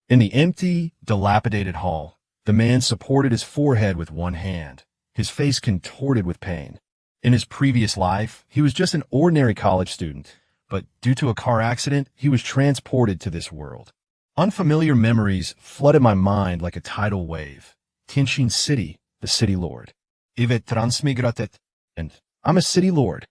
In the empty, dilapidated hall, the man supported his forehead with one hand, his face contorted with pain. In his previous life, he was just an ordinary college student, but due to a car accident, he was transported to this world. Unfamiliar memories flooded my mind like a tidal wave. Tianjin City, the city lord. Transmigrated, and I'm a city lord.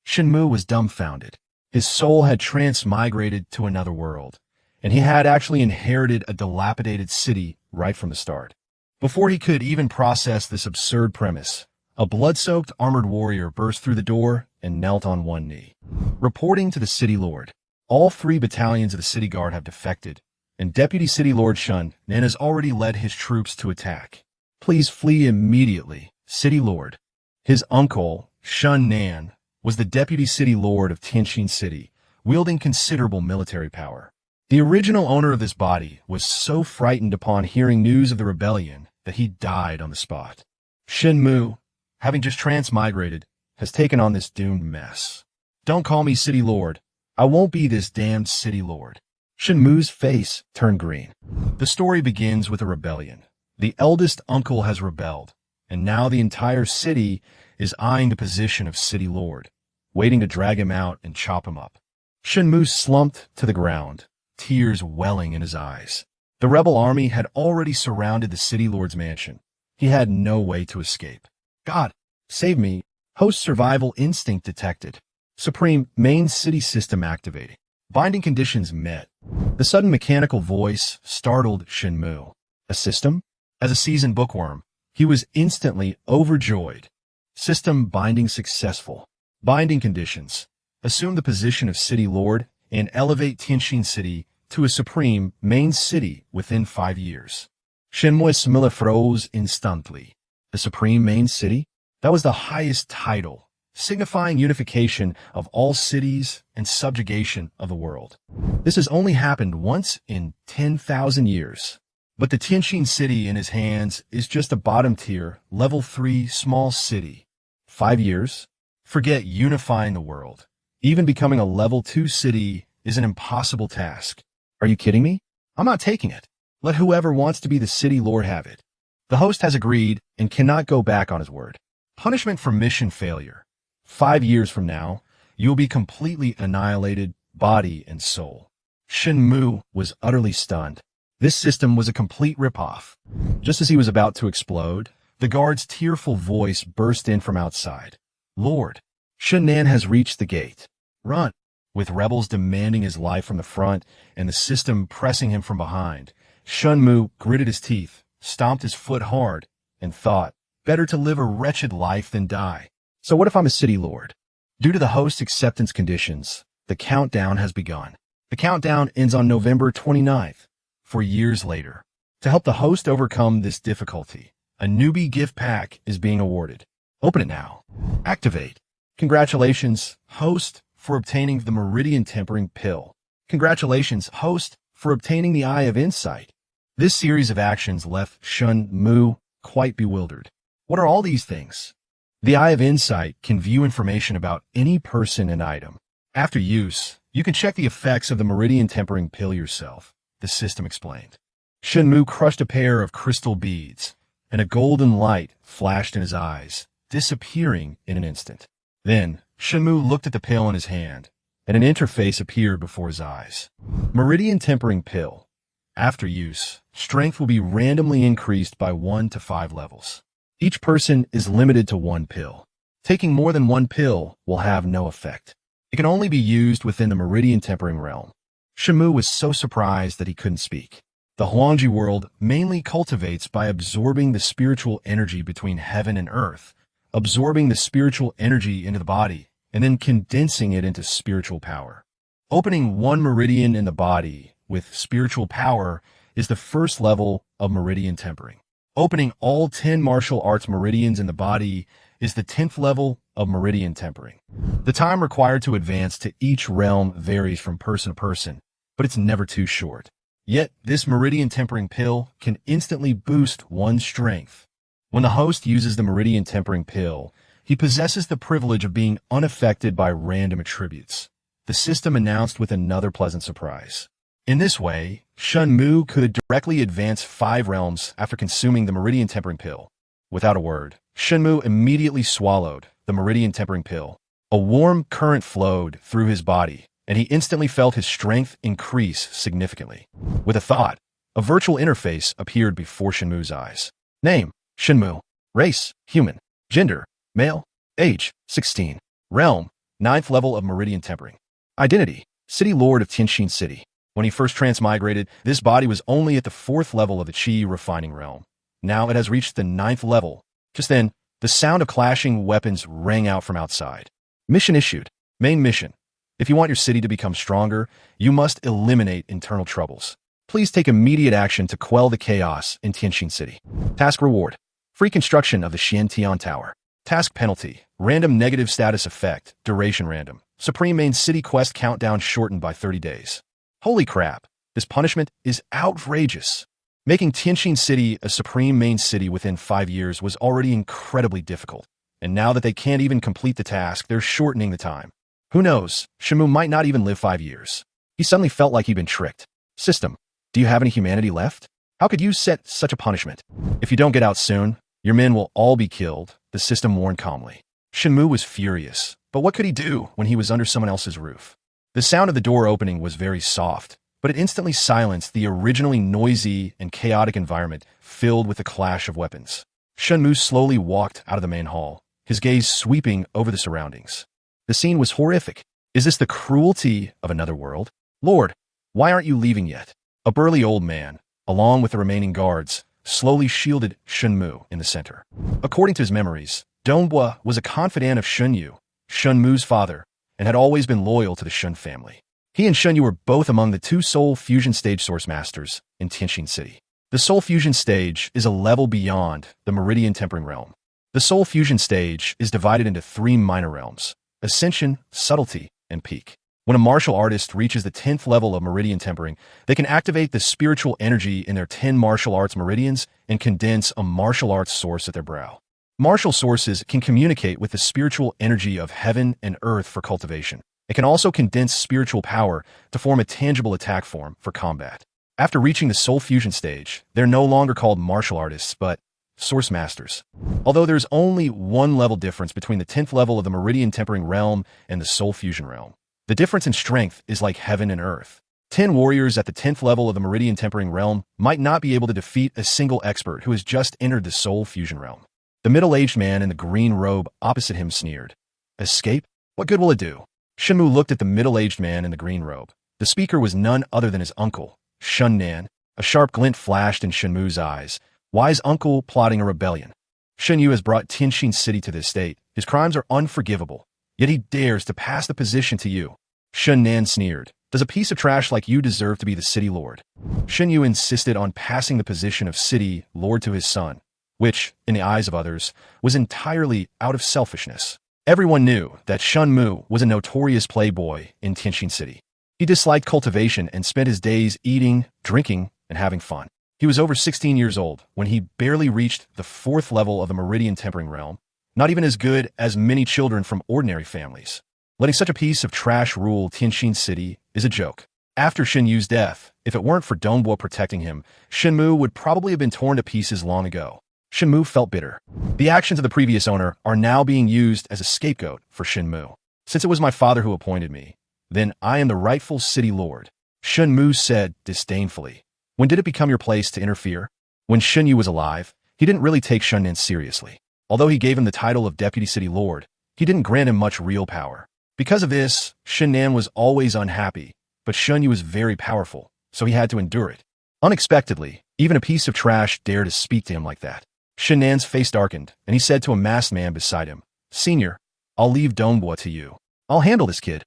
Shen Mu was dumbfounded. His soul had transmigrated to another world, and he had actually inherited a dilapidated city right from the start. Before he could even process this absurd premise, a blood-soaked armored warrior burst through the door and knelt on one knee. Reporting to the city lord, all 3 battalions of the city guard have defected, and Deputy City Lord Shen Nan has already led his troops to attack. Please flee immediately, City Lord. His uncle, Shen Nan, was the Deputy City Lord of Tianjin City, wielding considerable military power. The original owner of this body was so frightened upon hearing news of the rebellion that he died on the spot. Shen Mu, having just transmigrated, has taken on this doomed mess. Don't call me City Lord. I won't be this damned City Lord. Shen Mu's face turned green. The story begins with a rebellion. The eldest uncle has rebelled, and now the entire city is eyeing the position of City Lord, waiting to drag him out and chop him up. Shen Mu slumped to the ground, tears welling in his eyes. The rebel army had already surrounded the City Lord's mansion. He had no way to escape. God, save me. Host survival instinct detected. Supreme main city system activating. Binding conditions met. The sudden mechanical voice startled Shen Mu. A system? As a seasoned bookworm, he was instantly overjoyed. System binding successful. Binding conditions. Assume the position of City Lord and elevate Tianjin City to a supreme main city within 5 years. Shen Mu froze instantly. The supreme main city? That was the highest title, signifying unification of all cities and subjugation of the world. This has only happened once in 10,000 years. But the Tianjin City in his hands is just a bottom-tier, level 3 small city. 5 years? Forget unifying the world. Even becoming a level 2 city is an impossible task. Are you kidding me? I'm not taking it. Let whoever wants to be the city lord have it. The host has agreed and cannot go back on his word. Punishment for mission failure. 5 years from now, you'll be completely annihilated, body and soul. Shen Mu was utterly stunned. This system was a complete ripoff. Just as he was about to explode, the guard's tearful voice burst in from outside. Lord, Shen Nan has reached the gate. Run! With rebels demanding his life from the front and the system pressing him from behind, Shen Mu gritted his teeth, stomped his foot hard, and thought, better to live a wretched life than die. So what if I'm a city lord? Due to the host's acceptance conditions, the countdown has begun. The countdown ends on November 29th. 4 years later. To help the host overcome this difficulty, a newbie gift pack is being awarded. Open it now. Activate. Congratulations, host, for obtaining the Meridian Tempering Pill. Congratulations, host, for obtaining the Eye of Insight. This series of actions left Shen Mu quite bewildered. What are all these things? The Eye of Insight can view information about any person and item. After use, you can check the effects of the Meridian Tempering Pill yourself. The system explained. Shen Mu crushed a pair of crystal beads, and a golden light flashed in his eyes, disappearing in an instant. Then, Shen Mu looked at the pill in his hand, and an interface appeared before his eyes. Meridian Tempering Pill. After use, strength will be randomly increased by 1 to 5 levels. Each person is limited to 1 pill. Taking more than 1 pill will have no effect. It can only be used within the Meridian Tempering realm. Shen Mu was so surprised that he couldn't speak. The Huangji world mainly cultivates by absorbing the spiritual energy between heaven and earth, absorbing the spiritual energy into the body, and then condensing it into spiritual power. Opening 1 meridian in the body with spiritual power is the first level of meridian tempering. Opening all 10 martial arts meridians in the body is the 10th level of meridian tempering. The time required to advance to each realm varies from person to person, but it's never too short. Yet, this meridian tempering pill can instantly boost one's strength. When the host uses the meridian tempering pill, he possesses the privilege of being unaffected by random attributes. The system announced with another pleasant surprise. In this way, Shen Mu could directly advance 5 realms after consuming the meridian tempering pill. Without a word, Shen Mu immediately swallowed the meridian tempering pill. A warm current flowed through his body, and he instantly felt his strength increase significantly. With a thought, a virtual interface appeared before Shen Mu's eyes. Name, Shen Mu. Race, human. Gender, male. Age, 16. Realm, 9th level of meridian tempering. Identity, City Lord of Tianxin City. When he first transmigrated, this body was only at the 4th level of the Qi refining realm. Now it has reached the 9th level. Just then, the sound of clashing weapons rang out from outside. Mission issued. Main mission. If you want your city to become stronger, you must eliminate internal troubles. Please take immediate action to quell the chaos in Tianxin City. Task reward. Free construction of the Xiantian Tower. Task penalty. Random negative status effect. Duration random. Supreme main city quest countdown shortened by 30 days. Holy crap. This punishment is outrageous. Making Tianxin City a supreme main city within 5 years was already incredibly difficult. And now that they can't even complete the task, they're shortening the time. Who knows? Shen Mu might not even live 5 years. He suddenly felt like he'd been tricked. System, do you have any humanity left? How could you set such a punishment? If you don't get out soon, your men will all be killed, the system warned calmly. Shen Mu was furious, but what could he do when he was under someone else's roof? The sound of the door opening was very soft, but it instantly silenced the originally noisy and chaotic environment filled with the clash of weapons. Shen Mu slowly walked out of the main hall, his gaze sweeping over the surroundings. The scene was horrific. Is this the cruelty of another world? Lord, why aren't you leaving yet? A burly old man, along with the remaining guards, slowly shielded Shen Mu in the center. According to his memories, Dongbua was a confidant of Shen Yu, Shen Mu's father, and had always been loyal to the Shen family. He and Shen Yu were both among the 2 Soul Fusion Stage Source Masters in Tianxin City. The Soul Fusion Stage is a level beyond the Meridian Tempering Realm. The Soul Fusion Stage is divided into 3 minor realms: Ascension, Subtlety, and Peak. When a martial artist reaches the 10th level of Meridian Tempering, they can activate the spiritual energy in their 10 martial arts meridians and condense a martial arts source at their brow. Martial sources can communicate with the spiritual energy of heaven and earth for cultivation. It can also condense spiritual power to form a tangible attack form for combat. After reaching the Soul Fusion stage, they're no longer called martial artists, but Source Masters. Although there's only 1 level difference between the 10th level of the Meridian Tempering Realm and the Soul Fusion Realm. The difference in strength is like heaven and earth. 10 warriors at the 10th level of the Meridian Tempering Realm might not be able to defeat a single expert who has just entered the Soul Fusion Realm. The middle-aged man in the green robe opposite him sneered. Escape? What good will it do? Shen Mu looked at the middle-aged man in the green robe. The speaker was none other than his uncle, Shun Nan. A sharp glint flashed in Shen Mu's eyes. Wise uncle plotting a rebellion. Shen Yu has brought Tianxin City to this state. His crimes are unforgivable. Yet he dares to pass the position to you. Shun Nan sneered. Does a piece of trash like you deserve to be the city lord? Shen Yu insisted on passing the position of city lord to his son, which, in the eyes of others, was entirely out of selfishness. Everyone knew that Shen Mu was a notorious playboy in Tianxin City. He disliked cultivation and spent his days eating, drinking, and having fun. He was over 16 years old when he barely reached the 4th level of the Meridian Tempering Realm, not even as good as many children from ordinary families. Letting such a piece of trash rule Tianxin City is a joke. After Shen Yu's death, if it weren't for Dongbua protecting him, Shen Mu would probably have been torn to pieces long ago. Shen Mu felt bitter. The actions of the previous owner are now being used as a scapegoat for Shen Mu. Since it was my father who appointed me, then I am the rightful city lord, Shen Mu said disdainfully. When did it become your place to interfere? When Shen Yu was alive, he didn't really take Shen Nan seriously. Although he gave him the title of Deputy City Lord, he didn't grant him much real power. Because of this, Shen Nan was always unhappy, but Shen Yu was very powerful, so he had to endure it. Unexpectedly, even a piece of trash dared to speak to him like that. Shen Nan's face darkened, and he said to a masked man beside him, Senior, I'll leave Dongbua to you. I'll handle this kid.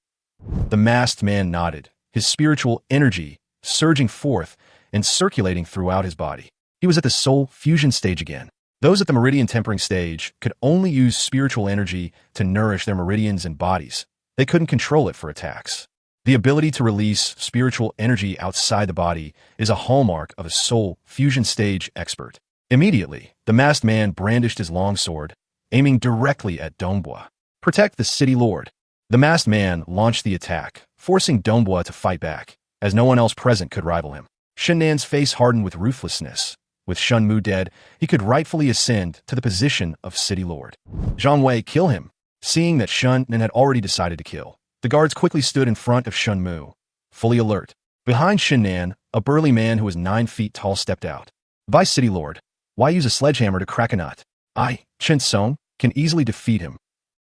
The masked man nodded, his spiritual energy surging forth and circulating throughout his body. He was at the Soul Fusion stage again. Those at the Meridian Tempering stage could only use spiritual energy to nourish their meridians and bodies. They couldn't control it for attacks. The ability to release spiritual energy outside the body is a hallmark of a Soul Fusion stage expert. Immediately, the masked man brandished his longsword, aiming directly at Dongbua. Protect the city lord. The masked man launched the attack, forcing Dongbua to fight back. as no one else present could rival him. Shen Nan's face hardened with ruthlessness. With Shen Mu dead, he could rightfully ascend to the position of city lord. Zhang Wei, kill him. Seeing that Shen Nan had already decided to kill, the guards quickly stood in front of Shen Mu, fully alert. Behind Shen Nan, a burly man who was 9 feet tall stepped out. Vice City Lord, why use a sledgehammer to crack a nut? I, Chen Song, can easily defeat him.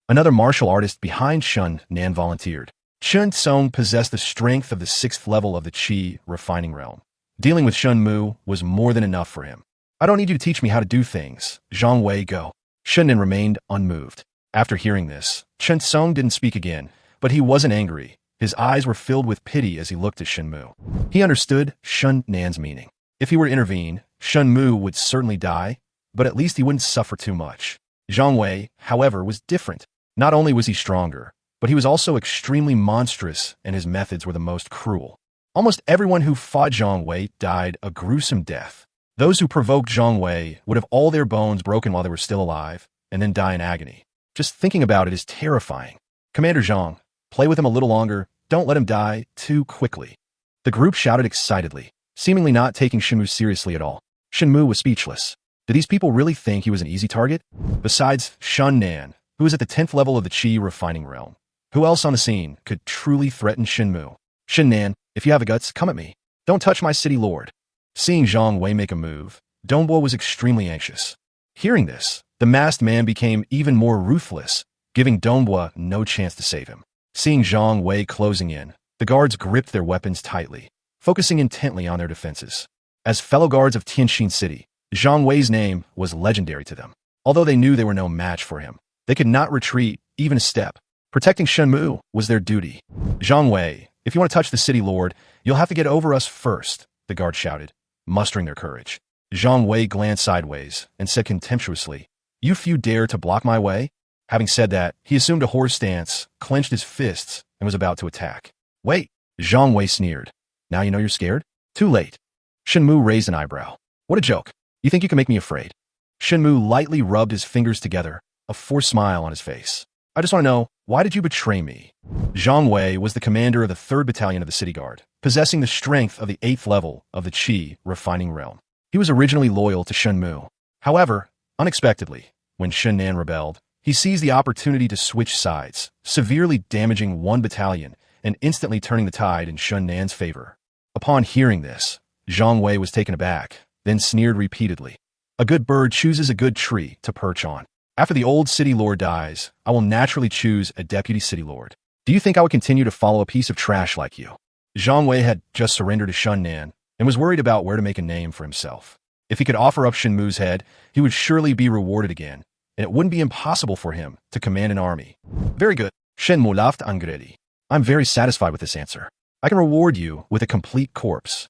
Another martial artist behind Shen Nan volunteered. Chen Song possessed the strength of the 6th level of the Qi refining realm. Dealing with Shen Mu was more than enough for him. I don't need you to teach me how to do things. Zhang Wei, go. Shen Nan remained unmoved. After hearing this, Chen Song didn't speak again, but he wasn't angry. His eyes were filled with pity as he looked at Shen Mu. He understood Shen Nan's meaning. If he were to intervene, Shen Mu would certainly die, but at least he wouldn't suffer too much. Zhang Wei, however, was different. Not only was he stronger, but he was also extremely monstrous, and his methods were the most cruel. Almost everyone who fought Zhang Wei died a gruesome death. Those who provoked Zhang Wei would have all their bones broken while they were still alive, and then die in agony. Just thinking about it is terrifying. Commander Zhang, play with him a little longer. Don't let him die too quickly. The group shouted excitedly, seemingly not taking Shen Mu seriously at all. Shen Mu was speechless. Did these people really think he was an easy target? Besides Shen Nan, who was at the 10th level of the Qi refining realm, who else on the scene could truly threaten Shen Mu? Shen Nan, if you have the guts, come at me. Don't touch my city lord. Seeing Zhang Wei make a move, Dongbo was extremely anxious. Hearing this, the masked man became even more ruthless, giving Dongbo no chance to save him. Seeing Zhang Wei closing in, the guards gripped their weapons tightly, focusing intently on their defenses. As fellow guards of Tianxin City, Zhang Wei's name was legendary to them. Although they knew they were no match for him, they could not retreat even a step. Protecting Shen Mu was their duty. Zhang Wei, if you want to touch the city lord, you'll have to get over us first, the guard shouted, mustering their courage. Zhang Wei glanced sideways and said contemptuously, you few dare to block my way? Having said that, he assumed a horse stance, clenched his fists, and was about to attack. Wait, Zhang Wei sneered. Now you know you're scared? Too late. Shen Mu raised an eyebrow. What a joke. You think you can make me afraid? Shen Mu lightly rubbed his fingers together, a forced smile on his face. I just want to know, why did you betray me? Zhang Wei was the commander of the 3rd Battalion of the City Guard, possessing the strength of the 8th level of the Qi refining realm. He was originally loyal to Shen Mu. However, unexpectedly, when Shen Nan rebelled, he seized the opportunity to switch sides, severely damaging one battalion and instantly turning the tide in Shen Nan's favor. Upon hearing this, Zhang Wei was taken aback, then sneered repeatedly. A good bird chooses a good tree to perch on. After the old city lord dies, I will naturally choose a deputy city lord. Do you think I would continue to follow a piece of trash like you? Zhang Wei had just surrendered to Shen Nan and was worried about where to make a name for himself. If he could offer up Shen Mu's head, he would surely be rewarded again, and it wouldn't be impossible for him to command an army. Very good. Shen Mu laughed angrily. I'm very satisfied with this answer. I can reward you with a complete corpse.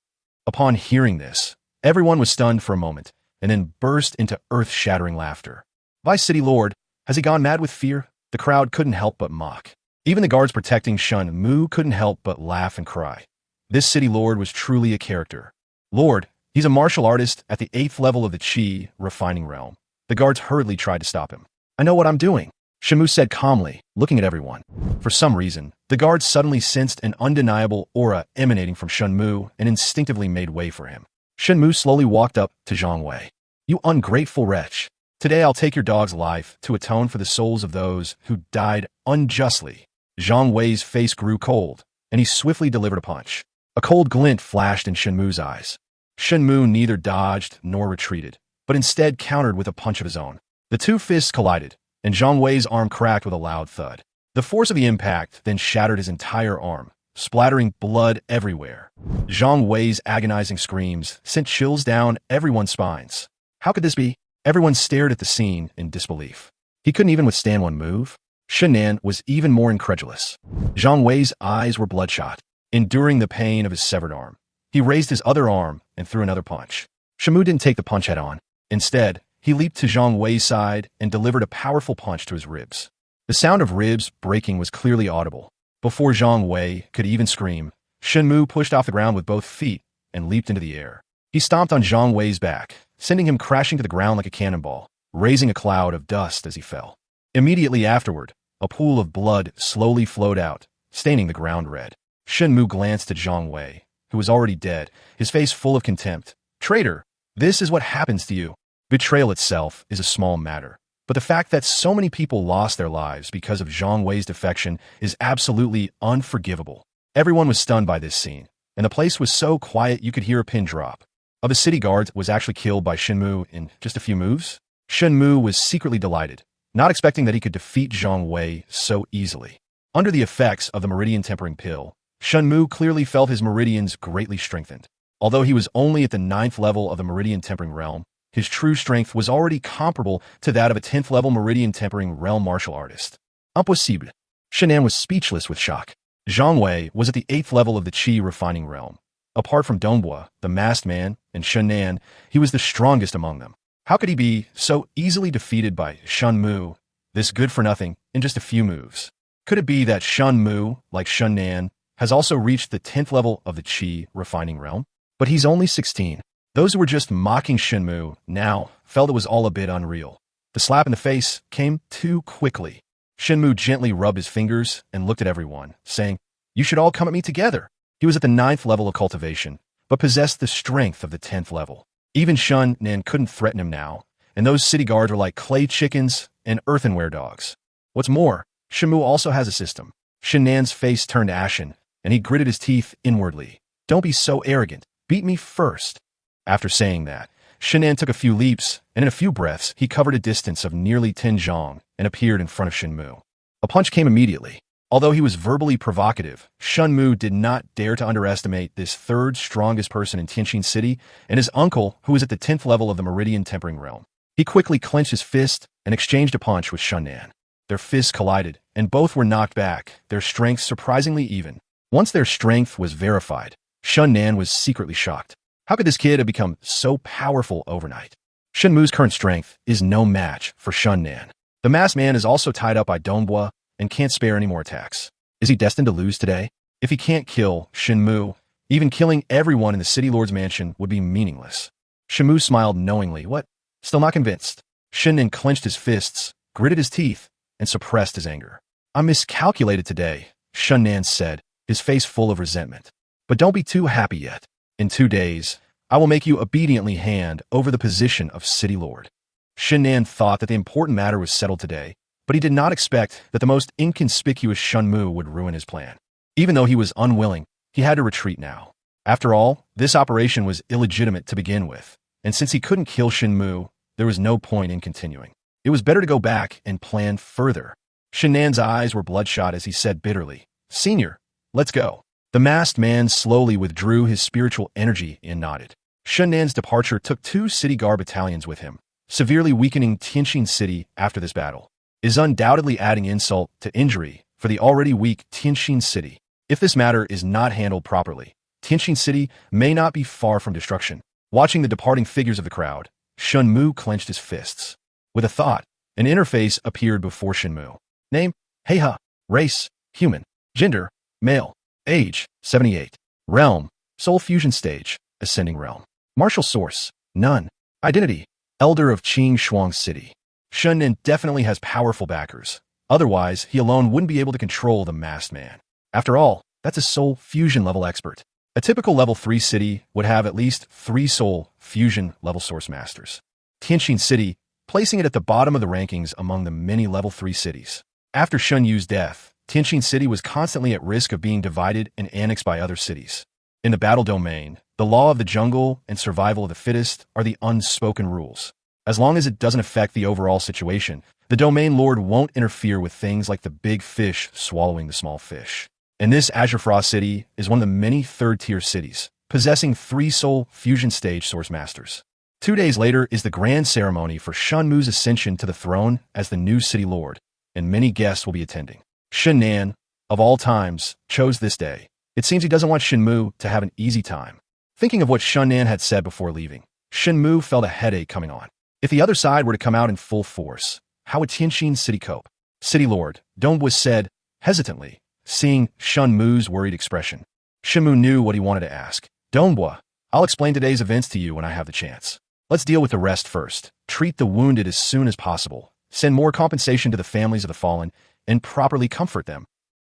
Upon hearing this, everyone was stunned for a moment, and then burst into earth-shattering laughter. Vice City Lord, has he gone mad with fear? The crowd couldn't help but mock. Even the guards protecting Shen Mu couldn't help but laugh and cry. This city lord was truly a character. Lord, he's a martial artist at the 8th level of the Qi refining realm. The guards hurriedly tried to stop him. I know what I'm doing, Shen Mu said calmly, looking at everyone. For some reason, the guards suddenly sensed an undeniable aura emanating from Shen Mu and instinctively made way for him. Shen Mu slowly walked up to Zhang Wei. You ungrateful wretch. Today I'll take your dog's life to atone for the souls of those who died unjustly. Zhang Wei's face grew cold, and he swiftly delivered a punch. A cold glint flashed in Shen Mu's eyes. Shen Mu neither dodged nor retreated, but instead countered with a punch of his own. The two fists collided, and Zhang Wei's arm cracked with a loud thud. The force of the impact then shattered his entire arm, splattering blood everywhere. Zhang Wei's agonizing screams sent chills down everyone's spines. How could this be? Everyone stared at the scene in disbelief. He couldn't even withstand one move. Shen Nan was even more incredulous. Zhang Wei's eyes were bloodshot, enduring the pain of his severed arm. He raised his other arm and threw another punch. Shen Mu didn't take the punch head-on. Instead, he leaped to Zhang Wei's side and delivered a powerful punch to his ribs. The sound of ribs breaking was clearly audible. Before Zhang Wei could even scream, Shen Mu pushed off the ground with both feet and leaped into the air. He stomped on Zhang Wei's back, sending him crashing to the ground like a cannonball, raising a cloud of dust as he fell. Immediately afterward, a pool of blood slowly flowed out, staining the ground red. Shen Mu glanced at Zhang Wei, who was already dead, his face full of contempt. "Traitor, this is what happens to you." Betrayal itself is a small matter, but the fact that so many people lost their lives because of Zhang Wei's defection is absolutely unforgivable. Everyone was stunned by this scene, and the place was so quiet you could hear a pin drop. Of the city guards was actually killed by Shen Mu in just a few moves. Shen Mu was secretly delighted, not expecting that he could defeat Zhang Wei so easily. Under the effects of the meridian tempering pill, Shen Mu clearly felt his meridians greatly strengthened. Although he was only at the 9th level of the meridian tempering realm, his true strength was already comparable to that of a 10th level meridian tempering realm martial artist. Impossible. Shen Nan was speechless with shock. Zhang Wei was at the 8th level of the Qi refining realm. Apart from Dongbua, the masked man, and Shen Nan, he was the strongest among them. How could he be so easily defeated by Shen Mu, this good-for-nothing, in just a few moves? Could it be that Shen Mu, like Shen Nan, has also reached the 10th level of the Qi refining realm? But he's only 16. Those who were just mocking Shen Mu now felt it was all a bit unreal. The slap in the face came too quickly. Shen Mu gently rubbed his fingers and looked at everyone, saying, "You should all come at me together." He was at the 9th level of cultivation, but possessed the strength of the 10th level. Even Shen Nan couldn't threaten him now, and those city guards were like clay chickens and earthenware dogs. What's more, Shen Mu also has a system. Shen Nan's face turned ashen, and he gritted his teeth inwardly. "Don't be so arrogant. Beat me first." After saying that, Shen Nan took a few leaps, and in a few breaths, he covered a distance of nearly 10 zhong and appeared in front of Shen Mu. A punch came immediately. Although he was verbally provocative, Shen Mu did not dare to underestimate this third strongest person in Tianqin City and his uncle, who was at the 10th level of the Meridian Tempering Realm. He quickly clenched his fist and exchanged a punch with Shen Nan. Their fists collided, and both were knocked back, their strength surprisingly even. Once their strength was verified, Shen Nan was secretly shocked. How could this kid have become so powerful overnight? Shen Mu's current strength is no match for Shen Nan. The masked man is also tied up by Dongbua and can't spare any more attacks. Is he destined to lose today? If he can't kill Shen Mu, even killing everyone in the City Lord's mansion would be meaningless. Shen Mu smiled knowingly. What? Still not convinced. Shen Nan clenched his fists, gritted his teeth, and suppressed his anger. "I miscalculated today," Shen Nan said, his face full of resentment. "But don't be too happy yet. In 2 days, I will make you obediently hand over the position of City Lord." Shen Nan thought that the important matter was settled today, but he did not expect that the most inconspicuous Shen Mu would ruin his plan. Even though he was unwilling, he had to retreat now. After all, this operation was illegitimate to begin with, and since he couldn't kill Shen Mu, there was no point in continuing. It was better to go back and plan further. Shen Nan's eyes were bloodshot as he said bitterly, "Senior, let's go." The masked man slowly withdrew his spiritual energy and nodded. Shen Nan's departure took 2 city guard battalions with him, severely weakening Tianqin City after this battle. Is undoubtedly adding insult to injury for the already weak Tianqin City. If this matter is not handled properly, Tianqin City may not be far from destruction. Watching the departing figures of the crowd, Shen Mu clenched his fists. With a thought, an interface appeared before Shen Mu. Name, Heiha. Race, human. Gender, male. Age, 78. Realm, Soul Fusion Stage, Ascending Realm. Martial source, none. Identity, Elder of Qing Shuang City. Shen Nan definitely has powerful backers. Otherwise, he alone wouldn't be able to control the masked man. After all, that's a Soul Fusion level expert. A typical level 3 city would have at least 3 Soul Fusion level source masters. Tianqin City, placing it at the bottom of the rankings among the many level 3 cities. After Shen Yu's death, Tianqin City was constantly at risk of being divided and annexed by other cities. In the battle domain, the law of the jungle and survival of the fittest are the unspoken rules. As long as it doesn't affect the overall situation, the domain lord won't interfere with things like the big fish swallowing the small fish. And this Azure Frost City is one of the many third-tier cities, possessing 3 Soul Fusion Stage Source Masters. 2 days later is the grand ceremony for Shen Mu's ascension to the throne as the new city lord, and many guests will be attending. Shen Nan, of all times, chose this day. It seems he doesn't want Shen Mu to have an easy time. Thinking of what Shen Nan had said before leaving, Shen Mu felt a headache coming on. If the other side were to come out in full force, how would Tianqin City cope? City Lord, Dongbua said, hesitantly, seeing Shen Mu's worried expression. Shen Mu knew what he wanted to ask. Dongbua, I'll explain today's events to you when I have the chance. Let's deal with the rest first. Treat the wounded as soon as possible. Send more compensation to the families of the fallen, and properly comfort them.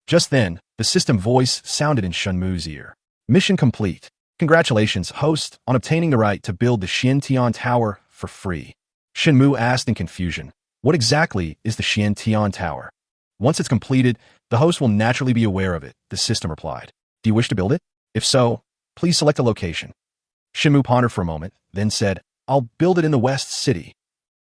Just then, the system voice sounded in Shen Mu's ear. Mission complete. Congratulations, host, on obtaining the right to build the Xiantian Tower for free. Shen Mu asked in confusion, what exactly is the Xiantian Tower? Once it's completed, the host will naturally be aware of it, the system replied. Do you wish to build it? If so, please select a location. Shen Mu pondered for a moment, then said, I'll build it in the West City.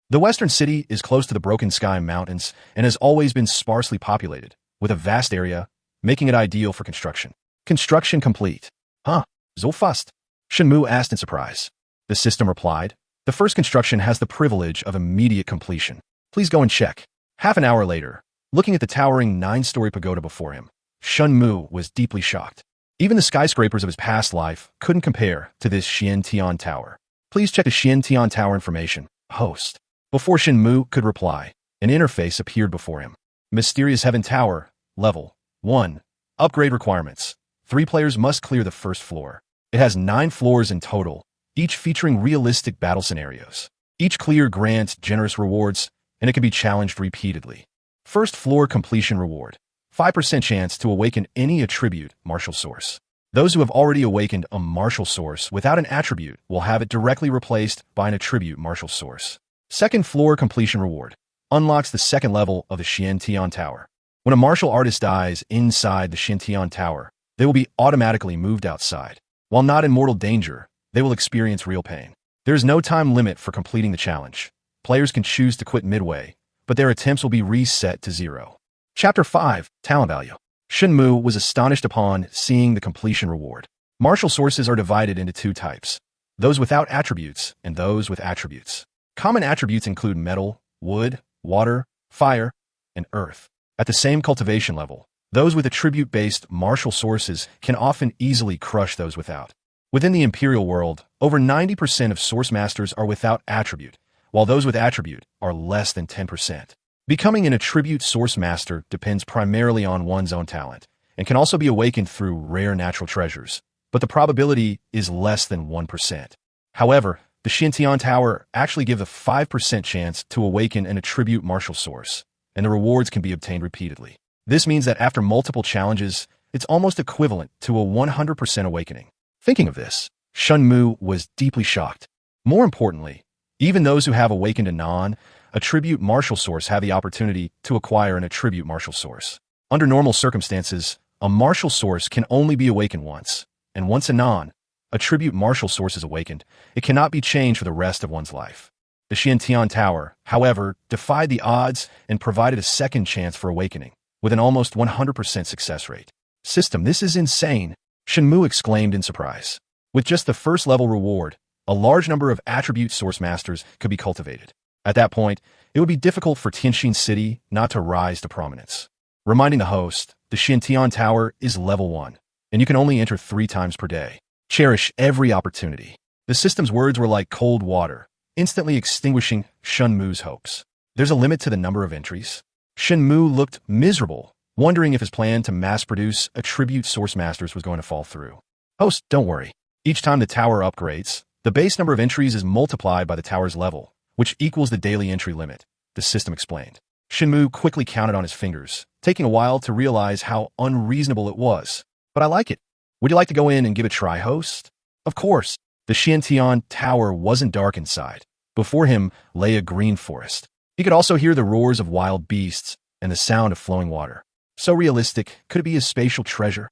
The Western City is close to the Broken Sky Mountains and has always been sparsely populated, with a vast area, making it ideal for construction. Construction complete. Huh, so fast? Shen Mu asked in surprise. The system replied, the first construction has the privilege of immediate completion. Please go and check. Half an hour later, looking at the towering 9-story pagoda before him, Shen Mu was deeply shocked. Even the skyscrapers of his past life couldn't compare to this Xiantian Tower. Please check the Xiantian Tower information, host. Before Shen Mu could reply, an interface appeared before him. Mysterious Heaven Tower, Level 1. Upgrade requirements. 3 players must clear the first floor. It has 9 floors in total, each featuring realistic battle scenarios. Each clear grants generous rewards, and it can be challenged repeatedly. First floor completion reward. 5% chance to awaken any attribute martial source. Those who have already awakened a martial source without an attribute will have it directly replaced by an attribute martial source. Second floor completion reward. Unlocks the second level of the Xiantian Tower. When a martial artist dies inside the Xiantian Tower, they will be automatically moved outside. While not in mortal danger, they will experience real pain. There is no time limit for completing the challenge. Players can choose to quit midway, but their attempts will be reset to 0. Chapter 5, Talent Value. Shen Mu was astonished upon seeing the completion reward. Martial sources are divided into 2 types, those without attributes and those with attributes. Common attributes include metal, wood, water, fire, and earth. At the same cultivation level, those with attribute-based martial sources can often easily crush those without. Within the Imperial world, over 90% of source masters are without attribute, while those with attribute are less than 10%. Becoming an attribute source master depends primarily on one's own talent, and can also be awakened through rare natural treasures, but the probability is less than 1%. However, the Xiantian Tower actually gives a 5% chance to awaken an attribute martial source, and the rewards can be obtained repeatedly. This means that after multiple challenges, it's almost equivalent to a 100% awakening. Thinking of this, Shen Mu was deeply shocked. More importantly, even those who have awakened a non-attribute martial source have the opportunity to acquire an attribute martial source. Under normal circumstances, a martial source can only be awakened once, and once a non-attribute martial source is awakened, it cannot be changed for the rest of one's life. The Xiantian Tower, however, defied the odds and provided a second chance for awakening, with an almost 100% success rate. System, this is insane, Shen Mu exclaimed in surprise. With just the first level reward, a large number of attribute source masters could be cultivated. At that point, it would be difficult for Tianxin City not to rise to prominence. Reminding the host, the Xiantian Tower is level 1, and you can only enter 3 times per day. Cherish every opportunity. The system's words were like cold water, instantly extinguishing Shen Mu's hopes. There's a limit to the number of entries. Shen Mu looked miserable, wondering if his plan to mass-produce attribute source masters was going to fall through. Host, don't worry. Each time the tower upgrades, the base number of entries is multiplied by the tower's level, which equals the daily entry limit, the system explained. Shen Mu quickly counted on his fingers, taking a while to realize how unreasonable it was. But I like it. Would you like to go in and give it a try, host? Of course. The Xiantian Tower wasn't dark inside. Before him lay a green forest. He could also hear the roars of wild beasts and the sound of flowing water. So realistic, could it be a spatial treasure?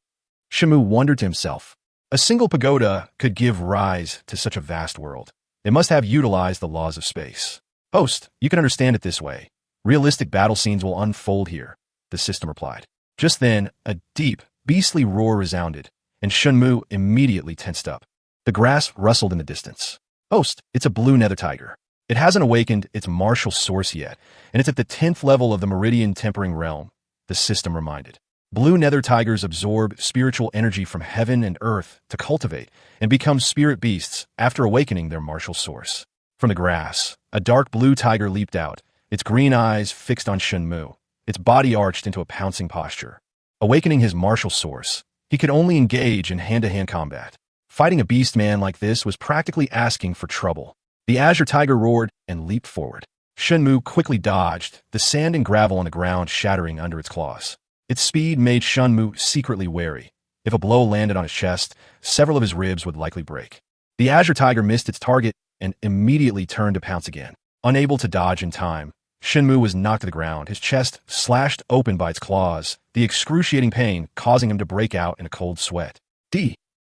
Shen Mu wondered to himself. A single pagoda could give rise to such a vast world. It must have utilized the laws of space. Host, you can understand it this way. Realistic battle scenes will unfold here, the system replied. Just then, a deep, beastly roar resounded, and Shen Mu immediately tensed up. The grass rustled in the distance. Host, it's a blue nether tiger. It hasn't awakened its martial source yet, and it's at the 10th level of the Meridian Tempering Realm, the system reminded. Blue nether tigers absorb spiritual energy from heaven and earth to cultivate and become spirit beasts after awakening their martial source. From the grass, a dark blue tiger leaped out, its green eyes fixed on Shen Mu, its body arched into a pouncing posture. Awakening his martial source, he could only engage in hand-to-hand combat. Fighting a beast man like this was practically asking for trouble. The azure tiger roared and leaped forward. Shen Mu quickly dodged, the sand and gravel on the ground shattering under its claws. Its speed made Shen Mu secretly wary, If a blow landed on his chest, several of his ribs would likely break. The Azure Tiger missed its target and immediately turned to pounce again. Unable to dodge in time, Shen Mu was knocked to the ground, his chest slashed open by its claws, the excruciating pain causing him to break out in a cold sweat.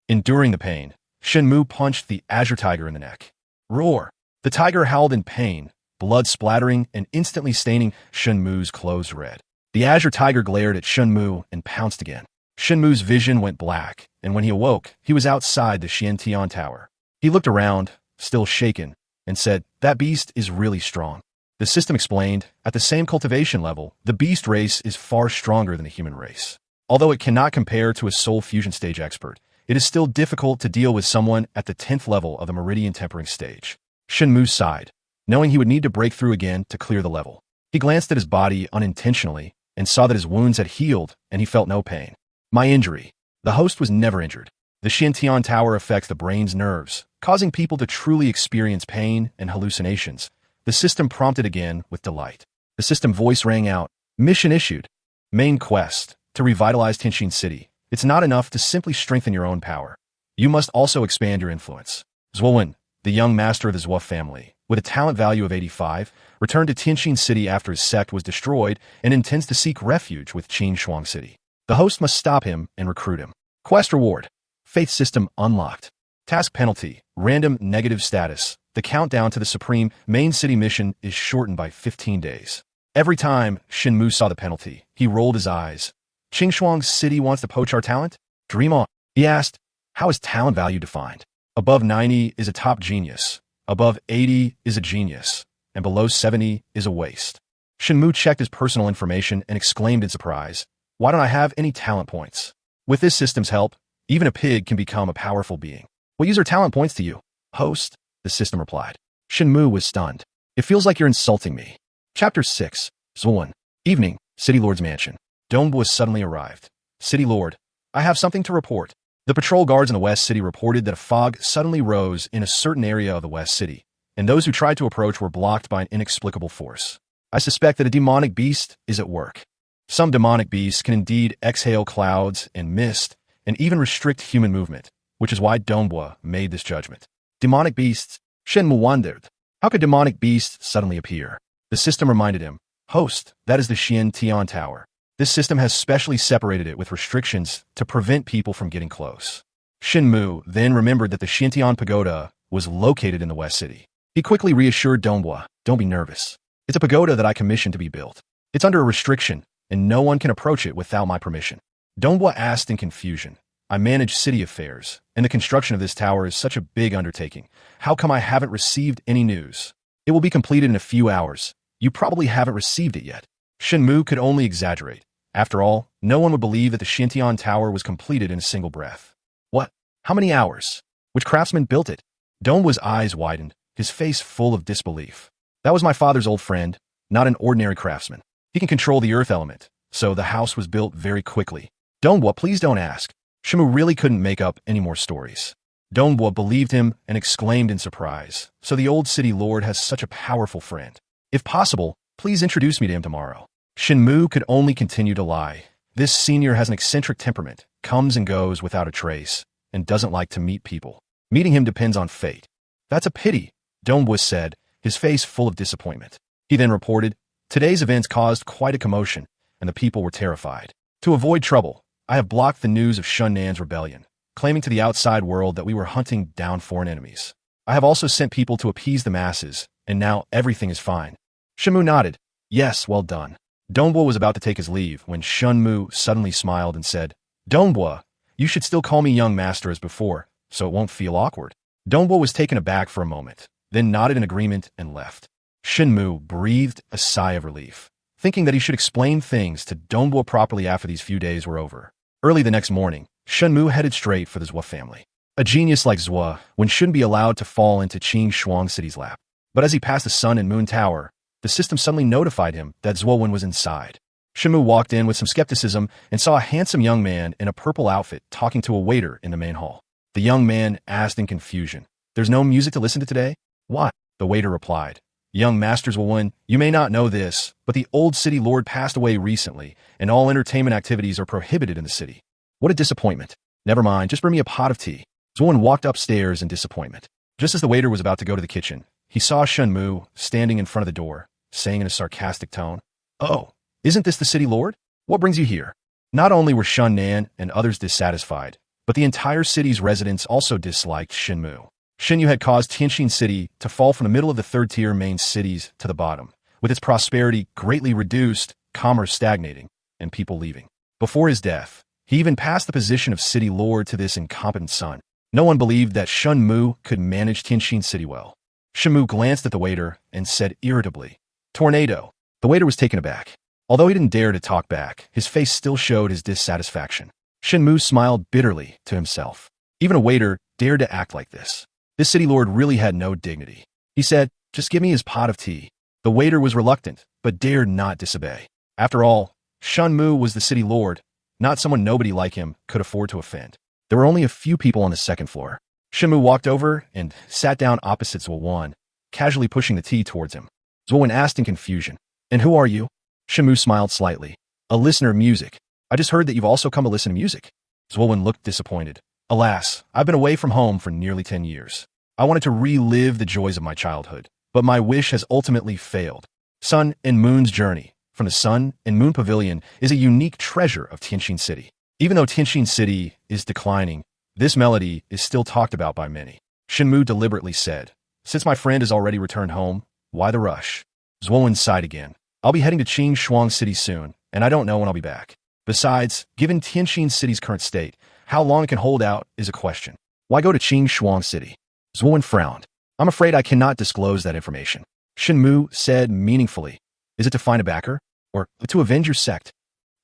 Enduring the pain, Shen Mu punched the Azure Tiger in the neck. Roar! The tiger howled in pain, blood splattering and instantly staining Shen Mu's clothes red. The Azure Tiger glared at Shen Mu and pounced again. Shen Mu's vision went black, and when he awoke, he was outside the Xiantian Tower. He looked around, still shaken, and said, "That beast is really strong." The system explained, at the same cultivation level, the beast race is far stronger than the human race. Although it cannot compare to a soul fusion stage expert, it is still difficult to deal with someone at the 10th level of the meridian tempering stage. Shen Mu sighed, knowing he would need to break through again to clear the level. He glanced at his body unintentionally and saw that his wounds had healed and he felt no pain. My injury. The host was never injured. The Xiantian Tower affects the brain's nerves, causing people to truly experience pain and hallucinations. The system prompted again with delight. The system voice rang out, "Mission issued. Main quest, to revitalize Tianjin City. It's not enough to simply strengthen your own power. You must also expand your influence." Zuowen, the young master of the Zhuo family, with a talent value of 85, returned to Tianjin City after his sect was destroyed and intends to seek refuge with Qin Shuang City. The host must stop him and recruit him. Quest reward. Faith system unlocked. Task penalty, random negative status. The countdown to the supreme main city mission is shortened by 15 days. Every time Shen Mu saw the penalty, he rolled his eyes. Qin Shuang City wants to poach our talent? Dream on. He asked, how is talent value defined? Above 90 is a top genius. Above 80 is a genius. And below 70 is a waste. Shen Mu checked his personal information and exclaimed in surprise, "Why don't I have any talent points?" With this system's help, even a pig can become a powerful being. What use are talent points to you, host? The system replied. Shen Mu was stunned. It feels like you're insulting me. Chapter 6. Zuowen. Evening, City Lord's mansion. Dong was suddenly arrived. City Lord, I have something to report. The patrol guards in the West City reported that a fog suddenly rose in a certain area of the West City, and those who tried to approach were blocked by an inexplicable force. I suspect that a demonic beast is at work. Some demonic beasts can indeed exhale clouds and mist, and even restrict human movement, which is why Dongbua made this judgment. Demonic beasts? Shen Mu wondered. How could demonic beasts suddenly appear? The system reminded him, host, that is the Xiantian Tower. This system has specially separated it with restrictions to prevent people from getting close. Shen Mu then remembered that the Xiantian Pagoda was located in the West City. He quickly reassured Dongbua, don't be nervous. It's a pagoda that I commissioned to be built. It's under a restriction, and no one can approach it without my permission. Dongbua asked in confusion, I manage city affairs, and the construction of this tower is such a big undertaking. How come I haven't received any news? It will be completed in a few hours. You probably haven't received it yet. Shen Mu could only exaggerate. After all, no one would believe that the Xiantian Tower was completed in a single breath. What? How many hours? Which craftsman built it? Dongbua's eyes widened, his face full of disbelief. That was my father's old friend, not an ordinary craftsman. He can control the earth element, so the house was built very quickly. Dongbua, please don't ask. Shen Mu really couldn't make up any more stories. Dongbua believed him and exclaimed in surprise, so the old city lord has such a powerful friend. If possible, please introduce me to him tomorrow. Shen Mu could only continue to lie. This senior has an eccentric temperament, comes and goes without a trace, and doesn't like to meet people. Meeting him depends on fate. That's a pity, Dongbua said, his face full of disappointment. He then reported, today's events caused quite a commotion, and the people were terrified. To avoid trouble, I have blocked the news of Shunnan's rebellion, claiming to the outside world that we were hunting down foreign enemies. I have also sent people to appease the masses, and now everything is fine. Shen Mu nodded. Yes, well done. Dongbua was about to take his leave when Shen Mu suddenly smiled and said, Dongbua, you should still call me young master as before, so it won't feel awkward. Dongbua was taken aback for a moment, then nodded in agreement and left. Shen Mu breathed a sigh of relief, thinking that he should explain things to Dongbua properly after these few days were over. Early the next morning, Shen Mu headed straight for the Zhuo family. A genius like Zhuo shouldn't be allowed to fall into Qin Shuang City's lap. But as he passed the Sun and Moon Tower, the system suddenly notified him that Zhuo was inside. Shen Mu walked in with some skepticism and saw a handsome young man in a purple outfit talking to a waiter in the main hall. The young man asked in confusion, There's no music to listen to today? Why? The waiter replied, Young Master Zhuo, you may not know this, but the old city lord passed away recently, and all entertainment activities are prohibited in the city. What a disappointment. Never mind, just bring me a pot of tea. Zuowen walked upstairs in disappointment. Just as the waiter was about to go to the kitchen, he saw Shen Mu standing in front of the door, saying in a sarcastic tone, "Oh, isn't this the city lord? What brings you here?" Not only were Shun Nan and others dissatisfied, but the entire city's residents also disliked Shen Mu. Shen Mu had caused Tianjin City to fall from the middle of the third-tier main cities to the bottom, with its prosperity greatly reduced, commerce stagnating, and people leaving. Before his death, he even passed the position of city lord to this incompetent son. No one believed that Shen Mu could manage Tianjin City well. Shen Mu glanced at the waiter and said irritably, "Tornado." The waiter was taken aback. Although he didn't dare to talk back, his face still showed his dissatisfaction. Shen Mu smiled bitterly to himself. Even a waiter dared to act like this. This city lord really had no dignity. He said, "Just give me his pot of tea." The waiter was reluctant, but dared not disobey. After all, Shen Mu was the city lord, not someone nobody like him could afford to offend. There were only a few people on the second floor. Shen Mu walked over and sat down opposite Zuowen, casually pushing the tea towards him. Zuowen asked in confusion, "And who are you?" Shen Mu smiled slightly. "A listener of music. I just heard that you've also come to listen to music." Zuowen looked disappointed. "Alas, I've been away from home for nearly 10 years. I wanted to relive the joys of my childhood, but my wish has ultimately failed. Sun and Moon's Journey from the Sun and Moon Pavilion is a unique treasure of Tianjin City. Even though Tianjin City is declining, this melody is still talked about by many." Shen Mu deliberately said, "Since my friend has already returned home, why the rush?" Zuowen sighed again. "I'll be heading to Qing Shuang City soon, and I don't know when I'll be back. Besides, given Tianjin City's current state, how long it can hold out is a question. Why go to Qing Shuang City?" Zuowen frowned. "I'm afraid I cannot disclose that information." Shen Mu said meaningfully, "Is it to find a backer? Or to avenge your sect?"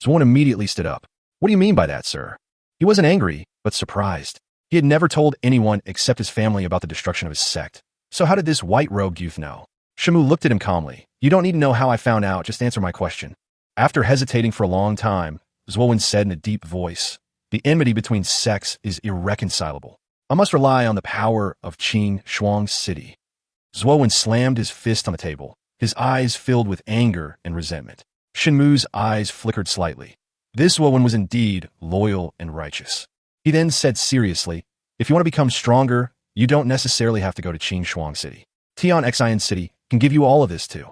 Zuowen immediately stood up. "What do you mean by that, sir?" He wasn't angry, but surprised. He had never told anyone except his family about the destruction of his sect. So how did this white-robed youth know? Shen Mu looked at him calmly. "You don't need to know how I found out, just answer my question." After hesitating for a long time, Zuowen said in a deep voice, "The enmity between sects is irreconcilable. I must rely on the power of Qing Shuang City." Zuowen slammed his fist on the table, his eyes filled with anger and resentment. Shen Mu's eyes flickered slightly. This Zuowen was indeed loyal and righteous. He then said seriously, "If you want to become stronger, you don't necessarily have to go to Qing Shuang City. Tian Xin City can give you all of this too."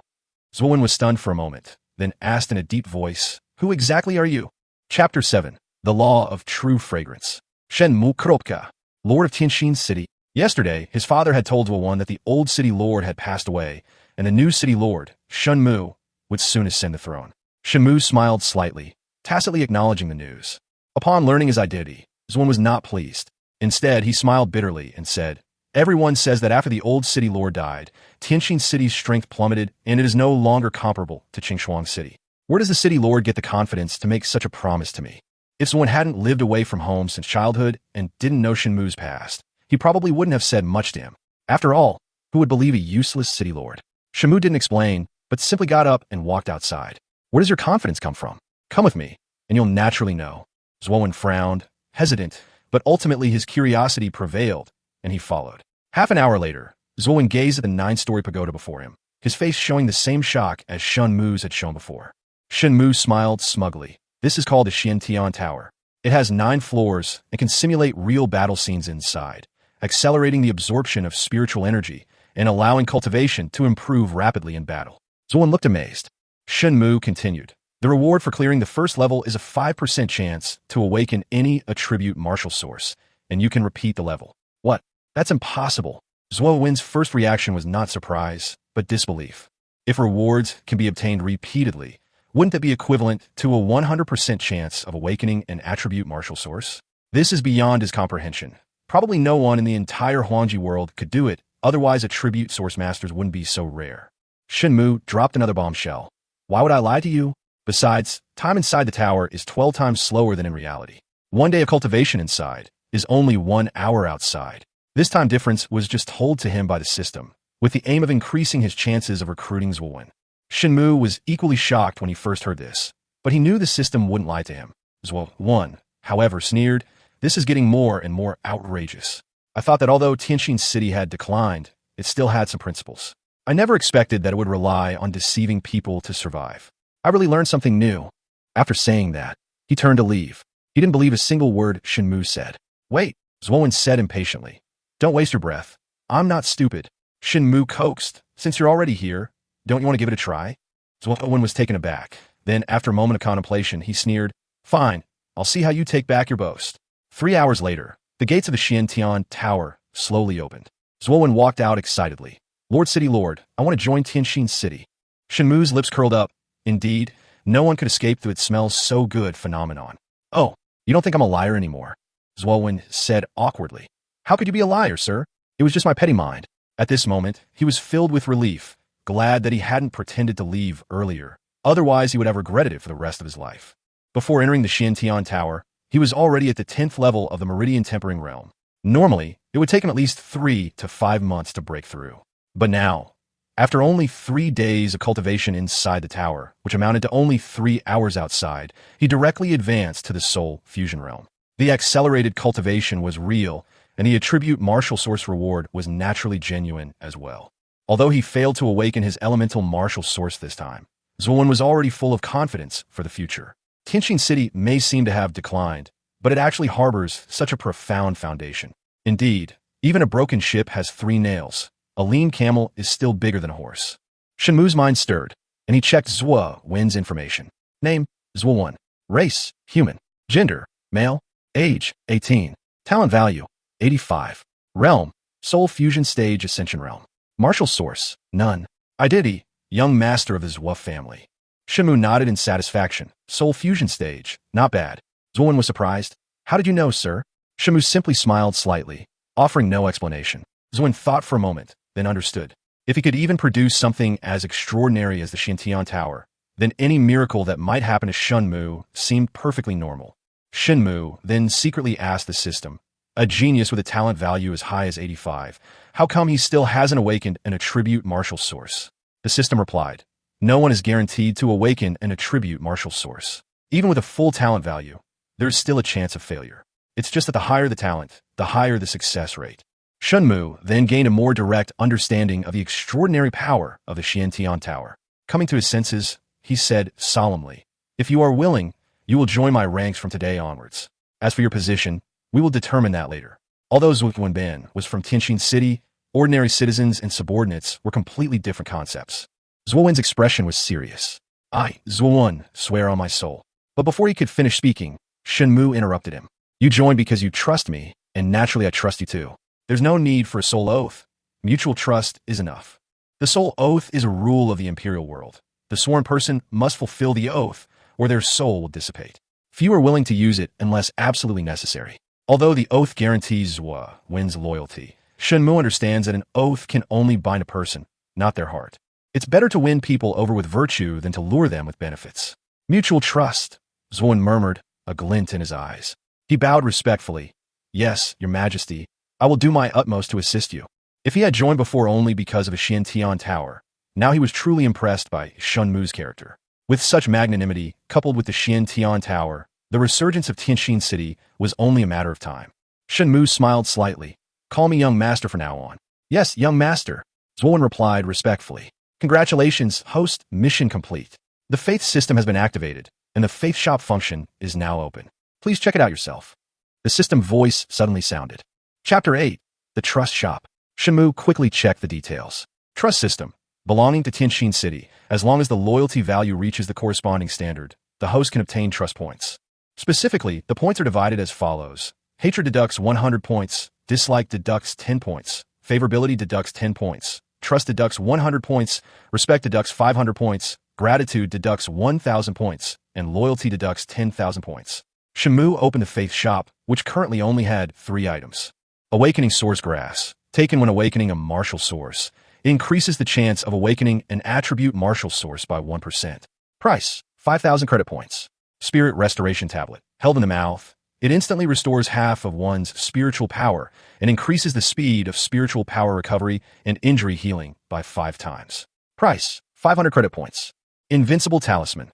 Zuowen was stunned for a moment, then asked in a deep voice, "Who exactly are you?" Chapter 7. The Law of True Fragrance. Shen Mu Kropka, Lord of Tianjin City. Yesterday, his father had told Zuowen that the old city lord had passed away, and the new city lord, Shen Mu, would soon ascend the throne. Shen Mu smiled slightly, tacitly acknowledging the news. Upon learning his identity, Zuowen was not pleased. Instead, he smiled bitterly and said, "Everyone says that after the old city lord died, Tianjin City's strength plummeted and it is no longer comparable to Qingxuang City. Where does the city lord get the confidence to make such a promise to me? If Zuowen hadn't lived away from home since childhood and didn't know Shen Mu's past, he probably wouldn't have said much to him. After all, who would believe a useless city lord?" Shen Mu didn't explain, but simply got up and walked outside. "Where does your confidence come from? Come with me, and you'll naturally know." Zuowen frowned, hesitant, but ultimately his curiosity prevailed, and he followed. Half an hour later, Zuowen gazed at the 9-story pagoda before him, his face showing the same shock as Shen Mu's had shown before. Shen Mu smiled smugly. "This is called the Xiantian Tower. It has 9 floors and can simulate real battle scenes inside, accelerating the absorption of spiritual energy and allowing cultivation to improve rapidly in battle." Zuowen looked amazed. Shen Mu continued, "The reward for clearing the first level is a 5% chance to awaken any attribute martial source, and you can repeat the level." "What? That's impossible." Zuowen's first reaction was not surprise, but disbelief. If rewards can be obtained repeatedly, wouldn't that be equivalent to a 100% chance of awakening an attribute martial source? This is beyond his comprehension. Probably no one in the entire Huangji world could do it, otherwise attribute source masters wouldn't be so rare. Shen Mu dropped another bombshell. "Why would I lie to you? Besides, time inside the tower is 12 times slower than in reality. 1 day of cultivation inside is only 1 hour outside." This time difference was just told to him by the system, with the aim of increasing his chances of recruiting Zuowen. Shen Mu was equally shocked when he first heard this, but he knew the system wouldn't lie to him. Zuowen, however, sneered, "This is getting more and more outrageous. I thought that although Tianjin City had declined, it still had some principles. I never expected that it would rely on deceiving people to survive. I really learned something new." After saying that, he turned to leave. He didn't believe a single word Shen Mu said. Wait, Zwollen said impatiently. Don't waste your breath. I'm not stupid. Shen Mu coaxed. Since you're already here, don't you want to give it a try? Zwollen was taken aback. Then, after a moment of contemplation, he sneered, Fine, I'll see how you take back your boast. 3 hours later, the gates of the Xiantian Tower slowly opened. Zwollen walked out excitedly. Lord City Lord, I want to join Tianxin City. Shen Mu's lips curled up. Indeed, no one could escape through its smells so good phenomenon. Oh, you don't think I'm a liar anymore? Zwollen said awkwardly. How could you be a liar, sir? It was just my petty mind. At this moment, he was filled with relief, glad that he hadn't pretended to leave earlier. Otherwise, he would have regretted it for the rest of his life. Before entering the Xiantian Tower, he was already at the 10th level of the Meridian Tempering Realm. Normally, it would take him at least 3 to 5 months to break through. But now, after only 3 days of cultivation inside the tower, which amounted to only 3 hours outside, he directly advanced to the Soul Fusion Realm. The accelerated cultivation was real, and the attribute martial source reward was naturally genuine as well. Although he failed to awaken his elemental martial source this time, Zwollen was already full of confidence for the future. Tianxin City may seem to have declined, but it actually harbors such a profound foundation. Indeed, even a broken ship has 3 nails. A lean camel is still bigger than a horse. Shen Mu's mind stirred, and he checked Zwollen's information. Name, Zwollen. Race, human. Gender, male. Age, 18. Talent value, 85. Realm, Soul Fusion Stage Ascension Realm. Martial source, none. Identity, young master of the Zwo family. Shen Mu nodded in satisfaction. Soul Fusion Stage, not bad. Zwollen was surprised. How did you know, sir? Shen Mu simply smiled slightly, offering no explanation. Zwollen thought for a moment, then understood. If he could even produce something as extraordinary as the Xiantian Tower, then any miracle that might happen to Shen Mu seemed perfectly normal. Shen Mu then secretly asked the system, a genius with a talent value as high as 85, how come he still hasn't awakened an attribute martial source? The system replied, no one is guaranteed to awaken an attribute martial source. Even with a full talent value, there is still a chance of failure. It's just that the higher the talent, the higher the success rate. Shen Mu then gained a more direct understanding of the extraordinary power of the Xiantian Tower. Coming to his senses, he said solemnly, if you are willing, you will join my ranks from today onwards. As for your position, we will determine that later. Although Zwollen Ben was from Tianxin City, ordinary citizens and subordinates were completely different concepts. Zwollen's expression was serious. I, Zwollen, swear on my soul. But before he could finish speaking, Shen Mu interrupted him. You join because you trust me, and naturally I trust you too. There's no need for a soul oath. Mutual trust is enough. The soul oath is a rule of the imperial world. The sworn person must fulfill the oath, or their soul will dissipate. Few are willing to use it unless absolutely necessary. Although the oath guarantees Zwollen's loyalty, Shen Mu understands that an oath can only bind a person, not their heart. It's better to win people over with virtue than to lure them with benefits. Mutual trust, Zwollen murmured, a glint in his eyes. He bowed respectfully. Yes, your majesty, I will do my utmost to assist you. If he had joined before only because of a Xiantian Tower, now he was truly impressed by Shen Mu's character. With such magnanimity, coupled with the Xiantian Tower, the resurgence of Tianxin City was only a matter of time. Shen Mu smiled slightly. Call me young master from now on. Yes, young master, Zwollen replied respectfully. Congratulations, host, mission complete. The faith system has been activated, and the faith shop function is now open. Please check it out yourself. The system voice suddenly sounded. Chapter 8, The Trust Shop. Shen Mu quickly checked the details. Trust system, belonging to Tianxin City. As long as the loyalty value reaches the corresponding standard, the host can obtain trust points. Specifically, the points are divided as follows. Hatred deducts 100 points, dislike deducts 10 points, favorability deducts 10 points, trust deducts 100 points, respect deducts 500 points, gratitude deducts 1,000 points, and loyalty deducts 10,000 points. Shen Mu opened the faith shop, which currently only had 3 items. Awakening Source Grass, taken when awakening a martial source. It increases the chance of awakening an attribute martial source by 1%. Price, 5,000 credit points. Spirit Restoration Tablet, held in the mouth. It instantly restores half of one's spiritual power and increases the speed of spiritual power recovery and injury healing by 5 times. Price, 500 credit points. Invincible Talisman,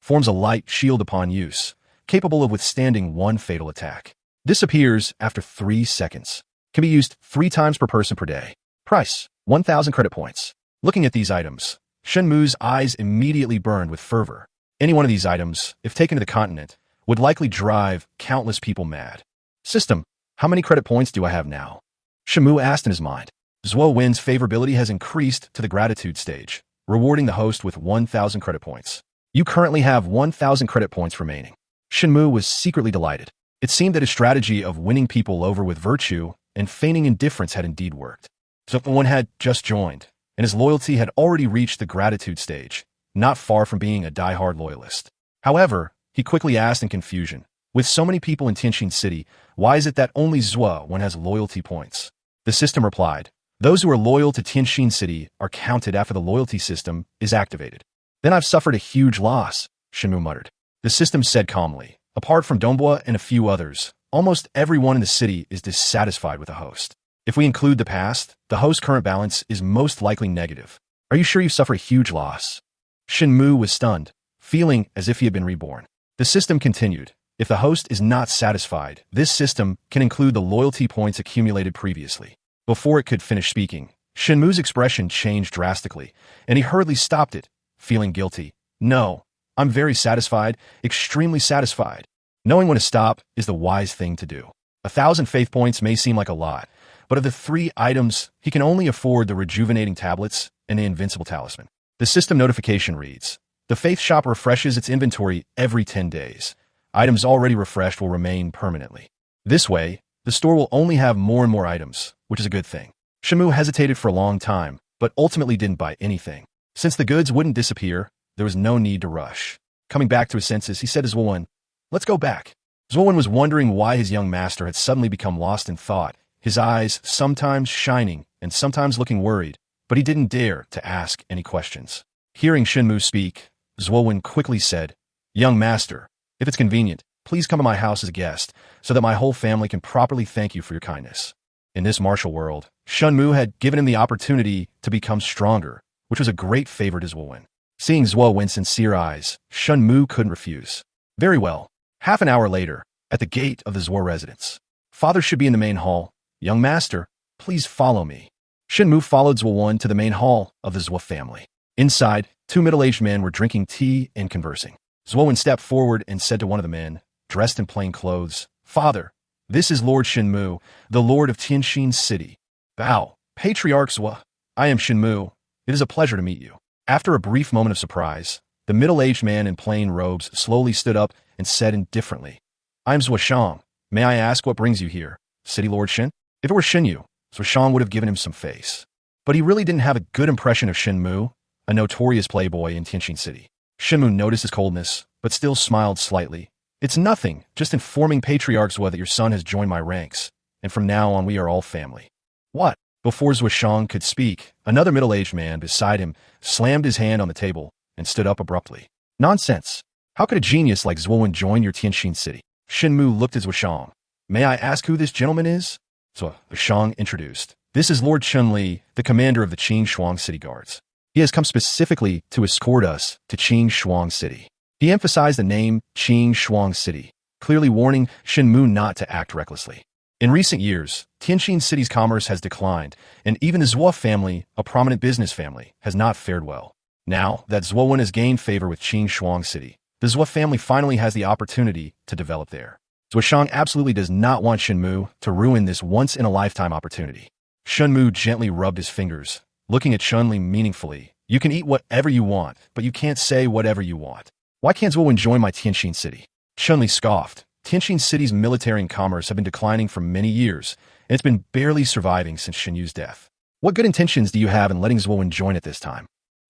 forms a light shield upon use, capable of withstanding 1 fatal attack. Disappears after 3 seconds. Can be used 3 times per person per day. Price, 1,000 credit points. Looking at these items, Shen Mu's eyes immediately burned with fervor. Any one of these items, if taken to the continent, would likely drive countless people mad. System, How many credit points do I have now? Shen Mu asked in his mind. Zhuo Wen's favorability has increased to the gratitude stage, rewarding the host with 1,000 credit points. You currently have 1,000 credit points remaining. Shen Mu was secretly delighted. It seemed that his strategy of winning people over with virtue and feigning indifference had indeed worked. Zhuo Wen had just joined, and his loyalty had already reached the gratitude stage, not far from being a die-hard loyalist. However, he quickly asked in confusion, with so many people in Tianxin City, why is it that only Zhuo Wen has loyalty points? The system replied, those who are loyal to Tianxin City are counted after the loyalty system is activated. Then I've suffered a huge loss, Shen Mu muttered. The system said calmly, apart from Dongbua and a few others, almost everyone in the city is dissatisfied with the host. If we include the past, the host's current balance is most likely negative. Are you sure you suffer a huge loss? Shen Mu was stunned, feeling as if he had been reborn. The system continued. If the host is not satisfied, this system can include the loyalty points accumulated previously. Before it could finish speaking, Shen Mu's expression changed drastically, and he hurriedly stopped it, feeling guilty. No, I'm very satisfied, extremely satisfied. Knowing when to stop is the wise thing to do. 1,000 faith points may seem like a lot, but of the 3 items, he can only afford the rejuvenating tablets and the invincible talisman. The system notification reads, the faith shop refreshes its inventory every 10 days. Items already refreshed will remain permanently. This way, the store will only have more and more items, which is a good thing. Shen Mu hesitated for a long time, but ultimately didn't buy anything. Since the goods wouldn't disappear, there was no need to rush. Coming back to his senses, he said to Zhuo Wen, let's go back. Zhuo Wen was wondering why his young master had suddenly become lost in thought, his eyes sometimes shining and sometimes looking worried, but he didn't dare to ask any questions. Hearing Shen Mu speak, Zhuo Wen quickly said, young master, if it's convenient, please come to my house as a guest, so that my whole family can properly thank you for your kindness. In this martial world, Shen Mu had given him the opportunity to become stronger, which was a great favor to Zhuo Wen. Seeing Zhuo Wen's sincere eyes, Shen Mu couldn't refuse. Very well. Half an hour later, at the gate of the Zhuo residence. Father should be in the main hall. Young master, please follow me. Shen Mu followed Zhuo Wen to the main hall of the Zhuo family. Inside, 2 middle-aged men were drinking tea and conversing. Zhuo Wen stepped forward and said to one of the men, dressed in plain clothes, Father, this is Lord Shen Mu, the Lord of Tianxin City. Bow, Patriarch Zhuo. I am Shen Mu. It is a pleasure to meet you. After a brief moment of surprise, the middle-aged man in plain robes slowly stood up and said indifferently, I am Zhuo Shang. May I ask what brings you here, City Lord Shen? If it were Shen Yu, Zhuo Shang would have given him some face. But he really didn't have a good impression of Shen Mu, a notorious playboy in Tianxin City. Shen Mu noticed his coldness, but still smiled slightly. It's nothing, just informing Patriarch Zhuo that your son has joined my ranks, and from now on we are all family. What? Before Zhuo Shang could speak, another middle-aged man beside him slammed his hand on the table and stood up abruptly. Nonsense! How could a genius like Zhuo Wen join your Tianxin City? Shen Mu looked at Zhuo Shang. May I ask who this gentleman is? Zhuo Shang introduced. This is Lord Chun Li, the commander of the Qing Shuang City Guards. He has come specifically to escort us to Qing Shuang City. He emphasized the name Qing Shuang City, clearly warning Shen Mu not to act recklessly. In recent years, Tianxin City's commerce has declined, and even the Zhuo family, a prominent business family, has not fared well. Now that Zhuo Wen has gained favor with Qing Shuang City, the Zhuo family finally has the opportunity to develop there. Zhuo Shang absolutely does not want Shen Mu to ruin this once-in-a-lifetime opportunity. Shen Mu gently rubbed his fingers, looking at Chun Li meaningfully. You can eat whatever you want, but you can't say whatever you want. Why can't Zhuo Wen join my Tianxin City? Chun Li scoffed. Tianxin City's military and commerce have been declining for many years, and it's been barely surviving since Shen Yu's death. What good intentions do you have in letting Zhuo Wen join at this time?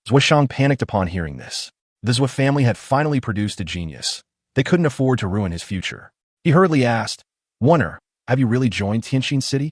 Zhuo Shang panicked upon hearing this. The Zhuo family had finally produced a genius. They couldn't afford to ruin his future. He hurriedly asked, Wonder, have you really joined Tianxin City?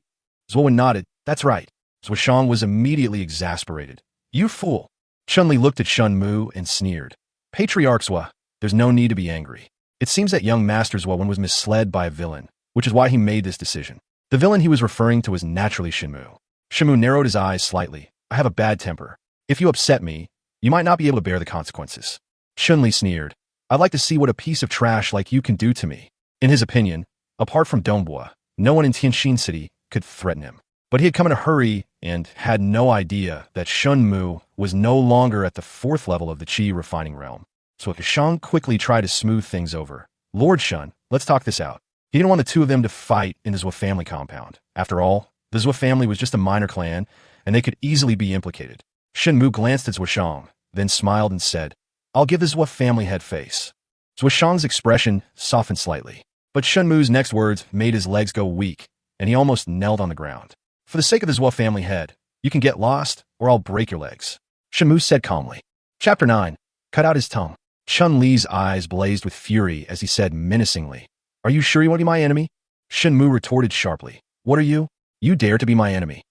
Zhuo Wen nodded. That's right. Zhuo Shang was immediately exasperated. You fool. Chun Li looked at Shen Mu and sneered. Patriarch Zhuo, there's no need to be angry. It seems that young Master Zhuo Wen was misled by a villain, which is why he made this decision. The villain he was referring to was naturally Shen Mu. Shen Mu narrowed his eyes slightly. I have a bad temper. If you upset me, you might not be able to bear the consequences. Chun Li sneered. I'd like to see what a piece of trash like you can do to me. In his opinion, apart from Dongbua, no one in Tianxin City could threaten him. But he had come in a hurry and had no idea that Shen Mu was no longer at the 4th level of the Qi refining realm. So Shang quickly tried to smooth things over. Lord Shen, let's talk this out. He didn't want the two of them to fight in the Zhou family compound. After all, the Zhou family was just a minor clan, and they could easily be implicated. Shen Mu glanced at Zhuoshang, then smiled and said, "I'll give the Zhou family head face." Zhuoshang's expression softened slightly, but Shen Mu's next words made his legs go weak, and he almost knelt on the ground. "For the sake of the Zhou family head, you can get lost, or I'll break your legs," Shen Mu said calmly. Chapter 9. Cut out his tongue. Chun Li's eyes blazed with fury as he said menacingly, "Are you sure you want to be my enemy?" Shen Mu retorted sharply, "What are you? You dare to be my enemy."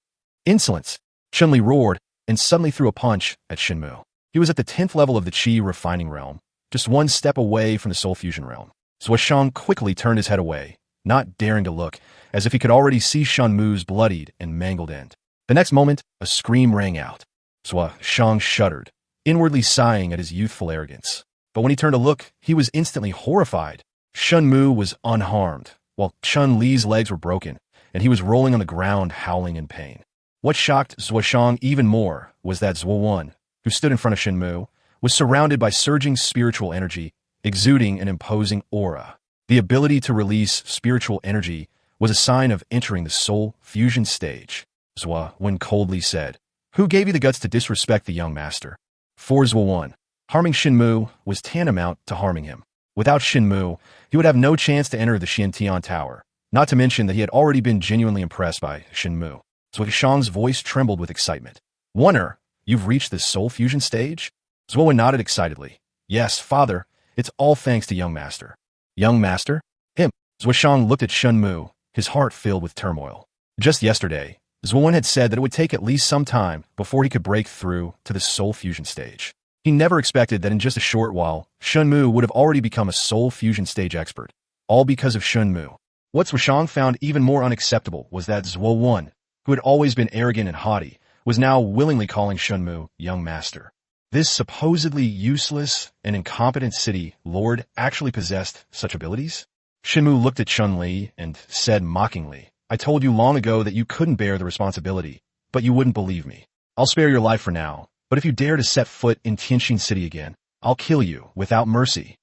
"Insolence!" Chun Li roared, and suddenly threw a punch at Shen Mu. He was at the 10th level of the Qi refining realm, just one step away from the soul fusion realm. Zhuoshang quickly turned his head away, not daring to look, as if he could already see Shen Mu's bloodied and mangled end. The next moment, a scream rang out. Zhuoshang shuddered, inwardly sighing at his youthful arrogance. But when he turned to look, he was instantly horrified. Shen Mu was unharmed, while Chun Li's legs were broken, and he was rolling on the ground howling in pain. What shocked Zhuoshang even more was that Zhuo Wen, who stood in front of Shen Mu, was surrounded by surging spiritual energy, exuding an imposing aura. The ability to release spiritual energy was a sign of entering the soul fusion stage. Zhuo Wen coldly said, "Who gave you the guts to disrespect the young master?" For Zhuo Wen, harming Shen Mu was tantamount to harming him. Without Shen Mu, he would have no chance to enter the Xiantian Tower, not to mention that he had already been genuinely impressed by Shen Mu. Zhuoshang's voice trembled with excitement. "Wonder, you've reached the soul fusion stage?" Zhuo Wen nodded excitedly. "Yes, father, it's all thanks to young master." "Young master? Him?" Zhuoshang looked at Shen Mu, his heart filled with turmoil. Just yesterday, Zhuo Wen had said that it would take at least some time before he could break through to the soul fusion stage. He never expected that in just a short while, Shen Mu would have already become a soul fusion stage expert, all because of Shen Mu. What Zhuoshang found even more unacceptable was that Zhuo Wen, who had always been arrogant and haughty, was now willingly calling Shen Mu young master. This supposedly useless and incompetent city lord actually possessed such abilities? Shen Mu looked at Chun Li and said mockingly, "I told you long ago that you couldn't bear the responsibility, but you wouldn't believe me. I'll spare your life for now, but if you dare to set foot in Tianxin City again, I'll kill you without mercy."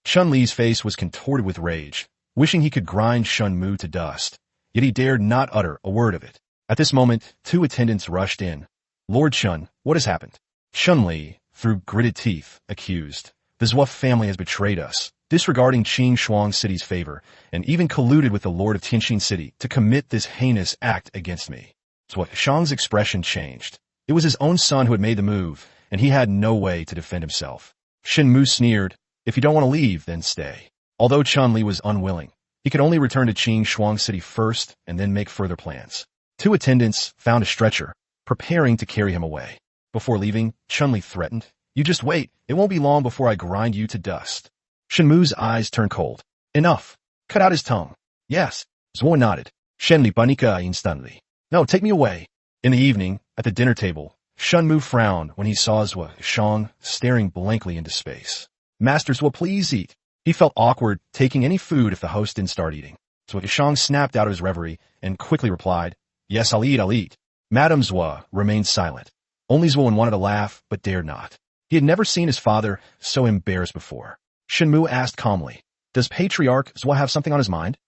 Chun Li's face was contorted with rage, wishing he could grind Shen Mu to dust, yet he dared not utter a word of it. At this moment, two attendants rushed in. "Lord Chun, what has happened?" Chun Li, through gritted teeth, accused, "The Zhuo family has betrayed us, disregarding Qing Shuang City's favor, and even colluded with the Lord of Tianxin City to commit this heinous act against me." Zhuoshang's expression changed. It was his own son who had made the move, and he had no way to defend himself. Shen Mu sneered, "If you don't want to leave, then stay." Although Chun Li was unwilling, he could only return to Qing Shuang City first and then make further plans. Two attendants found a stretcher, preparing to carry him away. Before leaving, Chun Li threatened, "You just wait, it won't be long before I grind you to dust." Shen Mu's eyes turned cold. "Enough. Cut out his tongue." "Yes." Zhuo nodded. "Shen Li panika instantly." "No, take me away." In the evening, at the dinner table, Shen Mu frowned when he saw Zhuoshang staring blankly into space. "Master Zhuo, please eat." He felt awkward taking any food if the host didn't start eating. Zhuoshang snapped out of his reverie and quickly replied, "Yes, I'll eat." Madame Zhuo remained silent. Only Zhuo wanted to laugh, but dared not. He had never seen his father so embarrassed before. Shen Mu asked calmly, "Does Patriarch Zhuo have something on his mind?"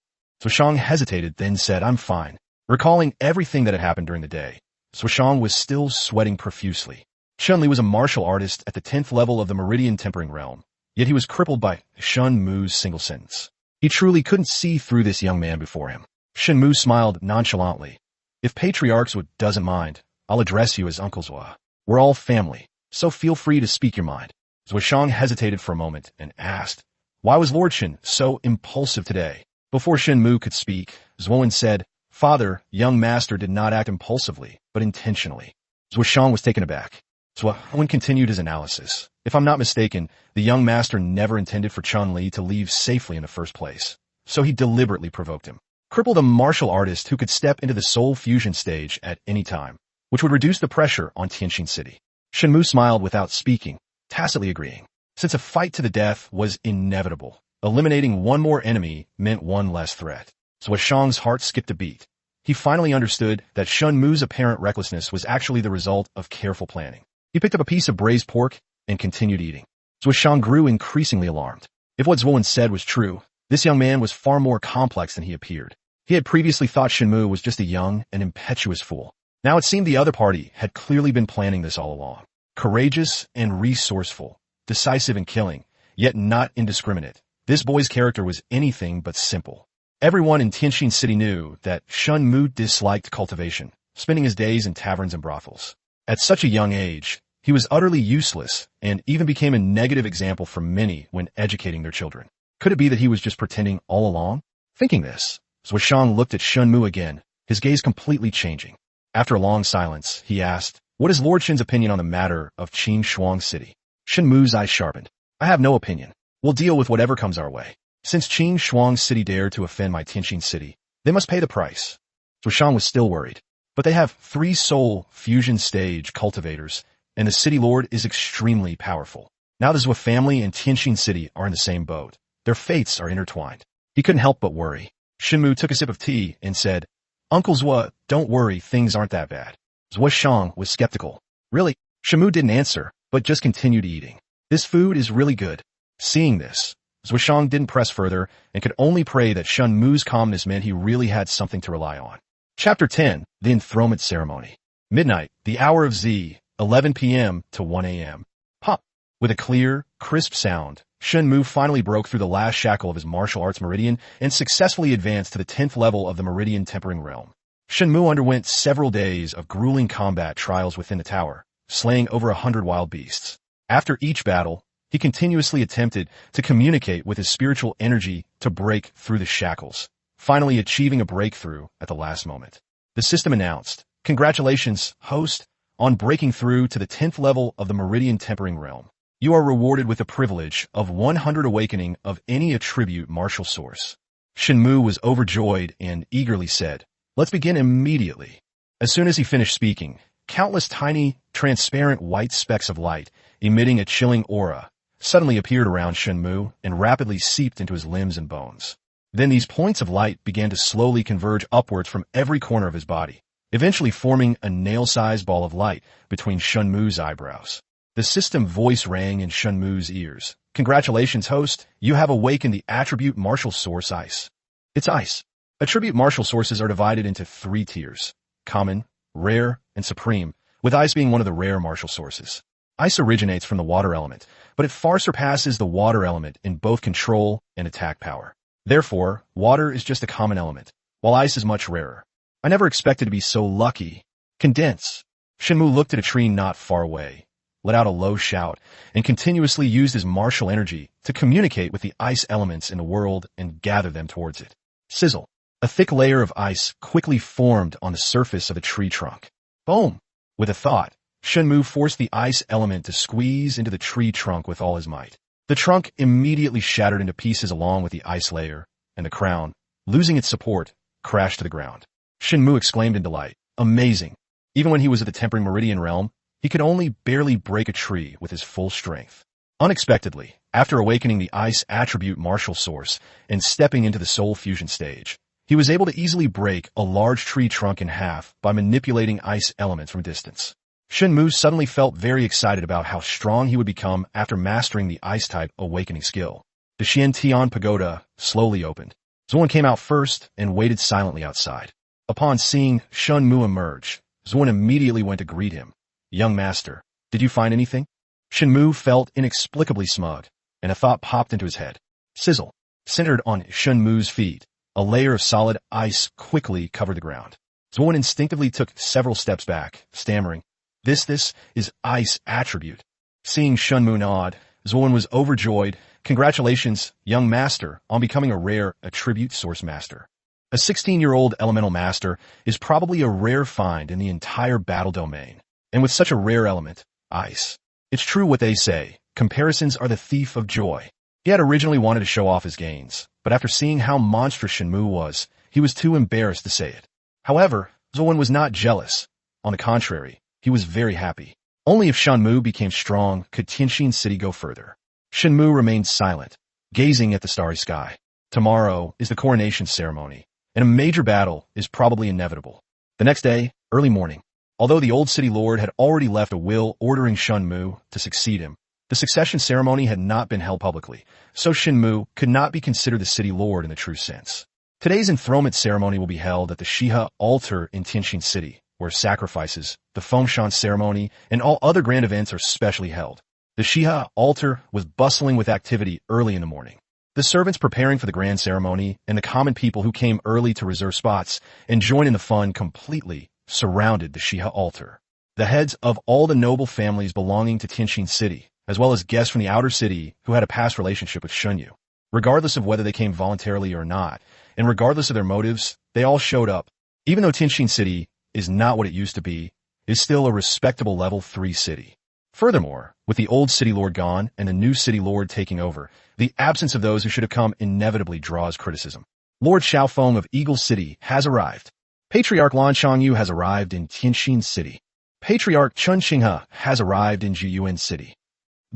Zhuoshang hesitated, then said, "I'm fine." Recalling everything that had happened during the day, Zhuoshang was still sweating profusely. Chun Li was a martial artist at the 10th level of the Meridian Tempering Realm, yet he was crippled by Shen Mu's single sentence. He truly couldn't see through this young man before him. Shen Mu smiled nonchalantly. "If Patriarch Zhuo doesn't mind, I'll address you as Uncle Zhuo. We're all family, so feel free to speak your mind." Zhuoshang hesitated for a moment and asked, "Why was Lord Shen so impulsive today?" Before Shen Mu could speak, Zhuo Wen said, "Father, young master did not act impulsively, but intentionally." Zhuoshang was taken aback. Zhuo Wen continued his analysis. "If I'm not mistaken, the young master never intended for Chun Li to leave safely in the first place, so he deliberately provoked him. Crippled a martial artist who could step into the soul fusion stage at any time, which would reduce the pressure on Tianxin City." Shen Mu smiled without speaking, tacitly agreeing. Since a fight to the death was inevitable, eliminating one more enemy meant one less threat. Zhuoshang's heart skipped a beat. He finally understood that Shen Mu's apparent recklessness was actually the result of careful planning. He picked up a piece of braised pork and continued eating. Zhuoshang grew increasingly alarmed. If what Zhuo Wen said was true, This young man was far more complex than he appeared. He had previously thought Shen Mu was just a young and impetuous fool. Now it seemed the other party had clearly been planning this all along. Courageous and resourceful, decisive in killing, yet not indiscriminate. This boy's character was anything but simple. Everyone in Tianxin City knew that Shen Mu disliked cultivation, spending his days in taverns and brothels. At such a young age, he was utterly useless and even became a negative example for many when educating their children. Could it be that he was just pretending all along? Thinking this, Zhuoshang looked at Shen Mu again, his gaze completely changing. After a long silence, he asked, "What is Lord Shen's opinion on the matter of Qin Shuang City?" Shen Mu's eyes sharpened. "I have no opinion. We'll deal with whatever comes our way. Since Qin Shuang City dared to offend my Tianxin City, they must pay the price." Zhuoshang was still worried. But they have 3 soul fusion stage cultivators, and the city lord is extremely powerful. Now the Zhou family and Tianxin City are in the same boat. Their fates are intertwined. He couldn't help but worry. Shen Mu took a sip of tea and said, "Uncle Zhuo, don't worry, things aren't that bad." Zhuoshang was skeptical. "Really?" Shen Mu didn't answer, but just continued eating. "This food is really good." Seeing this, Zhuoshang didn't press further and could only pray that Shen Mu's calmness meant he really had something to rely on. Chapter 10, The Enthronement Ceremony. Midnight, the hour of Z, 11 p.m. to 1 a.m. Pop! With a clear, crisp sound, Shen Mu finally broke through the last shackle of his martial arts meridian and successfully advanced to the 10th level of the meridian tempering realm. Shen Mu underwent several days of grueling combat trials within the tower, slaying over 100 wild beasts. After each battle, he continuously attempted to communicate with his spiritual energy to break through the shackles, finally achieving a breakthrough at the last moment. The system announced, "Congratulations, host, on breaking through to the 10th level of the meridian tempering realm. You are rewarded with the privilege of 100 awakening of any attribute martial source." Shen Mu was overjoyed and eagerly said, "Let's begin immediately." As soon as he finished speaking, countless tiny, transparent white specks of light, emitting a chilling aura, suddenly appeared around Shen Mu and rapidly seeped into his limbs and bones. Then these points of light began to slowly converge upwards from every corner of his body, eventually forming a nail-sized ball of light between Shen Mu's eyebrows. The system voice rang in Shen Mu's ears. "Congratulations, host. You have awakened the attribute martial source Ice." It's Ice. Attribute martial sources are divided into 3 tiers: common, rare, and supreme, with Ice being one of the rare martial sources. Ice originates from the water element, but it far surpasses the water element in both control and attack power. Therefore, water is just a common element, while Ice is much rarer. I never expected to be so lucky. Condense. Shen Mu looked at a tree not far away, let out a low shout, and continuously used his martial energy to communicate with the ice elements in the world and gather them towards it. Sizzle. A thick layer of ice quickly formed on the surface of the tree trunk. Boom! With a thought, Shen Mu forced the ice element to squeeze into the tree trunk with all his might. The trunk immediately shattered into pieces along with the ice layer, and the crown, losing its support, crashed to the ground. Shen Mu exclaimed in delight. Amazing! Even when he was at the tempering meridian realm, he could only barely break a tree with his full strength. Unexpectedly, after awakening the ice attribute martial source and stepping into the soul fusion stage, he was able to easily break a large tree trunk in half by manipulating ice elements from a distance. Shen Mu suddenly felt very excited about how strong he would become after mastering the ice-type awakening skill. The Xiantian pagoda slowly opened. Zuan came out first and waited silently outside. Upon seeing Shen Mu emerge, Zuan immediately went to greet him. "Young master, did you find anything?" Shen Mu felt inexplicably smug, and a thought popped into his head. Sizzle. Centered on Shen Mu's feet, a layer of solid ice quickly covered the ground. Zuan instinctively took several steps back, stammering, This is ice attribute." Seeing Shen Mu nod, Zuan was overjoyed. "Congratulations, young master, on becoming a rare attribute source master." A 16-year-old elemental master is probably a rare find in the entire battle domain. And with such a rare element, ice. It's true what they say, comparisons are the thief of joy. He had originally wanted to show off his gains, but after seeing how monstrous Shen Mu was, he was too embarrassed to say it. However, Zuan was not jealous. On the contrary, he was very happy. Only if Shen Mu became strong could Tianxin City go further. Shen Mu remained silent, gazing at the starry sky. Tomorrow is the coronation ceremony, and a major battle is probably inevitable. The next day, early morning, although the old city lord had already left a will ordering Shen Mu to succeed him, The succession ceremony had not been held publicly, so Shen Mu could not be considered the city lord in the true sense. Today's enthronement ceremony will be held at the Shiha altar in Tianjin City, where sacrifices, the Fengshan ceremony, and all other grand events are specially held. The Shiha altar was bustling with activity early in the morning. The servants preparing for the grand ceremony and the common people who came early to reserve spots and join in the fun completely surrounded the Shiha altar. The heads of all the noble families belonging to Tianjin City, as well as guests from the outer city who had a past relationship with Shen Mu, regardless of whether they came voluntarily or not, and regardless of their motives, they all showed up. Even though Tianjin City is not what it used to be, is still a respectable level 3 city. Furthermore, with the old city lord gone and the new city lord taking over, the absence of those who should have come inevitably draws criticism. Lord Xiaofeng of Eagle City has arrived. Patriarch Lan Chongyu has arrived in Tianjin City. Patriarch Chen Qinghe has arrived in Jiyuan City.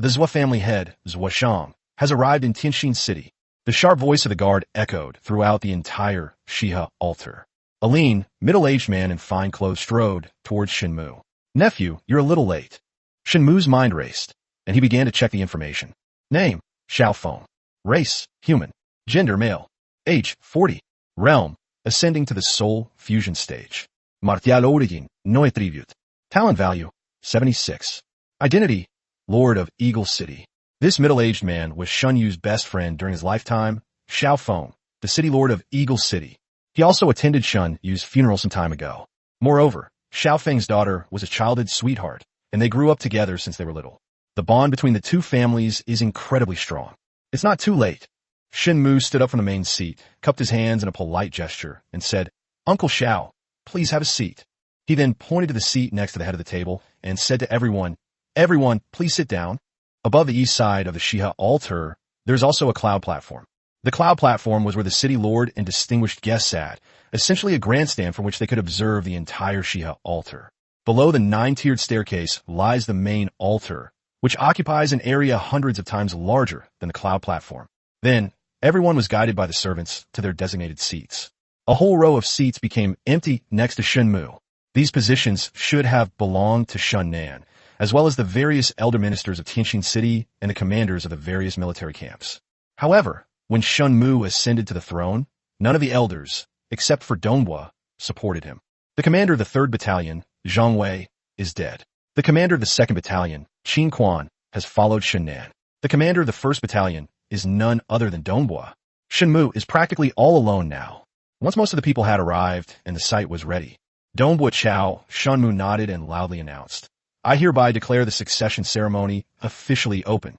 The Zhua family head, Zhua Shang, has arrived in Tianjin City. The sharp voice of the guard echoed throughout the entire Shiha altar. A lean, middle-aged man in fine clothes strode towards Shen Mu. Nephew, you're a little late. Shen Mu's mind raced, and he began to check the information. Name, Xiaofeng. Race, human. Gender, male. Age, 40. Realm, ascending to the soul fusion stage. Martial origin, no attribute. Talent value, 76. Identity, Lord of Eagle City. This middle-aged man was Shen Yu's best friend during his lifetime, Xiaofeng, the city lord of Eagle City. He also attended Shen Yu's funeral some time ago. Moreover, Xiaofeng's daughter was a childhood sweetheart, and they grew up together since they were little. The bond between the two families is incredibly strong. It's not too late. Shen Mu stood up from the main seat, cupped his hands in a polite gesture, and said, Uncle Xiao, please have a seat. He then pointed to the seat next to the head of the table and said to everyone, Everyone, please sit down. Above the east side of the Shiha altar, there's also a cloud platform. The cloud platform was where the city lord and distinguished guests sat, essentially a grandstand from which they could observe the entire Shiha altar. Below the 9-tiered staircase lies the main altar, which occupies an area hundreds of times larger than the cloud platform. Then, everyone was guided by the servants to their designated seats. A whole row of seats became empty next to Shen Mu. These positions should have belonged to Shen Nan, as well as the various elder ministers of Tianjin City and the commanders of the various military camps. However, when Shen Mu ascended to the throne, none of the elders, except for Donghua, supported him. The commander of the 3rd Battalion, Zhang Wei, is dead. The commander of the 2nd Battalion, Qin Quan, has followed Shen Nan. The commander of the 1st Battalion is none other than Donghua. Shen Mu is practically all alone now. Once most of the people had arrived and the site was ready, Donghua Chao, Shen Mu nodded and loudly announced, I hereby declare the succession ceremony officially open.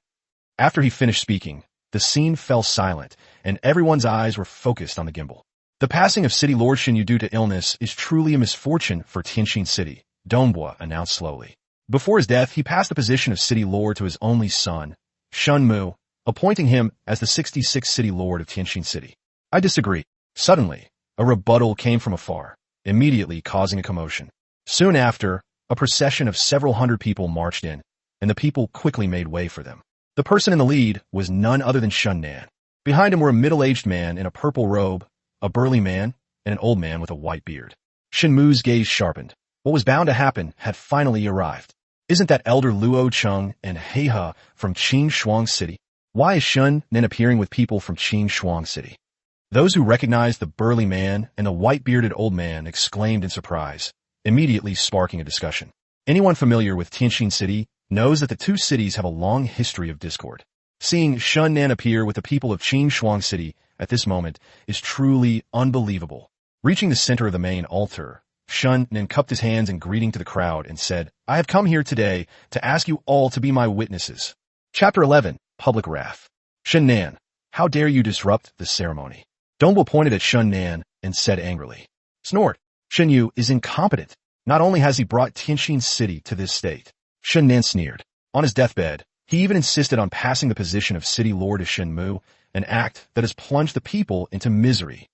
After he finished speaking, the scene fell silent, and everyone's eyes were focused on the gimbal. The passing of City Lord Shen Yu due to illness is truly a misfortune for Tianjin City, Donghua announced slowly. Before his death, he passed the position of City Lord to his only son, Shen Mu, appointing him as the 66th City Lord of Tianjin City. I disagree. Suddenly, a rebuttal came from afar, immediately causing a commotion. Soon after, a procession of several hundred people marched in, and the people quickly made way for them. The person in the lead was none other than Shen Nan. Behind him were a middle-aged man in a purple robe, a burly man, and an old man with a white beard. Shen Mu's gaze sharpened. What was bound to happen had finally arrived. Isn't that Elder Luo Cheng and Heihe from Qin Shuang City? Why is Shen Nan appearing with people from Qin Shuang City? Those who recognized the burly man and the white-bearded old man exclaimed in surprise, immediately sparking a discussion. Anyone familiar with Tianjin City knows that the two cities have a long history of discord. Seeing Shen Nan appear with the people of Qin Shuang City at this moment is truly unbelievable. Reaching the center of the main altar, Shen Nan cupped his hands in greeting to the crowd and said, I have come here today to ask you all to be my witnesses. Chapter 11, Public Wrath. Shen Nan, how dare you disrupt the ceremony? Donghua pointed at Shen Nan and said angrily, Snort, Shen Yu is incompetent. Not only has he brought Tianjin City to this state. Shen Nan sneered. On his deathbed, he even insisted on passing the position of City Lord to Shen Mu, an act that has plunged the people into misery.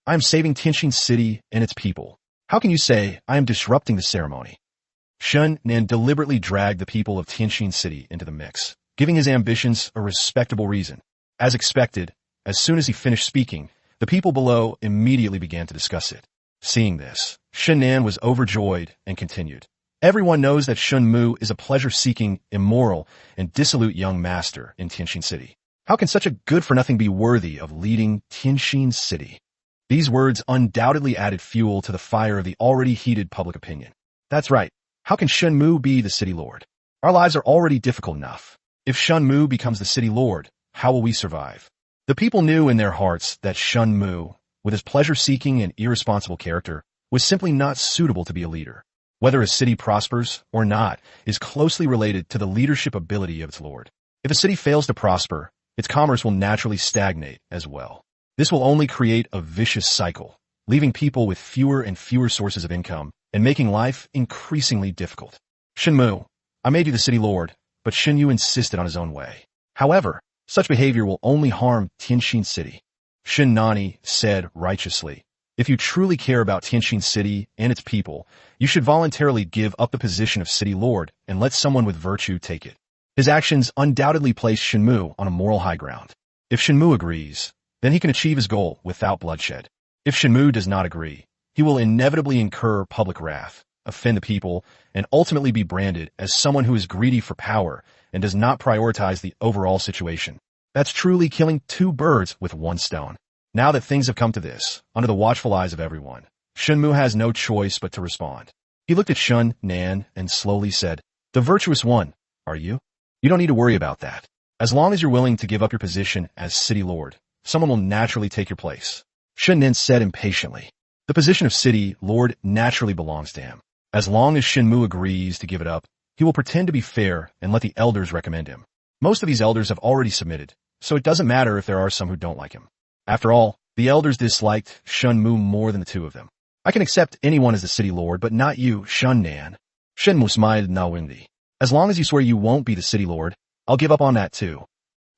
I am saving Tianjin City and its people. How can you say I am disrupting the ceremony? Shen Nan deliberately dragged the people of Tianjin City into the mix, giving his ambitions a respectable reason. As expected, as soon as he finished speaking, the people below immediately began to discuss it. Seeing this, Shen Nan was overjoyed and continued. Everyone knows that Shen Mu is a pleasure-seeking, immoral, and dissolute young master in Tianxin City. How can such a good-for-nothing be worthy of leading Tianxin City? These words undoubtedly added fuel to the fire of the already heated public opinion. That's right. How can Shen Mu be the city lord? Our lives are already difficult enough. If Shen Mu becomes the city lord, how will we survive? The people knew in their hearts that Shen Mu, with his pleasure-seeking and irresponsible character, was simply not suitable to be a leader. Whether a city prospers or not is closely related to the leadership ability of its lord. If a city fails to prosper, its commerce will naturally stagnate as well. This will only create a vicious cycle, leaving people with fewer and fewer sources of income and making life increasingly difficult. Shen Mu, I made you the city lord, but Shen Yu insisted on his own way. However, such behavior will only harm Tianxin City. Shen Nani said righteously, if you truly care about Tianxin City and its people, you should voluntarily give up the position of city lord and let someone with virtue take it. His actions undoubtedly place Shen Mu on a moral high ground. If Shen Mu agrees, then he can achieve his goal without bloodshed. If Shen Mu does not agree, he will inevitably incur public wrath, offend the people, and ultimately be branded as someone who is greedy for power and does not prioritize the overall situation. That's truly killing two birds with one stone. Now that things have come to this, under the watchful eyes of everyone, Shen Mu has no choice but to respond. He looked at Shen Nan and slowly said, the virtuous one, are you? You don't need to worry about that. As long as you're willing to give up your position as city lord, someone will naturally take your place. Shen Nan said impatiently, the position of city lord naturally belongs to him. As long as Shen Mu agrees to give it up, he will pretend to be fair and let the elders recommend him. Most of these elders have already submitted, so it doesn't matter if there are some who don't like him. After all, the elders disliked Shen Mu more than the two of them. I can accept anyone as the city lord, but not you, Shen Nan. Shen Mu smiled knowingly. As long as you swear you won't be the city lord, I'll give up on that too.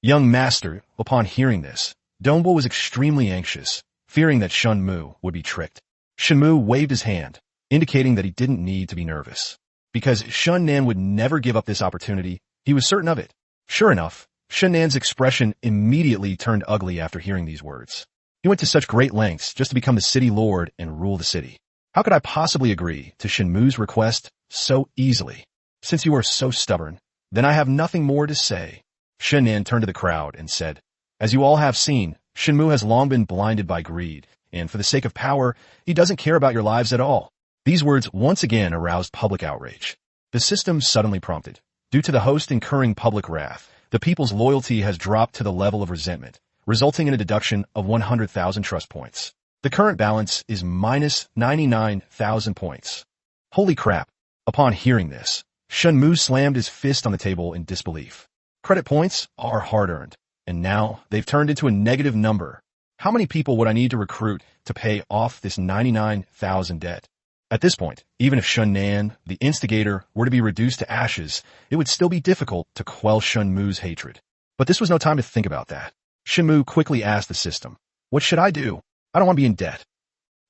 Young master, upon hearing this, Dongbo was extremely anxious, fearing that Shen Mu would be tricked. Shen Mu waved his hand, indicating that he didn't need to be nervous. Because Shen Nan would never give up this opportunity, he was certain of it. Sure enough, Shen Nan's expression immediately turned ugly after hearing these words. He went to such great lengths just to become the city lord and rule the city. How could I possibly agree to Shen Mu's request so easily? Since you are so stubborn, then I have nothing more to say. Shen Nan turned to the crowd and said, as you all have seen, Shen Mu has long been blinded by greed, and for the sake of power, he doesn't care about your lives at all. These words once again aroused public outrage. The system suddenly prompted. Due to the host incurring public wrath, the people's loyalty has dropped to the level of resentment, resulting in a deduction of 100,000 trust points. The current balance is minus 99,000 points. Holy crap! Upon hearing this, Shen Mu slammed his fist on the table in disbelief. Credit points are hard-earned, and now they've turned into a negative number. How many people would I need to recruit to pay off this 99,000 debt? At this point, even if Shen Nan, the instigator, were to be reduced to ashes, it would still be difficult to quell Shen Mu's hatred. But this was no time to think about that. Shen Mu quickly asked the system, what should I do? I don't want to be in debt.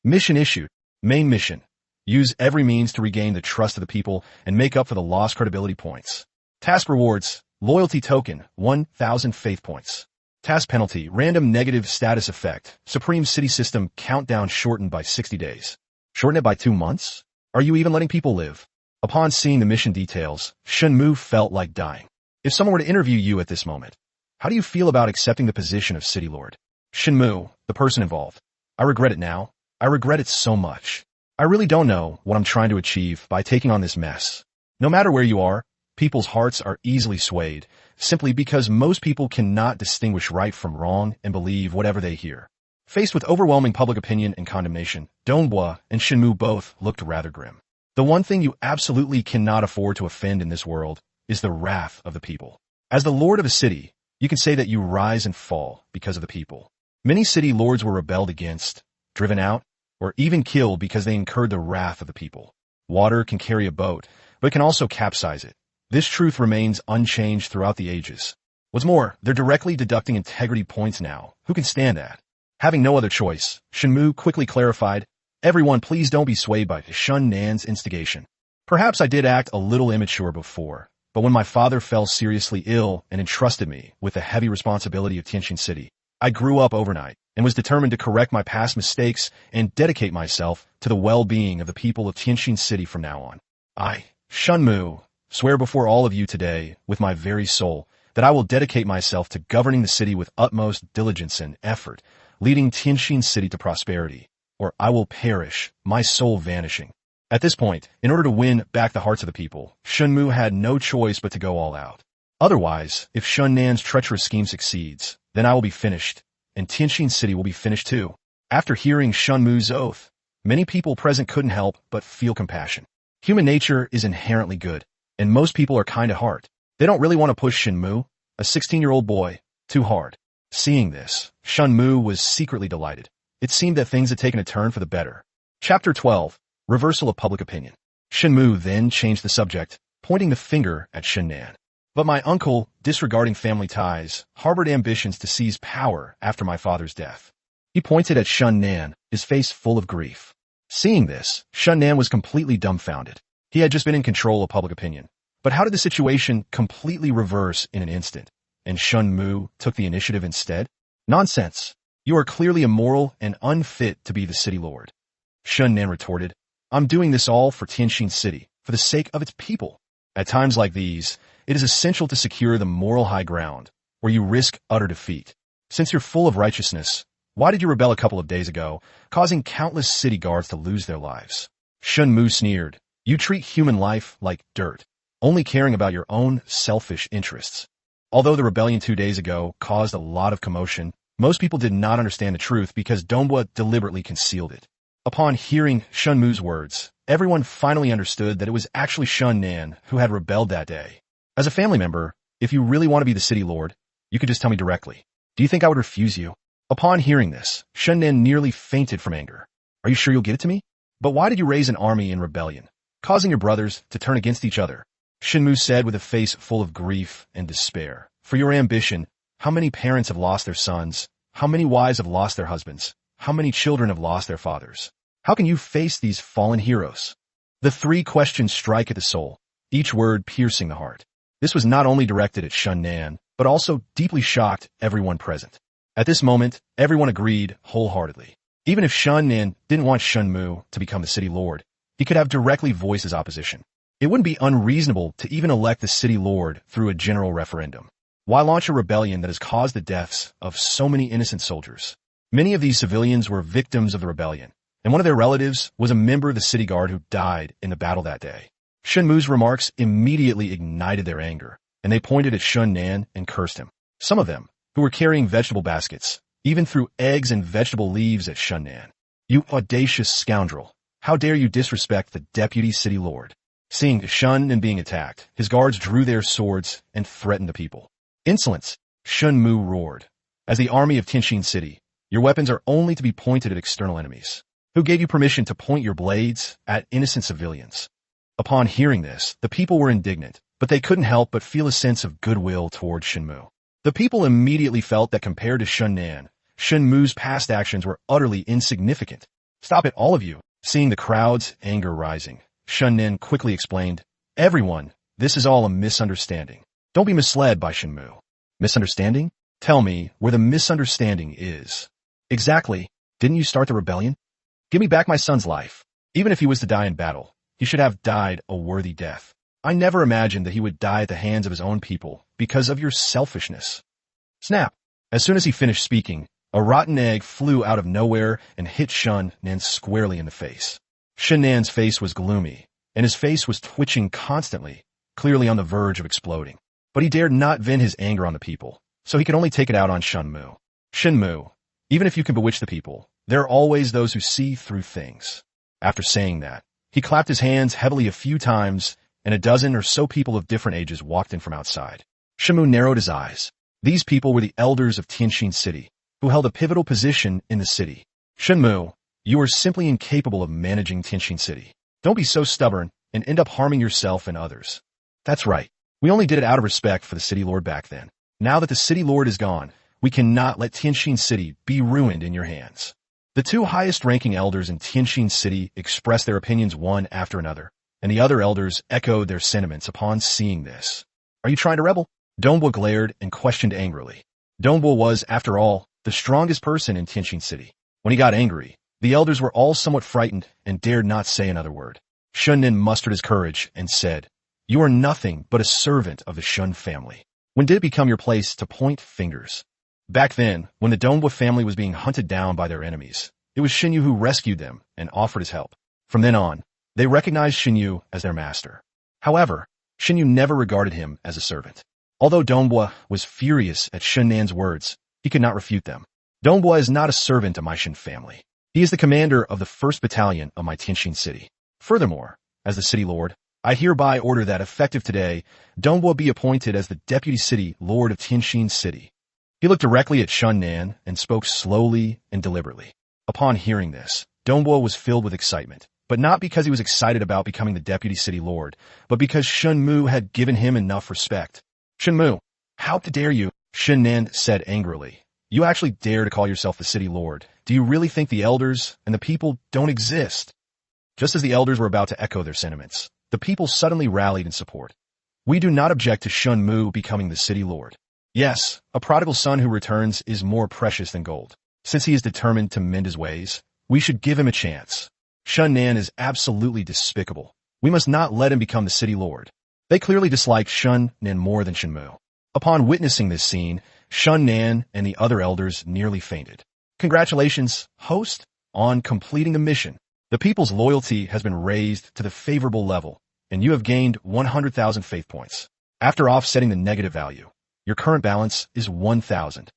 Mission issued. Main mission. Use every means to regain the trust of the people and make up for the lost credibility points. Task rewards. Loyalty token, 1,000 faith points. Task penalty, random negative status effect. Supreme city system countdown shortened by 60 days. Shorten it by 2 months? Are you even letting people live? Upon seeing the mission details, Shen Mu felt like dying. If someone were to interview you at this moment, how do you feel about accepting the position of city lord? Shen Mu, the person involved. I regret it now. I regret it so much. I really don't know what I'm trying to achieve by taking on this mess. No matter where you are, people's hearts are easily swayed, simply because most people cannot distinguish right from wrong and believe whatever they hear. Faced with overwhelming public opinion and condemnation, Donghua and Shen Mu both looked rather grim. The one thing you absolutely cannot afford to offend in this world is the wrath of the people. As the lord of a city, you can say that you rise and fall because of the people. Many city lords were rebelled against, driven out, or even killed because they incurred the wrath of the people. Water can carry a boat, but it can also capsize it. This truth remains unchanged throughout the ages. What's more, they're directly deducting integrity points now. Who can stand that? Having no other choice, Shen Mu quickly clarified, everyone please don't be swayed by Shen Nan's instigation. Perhaps I did act a little immature before, but when my father fell seriously ill and entrusted me with the heavy responsibility of Tianxin City, I grew up overnight and was determined to correct my past mistakes and dedicate myself to the well-being of the people of Tianxin City from now on. I Shen Mu, swear before all of you today, with my very soul, that I will dedicate myself to governing the city with utmost diligence and effort, leading Tianxin City to prosperity, or I will perish, my soul vanishing. At this point, in order to win back the hearts of the people, Shen Mu had no choice but to go all out. Otherwise, if Shun Nan's treacherous scheme succeeds, then I will be finished, and Tianxin City will be finished too. After hearing Shen Mu's oath, many people present couldn't help but feel compassion. Human nature is inherently good, and most people are kind at heart. They don't really want to push Shen Mu, a 16-year-old boy, too hard. Seeing this, Shen Mu was secretly delighted. It seemed that things had taken a turn for the better. Chapter 12. Reversal of Public Opinion. Shen Mu then changed the subject, pointing the finger at Shen Nan. But my uncle, disregarding family ties, harbored ambitions to seize power after my father's death. He pointed at Shen Nan, his face full of grief. Seeing this, Shen Nan was completely dumbfounded. He had just been in control of public opinion. But how did the situation completely reverse in an instant, and Shen Mu took the initiative instead? Nonsense. You are clearly immoral and unfit to be the city lord. Shen Nan retorted, I'm doing this all for Tianxin City, for the sake of its people. At times like these, it is essential to secure the moral high ground, where you risk utter defeat. Since you're full of righteousness, why did you rebel a couple of days ago, causing countless city guards to lose their lives? Shen Mu sneered, you treat human life like dirt, only caring about your own selfish interests. Although the rebellion 2 days ago caused a lot of commotion, most people did not understand the truth because Donghua deliberately concealed it. Upon hearing Shen Mu's words, everyone finally understood that it was actually Shun Nan who had rebelled that day. As a family member, if you really want to be the city lord, you could just tell me directly. Do you think I would refuse you? Upon hearing this, Shen Nan nearly fainted from anger. Are you sure you'll give it to me? But why did you raise an army in rebellion, causing your brothers to turn against each other? Shen Mu said with a face full of grief and despair. For your ambition, how many parents have lost their sons? How many wives have lost their husbands? How many children have lost their fathers? How can you face these fallen heroes? The three questions strike at the soul, each word piercing the heart. This was not only directed at Shun Nan, but also deeply shocked everyone present. At this moment, everyone agreed wholeheartedly. Even if Shun Nan didn't want Shen Mu to become the city lord, he could have directly voiced his opposition. It wouldn't be unreasonable to even elect the city lord through a general referendum. Why launch a rebellion that has caused the deaths of so many innocent soldiers? Many of these civilians were victims of the rebellion, and one of their relatives was a member of the city guard who died in the battle that day. Shen Mu's remarks immediately ignited their anger, and they pointed at Shun Nan and cursed him. Some of them, who were carrying vegetable baskets, even threw eggs and vegetable leaves at Shun Nan. You audacious scoundrel! How dare you disrespect the deputy city lord? Seeing Shun Nan being attacked, his guards drew their swords and threatened the people. Insolence! Shen Mu roared. As the army of Tianxin City, your weapons are only to be pointed at external enemies. Who gave you permission to point your blades at innocent civilians? Upon hearing this, the people were indignant, but they couldn't help but feel a sense of goodwill toward Shen Mu. The people immediately felt that compared to Shun Nan, Shen Mu's past actions were utterly insignificant. Stop it, all of you! Seeing the crowd's anger rising, Shun Nan quickly explained, everyone, this is all a misunderstanding. Don't be misled by Shen Mu. Misunderstanding? Tell me where the misunderstanding is. Exactly. Didn't you start the rebellion? Give me back my son's life. Even if he was to die in battle, he should have died a worthy death. I never imagined that he would die at the hands of his own people because of your selfishness. Snap! As soon as he finished speaking, a rotten egg flew out of nowhere and hit Shun Nan squarely in the face. Shen Nan's face was gloomy, and his face was twitching constantly, clearly on the verge of exploding. But he dared not vent his anger on the people, so he could only take it out on Shen Mu. Shen Mu, even if you can bewitch the people, there are always those who see through things. After saying that, he clapped his hands heavily a few times, and a dozen or so people of different ages walked in from outside. Shen Mu narrowed his eyes. These people were the elders of Tianxin City, who held a pivotal position in the city. Shen Mu, you are simply incapable of managing Tianxin City. Don't be so stubborn and end up harming yourself and others. That's right. We only did it out of respect for the city lord back then. Now that the city lord is gone, we cannot let Tianxin City be ruined in your hands. The two highest-ranking elders in Tianxin City expressed their opinions one after another, and the other elders echoed their sentiments upon seeing this. Are you trying to rebel? Donghua glared and questioned angrily. Donghua was, after all, the strongest person in Tianxin City. When he got angry, the elders were all somewhat frightened and dared not say another word. Shen Nen mustered his courage and said, "You are nothing but a servant of the Shen family. When did it become your place to point fingers?" Back then, when the Donghua family was being hunted down by their enemies, it was Shen Yu who rescued them and offered his help. From then on, they recognized Shen Yu as their master. However, Shen Yu never regarded him as a servant. Although Donghua was furious at Shen Nan's words, he could not refute them. "Donghua is not a servant of my Shen family. He is the commander of the 1st Battalion of my Tianxin city. Furthermore, as the city lord, I hereby order that effective today, Donghua be appointed as the deputy city lord of Tianxin city." He looked directly at Shen Nan and spoke slowly and deliberately. Upon hearing this, Donghua was filled with excitement, but not because he was excited about becoming the deputy city lord, but because Shen Mu had given him enough respect. "Shen Mu, how dare you?" Shen Nan said angrily. "You actually dare to call yourself the city lord? Do you really think the elders and the people don't exist?" Just as the elders were about to echo their sentiments, the people suddenly rallied in support. "We do not object to Shen Mu becoming the city lord. Yes, a prodigal son who returns is more precious than gold. Since he is determined to mend his ways, we should give him a chance. Shen Nan is absolutely despicable. We must not let him become the city lord." They clearly disliked Shen Nan more than Shen Mu. Upon witnessing this scene, Shen Nan and the other elders nearly fainted. "Congratulations, host, on completing the mission. The people's loyalty has been raised to the favorable level, and you have gained 100,000 faith points. After offsetting the negative value, your current balance is 1,000.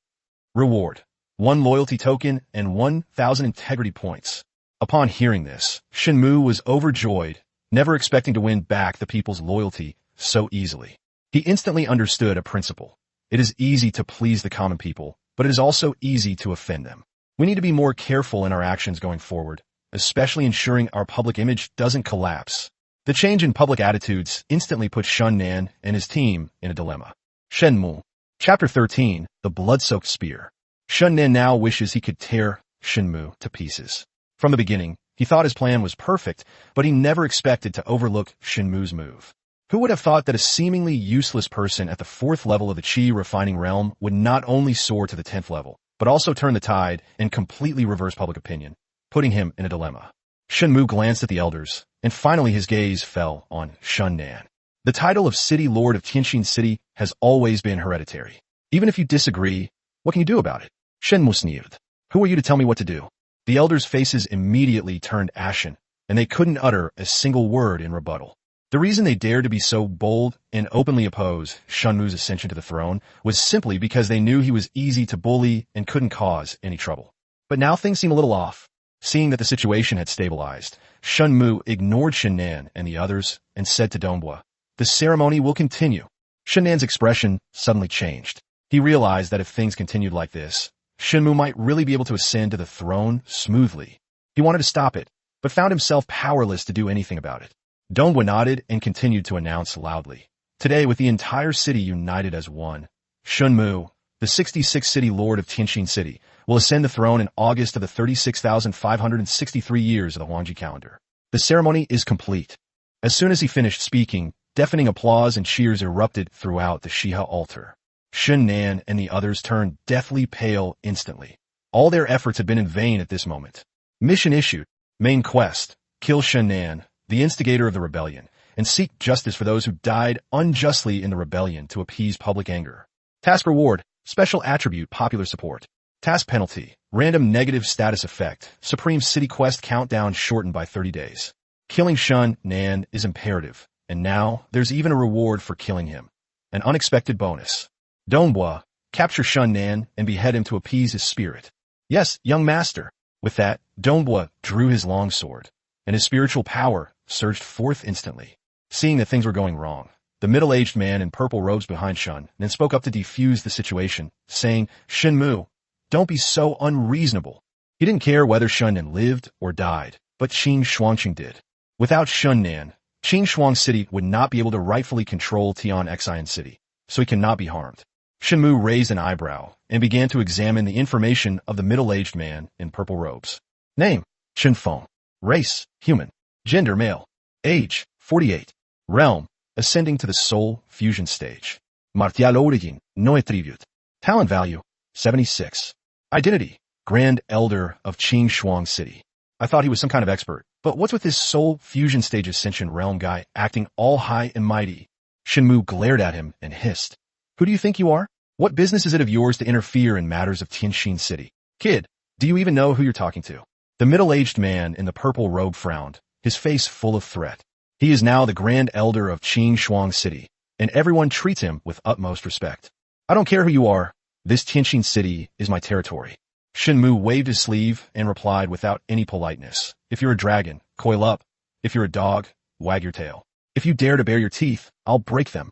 Reward: 1 loyalty token and 1,000 integrity points." Upon hearing this, Shen Mu was overjoyed, never expecting to win back the people's loyalty so easily. He instantly understood a principle. It is easy to please the common people, but it is also easy to offend them. We need to be more careful in our actions going forward, especially ensuring our public image doesn't collapse. The change in public attitudes instantly put Shen Nan and his team in a dilemma. Shen Mu. Chapter 13, The Blood-Soaked Spear. Shen Nan now wishes he could tear Shen Mu to pieces. From the beginning, he thought his plan was perfect, but he never expected to overlook Shen Mu's move. Who would have thought that a seemingly useless person at the 4th level of the Qi refining realm would not only soar to the 10th level, but also turn the tide and completely reverse public opinion, putting him in a dilemma. Shen Mu glanced at the elders, and finally his gaze fell on Shen Nan. The title of City Lord of Tianxin City has always been hereditary. Even if you disagree, what can you do about it? Shen Mu sneered. "Who are you to tell me what to do?" The elders' faces immediately turned ashen, and they couldn't utter a single word in rebuttal. The reason they dared to be so bold and openly oppose Shen Mu's ascension to the throne was simply because they knew he was easy to bully and couldn't cause any trouble. But now things seem a little off. Seeing that the situation had stabilized, Shen Mu ignored Shen Nan and the others and said to Donghua, "The ceremony will continue." Shen Nan's expression suddenly changed. He realized that if things continued like this, Shen Mu might really be able to ascend to the throne smoothly. He wanted to stop it, but found himself powerless to do anything about it. Donghua nodded and continued to announce loudly, "Today, with the entire city united as one, Shen Mu, the 66th city lord of Tianxin City, will ascend the throne in August of the 36,563 years of the Huangji calendar. The ceremony is complete." As soon as he finished speaking, deafening applause and cheers erupted throughout the Shiha altar. Shen Nan and the others turned deathly pale instantly. All their efforts had been in vain at this moment. Mission issued. Main quest: kill Shen Nan, the instigator of the rebellion, and seek justice for those who died unjustly in the rebellion to appease public anger. Task reward: special attribute popular support. Task penalty: random negative status effect, supreme city quest countdown shortened by 30 days. Killing Shen Nan is imperative, and now there's even a reward for killing him. An unexpected bonus. Donghua, capture Shen Nan and behead him to appease his spirit. "Yes, young master." With that, Donghua drew his long sword, and his spiritual power surged forth instantly. Seeing that things were going wrong, the middle-aged man in purple robes behind Shen Nan spoke up to defuse the situation, saying, "Shen Mu, don't be so unreasonable." He didn't care whether Shen Nan lived or died, but Qing Shuangqing did. Without Shen Nan, Qing Shuang City would not be able to rightfully control Tian Xian City, so he cannot be harmed. Shen Mu raised an eyebrow and began to examine the information of the middle-aged man in purple robes. Name: Shen Feng. Race: human. Gender: male. Age: 48. Realm: ascending to the soul fusion stage. Martial origin: no attribute. Talent value: 76. Identity: Grand Elder of Qing Shuang City. I thought he was some kind of expert, But what's with this soul fusion stage ascension realm guy acting all high and mighty? Shen Mu glared at him and hissed. Who do you think you are? What business is it of yours to interfere in matters of Tianxin City? Kid, do you even know who you're talking to? The middle-aged man in the purple robe frowned, his face full of threat. He is now the Grand Elder of Qing Shuang City, and everyone treats him with utmost respect. I don't care who you are. This Tianxin City is my territory. Shen Mu waved his sleeve and replied without any politeness. If you're a dragon, coil up. If you're a dog, wag your tail. If you dare to bare your teeth, I'll break them.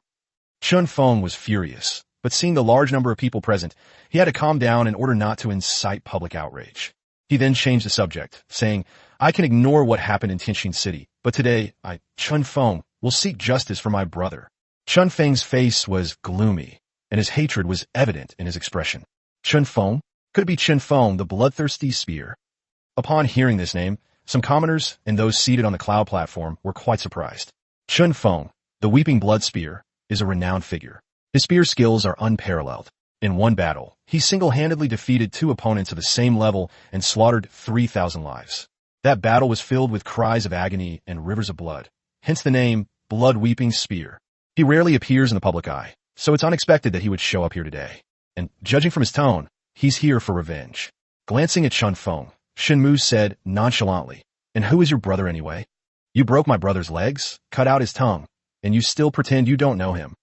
Chun Feng was furious, but seeing the large number of people present, he had to calm down in order not to incite public outrage. He then changed the subject, saying, I can ignore what happened in Tianxin City, but today, Chun Feng, will seek justice for my brother. Chun Feng's face was gloomy, and his hatred was evident in his expression. Chun Feng? Could it be Chun Feng, the bloodthirsty spear? Upon hearing this name, some commoners and those seated on the cloud platform were quite surprised. Chun Feng, the weeping blood spear, is a renowned figure. His spear skills are unparalleled. In one battle, he single-handedly defeated 2 opponents of the same level and slaughtered 3,000 lives. That battle was filled with cries of agony and rivers of blood, hence the name Blood-Weeping Spear. He rarely appears in the public eye, so it's unexpected that he would show up here today. And judging from his tone, he's here for revenge. Glancing at Chun Feng, Shen Mu said nonchalantly, And who is your brother anyway? You broke my brother's legs, cut out his tongue, and you still pretend you don't know him.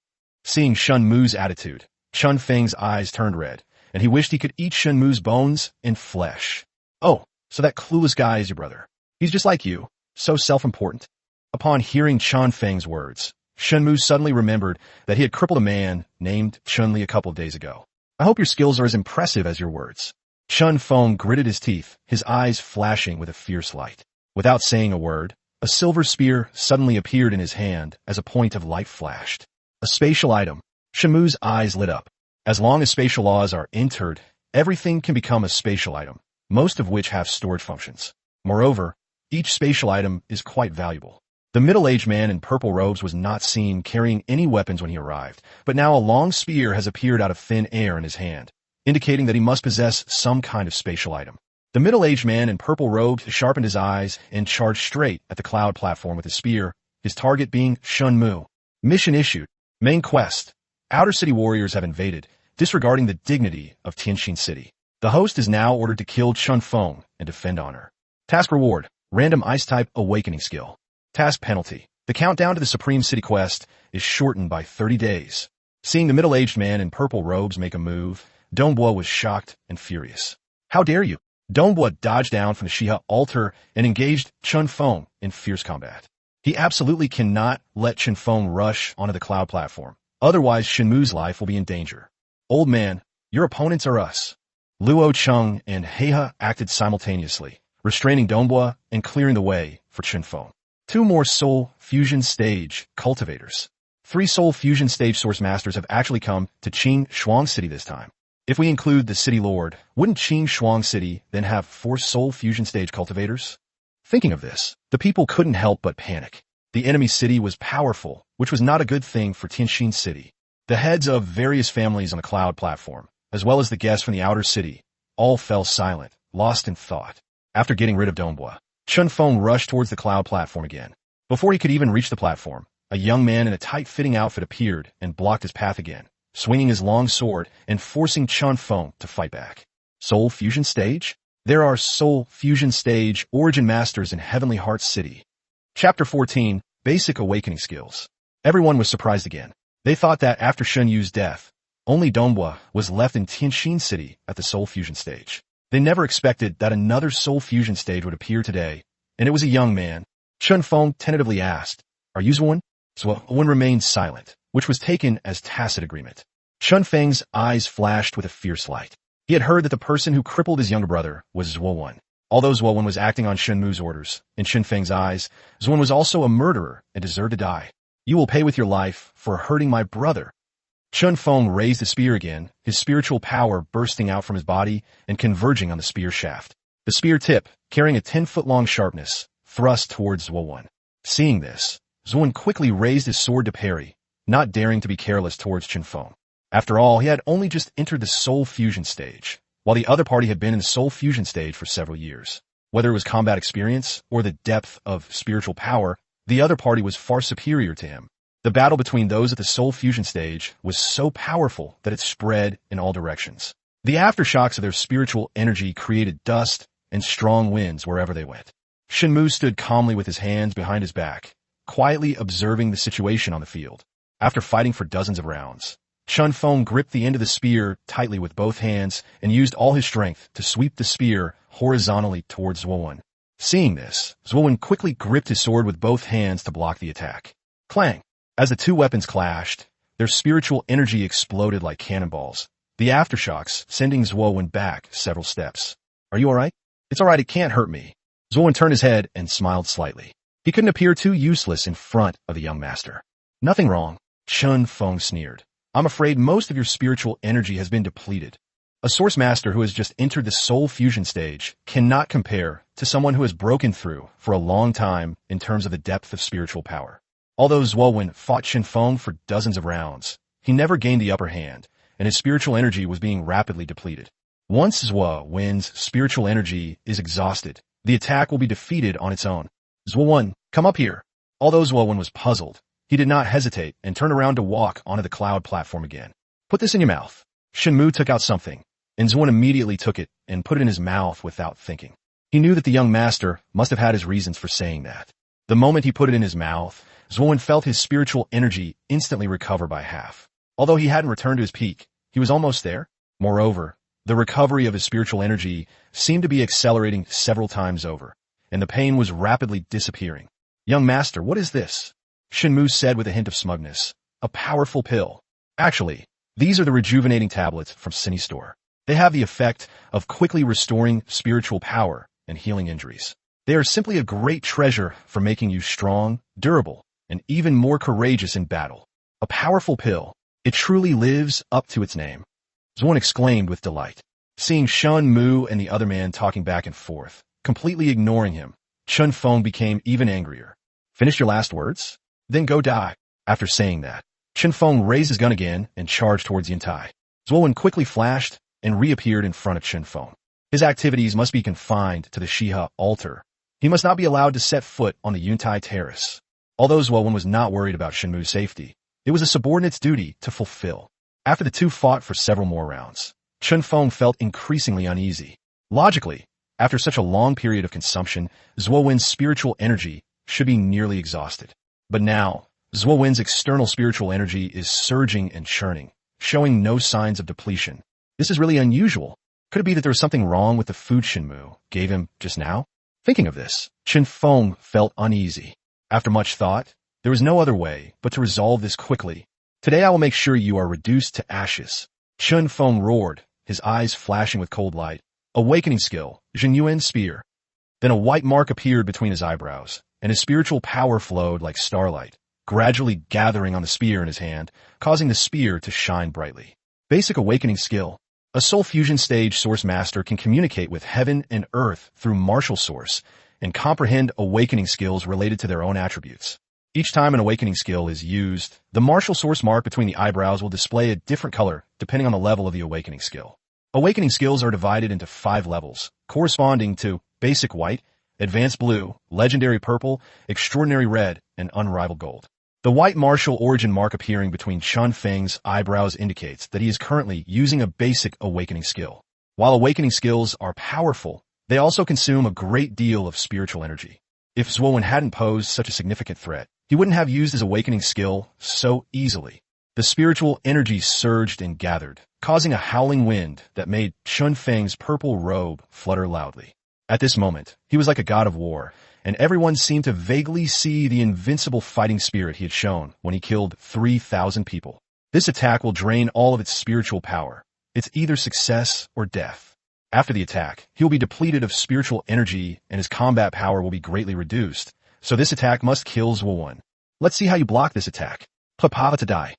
Seeing Shen Mu's attitude, Chun Feng's eyes turned red, and he wished he could eat Shen Mu's bones and flesh. Oh, so that clueless guy is your brother. He's just like you, so self-important. Upon hearing Chun Feng's words, Shen Mu suddenly remembered that he had crippled a man named Chun-Li a couple of days ago. I hope your skills are as impressive as your words. Chun Feng gritted his teeth, his eyes flashing with a fierce light. Without saying a word, a silver spear suddenly appeared in his hand as a point of light flashed. A spatial item. Shen Mu's eyes lit up. As long as spatial laws are entered, everything can become a spatial item, most of which have storage functions. Moreover, each spatial item is quite valuable. The middle-aged man in purple robes was not seen carrying any weapons when he arrived, but now a long spear has appeared out of thin air in his hand, indicating that he must possess some kind of spatial item. The middle-aged man in purple robes sharpened his eyes and charged straight at the cloud platform with his spear, his target being Shen Mu. Mission issued. Main quest. Outer City warriors have invaded, disregarding the dignity of Tianxin City. The host is now ordered to kill Chun Feng and defend honor. Task reward. Random Ice-type Awakening skill. Task penalty. The countdown to the Supreme City quest is shortened by 30 days. Seeing the middle-aged man in purple robes make a move, Dongbua was shocked and furious. How dare you? Dongbua dodged down from the Shiha altar and engaged Chun Feng in fierce combat. He absolutely cannot let Chun Feng rush onto the cloud platform. Otherwise, Shen Mu's life will be in danger. Old man, your opponents are us. Luo Cheng and Heiha acted simultaneously, restraining Dongbua and clearing the way for Chun Feng. 2 more Soul Fusion Stage cultivators. 3 Soul Fusion Stage Source Masters have actually come to Qing Shuang City this time. If we include the City Lord, wouldn't Qing Shuang City then have 4 Soul Fusion Stage cultivators? Thinking of this, the people couldn't help but panic. The enemy city was powerful, which was not a good thing for Tianxin City. The heads of various families on the cloud platform, as well as the guests from the outer city, all fell silent, lost in thought. After getting rid of Dongbua, Chun Feng rushed towards the cloud platform again. Before he could even reach the platform, a young man in a tight-fitting outfit appeared and blocked his path again, swinging his long sword and forcing Chun Feng to fight back. Soul Fusion Stage? There are Soul Fusion Stage Origin Masters in Heavenly Hearts City. Chapter 14, Basic Awakening Skills. Everyone was surprised again. They thought that after Shen Yu's death, only Dongbua was left in Tianxin City at the Soul Fusion Stage. They never expected that another Soul Fusion Stage would appear today, and it was a young man. Chun Feng tentatively asked, Are you Zuan? Zuan remained silent, which was taken as tacit agreement. Chun Feng's eyes flashed with a fierce light. He had heard that the person who crippled his younger brother was Zuan. Although Zuan was acting on Shen Mu's orders, in Chun Feng's eyes, Zuan was also a murderer and deserved to die. You will pay with your life for hurting my brother. Chun Feng raised the spear again, his spiritual power bursting out from his body and converging on the spear shaft. The spear tip, carrying a 10-foot-long sharpness, thrust towards Zuan. Seeing this, Zuan quickly raised his sword to parry, not daring to be careless towards Chun Feng. After all, he had only just entered the Soul Fusion Stage, while the other party had been in the Soul Fusion Stage for several years. Whether it was combat experience or the depth of spiritual power, the other party was far superior to him. The battle between those at the soul fusion stage was so powerful that it spread in all directions. The aftershocks of their spiritual energy created dust and strong winds wherever they went. Shen Mu stood calmly with his hands behind his back, quietly observing the situation on the field. After fighting for dozens of rounds, Chun Feng gripped the end of the spear tightly with both hands and used all his strength to sweep the spear horizontally towards Zuowen. Seeing this, Zuowen quickly gripped his sword with both hands to block the attack. Clang! As the two weapons clashed, their spiritual energy exploded like cannonballs, the aftershocks sending Zuowen back several steps. Are you alright? It's alright, it can't hurt me. Zuowen turned his head and smiled slightly. He couldn't appear too useless in front of the young master. Nothing wrong, Chun Feng sneered. I'm afraid most of your spiritual energy has been depleted. A source master who has just entered the soul fusion stage cannot compare to someone who has broken through for a long time in terms of the depth of spiritual power. Although Zuowen fought Shen Feng for dozens of rounds, he never gained the upper hand, and his spiritual energy was being rapidly depleted. Once Zuowen's spiritual energy is exhausted, the attack will be defeated on its own. Zuowen, come up here. Although Zuowen was puzzled, he did not hesitate and turned around to walk onto the cloud platform again. Put this in your mouth. Shen Mu took out something, and Zuowen immediately took it and put it in his mouth without thinking. He knew that the young master must have had his reasons for saying that. The moment he put it in his mouth, Zuowen felt his spiritual energy instantly recover by half. Although he hadn't returned to his peak, he was almost there. Moreover, the recovery of his spiritual energy seemed to be accelerating several times over, and the pain was rapidly disappearing. Young master, what is this? Shen Mu said with a hint of smugness. A powerful pill. Actually, these are the rejuvenating tablets from Cine Store. They have the effect of quickly restoring spiritual power and healing injuries. They are simply a great treasure for making you strong, durable, and even more courageous in battle. A powerful pill. It truly lives up to its name. Zuowen exclaimed with delight. Seeing Shen Mu and the other man talking back and forth, completely ignoring him, Chun Feng became even angrier. Finish your last words? Then go die. After saying that, Chun Feng raised his gun again and charged towards Yuntai. Zuowen quickly flashed and reappeared in front of Chun Feng. His activities must be confined to the Shiha altar. He must not be allowed to set foot on the Yuntai terrace. Although Zuowen was not worried about Shen Mu's safety, it was a subordinate's duty to fulfill. After the two fought for several more rounds, Chun Feng felt increasingly uneasy. Logically, after such a long period of consumption, Zuowen's spiritual energy should be nearly exhausted. But now, Zuowen's external spiritual energy is surging and churning, showing no signs of depletion. This is really unusual. Could it be that there was something wrong with the food Shen Mu gave him just now? Thinking of this, Chun Feng felt uneasy. After much thought, there was no other way but to resolve this quickly. Today I will make sure you are reduced to ashes. Chun Feng roared, his eyes flashing with cold light. Awakening skill, Jinyuan spear. Then a white mark appeared between his eyebrows, and his spiritual power flowed like starlight, gradually gathering on the spear in his hand, causing the spear to shine brightly. Basic awakening skill. A soul fusion stage source master can communicate with heaven and earth through martial source and comprehend awakening skills related to their own attributes. Each time an awakening skill is used, the martial source mark between the eyebrows will display a different color depending on the level of the awakening skill. Awakening skills are divided into 5 levels, corresponding to basic white, advanced blue, legendary purple, extraordinary red, and unrivaled gold. The white martial origin mark appearing between Chun Feng's eyebrows indicates that he is currently using a basic awakening skill. While awakening skills are powerful, they also consume a great deal of spiritual energy. If Zuowen hadn't posed such a significant threat, he wouldn't have used his awakening skill so easily. The spiritual energy surged and gathered, causing a howling wind that made Chun Feng's purple robe flutter loudly. At this moment, he was like a god of war, and everyone seemed to vaguely see the invincible fighting spirit he had shown when he killed 3,000 people. This attack will drain all of its spiritual power. It's either success or death. After the attack, he will be depleted of spiritual energy and his combat power will be greatly reduced, so this attack must kill Zuowen. Let's see how you block this attack. Prepare to die.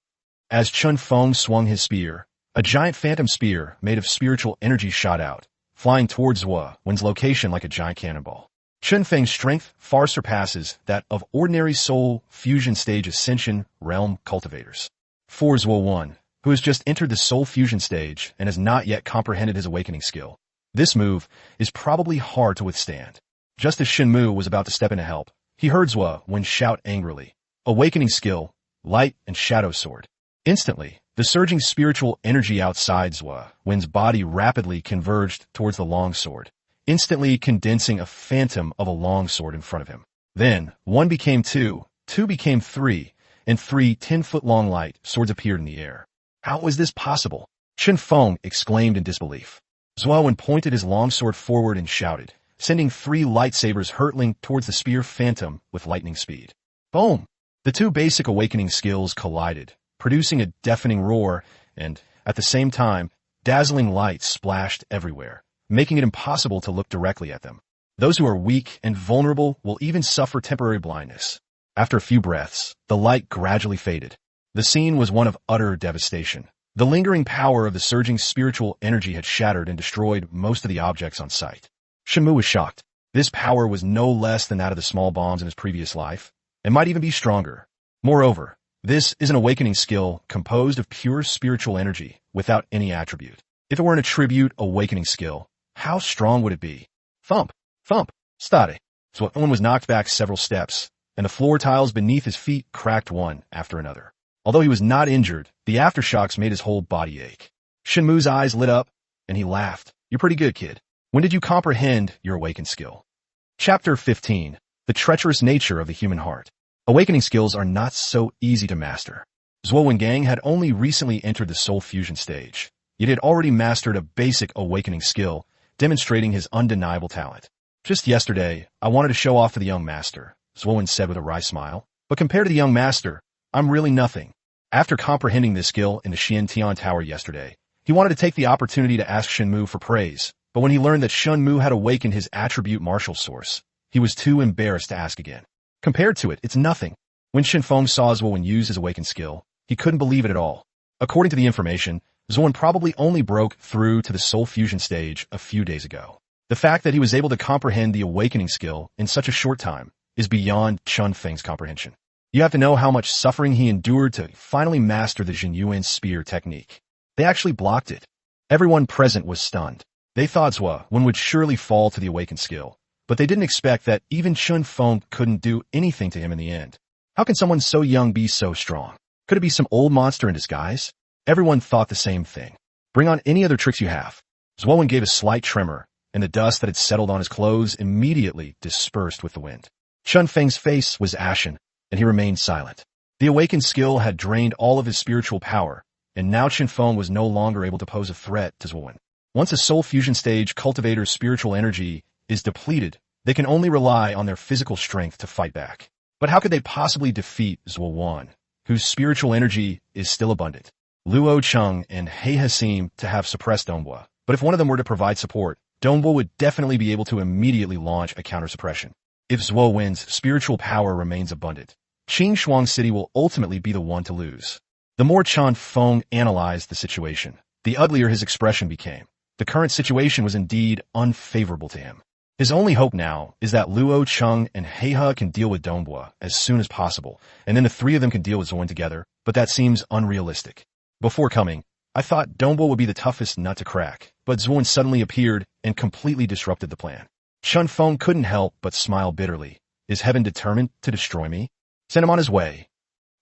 As Chun Feng swung his spear, a giant phantom spear made of spiritual energy shot out, flying towards Zuowen's location like a giant cannonball. Chun Feng's strength far surpasses that of ordinary soul fusion stage ascension realm cultivators. For Zuowen, who has just entered the soul fusion stage and has not yet comprehended his awakening skill, this move is probably hard to withstand. Just as Shen Mu was about to step in to help, he heard Zuo shout angrily, "Awakening skill, light and shadow sword." Instantly, the surging spiritual energy outside Zuo's body rapidly converged towards the long sword, instantly condensing a phantom of a long sword in front of him. Then, 1 became 2, 2 became 3, and 3 10-foot-long light swords appeared in the air. How was this possible? Chen Feng exclaimed in disbelief. Zuo pointed his long sword forward and shouted, sending 3 lightsabers hurtling towards the spear phantom with lightning speed. Boom! The 2 basic awakening skills collided, producing a deafening roar, and, at the same time, dazzling lights splashed everywhere, making it impossible to look directly at them. Those who are weak and vulnerable will even suffer temporary blindness. After a few breaths, the light gradually faded. The scene was one of utter devastation. The lingering power of the surging spiritual energy had shattered and destroyed most of the objects on sight. Shen Mu was shocked. This power was no less than that of the small bombs in his previous life, and might even be stronger. Moreover, this is an awakening skill composed of pure spiritual energy without any attribute. If it were an attribute awakening skill, how strong would it be? Thump! Thump! Stade! So Owen was knocked back several steps, and the floor tiles beneath his feet cracked one after another. Although he was not injured, the aftershocks made his whole body ache. Shen Mu's eyes lit up, and he laughed. "You're pretty good, kid. When did you comprehend your awakened skill?" Chapter 15. The Treacherous Nature of the Human Heart. Awakening skills are not so easy to master. Zuo Gang had only recently entered the soul fusion stage, yet had already mastered a basic awakening skill, demonstrating his undeniable talent. "Just yesterday, I wanted to show off to the young master," Zuo said with a wry smile. "But compared to the young master, I'm really nothing." After comprehending this skill in the Xiantian Tower yesterday, he wanted to take the opportunity to ask Shen Mu for praise, but when he learned that Shen Mu had awakened his attribute martial source, he was too embarrassed to ask again. Compared to it, it's nothing. When Shen Feng saw Zuo use his awakened skill, he couldn't believe it at all. According to the information, Zuo probably only broke through to the soul fusion stage a few days ago. The fact that he was able to comprehend the awakening skill in such a short time is beyond Chun Feng's comprehension. You have to know how much suffering he endured to finally master the Jinyuan spear technique. They actually blocked it. Everyone present was stunned. They thought Zuo would surely fall to the awakened skill, but they didn't expect that even Chun Feng couldn't do anything to him in the end. How can someone so young be so strong? Could it be some old monster in disguise? Everyone thought the same thing. "Bring on any other tricks you have." Zuo gave a slight tremor, and the dust that had settled on his clothes immediately dispersed with the wind. Chun Feng's face was ashen, and he remained silent. The awakened skill had drained all of his spiritual power, and now Chun Feng was no longer able to pose a threat to Zuo. Once a soul fusion stage cultivator's spiritual energy is depleted, they can only rely on their physical strength to fight back. But how could they possibly defeat Zuo, whose spiritual energy is still abundant? Luo Cheng and Heihe seem to have suppressed Dongbo, but if one of them were to provide support, Dongbo would definitely be able to immediately launch a counter-suppression. If Zuo's spiritual power remains abundant, Qingshuang City will ultimately be the one to lose. The more Chun Feng analyzed the situation, the uglier his expression became. The current situation was indeed unfavorable to him. His only hope now is that Luo Cheng and Heihe can deal with Dongbo as soon as possible, and then the 3 of them can deal with Zuo together, but that seems unrealistic. Before coming, I thought Dongbo would be the toughest nut to crack, but Zuo suddenly appeared and completely disrupted the plan. Chun Feng couldn't help but smile bitterly. Is heaven determined to destroy me? Send him on his way.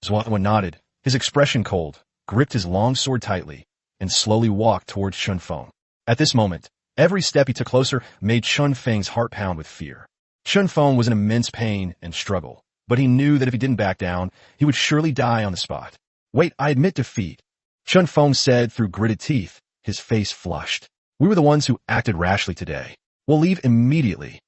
Zuo nodded, his expression cold, gripped his long sword tightly, and slowly walked towards Chun Feng. At this moment, every step he took closer made Chun Feng's heart pound with fear. Chun Feng was in immense pain and struggle, but he knew that if he didn't back down, he would surely die on the spot. "Wait, I admit defeat," Chun Feng said through gritted teeth, his face flushed. "We were the ones who acted rashly today. We'll leave immediately."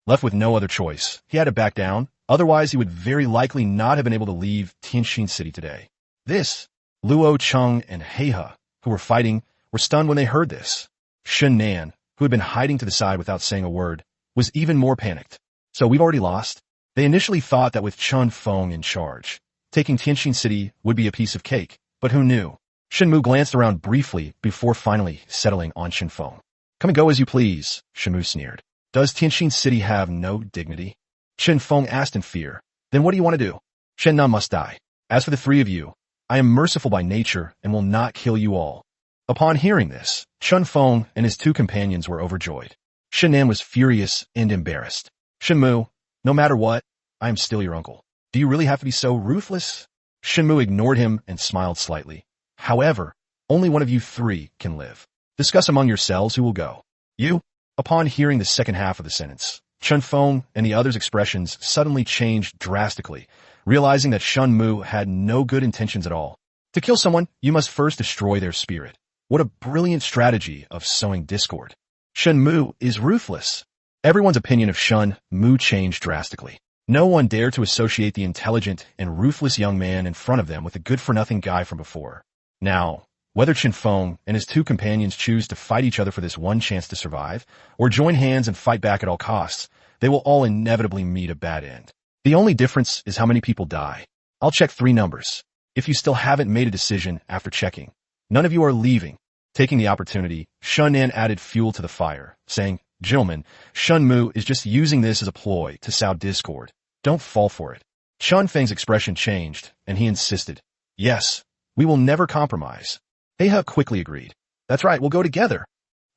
Left with no other choice, he had to back down, otherwise he would very likely not have been able to leave Tianxin City today. Luo Cheng and Heihe, who were fighting, were stunned when they heard this. Shen Nan, who had been hiding to the side without saying a word, was even more panicked. "So we've already lost?" They initially thought that with Chun Feng in charge, taking Tianxin City would be a piece of cake, but who knew? Shen Mu glanced around briefly before finally settling on Shen Feng. "Come and go as you please," Shen Mu sneered. "Does Tianxin City have no dignity?" Shen Feng asked in fear. "Then what do you want to do?" "Shen Nan must die. As for the 3 of you, I am merciful by nature and will not kill you all." Upon hearing this, Chun Feng and his 2 companions were overjoyed. Shen Nan was furious and embarrassed. Shen Mu, no matter what, I am still your uncle. Do you really have to be so ruthless? Shen Mu ignored him and smiled slightly. However, only one of you three can live. Discuss among yourselves who will go. You? Upon hearing the second half of the sentence, Chen Feng and the others' expressions suddenly changed drastically, realizing that Shen Mu had no good intentions at all. To kill someone, you must first destroy their spirit. What a brilliant strategy of sowing discord. Shen Mu is ruthless. Everyone's opinion of Shen Mu changed drastically. No one dared to associate the intelligent and ruthless young man in front of them with the good-for-nothing guy from before. Now, whether Chen Feng and his two companions choose to fight each other for this one chance to survive, or join hands and fight back at all costs, they will all inevitably meet a bad end. The only difference is how many people die. I'll check 3 numbers. If you still haven't made a decision after checking, none of you are leaving. Taking the opportunity, Shen Nan added fuel to the fire, saying, "Gentlemen, Shen Mu is just using this as a ploy to sow discord. Don't fall for it." Chen Feng's expression changed, and he insisted, "Yes, we will never compromise." He quickly agreed. "That's right, we'll go together."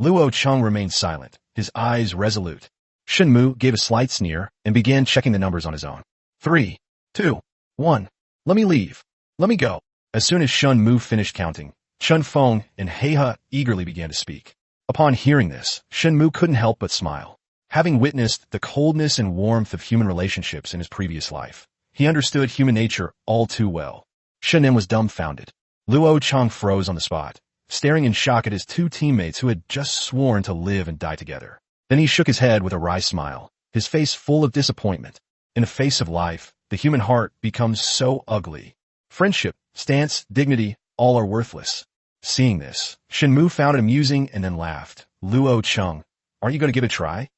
Luo Cheng remained silent, his eyes resolute. Shen Mu gave a slight sneer and began checking the numbers on his own. 3, 2, 1. Let me leave. Let me go. As soon as Shen Mu finished counting, Chen Feng and He eagerly began to speak. Upon hearing this, Shen Mu couldn't help but smile. Having witnessed the coldness and warmth of human relationships in his previous life, he understood human nature all too well. Shen Nan was dumbfounded. Luo Cheng froze on the spot, staring in shock at his two teammates who had just sworn to live and die together. Then he shook his head with a wry smile, his face full of disappointment. In the face of life, the human heart becomes so ugly. Friendship, stance, dignity, all are worthless. Seeing this, Shen Mu found it amusing and then laughed. "Luo Cheng, aren't you going to give it a try?"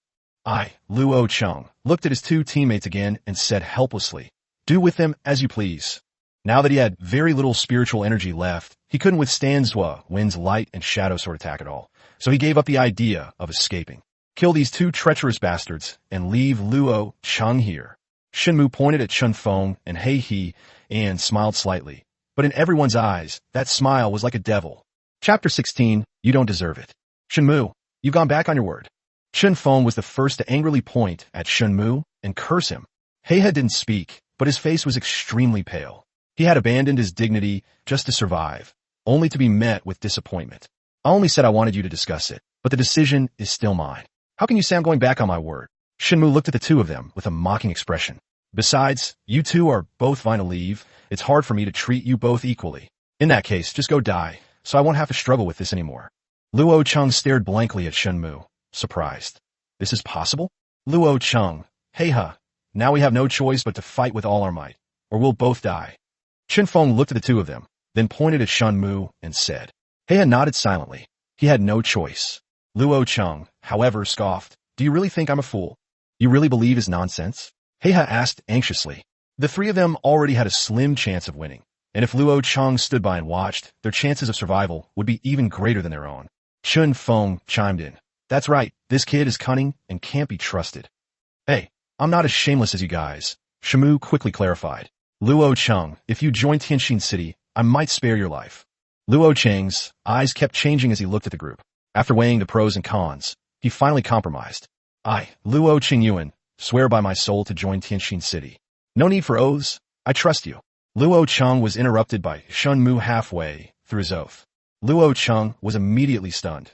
Luo Cheng, looked at his two teammates again and said helplessly, "Do with them as you please." Now that he had very little spiritual energy left, he couldn't withstand Zhua Wen's light and shadow sword attack at all, so he gave up the idea of escaping. Kill these two treacherous bastards and leave Luo Cheng here. Shen Mu pointed at Chen Feng and He and smiled slightly, but in everyone's eyes, that smile was like a devil. Chapter 16, You Don't Deserve It. Shen Mu, you've gone back on your word. Chen Feng was the first to angrily point at Shen Mu and curse him. He didn't speak, but his face was extremely pale. He had abandoned his dignity just to survive, only to be met with disappointment. "I only said I wanted you to discuss it, but the decision is still mine. How can you say I'm going back on my word?" Shen Mu looked at the two of them with a mocking expression. "Besides, you two are both vying to leave. It's hard for me to treat you both equally. In that case, just go die, so I won't have to struggle with this anymore." Luo Cheng stared blankly at Shen Mu, surprised. "This is possible?" "Luo Cheng, now we have no choice but to fight with all our might, or we'll both die." Chen Feng looked at the two of them, then pointed at Shen Mu and said. He nodded silently. He had no choice. Luo Cheng, however, scoffed. "Do you really think I'm a fool? You really believe his nonsense?" He asked anxiously. The three of them already had a slim chance of winning, and if Luo Cheng stood by and watched, their chances of survival would be even greater than their own. Chen Feng chimed in. "That's right, this kid is cunning and can't be trusted." "Hey, I'm not as shameless as you guys," Shen Mu quickly clarified. "Luo Cheng, if you join Tianxin City, I might spare your life." Luo Cheng's eyes kept changing as he looked at the group. After weighing the pros and cons, he finally compromised. Luo Chengyuan, swear by my soul to join Tianxin City. No need for oaths. I trust you." Luo Cheng was interrupted by Shen Mu halfway through his oath. Luo Cheng was immediately stunned.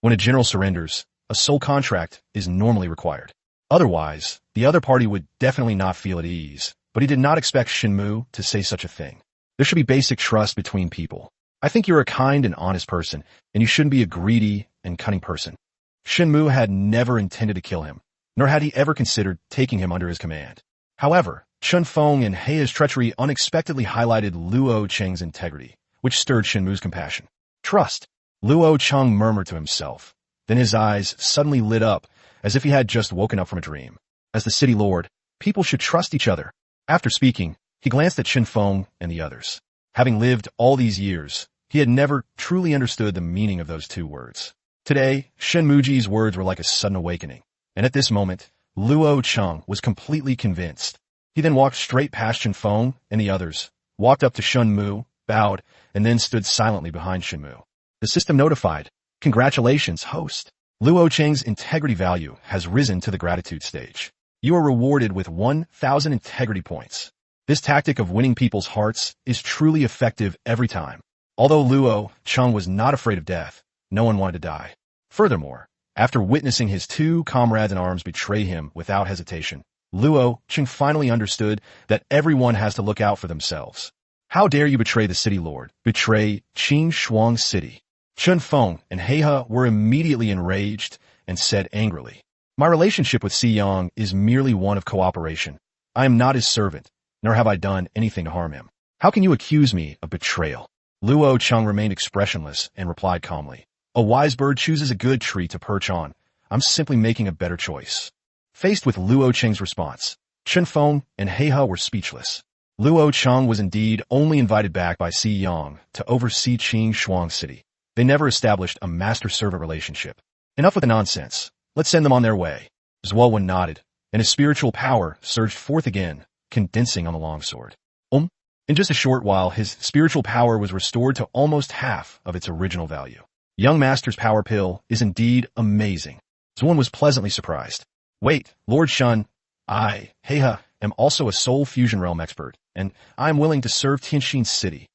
When a general surrenders, a soul contract is normally required. Otherwise, the other party would definitely not feel at ease, but he did not expect Shen Mu to say such a thing. There should be basic trust between people. "I think you're a kind and honest person, and you shouldn't be a greedy and cunning person." Shen Mu had never intended to kill him, nor had he ever considered taking him under his command. However, Chen Feng and He's treachery unexpectedly highlighted Luo Cheng's integrity, which stirred Shen Mu's compassion. "Trust," Luo Cheng murmured to himself. Then his eyes suddenly lit up, as if he had just woken up from a dream. As the city lord, people should trust each other. After speaking, he glanced at Chen Feng and the others. Having lived all these years, he had never truly understood the meaning of those two words. Today, Shen Muji's words were like a sudden awakening, and at this moment, Luo Cheng was completely convinced. He then walked straight past Chen Feng and the others, walked up to Shen Mu, bowed, and then stood silently behind Shen Mu. "The system notified. Congratulations, host." Luo Cheng's integrity value has risen to the gratitude stage. You are rewarded with 1,000 integrity points. This tactic of winning people's hearts is truly effective every time. Although Luo Cheng was not afraid of death, no one wanted to die. Furthermore, after witnessing his two comrades in arms betray him without hesitation, Luo Cheng finally understood that everyone has to look out for themselves. How dare you betray the city lord? Betray Qing Shuang City. Chun Feng and Heihe were immediately enraged and said angrily, "My relationship with Si Yang is merely one of cooperation. I am not his servant, nor have I done anything to harm him. How can you accuse me of betrayal?" Luo Cheng remained expressionless and replied calmly, "A wise bird chooses a good tree to perch on. I'm simply making a better choice." Faced with Luo Cheng's response, Chun Feng and Heihe were speechless. Luo Cheng was indeed only invited back by Si Yang to oversee Qing Shuang City. They never established a master-servant relationship. Enough with the nonsense. Let's send them on their way. Zuowen nodded, and his spiritual power surged forth again, condensing on the longsword. In just a short while, his spiritual power was restored to almost half of its original value. Young Master's power pill is indeed amazing. Zuowen was pleasantly surprised. Wait, Lord Shun, I, Heihe, am also a soul fusion realm expert, and I am willing to serve Tianxin City.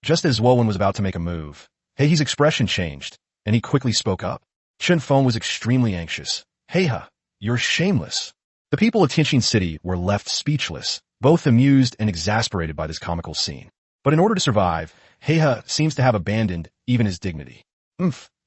Just as Zuowen was about to make a move, Heihe's expression changed, and he quickly spoke up. Chun Feng was extremely anxious. Heihe, you're shameless. The people of Tianxin City were left speechless, both amused and exasperated by this comical scene. But in order to survive, Heihe seems to have abandoned even his dignity.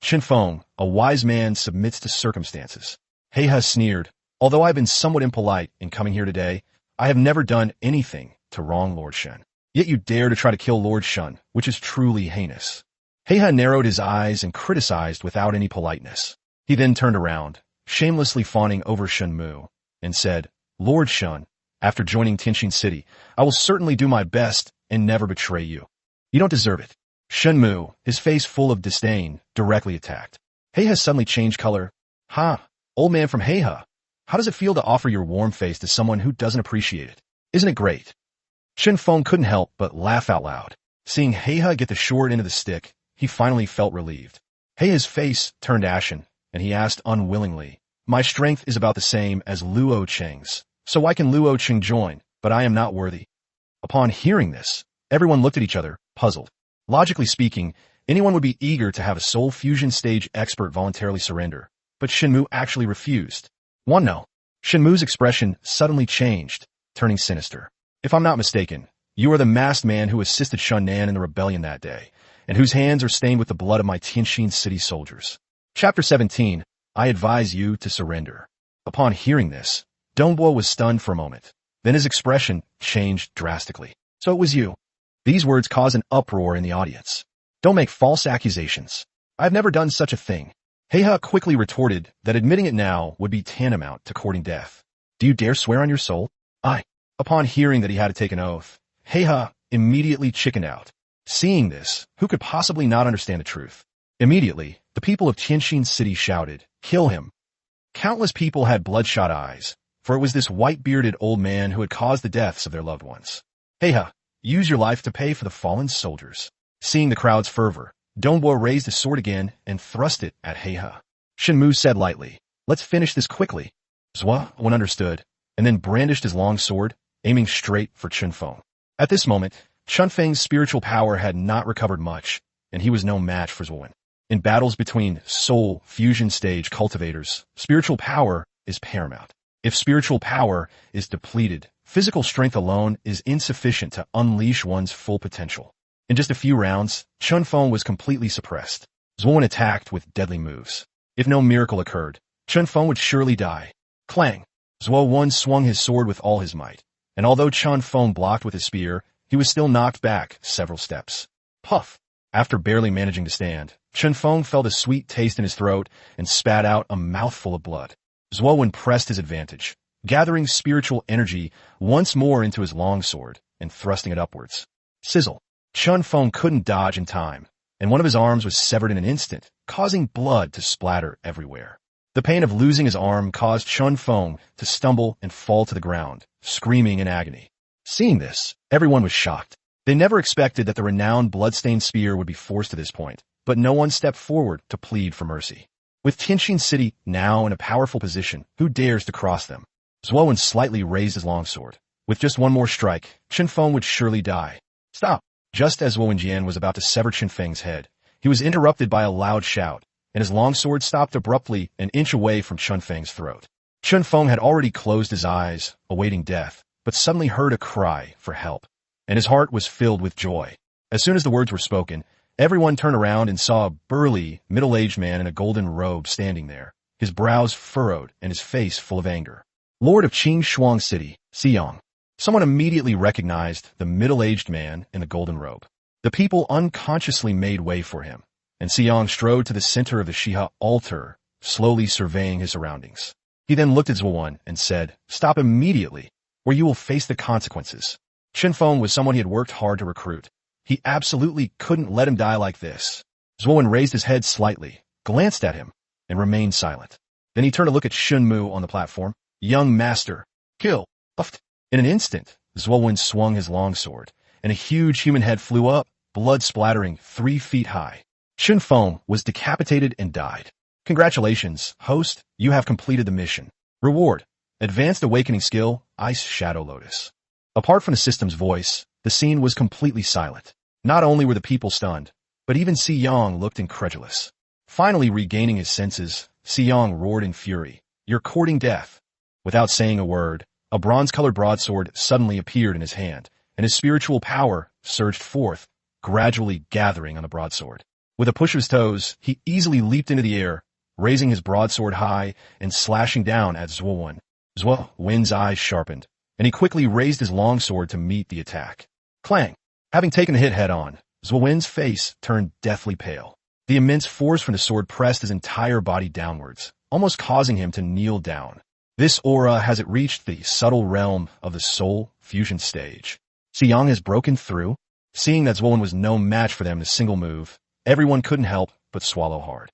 Chun Feng, a wise man, submits to circumstances. Heihe sneered. Although I've been somewhat impolite in coming here today, I have never done anything to wrong Lord Shen. Yet you dare to try to kill Lord Shun, which is truly heinous. Heihe narrowed his eyes and criticized without any politeness. He then turned around, shamelessly fawning over Shen Mu, and said, Lord Shun, after joining Tianxin City, I will certainly do my best and never betray you. You don't deserve it. Shen Mu, his face full of disdain, directly attacked. Heihe suddenly changed color. Old man from Heihe, how does it feel to offer your warm face to someone who doesn't appreciate it? Isn't it great? Chun Feng couldn't help but laugh out loud. Seeing Heihe get the short end of the stick, he finally felt relieved. Heihe's face turned ashen, and he asked unwillingly, My strength is about the same as Luo Cheng's, so why can Luo Cheng join, but I am not worthy? Upon hearing this, everyone looked at each other, puzzled. Logically speaking, anyone would be eager to have a soul fusion stage expert voluntarily surrender, but Shen Mu actually refused. No. Shen Mu's expression suddenly changed, turning sinister. If I'm not mistaken, you are the masked man who assisted Shun Nan in the rebellion that day, and whose hands are stained with the blood of my Tianxin City soldiers. Chapter 17, I advise you to surrender. Upon hearing this, Dongbo was stunned for a moment. Then his expression changed drastically. So it was you. These words caused an uproar in the audience. Don't make false accusations. I've never done such a thing. Heihe quickly retorted that admitting it now would be tantamount to courting death. Do you dare swear on your soul? Upon hearing that he had to take an oath, Heihe immediately chickened out. Seeing this, who could possibly not understand the truth? Immediately, the people of Tianxin City shouted, Kill him! Countless people had bloodshot eyes, for it was this white-bearded old man who had caused the deaths of their loved ones. Heihe, use your life to pay for the fallen soldiers. Seeing the crowd's fervor, Dongbo raised his sword again and thrust it at Heihe. Shen Mu said lightly, Let's finish this quickly. Zuowen understood, and then brandished his long sword, aiming straight for Chun Feng. At this moment, Chun Feng's spiritual power had not recovered much, and he was no match for Zuowen. In battles between soul fusion stage cultivators, spiritual power is paramount. If spiritual power is depleted, physical strength alone is insufficient to unleash one's full potential. In just a few rounds, Chun Feng was completely suppressed. Zuowen attacked with deadly moves. If no miracle occurred, Chun Feng would surely die. Clang! Zuowen swung his sword with all his might, and although Chun Feng blocked with his spear, he was still knocked back several steps. Puff! After barely managing to stand, Chun Feng felt a sweet taste in his throat and spat out a mouthful of blood. Zuowen pressed his advantage, gathering spiritual energy once more into his longsword and thrusting it upwards. Sizzle! Chun Feng couldn't dodge in time, and one of his arms was severed in an instant, causing blood to splatter everywhere. The pain of losing his arm caused Chun Feng to stumble and fall to the ground, screaming in agony. Seeing this, everyone was shocked. They never expected that the renowned bloodstained spear would be forced to this point, but no one stepped forward to plead for mercy. With Tianjin City now in a powerful position, who dares to cross them? Zuowen slightly raised his longsword. With just one more strike, Chen Feng would surely die. Stop! Just as Zuowen Jian was about to sever Chen Feng's head, he was interrupted by a loud shout, and his longsword stopped abruptly an inch away from Chen Feng's throat. Chen Feng had already closed his eyes, awaiting death, but suddenly heard a cry for help, and his heart was filled with joy. As soon as the words were spoken, everyone turned around and saw a burly, middle-aged man in a golden robe standing there, his brows furrowed and his face full of anger. Lord of Qing Shuang City, Xiyang. Someone immediately recognized the middle-aged man in the golden robe. The people unconsciously made way for him, and Xiyang strode to the center of the Shiha altar, slowly surveying his surroundings. He then looked at Zuowen and said, "Stop immediately, or you will face the consequences." Chen Feng was someone he had worked hard to recruit. He absolutely couldn't let him die like this. Zuowen raised his head slightly, glanced at him, and remained silent. Then he turned to look at Shen Mu on the platform. "Young master, kill." Uffed. In an instant, Zuowen swung his longsword, and a huge human head flew up, blood splattering 3 feet high. Chen Feng was decapitated and died. Congratulations, host, you have completed the mission. Reward: Advanced Awakening Skill, Ice Shadow Lotus. Apart from the system's voice, the scene was completely silent. Not only were the people stunned, but even Xiyang looked incredulous. Finally regaining his senses, Xiyang roared in fury, "You're courting death." Without saying a word, a bronze-colored broadsword suddenly appeared in his hand, and his spiritual power surged forth, gradually gathering on the broadsword. With a push of his toes, he easily leaped into the air, raising his broadsword high and slashing down at Zuowen. Zuowen's eyes sharpened, and he quickly raised his longsword to meet the attack. Clang! Having taken the hit head-on, Zuowen's face turned deathly pale. The immense force from the sword pressed his entire body downwards, almost causing him to kneel down. This aura has it reached the subtle realm of the soul fusion stage. Xiyang has broken through. Seeing that Zuowen was no match for them in a single move, everyone couldn't help but swallow hard.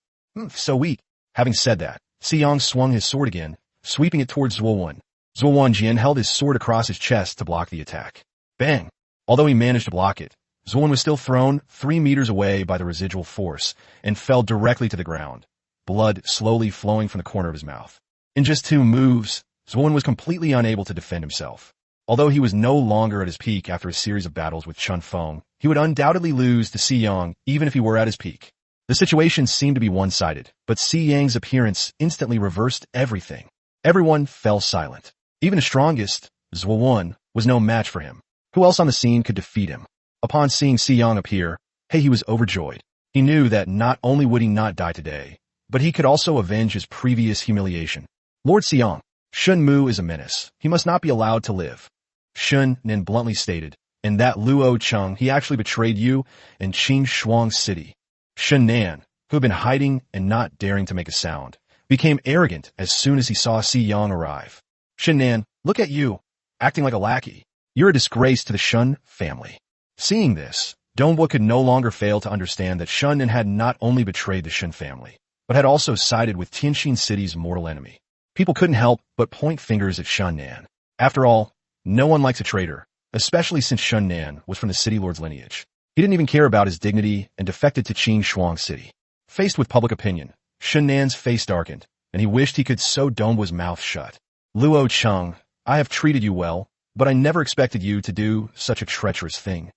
So weak. Having said that, Xiyang swung his sword again, sweeping it towards Zuowen. Zuowen Jian held his sword across his chest to block the attack. Bang! Although he managed to block it, Zuowen was still thrown 3 meters away by the residual force and fell directly to the ground, blood slowly flowing from the corner of his mouth. In just 2 moves, Zuowen was completely unable to defend himself. Although he was no longer at his peak after a series of battles with Chen Feng, he would undoubtedly lose to Xiyang even if he were at his peak. The situation seemed to be one-sided, but Xiyang's appearance instantly reversed everything. Everyone fell silent. Even the strongest, Zuowen, was no match for him. Who else on the scene could defeat him? Upon seeing Xiyang appear, he was overjoyed. He knew that not only would he not die today, but he could also avenge his previous humiliation. Lord Xiyang, Shen Mu is a menace. He must not be allowed to live. Shen Nan bluntly stated, and that Luo Cheng, he actually betrayed you in Qing Shuang City. Shen Nan, who had been hiding and not daring to make a sound, became arrogant as soon as he saw Xiyang arrive. Shen Nan, look at you, acting like a lackey. You're a disgrace to the Shen family. Seeing this, Dongbo could no longer fail to understand that Shen Nan had not only betrayed the Shen family, but had also sided with Tianjin City's mortal enemy. People couldn't help but point fingers at Shen Nan. After all, no one likes a traitor, especially since Shen Nan was from the city lord's lineage. He didn't even care about his dignity and defected to Qing Shuang City. Faced with public opinion, Shen Nan's face darkened, and he wished he could sew Dongbo's mouth shut. Luo Cheng, I have treated you well, but I never expected you to do such a treacherous thing.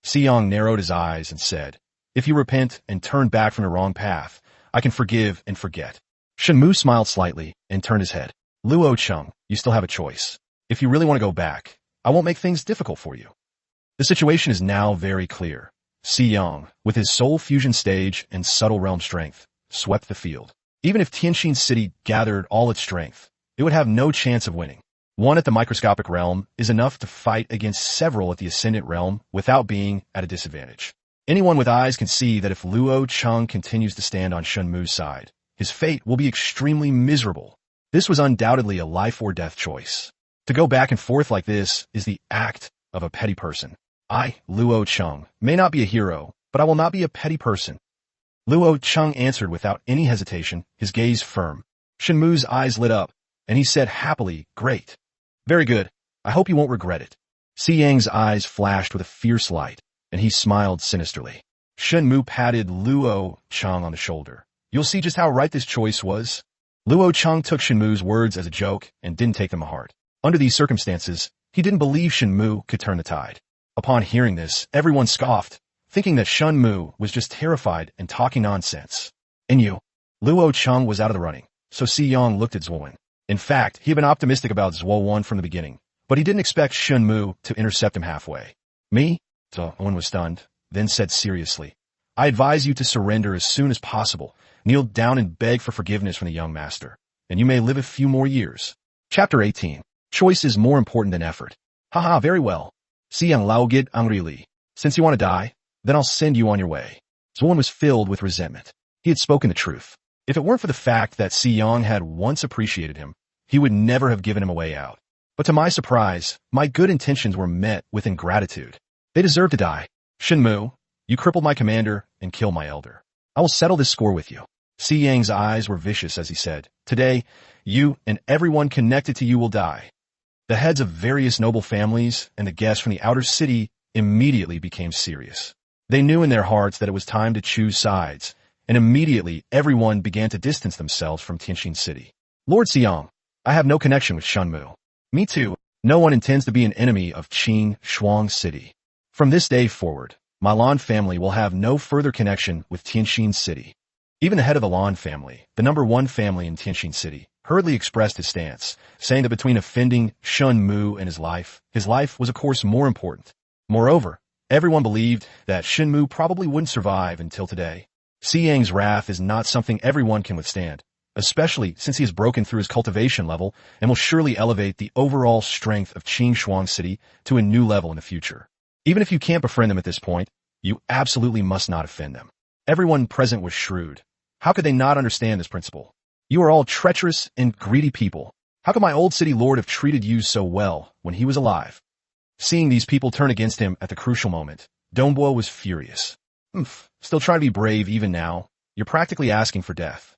Xiyang narrowed his eyes and said, if you repent and turn back from the wrong path, I can forgive and forget. Shen Mu smiled slightly and turned his head. Luo Cheng, you still have a choice. If you really want to go back, I won't make things difficult for you. The situation is now very clear. Xiyang, with his soul fusion stage and subtle realm strength, swept the field. Even if Tianjin City gathered all its strength, it would have no chance of winning. One at the microscopic realm is enough to fight against several at the ascendant realm without being at a disadvantage. Anyone with eyes can see that if Luo Cheng continues to stand on Shen Mu's side, his fate will be extremely miserable. This was undoubtedly a life or death choice. To go back and forth like this is the act of a petty person. I, Luo Cheng, may not be a hero, but I will not be a petty person. Luo Cheng answered without any hesitation, his gaze firm. Shen Mu's eyes lit up, and he said happily, great. Very good. I hope you won't regret it. Xiyang's eyes flashed with a fierce light, and he smiled sinisterly. Shen Mu patted Luo Cheng on the shoulder. You'll see just how right this choice was. Luo Cheng took Shen Mu's words as a joke and didn't take them to heart. Under these circumstances, he didn't believe Shen Mu could turn the tide. Upon hearing this, everyone scoffed, thinking that Shen Mu was just terrified and talking nonsense. And you? Luo Cheng was out of the running, so Si Yang looked at Zuowen. In fact, he had been optimistic about Zuowen from the beginning, but he didn't expect Shen Mu to intercept him halfway. Me? Zuowen was stunned, then said seriously, I advise you to surrender as soon as possible. Kneel down and beg for forgiveness from the young master, and you may live a few more years. Chapter 18. Choice is more important than effort. Haha, very well. Siang Laogid Angrili. Since you want to die, then I'll send you on your way. Zuowen was filled with resentment. He had spoken the truth. If it weren't for the fact that Si Yang had once appreciated him, he would never have given him a way out. But to my surprise, my good intentions were met with ingratitude. They deserve to die. Shen Mu, you crippled my commander and killed my elder. I will settle this score with you. Si Yang's eyes were vicious as he said, Today, you and everyone connected to you will die. The heads of various noble families and the guests from the outer city immediately became serious. They knew in their hearts that it was time to choose sides, and immediately everyone began to distance themselves from Tianxin City. Lord Xiang, I have no connection with Shen Mu. Me too. No one intends to be an enemy of Qing Shuang City. From this day forward, my Lan family will have no further connection with Tianxin City. Even the head of the Lan family, the number one family in Tianxin City, hurriedly expressed his stance, saying that between offending Shen Mu and his life was of course more important. Moreover, everyone believed that Shen Mu probably wouldn't survive until today. Si Yang's wrath is not something everyone can withstand, especially since he has broken through his cultivation level and will surely elevate the overall strength of Qing Shuang City to a new level in the future. Even if you can't befriend them at this point, you absolutely must not offend them. Everyone present was shrewd. How could they not understand this principle? You are all treacherous and greedy people. How could my old city lord have treated you so well when he was alive? Seeing these people turn against him at the crucial moment, Dongbo was furious. Still trying to be brave even now? You're practically asking for death.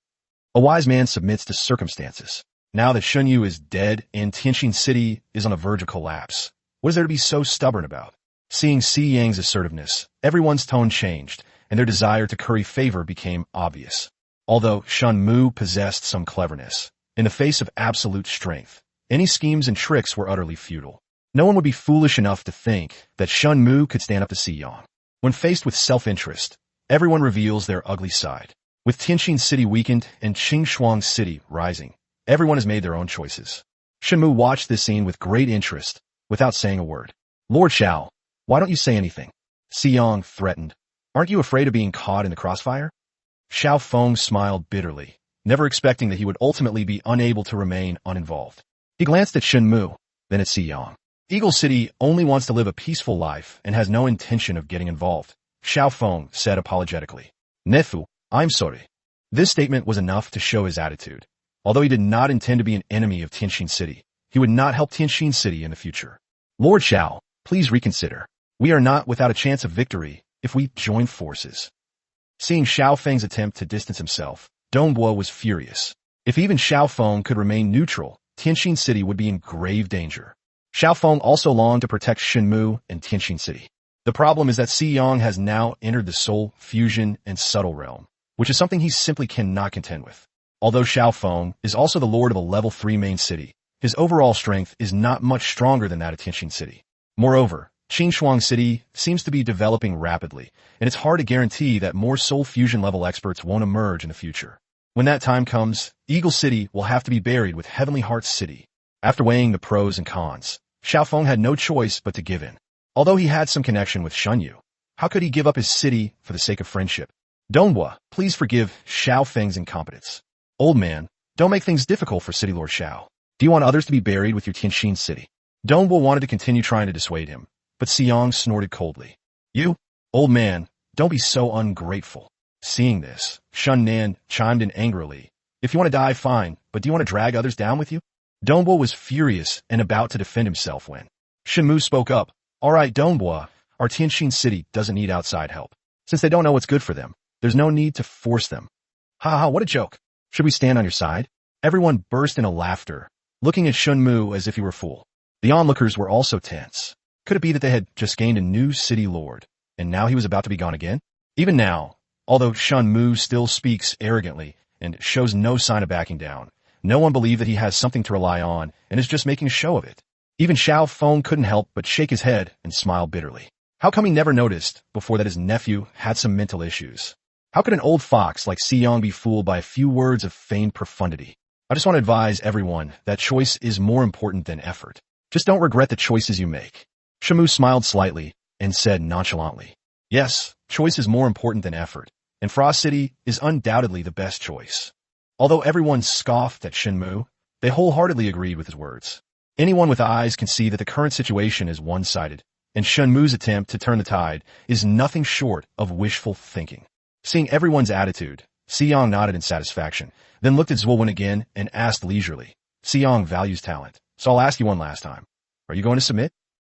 A wise man submits to circumstances. Now that Shen Yu is dead and Tianxin City is on the verge of collapse, what is there to be so stubborn about? Seeing Si Yang's assertiveness, everyone's tone changed, and their desire to curry favor became obvious. Although Shen Mu possessed some cleverness, in the face of absolute strength, any schemes and tricks were utterly futile. No one would be foolish enough to think that Shen Mu could stand up to Si Yang. When faced with self-interest, everyone reveals their ugly side. With Tianxin City weakened and Qing City rising, everyone has made their own choices. Shen Mu watched this scene with great interest, without saying a word. Lord Xiao, why don't you say anything? Si Yang threatened. Aren't you afraid of being caught in the crossfire? Xiao Feng smiled bitterly, never expecting that he would ultimately be unable to remain uninvolved. He glanced at Shen Mu, then at Si Yang. Eagle City only wants to live a peaceful life and has no intention of getting involved, Xiao Feng said apologetically. Nefu, I'm sorry. This statement was enough to show his attitude. Although he did not intend to be an enemy of Tianxin City, he would not help Tianxin City in the future. Lord Xiao, please reconsider. We are not without a chance of victory if we join forces. Seeing Xiao Feng's attempt to distance himself, Dongbo was furious. If even Xiao Feng could remain neutral, Tianxin City would be in grave danger. Xiao Feng also longed to protect Shen Mu and Tianxin City. The problem is that Si Yang has now entered the soul, fusion, and subtle realm, which is something he simply cannot contend with. Although Xiao Feng is also the lord of a level 3 main city, his overall strength is not much stronger than that of Tianxin City. Moreover, Qing Shuang City seems to be developing rapidly, and it's hard to guarantee that more soul fusion level experts won't emerge in the future. When that time comes, Eagle City will have to be buried with Heavenly Heart City. After weighing the pros and cons, Xiao Feng had no choice but to give in. Although he had some connection with Shen Yu, how could he give up his city for the sake of friendship? Donghua, please forgive Xiao Feng's incompetence. Old man, don't make things difficult for City Lord Xiao. Do you want others to be buried with your Tianxin City? Donghua wanted to continue trying to dissuade him, but Xiang snorted coldly. You, old man, don't be so ungrateful. Seeing this, Shun Nan chimed in angrily. If you want to die, fine, but do you want to drag others down with you? Donghua was furious and about to defend himself when Shen Mu spoke up. All right, Donghua, our Tianxin City doesn't need outside help. Since they don't know what's good for them, there's no need to force them. Ha ha, what a joke. Should we stand on your side? Everyone burst into laughter, looking at Shen Mu as if he were a fool. The onlookers were also tense. Could it be that they had just gained a new city lord, and now he was about to be gone again? Even now, Although Shen Mu still speaks arrogantly and shows no sign of backing down, no one believed that he has something to rely on and is just making a show of it. Even Xiao Feng couldn't help but shake his head and smile bitterly. How come he never noticed before that his nephew had some mental issues? How could an old fox like Xiyang be fooled by a few words of feigned profundity? I just want to advise everyone that choice is more important than effort. Just don't regret the choices you make. Shen Mu smiled slightly and said nonchalantly, yes, choice is more important than effort, and Frost City is undoubtedly the best choice. Although everyone scoffed at Shen Mu, they wholeheartedly agreed with his words. Anyone with eyes can see that the current situation is one-sided, and Shen Mu's attempt to turn the tide is nothing short of wishful thinking. Seeing everyone's attitude, Xiyang nodded in satisfaction, then looked at Zuowen again and asked leisurely, Xiyang values talent, so I'll ask you one last time. Are you going to submit?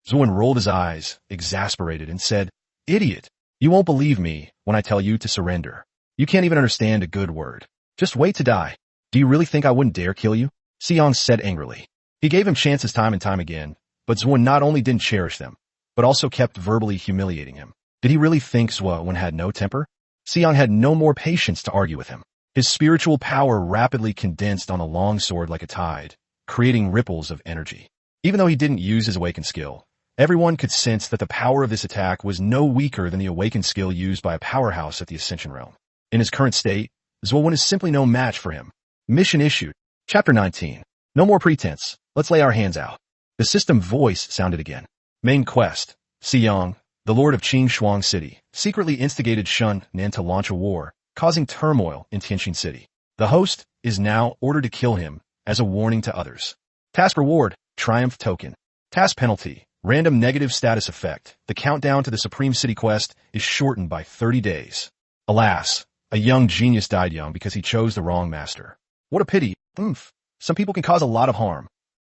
Zuowen rolled his eyes, exasperated, and said, Idiot! You won't believe me when I tell you to surrender. You can't even understand a good word. Just wait to die. Do you really think I wouldn't dare kill you? Xiyang said angrily. He gave him chances time and time again, but Zuowen not only didn't cherish them, but also kept verbally humiliating him. Did he really think Zuowen had no temper? Xiyang had no more patience to argue with him. His spiritual power rapidly condensed on the longsword like a tide, creating ripples of energy. Even though he didn't use his awakened skill, everyone could sense that the power of this attack was no weaker than the awakened skill used by a powerhouse at the Ascension Realm. In his current state, Zuowen is simply no match for him. Mission issued. Chapter 19. No more pretense. Let's lay our hands out. The system voice sounded again. Main quest. Xiyang, the Lord of Qing Shuang City, secretly instigated Shen Nan to launch a war, causing turmoil in Tianqin City. The host is now ordered to kill him as a warning to others. Task reward, Triumph Token. Task penalty, random negative status effect. The countdown to the Supreme City quest is shortened by 30 days. Alas, a young genius died young because he chose the wrong master. What a pity. Some people can cause a lot of harm.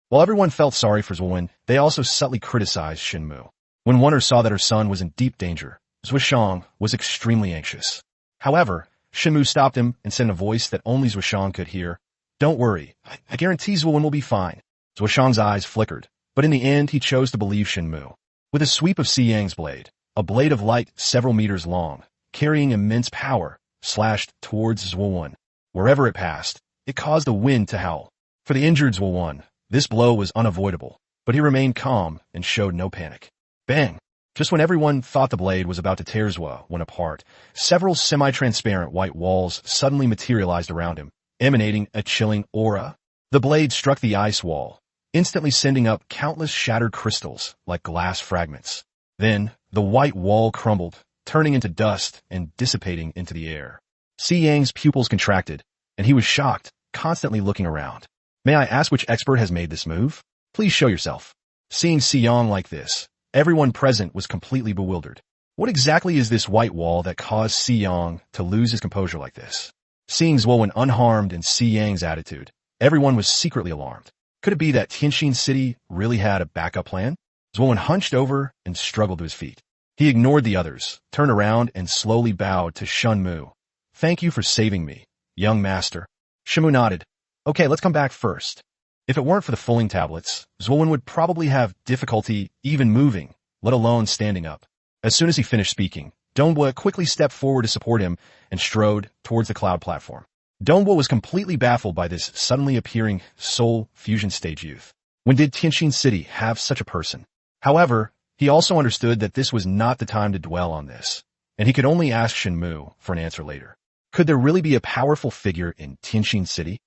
While everyone felt sorry for Zuowen, they also subtly criticized Shen Mu. When Wonder saw that her son was in deep danger, Zuoshang was extremely anxious. However, Shen Mu stopped him and said in a voice that only Zuoshang could hear, Don't worry, I guarantee Zuowen will be fine. Zuoshang's eyes flickered, but in the end he chose to believe Shen Mu. With a sweep of Xiyang's blade, a blade of light several meters long, carrying immense power, slashed towards Zuowen. Wherever it passed, it caused the wind to howl. For the injured Zuowen, this blow was unavoidable, but he remained calm and showed no panic. Bang! Just when everyone thought the blade was about to tear Zuowen apart, several semi-transparent white walls suddenly materialized around him, emanating a chilling aura. The blade struck the ice wall, instantly sending up countless shattered crystals like glass fragments. Then, the white wall crumbled, turning into dust and dissipating into the air. Xiyang's pupils contracted, and he was shocked, constantly looking around. May I ask which expert has made this move? Please show yourself. Seeing Xiyang like this, everyone present was completely bewildered. What exactly is this white wall that caused Xiyang to lose his composure like this? Seeing Zuowen unharmed in Xiyang's attitude, everyone was secretly alarmed. Could it be that Tianqin City really had a backup plan? Zuowen hunched over and struggled to his feet. He ignored the others, turned around, and slowly bowed to Shen Mu. Thank you for saving me, young master. Shen Mu nodded. Okay, let's come back first. If it weren't for the fulling tablets, Zuowen would probably have difficulty even moving, let alone standing up. As soon as he finished speaking, Donghua quickly stepped forward to support him and strode towards the cloud platform. Donghua was completely baffled by this suddenly appearing soul fusion stage youth. When did Tianqin City have such a person? However, he also understood that this was not the time to dwell on this, and he could only ask Shen Mu for an answer later. Could there really be a powerful figure in Tianqin City?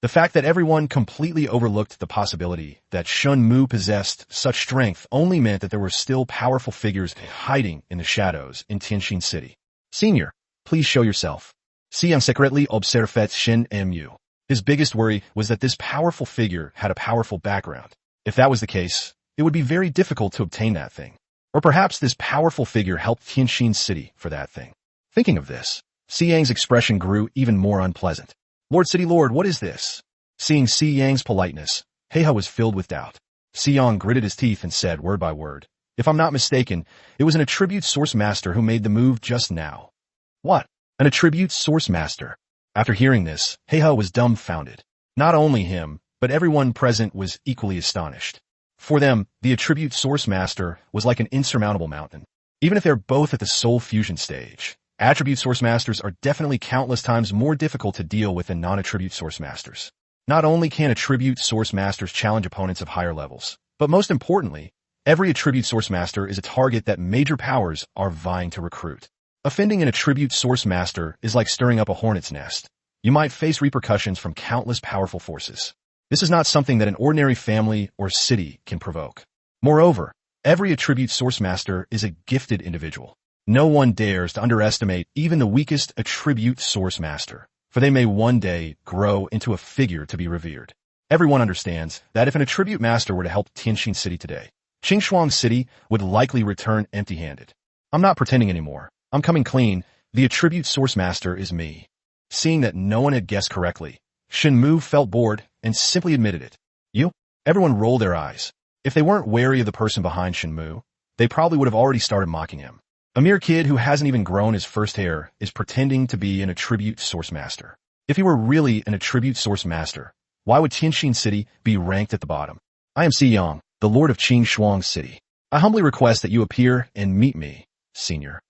The fact that everyone completely overlooked the possibility that Shen Mu possessed such strength only meant that there were still powerful figures hiding in the shadows in Tianqin City. Senior, please show yourself. Xiyang secretly observed Shen Mu. His biggest worry was that this powerful figure had a powerful background. If that was the case, it would be very difficult to obtain that thing. Or perhaps this powerful figure helped Tianqin City for that thing. Thinking of this, Xiyang's expression grew even more unpleasant. Lord City Lord, what is this? Seeing Xiyang's politeness, Heiha was filled with doubt. Xiyang gritted his teeth and said word by word, If I'm not mistaken, it was an attribute source master who made the move just now. What? An attribute source master? After hearing this, Heiha was dumbfounded. Not only him, but everyone present was equally astonished. For them, the attribute source master was like an insurmountable mountain. Even if they're both at the soul fusion stage, Attribute source masters are definitely countless times more difficult to deal with than non-attribute source masters. Not only can attribute source masters challenge opponents of higher levels, but most importantly, every attribute source master is a target that major powers are vying to recruit. Offending an attribute source master is like stirring up a hornet's nest. You might face repercussions from countless powerful forces. This is not something that an ordinary family or city can provoke. Moreover, every attribute source master is a gifted individual. No one dares to underestimate even the weakest attribute source master, for they may one day grow into a figure to be revered. Everyone understands that if an attribute master were to help Tianxin City today, Qingshuang City would likely return empty-handed. I'm not pretending anymore. I'm coming clean. The attribute source master is me. Seeing that no one had guessed correctly, Shen Mu felt bored and simply admitted it. You? Everyone rolled their eyes. If they weren't wary of the person behind Shen Mu, they probably would have already started mocking him. A mere kid who hasn't even grown his first hair is pretending to be an attribute source master. If he were really an attribute source master, why would Tianxin City be ranked at the bottom? I am Si Yang, the Lord of Qingshuang City. I humbly request that you appear and meet me, Senior.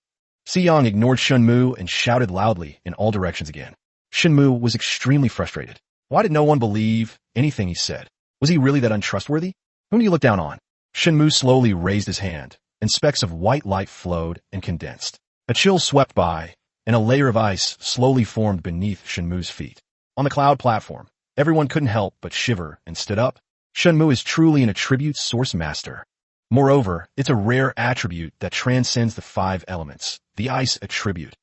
Si Yang ignored Shen Mu and shouted loudly in all directions again. Shen Mu was extremely frustrated. Why did no one believe anything he said? Was he really that untrustworthy? Whom do you look down on? Shen Mu slowly raised his hand, and specks of white light flowed and condensed. A chill swept by, and a layer of ice slowly formed beneath Shen Mu's feet. On the cloud platform, everyone couldn't help but shiver and stood up. Shen Mu is truly an attribute source master. Moreover, it's a rare attribute that transcends the 5 elements, the ice attribute.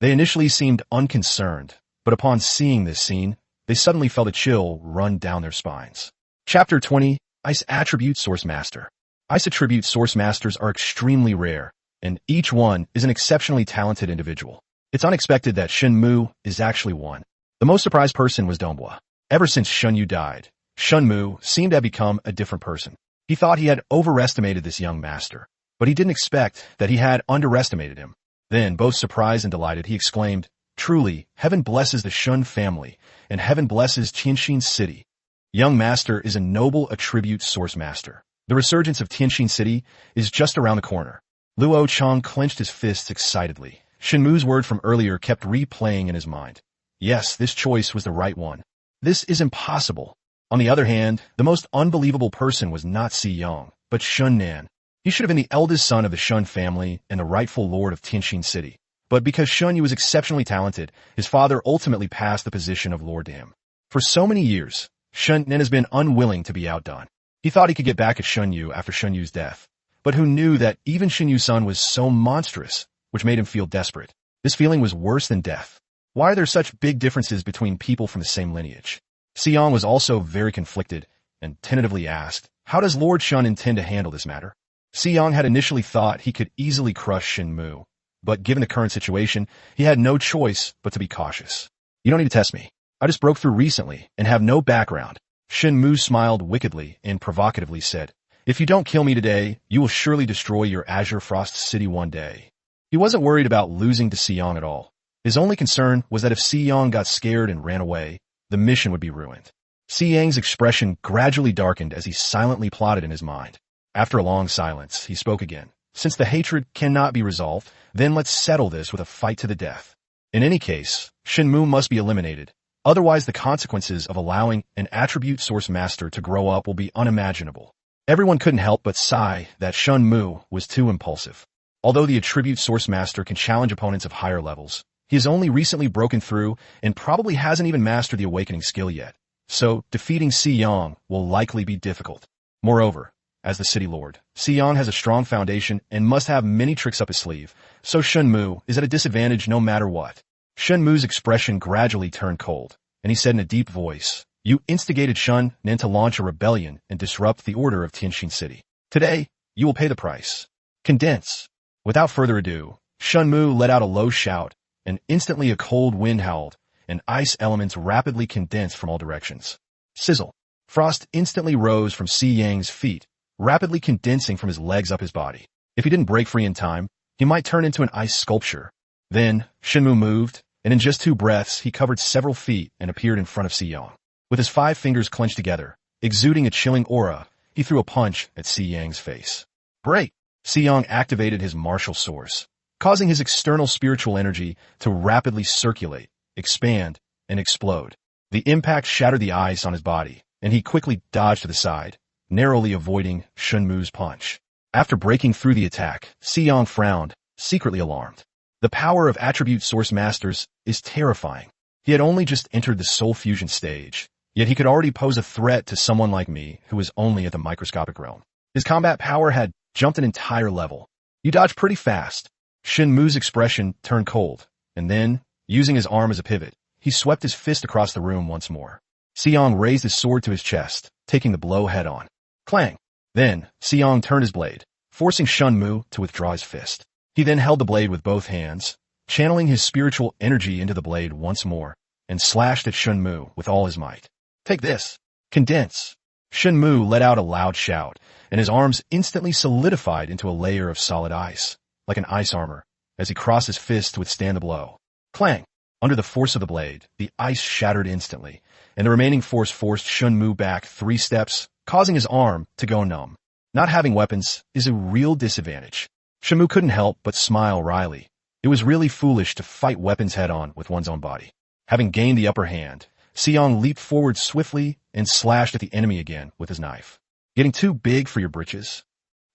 They initially seemed unconcerned, but upon seeing this scene, they suddenly felt a chill run down their spines. Chapter 20, Ice Attribute Source Master. Ice attribute source masters are extremely rare, and each one is an exceptionally talented individual. It's unexpected that Shen Mu is actually one. The most surprised person was Donghua. Ever since Shen Yu died, Shen Mu seemed to have become a different person. He thought he had overestimated this young master, but he didn't expect that he had underestimated him. Then, both surprised and delighted, he exclaimed, "Truly, heaven blesses the Shen family, and heaven blesses Tianxin City." Young master is a noble attribute source master. The resurgence of Tianxin City is just around the corner. Luo Chang clenched his fists excitedly. Shen Mu's word from earlier kept replaying in his mind. Yes, this choice was the right one. This is impossible. On the other hand, the most unbelievable person was not Si Yang, but Shun Nan. He should have been the eldest son of the Shun family and the rightful lord of Tianxin City. But because Shun Yu was exceptionally talented, his father ultimately passed the position of lord to him. For so many years, Shun Nan has been unwilling to be outdone. He thought he could get back at Shun Yu after Shun Yu's death, but who knew that even Shen Yu's son was so monstrous, which made him feel desperate. This feeling was worse than death. Why are there such big differences between people from the same lineage? Si Yang was also very conflicted and tentatively asked, how does Lord Shun intend to handle this matter? Si Yang had initially thought he could easily crush Shen Mu, but given the current situation, he had no choice but to be cautious. You don't need to test me. I just broke through recently and have no background. Shen Mu smiled wickedly and provocatively said, if you don't kill me today, you will surely destroy your Azure Frost City one day. He wasn't worried about losing to Si Yang at all. His only concern was that if Si Yang got scared and ran away, the mission would be ruined. Si Yang's expression gradually darkened as he silently plotted in his mind. After a long silence, he spoke again. Since the hatred cannot be resolved, then let's settle this with a fight to the death. In any case, Shen Mu must be eliminated. Otherwise, the consequences of allowing an attribute source master to grow up will be unimaginable. Everyone couldn't help but sigh that Shen Mu was too impulsive. Although the attribute source master can challenge opponents of higher levels, he has only recently broken through and probably hasn't even mastered the awakening skill yet. So, defeating Si Yang will likely be difficult. Moreover, as the city lord, Si Yang has a strong foundation and must have many tricks up his sleeve, so Shen Mu is at a disadvantage no matter what. Shen Mu's expression gradually turned cold, and he said in a deep voice, you instigated Shun Nan to launch a rebellion and disrupt the order of Tianxin City. Today, you will pay the price. Condense. Without further ado, Shen Mu let out a low shout, and instantly a cold wind howled, and ice elements rapidly condensed from all directions. Sizzle. Frost instantly rose from Si Yang's feet, rapidly condensing from his legs up his body. If he didn't break free in time, he might turn into an ice sculpture. Then, Shen Mu moved, and in just 2 breaths, he covered several feet and appeared in front of Si Yang. With his 5 fingers clenched together, exuding a chilling aura, he threw a punch at Si Yang's face. Break! Si Yang activated his martial source. causing his external spiritual energy to rapidly circulate, expand, and explode. The impact shattered the ice on his body, and he quickly dodged to the side, narrowly avoiding Shen Mu's punch. After breaking through the attack, Xiyang frowned, secretly alarmed. The power of attribute source masters is terrifying. He had only just entered the soul fusion stage, yet he could already pose a threat to someone like me who was only at the microscopic realm. His combat power had jumped an entire level. You dodged pretty fast. Shen Mu's expression turned cold, and then, using his arm as a pivot, he swept his fist across the room once more. Xiyang raised his sword to his chest, taking the blow head-on. Clang! Then, Xiyang turned his blade, forcing Shen Mu to withdraw his fist. He then held the blade with both hands, channeling his spiritual energy into the blade once more, and slashed at Shen Mu with all his might. Take this! Condense! Shen Mu let out a loud shout, and his arms instantly solidified into a layer of solid ice, like an ice armor, as he crossed his fist to withstand the blow. Clang! Under the force of the blade, the ice shattered instantly, and the remaining force forced Shen Mu back 3 steps, causing his arm to go numb. Not having weapons is a real disadvantage. Shen Mu couldn't help but smile wryly. It was really foolish to fight weapons head-on with one's own body. Having gained the upper hand, Xiyang leaped forward swiftly and slashed at the enemy again with his knife. Getting too big for your britches?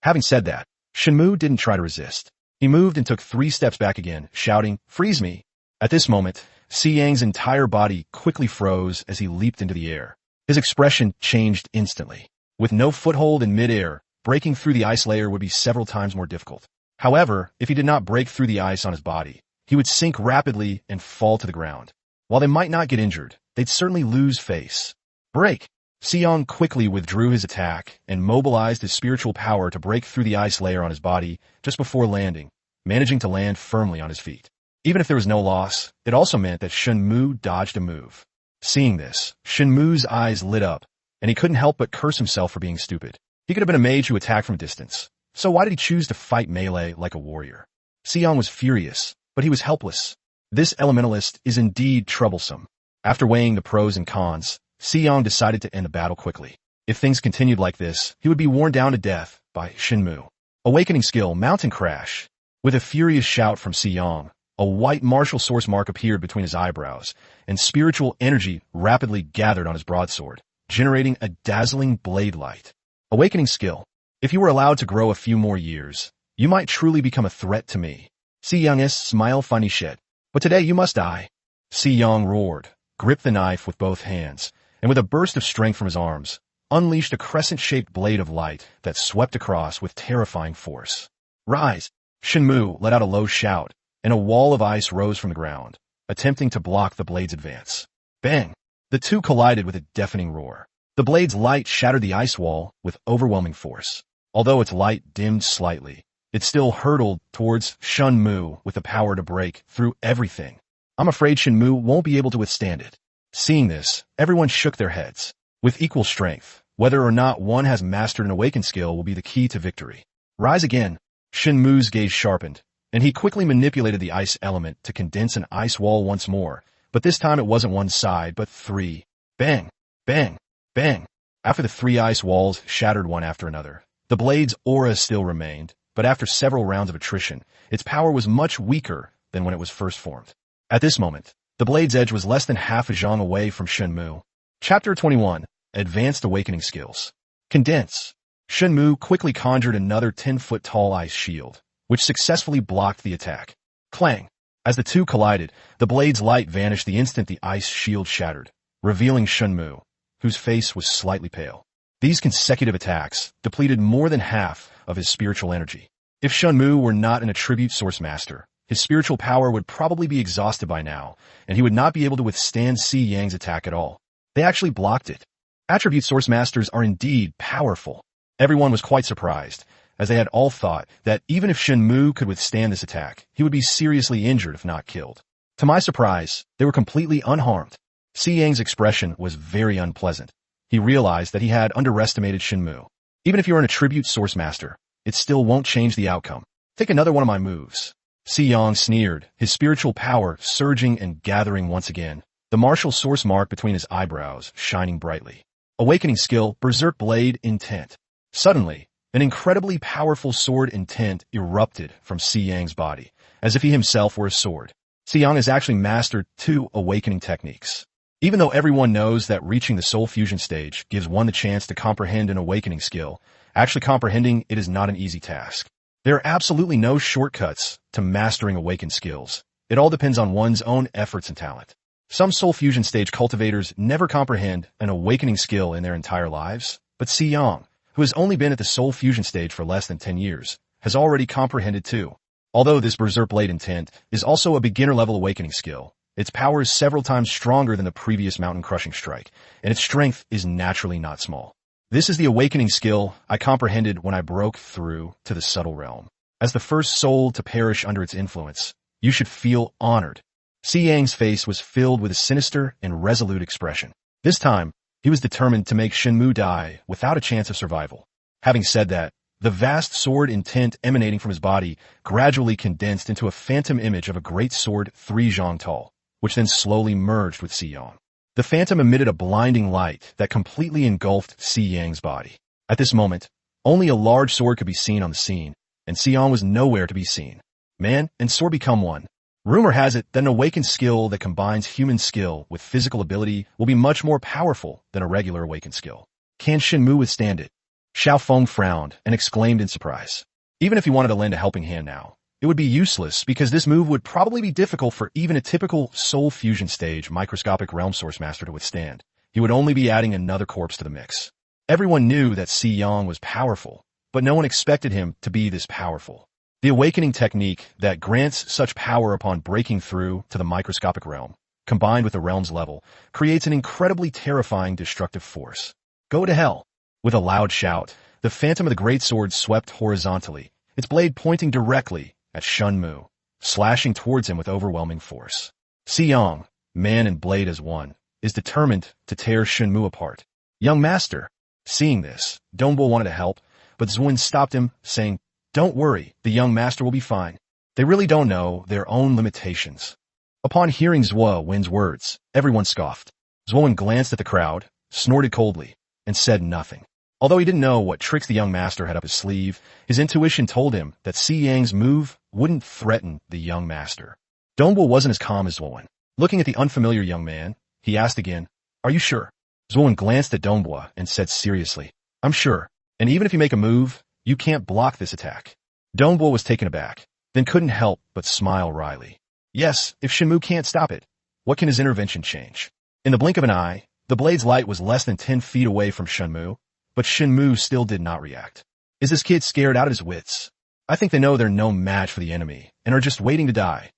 Having said that, Shen Mu didn't try to resist. He moved and took 3 steps back again, shouting, "Freeze me!" At this moment, Xiyang's entire body quickly froze as he leaped into the air. His expression changed instantly. With no foothold in midair, breaking through the ice layer would be several times more difficult. However, if he did not break through the ice on his body, he would sink rapidly and fall to the ground. While they might not get injured, they'd certainly lose face. Break! Xiyang quickly withdrew his attack and mobilized his spiritual power to break through the ice layer on his body just before landing, managing to land firmly on his feet. Even if there was no loss, it also meant that Shen Mu dodged a move. Seeing this, Shen Mu's eyes lit up, and he couldn't help but curse himself for being stupid. He could have been a mage who attacked from a distance, so why did he choose to fight melee like a warrior? Xiyang was furious, but he was helpless. This elementalist is indeed troublesome. After weighing the pros and cons, Xiyang decided to end the battle quickly. If things continued like this, he would be worn down to death by Shen Mu. Awakening skill, Mountain Crash. With a furious shout from Xiyang, a white martial source mark appeared between his eyebrows, and spiritual energy rapidly gathered on his broadsword, generating a dazzling blade light. Awakening skill. If you were allowed to grow a few more years, you might truly become a threat to me. Xiyang's smile funny shit. But today you must die. Xiyang roared, gripped the knife with both hands, and with a burst of strength from his arms, unleashed a crescent-shaped blade of light that swept across with terrifying force. Rise! Shen Mu let out a low shout, and a wall of ice rose from the ground, attempting to block the blade's advance. Bang! The two collided with a deafening roar. The blade's light shattered the ice wall with overwhelming force. Although its light dimmed slightly, it still hurtled towards Shen Mu with the power to break through everything. I'm afraid Shen Mu won't be able to withstand it. Seeing this, everyone shook their heads. With equal strength, whether or not one has mastered an awakened skill will be the key to victory. Rise again! Shen Mu's gaze sharpened, and he quickly manipulated the ice element to condense an ice wall once more, but this time it wasn't one side, but 3. Bang! Bang! Bang! After the 3 ice walls shattered one after another, the blade's aura still remained, but after several rounds of attrition, its power was much weaker than when it was first formed. At this moment, the blade's edge was less than half a zhang away from Shen Mu. Chapter 21. Advanced Awakening Skills. Condense. Shen Mu quickly conjured another 10-foot-tall ice shield, which successfully blocked the attack. Clang! As the two collided, the blade's light vanished the instant the ice shield shattered, revealing Shen Mu, whose face was slightly pale. These consecutive attacks depleted more than half of his spiritual energy. If Shen Mu were not an attribute source master, his spiritual power would probably be exhausted by now, and he would not be able to withstand Xiyang's attack at all. They actually blocked it. Attribute source masters are indeed powerful. Everyone was quite surprised, as they had all thought that even if Shen Mu could withstand this attack, he would be seriously injured if not killed. To my surprise, they were completely unharmed. Xiyang's expression was very unpleasant. He realized that he had underestimated Shen Mu. Even if you're an attribute source master, it still won't change the outcome. Take another one of my moves. Xiyang sneered, his spiritual power surging and gathering once again, the martial source mark between his eyebrows shining brightly. Awakening skill, Berserk Blade Intent. Suddenly, an incredibly powerful sword intent erupted from Xiyang's body, as if he himself were a sword. Siyang has actually mastered 2 awakening techniques. Even though everyone knows that reaching the soul fusion stage gives one the chance to comprehend an awakening skill, actually comprehending it is not an easy task. There are absolutely no shortcuts to mastering awakened skills. It all depends on one's own efforts and talent. Some soul fusion stage cultivators never comprehend an awakening skill in their entire lives, but Siyang, who has only been at the soul fusion stage for less than 10 years, has already comprehended 2. Although this Berserk Blade Intent is also a beginner-level awakening skill, its power is several times stronger than the previous Mountain Crushing Strike, and its strength is naturally not small. This is the awakening skill I comprehended when I broke through to the subtle realm. As the first soul to perish under its influence, you should feel honored. Siyang's face was filled with a sinister and resolute expression. This time, he was determined to make Shen Mu die without a chance of survival. Having said that, the vast sword intent emanating from his body gradually condensed into a phantom image of a great sword 3 zhang tall, which then slowly merged with Siyang. The phantom emitted a blinding light that completely engulfed Siyang's body. At this moment, only a large sword could be seen on the scene, and Siyang was nowhere to be seen. Man and sword become one. Rumor has it that an awakened skill that combines human skill with physical ability will be much more powerful than a regular awakened skill. Can Shen Mu withstand it? Xiao Feng frowned and exclaimed in surprise. Even if he wanted to lend a helping hand now, it would be useless because this move would probably be difficult for even a typical soul fusion stage microscopic realm source master to withstand. He would only be adding another corpse to the mix. Everyone knew that Siyang was powerful, but no one expected him to be this powerful. The awakening technique that grants such power upon breaking through to the microscopic realm, combined with the realm's level, creates an incredibly terrifying destructive force. Go to hell. With a loud shout, the phantom of the great sword swept horizontally, its blade pointing directly at Shen Mu, slashing towards him with overwhelming force. Siyang, man and blade as one, is determined to tear Shen Mu apart. Young master. Seeing this, Dongbo wanted to help, but Zwin stopped him, saying, "Don't worry, the young master will be fine. They really don't know their own limitations." Upon hearing Zhuo Wen's words, everyone scoffed. Zhuo Wen glanced at the crowd, snorted coldly, and said nothing. Although he didn't know what tricks the young master had up his sleeve, his intuition told him that Siyang's move wouldn't threaten the young master. Dongbo wasn't as calm as Zhuo Wen. Looking at the unfamiliar young man, he asked again, "Are you sure?" Zhuo Wen glanced at Dongbo and said seriously, "I'm sure, and even if you make a move, you can't block this attack." Dongbo was taken aback, then couldn't help but smile wryly. Yes, if Shen Mu can't stop it, what can his intervention change? In the blink of an eye, the blade's light was less than 10 feet away from Shen Mu, but Shen Mu still did not react. Is this kid scared out of his wits? I think they know they're no match for the enemy and are just waiting to die.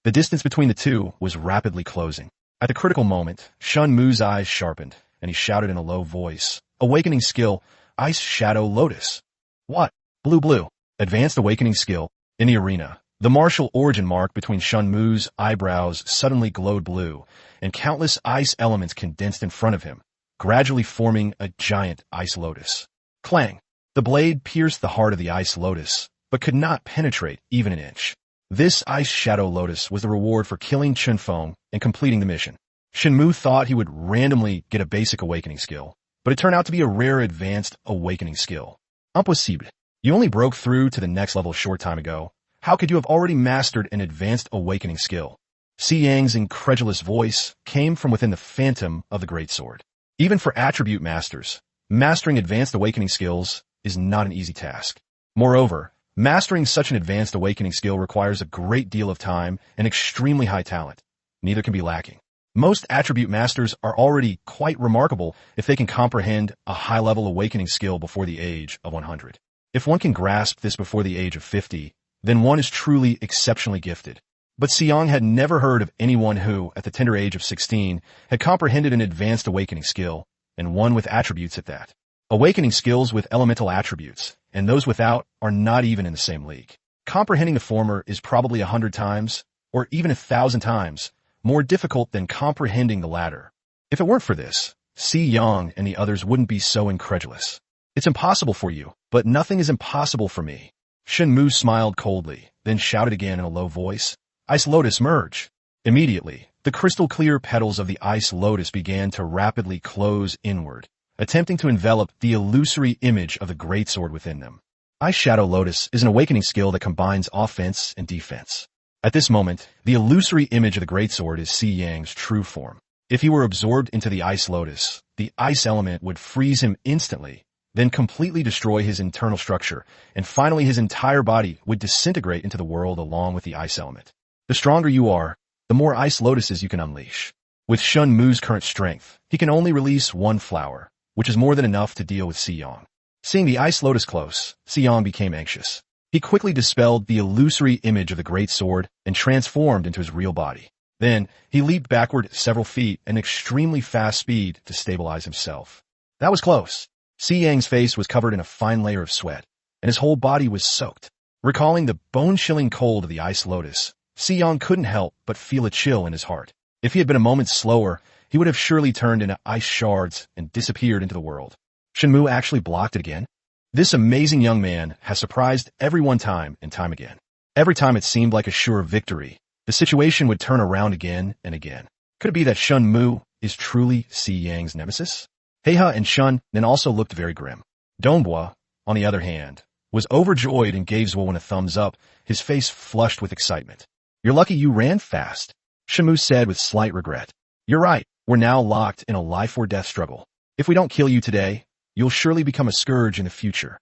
The distance between the two was rapidly closing. At the critical moment, Shen Mu's eyes sharpened, and he shouted in a low voice, "Awakening skill, Ice Shadow Lotus." What? Blue. Advanced awakening skill. In the arena, the martial origin mark between Shen Mu's eyebrows suddenly glowed blue, and countless ice elements condensed in front of him, gradually forming a giant ice lotus. Clang! The blade pierced the heart of the ice lotus, but could not penetrate even an inch. This ice shadow lotus was the reward for killing Chen Feng and completing the mission. Shen Mu thought he would randomly get a basic awakening skill, but it turned out to be a rare advanced awakening skill. Impossible. You only broke through to the next level a short time ago. How could you have already mastered an advanced awakening skill? Siyang's incredulous voice came from within the phantom of the great sword. Even for attribute masters, mastering advanced awakening skills is not an easy task. Moreover, mastering such an advanced awakening skill requires a great deal of time and extremely high talent. Neither can be lacking. Most attribute masters are already quite remarkable if they can comprehend a high-level awakening skill before the age of 100. If one can grasp this before the age of 50, then one is truly exceptionally gifted. But Siyang had never heard of anyone who, at the tender age of 16, had comprehended an advanced awakening skill, and one with attributes at that. Awakening skills with elemental attributes, and those without, are not even in the same league. Comprehending the former is probably 100 times, or even 1,000 times, more difficult than comprehending the latter. If it weren't for this, Siyang and the others wouldn't be so incredulous. It's impossible for you, but nothing is impossible for me. Shen Mu smiled coldly, then shouted again in a low voice, "Ice Lotus, merge!" Immediately, the crystal-clear petals of the Ice Lotus began to rapidly close inward, attempting to envelop the illusory image of the great sword within them. Ice Shadow Lotus is an awakening skill that combines offense and defense. At this moment, the illusory image of the greatsword is Si Yang's true form. If he were absorbed into the ice lotus, the ice element would freeze him instantly, then completely destroy his internal structure, and finally his entire body would disintegrate into the world along with the ice element. The stronger you are, the more ice lotuses you can unleash. With Shen Mu's current strength, he can only release one flower, which is more than enough to deal with Si Yang. Seeing the ice lotus close, Si Yang became anxious. He quickly dispelled the illusory image of the great sword and transformed into his real body. Then, he leaped backward several feet at an extremely fast speed to stabilize himself. That was close. Si Yang's face was covered in a fine layer of sweat, and his whole body was soaked. Recalling the bone-chilling cold of the ice lotus, Si Yang couldn't help but feel a chill in his heart. If he had been a moment slower, he would have surely turned into ice shards and disappeared into the world. Shen Mu actually blocked it again. This amazing young man has surprised everyone time and time again. Every time it seemed like a sure victory, the situation would turn around again and again. Could it be that Shen Mu is truly Si Yang's nemesis? Heiha and Shun then also looked very grim. Donghua, on the other hand, was overjoyed and gave Zuowen a thumbs up, his face flushed with excitement. You're lucky you ran fast, Shen Mu said with slight regret. You're right, we're now locked in a life-or-death struggle. If we don't kill you today, you'll surely become a scourge in the future.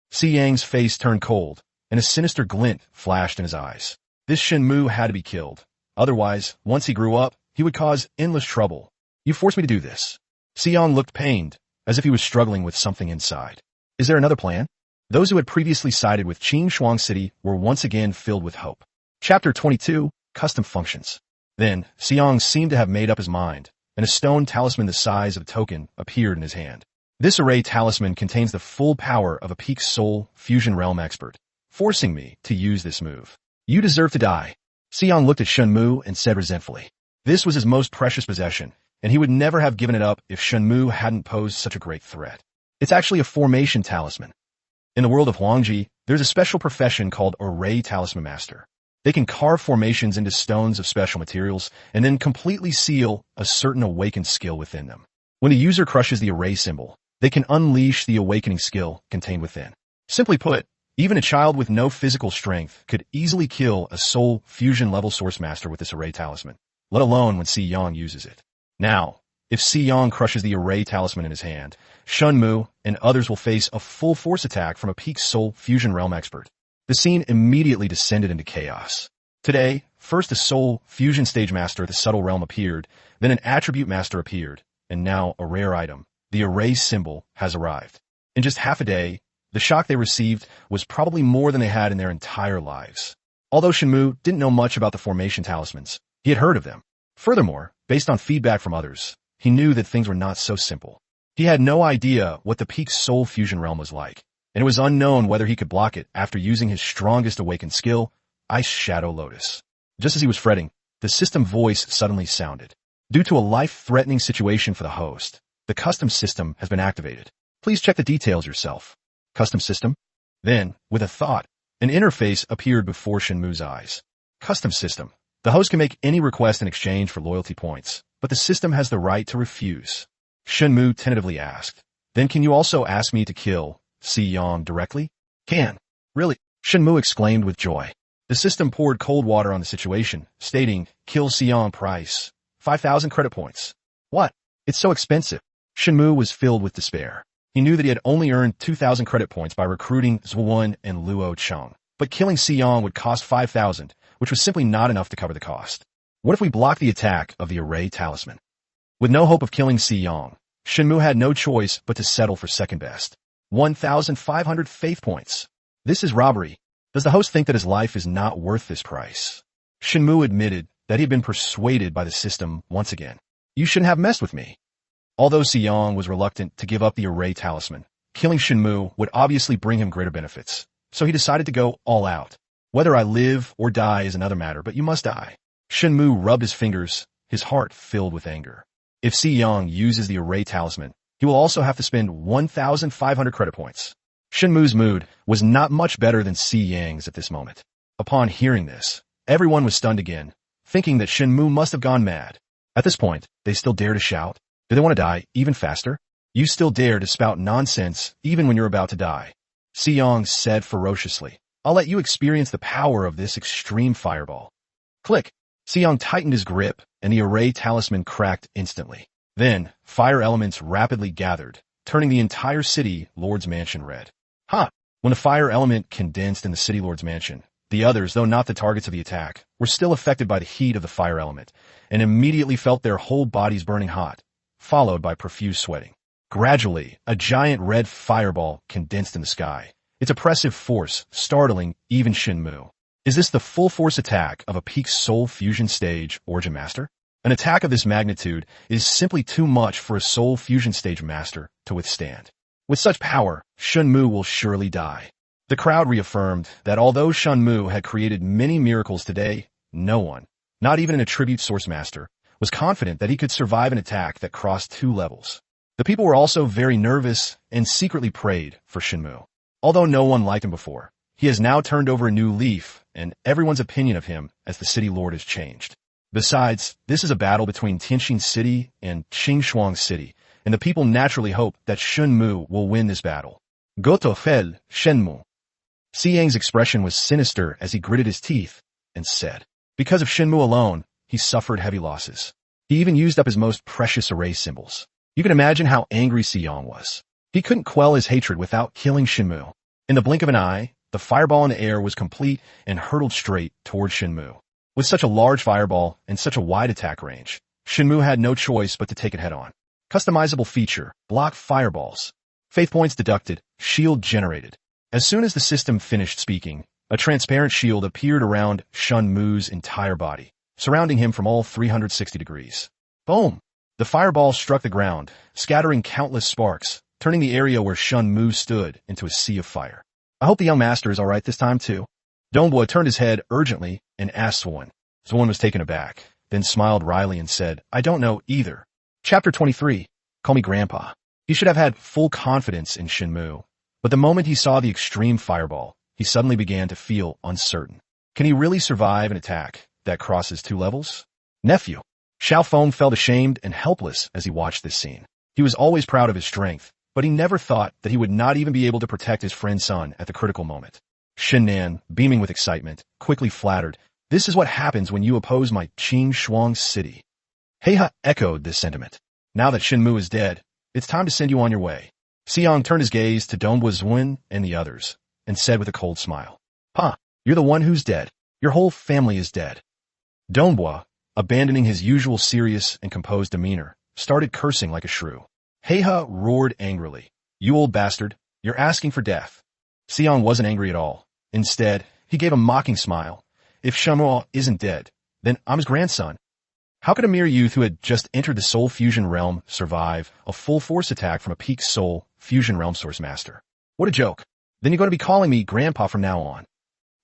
Si Yang's face turned cold, and a sinister glint flashed in his eyes. This Shen Mu had to be killed. Otherwise, once he grew up, he would cause endless trouble. You forced me to do this. Si Yang looked pained, as if he was struggling with something inside. Is there another plan? Those who had previously sided with Qing Shuang City were once again filled with hope. Chapter 22, Custom Functions. Then, Si Yang seemed to have made up his mind, and a stone talisman the size of a token appeared in his hand. This array talisman contains the full power of a peak soul fusion realm expert, forcing me to use this move. You deserve to die. Si Yang looked at Shen Mu and said resentfully. This was his most precious possession, and he would never have given it up if Shen Mu hadn't posed such a great threat. It's actually a formation talisman. In the world of Huangji, there's a special profession called Array Talisman Master. They can carve formations into stones of special materials and then completely seal a certain awakened skill within them. When the user crushes the array symbol, they can unleash the awakening skill contained within. Simply put, even a child with no physical strength could easily kill a soul fusion level source master with this array talisman, let alone when Si Yang uses it. Now, if Si Yang crushes the array talisman in his hand, Shen Mu and others will face a full force attack from a peak soul fusion realm expert. The scene immediately descended into chaos. Today, first a soul fusion stage master of the subtle realm appeared, then an attribute master appeared, and now a rare item, the array symbol, has arrived. In just half a day, the shock they received was probably more than they had in their entire lives. Although Shen Mu didn't know much about the formation talismans, he had heard of them. Furthermore, based on feedback from others, he knew that things were not so simple. He had no idea what the peak soul fusion realm was like, and it was unknown whether he could block it after using his strongest awakened skill, Ice Shadow Lotus. Just as he was fretting, the system voice suddenly sounded. Due to a life-threatening situation for the host, the custom system has been activated. Please check the details yourself. Custom system? Then, with a thought, an interface appeared before Shen Mu's eyes. Custom system. The host can make any request in exchange for loyalty points, but the system has the right to refuse. Shen Mu tentatively asked. Then can you also ask me to kill Si Yang directly? Can. Really? Shen Mu exclaimed with joy. The system poured cold water on the situation, stating, kill Si Yang price, 5,000 credit points. What? It's so expensive. Shen Mu was filled with despair. He knew that he had only earned 2,000 credit points by recruiting Zuowen and Luo Cheng, but killing Si Yang would cost 5,000, which was simply not enough to cover the cost. What if we block the attack of the array talisman? With no hope of killing Si Yang, Shen Mu had no choice but to settle for second best. 1,500 faith points. This is robbery. Does the host think that his life is not worth this price? Shen Mu admitted that he had been persuaded by the system once again. You shouldn't have messed with me. Although Si Yang was reluctant to give up the array talisman, killing Shen Mu would obviously bring him greater benefits, so he decided to go all out. Whether I live or die is another matter, but you must die. Shen Mu rubbed his fingers, his heart filled with anger. If Si Yang uses the array talisman, he will also have to spend 1,500 credit points. Shen Mu's mood was not much better than Si Yang's at this moment. Upon hearing this, everyone was stunned again, thinking that Shen Mu must have gone mad. At this point, they still dare to shout. Do they want to die even faster? You still dare to spout nonsense even when you're about to die. Si Yang said ferociously, I'll let you experience the power of this extreme fireball. Click. Xiang tightened his grip, and the array talisman cracked instantly. Then, fire elements rapidly gathered, turning the entire city lord's mansion red. When the fire element condensed in the city lord's mansion, the others, though not the targets of the attack, were still affected by the heat of the fire element, and immediately felt their whole bodies burning hot, followed by profuse sweating. Gradually, a giant red fireball condensed in the sky, its oppressive force startling even Shen Mu. Is this the full-force attack of a peak soul fusion stage origin master? An attack of this magnitude is simply too much for a soul fusion stage master to withstand. With such power, Shen Mu will surely die. The crowd reaffirmed that although Shen Mu had created many miracles today, no one, not even an attribute source master, was confident that he could survive an attack that crossed 2 levels. The people were also very nervous and secretly prayed for Shen Mu. Although no one liked him before, he has now turned over a new leaf, and everyone's opinion of him as the city lord has changed. Besides, this is a battle between Tianxin City and Qingshuang City, and the people naturally hope that Shen Mu will win this battle. Goto fel, Shen Mu. Xiang's expression was sinister as he gritted his teeth and said, because of Shen Mu alone, he suffered heavy losses. He even used up his most precious array symbols. You can imagine how angry Xiang was. He couldn't quell his hatred without killing Shen Mu. In the blink of an eye, the fireball in the air was complete and hurtled straight toward Shen Mu. With such a large fireball and such a wide attack range, Shen Mu had no choice but to take it head-on. Customizable feature, block fireballs. Faith points deducted, shield generated. As soon as the system finished speaking, a transparent shield appeared around Shen Mu's entire body, surrounding him from all 360 degrees. Boom! The fireball struck the ground, scattering countless sparks, turning the area where Shen Mu stood into a sea of fire. I hope the young master is all right this time, too. Dongbua turned his head urgently and asked Zuan. Zuan was taken aback, then smiled wryly and said, I don't know either. Chapter 23. Call me Grandpa. He should have had full confidence in Shen Mu, but the moment he saw the extreme fireball, he suddenly began to feel uncertain. Can he really survive an attack that crosses 2 levels? Nephew. Xiao Feng felt ashamed and helpless as he watched this scene. He was always proud of his strength, but he never thought that he would not even be able to protect his friend's son at the critical moment. Shen Nan, beaming with excitement, quickly flattered, this is what happens when you oppose my Qingshuang City. Heiha echoed this sentiment. Now that Shen Mu is dead, it's time to send you on your way. Xiang turned his gaze to Dongbua Zuan and the others, and said with a cold smile, Pa, you're the one who's dead. Your whole family is dead. Dongbua, abandoning his usual serious and composed demeanor, started cursing like a shrew. Heiha roared angrily. You old bastard, you're asking for death. Xiang wasn't angry at all. Instead, he gave a mocking smile. If Shen Mu isn't dead, then I'm his grandson. How could a mere youth who had just entered the soul fusion realm survive a full-force attack from a peak soul fusion realm source master? What a joke. Then you're going to be calling me Grandpa from now on.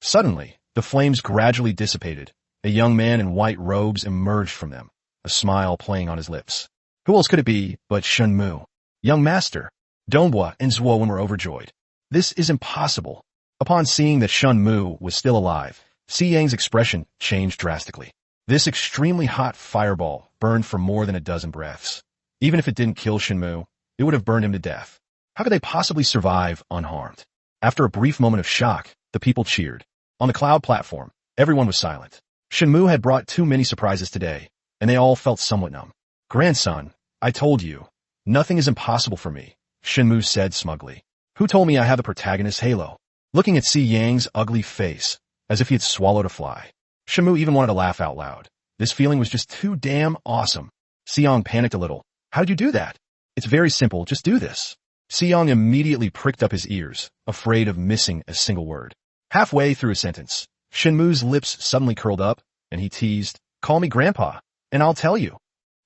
Suddenly, the flames gradually dissipated. A young man in white robes emerged from them, a smile playing on his lips. Who else could it be but Shen Mu? Young master. Dongbua and Zuo were overjoyed. This is impossible. Upon seeing that Shen Mu was still alive, Xiang's expression changed drastically. This extremely hot fireball burned for more than a dozen breaths. Even if it didn't kill Shen Mu, it would have burned him to death. How could they possibly survive unharmed? After a brief moment of shock, the people cheered. On the cloud platform, everyone was silent. Shen Mu had brought too many surprises today, and they all felt somewhat numb. Grandson, I told you, nothing is impossible for me, Shen Mu said smugly. Who told me I have the protagonist's halo? Looking at Xiang's ugly face, as if he had swallowed a fly. Shen Mu even wanted to laugh out loud. This feeling was just too damn awesome. Xiang panicked a little. How did you do that? It's very simple, just do this. Xiang immediately pricked up his ears, afraid of missing a single word. Halfway through a sentence, Shen Mu's lips suddenly curled up, and he teased, call me Grandpa, and I'll tell you.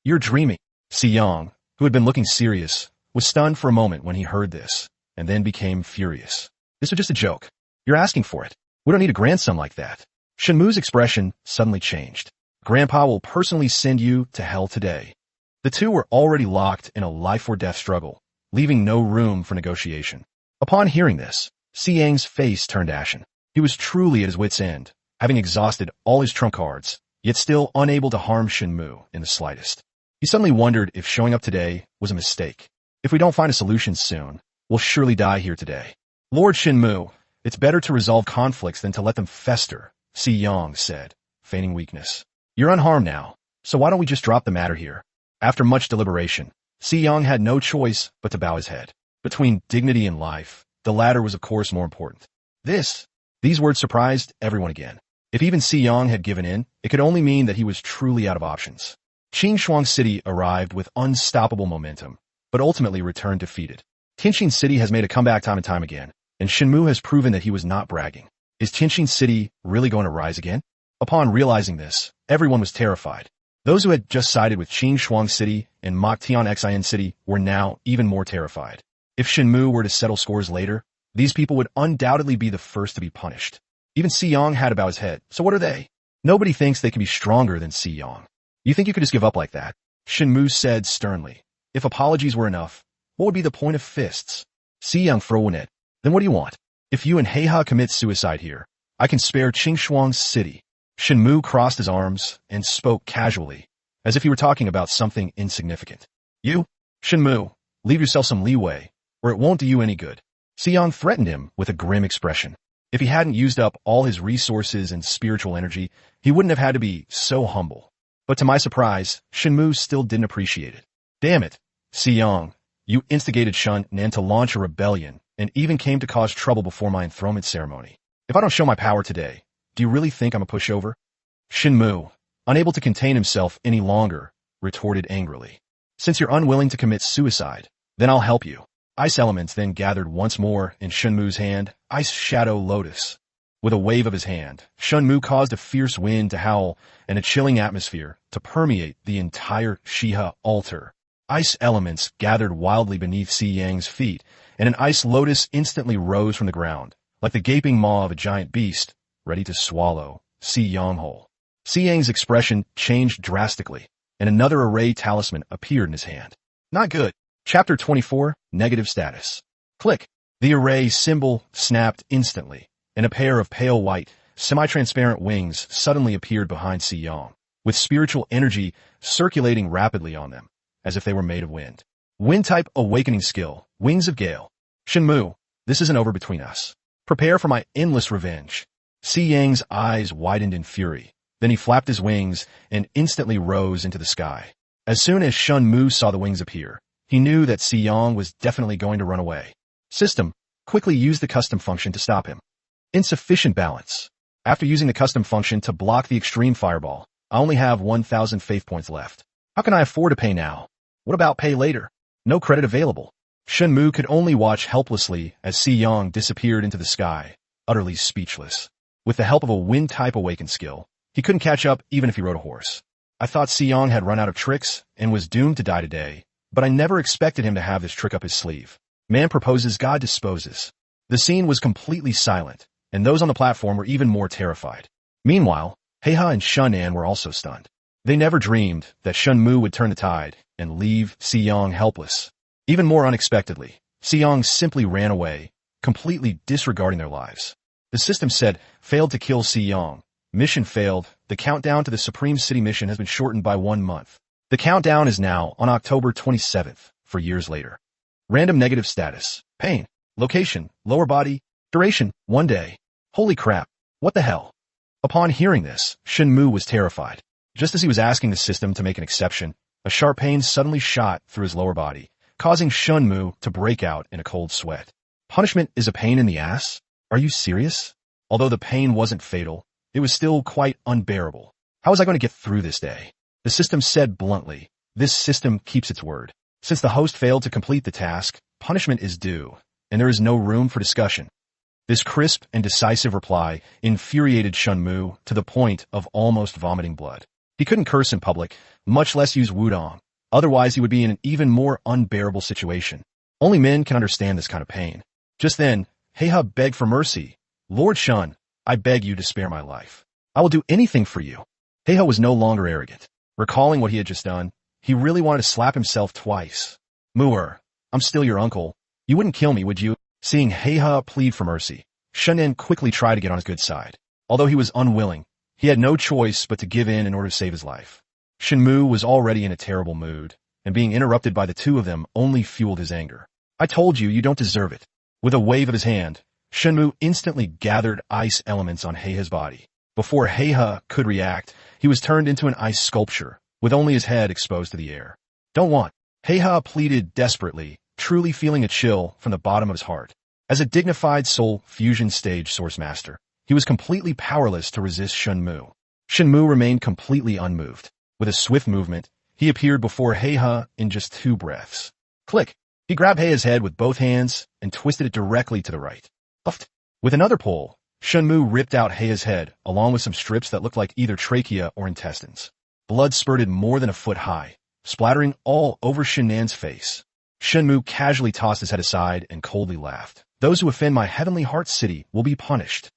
You're dreaming. Xiang, who had been looking serious, was stunned for a moment when he heard this, and then became furious. This was just a joke. You're asking for it. We don't need a grandson like that. Shen Mu's expression suddenly changed. Grandpa will personally send you to hell today. The two were already locked in a life-or-death struggle, leaving no room for negotiation. Upon hearing this, Xiang's face turned ashen. He was truly at his wit's end, having exhausted all his trump cards, yet still unable to harm Shen Mu in the slightest. He suddenly wondered if showing up today was a mistake. If we don't find a solution soon, we'll surely die here today. Lord Shen Mu, it's better to resolve conflicts than to let them fester, Xiang said, feigning weakness. You're unharmed now, so why don't we just drop the matter here? After much deliberation, Si-young had no choice but to bow his head. Between dignity and life, the latter was of course more important. These words surprised everyone again. If even Si-young had given in, it could only mean that he was truly out of options. Qingshuang City arrived with unstoppable momentum, but ultimately returned defeated. Tianjin City has made a comeback time and time again, and Shen Mu has proven that he was not bragging. Is Tianjin City really going to rise again? Upon realizing this, everyone was terrified. Those who had just sided with Qingshuang City and Moktian Xin City were now even more terrified. If Shen Mu were to settle scores later, these people would undoubtedly be the first to be punished. Even Si-young had to bow his head, so what are they? Nobody thinks they can be stronger than Si-young. You think you could just give up like that? Shen Mu said sternly. If apologies were enough, what would be the point of fists? Si-young frowned. Then what do you want? If you and Heiha commit suicide here, I can spare Qingshuang City. Shen Mu crossed his arms and spoke casually, as if he were talking about something insignificant. You, Shen Mu, leave yourself some leeway, or it won't do you any good. Si-young threatened him with a grim expression. If he hadn't used up all his resources and spiritual energy, he wouldn't have had to be so humble. But to my surprise, Shen Mu still didn't appreciate it. Damn it, Si-young, you instigated Shen Nan to launch a rebellion and even came to cause trouble before my enthronement ceremony. If I don't show my power today, do you really think I'm a pushover? Shen Mu, unable to contain himself any longer, retorted angrily. Since you're unwilling to commit suicide, then I'll help you. Ice elements then gathered once more in Shen Mu's hand, Ice Shadow Lotus. With a wave of his hand, Shen Mu caused a fierce wind to howl and a chilling atmosphere to permeate the entire Shiha altar. Ice elements gathered wildly beneath Si-young's feet, and an ice lotus instantly rose from the ground, like the gaping maw of a giant beast, ready to swallow Si-young whole. Si-young's expression changed drastically, and another array talisman appeared in his hand. Not good. Chapter 24, Negative Status. Click. The array symbol snapped instantly, and a pair of pale white, semi-transparent wings suddenly appeared behind Si-young, with spiritual energy circulating rapidly on them, as if they were made of wind. Wind-type awakening skill, Wings of Gale. Shen Mu, this isn't over between us. Prepare for my endless revenge. Si-young's eyes widened in fury. Then he flapped his wings and instantly rose into the sky. As soon as Shen Mu saw the wings appear, he knew that Si-young was definitely going to run away. System, quickly use the custom function to stop him. Insufficient balance. After using the custom function to block the extreme fireball, I only have 1,000 faith points left. How can I afford to pay now? What about pay later? No credit available. Shen Mu could only watch helplessly as Si-young disappeared into the sky, utterly speechless. With the help of a wind-type awakened skill, he couldn't catch up even if he rode a horse. I thought Si-young had run out of tricks and was doomed to die today, but I never expected him to have this trick up his sleeve. Man proposes, God disposes. The scene was completely silent, and those on the platform were even more terrified. Meanwhile, Heiha and Shen Nan were also stunned. They never dreamed that Shen Mu would turn the tide and leave Si-young helpless. Even more unexpectedly, Si-young simply ran away, completely disregarding their lives. The system said, failed to kill Si-young. Mission failed. The countdown to the Supreme City mission has been shortened by 1 month. The countdown is now on October 27th, for years later. Random negative status. Pain. Location, lower body. Duration, 1 day. Holy crap. What the hell? Upon hearing this, Shen Mu was terrified. Just as he was asking the system to make an exception, a sharp pain suddenly shot through his lower body, causing Shen Mu to break out in a cold sweat. Punishment is a pain in the ass? Are you serious? Although the pain wasn't fatal, it was still quite unbearable. How was I going to get through this day? The system said bluntly. This system keeps its word. Since the host failed to complete the task, punishment is due, and there is no room for discussion. This crisp and decisive reply infuriated Shen Mu to the point of almost vomiting blood. He couldn't curse in public, much less use wudong. Otherwise, he would be in an even more unbearable situation. Only men can understand this kind of pain. Just then, Heiha begged for mercy. Lord Shen, I beg you to spare my life. I will do anything for you. Heiha was no longer arrogant. Recalling what he had just done, he really wanted to slap himself twice. Mu'er, I'm still your uncle. You wouldn't kill me, would you? Seeing Heiha plead for mercy, Shen Nan quickly tried to get on his good side. Although he was unwilling, he had no choice but to give in order to save his life. Shen Mu was already in a terrible mood, and being interrupted by the two of them only fueled his anger. I told you, you don't deserve it. With a wave of his hand, Shen Mu instantly gathered ice elements on Heiha's body. Before Heiha could react, he was turned into an ice sculpture, with only his head exposed to the air. Don't want. Heiha pleaded desperately, truly feeling a chill from the bottom of his heart. As a dignified soul fusion stage source master, he was completely powerless to resist Shen Mu. Shen Mu remained completely unmoved. With a swift movement, he appeared before Heiha in just 2 breaths. Click! He grabbed Heiha's head with both hands and twisted it directly to the right. Puffed. With another pull, Shen Mu ripped out Heiha's head, along with some strips that looked like either trachea or intestines. Blood spurted more than a foot high, splattering all over Shen Nan's face. Shen Mu casually tossed his head aside and coldly laughed. Those who offend my heavenly heart city will be punished.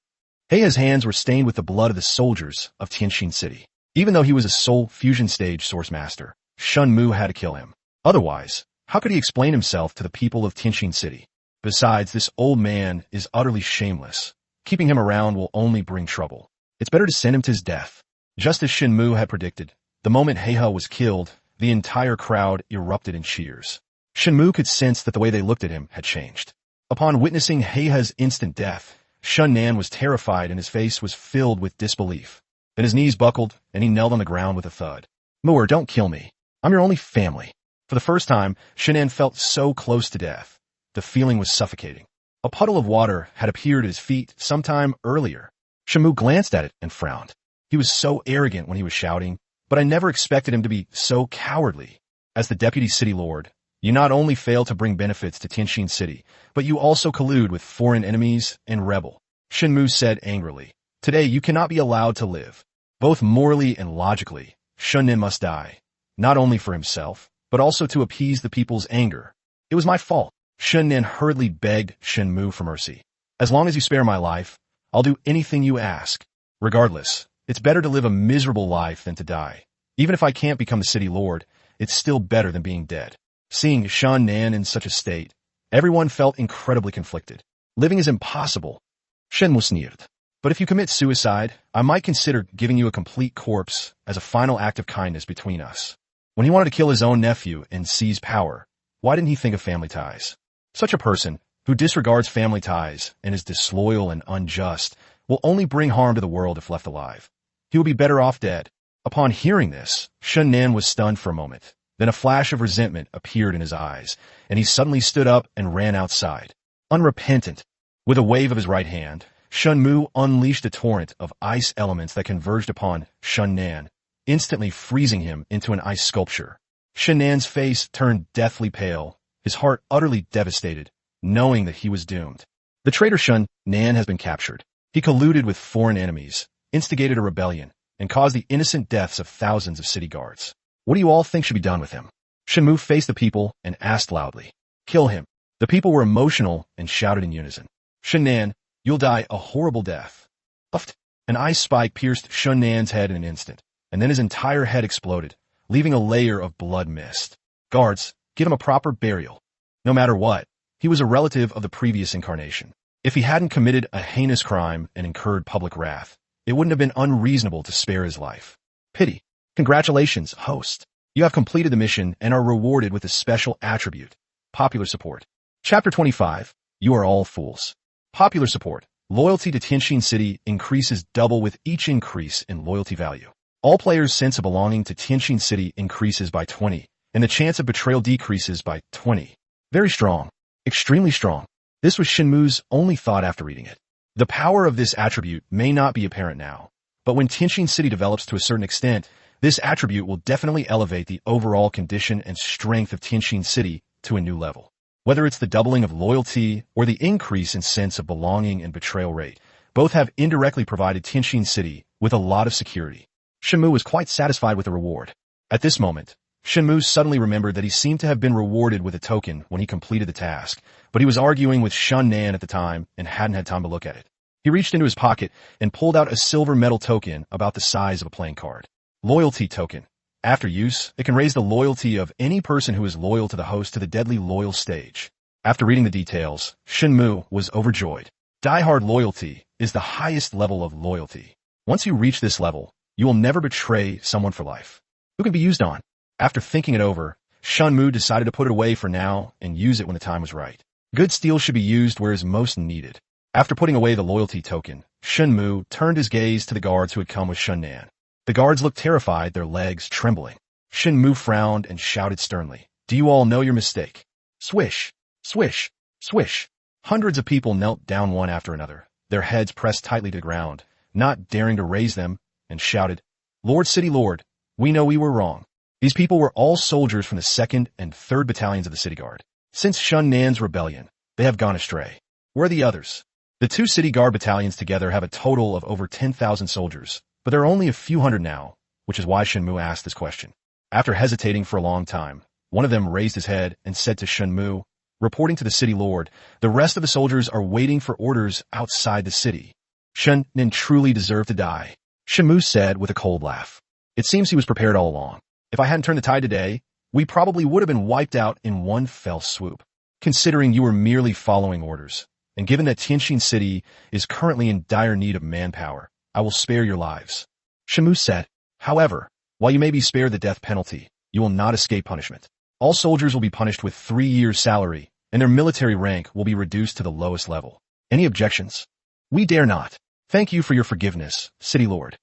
Heiha's hands were stained with the blood of the soldiers of Tianxin City. Even though he was a soul fusion stage source master, Shen Mu had to kill him. Otherwise, how could he explain himself to the people of Tianxin City? Besides, this old man is utterly shameless. Keeping him around will only bring trouble. It's better to send him to his death. Just as Shen Mu had predicted, the moment Heiha was killed, the entire crowd erupted in cheers. Shen Mu could sense that the way they looked at him had changed. Upon witnessing Heiha's instant death, Shen Nan was terrified and his face was filled with disbelief. Then his knees buckled and he knelt on the ground with a thud. Mu'er, don't kill me. I'm your only family. For the first time, Shen Nan felt so close to death. The feeling was suffocating. A puddle of water had appeared at his feet sometime earlier. Shen Mu glanced at it and frowned. He was so arrogant when he was shouting, but I never expected him to be so cowardly. As the deputy city lord, you not only fail to bring benefits to Tianxin City, but you also collude with foreign enemies and rebel. Shen Mu said angrily. Today you cannot be allowed to live. Both morally and logically, Shen Nan must die. Not only for himself, but also to appease the people's anger. It was my fault. Shen Nan hurriedly begged Shen Mu for mercy. As long as you spare my life, I'll do anything you ask. Regardless, it's better to live a miserable life than to die. Even if I can't become the city lord, it's still better than being dead. Seeing Shen Nan in such a state, everyone felt incredibly conflicted. Living is impossible. Shen Mu sneered. But if you commit suicide, I might consider giving you a complete corpse as a final act of kindness between us. When he wanted to kill his own nephew and seize power, why didn't he think of family ties? Such a person, who disregards family ties and is disloyal and unjust, will only bring harm to the world if left alive. He will be better off dead. Upon hearing this, Shen Nan was stunned for a moment. Then a flash of resentment appeared in his eyes, and he suddenly stood up and ran outside. Unrepentant. With a wave of his right hand, Shen Mu unleashed a torrent of ice elements that converged upon Shen Nan, instantly freezing him into an ice sculpture. Shen Nan's face turned deathly pale, his heart utterly devastated, knowing that he was doomed. The traitor Shen Nan has been captured. He colluded with foreign enemies, instigated a rebellion, and caused the innocent deaths of thousands of city guards. What do you all think should be done with him? Shen Mu faced the people and asked loudly. Kill him. The people were emotional and shouted in unison. Shen Nan, you'll die a horrible death. Puffed. An ice spike pierced Shen Nan's head in an instant, and then his entire head exploded, leaving a layer of blood mist. Guards, give him a proper burial. No matter what, he was a relative of the previous incarnation. If he hadn't committed a heinous crime and incurred public wrath, it wouldn't have been unreasonable to spare his life. Pity. Congratulations, host. You have completed the mission and are rewarded with a special attribute. Popular support. Chapter 25. You are all fools. Popular support. Loyalty to Tianxin City increases double with each increase in loyalty value. All players' sense of belonging to Tianxin City increases by 20, and the chance of betrayal decreases by 20. Very strong. Extremely strong. This was Shen Mu's only thought after reading it. The power of this attribute may not be apparent now, but when Tianxin City develops to a certain extent, this attribute will definitely elevate the overall condition and strength of Tianxin City to a new level. Whether it's the doubling of loyalty or the increase in sense of belonging and betrayal rate, both have indirectly provided Tianxin City with a lot of security. Shen Mu was quite satisfied with the reward. At this moment, Shen Mu suddenly remembered that he seemed to have been rewarded with a token when he completed the task, but he was arguing with Shen Nan at the time and hadn't had time to look at it. He reached into his pocket and pulled out a silver metal token about the size of a playing card. Loyalty token. After use, it can raise the loyalty of any person who is loyal to the host to the deadly loyal stage. After reading the details, Shen Mu was overjoyed. Die-hard loyalty is the highest level of loyalty. Once you reach this level, you will never betray someone for life. Who can be used on? After thinking it over, Shen Mu decided to put it away for now and use it when the time was right. Good steel should be used where it is most needed. After putting away the loyalty token, Shen Mu turned his gaze to the guards who had come with Shen Nan. The guards looked terrified, their legs trembling. Shen Mu frowned and shouted sternly, "Do you all know your mistake?" Swish, swish, swish. Hundreds of people knelt down one after another, their heads pressed tightly to the ground, not daring to raise them, and shouted, "Lord City Lord, we know we were wrong." These people were all soldiers from the 2nd and 3rd Battalions of the City Guard. Since Shen Nan's rebellion, they have gone astray. Where are the others? The 2 City Guard battalions together have a total of over 10,000 soldiers, but there are only a few hundred now, which is why Shen Mu asked this question. After hesitating for a long time, one of them raised his head and said to Shen Mu, reporting to the city lord, "The rest of the soldiers are waiting for orders outside the city." Shen Nan truly deserved to die, Shen Mu said with a cold laugh. It seems he was prepared all along. If I hadn't turned the tide today, we probably would have been wiped out in one fell swoop. Considering you were merely following orders, and given that Tianjin City is currently in dire need of manpower, I will spare your lives. Shen Mu said, however, while you may be spared the death penalty, you will not escape punishment. All soldiers will be punished with 3 years' salary, and their military rank will be reduced to the lowest level. Any objections? We dare not. Thank you for your forgiveness, City Lord.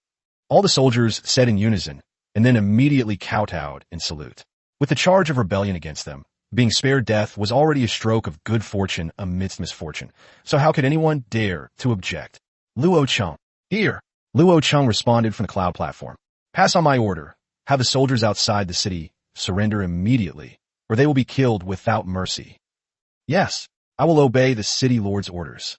All the soldiers said in unison, and then immediately kowtowed in salute. With the charge of rebellion against them, being spared death was already a stroke of good fortune amidst misfortune, so how could anyone dare to object? Luo Cheng. Here. Luo Cheng responded from the cloud platform. Pass on my order. Have the soldiers outside the city surrender immediately, or they will be killed without mercy. Yes, I will obey the city lord's orders.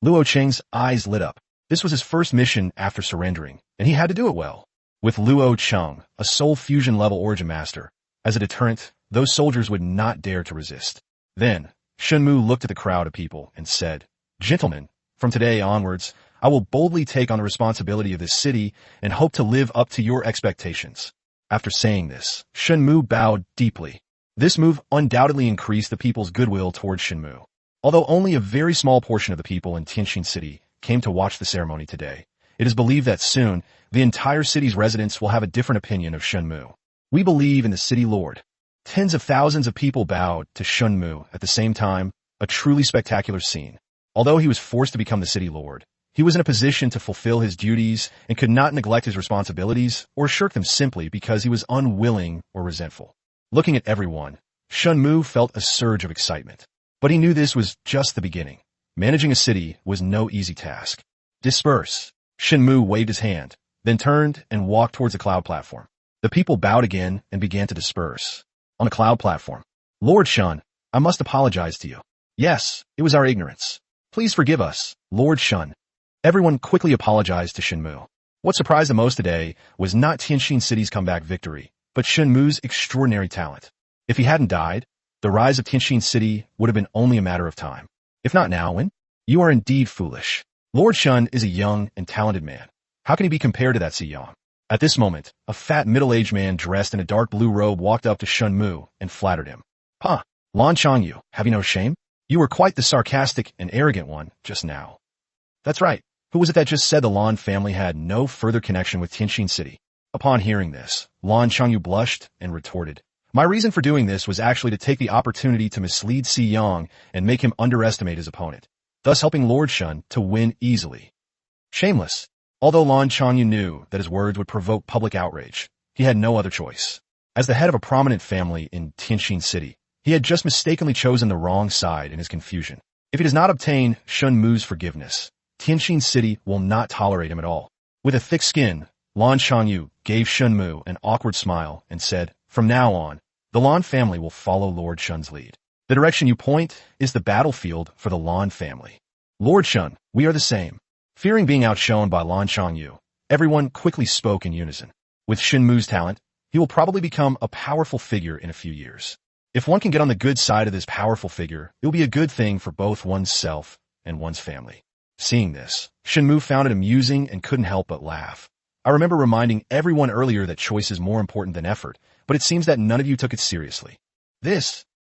Luo Cheng's eyes lit up. This was his first mission after surrendering, and he had to do it well. With Luo Cheng, a soul fusion level origin master, as a deterrent, those soldiers would not dare to resist. Then, Shen Mu looked at the crowd of people and said, "Gentlemen, from today onwards, I will boldly take on the responsibility of this city and hope to live up to your expectations." After saying this, Shen Mu bowed deeply. This move undoubtedly increased the people's goodwill towards Shen Mu. Although only a very small portion of the people in Tianjin City came to watch the ceremony today, it is believed that soon, the entire city's residents will have a different opinion of Shen Mu. We believe in the city lord. Tens of thousands of people bowed to Shen Mu at the same time, a truly spectacular scene. Although he was forced to become the city lord, he was in a position to fulfill his duties and could not neglect his responsibilities or shirk them simply because he was unwilling or resentful. Looking at everyone, Shen Mu felt a surge of excitement. But he knew this was just the beginning. Managing a city was no easy task. Disperse. Shen Mu waved his hand, then turned and walked towards the cloud platform. The people bowed again and began to disperse. On the cloud platform, Lord Shen, I must apologize to you. Yes, it was our ignorance. Please forgive us, Lord Shen. Everyone quickly apologized to Shen Mu. What surprised the most today was not Tianjin City's comeback victory, but Shen Mu's extraordinary talent. If he hadn't died, the rise of Tianjin City would have been only a matter of time. If not now, when? You are indeed foolish. Lord Shen is a young and talented man. How can he be compared to that Siyang? At this moment, a fat middle-aged man dressed in a dark blue robe walked up to Shen Mu and flattered him. "Huh, Lan Changyu, have you no shame? You were quite the sarcastic and arrogant one just now." That's right. Who was it that just said the Lan family had no further connection with Tianjin City? Upon hearing this, Lan Changyu blushed and retorted, "My reason for doing this was actually to take the opportunity to mislead Siyang and make him underestimate his opponent, thus helping Lord Shen to win easily." Shameless. Although Lan Changyu knew that his words would provoke public outrage, he had no other choice. As the head of a prominent family in Tianjin City, he had just mistakenly chosen the wrong side in his confusion. If he does not obtain Shen Mu's forgiveness, Tianjin City will not tolerate him at all. With a thick skin, Lan Changyu gave Shen Mu an awkward smile and said, "From now on, the Lan family will follow Lord Shen's lead. The direction you point is the battlefield for the Lan family. Lord Shen, we are the same." Fearing being outshone by Lan Changyu, everyone quickly spoke in unison. With Shen Mu's talent, he will probably become a powerful figure in a few years. If one can get on the good side of this powerful figure, it will be a good thing for both one's self and one's family. Seeing this, Shen Mu found it amusing and couldn't help but laugh. I remember reminding everyone earlier that choice is more important than effort, but it seems that none of you took it seriously.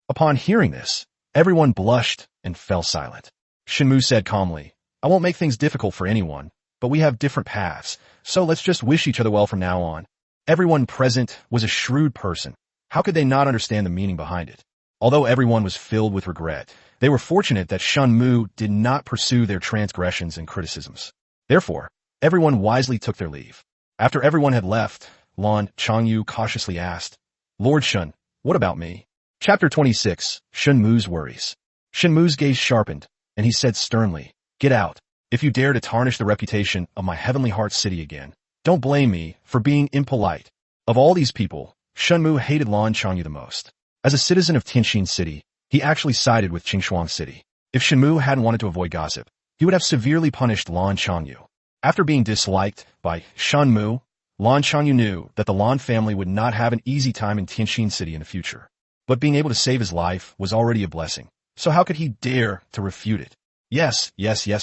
Upon hearing this, everyone blushed and fell silent. Shen Mu said calmly, "I won't make things difficult for anyone, but we have different paths, so let's just wish each other well from now on." Everyone present was a shrewd person. How could they not understand the meaning behind it? Although everyone was filled with regret, they were fortunate that Shen Mu did not pursue their transgressions and criticisms. Therefore, everyone wisely took their leave. After everyone had left, Lan Changyu cautiously asked, Lord Shen, what about me? Chapter 26, Shen Mu's Worries. Shen Mu's gaze sharpened, and he said sternly, Get out. If you dare to tarnish the reputation of my Heavenly Heart City again, don't blame me for being impolite. Of all these people, Shen Mu hated Lan Changyu the most. As a citizen of Tianxin City, he actually sided with Qingshuang City. If Shen Mu hadn't wanted to avoid gossip, he would have severely punished Lan Changyu. After being disliked by Shen Mu, Lan Changyu knew that the Lan family would not have an easy time in Tianxin City in the future. But being able to save his life was already a blessing, so how could he dare to refute it? Yes,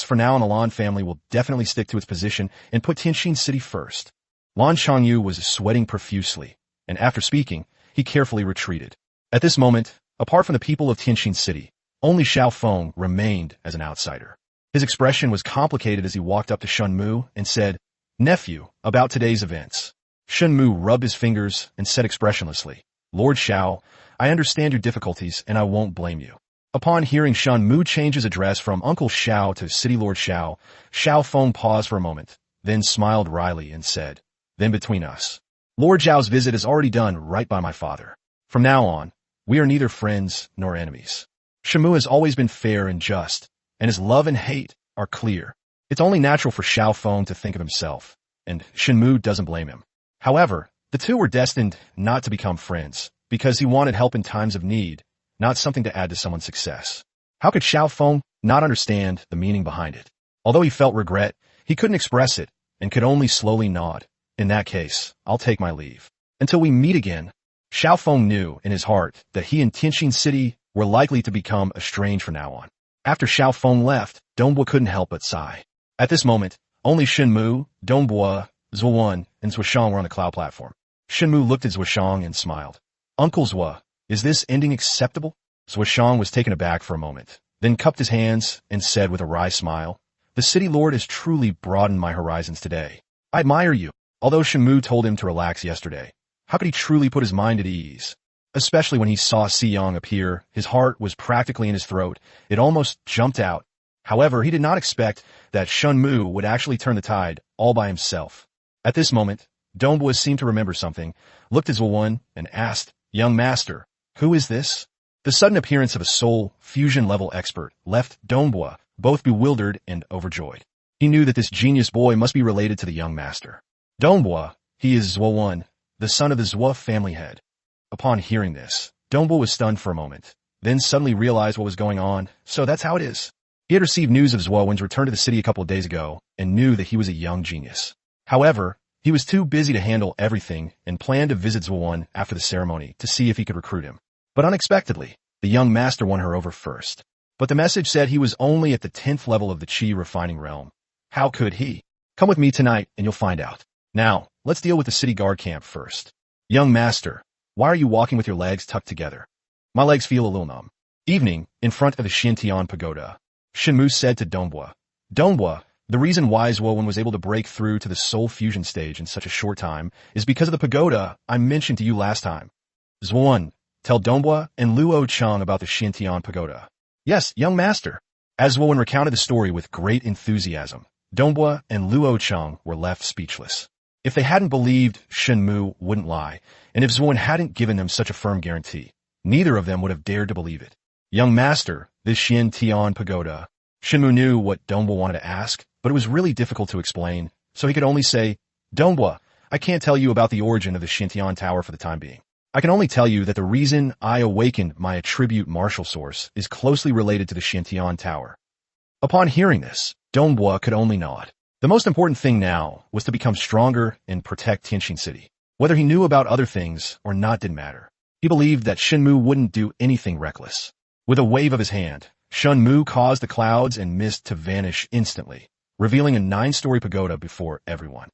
for now on the Lan family will definitely stick to its position and put Tianxin City first. Lan Changyu was sweating profusely, and after speaking, he carefully retreated. At this moment, apart from the people of Tianxin City, only Xiao Feng remained as an outsider. His expression was complicated as he walked up to Shen Mu and said, Nephew, about today's events. Shen Mu rubbed his fingers and said expressionlessly, Lord Xiao, I understand your difficulties and I won't blame you. Upon hearing Shen Mu change his address from Uncle Xiao to City Lord Xiao, Xiao Feng paused for a moment, then smiled wryly and said, Then between us. Lord Zhao's visit is already done right by my father. From now on, we are neither friends nor enemies. Shen Mu has always been fair and just, and his love and hate are clear. It's only natural for Xiao Feng to think of himself, and Shen Mu doesn't blame him. However, the two were destined not to become friends, because he wanted help in times of need, not something to add to someone's success. How could Xiao Feng not understand the meaning behind it? Although he felt regret, he couldn't express it, and could only slowly nod. In that case, I'll take my leave. Until we meet again. Xiao Feng knew in his heart that he and Tianxin City were likely to become estranged from now on. After Xiao Feng left, Dongbua couldn't help but sigh. At this moment, only Shen Mu, Dongbua, Zuowen, and Zuoshang were on the cloud platform. Shen Mu looked at Zuoshang and smiled. Uncle Zua, is this ending acceptable? Zuoshang was taken aback for a moment, then cupped his hands and said with a wry smile, The City Lord has truly broadened my horizons today. I admire you. Although Shen Mu told him to relax yesterday, how could he truly put his mind at ease? Especially when he saw Xiyang appear, his heart was practically in his throat. It almost jumped out. However, he did not expect that Shen Mu would actually turn the tide all by himself. At this moment, Dongbua seemed to remember something, looked at Zuowen, and asked, Young master, who is this? The sudden appearance of a soul fusion-level expert left Dongbua both bewildered and overjoyed. He knew that this genius boy must be related to the young master. Dongbua, he is Zuowen, the son of the Zhuo family head. Upon hearing this, Dongbua was stunned for a moment, then suddenly realized what was going on, so that's how it is. He had received news of Zuowen's return to the city a couple of days ago, and knew that he was a young genius. However, he was too busy to handle everything and planned to visit Zuowen after the ceremony to see if he could recruit him. But unexpectedly, the young master won her over first. But the message said he was only at the 10th level of the Qi refining realm. How could he? Come with me tonight and you'll find out. Now, let's deal with the city guard camp first. Young master, why are you walking with your legs tucked together? My legs feel a little numb. Evening, in front of the Xintian pagoda. Shen Mu said to Dongbua, Dongbua, the reason why Zuowen was able to break through to the soul fusion stage in such a short time is because of the pagoda I mentioned to you last time. Zuowen, tell Dongbua and Luo Cheng about the Xintian pagoda. Yes, young master. As Zuowen recounted the story with great enthusiasm, Dongbua and Luo Cheng were left speechless. If they hadn't believed Shen Mu wouldn't lie, and if Zuowen hadn't given them such a firm guarantee, neither of them would have dared to believe it. Young master, this Xintian pagoda. Shen Mu knew what Dongbua wanted to ask, but it was really difficult to explain, so he could only say, Dongbua, I can't tell you about the origin of the Xintian tower for the time being. I can only tell you that the reason I awakened my attribute martial source is closely related to the Xintian tower. Upon hearing this, Dongbua could only nod. The most important thing now was to become stronger and protect Tianxin City. Whether he knew about other things or not didn't matter. He believed that Shen Mu wouldn't do anything reckless. With a wave of his hand, Shen Mu caused the clouds and mist to vanish instantly, revealing a 9-story pagoda before everyone.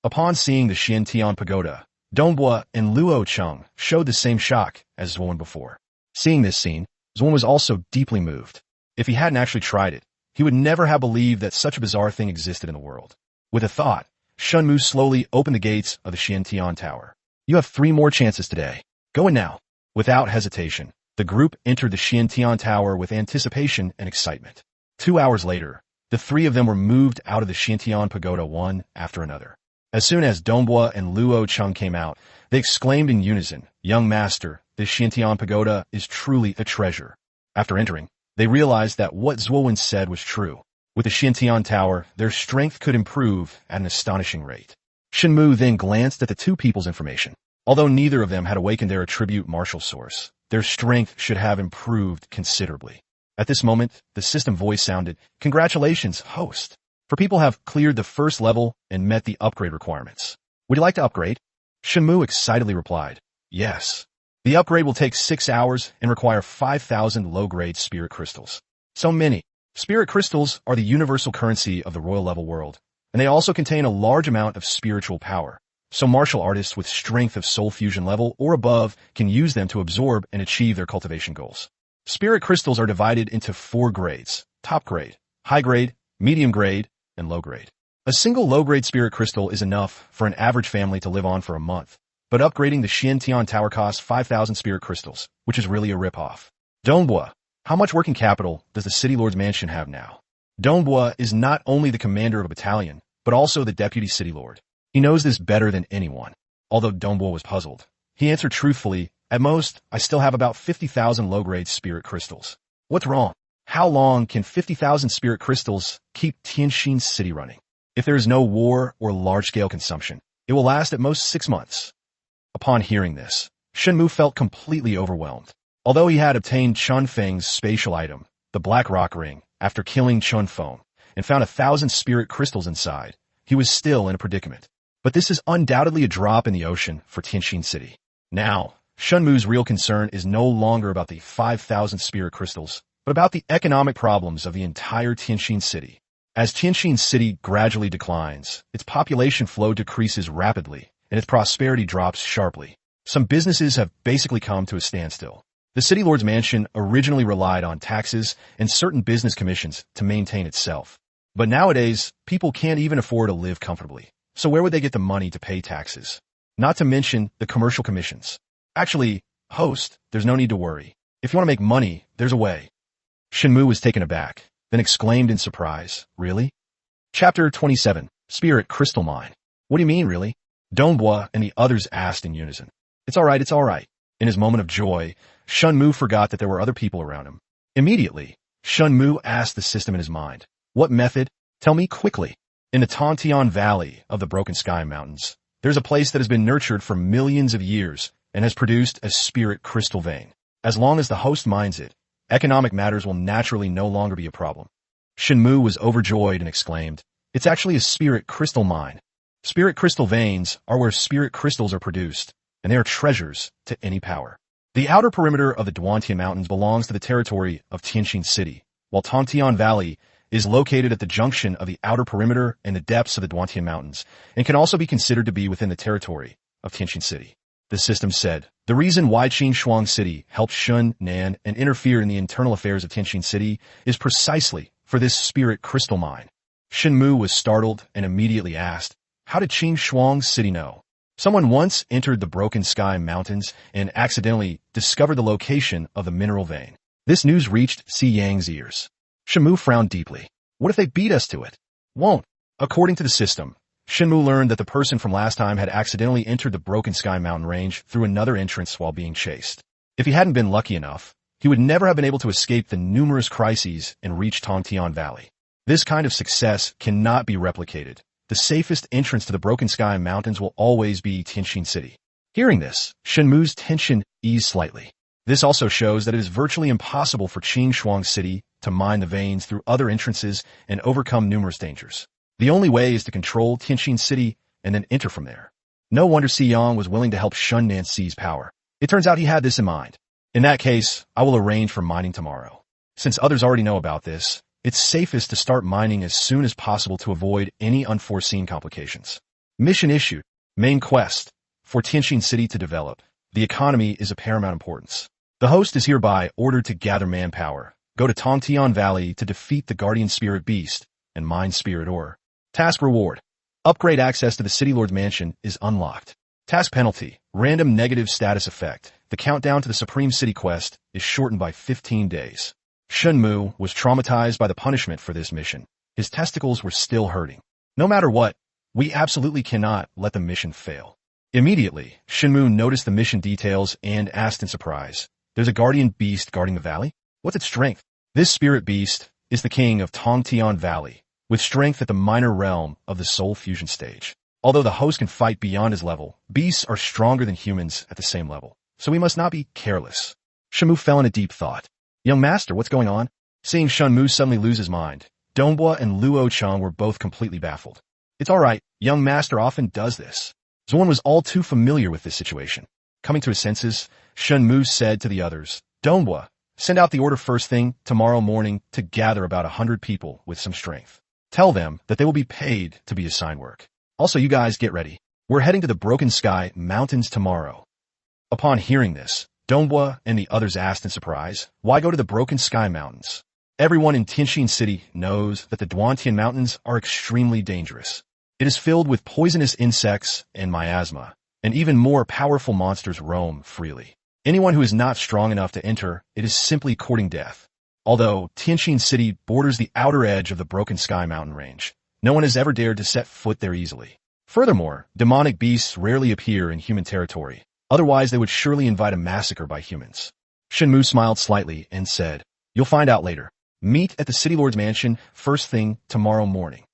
Upon seeing the Xintian pagoda, Dongbua and Luo Cheng showed the same shock as Zuowen before. Seeing this scene, Zuowen was also deeply moved. If he hadn't actually tried it, he would never have believed that such a bizarre thing existed in the world. With a thought, Shen Mu slowly opened the gates of the Xintian tower. You have 3 more chances today. Go in now. Without hesitation, The group entered the Xiantian Tower with anticipation and excitement. 2 hours later, the three of them were moved out of the Xiantian Pagoda one after another. As soon as Dongbua and Luo Cheng came out, they exclaimed in unison, "Young master, this Xiantian Pagoda is truly a treasure." After entering, they realized that what Zuowen said was true. With the Xiantian Tower, their strength could improve at an astonishing rate. Shen Mu then glanced at the two people's information. Although neither of them had awakened their attribute martial source, their strength should have improved considerably. At this moment, the system voice sounded, "Congratulations, host. For people have cleared the first level and met the upgrade requirements. Would you like to upgrade?" Shen Mu excitedly replied, "Yes. The upgrade will take 6 hours and require 5,000 low-grade spirit crystals. So many. Spirit crystals are the universal currency of the royal level world, and they also contain a large amount of spiritual power. So martial artists with strength of soul fusion level or above can use them to absorb and achieve their cultivation goals. Spirit crystals are divided into 4 grades: top grade, high grade, medium grade, and low grade. A single low-grade spirit crystal is enough for an average family to live on for a month, but upgrading the Xiantian Tower costs 5,000 spirit crystals, which is really a ripoff. Dongbua, how much working capital does the City Lord's mansion have now?" Dongbua is not only the commander of a battalion, but also the deputy City Lord. He knows this better than anyone. Although Dongbua was puzzled, he answered truthfully, "At most, I still have about 50,000 low-grade spirit crystals." "What's wrong? How long can 50,000 spirit crystals keep Tianxin City running? If there is no war or large-scale consumption, it will last at most 6 months. Upon hearing this, Shen Mu felt completely overwhelmed. Although he had obtained Chun Feng's spatial item, the Black Rock Ring, after killing Chun Feng, and found 1,000 spirit crystals inside, he was still in a predicament. But this is undoubtedly a drop in the ocean for Tianxin City. Now, Shen Mu's real concern is no longer about the 5,000 spirit crystals, but about the economic problems of the entire Tianxin City. As Tianxin City gradually declines, its population flow decreases rapidly, and its prosperity drops sharply. Some businesses have basically come to a standstill. The City Lord's mansion originally relied on taxes and certain business commissions to maintain itself. But nowadays, people can't even afford to live comfortably. So where would they get the money to pay taxes? Not to mention the commercial commissions. Actually, host, there's no need to worry. If you want to make money, there's a way. Shen Mu was taken aback, then exclaimed in surprise, "Really?" Chapter 27, Spirit Crystal Mine. "What do you mean, really?" Dongbua and the others asked in unison. It's all right. In his moment of joy, Shen Mu forgot that there were other people around him. Immediately, Shen Mu asked the system in his mind, "What method? Tell me quickly." In the Tontian Valley of the Broken Sky Mountains, there's a place that has been nurtured for millions of years and has produced a spirit crystal vein. As long as the host mines it, economic matters will naturally no longer be a problem. Shen Mu was overjoyed and exclaimed, "It's actually a spirit crystal mine." Spirit crystal veins are where spirit crystals are produced, and they are treasures to any power. The outer perimeter of the Duantian Mountains belongs to the territory of Tianxin City, while Tontian Valley is located at the junction of the outer perimeter and the depths of the Duantian Mountains, and can also be considered to be within the territory of Tianxin City. The system said, "The reason why Qin Shuang City helps Shun, Nan, and interfere in the internal affairs of Tianxin City is precisely for this spirit crystal mine." Shen Mu was startled and immediately asked, "How did Qin Shuang City know?" Someone once entered the Broken Sky Mountains and accidentally discovered the location of the mineral vein. This news reached Si Yang's ears. Shen Mu frowned deeply. "What if they beat us to it?" "Won't." According to the system, Shen Mu learned that the person from last time had accidentally entered the Broken Sky Mountain range through another entrance while being chased. If he hadn't been lucky enough, he would never have been able to escape the numerous crises and reach Tongtian Valley. This kind of success cannot be replicated. The safest entrance to the Broken Sky Mountains will always be Tianxin City. Hearing this, Shen Mu's tension eased slightly. This also shows that it is virtually impossible for Qin Shuang City to mine the veins through other entrances and overcome numerous dangers. The only way is to control Tianxin City and then enter from there. No wonder Si Yang was willing to help Shun Nan seize power. It turns out he had this in mind. In that case, I will arrange for mining tomorrow. Since others already know about this, it's safest to start mining as soon as possible to avoid any unforeseen complications. Mission issued. Main quest. For Tianxin City to develop, the economy is of paramount importance. The host is hereby ordered to gather manpower, go to Tongtian Valley to defeat the Guardian Spirit Beast, and mine Spirit Ore. Task reward. Upgrade access to the City Lord's mansion is unlocked. Task penalty. Random negative status effect. the countdown to the Supreme City quest is shortened by 15 days. Shen Mu was traumatized by the punishment for this mission. His testicles were still hurting. No matter what, we absolutely cannot let the mission fail. Immediately, Shen Mu noticed the mission details and asked in surprise, "There's a guardian beast guarding the valley? What's its strength?" This spirit beast is the king of Tongtian Valley, with strength at the minor realm of the soul fusion stage. Although the host can fight beyond his level, beasts are stronger than humans at the same level, so we must not be careless. Shen Mu fell in a deep thought. "Young master, what's going on?" Seeing Shen Mu suddenly lose his mind, Donghua and Luo Cheng were both completely baffled. "It's all right, young master often does this." Zuan was all too familiar with this situation. Coming to his senses, Shen Mu said to the others, "Donghua, send out the order first thing tomorrow morning to gather about 100 people with some strength. Tell them that they will be paid to be assigned work. Also, you guys get ready. We're heading to the Broken Sky Mountains tomorrow." Upon hearing this, Donghua and the others asked in surprise, "Why go to the Broken Sky Mountains?" Everyone in Tianxin City knows that the Duantian Mountains are extremely dangerous. It is filled with poisonous insects and miasma, and even more powerful monsters roam freely. Anyone who is not strong enough to enter it is simply courting death. Although Tianxin City borders the outer edge of the Broken Sky mountain range, no one has ever dared to set foot there easily. Furthermore, demonic beasts rarely appear in human territory. Otherwise, they would surely invite a massacre by humans. Shen Mu smiled slightly and said, "You'll find out later. Meet at the City Lord's mansion first thing tomorrow morning."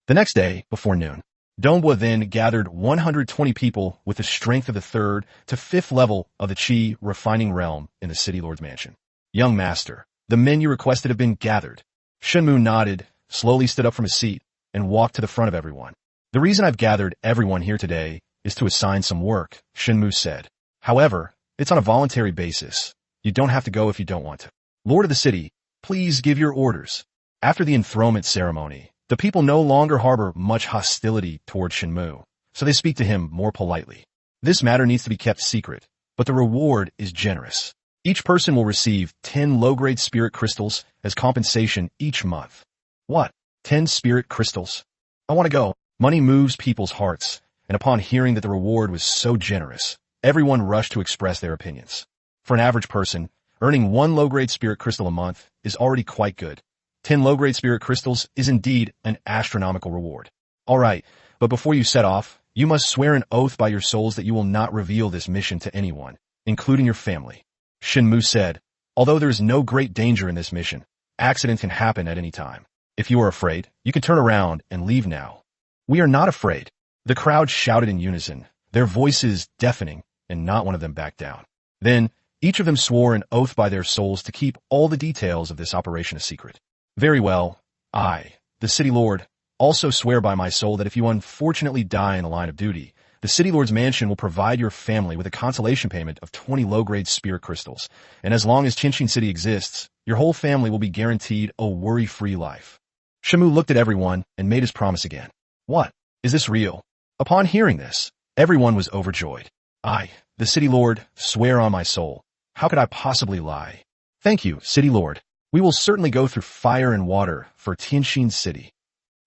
The next day, before noon, Donghua then gathered 120 people with the strength of the 3rd to 5th level of the Qi refining realm in the City Lord's mansion. "Young master, the men you requested have been gathered." Shen Mu nodded, slowly stood up from his seat, and walked to the front of everyone. "The reason I've gathered everyone here today is to assign some work," Shen Mu said. "However, it's on a voluntary basis. You don't have to go if you don't want to. Lord of the city, please give your orders." After the enthronement ceremony, the people no longer harbor much hostility toward Shen Mu, so they speak to him more politely. This matter needs to be kept secret, but the reward is generous. Each person will receive 10 low-grade spirit crystals as compensation each month. What? 10 spirit crystals? I want to go. Money moves people's hearts, and upon hearing that the reward was so generous, everyone rushed to express their opinions. For an average person, earning 1 low-grade spirit crystal a month is already quite good. 10 low-grade spirit crystals is indeed an astronomical reward. All right, but before you set off, you must swear an oath by your souls that you will not reveal this mission to anyone, including your family. Shen Mu said, "Although there is no great danger in this mission, accidents can happen at any time. If you are afraid, you can turn around and leave now." "We are not afraid." The crowd shouted in unison, their voices deafening, and not one of them backed down. Then, each of them swore an oath by their souls to keep all the details of this operation a secret. "Very well. I, the City Lord, also swear by my soul that if you unfortunately die in the line of duty, the City Lord's mansion will provide your family with a consolation payment of 20 low-grade spirit crystals, and as long as Tianxin City exists, your whole family will be guaranteed a worry-free life." Shen Mu looked at everyone and made his promise again. "What? Is this real?" Upon hearing this, everyone was overjoyed. "I, the City Lord, swear on my soul. How could I possibly lie?" "Thank you, City Lord. We will certainly go through fire and water for Tianxin City."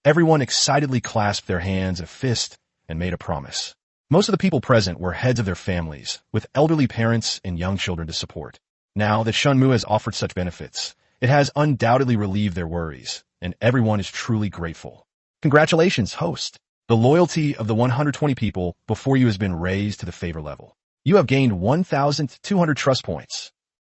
Everyone excitedly clasped their hands in a fist and made a promise. Most of the people present were heads of their families, with elderly parents and young children to support. Now that Shen Mu has offered such benefits, it has undoubtedly relieved their worries, and everyone is truly grateful. Congratulations, host. The loyalty of the 120 people before you has been raised to the favor level. You have gained 1,200 trust points.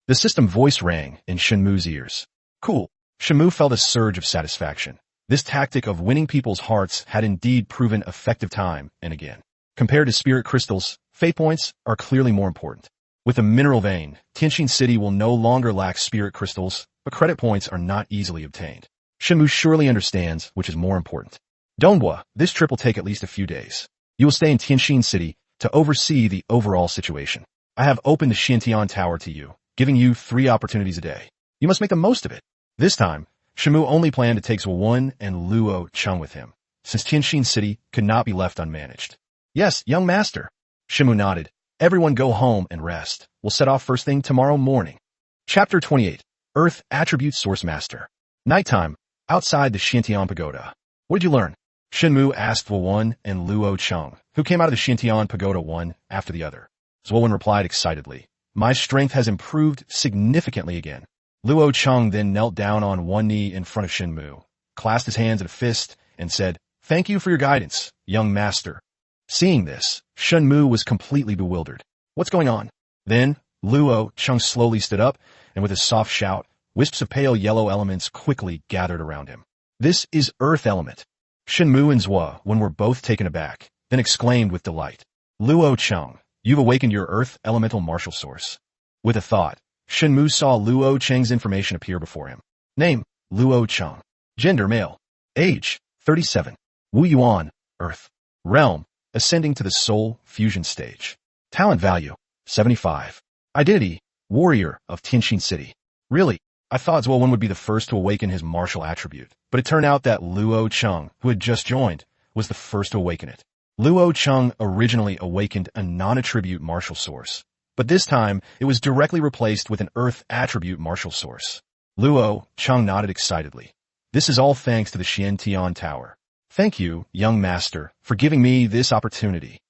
The system voice rang in Shen Mu's ears. Cool. Shen Mu felt a surge of satisfaction. This tactic of winning people's hearts had indeed proven effective time and again. Compared to spirit crystals, fate points are clearly more important. With a mineral vein, Tianxin City will no longer lack spirit crystals, but credit points are not easily obtained. Shen Mu surely understands which is more important. Donghua, this trip will take at least a few days. You will stay in Tianxin City to oversee the overall situation. I have opened the Xintian Tower to you, giving you 3 opportunities a day. You must make the most of it. This time, Shen Mu only planned to take Zuan and Luo Cheng with him, since Tianxin City could not be left unmanaged. Yes, young master. Shen Mu nodded. Everyone go home and rest. We'll set off first thing tomorrow morning. Chapter 28. Earth Attribute Source Master. Nighttime, outside the Xintian Pagoda. What did you learn? Shen Mu asked Zuan and Luo Cheng, who came out of the Xintian Pagoda one after the other. Zuan replied excitedly, My strength has improved significantly again. Luo Cheng then knelt down on one knee in front of Shen Mu, clasped his hands in a fist, and said, "Thank you for your guidance, young master." Seeing this, Shen Mu was completely bewildered. What's going on? Then, Luo Cheng slowly stood up, and with a soft shout, wisps of pale yellow elements quickly gathered around him. This is Earth Element. Shen Mu and Zhuo Wen were both taken aback, then exclaimed with delight, "Luo Cheng, you've awakened your Earth Elemental martial source." With a thought, Shen Mu saw Luo Cheng's information appear before him. Name, Luo Cheng. Gender, male. Age, 37. Wu Yuan, Earth. Realm, ascending to the Soul Fusion stage. Talent value, 75. Identity, warrior of Tianxin City. Really, I thought Zhuo Wen would be the first to awaken his martial attribute, but it turned out that Luo Cheng, who had just joined, was the first to awaken it. Luo Cheng originally awakened a non-attribute martial source, but this time it was directly replaced with an Earth attribute martial source. Luo Cheng nodded excitedly. This is all thanks to the Xiantian Tower. Thank you, young master, for giving me this opportunity.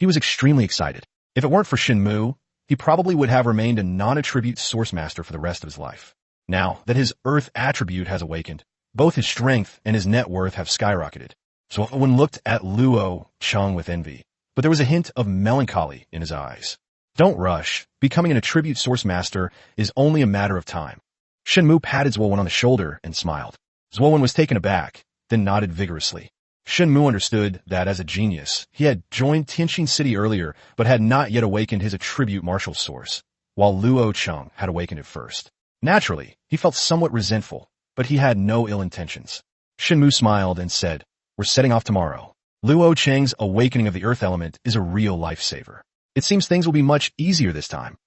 He was extremely excited. If it weren't for Shen Mu, he probably would have remained a non-attribute source master for the rest of his life. Now that his Earth attribute has awakened, both his strength and his net worth have skyrocketed. So Zhuo looked at Luo Cheng with envy, but there was a hint of melancholy in his eyes. Don't rush. Becoming an attribute source master is only a matter of time. Shen Mu patted Zhuo Wen on the shoulder and smiled. Zhuo Wen was taken aback, then nodded vigorously. Shen Mu understood that as a genius, he had joined Tianxin City earlier, but had not yet awakened his attribute martial source, while Luo Cheng had awakened it first. Naturally, he felt somewhat resentful, but he had no ill intentions. Shen Mu smiled and said, "We're setting off tomorrow. Luo Cheng's awakening of the Earth element is a real lifesaver. It seems things will be much easier this time."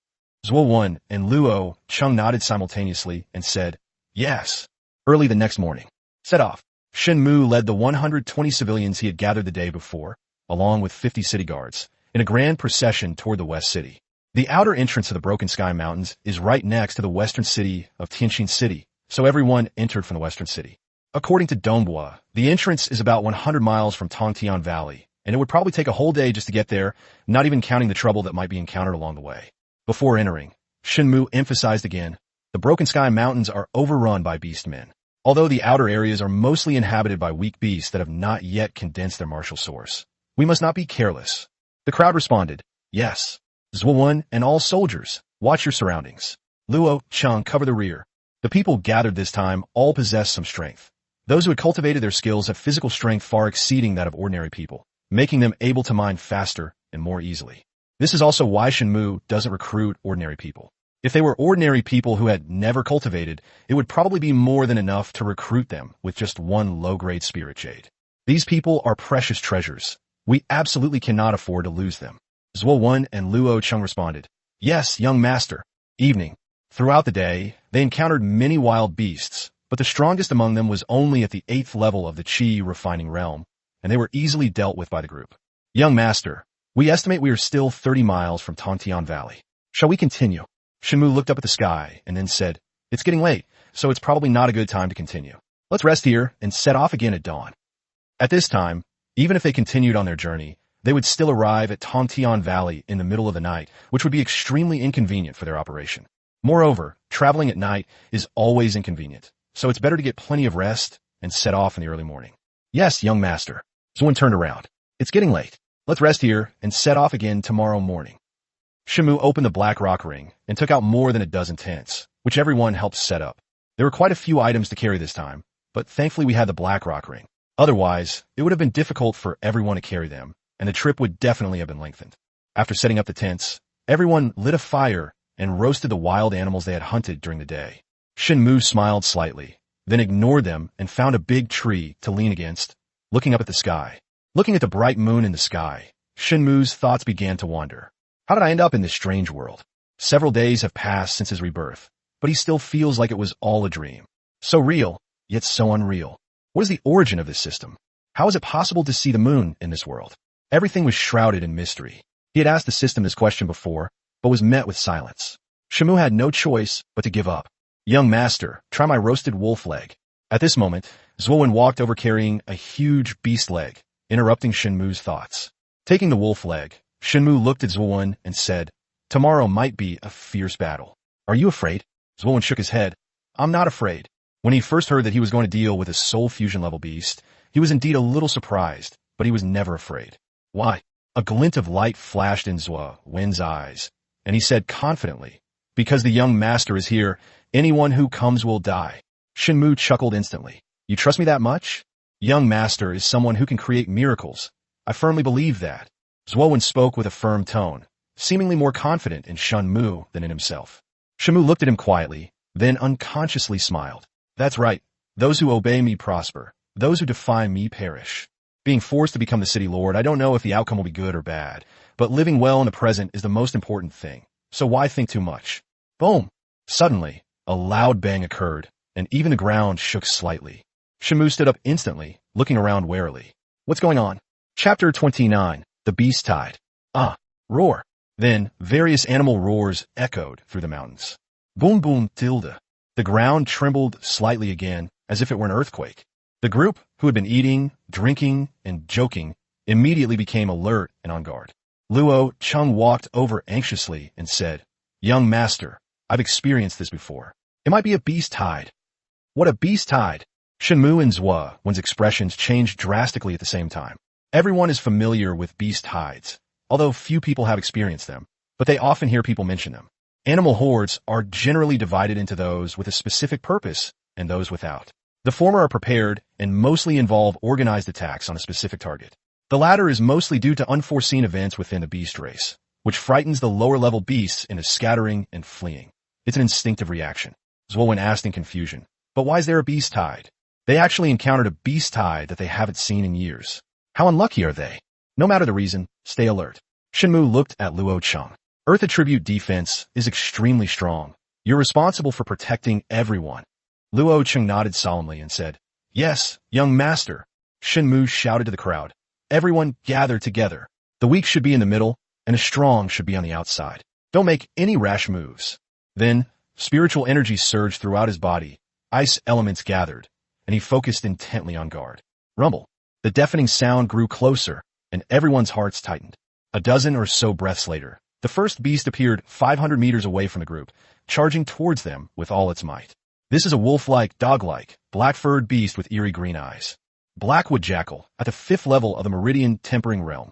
Zhuo Wen and Luo Cheng nodded simultaneously and said, "Yes." Early the next morning, set off. Shen Mu led the 120 civilians he had gathered the day before, along with 50 city guards, in a grand procession toward the West City. The outer entrance of the Broken Sky Mountains is right next to the western city of Tianxin City, so everyone entered from the western city. According to Donghua, the entrance is about 100 miles from Tongtian Valley, and it would probably take a whole day just to get there, not even counting the trouble that might be encountered along the way. Before entering, Shen Mu emphasized again, the Broken Sky Mountains are overrun by beastmen. Although the outer areas are mostly inhabited by weak beasts that have not yet condensed their martial source, we must not be careless. The crowd responded, "Yes." Zhuo Wen and all soldiers, watch your surroundings. Luo Cheng, cover the rear. The people gathered this time all possessed some strength. Those who had cultivated their skills have physical strength far exceeding that of ordinary people, making them able to mine faster and more easily. This is also why Shen Mu doesn't recruit ordinary people. If they were ordinary people who had never cultivated, it would probably be more than enough to recruit them with just one low-grade spirit jade. These people are precious treasures. We absolutely cannot afford to lose them. Zhuo Wen and Luo Cheng responded, "Yes, young master." Evening. Throughout the day, they encountered many wild beasts, but the strongest among them was only at the 8th level of the Qi refining realm, and they were easily dealt with by the group. "Young master, we estimate we are still 30 miles from Tongtian Valley. Shall we continue?" Shen Mu looked up at the sky and then said, "It's getting late, so it's probably not a good time to continue. Let's rest here and set off again at dawn." At this time, even if they continued on their journey, they would still arrive at Tongtian Valley in the middle of the night, which would be extremely inconvenient for their operation. Moreover, traveling at night is always inconvenient, so it's better to get plenty of rest and set off in the early morning. "Yes, young master." Zhuo Wen turned around. "It's getting late. Let's rest here and set off again tomorrow morning." Shen Mu opened the black rock ring and took out more than a dozen tents, which everyone helped set up. There were quite a few items to carry this time, but thankfully we had the black rock ring. Otherwise, it would have been difficult for everyone to carry them, and the trip would definitely have been lengthened. After setting up the tents, everyone lit a fire and roasted the wild animals they had hunted during the day. Shen Mu smiled slightly, then ignored them and found a big tree to lean against, looking up at the sky. Looking at the bright moon in the sky, Shen Mu's thoughts began to wander. How did I end up in this strange world? Several days have passed since his rebirth, but he still feels like it was all a dream. So real, yet so unreal. What is the origin of this system? How is it possible to see the moon in this world? Everything was shrouded in mystery. He had asked the system this question before, but was met with silence. Shen Mu had no choice but to give up. "Young master, try my roasted wolf leg." At this moment, Zhuo Wen walked over carrying a huge beast leg, interrupting Shen Mu's thoughts. Taking the wolf leg, Shen Mu looked at Zhuo Wen and said, Tomorrow might be a fierce battle. Are you afraid? Zwollen shook his head. I'm not afraid. When he first heard that he was going to deal with a soul fusion level beast, he was indeed a little surprised, but he was never afraid. Why? A glint of light flashed in Wen's eyes, and he said confidently, because the young master is here, anyone who comes will die. Shen Mu chuckled instantly. You trust me that much? Young master is someone who can create miracles. I firmly believe that. Zwollen spoke with a firm tone, seemingly more confident in Shen Mu than in himself. Shen Mu looked at him quietly, then unconsciously smiled. That's right. Those who obey me prosper. Those who defy me perish. Being forced to become the city lord, I don't know if the outcome will be good or bad, but living well in the present is the most important thing. So why think too much? Boom! Suddenly, a loud bang occurred, and even the ground shook slightly. Shen Mu stood up instantly, looking around warily. What's going on? Chapter 29, The Beast Tide. Roar. Then, various animal roars echoed through the mountains. Boom boom tilde. The ground trembled slightly again, as if it were an earthquake. The group, who had been eating, drinking, and joking, immediately became alert and on guard. Luo Chung walked over anxiously and said, Young master, I've experienced this before. It might be a beast tide. What a beast tide! Shen Mu and Wen's expressions changed drastically at the same time. Everyone is familiar with beast tides, although few people have experienced them, but they often hear people mention them. Animal hordes are generally divided into those with a specific purpose and those without. The former are prepared and mostly involve organized attacks on a specific target. The latter is mostly due to unforeseen events within the beast race, which frightens the lower-level beasts into scattering and fleeing. It's an instinctive reaction. Zwollen asked in confusion, but why is there a beast tide? They actually encountered a beast tide that they haven't seen in years. How unlucky are they? No matter the reason, stay alert. Shen Mu looked at Luo Chung. Earth attribute defense is extremely strong. You're responsible for protecting everyone. Luo Chung nodded solemnly and said, Yes, young master. Shen Mu shouted to the crowd. Everyone gather together. The weak should be in the middle, and the strong should be on the outside. Don't make any rash moves. Then, spiritual energy surged throughout his body. Ice elements gathered, and he focused intently on guard. Rumble. The deafening sound grew closer, and everyone's hearts tightened. A dozen or so breaths later, the first beast appeared 500 meters away from the group, charging towards them with all its might. This is a wolf-like, dog-like, black-furred beast with eerie green eyes. Blackwood Jackal, at the 5th level of the Meridian Tempering Realm.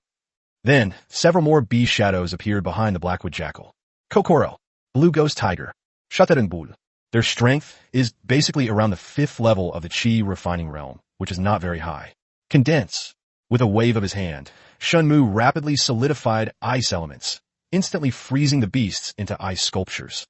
Then, several more beast shadows appeared behind the Blackwood Jackal. Kokoro, Blue Ghost Tiger, Shatarenbul. Their strength is basically around the 5th level of the Qi Refining Realm, which is not very high. Condense. With a wave of his hand, Shen Mu rapidly solidified ice elements, instantly freezing the beasts into ice sculptures.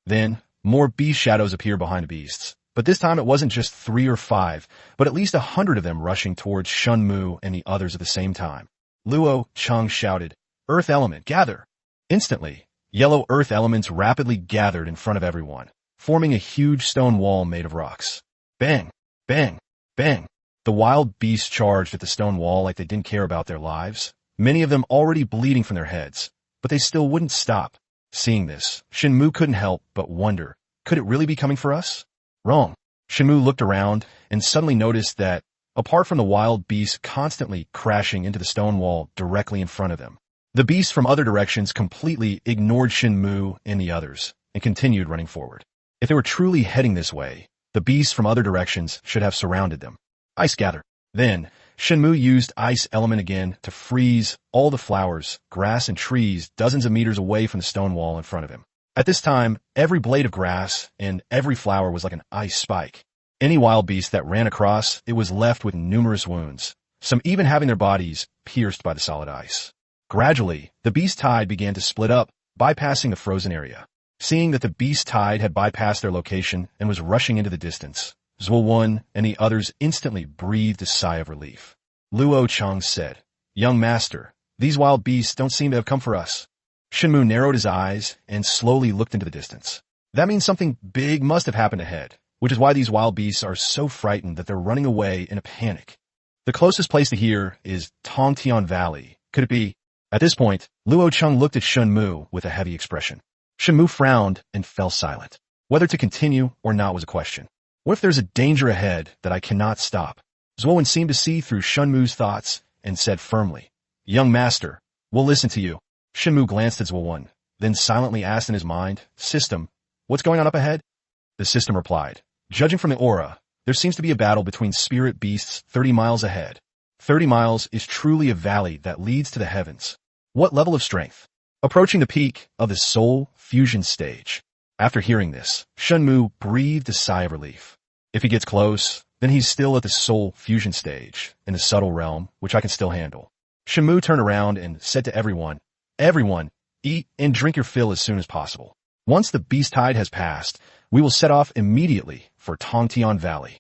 Then, more beast shadows appear behind the beasts, but this time it wasn't just 3 or 5, but at least 100 of them rushing towards Shen Mu and the others at the same time. Luo Chung shouted, Earth element, gather! Instantly, yellow earth elements rapidly gathered in front of everyone, forming a huge stone wall made of rocks. Bang! Bang! Bang! The wild beasts charged at the stone wall like they didn't care about their lives, many of them already bleeding from their heads, but they still wouldn't stop. Seeing this, Shen Mu couldn't help but wonder, could it really be coming for us? Wrong. Shen Mu looked around and suddenly noticed that, apart from the wild beasts constantly crashing into the stone wall directly in front of them, the beasts from other directions completely ignored Shen Mu and the others, and continued running forward. If they were truly heading this way, the beasts from other directions should have surrounded them. Ice gather. Then, Shen Mu used ice element again to freeze all the flowers, grass, and trees dozens of meters away from the stone wall in front of him. At this time, every blade of grass and every flower was like an ice spike. Any wild beast that ran across it was left with numerous wounds, some even having their bodies pierced by the solid ice. Gradually, the beast tide began to split up, bypassing the frozen area. Seeing that the beast tide had bypassed their location and was rushing into the distance, Zwollen and the others instantly breathed a sigh of relief. Luo Chung said, Young master, these wild beasts don't seem to have come for us. Shen Mu narrowed his eyes and slowly looked into the distance. That means something big must have happened ahead, which is why these wild beasts are so frightened that they're running away in a panic. The closest place to here is Tongtian Valley. Could it be? At this point, Luo Chung looked at Shen Mu with a heavy expression. Shen Mu frowned and fell silent. Whether to continue or not was a question. What if there's a danger ahead that I cannot stop? Zwollen seemed to see through Shen Mu's thoughts and said firmly, Young master, we'll listen to you. Shen Mu glanced at Zwollen, then silently asked in his mind, "System, what's going on up ahead?" The system replied, "Judging from the aura, there seems to be a battle between spirit beasts 30 miles ahead. 30 miles is truly a valley that leads to the heavens. What level of strength?" Approaching the peak of the soul fusion stage. After hearing this, Shen Mu breathed a sigh of relief. If he gets close, then he's still at the soul fusion stage, in the subtle realm, which I can still handle. Shen Mu turned around and said to everyone, "Everyone, eat and drink your fill as soon as possible. Once the beast tide has passed, we will set off immediately for Tongtian Valley."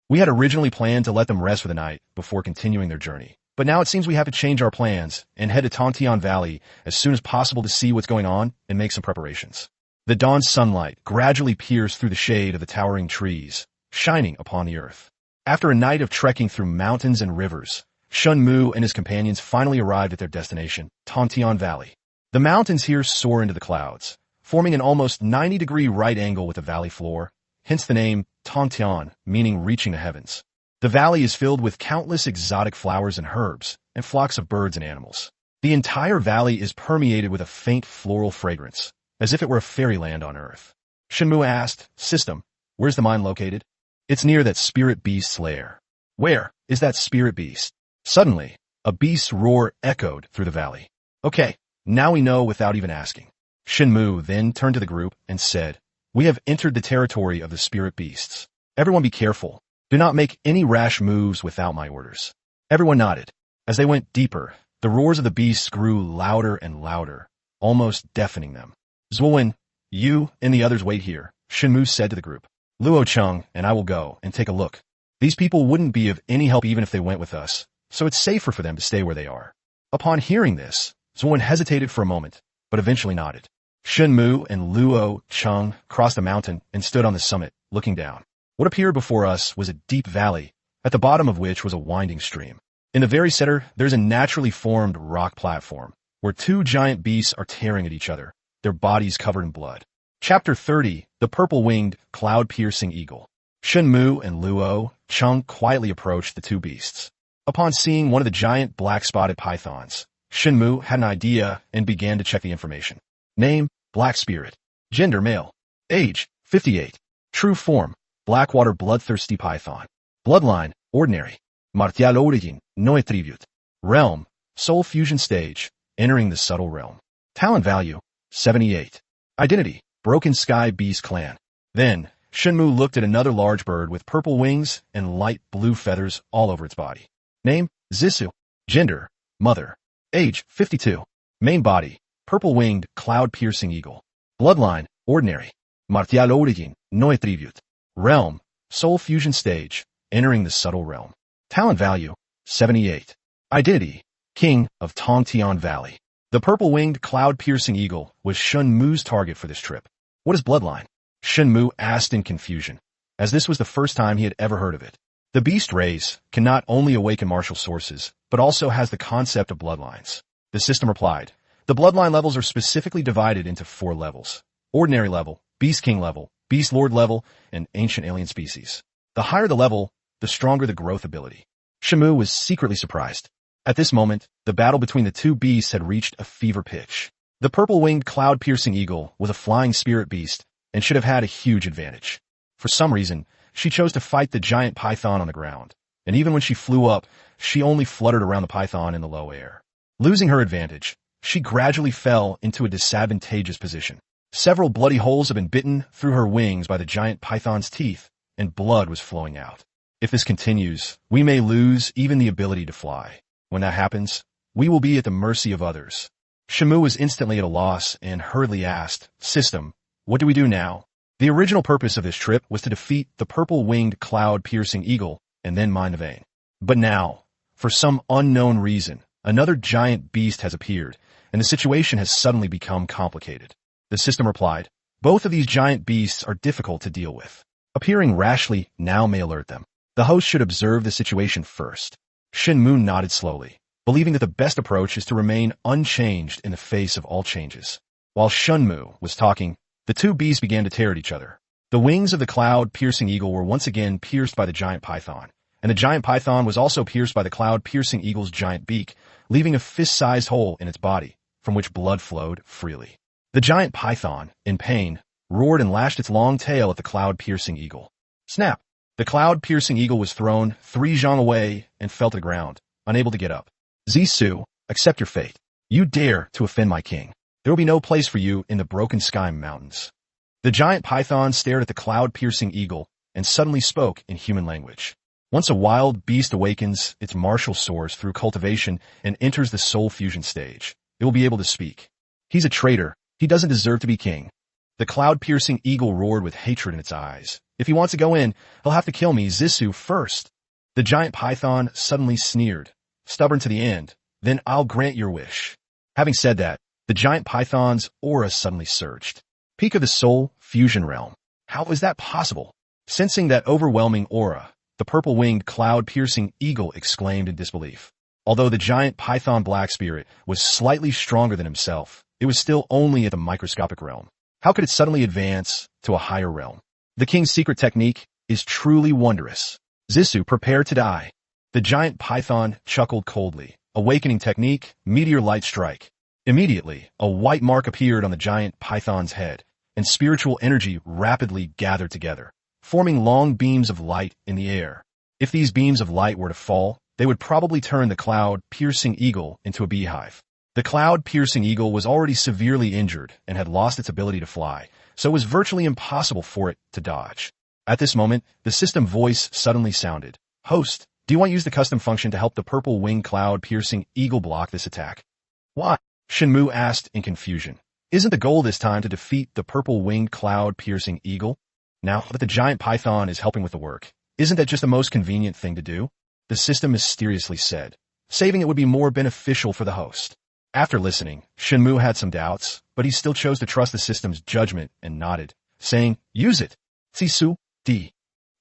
We had originally planned to let them rest for the night before continuing their journey, but now it seems we have to change our plans and head to Tongtian Valley as soon as possible to see what's going on and make some preparations. The dawn sunlight gradually pierced through the shade of the towering trees, shining upon the earth. After a night of trekking through mountains and rivers, Shen Mu and his companions finally arrived at their destination, Tongtian Valley. The mountains here soar into the clouds, forming an almost 90-degree right angle with the valley floor, hence the name Tongtian, meaning reaching the heavens. The valley is filled with countless exotic flowers and herbs, and flocks of birds and animals. The entire valley is permeated with a faint floral fragrance, as if it were a fairyland on earth. Shen Mu asked, "System, where's the mine located?" "It's near that spirit beast's lair." "Where is that spirit beast?" Suddenly, a beast's roar echoed through the valley. "Okay, now we know without even asking." Shen Mu then turned to the group and said, "We have entered the territory of the spirit beasts. Everyone be careful. Do not make any rash moves without my orders." Everyone nodded. As they went deeper, the roars of the beasts grew louder and louder, almost deafening them. "Zuowen, you and the others wait here," Shen Mu said to the group. "Luo Cheng and I will go and take a look. These people wouldn't be of any help even if they went with us, so it's safer for them to stay where they are." Upon hearing this, Zuowen hesitated for a moment, but eventually nodded. Shen Mu and Luo Cheng crossed the mountain and stood on the summit, looking down. What appeared before us was a deep valley, at the bottom of which was a winding stream. In the very center, there's a naturally formed rock platform, where two giant beasts are tearing at each other, their bodies covered in blood. Chapter 30, The Purple-Winged, Cloud-Piercing Eagle. Shen Mu and Luo Cheng quietly approached the two beasts. Upon seeing one of the giant black-spotted pythons, Shen Mu had an idea and began to check the information. Name, Black Spirit. Gender, male. Age, 58. True form, Blackwater bloodthirsty python. Bloodline, ordinary. Martial origin, no attribute. Realm, soul fusion stage, entering the subtle realm. Talent value, 78. Identity, Broken Sky Beast Clan. Then, Shen Mu looked at another large bird with purple wings and light blue feathers all over its body. Name, Zissou. Gender, mother. Age, 52. Main body, purple-winged, cloud-piercing eagle. Bloodline, ordinary. Martial origin, no attribute. Realm, soul fusion stage, entering the subtle realm. Talent value, 78. Identity, king of Tongtian Valley. The purple-winged, cloud-piercing eagle was Shen Mu's target for this trip. What is bloodline? Shen Mu asked in confusion, as this was the first time he had ever heard of it. The beast race can not only awaken martial sources, but also has the concept of bloodlines. The system replied, the bloodline levels are specifically divided into 4 levels. Ordinary level, Beast King level, Beast Lord level, and Ancient Alien Species. The higher the level, the stronger the growth ability. Shen Mu was secretly surprised. At this moment, the battle between the two beasts had reached a fever pitch. The purple-winged cloud-piercing eagle was a flying spirit beast and should have had a huge advantage. For some reason, she chose to fight the giant python on the ground, and even when she flew up, she only fluttered around the python in the low air. Losing her advantage, she gradually fell into a disadvantageous position. Several bloody holes had been bitten through her wings by the giant python's teeth, and blood was flowing out. If this continues, we may lose even the ability to fly. When that happens, we will be at the mercy of others. Shen Mu was instantly at a loss and hurriedly asked, System, what do we do now? The original purpose of this trip was to defeat the purple-winged cloud-piercing eagle and then mine the vein. But now, for some unknown reason, another giant beast has appeared, and the situation has suddenly become complicated. The system replied, both of these giant beasts are difficult to deal with. Appearing rashly now may alert them. The host should observe the situation first. Shen Mu nodded slowly, believing that the best approach is to remain unchanged in the face of all changes. While Shen Mu was talking, the two beasts began to tear at each other. The wings of the cloud-piercing eagle were once again pierced by the giant python, and the giant python was also pierced by the cloud-piercing eagle's giant beak, leaving a fist-sized hole in its body, from which blood flowed freely. The giant python, in pain, roared and lashed its long tail at the cloud-piercing eagle. Snap! The cloud-piercing eagle was thrown 3 zhang away and fell to the ground, unable to get up. Zisu, accept your fate. You dare to offend my king. There will be no place for you in the broken sky mountains. The giant python stared at the cloud-piercing eagle and suddenly spoke in human language. Once a wild beast awakens, its martial soars through cultivation and enters the soul fusion stage, it will be able to speak. He's a traitor. He doesn't deserve to be king. The cloud-piercing eagle roared with hatred in its eyes. If he wants to go in, he'll have to kill me, Zisu, first. The giant python suddenly sneered, stubborn to the end. Then I'll grant your wish. Having said that, the giant python's aura suddenly surged. Peak of the soul fusion realm. How is that possible? Sensing that overwhelming aura, the purple-winged cloud-piercing eagle exclaimed in disbelief. Although the giant python black spirit was slightly stronger than himself, it was still only at the microscopic realm. How could it suddenly advance to a higher realm? The king's secret technique is truly wondrous. Zisu, prepare to die. The giant python chuckled coldly. Awakening technique, meteor light strike. Immediately, a white mark appeared on the giant python's head, and spiritual energy rapidly gathered together, forming long beams of light in the air. If these beams of light were to fall, they would probably turn the cloud-piercing eagle into a beehive. The cloud-piercing eagle was already severely injured and had lost its ability to fly, so it was virtually impossible for it to dodge. At this moment, the system voice suddenly sounded. Host, do you want to use the custom function to help the purple-winged cloud-piercing eagle block this attack? Why? Shen Mu asked in confusion. Isn't the goal this time to defeat the purple-winged cloud-piercing eagle? Now that the giant python is helping with the work, isn't that just the most convenient thing to do? The system mysteriously said. Saving it would be more beneficial for the host. After listening, Shen Mu had some doubts, but he still chose to trust the system's judgment and nodded, saying, use it. Zisu, D.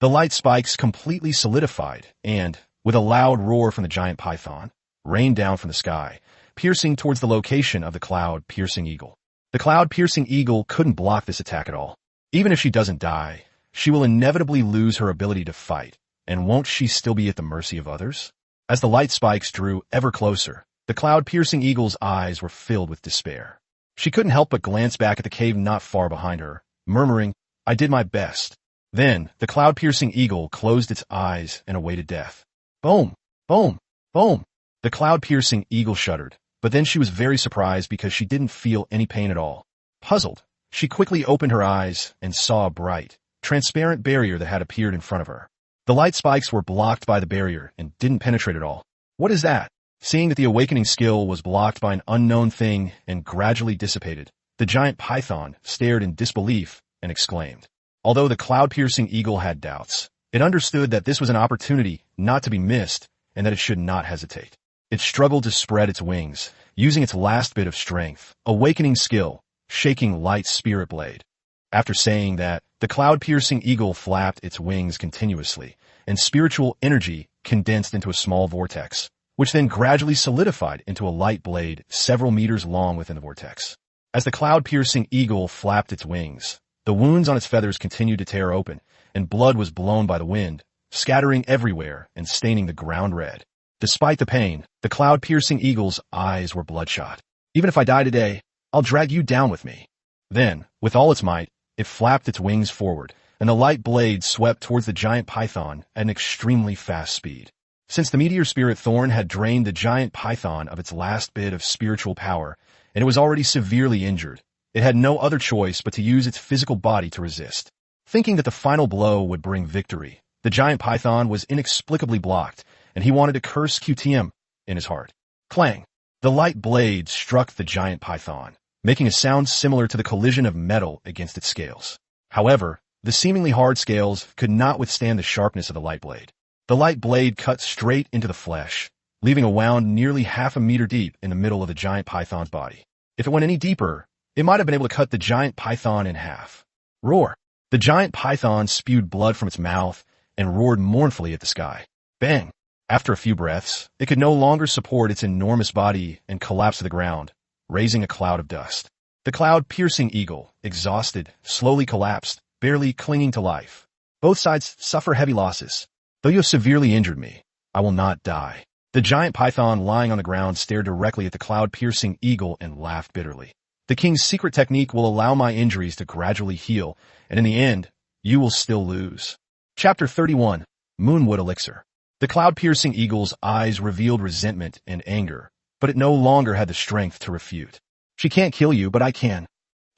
The light spikes completely solidified and, with a loud roar from the giant python, rained down from the sky, piercing towards the location of the cloud-piercing eagle. The cloud-piercing eagle couldn't block this attack at all. Even if she doesn't die, she will inevitably lose her ability to fight, and won't she still be at the mercy of others? As the light spikes drew ever closer, the cloud-piercing eagle's eyes were filled with despair. She couldn't help but glance back at the cave not far behind her, murmuring, I did my best. Then, the cloud-piercing eagle closed its eyes and awaited death. Boom! Boom! Boom! The cloud-piercing eagle shuddered, but then she was very surprised because she didn't feel any pain at all. Puzzled, she quickly opened her eyes and saw a bright, transparent barrier that had appeared in front of her. The light spikes were blocked by the barrier and didn't penetrate at all. What is that? Seeing that the awakening skill was blocked by an unknown thing and gradually dissipated, the giant python stared in disbelief and exclaimed. Although the cloud-piercing eagle had doubts, it understood that this was an opportunity not to be missed and that it should not hesitate. It struggled to spread its wings, using its last bit of strength, awakening skill, shaking light spirit blade. After saying that, the cloud-piercing eagle flapped its wings continuously, and spiritual energy condensed into a small vortex, which then gradually solidified into a light blade several meters long within the vortex. As the cloud-piercing eagle flapped its wings, the wounds on its feathers continued to tear open, and blood was blown by the wind, scattering everywhere and staining the ground red. Despite the pain, the cloud-piercing eagle's eyes were bloodshot. Even if I die today, I'll drag you down with me. Then, with all its might, it flapped its wings forward, and the light blade swept towards the giant python at an extremely fast speed. Since the meteor spirit thorn had drained the giant python of its last bit of spiritual power, and it was already severely injured, it had no other choice but to use its physical body to resist. Thinking that the final blow would bring victory, the giant python was inexplicably blocked, and he wanted to curse QTM in his heart. Clang! The light blade struck the giant python, making a sound similar to the collision of metal against its scales. However, the seemingly hard scales could not withstand the sharpness of the light blade. The light blade cut straight into the flesh, leaving a wound nearly half a meter deep in the middle of the giant python's body. If it went any deeper, it might have been able to cut the giant python in half. Roar! The giant python spewed blood from its mouth and roared mournfully at the sky. Bang! After a few breaths, it could no longer support its enormous body and collapsed to the ground, raising a cloud of dust. The cloud-piercing eagle, exhausted, slowly collapsed, barely clinging to life. Both sides suffer heavy losses. Though you have severely injured me, I will not die. The giant python lying on the ground stared directly at the cloud-piercing eagle and laughed bitterly. The king's secret technique will allow my injuries to gradually heal, and in the end, you will still lose. Chapter 31. Moonwood Elixir. The cloud-piercing eagle's eyes revealed resentment and anger, but it no longer had the strength to refute. She can't kill you, but I can.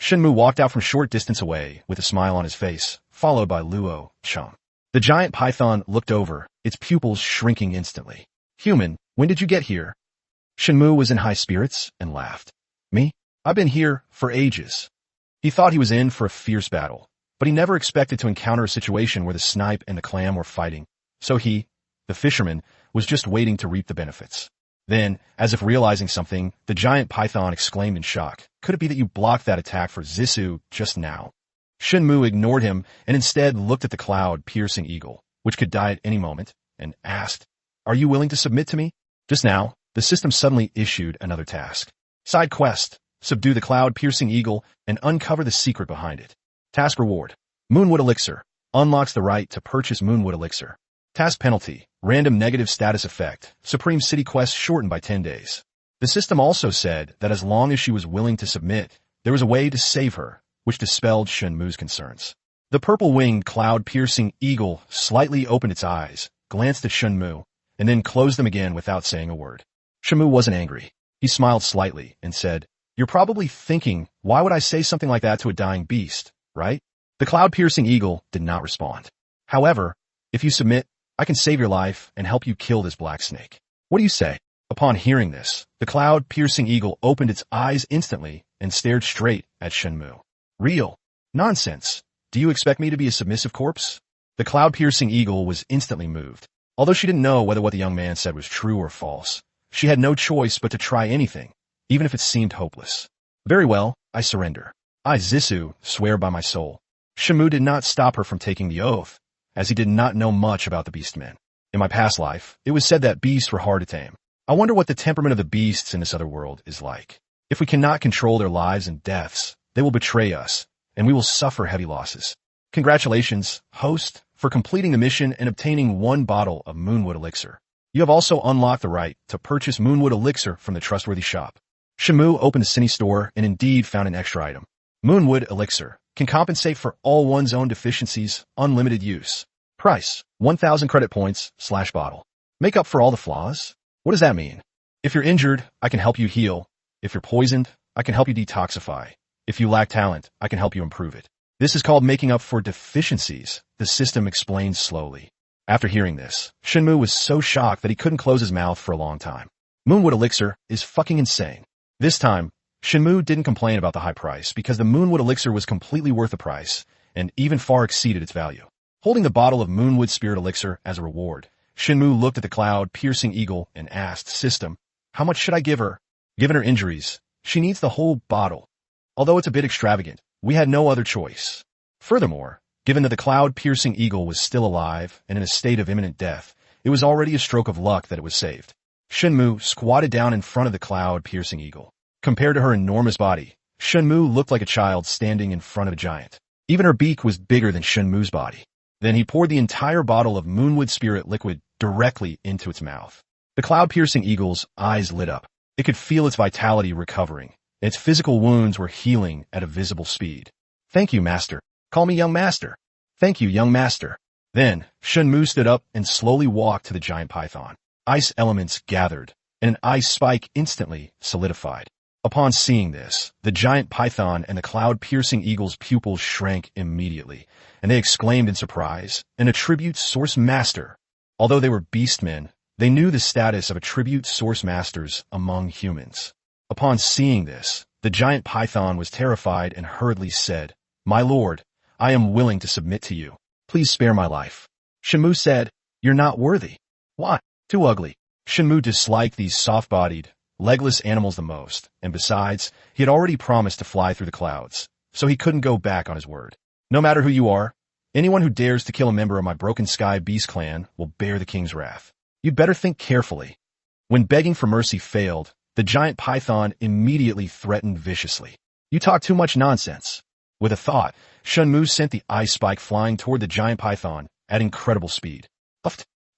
Shen Mu walked out from a short distance away with a smile on his face, followed by Luo Cheng. The giant python looked over, its pupils shrinking instantly. Human, when did you get here? Shen Mu was in high spirits and laughed. Me? I've been here for ages. He thought he was in for a fierce battle, but he never expected to encounter a situation where the snipe and the clam were fighting. So he, the fisherman, was just waiting to reap the benefits. Then, as if realizing something, the giant python exclaimed in shock. Could it be that you blocked that attack for Zissou just now? Shen Mu ignored him and instead looked at the cloud-piercing eagle, which could die at any moment, and asked, Are you willing to submit to me? Just now, the system suddenly issued another task. Side quest. Subdue the cloud-piercing eagle and uncover the secret behind it. Task reward. Moonwood Elixir. Unlocks the right to purchase Moonwood Elixir. Task penalty. Random negative status effect. Supreme City quest shortened by 10 days. The system also said that as long as she was willing to submit, there was a way to save her, which dispelled Shen Mu's concerns. The purple-winged cloud-piercing eagle slightly opened its eyes, glanced at Shen Mu, and then closed them again without saying a word. Shen Mu wasn't angry. He smiled slightly and said, You're probably thinking, why would I say something like that to a dying beast, right? The cloud-piercing eagle did not respond. However, if you submit, I can save your life and help you kill this black snake. What do you say? Upon hearing this, the cloud-piercing eagle opened its eyes instantly and stared straight at Shen Mu. Real? Nonsense. Do you expect me to be a submissive corpse? The cloud-piercing eagle was instantly moved. Although she didn't know whether what the young man said was true or false, she had no choice but to try anything, even if it seemed hopeless. Very well, I surrender. I, Zissou, swear by my soul. Shen Mu did not stop her from taking the oath, as he did not know much about the beastmen. In my past life, it was said that beasts were hard to tame. I wonder what the temperament of the beasts in this other world is like. If we cannot control their lives and deaths, they will betray us, and we will suffer heavy losses. Congratulations, host, for completing the mission and obtaining 1 bottle of Moonwood Elixir. You have also unlocked the right to purchase Moonwood Elixir from the trustworthy shop. Shen Mu opened a cine store and indeed found an extra item. Moonwood Elixir can compensate for all one's own deficiencies, unlimited use. Price, 1,000 credit points / bottle. Make up for all the flaws? What does that mean? If you're injured, I can help you heal. If you're poisoned, I can help you detoxify. If you lack talent, I can help you improve it. This is called making up for deficiencies, the system explained slowly. After hearing this, Shen Mu was so shocked that he couldn't close his mouth for a long time. Moonwood Elixir is fucking insane. This time, Shen Mu didn't complain about the high price because the Moonwood Elixir was completely worth the price and even far exceeded its value. Holding the bottle of Moonwood Spirit Elixir as a reward, Shen Mu looked at the cloud-piercing eagle and asked, System, how much should I give her? Given her injuries, she needs the whole bottle. Although it's a bit extravagant, we had no other choice. Furthermore, given that the cloud-piercing eagle was still alive and in a state of imminent death, it was already a stroke of luck that it was saved. Shen Mu squatted down in front of the cloud-piercing eagle. Compared to her enormous body, Shen Mu looked like a child standing in front of a giant. Even her beak was bigger than Shen Mu's body. Then he poured the entire bottle of Moonwood Spirit liquid directly into its mouth. The cloud-piercing eagle's eyes lit up. It could feel its vitality recovering. Its physical wounds were healing at a visible speed. Thank you, Master. Call me Young Master. Thank you, Young Master. Then, Shen Mu stood up and slowly walked to the giant python. Ice elements gathered, and an ice spike instantly solidified. Upon seeing this, the giant python and the cloud-piercing eagle's pupils shrank immediately, and they exclaimed in surprise, an attribute source master. Although they were beastmen, they knew the status of attribute source masters among humans. Upon seeing this, the giant python was terrified and hurriedly said, My lord, I am willing to submit to you. Please spare my life. Shen Mu said, You're not worthy. Why? Too ugly. Shen Mu disliked these soft-bodied, legless animals the most, and besides, he had already promised to fly through the clouds, so he couldn't go back on his word. No matter who you are, anyone who dares to kill a member of my Broken Sky Beast clan will bear the king's wrath. You'd better think carefully. When begging for mercy failed, the giant python immediately threatened viciously. You talk too much nonsense. With a thought, Shen Mu sent the ice spike flying toward the giant python at incredible speed.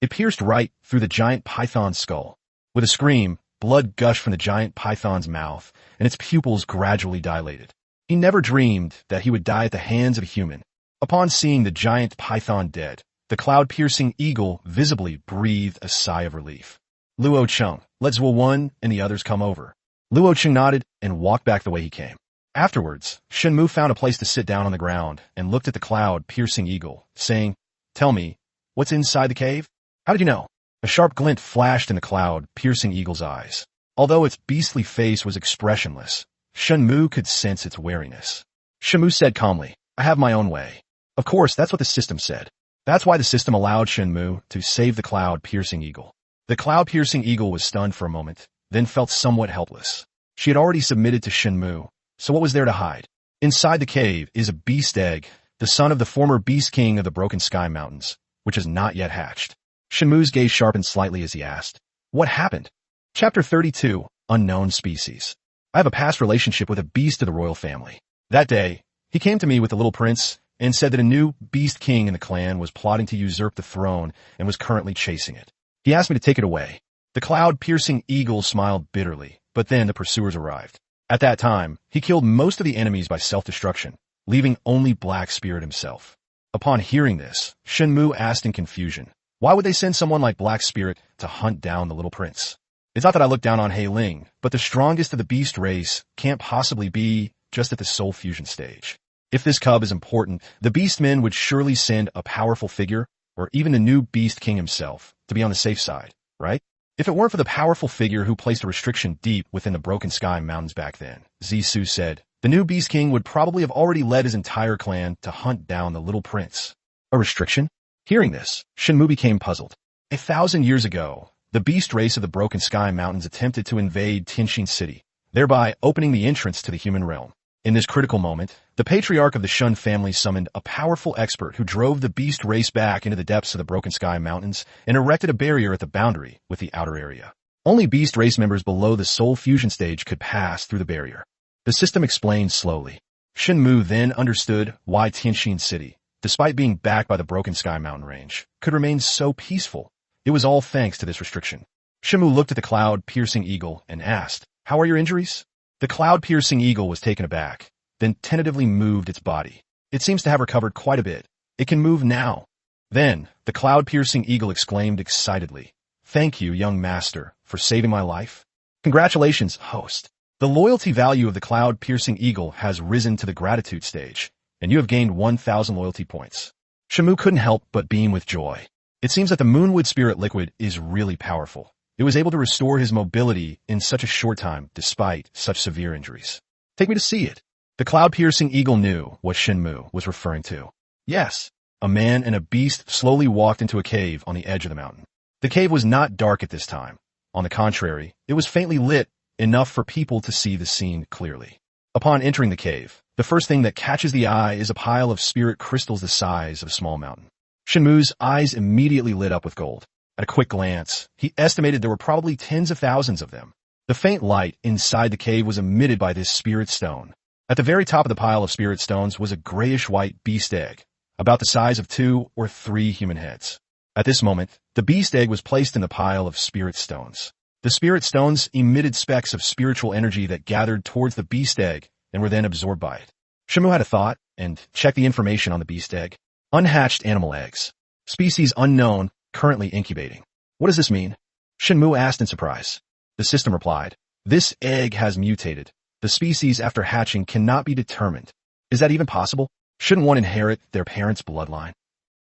It pierced right through the giant python's skull. With a scream, blood gushed from the giant python's mouth, and its pupils gradually dilated. He never dreamed that he would die at the hands of a human. Upon seeing the giant python dead, the cloud-piercing eagle visibly breathed a sigh of relief. Luo Cheng, let Zhuo Wen and the others come over. Luo Cheng nodded and walked back the way he came. Afterwards, Shen Mu found a place to sit down on the ground and looked at the cloud-piercing eagle, saying, "Tell me, what's inside the cave? How did you know?" A sharp glint flashed in the cloud-piercing eagle's eyes. Although its beastly face was expressionless, Shen Mu could sense its wariness. Shen Mu said calmly, "I have my own way." Of course, that's what the system said. That's why the system allowed Shen Mu to save the cloud-piercing eagle. The cloud-piercing eagle was stunned for a moment, then felt somewhat helpless. She had already submitted to Shen Mu, so what was there to hide? Inside the cave is a beast egg, the son of the former beast king of the Broken Sky Mountains, which has not yet hatched. Shen Mu's gaze sharpened slightly as he asked, "What happened?" Chapter 32, Unknown Species. I have a past relationship with a beast of the royal family. That day, he came to me with the little prince and said that a new beast king in the clan was plotting to usurp the throne and was currently chasing it. He asked me to take it away. The cloud-piercing eagle smiled bitterly, but then the pursuers arrived. At that time, he killed most of the enemies by self-destruction, leaving only Black Spirit himself. Upon hearing this, Shen Mu asked in confusion, why would they send someone like Black Spirit to hunt down the little prince? It's not that I look down on Hei Ling, but the strongest of the beast race can't possibly be just at the soul fusion stage. If this cub is important, the beastmen would surely send a powerful figure, or even the new beast king himself, to be on the safe side, right? If it weren't for the powerful figure who placed a restriction deep within the Broken Sky Mountains back then, Zisu said, the new beast king would probably have already led his entire clan to hunt down the little prince. A restriction? Hearing this, Shen Mu became puzzled. 1,000 years ago, the beast race of the Broken Sky Mountains attempted to invade Tianxin City, thereby opening the entrance to the human realm. In this critical moment, the patriarch of the Shun family summoned a powerful expert who drove the beast race back into the depths of the Broken Sky Mountains and erected a barrier at the boundary with the outer area. Only beast race members below the soul fusion stage could pass through the barrier. The system explained slowly. Shen Mu then understood why Tianxin City, despite being backed by the Broken Sky Mountain range, could remain so peaceful. It was all thanks to this restriction. Shen Mu looked at the cloud-piercing eagle and asked, "How are your injuries?" The cloud-piercing eagle was taken aback, then tentatively moved its body. It seems to have recovered quite a bit. It can move now. Then, the cloud-piercing eagle exclaimed excitedly, "Thank you, young master, for saving my life." Congratulations, host. The loyalty value of the cloud-piercing eagle has risen to the gratitude stage, and you have gained 1,000 loyalty points. Shen Mu couldn't help but beam with joy. It seems that the Moonwood Spirit Liquid is really powerful. It was able to restore his mobility in such a short time despite such severe injuries. Take me to see it. The cloud-piercing eagle knew what Shen Mu was referring to. Yes, a man and a beast slowly walked into a cave on the edge of the mountain. The cave was not dark at this time. On the contrary, it was faintly lit, enough for people to see the scene clearly. Upon entering the cave, the first thing that catches the eye is a pile of spirit crystals the size of a small mountain. Shen Mu's eyes immediately lit up with gold. At a quick glance, he estimated there were probably tens of thousands of them. The faint light inside the cave was emitted by this spirit stone. At the very top of the pile of spirit stones was a grayish-white beast egg, about the size of 2 or 3 human heads. At this moment, the beast egg was placed in the pile of spirit stones. The spirit stones emitted specks of spiritual energy that gathered towards the beast egg and were then absorbed by it. Shen Mu had a thought and checked the information on the beast egg. Unhatched animal eggs. Species unknown, currently incubating. What does this mean? Shen Mu asked in surprise. The system replied, "This egg has mutated. The species after hatching cannot be determined. Is that even possible? Shouldn't one inherit their parents' bloodline?"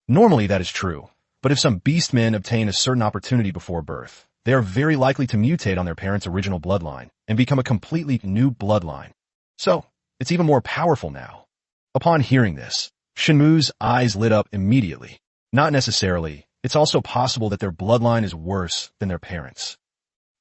Normally that is true, but if some beastmen obtain a certain opportunity before birth, they are very likely to mutate on their parents' original bloodline and become a completely new bloodline. So, it's even more powerful now. Upon hearing this, Shen Mu's eyes lit up immediately. Not necessarily. It's also possible that their bloodline is worse than their parents.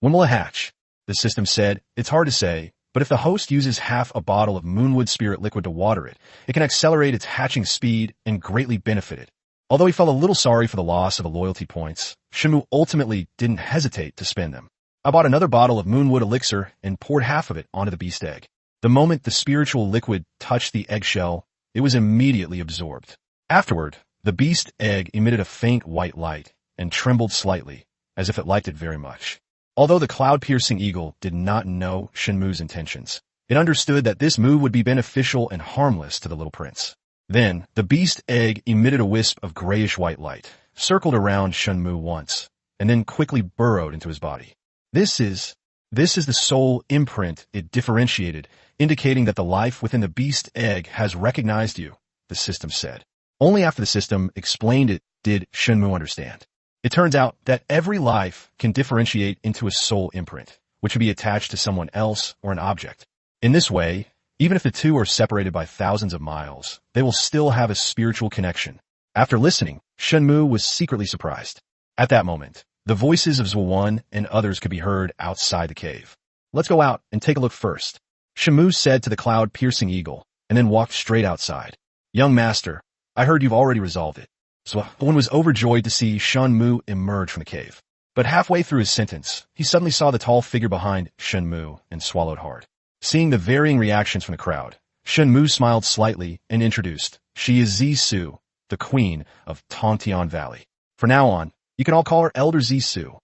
When will it hatch? The system said, "It's hard to say, but if the host uses half a bottle of Moonwood Spirit Liquid to water it, it can accelerate its hatching speed and greatly benefit it." Although he felt a little sorry for the loss of the loyalty points, Shen Mu ultimately didn't hesitate to spend them. I bought another bottle of Moonwood Elixir and poured half of it onto the beast egg. The moment the spiritual liquid touched the eggshell, it was immediately absorbed. Afterward, the beast egg emitted a faint white light and trembled slightly, as if it liked it very much. Although the cloud-piercing eagle did not know Shen Mu's intentions, it understood that this move would be beneficial and harmless to the little prince. Then, the beast egg emitted a wisp of grayish-white light, circled around Shen Mu once, and then quickly burrowed into his body. This is the soul imprint it differentiated, indicating that the life within the beast egg has recognized you, the system said. Only after the system explained it did Shen Mu understand. It turns out that every life can differentiate into a soul imprint, which would be attached to someone else or an object. In this way, even if the two are separated by thousands of miles, they will still have a spiritual connection. After listening, Shen Mu was secretly surprised. At that moment, the voices of Zhuo and others could be heard outside the cave. Let's go out and take a look first, Shen Mu said to the cloud-piercing eagle, and then walked straight outside. Young master, I heard you've already resolved it. Zhuo was overjoyed to see Shen Mu emerge from the cave. But halfway through his sentence, he suddenly saw the tall figure behind Shen Mu and swallowed hard. Seeing the varying reactions from the crowd, Shen Mu smiled slightly and introduced, she is Zisu, the queen of Tongtian Valley. From now on, you can all call her Elder Zisu.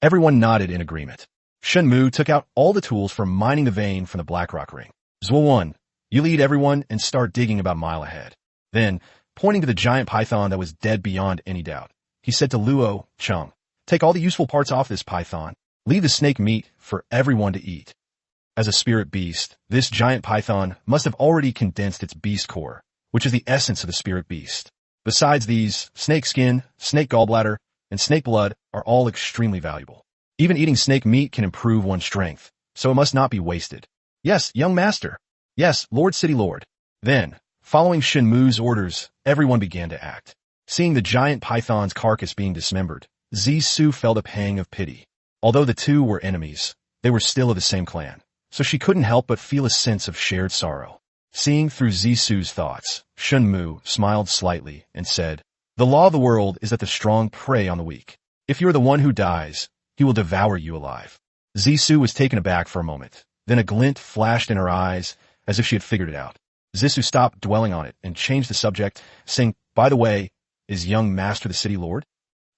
Everyone nodded in agreement. Shen Mu took out all the tools for mining the vein from the Black Rock Ring. Zhuo, you lead everyone and start digging about a mile ahead. Then, pointing to the giant python that was dead beyond any doubt, he said to Luo Cheng, take all the useful parts off this python. Leave the snake meat for everyone to eat. As a spirit beast, this giant python must have already condensed its beast core, which is the essence of the spirit beast. Besides these, snake skin, snake gallbladder, and snake blood are all extremely valuable. Even eating snake meat can improve one's strength, so it must not be wasted. Yes, young master. Yes, Lord City Lord. Then, following Shen Mu's orders, everyone began to act. Seeing the giant python's carcass being dismembered, Zisu felt a pang of pity. Although the two were enemies, they were still of the same clan, so she couldn't help but feel a sense of shared sorrow. Seeing through Zisu's thoughts, Shen Mu smiled slightly and said, the law of the world is that the strong prey on the weak. If you are the one who dies, he will devour you alive. Zisu was taken aback for a moment. Then a glint flashed in her eyes, as if she had figured it out. Zisu stopped dwelling on it and changed the subject, saying, by the way, is young master the city lord?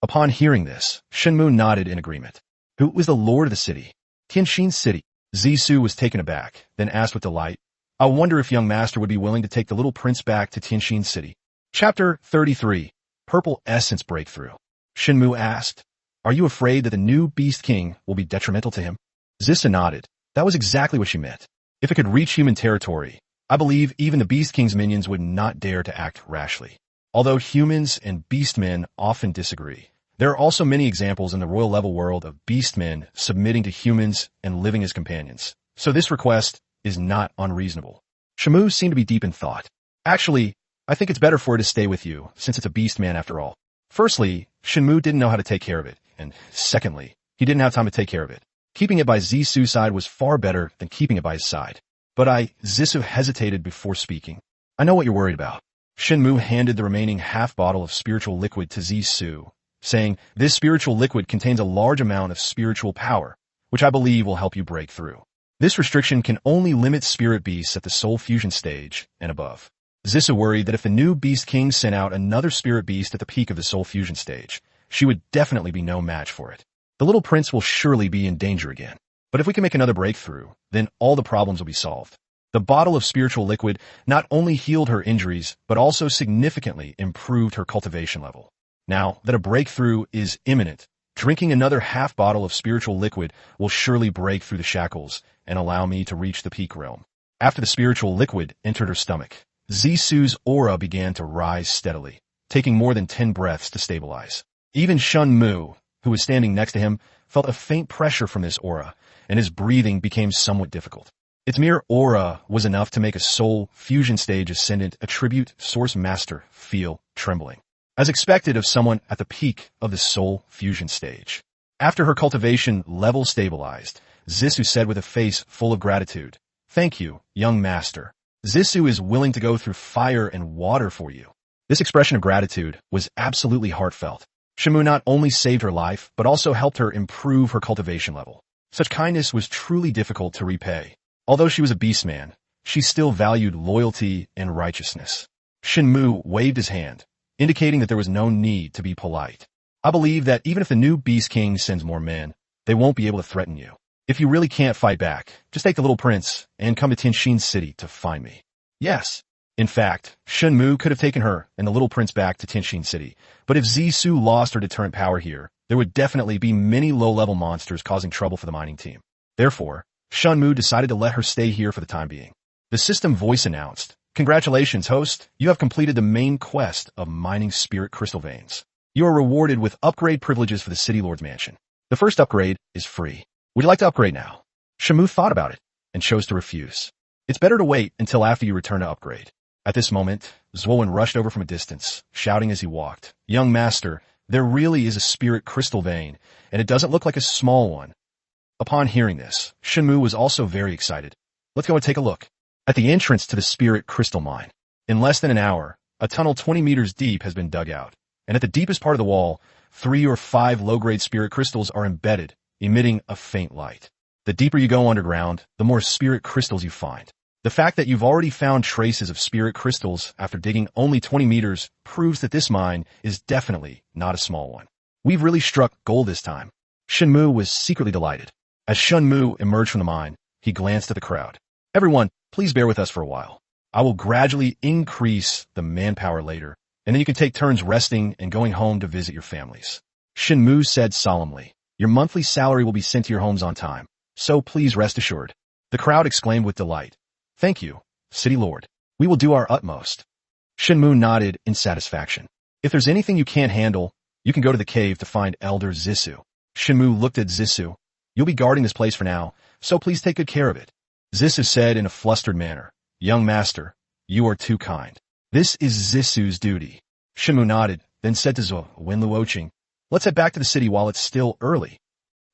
Upon hearing this, Shen Mu nodded in agreement. Who was the lord of the city? Tianxin City. Zisu was taken aback, then asked with delight, I wonder if young master would be willing to take the little prince back to Tianxin City. Chapter 33. Purple Essence Breakthrough. Shen Mu asked, are you afraid that the new Beast King will be detrimental to him? Zisa nodded. That was exactly what she meant. If it could reach human territory, I believe even the Beast King's minions would not dare to act rashly. Although humans and beastmen often disagree, there are also many examples in the royal level world of beastmen submitting to humans and living as companions. So this request is not unreasonable. Shen Mu seemed to be deep in thought. Actually, I think it's better for it to stay with you, since it's a beastman after all. Firstly, Shen Mu didn't know how to take care of it, and secondly, he didn't have time to take care of it. Keeping it by Zisu's side was far better than keeping it by his side. But Zisu hesitated before speaking. I know what you're worried about. Shen Mu handed the remaining half bottle of spiritual liquid to Zisu, saying, this spiritual liquid contains a large amount of spiritual power, which I believe will help you break through. This restriction can only limit spirit beasts at the soul fusion stage and above. Zisa worried that if the new Beast King sent out another spirit beast at the peak of the soul fusion stage, she would definitely be no match for it. The little prince will surely be in danger again. But if we can make another breakthrough, then all the problems will be solved. The bottle of spiritual liquid not only healed her injuries, but also significantly improved her cultivation level. Now that a breakthrough is imminent, drinking another half bottle of spiritual liquid will surely break through the shackles and allow me to reach the peak realm. After the spiritual liquid entered her stomach, Zisu's aura began to rise steadily, taking more than 10 breaths to stabilize. Even Shen Mu, who was standing next to him, felt a faint pressure from this aura, and his breathing became somewhat difficult. Its mere aura was enough to make a soul fusion stage ascendant attribute source master feel trembling, as expected of someone at the peak of the soul fusion stage. After her cultivation level stabilized, Zisu said with a face full of gratitude, thank you, young master. Zisu is willing to go through fire and water for you. This expression of gratitude was absolutely heartfelt. Shen Mu not only saved her life, but also helped her improve her cultivation level. Such kindness was truly difficult to repay. Although she was a beastman, she still valued loyalty and righteousness. Shen Mu waved his hand, indicating that there was no need to be polite. I believe that even if the new Beast King sends more men, they won't be able to threaten you. If you really can't fight back, just take the little prince and come to Tianxin City to find me. Yes. In fact, Shen Mu could have taken her and the little prince back to Tianxin City, but if Zissou lost her deterrent power here, there would definitely be many low-level monsters causing trouble for the mining team. Therefore, Shen Mu decided to let her stay here for the time being. The system voice announced, "Congratulations, host. You have completed the main quest of mining spirit crystal veins. You are rewarded with upgrade privileges for the City Lord's Mansion. The first upgrade is free. Would you like to upgrade now?" Shen Mu thought about it and chose to refuse. It's better to wait until after you return to upgrade. At this moment, Zwolen rushed over from a distance, shouting as he walked, "Young master, there really is a spirit crystal vein, and it doesn't look like a small one." Upon hearing this, Shen Mu was also very excited. Let's go and take a look. At the entrance to the spirit crystal mine, in less than an hour, a tunnel 20 meters deep has been dug out, and at the deepest part of the wall, 3 or 5 low-grade spirit crystals are embedded, emitting a faint light. The deeper you go underground, the more spirit crystals you find. The fact that you've already found traces of spirit crystals after digging only 20 meters proves that this mine is definitely not a small one. We've really struck gold this time. Shen Mu was secretly delighted. As Shen Mu emerged from the mine, he glanced at the crowd. "Everyone, please bear with us for a while. I will gradually increase the manpower later, and then you can take turns resting and going home to visit your families." Shen Mu said solemnly, "Your monthly salary will be sent to your homes on time, so please rest assured." The crowd exclaimed with delight, "Thank you, City Lord. We will do our utmost." Shen Mu nodded in satisfaction. "If there's anything you can't handle, you can go to the cave to find Elder Zissou." Shen Mu looked at Zissou. "You'll be guarding this place for now, so please take good care of it." Zissou said in a flustered manner, "Young master, you are too kind. This is Zissou's duty." Shen Mu nodded, then said to Zhou Wenluoqing, "Let's head back to the city while it's still early."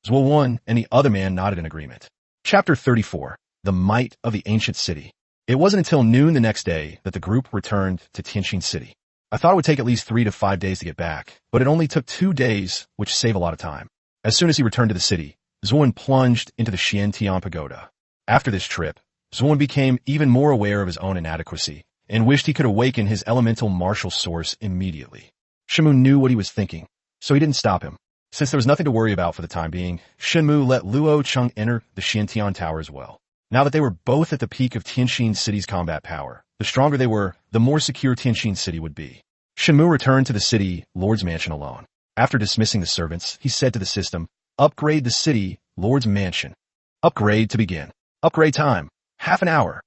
Zhou Wen and the other man nodded in agreement. Chapter 34. The Might of the Ancient City. It wasn't until noon the next day that the group returned to Tianxin City. I thought it would take at least 3 to 5 days to get back, but it only took 2 days, which saved a lot of time. As soon as he returned to the city, Zwolen plunged into the Xiantian Pagoda. After this trip, Zwolen became even more aware of his own inadequacy and wished he could awaken his elemental martial source immediately. Shen Mu knew what he was thinking, so he didn't stop him. Since there was nothing to worry about for the time being, Shen Mu let Luo Cheng enter the Xiantian Tower as well. Now that they were both at the peak of Tianxin City's combat power, the stronger they were, the more secure Tianxin City would be. Shen Mu returned to the City Lord's Mansion alone. After dismissing the servants, he said to the system, "Upgrade the City Lord's Mansion. Upgrade to begin. Upgrade time. Half an hour."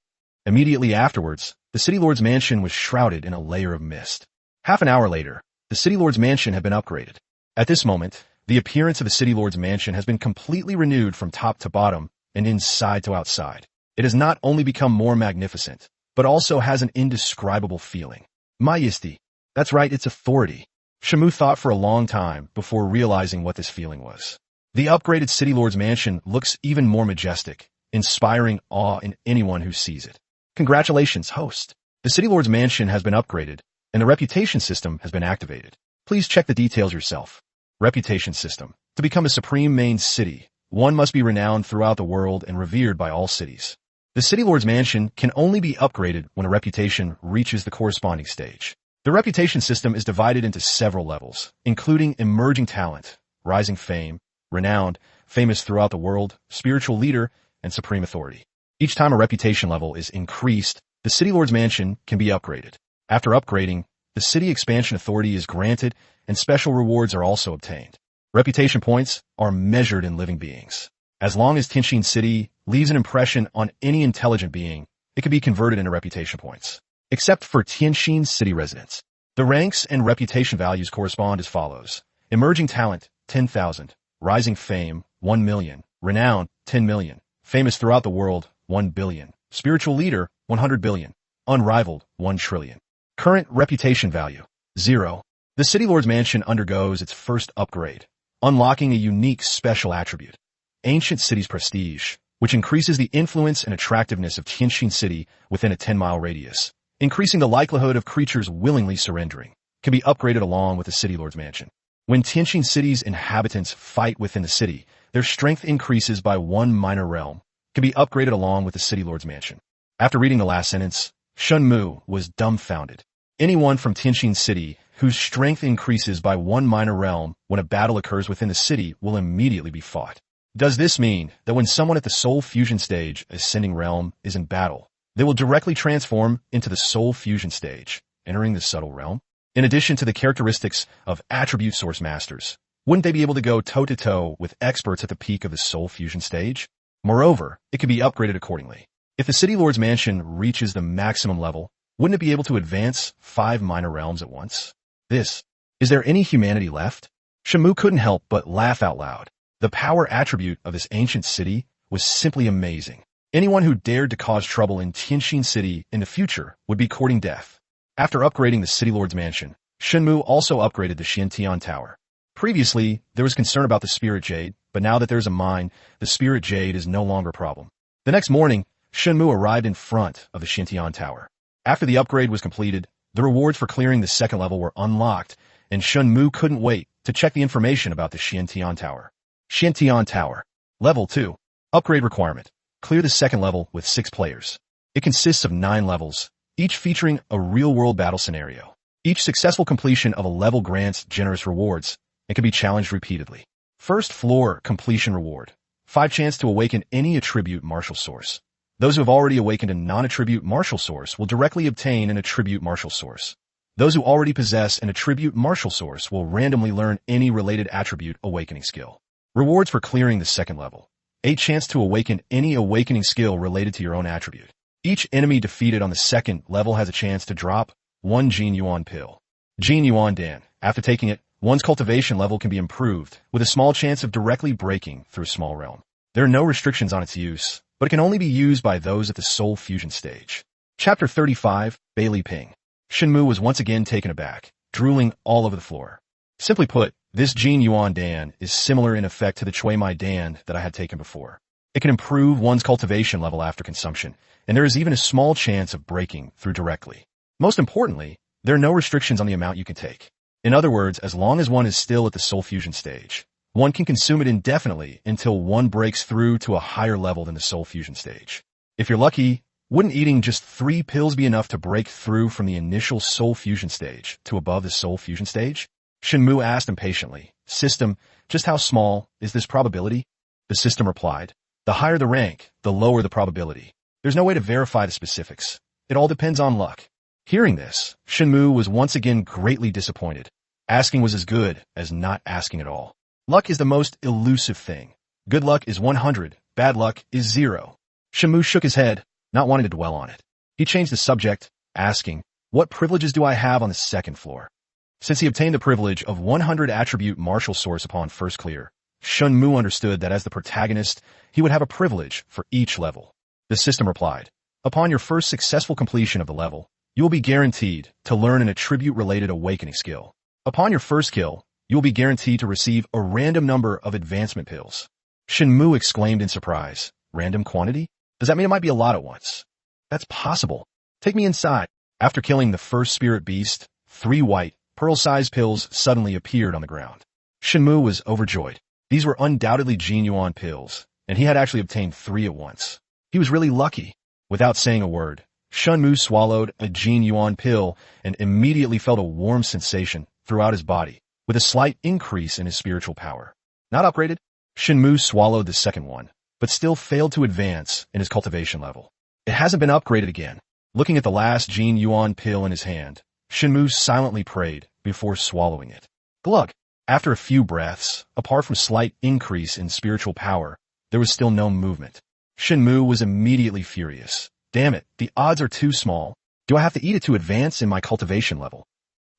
Immediately afterwards, the City Lord's Mansion was shrouded in a layer of mist. Half an hour later, the City Lord's Mansion had been upgraded. At this moment, the appearance of the City Lord's Mansion has been completely renewed from top to bottom and inside to outside. It has not only become more magnificent, but also has an indescribable feeling. Majesty. That's right, it's authority. Shen Mu thought for a long time before realizing what this feeling was. The upgraded City Lord's Mansion looks even more majestic, inspiring awe in anyone who sees it. Congratulations, host. The City Lord's Mansion has been upgraded, and the reputation system has been activated. Please check the details yourself. Reputation system. To become a supreme main city, one must be renowned throughout the world and revered by all cities. The City Lord's Mansion can only be upgraded when a reputation reaches the corresponding stage. The reputation system is divided into several levels, including emerging talent, rising fame, renowned, famous throughout the world, spiritual leader, and supreme authority. Each time a reputation level is increased, the City Lord's Mansion can be upgraded. After upgrading, the city expansion authority is granted and special rewards are also obtained. Reputation points are measured in living beings. As long as Tianxin City leaves an impression on any intelligent being, it can be converted into reputation points. Except for Tianxin City residents. The ranks and reputation values correspond as follows. Emerging talent, 10,000. Rising fame, 1 million. Renown, 10 million. Famous throughout the world, 1 billion. Spiritual leader, 100 billion. Unrivaled, 1 trillion. Current reputation value, 0. The City Lord's Mansion undergoes its first upgrade, unlocking a unique special attribute. Ancient City's Prestige, which increases the influence and attractiveness of Tianxin City within a 10-mile radius, increasing the likelihood of creatures willingly surrendering, can be upgraded along with the City Lord's Mansion. When Tianxin City's inhabitants fight within the city, their strength increases by 1 minor realm, can be upgraded along with the City Lord's Mansion. After reading the last sentence, Shen Mu was dumbfounded. Anyone from Tianxin City whose strength increases by 1 minor realm when a battle occurs within the city will immediately be fought. Does this mean that when someone at the Soul Fusion stage, Ascending Realm, is in battle, they will directly transform into the Soul Fusion stage, entering the Subtle Realm? In addition to the characteristics of Attribute Source Masters, wouldn't they be able to go toe-to-toe with experts at the peak of the Soul Fusion stage? Moreover, it could be upgraded accordingly. If the City Lord's Mansion reaches the maximum level, wouldn't it be able to advance 5 minor realms at once? Is there any humanity left? Shen Mu couldn't help but laugh out loud. The power attribute of this ancient city was simply amazing. Anyone who dared to cause trouble in Tianxin City in the future would be courting death. After upgrading the City Lord's Mansion, Shen Mu also upgraded the Xiantian Tower. Previously, there was concern about the Spirit Jade, but now that there's a mine, the Spirit Jade is no longer a problem. The next morning, Shen Mu arrived in front of the Xiantian Tower. After the upgrade was completed, the rewards for clearing the second level were unlocked, and Shen Mu couldn't wait to check the information about the Xiantian Tower. Xiantian Tower. Level 2. Upgrade requirement. Clear the second level with 6 players. It consists of 9 levels, each featuring a real-world battle scenario. Each successful completion of a level grants generous rewards and can be challenged repeatedly. First floor completion reward. 5 chance to awaken any attribute martial source. Those who have already awakened a non-attribute martial source will directly obtain an attribute martial source. Those who already possess an attribute martial source will randomly learn any related attribute awakening skill. Rewards for clearing the second level. 8 chance to awaken any awakening skill related to your own attribute. Each enemy defeated on the second level has a chance to drop 1 Jin Yuan pill. Jin Yuan Dan. After taking it, one's cultivation level can be improved, with a small chance of directly breaking through a small realm. There are no restrictions on its use, but it can only be used by those at the Soul Fusion stage. Chapter 35, Bailey Ping. Shen Mu was once again taken aback, drooling all over the floor. Simply put, this Jin Yuan Dan is similar in effect to the Chui Mai Dan that I had taken before. It can improve one's cultivation level after consumption, and there is even a small chance of breaking through directly. Most importantly, there are no restrictions on the amount you can take. In other words, as long as one is still at the Soul Fusion stage, one can consume it indefinitely until one breaks through to a higher level than the Soul Fusion stage. If you're lucky, wouldn't eating just 3 pills be enough to break through from the initial Soul Fusion stage to above the Soul Fusion stage? Shen Mu asked impatiently. System, just how small is this probability? The system replied. The higher the rank, the lower the probability. There's no way to verify the specifics. It all depends on luck. Hearing this, Shen Mu was once again greatly disappointed. Asking was as good as not asking at all. Luck is the most elusive thing. Good luck is 100, bad luck is 0. Shen Mu shook his head, not wanting to dwell on it. He changed the subject, asking, what privileges do I have on the second floor? Since he obtained the privilege of 100 attribute martial source upon first clear, Shen Mu understood that as the protagonist, he would have a privilege for each level. The system replied, upon your first successful completion of the level, you will be guaranteed to learn an attribute-related awakening skill. Upon your first kill, you will be guaranteed to receive a random number of advancement pills. Shen Mu exclaimed in surprise. Random quantity? Does that mean it might be a lot at once? That's possible. Take me inside. After killing the first spirit beast, 3 white, pearl-sized pills suddenly appeared on the ground. Shen Mu was overjoyed. These were undoubtedly Jin Yuan pills, and he had actually obtained 3 at once. He was really lucky. Without saying a word, Shen Mu swallowed a Jin Yuan pill and immediately felt a warm sensation throughout his body, with a slight increase in his spiritual power. Not upgraded, Shen Mu swallowed the second one, but still failed to advance in his cultivation level. It hasn't been upgraded again. Looking at the last Jin Yuan pill in his hand, Shen Mu silently prayed before swallowing it. Glug! After a few breaths, apart from slight increase in spiritual power, there was still no movement. Shen Mu was immediately furious. Damn it, the odds are too small. Do I have to eat it to advance in my cultivation level?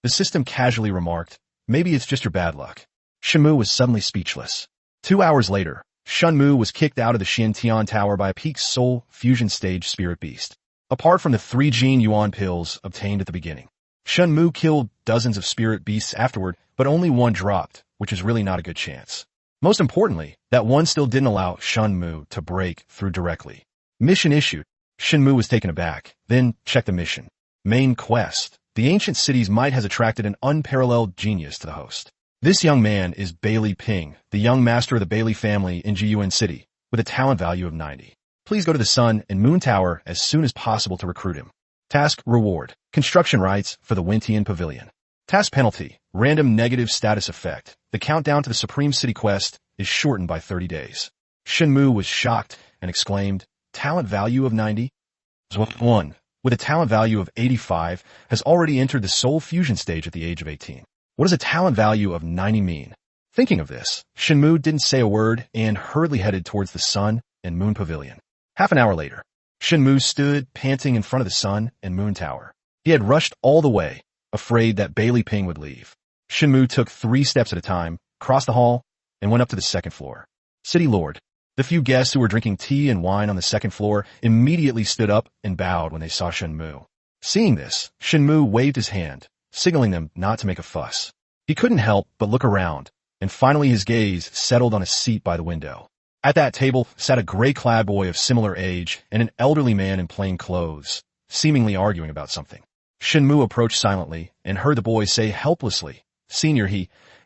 The system casually remarked, maybe it's just your bad luck. Shen Mu was suddenly speechless. 2 hours later, Shen Mu was kicked out of the Xiantian Tower by a peak Soul Fusion stage spirit beast. Apart from the 3 Jin Yuan pills obtained at the beginning, Shen Mu killed dozens of spirit beasts afterward, but only one dropped, which is really not a good chance. Most importantly, that one still didn't allow Shen Mu to break through directly. Mission issued. Shen Mu was taken aback, then checked the mission. Main quest. The ancient city's might has attracted an unparalleled genius to the host. This young man is Bailey Ping, the young master of the Bailey family in Jiyuan City, with a talent value of 90. Please go to the Sun and Moon Tower as soon as possible to recruit him. Task reward. Construction rights for the Wintian Pavilion. Task penalty. Random negative status effect. The countdown to the Supreme City quest is shortened by 30 days. Shen Mu was shocked and exclaimed, "Talent value of 90? One, with a talent value of 85, has already entered the soul fusion stage at the age of 18. What does a talent value of 90 mean?" Thinking of this, Shen Mu didn't say a word and hurriedly headed towards the Sun and Moon Pavilion. Half an hour later, Shen Mu stood panting in front of the Sun and Moon Tower. He had rushed all the way, afraid that Bailey Ping would leave. Shen Mu took 3 steps at a time, crossed the hall, and went up to the second floor. City Lord. The few guests who were drinking tea and wine on the second floor immediately stood up and bowed when they saw Shen Mu. Seeing this, Shen Mu waved his hand, signaling them not to make a fuss. He couldn't help but look around, and finally his gaze settled on a seat by the window. At that table sat a gray-clad boy of similar age and an elderly man in plain clothes, seemingly arguing about something. Shen Mu approached silently and heard the boy say helplessly, "Senior,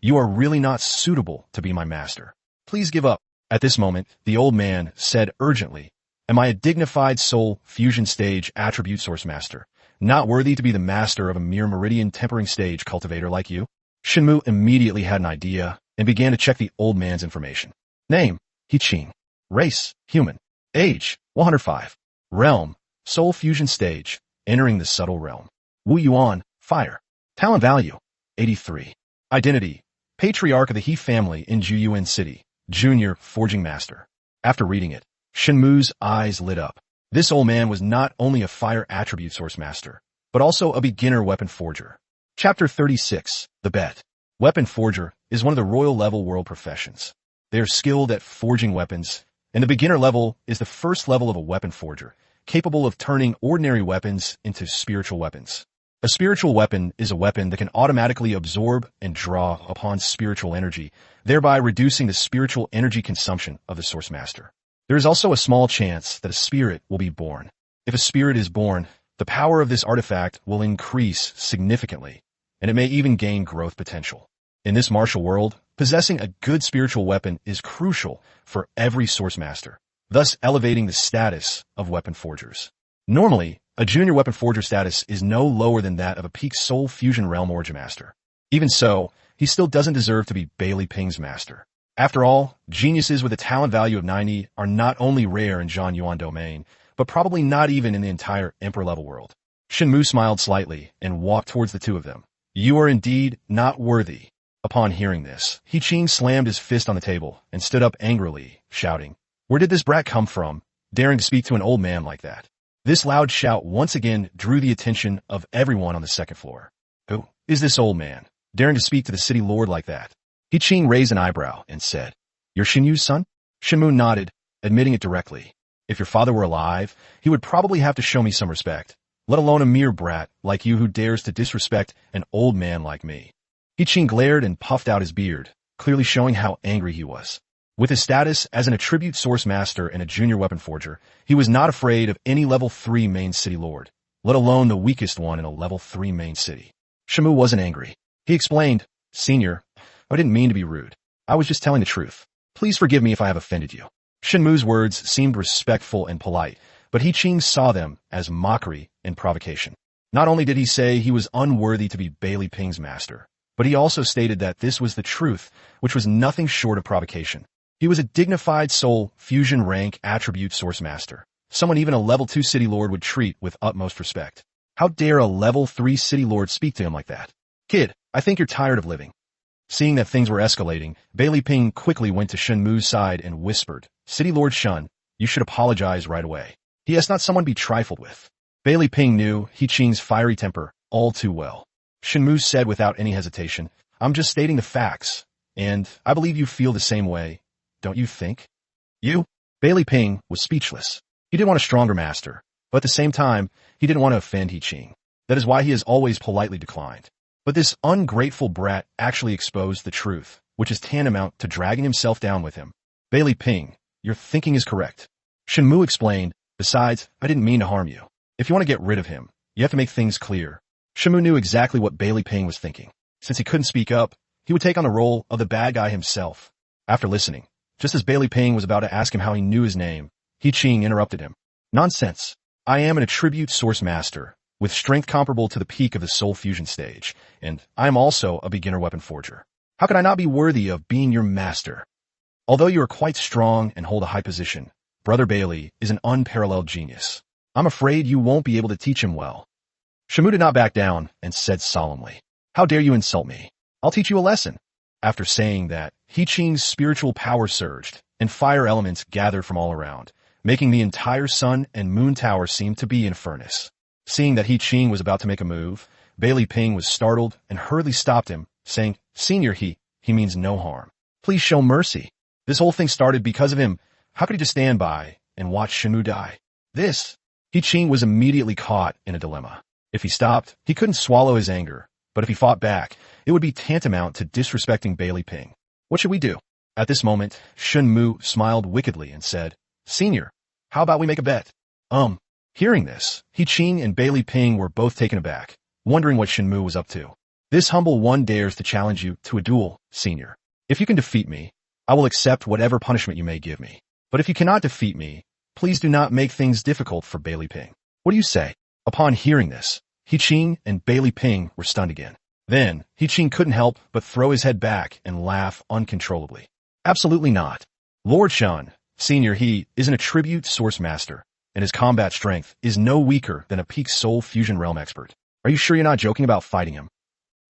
you are really not suitable to be my master. Please give up." At this moment, the old man said urgently, "Am I a dignified soul fusion stage attribute source master, not worthy to be the master of a mere meridian tempering stage cultivator like you?" Shen Mu immediately had an idea and began to check the old man's information. Name, Qing. Race, human. Age, 105. Realm, soul fusion stage, entering the subtle realm. Wu Yuan, fire. Talent value, 83. Identity, patriarch of the He family in Juyuan City, junior forging master. After reading it, Shen Mu's eyes lit up. This old man was not only a fire attribute source master, but also a beginner weapon forger. Chapter 36, The Bet. Weapon forger is one of the royal level world professions. They are skilled at forging weapons, and the beginner level is the first level of a weapon forger, capable of turning ordinary weapons into spiritual weapons. A spiritual weapon is a weapon that can automatically absorb and draw upon spiritual energy, thereby reducing the spiritual energy consumption of the source master. There is also a small chance that a spirit will be born. If a spirit is born, the power of this artifact will increase significantly, and it may even gain growth potential. In this martial world, possessing a good spiritual weapon is crucial for every source master, thus elevating the status of weapon forgers. Normally, a junior weapon forger status is no lower than that of a peak soul fusion realm origin master. Even so, he still doesn't deserve to be Bailey Ping's master. After all, geniuses with a talent value of 90 are not only rare in Zhan Yuan domain, but probably not even in the entire Emperor level world. Shen Mu smiled slightly and walked towards the two of them. "You are indeed not worthy." Upon hearing this, Qing slammed his fist on the table and stood up angrily, shouting, "Where did this brat come from, daring to speak to an old man like that?" This loud shout once again drew the attention of everyone on the second floor. "Who is this old man, daring to speak to the city lord like that?" Qing raised an eyebrow and said, "You're Shen Yu's son?" Shen Mu nodded, admitting it directly. "If your father were alive, he would probably have to show me some respect, let alone a mere brat like you who dares to disrespect an old man like me." Qing glared and puffed out his beard, clearly showing how angry he was. With his status as an attribute source master and a junior weapon forger, he was not afraid of any level 3 main city lord, let alone the weakest one in a level 3 main city. Shen Mu wasn't angry. He explained, "Senior, I didn't mean to be rude. I was just telling the truth. Please forgive me if I have offended you." Shen Mu's words seemed respectful and polite, but Qing saw them as mockery and provocation. Not only did he say he was unworthy to be Bailey Ping's master, but he also stated that this was the truth, which was nothing short of provocation. He was a dignified soul fusion rank attribute source master, someone even a level 2 city lord would treat with utmost respect. How dare a level 3 city lord speak to him like that? "Kid, I think you're tired of living." Seeing that things were escalating, Bailey Ping quickly went to Shen Mu's side and whispered, "City Lord Shen, you should apologize right away. He is not someone to be trifled with." Bailey Ping knew Qing's fiery temper all too well. Shen Mu said without any hesitation, "I'm just stating the facts, and I believe you feel the same way, don't you think?" "You?" Bailey Ping was speechless. He didn't want a stronger master, but at the same time, he didn't want to offend Qing. That is why he has always politely declined. But this ungrateful brat actually exposed the truth, which is tantamount to dragging himself down with him. "Bailey Ping, your thinking is correct." Shen Mu explained, "Besides, I didn't mean to harm you. If you want to get rid of him, you have to make things clear." Shen Mu knew exactly what Bailey Ping was thinking. Since he couldn't speak up, he would take on the role of the bad guy himself. After listening, just as Bailey Ping was about to ask him how he knew his name, Qing interrupted him. "Nonsense. I am an attribute source master, with strength comparable to the peak of the soul fusion stage, and I am also a beginner weapon forger. How could I not be worthy of being your master?" Although you are quite strong and hold a high position, Brother Bailey is an unparalleled genius. I'm afraid you won't be able to teach him well. Shen Mu did not back down and said solemnly, "How dare you insult me? I'll teach you a lesson." After saying that, He Qing's spiritual power surged, and fire elements gathered from all around, making the entire sun and moon tower seem to be in a furnace. Seeing that He Qing was about to make a move, Bailey Ping was startled and hurriedly stopped him, saying, "Senior, he means no harm. Please show mercy. This whole thing started because of him. How could he just stand by and watch Shen Mu die?" He Qing was immediately caught in a dilemma. If he stopped, he couldn't swallow his anger, but if he fought back, it would be tantamount to disrespecting Bailey Ping. What should we do? At this moment, Shen Mu smiled wickedly and said, "Senior, how about we make a bet?" Hearing this, He Qing and Bailey Ping were both taken aback, wondering what Shen Mu was up to. "This humble one dares to challenge you to a duel, Senior. If you can defeat me, I will accept whatever punishment you may give me. But if you cannot defeat me, please do not make things difficult for Bailey Ping. What do you say?" Upon hearing this, He Qing and Bailey Ping were stunned again. Then, He Qing couldn't help but throw his head back and laugh uncontrollably. "Absolutely not. Lord Shen, Senior, he is an attribute source master, and his combat strength is no weaker than a peak soul fusion realm expert. Are you sure you're not joking about fighting him?"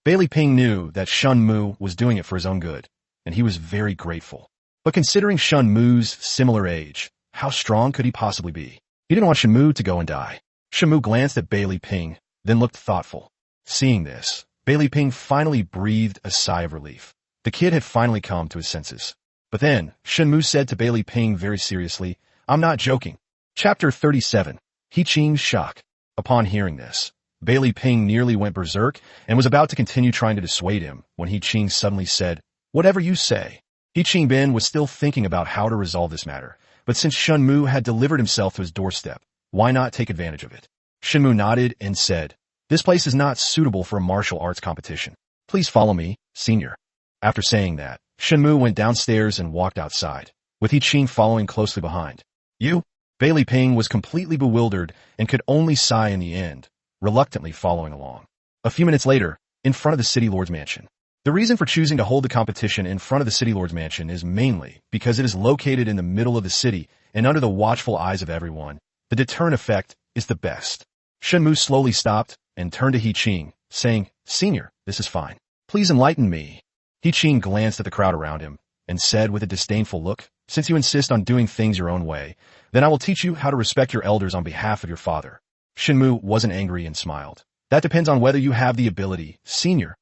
Bailey Ping knew that Shen Mu was doing it for his own good, and he was very grateful. But considering Shen Mu's similar age, how strong could he possibly be? He didn't want Shen Mu to go and die. Shen Mu glanced at Bailey Ping, then looked thoughtful. Seeing this, Bailey Ping finally breathed a sigh of relief. The kid had finally come to his senses. But then, Shen Mu said to Bailey Ping very seriously, "I'm not joking." Chapter 37. He Qing's Shock. Upon hearing this, Bailey Ping nearly went berserk and was about to continue trying to dissuade him when He Qing suddenly said, "Whatever you say." He Qing Bin was still thinking about how to resolve this matter, but since Shen Mu had delivered himself to his doorstep, why not take advantage of it? Shen Mu nodded and said, "This place is not suitable for a martial arts competition. Please follow me, Senior." After saying that, Shen Mu went downstairs and walked outside, with He Qing following closely behind. "You?" Bailey Ping was completely bewildered and could only sigh in the end, reluctantly following along. A few minutes later, in front of the City Lord's mansion. The reason for choosing to hold the competition in front of the City Lord's mansion is mainly because it is located in the middle of the city and under the watchful eyes of everyone. The deterrent effect is the best. Shen Mu slowly stopped and turned to He Qing, saying, "Senior, this is fine. Please enlighten me." He Qing glanced at the crowd around him and said with a disdainful look, "Since you insist on doing things your own way, then I will teach you how to respect your elders on behalf of your father." Shen Mu wasn't angry and smiled. "That depends on whether you have the ability, Senior."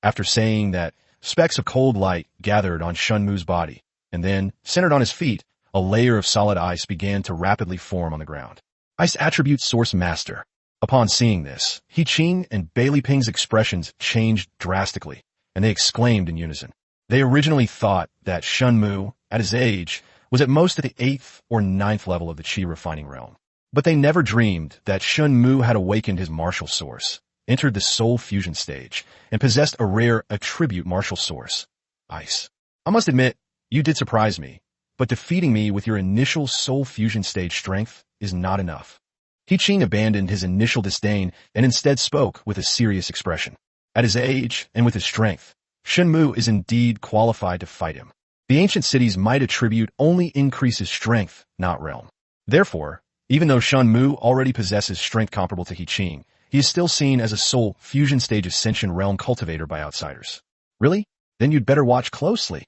After saying that, specks of cold light gathered on Shen Mu's body, and then, centered on his feet, a layer of solid ice began to rapidly form on the ground. Ice Attribute Source Master. Upon seeing this, He Qing and Bailey Ping's expressions changed drastically, and they exclaimed in unison. They originally thought that Shen Mu, at his age, was at most at the 8th or 9th level of the Qi refining realm. But they never dreamed that Shen Mu had awakened his martial source, entered the soul fusion stage, and possessed a rare attribute martial source, ice. "I must admit, you did surprise me, but defeating me with your initial soul fusion stage strength is not enough." He Qing abandoned his initial disdain and instead spoke with a serious expression. At his age and with his strength, Shen Mu is indeed qualified to fight him. The ancient city's might attribute only increases strength, not realm. Therefore, even though Shen Mu already possesses strength comparable to He Qing, he is still seen as a soul fusion stage ascension realm cultivator by outsiders. Really? Then you'd better watch closely.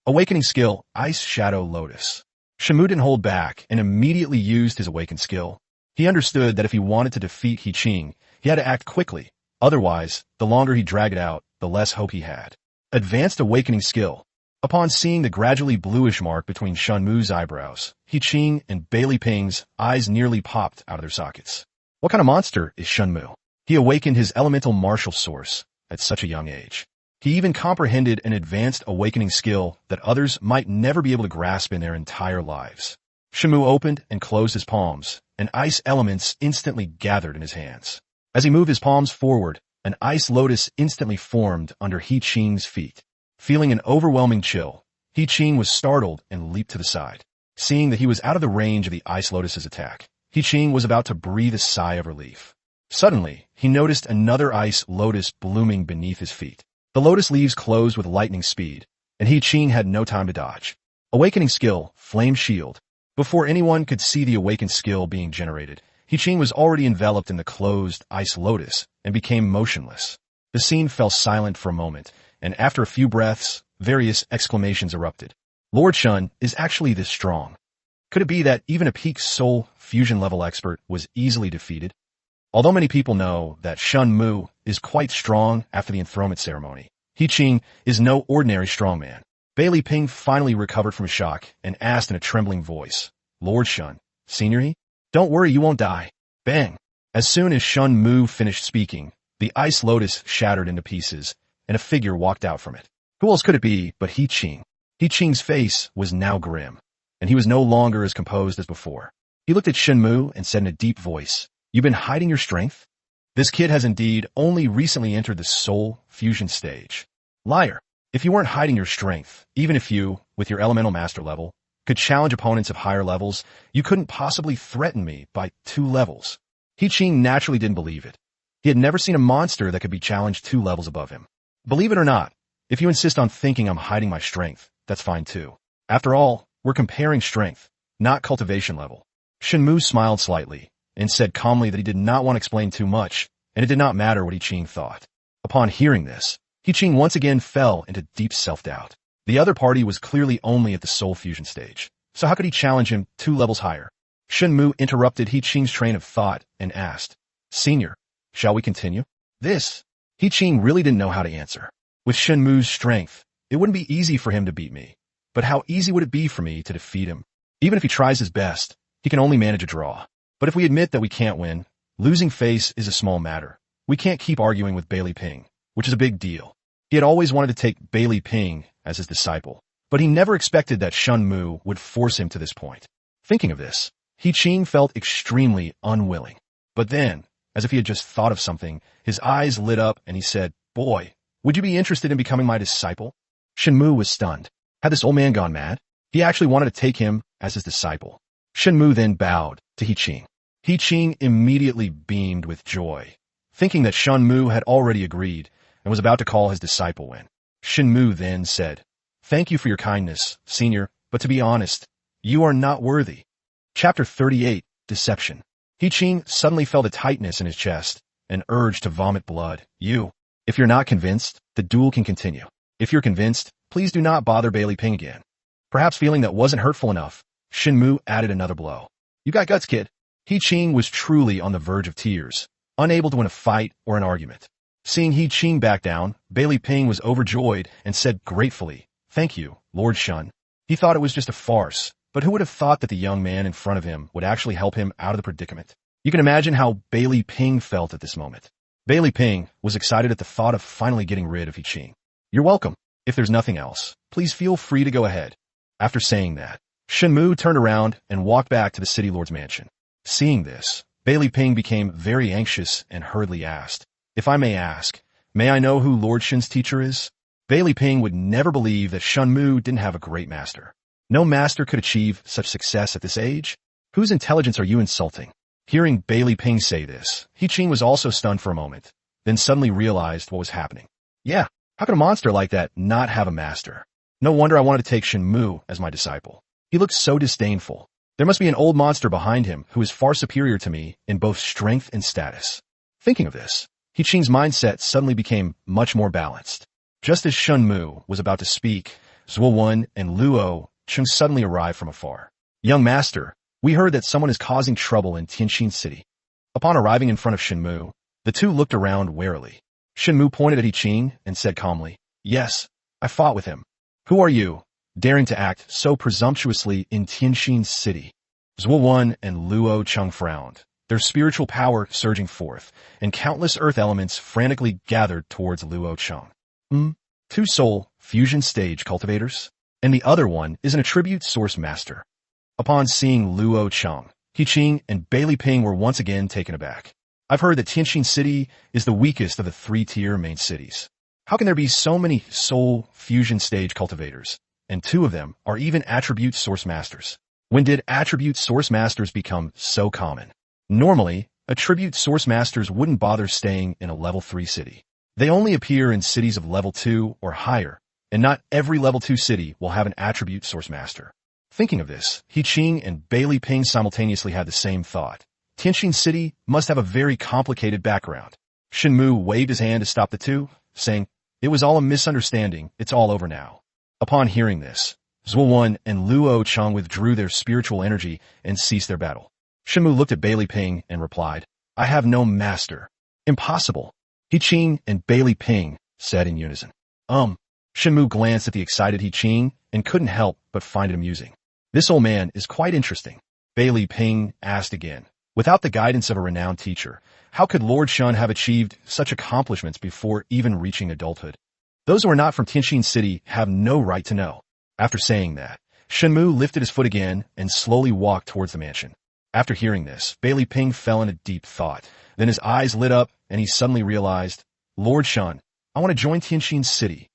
Awakening skill, Ice Shadow Lotus. Shen Mu didn't hold back and immediately used his awakened skill. He understood that if he wanted to defeat He Qing, he had to act quickly. Otherwise, the longer he dragged it out, the less hope he had. Advanced awakening skill. Upon seeing the gradually bluish mark between Shen Mu's eyebrows, He Qing and Bailey Ping's eyes nearly popped out of their sockets. What kind of monster is Shen Mu? He awakened his elemental martial source at such a young age. He even comprehended an advanced awakening skill that others might never be able to grasp in their entire lives. Shen Mu opened and closed his palms, and ice elements instantly gathered in his hands. As he moved his palms forward, an ice lotus instantly formed under He Qing's feet. Feeling an overwhelming chill, He Qing was startled and leaped to the side. Seeing that he was out of the range of the ice lotus's attack, He Qing was about to breathe a sigh of relief. Suddenly, he noticed another ice lotus blooming beneath his feet. The lotus leaves closed with lightning speed, and He Qing had no time to dodge. Awakening skill, flame shield. Before anyone could see the awakened skill being generated, He was already enveloped in the closed ice lotus and became motionless. The scene fell silent for a moment, and after a few breaths, various exclamations erupted. Lord Shen is actually this strong. Could it be that even a peak soul fusion level expert was easily defeated? Although many people know that Shen Mu is quite strong after the enthronement ceremony, He is no ordinary strongman. Bailey Ping finally recovered from shock and asked in a trembling voice, Lord Shen, Senior? Don't worry, you won't die. Bang! As soon as Shen Mu finished speaking, the ice lotus shattered into pieces, and a figure walked out from it. Who else could it be but He Qing? He Qing's face was now grim, and he was no longer as composed as before. He looked at Shen Mu and said in a deep voice, You've been hiding your strength? This kid has indeed only recently entered the soul fusion stage. Liar! If you weren't hiding your strength, even if you, with your elemental master level, could challenge opponents of higher levels, you couldn't possibly threaten me by 2 levels. He Qing naturally didn't believe it. He had never seen a monster that could be challenged 2 levels above him. Believe it or not, if you insist on thinking I'm hiding my strength, that's fine too. After all, we're comparing strength, not cultivation level. Shen Mu smiled slightly and said calmly that he did not want to explain too much, and it did not matter what He Qing thought. Upon hearing this, He Qing once again fell into deep self-doubt. The other party was clearly only at the soul fusion stage, so how could he challenge him 2 levels higher? Shen Mu interrupted He Qing's train of thought and asked, Senior, shall we continue? He Qing really didn't know how to answer. With Shen Mu's strength, it wouldn't be easy for him to beat me, but how easy would it be for me to defeat him? Even if he tries his best, he can only manage a draw. But if we admit that we can't win, losing face is a small matter. We can't keep arguing with Bailey Ping, which is a big deal. He had always wanted to take Bailey Ping as his disciple, but he never expected that Shen Mu would force him to this point. Thinking of this, He Qing felt extremely unwilling. But then, as if he had just thought of something, his eyes lit up and he said, Boy, would you be interested in becoming my disciple? Shen Mu was stunned. Had this old man gone mad? He actually wanted to take him as his disciple. Shen Mu then bowed to He Qing. He Qing immediately beamed with joy, thinking that Shen Mu had already agreed and was about to call his disciple when Shen Mu then said, Thank you for your kindness, Senior, but to be honest, you are not worthy. Chapter 38, Deception. He Qing suddenly felt a tightness in his chest, an urge to vomit blood. If you're not convinced, the duel can continue. If you're convinced, please do not bother Bailey Ping again. Perhaps feeling that wasn't hurtful enough, Shen Mu added another blow. You got guts, kid. He Qing was truly on the verge of tears, unable to win a fight or an argument. Seeing He Qing back down, Bailey Ping was overjoyed and said gratefully, Thank you, Lord Shen. He thought it was just a farce, but who would have thought that the young man in front of him would actually help him out of the predicament? You can imagine how Bailey Ping felt at this moment. Bailey Ping was excited at the thought of finally getting rid of He Qing. You're welcome. If there's nothing else, please feel free to go ahead. After saying that, Shen Mu turned around and walked back to the city lord's mansion. Seeing this, Bailey Ping became very anxious and hurriedly asked, If I may ask, may I know who Lord Shen's teacher is? Bailey Ping would never believe that Shen Mu didn't have a great master. No master could achieve such success at this age. Whose intelligence are you insulting? Hearing Bailey Ping say this, He Qing was also stunned for a moment, then suddenly realized what was happening. Yeah, how could a monster like that not have a master? No wonder I wanted to take Shen Mu as my disciple. He looked so disdainful. There must be an old monster behind him who is far superior to me in both strength and status. Thinking of this, He Qing's mindset suddenly became much more balanced. Just as Shen Mu was about to speak, Zhuo Wen and Luo Chung suddenly arrived from afar. Young master, we heard that someone is causing trouble in Tianxin City. Upon arriving in front of Shen Mu, the two looked around warily. Shen Mu pointed at He Qing and said calmly, Yes, I fought with him. Who are you, daring to act so presumptuously in Tianxin City? Zhuo Wen and Luo Chung frowned, their spiritual power surging forth, and countless earth elements frantically gathered towards Luo Chung. 2 soul fusion stage cultivators, and the other one is an attribute source master. Upon seeing Luo Chung, He Qing and Bailey Ping were once again taken aback. I've heard that Tianxin City is the weakest of the 3-tier main cities. How can there be so many soul fusion stage cultivators, and 2 of them are even attribute source masters? When did attribute source masters become so common? Normally, attribute source masters wouldn't bother staying in a level 3 city. They only appear in cities of level 2 or higher, and not every level 2 city will have an attribute source master. Thinking of this, He Qing and Bailey Ping simultaneously had the same thought. Tianxin City must have a very complicated background. Shen Mu waved his hand to stop the two, saying, "It was all a misunderstanding. It's all over now." Upon hearing this, Zhuo Wen and Luo Cheng withdrew their spiritual energy and ceased their battle. Shen Mu looked at Bailey Ping and replied, "I have no master." "Impossible," He Qing and Bailey Ping said in unison. Shen Mu glanced at the excited He Qing and couldn't help but find it amusing. "This old man is quite interesting," Bailey Ping asked again. Without the guidance of a renowned teacher, how could Lord Shen have achieved such accomplishments before even reaching adulthood? Those who are not from Tianxin City have no right to know. After saying that, Shen Mu lifted his foot again and slowly walked towards the mansion. After hearing this, Bailey Ping fell into deep thought. Then his eyes lit up and he suddenly realized, "Lord Shen, I want to join Tianxin City."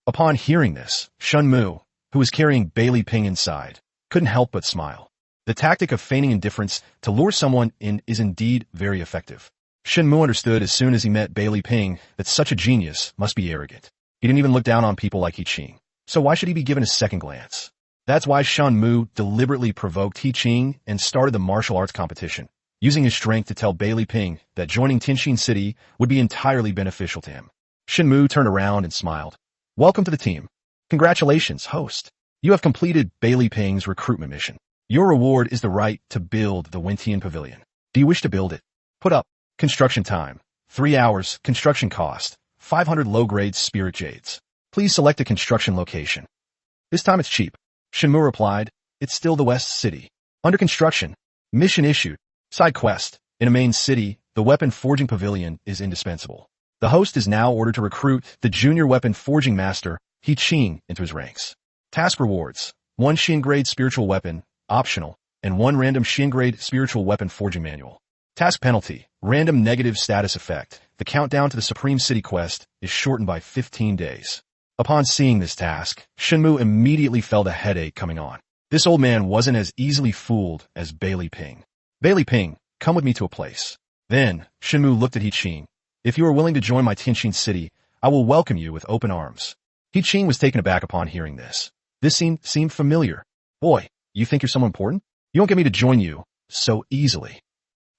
Upon hearing this, Shen Mu, who was carrying Bailey Ping inside, couldn't help but smile. The tactic of feigning indifference to lure someone in is indeed very effective. Shen Mu understood as soon as he met Bailey Ping that such a genius must be arrogant. He didn't even look down on people like He Qing. So why should he be given a second glance? That's why Shen Mu deliberately provoked He Qing and started the martial arts competition, using his strength to tell Bailey Ping that joining Tianxin City would be entirely beneficial to him. Shen Mu turned around and smiled. "Welcome to the team. Congratulations, host. You have completed Bailey Ping's recruitment mission. Your reward is the right to build the Wintian Pavilion. Do you wish to build it? Put up. Construction time. 3 hours. Construction cost. 500 low-grade spirit jades. Please select a construction location." "This time it's cheap," Shen Mu replied. "It's still the West City. Under construction. Mission issued. Side quest. In a main city, the weapon forging pavilion is indispensable. The host is now ordered to recruit the junior weapon forging master, He Qing, into his ranks. Task rewards: 1 Shin grade spiritual weapon, optional, and 1 random Shin grade spiritual weapon forging manual. Task penalty: random negative status effect. The countdown to the Supreme City quest is shortened by 15 days. Upon seeing this task, Shen Mu immediately felt a headache coming on. This old man wasn't as easily fooled as Bailey Ping. "Bailey Ping, come with me to a place." Then, Shen Mu looked at He Qing. "If you are willing to join my Tianxin City, I will welcome you with open arms." He Qing was taken aback upon hearing this. This seemed familiar. "Boy, you think you're someone important? You won't get me to join you so easily.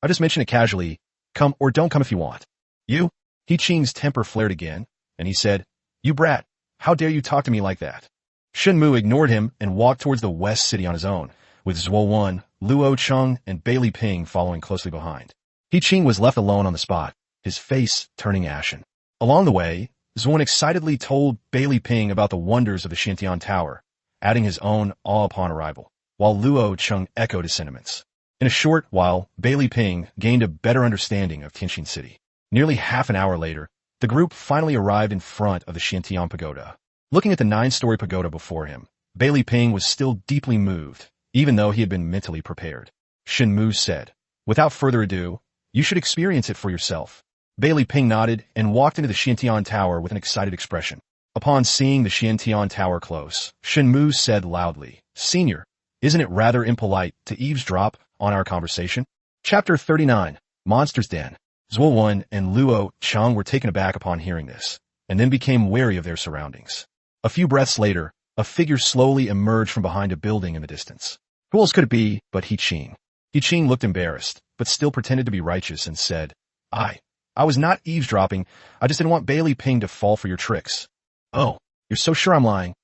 I just mentioned it casually. Come or don't come if you want." "You?" He Qing's temper flared again, and he said, "You brat, how dare you talk to me like that?" Shen Mu ignored him and walked towards the West City on his own, with Zhuo Wen, Luo Cheng, and Bailey Ping following closely behind. He Qing was left alone on the spot, his face turning ashen. Along the way, Zhuo Wen excitedly told Bailey Ping about the wonders of the Shantian Tower, adding his own awe upon arrival, while Luo Cheng echoed his sentiments. In a short while, Bailey Ping gained a better understanding of Tianxin City. Nearly half an hour later, the group finally arrived in front of the Shantian Pagoda. Looking at the 9-story pagoda before him, Bailey Ping was still deeply moved, even though he had been mentally prepared. Shen Mu said, "Without further ado, you should experience it for yourself." Bailey Ping nodded and walked into the Shantian Tower with an excited expression. Upon seeing the Shantian Tower close, Shen Mu said loudly, "Senior, isn't it rather impolite to eavesdrop on our conversation?" Chapter 39, Monster's Den. Zhuo Wen and Luo Cheng were taken aback upon hearing this, and then became wary of their surroundings. A few breaths later, a figure slowly emerged from behind a building in the distance. Who else could it be but He Qing? He Qing looked embarrassed, but still pretended to be righteous and said, I was not eavesdropping. I just didn't want Bailey Ping to fall for your tricks." "Oh, you're so sure I'm lying."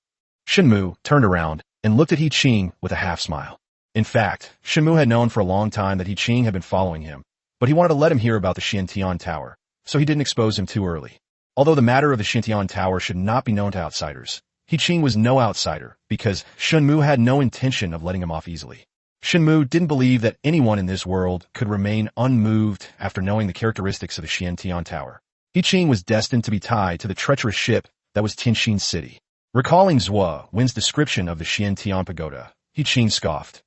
Shen Mu turned around and looked at He Qing with a half smile. In fact, Shen Mu had known for a long time that He Qing had been following him, but he wanted to let him hear about the Shantian Tower, so he didn't expose him too early. Although the matter of the Shantian Tower should not be known to outsiders, He Qing was no outsider because Shen Mu had no intention of letting him off easily. Shen Mu didn't believe that anyone in this world could remain unmoved after knowing the characteristics of the Shantian Tower. He Qing was destined to be tied to the treacherous ship that was Tianxin City. Recalling Zhuo Wen's description of the Shantian Pagoda, He Qing scoffed,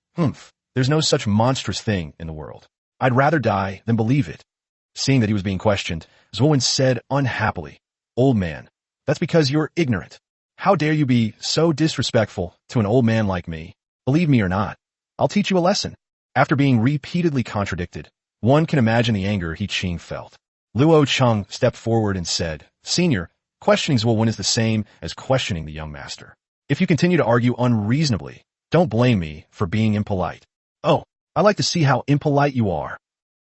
"There's no such monstrous thing in the world. I'd rather die than believe it." Seeing that he was being questioned, Zhuo Wen said unhappily, "Old man, that's because you're ignorant. How dare you be so disrespectful to an old man like me? Believe me or not, I'll teach you a lesson." After being repeatedly contradicted, one can imagine the anger He Qing felt. Luo Cheng stepped forward and said, "Senior, Questioning will win is the same as questioning the young master. If you continue to argue unreasonably, don't blame me for being impolite. Oh, I like to see how impolite you are.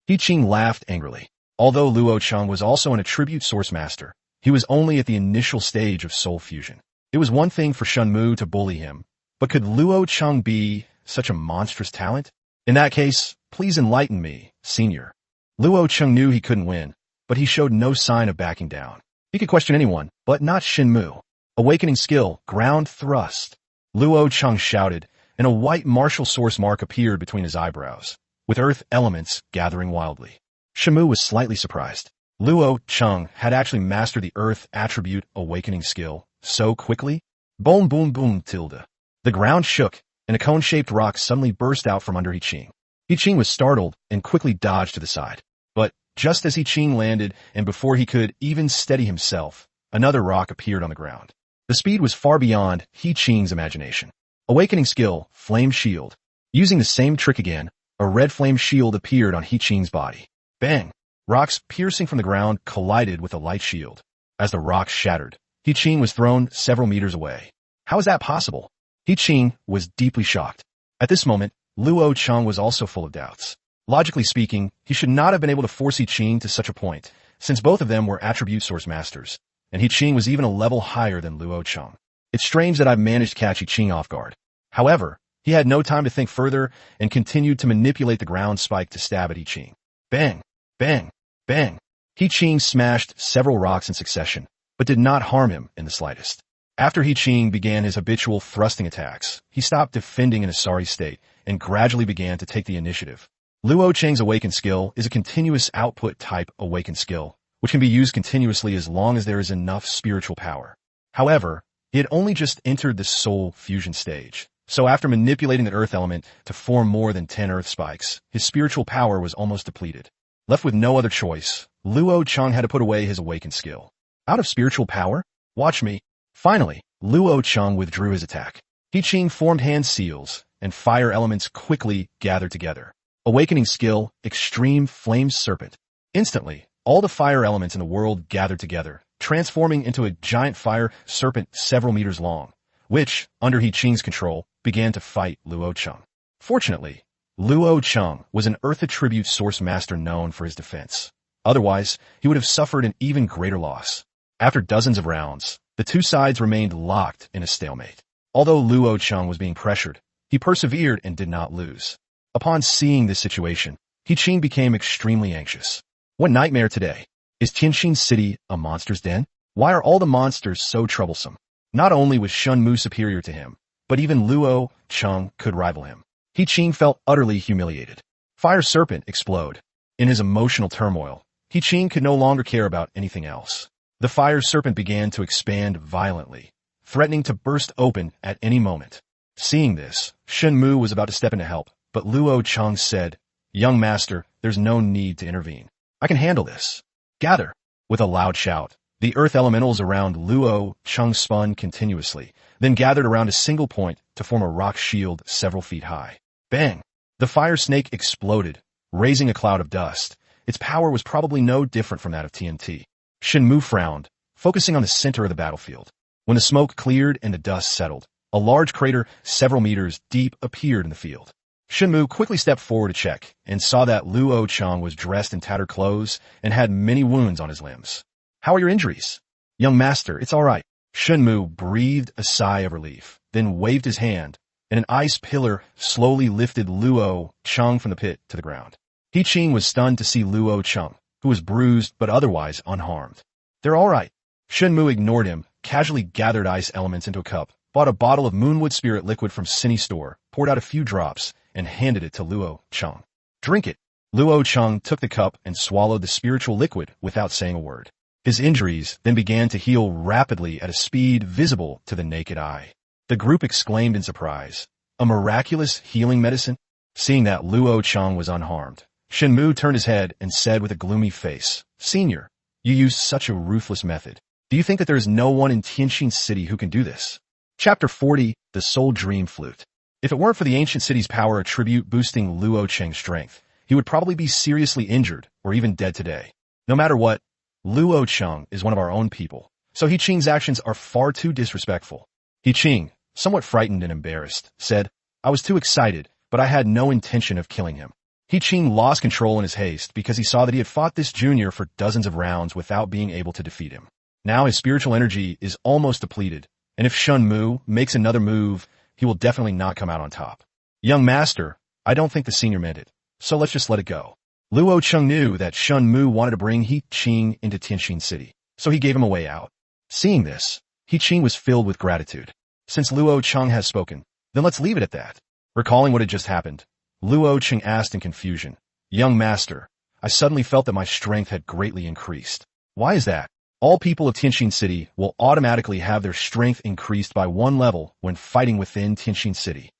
He Qing laughed angrily. Although Luo Cheng was also an attribute source master, he was only at the initial stage of soul fusion. It was one thing for Shen Mu to bully him, but could Luo Cheng be such a monstrous talent? In that case, please enlighten me, senior. Luo Cheng knew he couldn't win, but he showed no sign of backing down. He could question anyone, but not Shen Mu. Awakening skill, ground thrust. Luo Cheng shouted, and a white martial source mark appeared between his eyebrows, with earth elements gathering wildly. Shen Mu was slightly surprised. Luo Cheng had actually mastered the earth attribute awakening skill so quickly. Boom boom boom tilde. The ground shook, and a cone-shaped rock suddenly burst out from under He Qing. He Qing was startled and quickly dodged to the side. But just as He Qing landed, and before he could even steady himself, another rock appeared on the ground. The speed was far beyond He Qing's imagination. Awakening skill, flame shield. Using the same trick again, a red flame shield appeared on He Qing's body. Bang! Rocks piercing from the ground collided with a light shield. As the rocks shattered, He Qing was thrown several meters away. How is that possible? He Qing was deeply shocked. At this moment, Luo Cheng was also full of doubts. Logically speaking, he should not have been able to force He Qing to such a point, since both of them were attribute source masters, and He Qing was even a level higher than Luo Cheng. It's strange that I've managed to catch He Qing off guard. However, he had no time to think further and continued to manipulate the ground spike to stab at He Qing. Bang! Bang! Bang! He Qing smashed several rocks in succession, but did not harm him in the slightest. After He Qing began his habitual thrusting attacks, he stopped defending in a sorry state and gradually began to take the initiative. Luo Cheng's awakened skill is a continuous output type awakened skill, which can be used continuously as long as there is enough spiritual power. However, he had only just entered the soul fusion stage, so after manipulating the earth element to form more than 10 earth spikes, his spiritual power was almost depleted. Left with no other choice, Luo Cheng had to put away his awakened skill. Out of spiritual power? Watch me. Finally, Luo Cheng withdrew his attack. He Qing formed hand seals, and fire elements quickly gathered together. Awakening skill, extreme flame serpent. Instantly, all the fire elements in the world gathered together, transforming into a giant fire serpent several meters long, which, under He Qing's control, began to fight Luo Cheng. Fortunately, Luo Cheng was an earth attribute source master known for his defense. Otherwise, he would have suffered an even greater loss. After dozens of rounds, the two sides remained locked in a stalemate. Although Luo Cheng was being pressured, he persevered and did not lose. Upon seeing this situation, He Qing became extremely anxious. What nightmare today? Is Tianxin City a monster's den? Why are all the monsters so troublesome? Not only was Shen Mu superior to him, but even Luo Cheng could rival him. He Qing felt utterly humiliated. Fire serpent explode. In his emotional turmoil, He Qing could no longer care about anything else. The fire serpent began to expand violently, threatening to burst open at any moment. Seeing this, Shen Mu was about to step in to help, but Luo Cheng said, "Young master, there's no need to intervene. I can handle this. Gather." With a loud shout, the earth elementals around Luo Cheng spun continuously, then gathered around a single point to form a rock shield several feet high. Bang! The fire snake exploded, raising a cloud of dust. Its power was probably no different from that of TNT. Shen Mu frowned, focusing on the center of the battlefield. When the smoke cleared and the dust settled, a large crater several meters deep appeared in the field. Shen Mu quickly stepped forward to check and saw that Luo Cheng was dressed in tattered clothes and had many wounds on his limbs. "How are your injuries?" "Young master, it's all right." Shen Mu breathed a sigh of relief, then waved his hand, and an ice pillar slowly lifted Luo Cheng from the pit to the ground. He Qing was stunned to see Luo Cheng, who was bruised but otherwise unharmed. "They're all right." Shen Mu ignored him, casually gathered ice elements into a cup, bought a bottle of Moonwood Spirit liquid from Cinny store, poured out a few drops, and handed it to Luo Cheng. "Drink it." Luo Cheng took the cup and swallowed the spiritual liquid without saying a word. His injuries then began to heal rapidly at a speed visible to the naked eye. The group exclaimed in surprise, "A miraculous healing medicine?" Seeing that Luo Cheng was unharmed, Shen Mu turned his head and said with a gloomy face, "Senior, you use such a ruthless method. Do you think that there is no one in Tianxin City who can do this?" Chapter 40, The Soul Dream Flute. If it weren't for the ancient city's power attribute boosting Luo Cheng's strength, he would probably be seriously injured or even dead today. No matter what, Luo Cheng is one of our own people, So He Qing's actions are far too disrespectful. He Qing, somewhat frightened and embarrassed, said, I was too excited, but I had no intention of killing him. He Qing lost control in his haste because he saw that he had fought this junior for dozens of rounds without being able to defeat him. Now his spiritual energy is almost depleted, and if Shen Mu makes another move, he will definitely not come out on top. Young master, I don't think the senior meant it, so let's just let it go. Luo Cheng knew that Shen Mu wanted to bring He Qing into Tianxin City, so he gave him a way out. Seeing this, He Qing was filled with gratitude. Since Luo Cheng has spoken, then let's leave it at that. Recalling what had just happened, Luo Cheng asked in confusion, Young master, I suddenly felt that my strength had greatly increased. Why is that? All people of Tianxin City will automatically have their strength increased by 1 level when fighting within Tianxin City.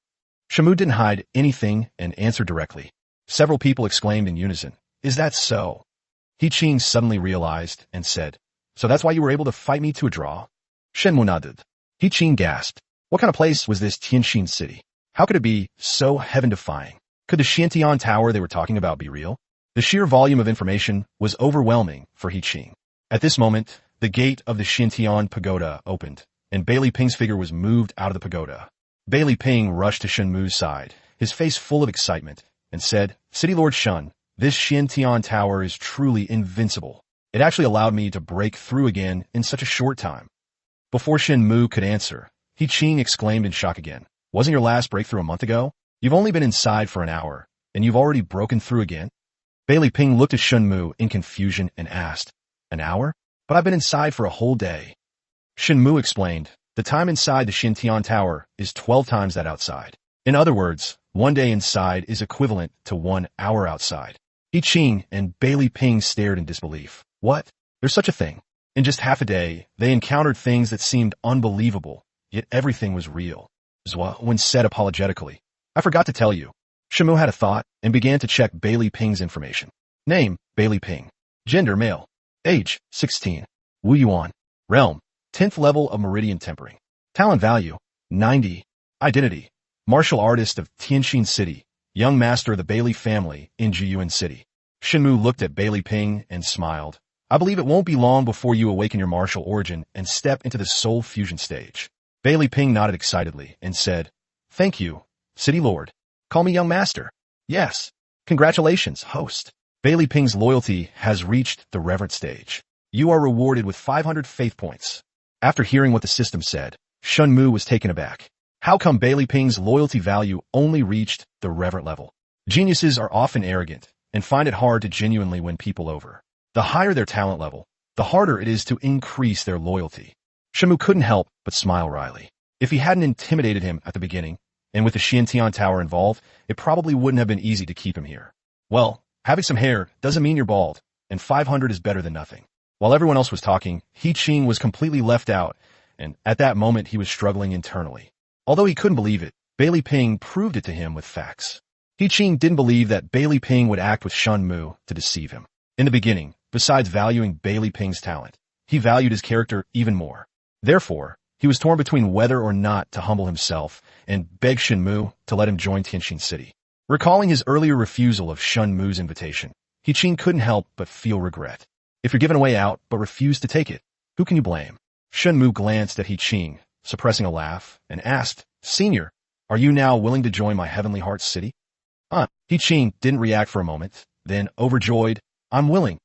Shen Mu didn't hide anything and answered directly. Several people exclaimed in unison, Is that so? He Qing suddenly realized and said, So that's why you were able to fight me to a draw? Shen Mu nodded. He Qing gasped. What kind of place was this Tianxin City? How could it be so heaven-defying? Could the Xiantian Tower they were talking about be real? The sheer volume of information was overwhelming for He Qing. At this moment, the gate of the Xiantian Pagoda opened, and Bailey Ping's figure was moved out of the pagoda. Bailey Ping rushed to Shen Mu's side, his face full of excitement, and said, City Lord Shen, this Xiantian Tower is truly invincible. It actually allowed me to break through again in such a short time. Before Shen Mu could answer, He Qing exclaimed in shock again. Wasn't your last breakthrough a month ago? You've only been inside for an hour, and you've already broken through again? Bailey Ping looked at Shen Mu in confusion and asked, An hour? But I've been inside for a whole day. Shen Mu explained, the time inside the Xiantian Tower is 12 times that outside. In other words, 1 day inside is equivalent to 1 hour outside. He Qing and Bailey Ping stared in disbelief. What? There's such a thing. In just half a day, they encountered things that seemed unbelievable, yet everything was real. Zhua Wen said apologetically, I forgot to tell you. Shen Mu had a thought and began to check Bailey Ping's information. Name, Bailey Ping. Gender, male. Age, 16. Wu Yuan. Realm, 10th level of Meridian Tempering. Talent value, 90. Identity, martial artist of Tianxin City, young master of the Bailey family in Jiyuan City. Shen Mu looked at Bailey Ping and smiled. I believe it won't be long before you awaken your martial origin and step into the soul fusion stage. Bailey Ping nodded excitedly and said, Thank you, City Lord. Call me young master. Yes. Congratulations, host. Bailey Ping's loyalty has reached the reverent stage. You are rewarded with 500 faith points. After hearing what the system said, Shen Mu was taken aback. How come Bailey Ping's loyalty value only reached the reverent level? Geniuses are often arrogant and find it hard to genuinely win people over. The higher their talent level, the harder it is to increase their loyalty. Shen Mu couldn't help but smile wryly. If he hadn't intimidated him at the beginning, and with the Xiantian Tower involved, it probably wouldn't have been easy to keep him here. Well, having some hair doesn't mean you're bald, and 500 is better than nothing. While everyone else was talking, He Qing was completely left out, and at that moment he was struggling internally. Although he couldn't believe it, Bailey Ping proved it to him with facts. He Qing didn't believe that Bailey Ping would act with Shen Mu to deceive him. In the beginning, besides valuing Bailey Ping's talent, he valued his character even more. Therefore, he was torn between whether or not to humble himself and beg Shen Mu to let him join Tianxin City. Recalling his earlier refusal of Shen Mu's invitation, He Qing couldn't help but feel regret. If you're given a way out but refuse to take it, who can you blame? Shen Mu glanced at He Qing, suppressing a laugh, and asked, Senior, are you now willing to join my Heavenly Heart's city? He Qing didn't react for a moment, then, overjoyed, I'm willing.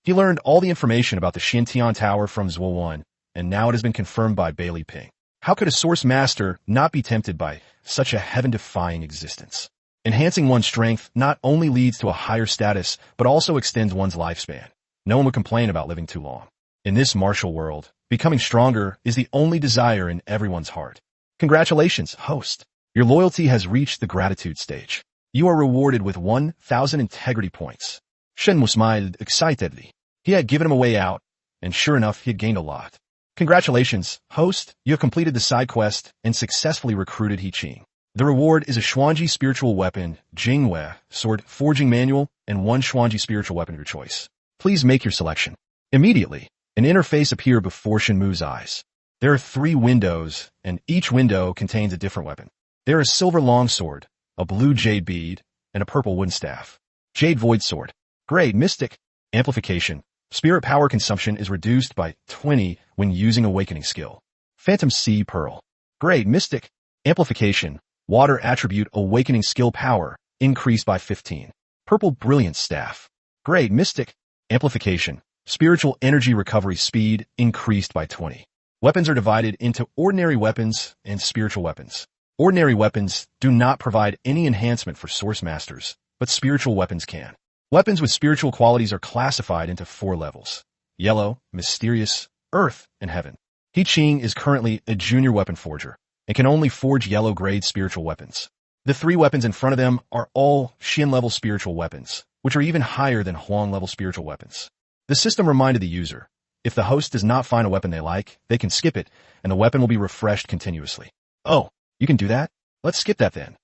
He learned all the information about the Xiantian Tower from Zhuo Wen, and now it has been confirmed by Bailey Ping. How could a source master not be tempted by such a heaven-defying existence? Enhancing one's strength not only leads to a higher status, but also extends one's lifespan. No one would complain about living too long. In this martial world, becoming stronger is the only desire in everyone's heart. Congratulations, host. Your loyalty has reached the gratitude stage. You are rewarded with 1,000 integrity points. Shen Mu smiled excitedly. He had given him a way out, and sure enough, he had gained a lot. Congratulations, host. You have completed the side quest and successfully recruited He Qing. The reward is a Xuanji spiritual weapon, Jingwei, sword, forging manual, and 1 Xuanji spiritual weapon of your choice. Please make your selection. Immediately, an interface appeared before Shen Mu's eyes. There are 3 windows, and each window contains a different weapon. There is silver longsword, a blue jade bead, and a purple wooden staff. Jade void sword. Grade mystic. Amplification. Spirit power consumption is reduced by 20 when using Awakening skill. Phantom Sea Pearl. Grade Mystic. Amplification. Water attribute Awakening skill power increased by 15. Purple Brilliant Staff. Grade Mystic. Amplification. Spiritual energy recovery speed increased by 20. Weapons are divided into ordinary weapons and spiritual weapons. Ordinary weapons do not provide any enhancement for Source Masters, but spiritual weapons can. Weapons with spiritual qualities are classified into 4 levels: Yellow, Mysterious, Earth, and Heaven. He Ching is currently a junior weapon forger and can only forge yellow-grade spiritual weapons. The 3 weapons in front of them are all Shin-level spiritual weapons, which are even higher than Huang-level spiritual weapons. The system reminded the user, if the host does not find a weapon they like, they can skip it, and the weapon will be refreshed continuously. Oh, you can do that? Let's skip that then.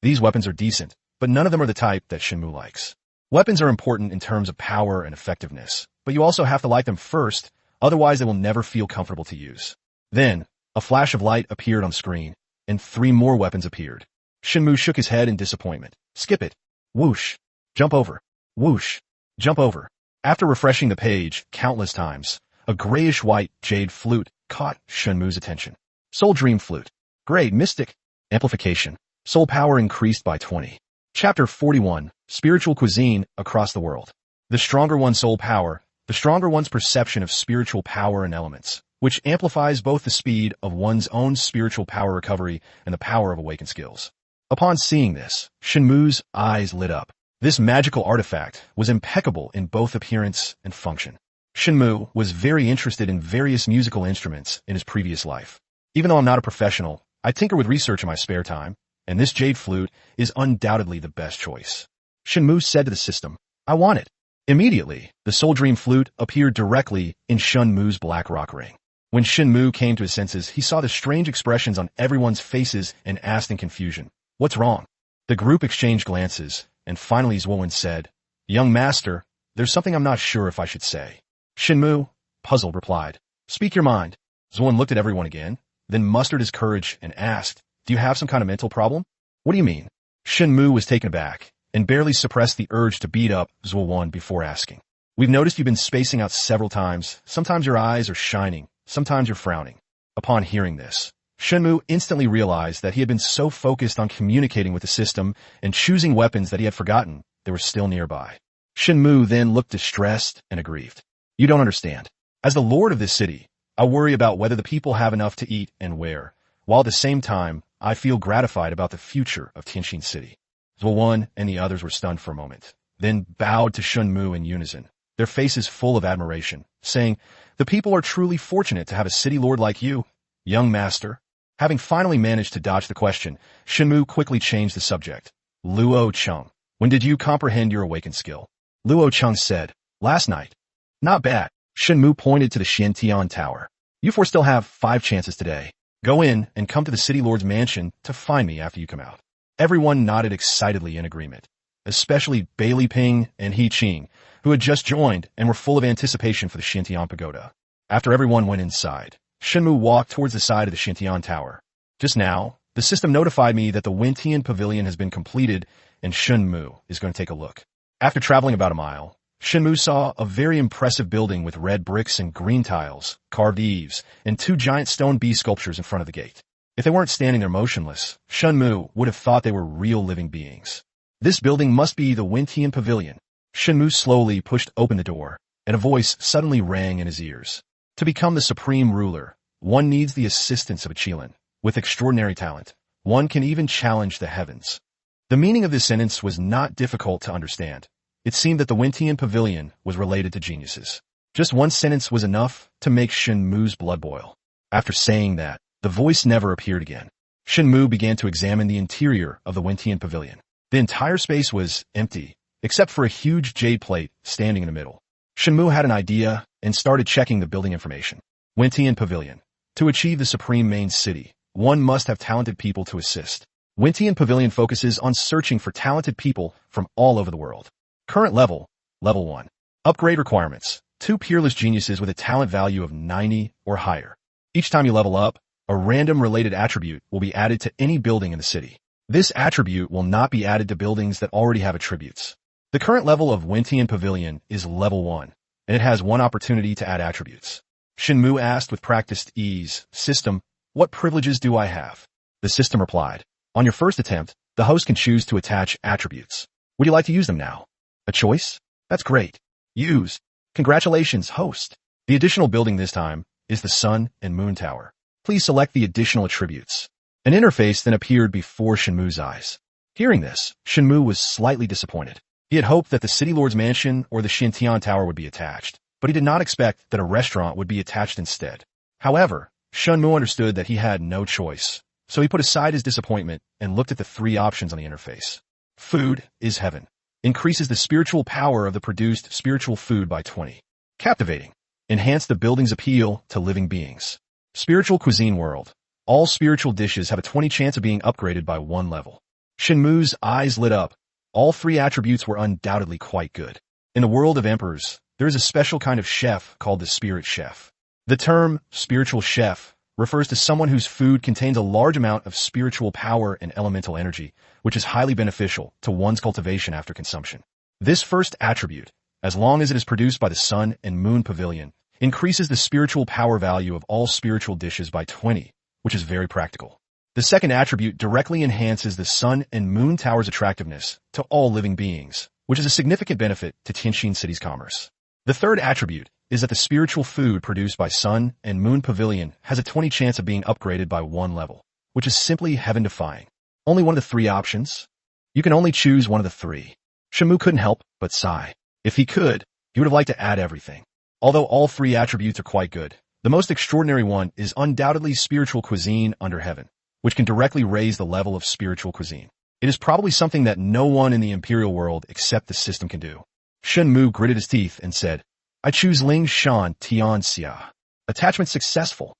These weapons are decent, but none of them are the type that Shen Mu likes. Weapons are important in terms of power and effectiveness, but you also have to like them first, otherwise they will never feel comfortable to use. Then, a flash of light appeared on screen, and 3 more weapons appeared. Shen Mu shook his head in disappointment. Skip it. Whoosh. Jump over. Whoosh. Jump over. After refreshing the page countless times, a grayish-white jade flute caught Shen Mu's attention. Soul Dream Flute. Grade Mystic. Amplification. Soul power increased by 20. Chapter 41. Spiritual Cuisine Across the World. The stronger one's soul power, the stronger one's perception of spiritual power and elements, which amplifies both the speed of one's own spiritual power recovery and the power of awakened skills. Upon seeing this, Shen Mu's eyes lit up. This magical artifact was impeccable in both appearance and function. Shen Mu was very interested in various musical instruments in his previous life. Even though I'm not a professional, I tinker with research in my spare time, and this jade flute is undoubtedly the best choice. Shen Mu said to the system, I want it. Immediately, the Soul Dream Flute appeared directly in Shen Mu's black rock ring. When Shen Mu came to his senses, he saw the strange expressions on everyone's faces and asked in confusion, What's wrong? The group exchanged glances, and finally Zhuo said, Young master, there's something I'm not sure if I should say. Shen Mu, puzzled, replied, Speak your mind. Zhuo looked at everyone again, then mustered his courage and asked, Do you have some kind of mental problem? What do you mean? Shen Mu was taken aback and barely suppressed the urge to beat up Zhuo before asking. We've noticed you've been spacing out several times. Sometimes your eyes are shining, sometimes you're frowning. Upon hearing this, Shen Mu instantly realized that he had been so focused on communicating with the system and choosing weapons that he had forgotten they were still nearby. Shen Mu then looked distressed and aggrieved. You don't understand. As the lord of this city, I worry about whether the people have enough to eat and wear, while at the same time, I feel gratified about the future of Tianxin City. Zhuo and the others were stunned for a moment, then bowed to Shen Mu in unison, their faces full of admiration, saying, The people are truly fortunate to have a city lord like you, young master. Having finally managed to dodge the question, Shen Mu quickly changed the subject. Luo Cheng, when did you comprehend your awakened skill? Luo Cheng said, Last night. Not bad. Shen Mu pointed to the Xiantian Tower. You 4 still have 5 chances today. Go in and come to the city lord's mansion to find me after you come out. Everyone nodded excitedly in agreement, especially Bailey Ping and He Qing, who had just joined and were full of anticipation for the Xiantian Pagoda. After everyone went inside, Shen Mu walked towards the side of the Xiantian Tower. Just now, the system notified me that the Wintian Pavilion has been completed and Shen Mu is going to take a look. After traveling about a mile, Shen Mu saw a very impressive building with red bricks and green tiles, carved eaves, and 2 giant stone bee sculptures in front of the gate. If they weren't standing there motionless, Shen Mu would have thought they were real living beings. This building must be the Wintian Pavilion. Shen Mu slowly pushed open the door, and a voice suddenly rang in his ears. To become the supreme ruler, one needs the assistance of a Qilin. With extraordinary talent, one can even challenge the heavens. The meaning of this sentence was not difficult to understand. It seemed that the Wintian Pavilion was related to geniuses. Just one sentence was enough to make Shen Mu's blood boil. After saying that, the voice never appeared again. Shen Mu began to examine the interior of the Wintian Pavilion. The entire space was empty, except for a huge jade plate standing in the middle. Shen Mu had an idea and started checking the building information. Wintian Pavilion. To achieve the supreme main city, one must have talented people to assist. Wintian Pavilion focuses on searching for talented people from all over the world. Current level, level 1. Upgrade requirements, 2 peerless geniuses with a talent value of 90 or higher. Each time you level up, a random related attribute will be added to any building in the city. This attribute will not be added to buildings that already have attributes. The current level of Wintian Pavilion is level 1. and it has one opportunity to add attributes. Shen Mu asked with practiced ease, "System, what privileges do I have?" The system replied, "On your first attempt, the host can choose to attach attributes. Would you like to use them now?" "A choice? That's great. Use." "Congratulations, host." The additional building this time is the Sun and Moon Tower. Please select the additional attributes. An interface then appeared before Shen Mu's eyes. Hearing this, Shen Mu was slightly disappointed. He had hoped that the City Lord's Mansion or the Shintian Tower would be attached, but he did not expect that a restaurant would be attached instead. However, Shen Mu understood that he had no choice, so he put aside his disappointment and looked at the three options on the interface. Food is heaven. Increases the spiritual power of the produced spiritual food by 20. Captivating. Enhance the building's appeal to living beings. Spiritual cuisine world. All spiritual dishes have a 20 chance of being upgraded by 1 level. Shen Mu's eyes lit up. All three attributes were undoubtedly quite good. In the world of emperors, there is a special kind of chef called the spirit chef. The term spiritual chef refers to someone whose food contains a large amount of spiritual power and elemental energy, which is highly beneficial to one's cultivation after consumption. This first attribute, as long as it is produced by the Sun and Moon Pavilion, increases the spiritual power value of all spiritual dishes by 20, which is very practical. The second attribute directly enhances the Sun and Moon Tower's attractiveness to all living beings, which is a significant benefit to Tianjin City's commerce. The third attribute is that the spiritual food produced by Sun and Moon Pavilion has a 20 chance of being upgraded by 1 level, which is simply heaven-defying. Only one of the three options? You can only choose one of the three. Shen Mu couldn't help but sigh. If he could, he would have liked to add everything. Although all three attributes are quite good, the most extraordinary one is undoubtedly spiritual cuisine under heaven, which can directly raise the level of spiritual cuisine. It is probably something that no one in the imperial world except the system can do. Shen Mu gritted his teeth and said, "I choose Ling Shan Tianxia." Attachment successful.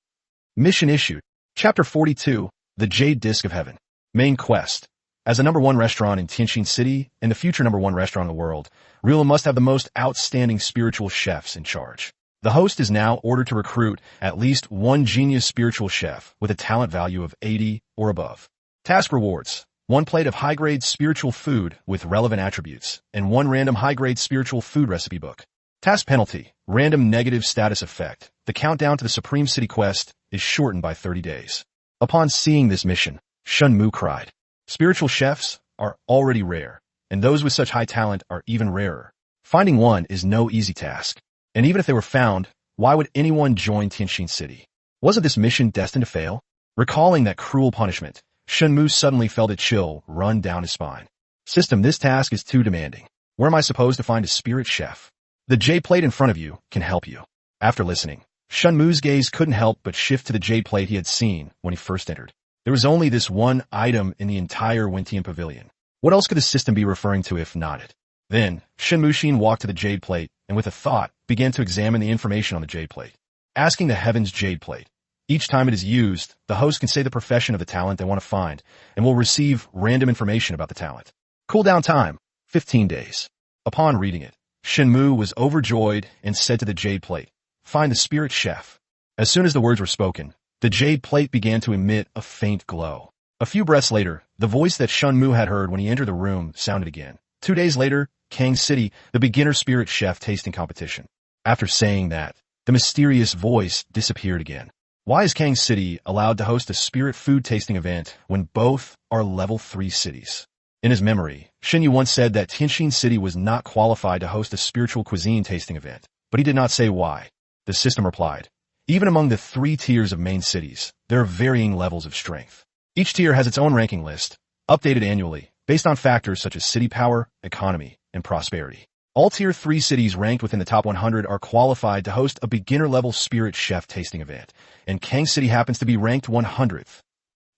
Mission issued. Chapter 42, The Jade Disc of Heaven. Main quest. As the #1 restaurant in Tianjin City and the future #1 restaurant in the world, Rila must have the most outstanding spiritual chefs in charge. The host is now ordered to recruit at least one genius spiritual chef with a talent value of 80 or above. Task rewards. 1 plate of high-grade spiritual food with relevant attributes, and 1 random high-grade spiritual food recipe book. Task penalty. Random negative status effect. The countdown to the Supreme City quest is shortened by 30 days. Upon seeing this mission, Shen Mu cried. Spiritual chefs are already rare, and those with such high talent are even rarer. Finding one is no easy task. And even if they were found, why would anyone join Tianjin City? Wasn't this mission destined to fail? Recalling that cruel punishment, Shen Mu suddenly felt a chill run down his spine. System, this task is too demanding. Where am I supposed to find a spirit chef? The jade plate in front of you can help you. After listening, Shen Mu's gaze couldn't help but shift to the jade plate he had seen when he first entered. There was only this one item in the entire Wintian Pavilion. What else could the system be referring to if not it? Then, Shen Mu walked to the jade plate and with a thought began to examine the information on the jade plate. Asking the heavens jade plate. Each time it is used, the host can say the profession of the talent they want to find and will receive random information about the talent. Cooldown time, 15 days. Upon reading it, Shen Mu was overjoyed and said to the jade plate, "Find the spirit chef." As soon as the words were spoken, the jade plate began to emit a faint glow. A few breaths later, the voice that Shen Mu had heard when he entered the room sounded again. 2 days later, Kang City, the beginner spirit chef tasting competition. After saying that, the mysterious voice disappeared again. Why is Kang City allowed to host a spirit food tasting event when both are level 3 cities? In his memory, Shen Yu once said that Tianjin City was not qualified to host a spiritual cuisine tasting event, but he did not say why. The system replied, "Even among the 3 tiers of main cities, there are varying levels of strength. Each tier has its own ranking list, updated annually, based on factors such as city power, economy, and prosperity. All Tier 3 cities ranked within the top 100 are qualified to host a beginner-level spirit chef tasting event, and Kang City happens to be ranked 100th.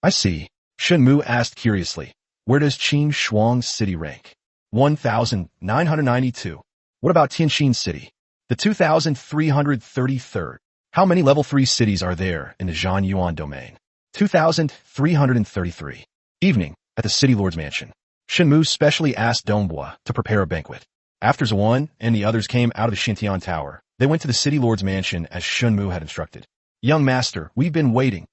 I see. Shen Mu asked curiously, where does Qin Shuang City rank? 1,992. What about Tianjin City? The 2,333rd. How many level 3 cities are there in the Zhan Yuan domain? 2,333. Evening, at the City Lord's Mansion. Shen Mu specially asked Donghua to prepare a banquet. After Zhuan and the others came out of the Xintian Tower, they went to the City Lord's Mansion as Shen Mu had instructed. Young master, we've been waiting.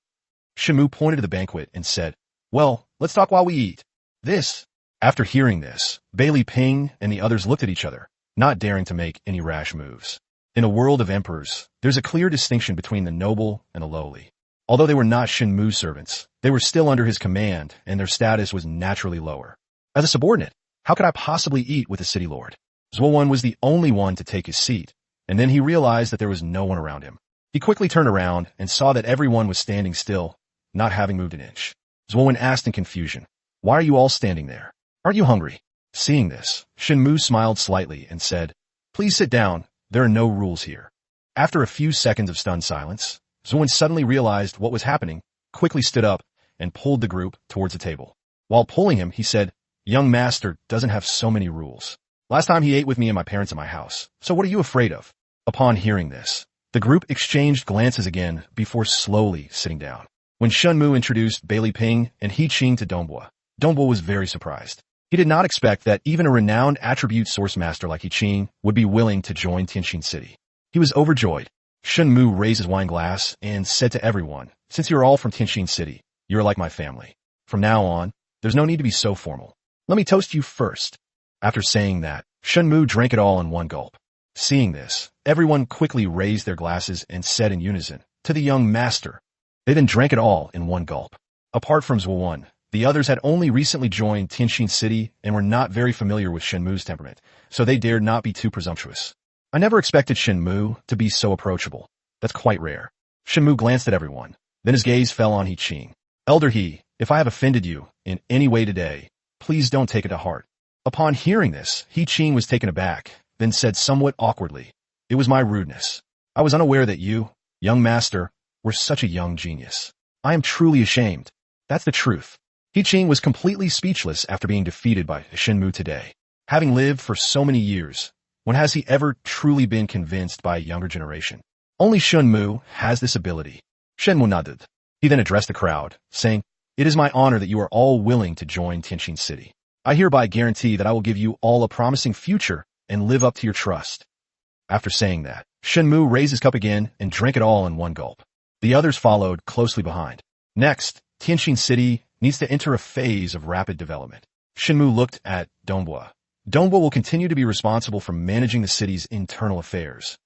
Shen Mu pointed to the banquet and said, well, let's talk while we eat. This. After hearing this, Bailey Ping and the others looked at each other, not daring to make any rash moves. In a world of emperors, there's a clear distinction between the noble and the lowly. Although they were not Shen Mu's servants, they were still under his command, and their status was naturally lower. As a subordinate, how could I possibly eat with a city lord? Zuo was the only one to take his seat, and then he realized that there was no one around him. He quickly turned around and saw that everyone was standing still, not having moved an inch. Zuo asked in confusion, "Why are you all standing there? Aren't you hungry?" Seeing this, Shen Mu smiled slightly and said, "Please sit down. There are no rules here." After a few seconds of stunned silence, Zuo suddenly realized what was happening, quickly stood up, and pulled the group towards the table. While pulling him, he said, "Young master doesn't have so many rules. Last time he ate with me and my parents at my house, so what are you afraid of?" Upon hearing this, the group exchanged glances again before slowly sitting down. When Shen Mu introduced Bailey Ping and He Qing to Dongbo was very surprised. He did not expect that even a renowned attribute source master like He Qing would be willing to join Tianxin City. He was overjoyed. Shen Mu raised his wine glass and said to everyone, "Since you are all from Tianxin City, you are like my family. From now on, there's no need to be so formal. Let me toast you first." After saying that, Shen Mu drank it all in one gulp. Seeing this, everyone quickly raised their glasses and said in unison, "To the young master." They then drank it all in one gulp. Apart from Zuo, the others had only recently joined Tianxin City and were not very familiar with Shen Mu's temperament, so they dared not be too presumptuous. I never expected Shen Mu to be so approachable. That's quite rare. Shen Mu glanced at everyone. Then his gaze fell on He Qing. "Elder He, if I have offended you in any way today, please don't take it to heart." Upon hearing this, He Qing was taken aback, then said somewhat awkwardly, "It was my rudeness. I was unaware that you, young master, were such a young genius. I am truly ashamed." That's the truth. He Qing was completely speechless after being defeated by Shen Mu today. Having lived for so many years, when has he ever truly been convinced by a younger generation? Only Shen Mu has this ability. Shen Mu nodded. He then addressed the crowd, saying, "It is my honor that you are all willing to join Tianxin City. I hereby guarantee that I will give you all a promising future and live up to your trust." After saying that, Shen Mu raised his cup again and drank it all in one gulp. The others followed closely behind. Next, Tianxin City needs to enter a phase of rapid development. Shen Mu looked at Dongbo. Dongbo will continue to be responsible for managing the city's internal affairs.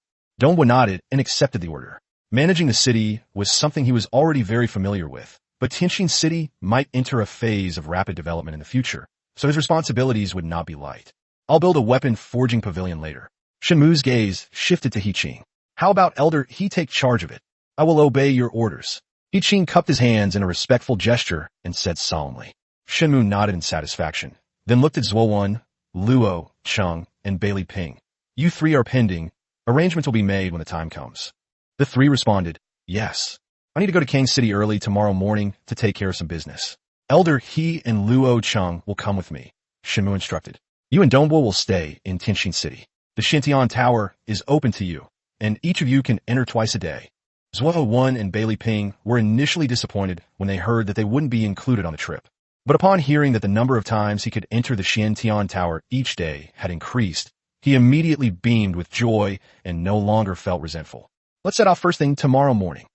Dongbo nodded and accepted the order. Managing the city was something he was already very familiar with, but Tianxin City might enter a phase of rapid development in the future, so his responsibilities would not be light. "I'll build a weapon forging pavilion later." Shen Mu's gaze shifted to He Qing. "How about Elder He take charge of it? I will obey your orders." He Qing cupped his hands in a respectful gesture and said solemnly. Shen Mu nodded in satisfaction, then looked at Zuo, Luo, Cheng, and Bailey Ping. "You three are pending. Arrangements will be made when the time comes." The three responded, "Yes. I need to go to Kang City early tomorrow morning to take care of some business. Elder He and Luo Cheng will come with me," Shen Mu instructed. "You and Dongbo will stay in Tianxin City. The Shintian Tower is open to you, and each of you can enter twice a day." Zuo and Bailey Ping were initially disappointed when they heard that they wouldn't be included on the trip. But upon hearing that the number of times he could enter the Shintian Tower each day had increased, he immediately beamed with joy and no longer felt resentful. Let's set off first thing tomorrow morning.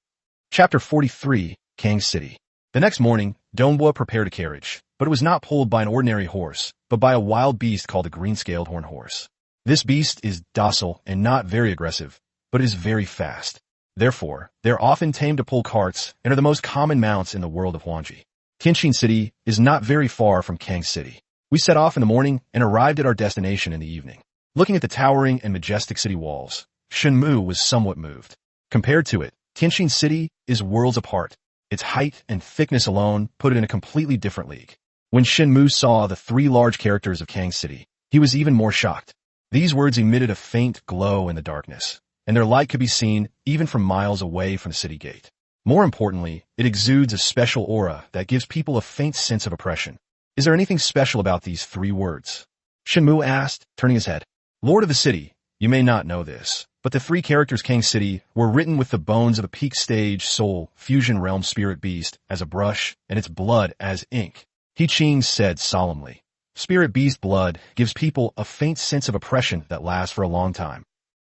Chapter 43, Kang City. The next morning, Dongbo prepared a carriage, but it was not pulled by an ordinary horse, but by a wild beast called the green-scaled horn horse. This beast is docile and not very aggressive, but it is very fast. Therefore, they are often tamed to pull carts and are the most common mounts in the world of Huangji. Tianxin City is not very far from Kang City. We set off in the morning and arrived at our destination in the evening. Looking at the towering and majestic city walls, Shen Mu was somewhat moved. Compared to it, Tianxin City is worlds apart. Its height and thickness alone put it in a completely different league. When Shen Mu saw the three large characters of Kang City, he was even more shocked. These words emitted a faint glow in the darkness, and their light could be seen even from miles away from the city gate. More importantly, it exudes a special aura that gives people a faint sense of oppression. Is there anything special about these three words? Shen Mu asked, turning his head. Lord of the city, you may not know this, but the three characters Kang City were written with the bones of a peak stage soul fusion realm spirit beast as a brush and its blood as ink. He Qing said solemnly. Spirit beast blood gives people a faint sense of oppression that lasts for a long time.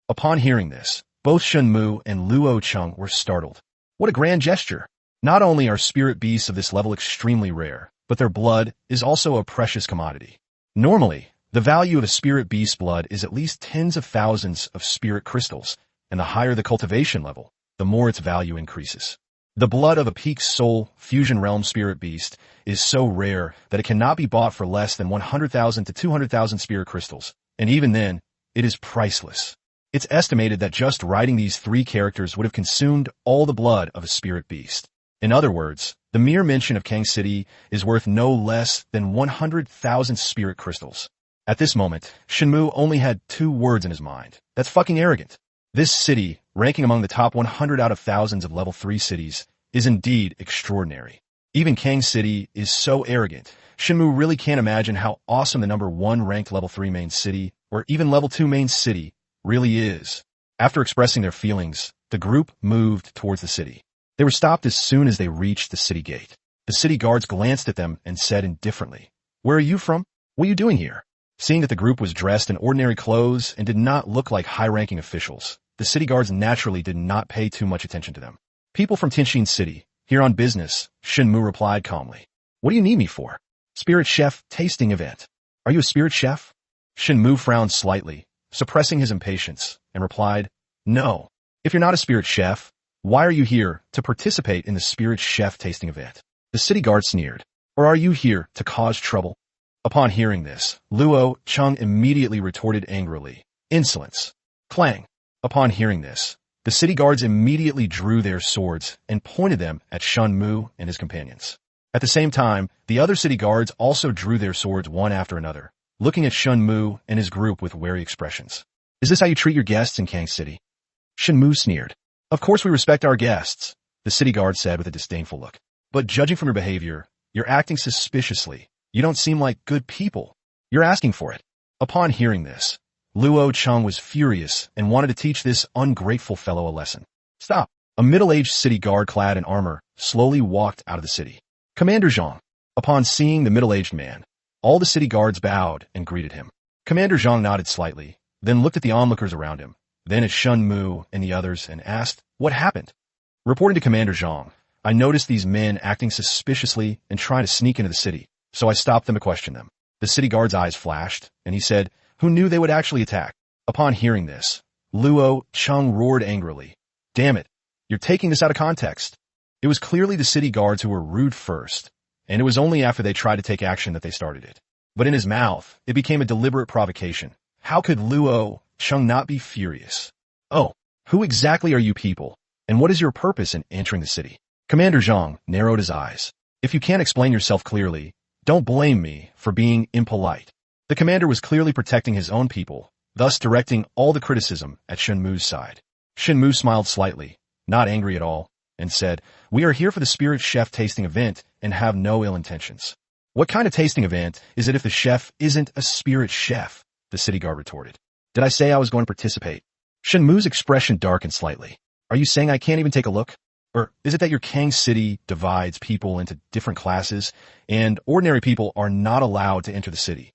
Upon hearing this, both Shen Mu and Luo Cheng were startled. What a grand gesture! Not only are spirit beasts of this level extremely rare, but their blood is also a precious commodity. Normally, the value of a spirit beast's blood is at least tens of thousands of spirit crystals, and the higher the cultivation level, the more its value increases. The blood of a peak soul fusion realm spirit beast is so rare that it cannot be bought for less than 100,000 to 200,000 spirit crystals, and even then, it is priceless. It's estimated that just writing these 3 characters would have consumed all the blood of a spirit beast. In other words, the mere mention of Kang City is worth no less than 100,000 spirit crystals. At this moment, Shen Mu only had 2 words in his mind. That's fucking arrogant. This city, ranking among the top 100 out of thousands of level 3 cities, is indeed extraordinary. Even Kang City is so arrogant, Shen Mu really can't imagine how awesome the number 1 ranked level 3 main city, or even level 2 main city, really is. After expressing their feelings, the group moved towards the city. They were stopped as soon as they reached the city gate. The city guards glanced at them and said indifferently, "Where are you from? What are you doing here?" Seeing that the group was dressed in ordinary clothes and did not look like high-ranking officials, the city guards naturally did not pay too much attention to them. "People from Tianxin City, here on business," Shen Mu replied calmly. "What do you need me for?" "Spirit chef tasting event." "Are you a spirit chef?" Shen Mu frowned slightly, suppressing his impatience, and replied, "No. If you're not a spirit chef, why are you here to participate in the spirit chef tasting event?" The city guard sneered. "Or are you here to cause trouble?" Upon hearing this, Luo Cheng immediately retorted angrily, "Insolence." Clang. Upon hearing this, the city guards immediately drew their swords and pointed them at Shen Mu and his companions. At the same time, the other city guards also drew their swords one after another, looking at Shen Mu and his group with wary expressions. "Is this how you treat your guests in Kang City?" Shen Mu sneered. "Of course we respect our guests," the city guard said with a disdainful look. "But judging from your behavior, you're acting suspiciously. You don't seem like good people. You're asking for it." Upon hearing this, Luo Cheng was furious and wanted to teach this ungrateful fellow a lesson. "Stop!" A middle-aged city guard clad in armor slowly walked out of the city. "Commander Zhang." Upon seeing the middle-aged man, all the city guards bowed and greeted him. Commander Zhang nodded slightly, then looked at the onlookers around him, then at Shen Mu and the others and asked, "What happened?" Reporting to Commander Zhang, "I noticed these men acting suspiciously and trying to sneak into the city, so I stopped them to question them." The city guard's eyes flashed, and he said, "Who knew they would actually attack?" Upon hearing this, Luo Cheng roared angrily, "Damn it, you're taking this out of context." It was clearly the city guards who were rude first, and it was only after they tried to take action that they started it. But in his mouth, it became a deliberate provocation. How could Luo Cheng not be furious? "Oh, who exactly are you people, and what is your purpose in entering the city?" Commander Zhang narrowed his eyes. "If you can't explain yourself clearly, don't blame me for being impolite." The commander was clearly protecting his own people, thus directing all the criticism at Shen Mu's side. Shen Mu smiled slightly, not angry at all, and said, "We are here for the spirit chef tasting event and have no ill intentions." "What kind of tasting event is it if the chef isn't a spirit chef?" the city guard retorted. "Did I say I was going to participate?" Shen Mu's expression darkened slightly. "Are you saying I can't even take a look? Or is it that your Kang City divides people into different classes, and ordinary people are not allowed to enter the city?"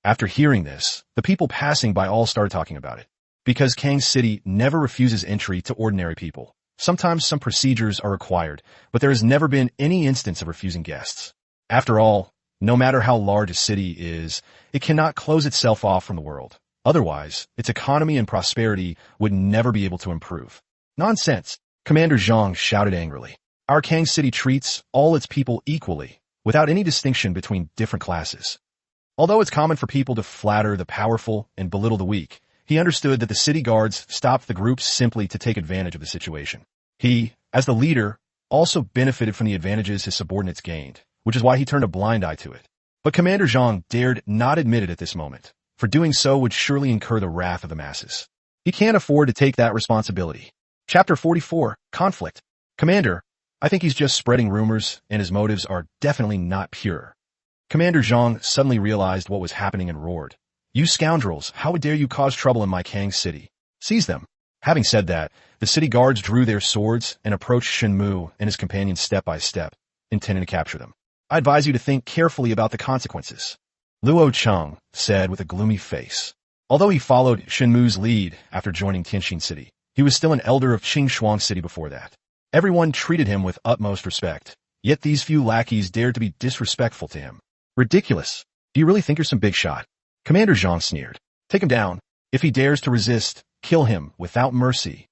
After hearing this, the people passing by all started talking about it. Because Kang City never refuses entry to ordinary people. Sometimes some procedures are required, but there has never been any instance of refusing guests. After all, no matter how large a city is, it cannot close itself off from the world. Otherwise, its economy and prosperity would never be able to improve. "Nonsense!" Commander Zhang shouted angrily. "Our Kang City treats all its people equally, without any distinction between different classes." Although it's common for people to flatter the powerful and belittle the weak, he understood that the city guards stopped the group simply to take advantage of the situation. He, as the leader, also benefited from the advantages his subordinates gained, which is why he turned a blind eye to it. But Commander Zhang dared not admit it at this moment, for doing so would surely incur the wrath of the masses. He can't afford to take that responsibility. Chapter 44, Conflict. "Commander, I think he's just spreading rumors, and his motives are definitely not pure." Commander Zhang suddenly realized what was happening and roared, "You scoundrels, how dare you cause trouble in my Kang City? Seize them." Having said that, the city guards drew their swords and approached Shen Mu and his companions step by step, intending to capture them. "I advise you to think carefully about the consequences," Luo Cheng said with a gloomy face. Although he followed Shen Mu's lead after joining Tianxin City, he was still an elder of Qingshuang City before that. Everyone treated him with utmost respect, yet these few lackeys dared to be disrespectful to him. "Ridiculous. Do you really think you're some big shot?" Commander Zhang sneered. "Take him down. If he dares to resist, kill him without mercy,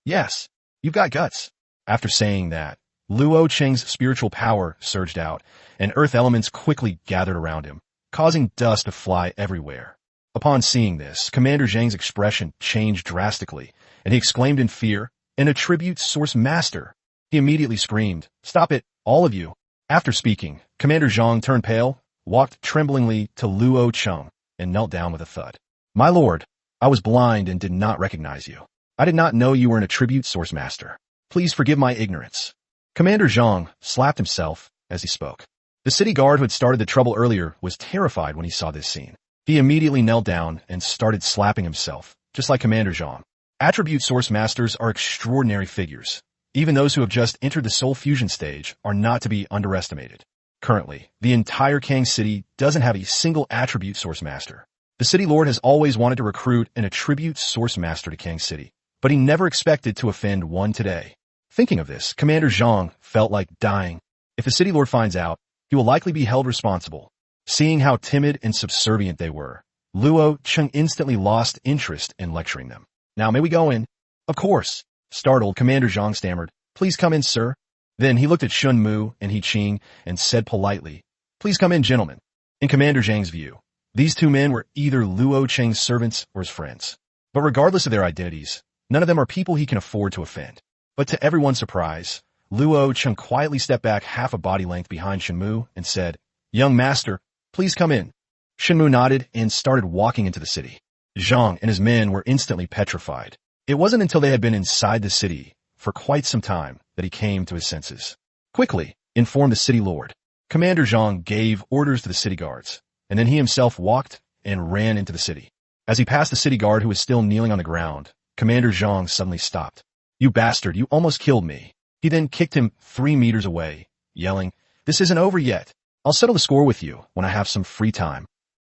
Yes, you've got guts. After saying that, Luo Cheng's spiritual power surged out, and earth elements quickly gathered around him, causing dust to fly everywhere. Upon seeing this, Commander Zhang's expression changed drastically, and he exclaimed in fear, "An attribute source master!" He immediately screamed, "Stop it, all of you!" After speaking, Commander Zhang turned pale, walked tremblingly to Luo Cheng, and knelt down with a thud. "My lord, I was blind and did not recognize you. I did not know you were an attribute source master. Please forgive my ignorance." Commander Zhang slapped himself as he spoke. The city guard who had started the trouble earlier was terrified when he saw this scene. He immediately knelt down and started slapping himself, just like Commander Zhang. Attribute source masters are extraordinary figures. Even those who have just entered the soul fusion stage are not to be underestimated. Currently, the entire Kang City doesn't have a single attribute source master. The city lord has always wanted to recruit an attribute source master to Kang City, but he never expected to offend one today. Thinking of this, Commander Zhang felt like dying. If the city lord finds out, he will likely be held responsible. Seeing how timid and subservient they were, Luo Cheng instantly lost interest in lecturing them. "Now may we go in?" "Of course." Startled, Commander Zhang stammered, "Please come in, sir." Then he looked at Shen Mu and He Qing and said politely, "Please come in, gentlemen." In Commander Zhang's view, these two men were either Luo Cheng's servants or his friends. But regardless of their identities, none of them are people he can afford to offend. But to everyone's surprise, Luo Cheng quietly stepped back half a body length behind Shen Mu and said, "Young master, please come in." Shen Mu nodded and started walking into the city. Zhang and his men were instantly petrified. It wasn't until they had been inside the city for quite some time that he came to his senses. "Quickly, inform the city lord." Commander Zhang gave orders to the city guards, and then he himself walked and ran into the city. As he passed the city guard who was still kneeling on the ground, Commander Zhang suddenly stopped. "You bastard, you almost killed me." He then kicked him 3 meters away, yelling, "This isn't over yet. I'll settle the score with you when I have some free time."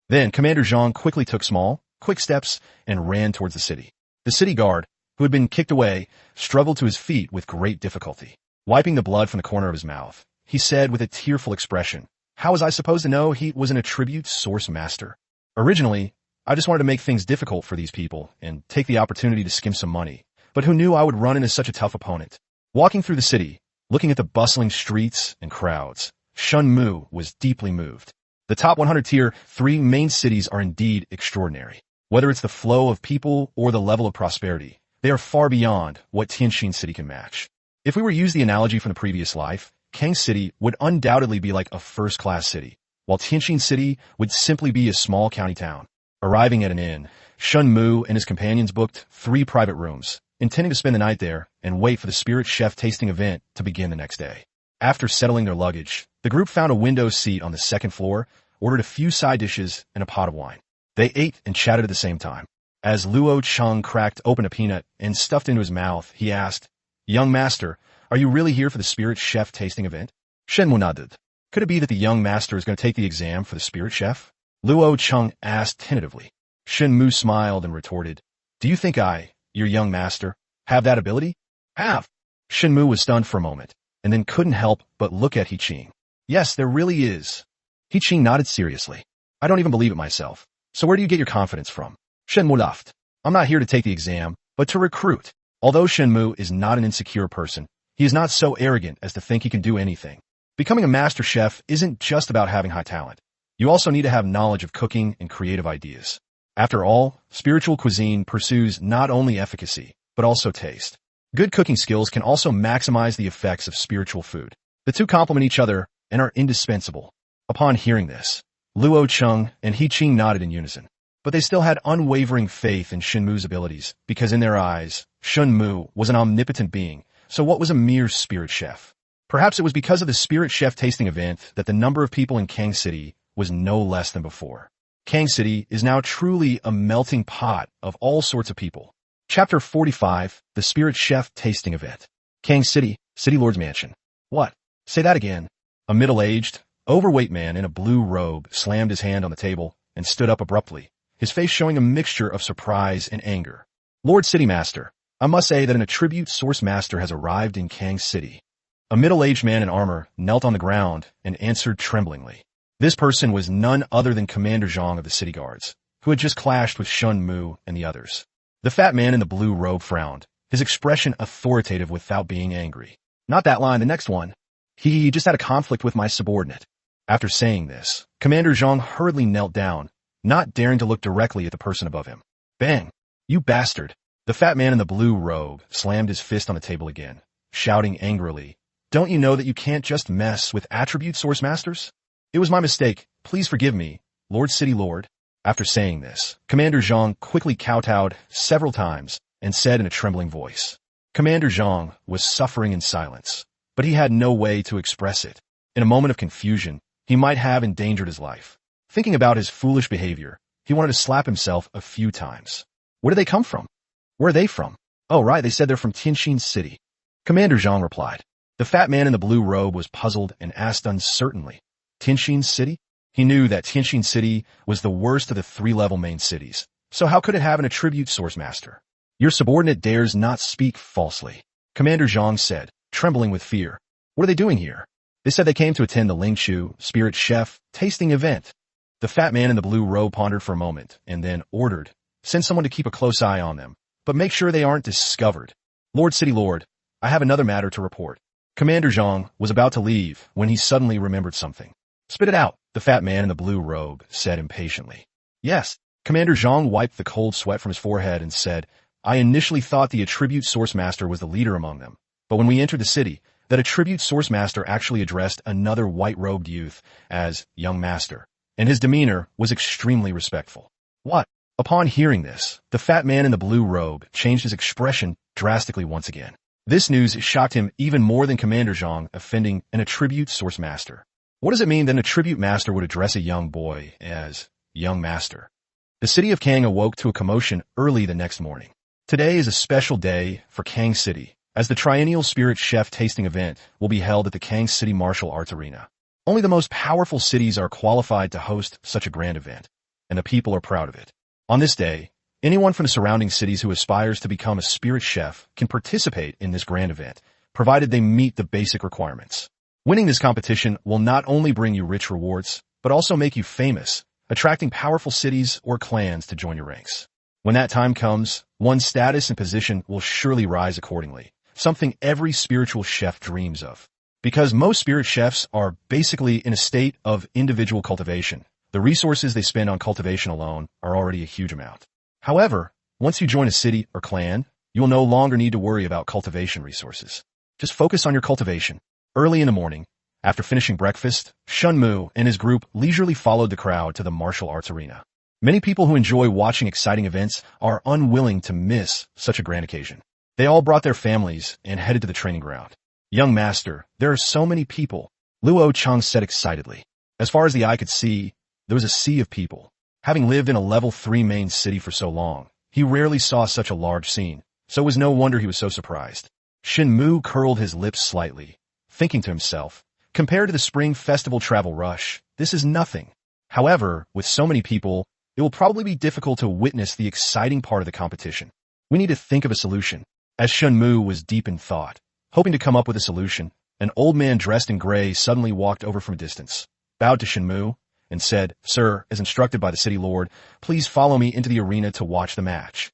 Then Commander Zhang quickly took small, quick steps and ran towards the city. The city guard, who had been kicked away, struggled to his feet with great difficulty. Wiping the blood from the corner of his mouth, he said with a tearful expression, "How was I supposed to know he was an attribute source master? Originally, I just wanted to make things difficult for these people and take the opportunity to skim some money. But who knew I would run into such a tough opponent?" Walking through the city, looking at the bustling streets and crowds, Shen Mu was deeply moved. The top 100 tier 3 main cities are indeed extraordinary. Whether it's the flow of people or the level of prosperity, they are far beyond what Tianjin City can match. If we were to use the analogy from the previous life, Kang City would undoubtedly be like a first-class city, while Tianjin City would simply be a small county town. Arriving at an inn, Shen Mu and his companions booked 3 private rooms, intending to spend the night there and wait for the Spirit Chef tasting event to begin the next day. After settling their luggage, the group found a window seat on the 2nd floor, ordered a few side dishes and a pot of wine. They ate and chatted at the same time. As Luo Cheng cracked open a peanut and stuffed into his mouth, he asked, "Young master, are you really here for the Spirit Chef tasting event?" Shen Mu nodded. Could it be that the young master is going to take the exam for the Spirit Chef? Luo Cheng asked tentatively. Shen Mu smiled and retorted, "Do you think I, your young master, have that ability?" "Have?" Shen Mu was stunned for a moment, and then couldn't help but look at He Qing. "Yes, there really is." He Qing nodded seriously. "I don't even believe it myself. So where do you get your confidence from?" Shen Mu laughed. "I'm not here to take the exam, but to recruit." Although Shen Mu is not an insecure person, he is not so arrogant as to think he can do anything. Becoming a master chef isn't just about having high talent. You also need to have knowledge of cooking and creative ideas. After all, spiritual cuisine pursues not only efficacy, but also taste. Good cooking skills can also maximize the effects of spiritual food. The two complement each other and are indispensable. Upon hearing this, Luo Cheng and He Qing nodded in unison. But they still had unwavering faith in Shen Mu's abilities, because in their eyes, Shen Mu was an omnipotent being, so what was a mere spirit chef? Perhaps it was because of the Spirit Chef tasting event that the number of people in Kang City was no less than before. Kang City is now truly a melting pot of all sorts of people. Chapter 45, The Spirit Chef Tasting Event. Kang City, City Lord's Mansion. What? Say that again. A middle-aged, overweight man in a blue robe slammed his hand on the table and stood up abruptly, his face showing a mixture of surprise and anger. "Lord City Master, I must say that an attribute source master has arrived in Kang City." A middle-aged man in armor knelt on the ground and answered tremblingly. This person was none other than Commander Zhang of the City Guards, who had just clashed with Shen Mu and the others. The fat man in the blue robe frowned, his expression authoritative without being angry. Not that line, the next one. He just had a conflict with my subordinate. After saying this, Commander Zhang hurriedly knelt down, not daring to look directly at the person above him. Bang! You bastard! The fat man in the blue robe slammed his fist on the table again, shouting angrily, Don't you know that you can't just mess with attribute source masters? It was my mistake. Please forgive me, Lord City Lord. After saying this, Commander Zhang quickly kowtowed several times and said in a trembling voice. Commander Zhang was suffering in silence, but he had no way to express it. In a moment of confusion, he might have endangered his life. Thinking about his foolish behavior, he wanted to slap himself a few times. Where do they come from? Where are they from? Oh, right, they said they're from Tianxin City. Commander Zhang replied. The fat man in the blue robe was puzzled and asked uncertainly. Tianxin City? He knew that Tianxin City was the worst of the three-level main cities, so how could it have an attribute source master? Your subordinate dares not speak falsely, Commander Zhang said, trembling with fear. What are they doing here? They said they came to attend the Lingchu Spirit Chef tasting event. The fat man in the blue robe pondered for a moment and then ordered, Send someone to keep a close eye on them, but make sure they aren't discovered. Lord City Lord, I have another matter to report. Commander Zhang was about to leave when he suddenly remembered something. Spit it out, the fat man in the blue robe said impatiently. Yes, Commander Zhang wiped the cold sweat from his forehead and said, I initially thought the attribute source master was the leader among them, but when we entered the city, that attribute source master actually addressed another white-robed youth as young master, and his demeanor was extremely respectful. What? Upon hearing this, the fat man in the blue robe changed his expression drastically once again. This news shocked him even more than Commander Zhang offending an attribute source master. What does it mean that an attribute master would address a young boy as young master? The city of Kang awoke to a commotion early the next morning. Today is a special day for Kang City, as the Triennial Spirit Chef tasting event will be held at the Kang City Martial Arts Arena. Only the most powerful cities are qualified to host such a grand event, and the people are proud of it. On this day, anyone from the surrounding cities who aspires to become a spirit chef can participate in this grand event, provided they meet the basic requirements. Winning this competition will not only bring you rich rewards, but also make you famous, attracting powerful cities or clans to join your ranks. When that time comes, one's status and position will surely rise accordingly, something every spiritual chef dreams of. Because most spirit chefs are basically in a state of individual cultivation, the resources they spend on cultivation alone are already a huge amount. However, once you join a city or clan, you will no longer need to worry about cultivation resources. Just focus on your cultivation. Early in the morning, after finishing breakfast, Shen Mu and his group leisurely followed the crowd to the martial arts arena. Many people who enjoy watching exciting events are unwilling to miss such a grand occasion. They all brought their families and headed to the training ground. Young master, there are so many people, Luo Chang said excitedly. As far as the eye could see, there was a sea of people. Having lived in a level 3 main city for so long, he rarely saw such a large scene, so it was no wonder he was so surprised. Shen Mu curled his lips slightly, thinking to himself, compared to the spring festival travel rush, this is nothing. However, with so many people, it will probably be difficult to witness the exciting part of the competition. We need to think of a solution. As Shen Mu was deep in thought, hoping to come up with a solution, an old man dressed in gray suddenly walked over from a distance, bowed to Shen Mu, and said, Sir, as instructed by the city lord, please follow me into the arena to watch the match.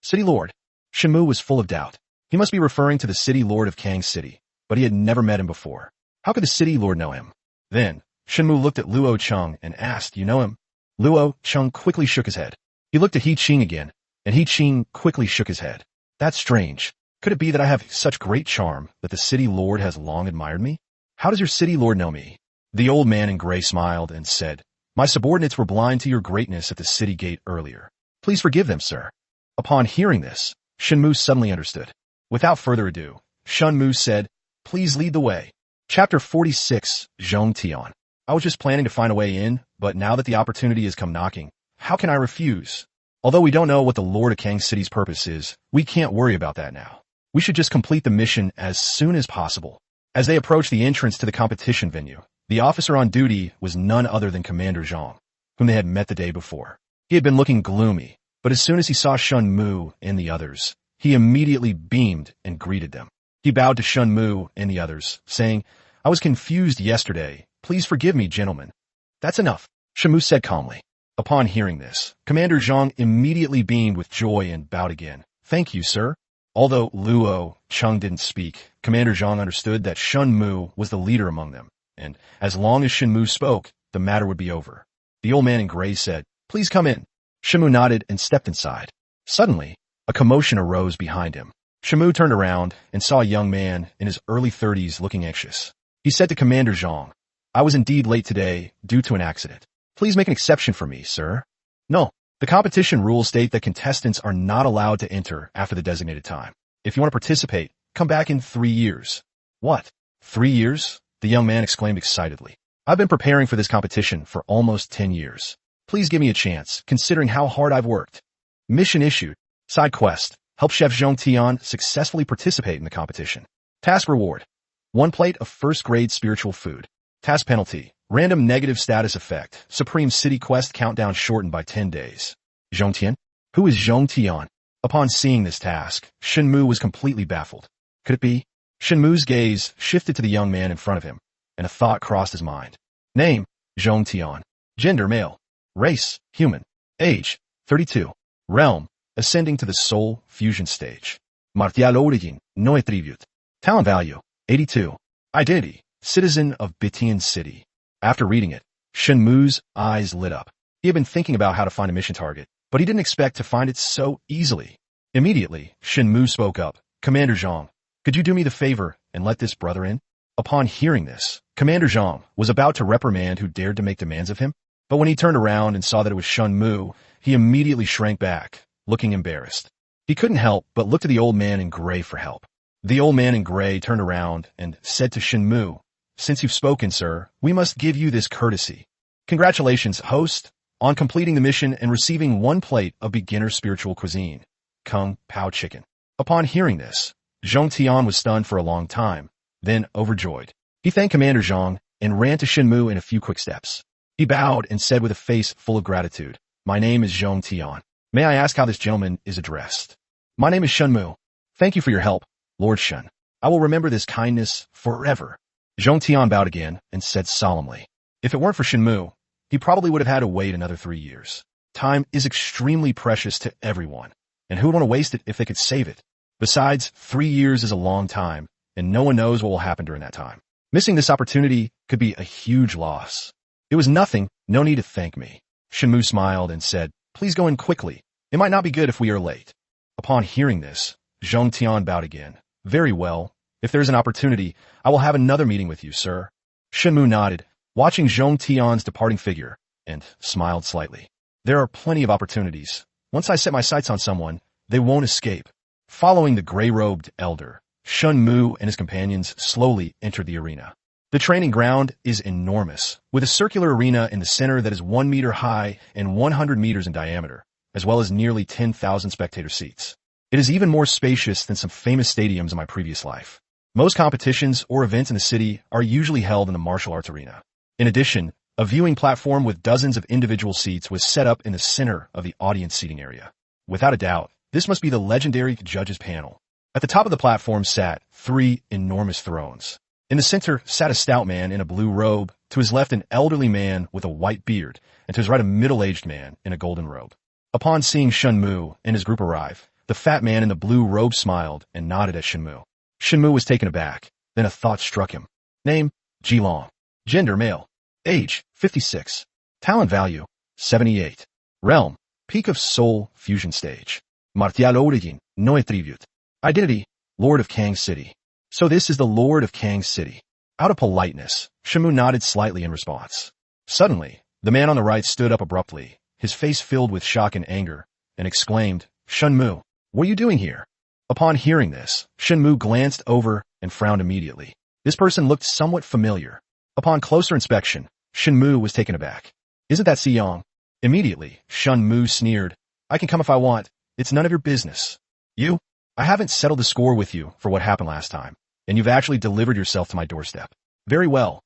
City lord? Shen Mu was full of doubt. He must be referring to the city lord of Kang City, but he had never met him before. How could the city lord know him? Then, Shen Mu looked at Luo Cheng and asked, You know him? Luo Cheng quickly shook his head. He looked at He Qing again, and He Qing quickly shook his head. That's strange. Could it be that I have such great charm that the city lord has long admired me? How does your city lord know me? The old man in gray smiled and said, My subordinates were blind to your greatness at the city gate earlier. Please forgive them, sir. Upon hearing this, Shen Mu suddenly understood. Without further ado, Shen Mu said, Please lead the way. Chapter 46, Zhong Tian. I was just planning to find a way in, but now that the opportunity has come knocking, how can I refuse? Although we don't know what the Lord of Kang City's purpose is, we can't worry about that now. We should just complete the mission as soon as possible. As they approached the entrance to the competition venue, the officer on duty was none other than Commander Zhang, whom they had met the day before. He had been looking gloomy, but as soon as he saw Shen Mu and the others, he immediately beamed and greeted them. He bowed to Shen Mu and the others, saying, I was confused yesterday. Please forgive me, gentlemen. That's enough, Shen Mu said calmly. Upon hearing this, Commander Zhang immediately beamed with joy and bowed again. Thank you, sir. Although Luo Chung didn't speak, Commander Zhang understood that Shen Mu was the leader among them, and as long as Shen Mu spoke, the matter would be over. The old man in gray said, "Please come in." Shen Mu nodded and stepped inside. Suddenly, a commotion arose behind him. Shen Mu turned around and saw a young man in his early 30s looking anxious. He said to Commander Zhang, "I was indeed late today due to an accident. Please make an exception for me, sir." "No. The competition rules state that contestants are not allowed to enter after the designated time. If you want to participate, come back in 3 years." "What? 3 years?" the young man exclaimed excitedly. "I've been preparing for this competition for almost 10 years. Please give me a chance, considering how hard I've worked." Mission issued. Side quest. Help Chef Zhong Tian successfully participate in the competition. Task reward. 1 plate of first-grade spiritual food. Task penalty. Random negative status effect. Supreme City Quest countdown shortened by 10 days. Zhong Tian? Who is Zhong Tian? Upon seeing this task, Shen Mu was completely baffled. Could it be? Shen Mu's gaze shifted to the young man in front of him, and a thought crossed his mind. Name, Zhong Tian. Gender, male. Race, human. Age, 32. Realm, ascending to the soul fusion stage. Martial origin, no attribute. Talent value, 82. Identity, citizen of Bitian City. After reading it, Shen Mu's eyes lit up. He had been thinking about how to find a mission target, but he didn't expect to find it so easily. Immediately, Shen Mu spoke up. "Commander Zhang, could you do me the favor and let this brother in?" Upon hearing this, Commander Zhang was about to reprimand who dared to make demands of him, but when he turned around and saw that it was Shen Mu, he immediately shrank back, looking embarrassed. He couldn't help but look to the old man in gray for help. The old man in gray turned around and said to Shen Mu, "Since you've spoken, sir, we must give you this courtesy. Congratulations, host, on completing the mission and receiving 1 plate of beginner spiritual cuisine, Kung Pao chicken." Upon hearing this, Zhong Tian was stunned for a long time, then overjoyed. He thanked Commander Zhang and ran to Shen Mu in a few quick steps. He bowed and said with a face full of gratitude, "My name is Zhong Tian. May I ask how this gentleman is addressed?" "My name is Shen Mu. Thank you for your help, Lord Shen. I will remember this kindness forever." Zhong Tian bowed again and said solemnly, "If it weren't for Shen Mu, he probably would have had to wait another 3 years. Time is extremely precious to everyone, and who would want to waste it if they could save it? Besides, 3 years is a long time, and no one knows what will happen during that time. Missing this opportunity could be a huge loss." "It was nothing, no need to thank me." Shen Mu smiled and said, "Please go in quickly. It might not be good if we are late." Upon hearing this, Zhong Tian bowed again. "Very well. If there is an opportunity, I will have another meeting with you, sir." Shen Mu nodded, watching Zhong Tian's departing figure, and smiled slightly. "There are plenty of opportunities. Once I set my sights on someone, they won't escape." Following the gray-robed elder, Shen Mu and his companions slowly entered the arena. The training ground is enormous, with a circular arena in the center that is 1 meter high and 100 meters in diameter, as well as nearly 10,000 spectator seats. It is even more spacious than some famous stadiums in my previous life. Most competitions or events in the city are usually held in the martial arts arena. In addition, a viewing platform with dozens of individual seats was set up in the center of the audience seating area. Without a doubt, this must be the legendary judges panel. At the top of the platform sat 3 enormous thrones. In the center sat a stout man in a blue robe, to his left an elderly man with a white beard, and to his right a middle-aged man in a golden robe. Upon seeing Shen Mu and his group arrive, the fat man in the blue robe smiled and nodded at Shen Mu. Shen Mu was taken aback, then a thought struck him. Name, Jilong. Gender, male. Age, 56. Talent value, 78. Realm, peak of soul fusion stage. Martial origin, no attribute. Identity, Lord of Kang City. So this is the Lord of Kang City. Out of politeness, Shen Mu nodded slightly in response. Suddenly, the man on the right stood up abruptly, his face filled with shock and anger, and exclaimed, "Shen Mu, what are you doing here?" Upon hearing this, Shen Mu glanced over and frowned immediately. This person looked somewhat familiar. Upon closer inspection, Shen Mu was taken aback. "Isn't that Siyang?" Immediately, Shen Mu sneered, "I can come if I want. It's none of your business. You? I haven't settled the score with you for what happened last time, and you've actually delivered yourself to my doorstep." "Very well,"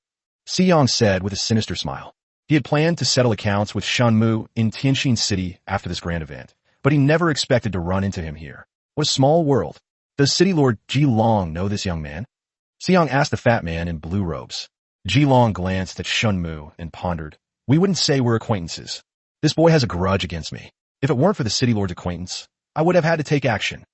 Siyang said with a sinister smile. He had planned to settle accounts with Shen Mu in Tianxin City after this grand event, but he never expected to run into him here. What a small world. Does City Lord Ji Long know this young man? Siyang asked the fat man in blue robes. Ji Long glanced at Shen Mu and pondered. "We wouldn't say we're acquaintances. This boy has a grudge against me. If it weren't for the City Lord's acquaintance, I would have had to take action."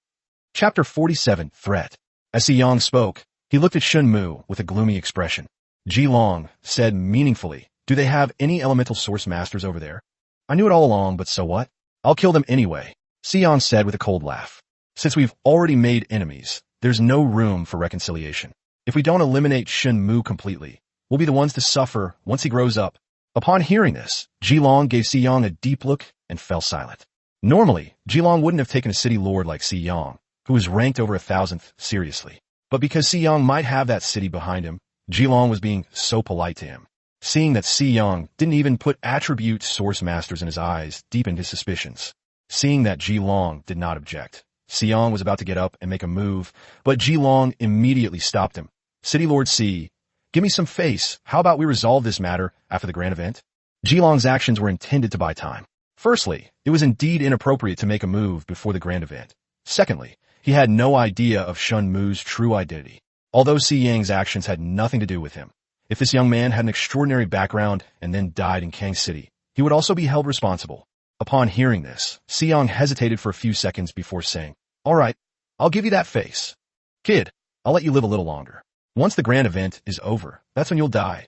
Chapter 47, Threat. As Yang spoke, he looked at Shen Mu with a gloomy expression. Long said meaningfully, "Do they have any elemental source masters over there?" "I knew it all along, but so what? I'll kill them anyway," Yang said with a cold laugh. "Since we've already made enemies, there's no room for reconciliation. If we don't eliminate Shen Mu completely, we'll be the ones to suffer once he grows up." Upon hearing this, Long gave Yang a deep look and fell silent. Normally, Long wouldn't have taken a city lord like Yang, who was ranked over 1,000th, seriously. But because Yang might have that city behind him, Long was being so polite to him. Seeing that Yang didn't even put attribute source masters in his eyes deepened his suspicions. Seeing that Long did not object, Yang was about to get up and make a move, but Long immediately stopped him. "City Lord C, give me some face. How about we resolve this matter after the grand event?" Long's actions were intended to buy time. Firstly, it was indeed inappropriate to make a move before the grand event. Secondly, he had no idea of Shen Mu's true identity. Although Yang's actions had nothing to do with him, if this young man had an extraordinary background and then died in Kang City, he would also be held responsible. Upon hearing this, Yang hesitated for a few seconds before saying, "All right, I'll give you that face. Kid, I'll let you live a little longer. Once the grand event is over, that's when you'll die."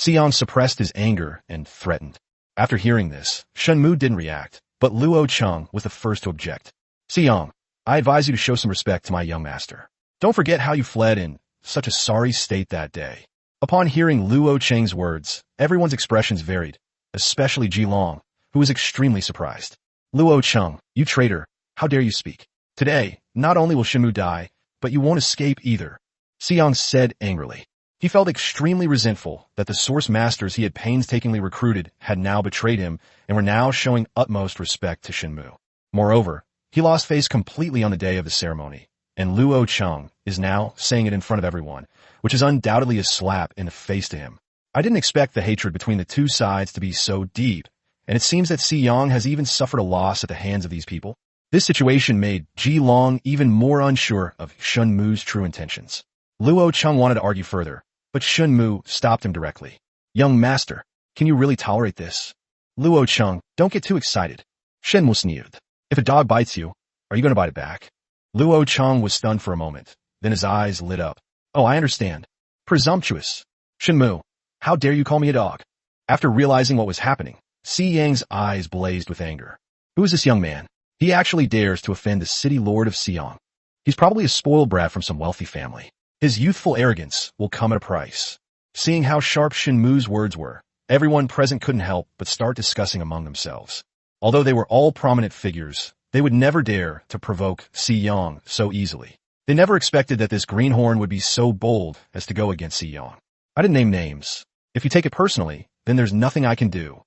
Yang suppressed his anger and threatened. After hearing this, Shen Mu didn't react, but Luo Cheng was the first to object. "Yang, I advise you to show some respect to my young master. Don't forget how you fled in such a sorry state that day." Upon hearing Luo Cheng's words, everyone's expressions varied, especially Long, who was extremely surprised. "Luo Cheng, you traitor, how dare you speak? Today, not only will Shen Mu die, but you won't escape either," Yang said angrily. He felt extremely resentful that the source masters he had painstakingly recruited had now betrayed him and were now showing utmost respect to Shen Mu. Moreover, he lost face completely on the day of the ceremony, and Luo Cheng is now saying it in front of everyone, which is undoubtedly a slap in the face to him. I didn't expect the hatred between the two sides to be so deep, and it seems that Yang has even suffered a loss at the hands of these people. This situation made Long even more unsure of Shen Mu's true intentions. Luo Cheng wanted to argue further, but Shen Mu stopped him directly. "Young master, can you really tolerate this?" "Luo Cheng, don't get too excited." Shen Mu sneered. "If a dog bites you, are you going to bite it back?" Luo Cheng was stunned for a moment, then his eyes lit up. "Oh, I understand. Presumptuous. Shen Mu, how dare you call me a dog?" After realizing what was happening, Yang's eyes blazed with anger. Who is this young man? He actually dares to offend the city lord of Xi'an. He's probably a spoiled brat from some wealthy family. His youthful arrogance will come at a price. Seeing how sharp Shen Mu's words were, everyone present couldn't help but start discussing among themselves. Although they were all prominent figures, they would never dare to provoke Yang so easily. They never expected that this greenhorn would be so bold as to go against Yang. "I didn't name names. If you take it personally, then there's nothing I can do."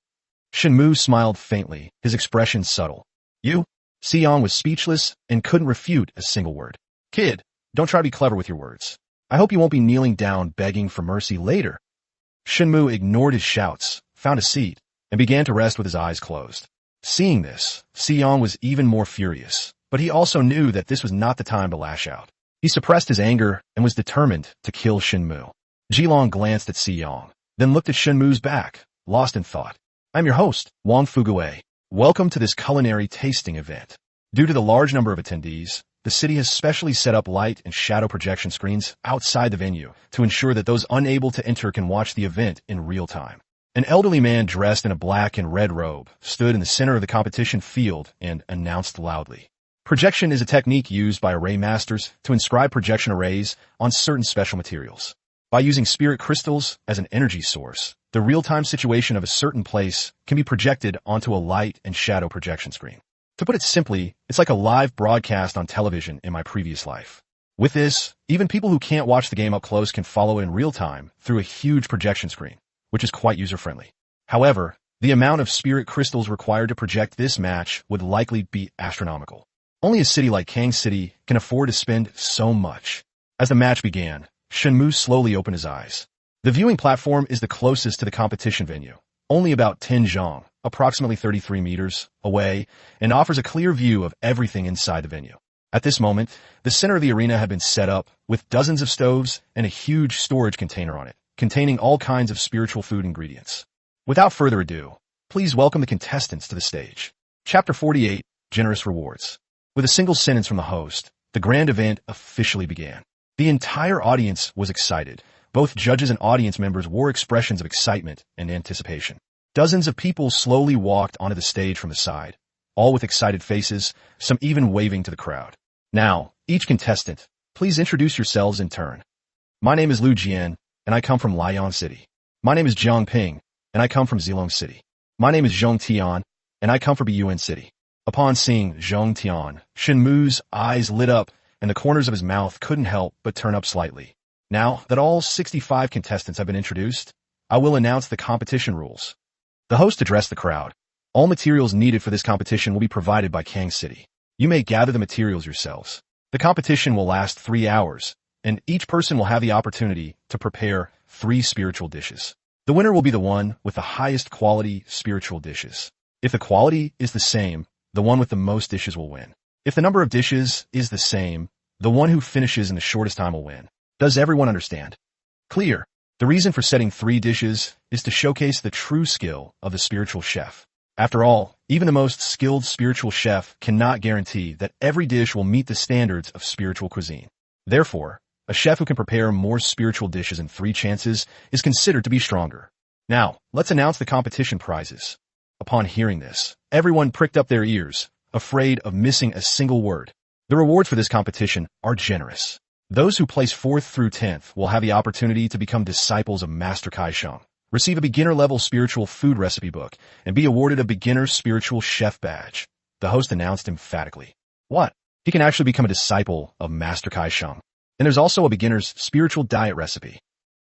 Shen Mu smiled faintly, his expression subtle. "You?" Yang was speechless and couldn't refute a single word. "Kid, don't try to be clever with your words. I hope you won't be kneeling down begging for mercy later." Shen Mu ignored his shouts, found a seat, and began to rest with his eyes closed. Seeing this, Yang was even more furious, but he also knew that this was not the time to lash out. He suppressed his anger and was determined to kill Shen Mu. Long glanced at Yang, then looked at Shen Mu's back, lost in thought. "I'm your host, Wang Fugui. Welcome to this culinary tasting event. Due to the large number of attendees, the city has specially set up light and shadow projection screens outside the venue to ensure that those unable to enter can watch the event in real time." An elderly man dressed in a black and red robe stood in the center of the competition field and announced loudly. Projection is a technique used by array masters to inscribe projection arrays on certain special materials. By using spirit crystals as an energy source, the real-time situation of a certain place can be projected onto a light and shadow projection screen. To put it simply, it's like a live broadcast on television in my previous life. With this, even people who can't watch the game up close can follow it in real time through a huge projection screen, which is quite user-friendly. However, the amount of spirit crystals required to project this match would likely be astronomical. Only a city like Kang City can afford to spend so much. As the match began, Shen Mu slowly opened his eyes. The viewing platform is the closest to the competition venue, only about 10 zhang, approximately 33 meters, away, and offers a clear view of everything inside the venue. At this moment, the center of the arena had been set up with dozens of stoves and a huge storage container on it, containing all kinds of spiritual food ingredients. Without further ado, please welcome the contestants to the stage. Chapter 48, Generous Rewards. With a single sentence from the host, the grand event officially began. The entire audience was excited. Both judges and audience members wore expressions of excitement and anticipation. Dozens of people slowly walked onto the stage from the side, all with excited faces, some even waving to the crowd. Now, each contestant, please introduce yourselves in turn. My name is Lu Jian, and I come from Liang City. My name is Jiang Ping, and I come from Zilong City. My name is Zhong Tian, and I come from Biyuan City. Upon seeing Zhong Tian, Shen Mu's eyes lit up, and the corners of his mouth couldn't help but turn up slightly. Now that all 65 contestants have been introduced, I will announce the competition rules. The host addressed the crowd. All materials needed for this competition will be provided by Kang City. You may gather the materials yourselves. The competition will last 3 hours, and each person will have the opportunity to prepare 3 spiritual dishes. The winner will be the one with the highest quality spiritual dishes. If the quality is the same, the one with the most dishes will win. If the number of dishes is the same, the one who finishes in the shortest time will win. Does everyone understand? Clear. The reason for setting 3 dishes is to showcase the true skill of the spiritual chef. After all, even the most skilled spiritual chef cannot guarantee that every dish will meet the standards of spiritual cuisine. Therefore, a chef who can prepare more spiritual dishes in 3 chances is considered to be stronger. Now, let's announce the competition prizes. Upon hearing this, everyone pricked up their ears, afraid of missing a single word. The rewards for this competition are generous. Those who place 4th through 10th will have the opportunity to become disciples of Master Kai Sheng, receive a beginner-level spiritual food recipe book, and be awarded a beginner spiritual chef badge. The host announced emphatically. What? He can actually become a disciple of Master Kai Sheng. And there's also a beginner's spiritual diet recipe.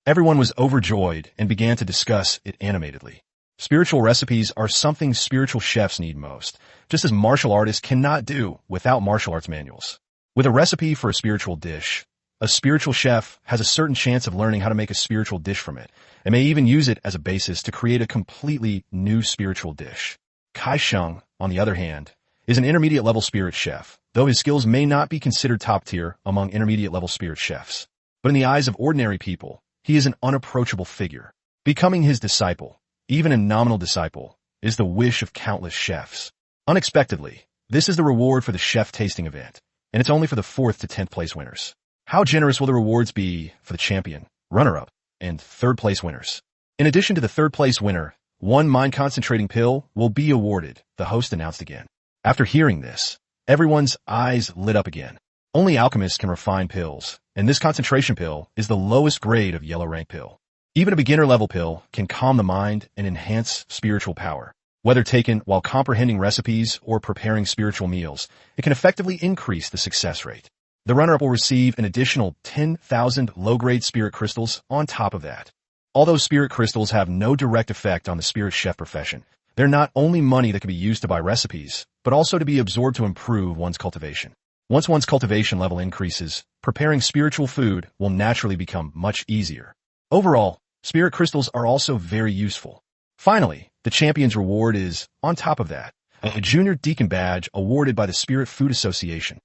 Everyone was overjoyed and began to discuss it animatedly. Spiritual recipes are something spiritual chefs need most, just as martial artists cannot do without martial arts manuals. With a recipe for a spiritual dish, a spiritual chef has a certain chance of learning how to make a spiritual dish from it, and may even use it as a basis to create a completely new spiritual dish. Kai Sheng, on the other hand, is an intermediate-level spirit chef, though his skills may not be considered top-tier among intermediate-level spirit chefs. But in the eyes of ordinary people, he is an unapproachable figure. Becoming his disciple, even a nominal disciple, is the wish of countless chefs. Unexpectedly, this is the reward for the chef tasting event, and it's only for the 4th to 10th place winners. How generous will the rewards be for the champion, runner-up, and 3rd place winners? In addition to the 3rd place winner, 1 mind-concentrating pill will be awarded, the host announced again. After hearing this, everyone's eyes lit up again. Only alchemists can refine pills, and this concentration pill is the lowest grade of yellow rank pill. Even a beginner-level pill can calm the mind and enhance spiritual power. Whether taken while comprehending recipes or preparing spiritual meals, it can effectively increase the success rate. The runner-up will receive an additional 10,000 low-grade spirit crystals on top of that. Although spirit crystals have no direct effect on the spirit chef profession, they're not only money that can be used to buy recipes, but also to be absorbed to improve one's cultivation. Once one's cultivation level increases, preparing spiritual food will naturally become much easier. Overall, spirit crystals are also very useful. Finally, the champion's reward is, on top of that, a junior deacon badge awarded by the Spirit Food Association.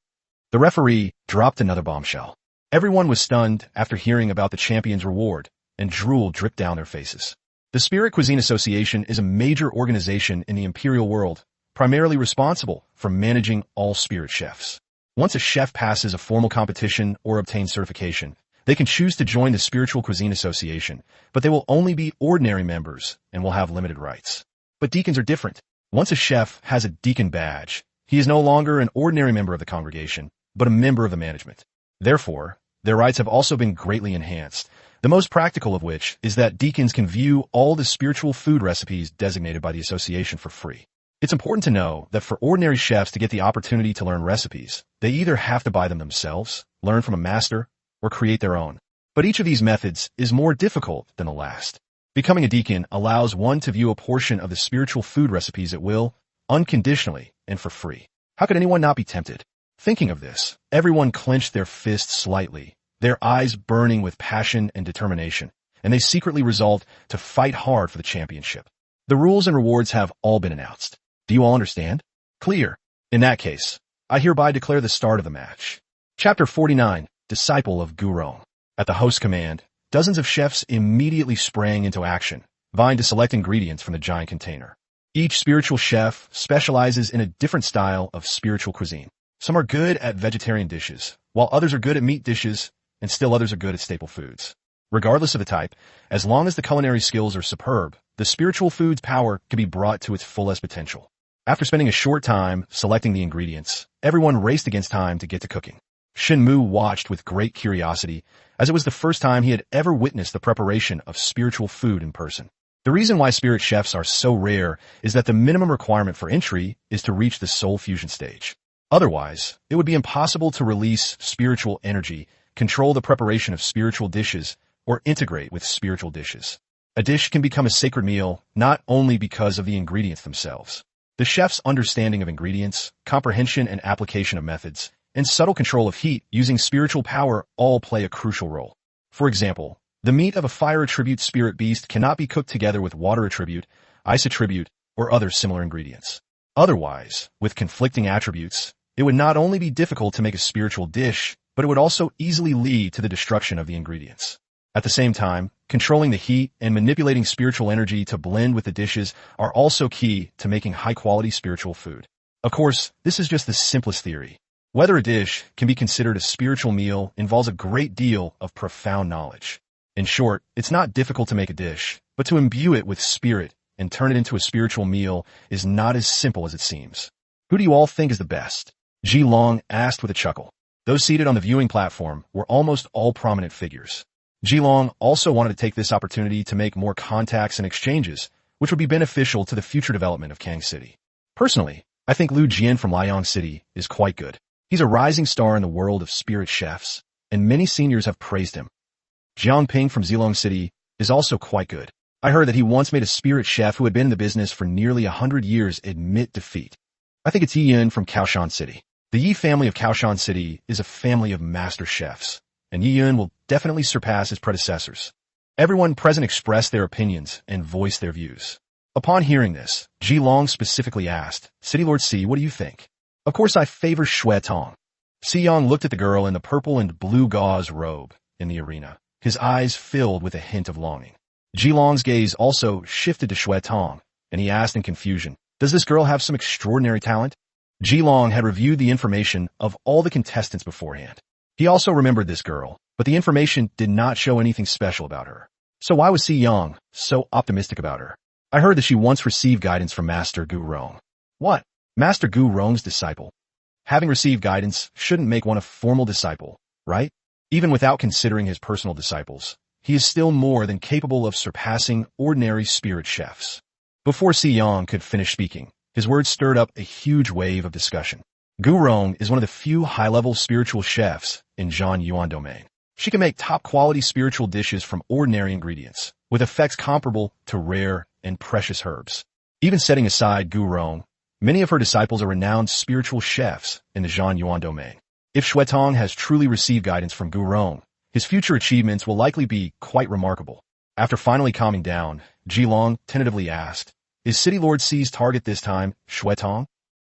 The referee dropped another bombshell. Everyone was stunned after hearing about the champion's reward, and drool dripped down their faces. The Spirit Cuisine Association is a major organization in the imperial world, primarily responsible for managing all spirit chefs. Once a chef passes a formal competition or obtains certification, they can choose to join the Spiritual Cuisine Association, but they will only be ordinary members and will have limited rights. But deacons are different. Once a chef has a deacon badge, he is no longer an ordinary member of the congregation, but a member of the management. Therefore, their rights have also been greatly enhanced, the most practical of which is that deacons can view all the spiritual food recipes designated by the association for free. It's important to know that for ordinary chefs to get the opportunity to learn recipes, they either have to buy them themselves, learn from a master, or create their own. But each of these methods is more difficult than the last. Becoming a deacon allows one to view a portion of the spiritual food recipes at will, unconditionally, and for free. How could anyone not be tempted? Thinking of this, everyone clenched their fists slightly, their eyes burning with passion and determination, and they secretly resolved to fight hard for the championship. The rules and rewards have all been announced. Do you all understand? Clear. In that case, I hereby declare the start of the match. Chapter 49, Disciple of Gurong. At the host's command, dozens of chefs immediately sprang into action, vying to select ingredients from the giant container. Each spiritual chef specializes in a different style of spiritual cuisine. Some are good at vegetarian dishes, while others are good at meat dishes, and still others are good at staple foods. Regardless of the type, as long as the culinary skills are superb, the spiritual food's power can be brought to its fullest potential. After spending a short time selecting the ingredients, everyone raced against time to get to cooking. Shen Mu watched with great curiosity, as it was the first time he had ever witnessed the preparation of spiritual food in person. The reason why spirit chefs are so rare is that the minimum requirement for entry is to reach the soul fusion stage. Otherwise, it would be impossible to release spiritual energy, control the preparation of spiritual dishes, or integrate with spiritual dishes. A dish can become a sacred meal not only because of the ingredients themselves. The chef's understanding of ingredients, comprehension and application of methods, and subtle control of heat using spiritual power all play a crucial role. For example, the meat of a fire attribute spirit beast cannot be cooked together with water attribute, ice attribute, or other similar ingredients. Otherwise, with conflicting attributes, it would not only be difficult to make a spiritual dish, but it would also easily lead to the destruction of the ingredients. At the same time, controlling the heat and manipulating spiritual energy to blend with the dishes are also key to making high-quality spiritual food. Of course, this is just the simplest theory. Whether a dish can be considered a spiritual meal involves a great deal of profound knowledge. In short, it's not difficult to make a dish, but to imbue it with spirit and turn it into a spiritual meal is not as simple as it seems. Who do you all think is the best? Ji Long asked with a chuckle. Those seated on the viewing platform were almost all prominent figures. Ji Long also wanted to take this opportunity to make more contacts and exchanges, which would be beneficial to the future development of Kang City. Personally, I think Lu Jian from Liang City is quite good. He's a rising star in the world of spirit chefs, and many seniors have praised him. Jiang Ping from Zilong City is also quite good. I heard that he once made a spirit chef who had been in the business for nearly 100 years admit defeat. I think it's Yi Yun from Kaoshan City. The Yi family of Kaoshan City is a family of master chefs, and Yi Yun will definitely surpass his predecessors. Everyone present expressed their opinions and voiced their views. Upon hearing this, Ji Long specifically asked, City Lord Si, what do you think? Of course I favor Shui Tong. Si Yang looked at the girl in the purple and blue gauze robe in the arena, his eyes filled with a hint of longing. Ji Long's gaze also shifted to Shui Tong, and he asked in confusion, does this girl have some extraordinary talent? Ji Long had reviewed the information of all the contestants beforehand. He also remembered this girl, but the information did not show anything special about her. So why was Si Yang so optimistic about her? I heard that she once received guidance from Master Gu Rong. What? Master Gu Rong's disciple? Having received guidance shouldn't make one a formal disciple, right? Even without considering his personal disciples, he is still more than capable of surpassing ordinary spirit chefs. Before Si Yang could finish speaking, his words stirred up a huge wave of discussion. Gu Rong is one of the few high-level spiritual chefs in Zhan Yuan domain. She can make top-quality spiritual dishes from ordinary ingredients, with effects comparable to rare and precious herbs. Even setting aside Gu Rong, many of her disciples are renowned spiritual chefs in the Zhan Yuan domain. If Shui Tong has truly received guidance from Gu Rong, his future achievements will likely be quite remarkable. After finally calming down, Ji Long tentatively asked, is City Lord Si's target this time Shui Tong?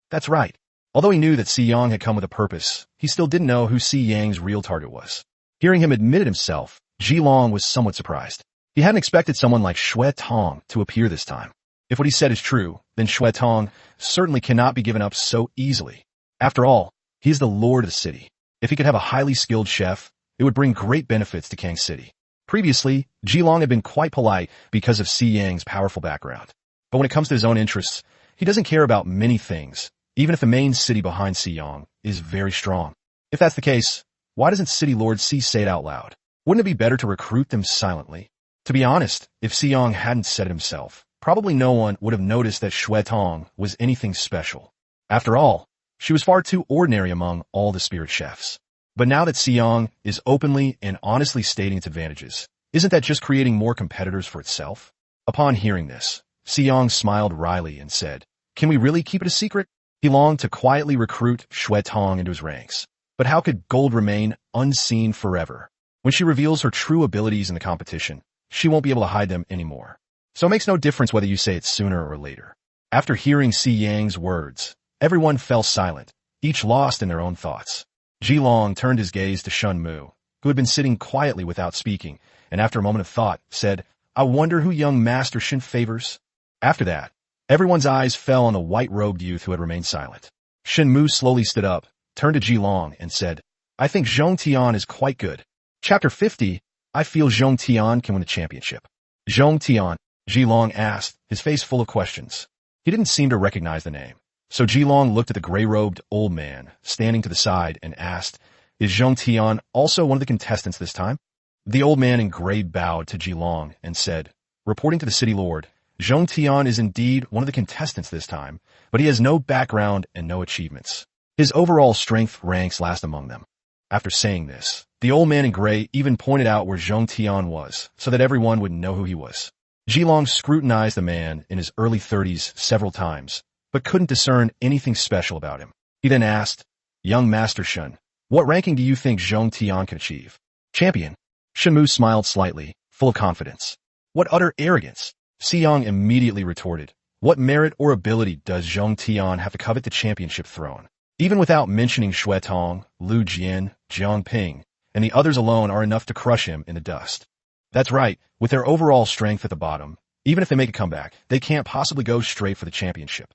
That's right. Although he knew that Si Yang had come with a purpose, he still didn't know who Si Yang's real target was. Hearing him admit it himself, Ji Long was somewhat surprised. He hadn't expected someone like Shui Tong to appear this time. If what he said is true, then Shui Tong certainly cannot be given up so easily. After all, he is the lord of the city. If he could have a highly skilled chef, it would bring great benefits to Kang City. Previously, Ji Long had been quite polite because of Si Yang's powerful background. But when it comes to his own interests, he doesn't care about many things, even if the main city behind Si Yang is very strong. If that's the case, why doesn't City Lord Si say it out loud? Wouldn't it be better to recruit them silently? To be honest, if Si Yang hadn't said it himself, probably no one would have noticed that Shui Tong was anything special. After all, she was far too ordinary among all the spirit chefs. But now that Si Yang is openly and honestly stating its advantages, isn't that just creating more competitors for itself? Upon hearing this, Si Yang smiled wryly and said, can we really keep it a secret? He longed to quietly recruit Shui Tong into his ranks. But how could gold remain unseen forever? When she reveals her true abilities in the competition, she won't be able to hide them anymore. So it makes no difference whether you say it sooner or later. After hearing Si Yang's words, everyone fell silent, each lost in their own thoughts. Ji Long turned his gaze to Shen Mu, who had been sitting quietly without speaking, and after a moment of thought, said, I wonder who young Master Shen favors? After that, everyone's eyes fell on the white-robed youth who had remained silent. Shen Mu slowly stood up, turned to Jilong and said, I think Zhong Tian is quite good. Chapter 50, I feel Zhong Tian can win the championship. Zhong Tian, Jilong asked, his face full of questions. He didn't seem to recognize the name. So Jilong looked at the gray-robed old man standing to the side and asked, is Zhong Tian also one of the contestants this time? The old man in gray bowed to Jilong and said, reporting to the city lord, Zhong Tian is indeed one of the contestants this time, but he has no background and no achievements. His overall strength ranks last among them. After saying this, the old man in gray even pointed out where Zhong Tian was, so that everyone would know who he was. Jilong scrutinized the man in his early 30s several times, but couldn't discern anything special about him. He then asked, young Master Shen, what ranking do you think Zhong Tian can achieve? Champion. Shen Mu smiled slightly, full of confidence. What utter arrogance! Siyang immediately retorted, what merit or ability does Zhong Tian have to covet the championship throne? Even without mentioning Shui Tong, Lu Jian, Jiang Ping, and the others alone are enough to crush him in the dust. That's right, with their overall strength at the bottom, even if they make a comeback, they can't possibly go straight for the championship.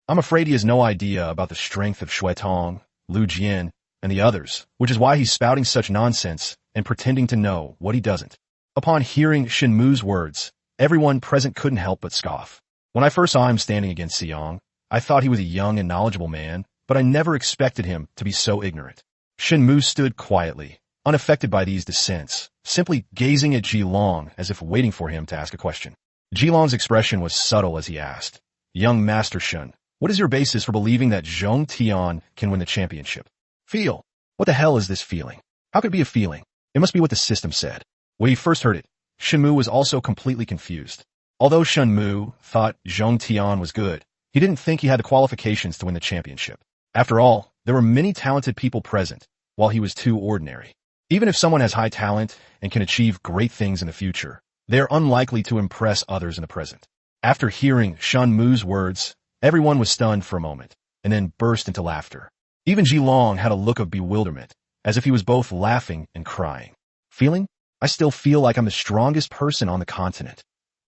I'm afraid he has no idea about the strength of Shui Tong, Lu Jian, and the others, which is why he's spouting such nonsense and pretending to know what he doesn't. Upon hearing Shen Mu's words, everyone present couldn't help but scoff. When I first saw him standing against Siyang, I thought he was a young and knowledgeable man, but I never expected him to be so ignorant. Shen Mu stood quietly, unaffected by these dissents, simply gazing at Jilong as if waiting for him to ask a question. Jilong's expression was subtle as he asked, young Master Shen, what is your basis for believing that Zhong Tian can win the championship? Feel. What the hell is this feeling? How could it be a feeling? It must be what the system said. When he first heard it, Shen Mu was also completely confused. Although Shen Mu thought Zhong Tian was good, he didn't think he had the qualifications to win the championship. After all, there were many talented people present, while he was too ordinary. Even if someone has high talent and can achieve great things in the future, they are unlikely to impress others in the present. After hearing Shen Mu's words, everyone was stunned for a moment, and then burst into laughter. Even Jilong had a look of bewilderment, as if he was both laughing and crying. Feeling? I still feel like I'm the strongest person on the continent.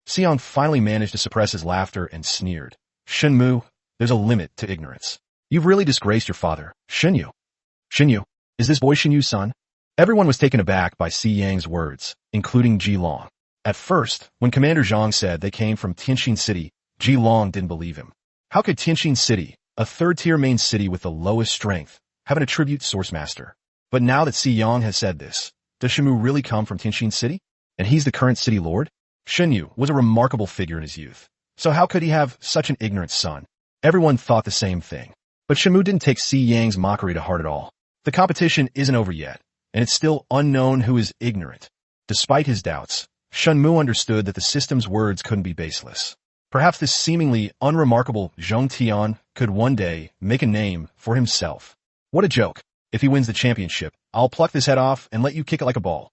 Siyang finally managed to suppress his laughter and sneered. Shen Mu, there's a limit to ignorance. You've really disgraced your father, Shen Yu. Shen Yu, is this boy Shen Yu's son? Everyone was taken aback by Si Yang's words, including Jilong. At first, when Commander Zhang said they came from Tianxin City, Jilong didn't believe him. How could Tianxin City, a third-tier main city with the lowest strength, have an attribute source master? But now that Si Yang has said this, does Shen Mu really come from Tianxin City? And he's the current city lord? Shen Yu was a remarkable figure in his youth. So how could he have such an ignorant son? Everyone thought the same thing. But Shen Mu didn't take Si Yang's mockery to heart at all. The competition isn't over yet, and it's still unknown who is ignorant. Despite his doubts, Shen Mu understood that the system's words couldn't be baseless. Perhaps this seemingly unremarkable Zhong Tian could one day make a name for himself. What a joke. If he wins the championship, I'll pluck this head off and let you kick it like a ball.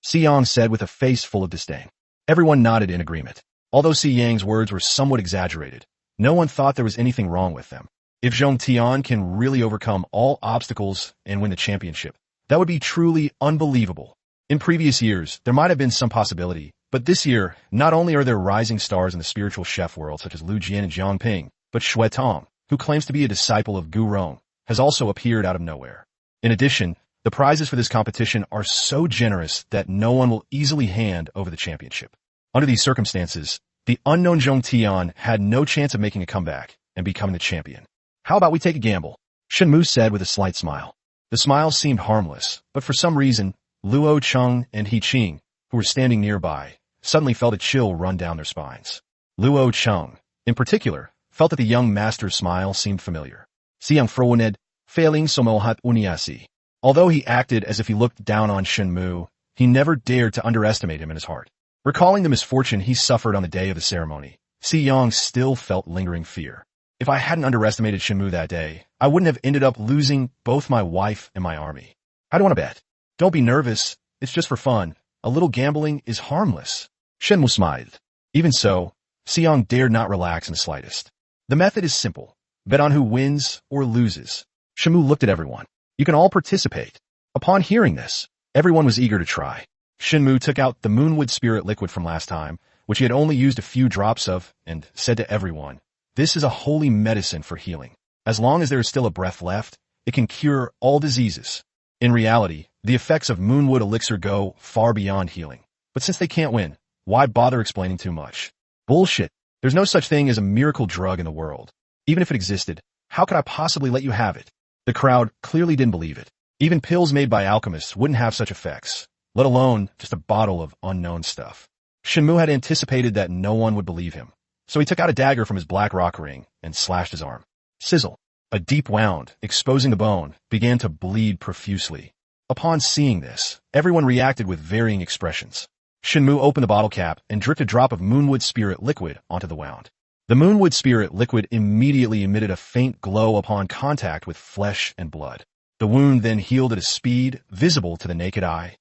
Si Yang said with a face full of disdain. Everyone nodded in agreement. Although Si Yang's words were somewhat exaggerated, no one thought there was anything wrong with them. If Zhong Tian can really overcome all obstacles and win the championship, that would be truly unbelievable. In previous years, there might have been some possibility, but this year, not only are there rising stars in the spiritual chef world such as Lu Jian and Jiang Ping, but Shui Tong, who claims to be a disciple of Gu Rong, has also appeared out of nowhere. In addition, the prizes for this competition are so generous that no one will easily hand over the championship. Under these circumstances, the unknown Zhong Tian had no chance of making a comeback and becoming the champion. How about we take a gamble? Shen Mu said with a slight smile. The smile seemed harmless, but for some reason, Luo Cheng and He Qing, who were standing nearby, suddenly felt a chill run down their spines. Luo Cheng, in particular, felt that the young master's smile seemed familiar. Siang Frowened, failing Somohat Uniasi. Although he acted as if he looked down on Shen Mu, he never dared to underestimate him in his heart. Recalling the misfortune he suffered on the day of the ceremony, Si Yang still felt lingering fear. If I hadn't underestimated Shen Mu that day, I wouldn't have ended up losing both my wife and my army. I don't want to bet. Don't be nervous. It's just for fun. A little gambling is harmless. Shen Mu smiled. Even so, Si Yang dared not relax in the slightest. The method is simple. Bet on who wins or loses. Shen Mu looked at everyone. You can all participate. Upon hearing this, everyone was eager to try. Shen Mu took out the Moonwood Spirit liquid from last time, which he had only used a few drops of, and said to everyone, "This is a holy medicine for healing. As long as there is still a breath left, it can cure all diseases. In reality, the effects of Moonwood Elixir go far beyond healing. But since they can't win, why bother explaining too much? Bullshit. There's no such thing as a miracle drug in the world. Even if it existed, how could I possibly let you have it? The crowd clearly didn't believe it. Even pills made by alchemists wouldn't have such effects, let alone just a bottle of unknown stuff. Shen Mu had anticipated that no one would believe him, so he took out a dagger from his black rock ring and slashed his arm. Sizzle. A deep wound, exposing the bone, began to bleed profusely. Upon seeing this, everyone reacted with varying expressions. Shen Mu opened the bottle cap and dripped a drop of Moonwood Spirit liquid onto the wound. The Moonwood Spirit liquid immediately emitted a faint glow upon contact with flesh and blood. The wound then healed at a speed visible to the naked eye.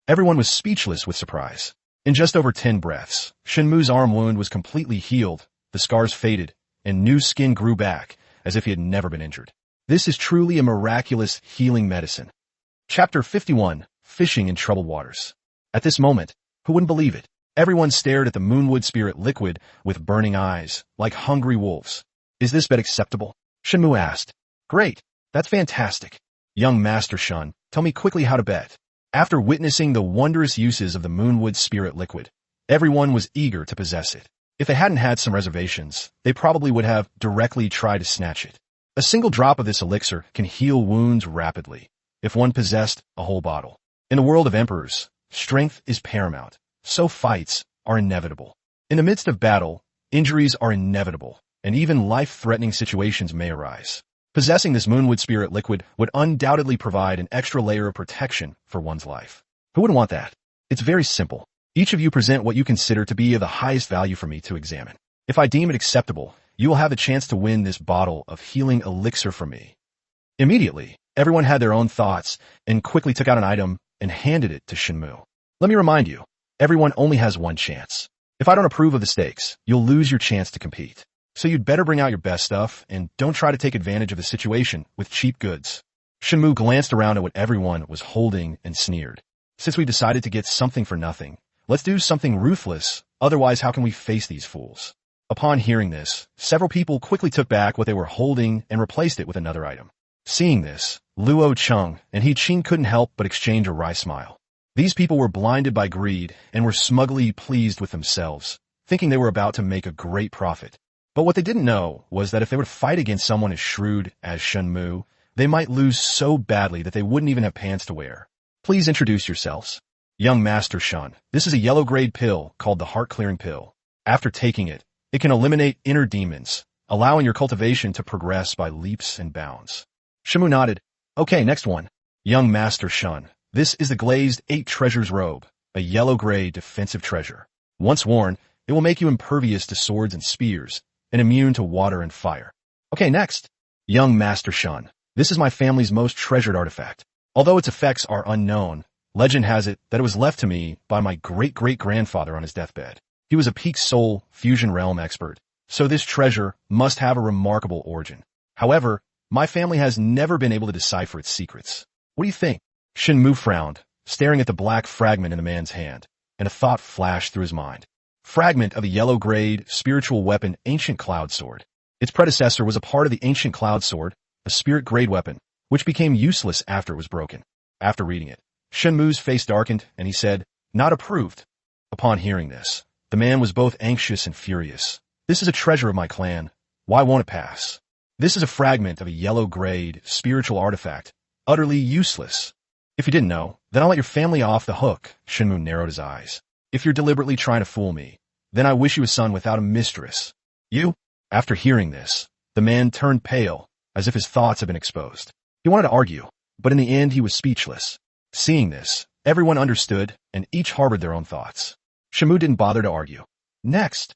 Everyone was speechless with surprise. In just over 10 breaths, Shen Mu's arm wound was completely healed, the scars faded, and new skin grew back, as if he had never been injured. This is truly a miraculous healing medicine. Chapter 51, Fishing in Troubled Waters. At this moment, who wouldn't believe it? Everyone stared at the Moonwood Spirit liquid with burning eyes, like hungry wolves. Is this bet acceptable? Shen Mu asked. Great. That's fantastic. Young Master Shun, tell me quickly how to bet. After witnessing the wondrous uses of the Moonwood Spirit liquid, everyone was eager to possess it. If they hadn't had some reservations, they probably would have directly tried to snatch it. A single drop of this elixir can heal wounds rapidly, if one possessed a whole bottle. In the world of emperors, strength is paramount, so fights are inevitable. In the midst of battle, injuries are inevitable, and even life-threatening situations may arise. Possessing this Moonwood Spirit liquid would undoubtedly provide an extra layer of protection for one's life. Who wouldn't want that? It's very simple. Each of you present what you consider to be of the highest value for me to examine. If I deem it acceptable, you will have the chance to win this bottle of healing elixir from me. Immediately, everyone had their own thoughts and quickly took out an item and handed it to Shen Mu. Let me remind you, everyone only has one chance. If I don't approve of the stakes, you'll lose your chance to compete. So you'd better bring out your best stuff and don't try to take advantage of the situation with cheap goods. Shen Mu glanced around at what everyone was holding and sneered. Since we decided to get something for nothing, let's do something ruthless, otherwise how can we face these fools? Upon hearing this, several people quickly took back what they were holding and replaced it with another item. Seeing this, Luo Chung and He Qing couldn't help but exchange a wry smile. These people were blinded by greed and were smugly pleased with themselves, thinking they were about to make a great profit. But what they didn't know was that if they were to fight against someone as shrewd as Shen Mu, they might lose so badly that they wouldn't even have pants to wear. Please introduce yourselves. Young Master Shun, this is a yellow-grade pill called the Heart-Clearing Pill. After taking it, it can eliminate inner demons, allowing your cultivation to progress by leaps and bounds. Shen Mu nodded. Okay, next one. Young Master Shun, this is the glazed 8 Treasures robe, a yellow-gray defensive treasure. Once worn, it will make you impervious to swords and spears, and immune to water and fire. Okay, next. Young Master Shun, this is my family's most treasured artifact. Although its effects are unknown, legend has it that it was left to me by my great-great-grandfather on his deathbed. He was a peak soul fusion realm expert, so this treasure must have a remarkable origin. However, my family has never been able to decipher its secrets. What do you think? Shen Mu frowned, staring at the black fragment in the man's hand, and a thought flashed through his mind. Fragment of a yellow-grade, spiritual weapon, Ancient Cloud Sword. Its predecessor was a part of the Ancient Cloud Sword, a spirit-grade weapon, which became useless after it was broken. After reading it, Shen Mu's face darkened, and he said, Not approved. Upon hearing this, the man was both anxious and furious. This is a treasure of my clan. Why won't it pass? This is a fragment of a yellow-grade, spiritual artifact, utterly useless. If you didn't know, then I'll let your family off the hook. Shen Mu narrowed his eyes. If you're deliberately trying to fool me, then I wish you a son without a mistress. You? After hearing this, the man turned pale, as if his thoughts had been exposed. He wanted to argue, but in the end he was speechless. Seeing this, everyone understood, and each harbored their own thoughts. Shen Mu didn't bother to argue. Next.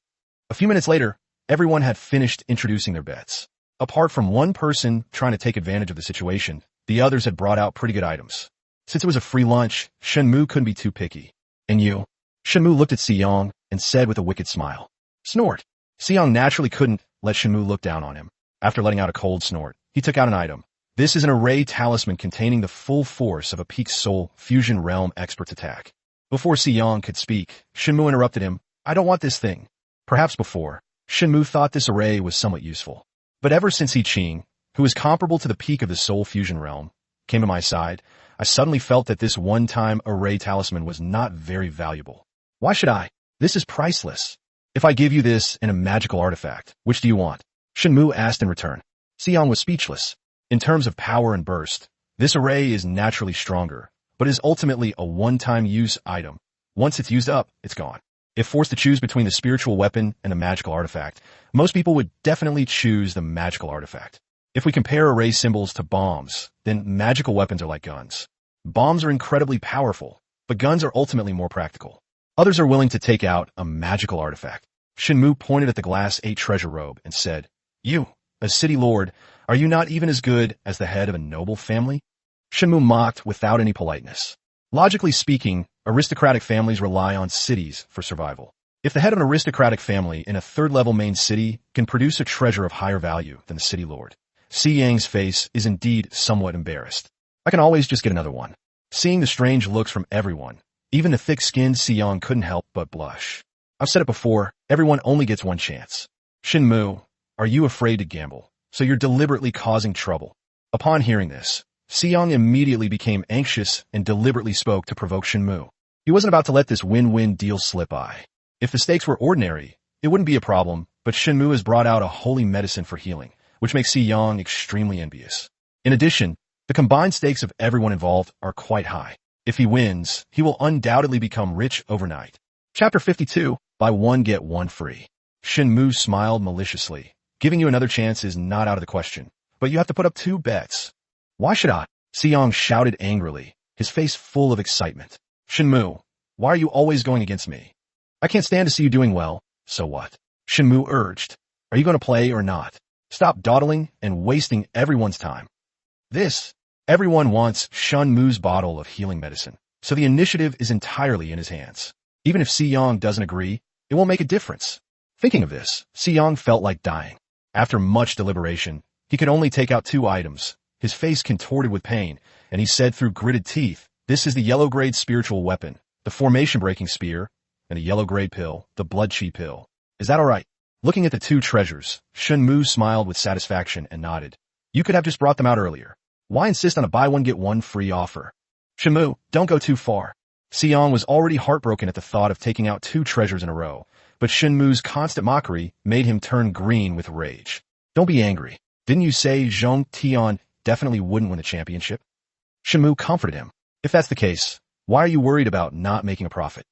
A few minutes later, everyone had finished introducing their bets. Apart from one person trying to take advantage of the situation, the others had brought out pretty good items. Since it was a free lunch, Shen Mu couldn't be too picky. And you? Shen Mu looked at Siyong and said with a wicked smile. Snort. Siyong naturally couldn't let Shen Mu look down on him. After letting out a cold snort, he took out an item. This is an array talisman containing the full force of a peak soul fusion realm expert's attack. Before Siyong could speak, Shen Mu interrupted him. I don't want this thing. Perhaps before, Shen Mu thought this array was somewhat useful. But ever since He Qing, who is comparable to the peak of the soul fusion realm, came to my side, I suddenly felt that this one-time array talisman was not very valuable. Why should I? This is priceless. If I give you this and a magical artifact, which do you want? Shen Mu asked in return. Xiang was speechless. In terms of power and burst, this array is naturally stronger, but is ultimately a one-time use item. Once it's used up, it's gone. If forced to choose between the spiritual weapon and the magical artifact, most people would definitely choose the magical artifact. If we compare array symbols to bombs, then magical weapons are like guns. Bombs are incredibly powerful, but guns are ultimately more practical. Others are willing to take out a magical artifact. Shen Mu pointed at the glass 8 treasure robe and said, "You, a city lord, are you not even as good as the head of a noble family?" Shen Mu mocked without any politeness. Logically speaking, aristocratic families rely on cities for survival. If the head of an aristocratic family in a third-level main city can produce a treasure of higher value than the city lord, Si Yang's face is indeed somewhat embarrassed. I can always just get another one. Seeing the strange looks from everyone, even the thick-skinned Si Yang couldn't help but blush. I've said it before, everyone only gets one chance. Shen Mu, are you afraid to gamble? So you're deliberately causing trouble. Upon hearing this, Si Yang immediately became anxious and deliberately spoke to provoke Shen Mu. He wasn't about to let this win-win deal slip by. If the stakes were ordinary, it wouldn't be a problem, but Shen Mu has brought out a holy medicine for healing, which makes Si Yang extremely envious. In addition, the combined stakes of everyone involved are quite high. If he wins, he will undoubtedly become rich overnight. Chapter 52, Buy One Get One Free. Shen Mu smiled maliciously. Giving you another chance is not out of the question, but you have to put up 2 bets. Why should I? Si Yang shouted angrily, his face full of excitement. Shen Mu, why are you always going against me? I can't stand to see you doing well, so what? Shen Mu urged. Are you going to play or not? Stop dawdling and wasting everyone's time. Everyone wants Shen Mu's bottle of healing medicine, so the initiative is entirely in his hands. Even if Si Yang doesn't agree, it won't make a difference. Thinking of this, Si Yang felt like dying. After much deliberation, he could only take out 2 items. His face contorted with pain, and he said through gritted teeth, "This is the yellow-grade spiritual weapon, the formation-breaking spear, and the yellow-grade pill, the blood-chi pill. Is that all right?" Looking at the 2 treasures, Shen Mu smiled with satisfaction and nodded. "You could have just brought them out earlier. Why insist on a buy-one-get-one-free offer?" Shen Mu, don't go too far. Si Yang was already heartbroken at the thought of taking out 2 treasures in a row, but Shen Mu's constant mockery made him turn green with rage. "Don't be angry. Didn't you say Zhong Tian definitely wouldn't win the championship?" Shen Mu comforted him. "If that's the case, why are you worried about not making a profit?"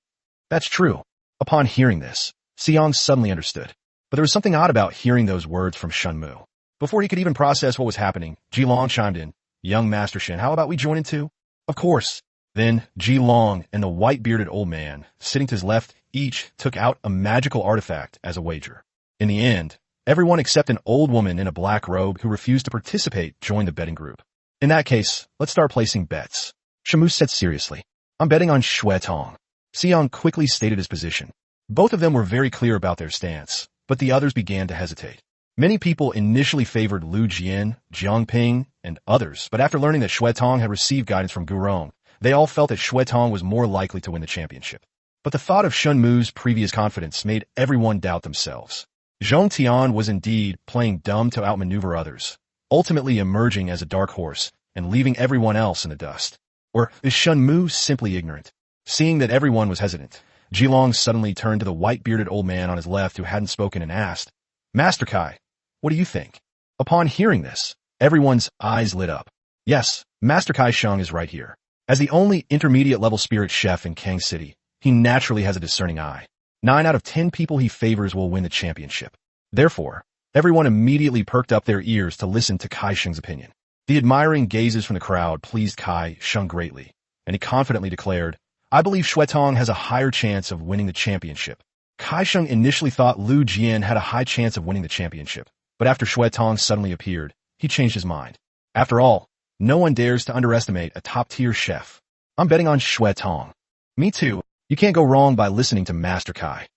That's true. Upon hearing this, Si Yang suddenly understood. But there was something odd about hearing those words from Shen Mu. Before he could even process what was happening, Ji Long chimed in. "Young Master Shen, how about we join in too?" "Of course." Then Ji Long and the white-bearded old man, sitting to his left, each took out a magical artifact as a wager. In the end, everyone except an old woman in a black robe who refused to participate joined the betting group. "In that case, let's start placing bets." Shen Mu said seriously. "I'm betting on Xue Tong." Si Yang quickly stated his position. Both of them were very clear about their stance, but the others began to hesitate. Many people initially favored Lu Jian, Jiang Ping, and others, but after learning that Xue Tong had received guidance from Gurong, they all felt that Xue Tong was more likely to win the championship. But the thought of Shen Mu's previous confidence made everyone doubt themselves. Zhong Tian was indeed playing dumb to outmaneuver others, ultimately emerging as a dark horse and leaving everyone else in the dust. Or is Shen Mu simply ignorant? Seeing that everyone was hesitant, Ji Long suddenly turned to the white-bearded old man on his left who hadn't spoken and asked, "Master Kai, what do you think?" Upon hearing this, everyone's eyes lit up. Yes, Master Kai Sheng is right here. As the only intermediate-level spirit chef in Kang City, he naturally has a discerning eye. 9 out of 10 people he favors will win the championship. Therefore, everyone immediately perked up their ears to listen to Kai Sheng's opinion. The admiring gazes from the crowd pleased Kai Sheng greatly, and he confidently declared, "I believe Xue Tong has a higher chance of winning the championship." Kai Sheng initially thought Lu Jian had a high chance of winning the championship, but after Xue Tong suddenly appeared, he changed his mind. After all, no one dares to underestimate a top-tier chef. "I'm betting on Xue Tong." "Me too. You can't go wrong by listening to Master Kai."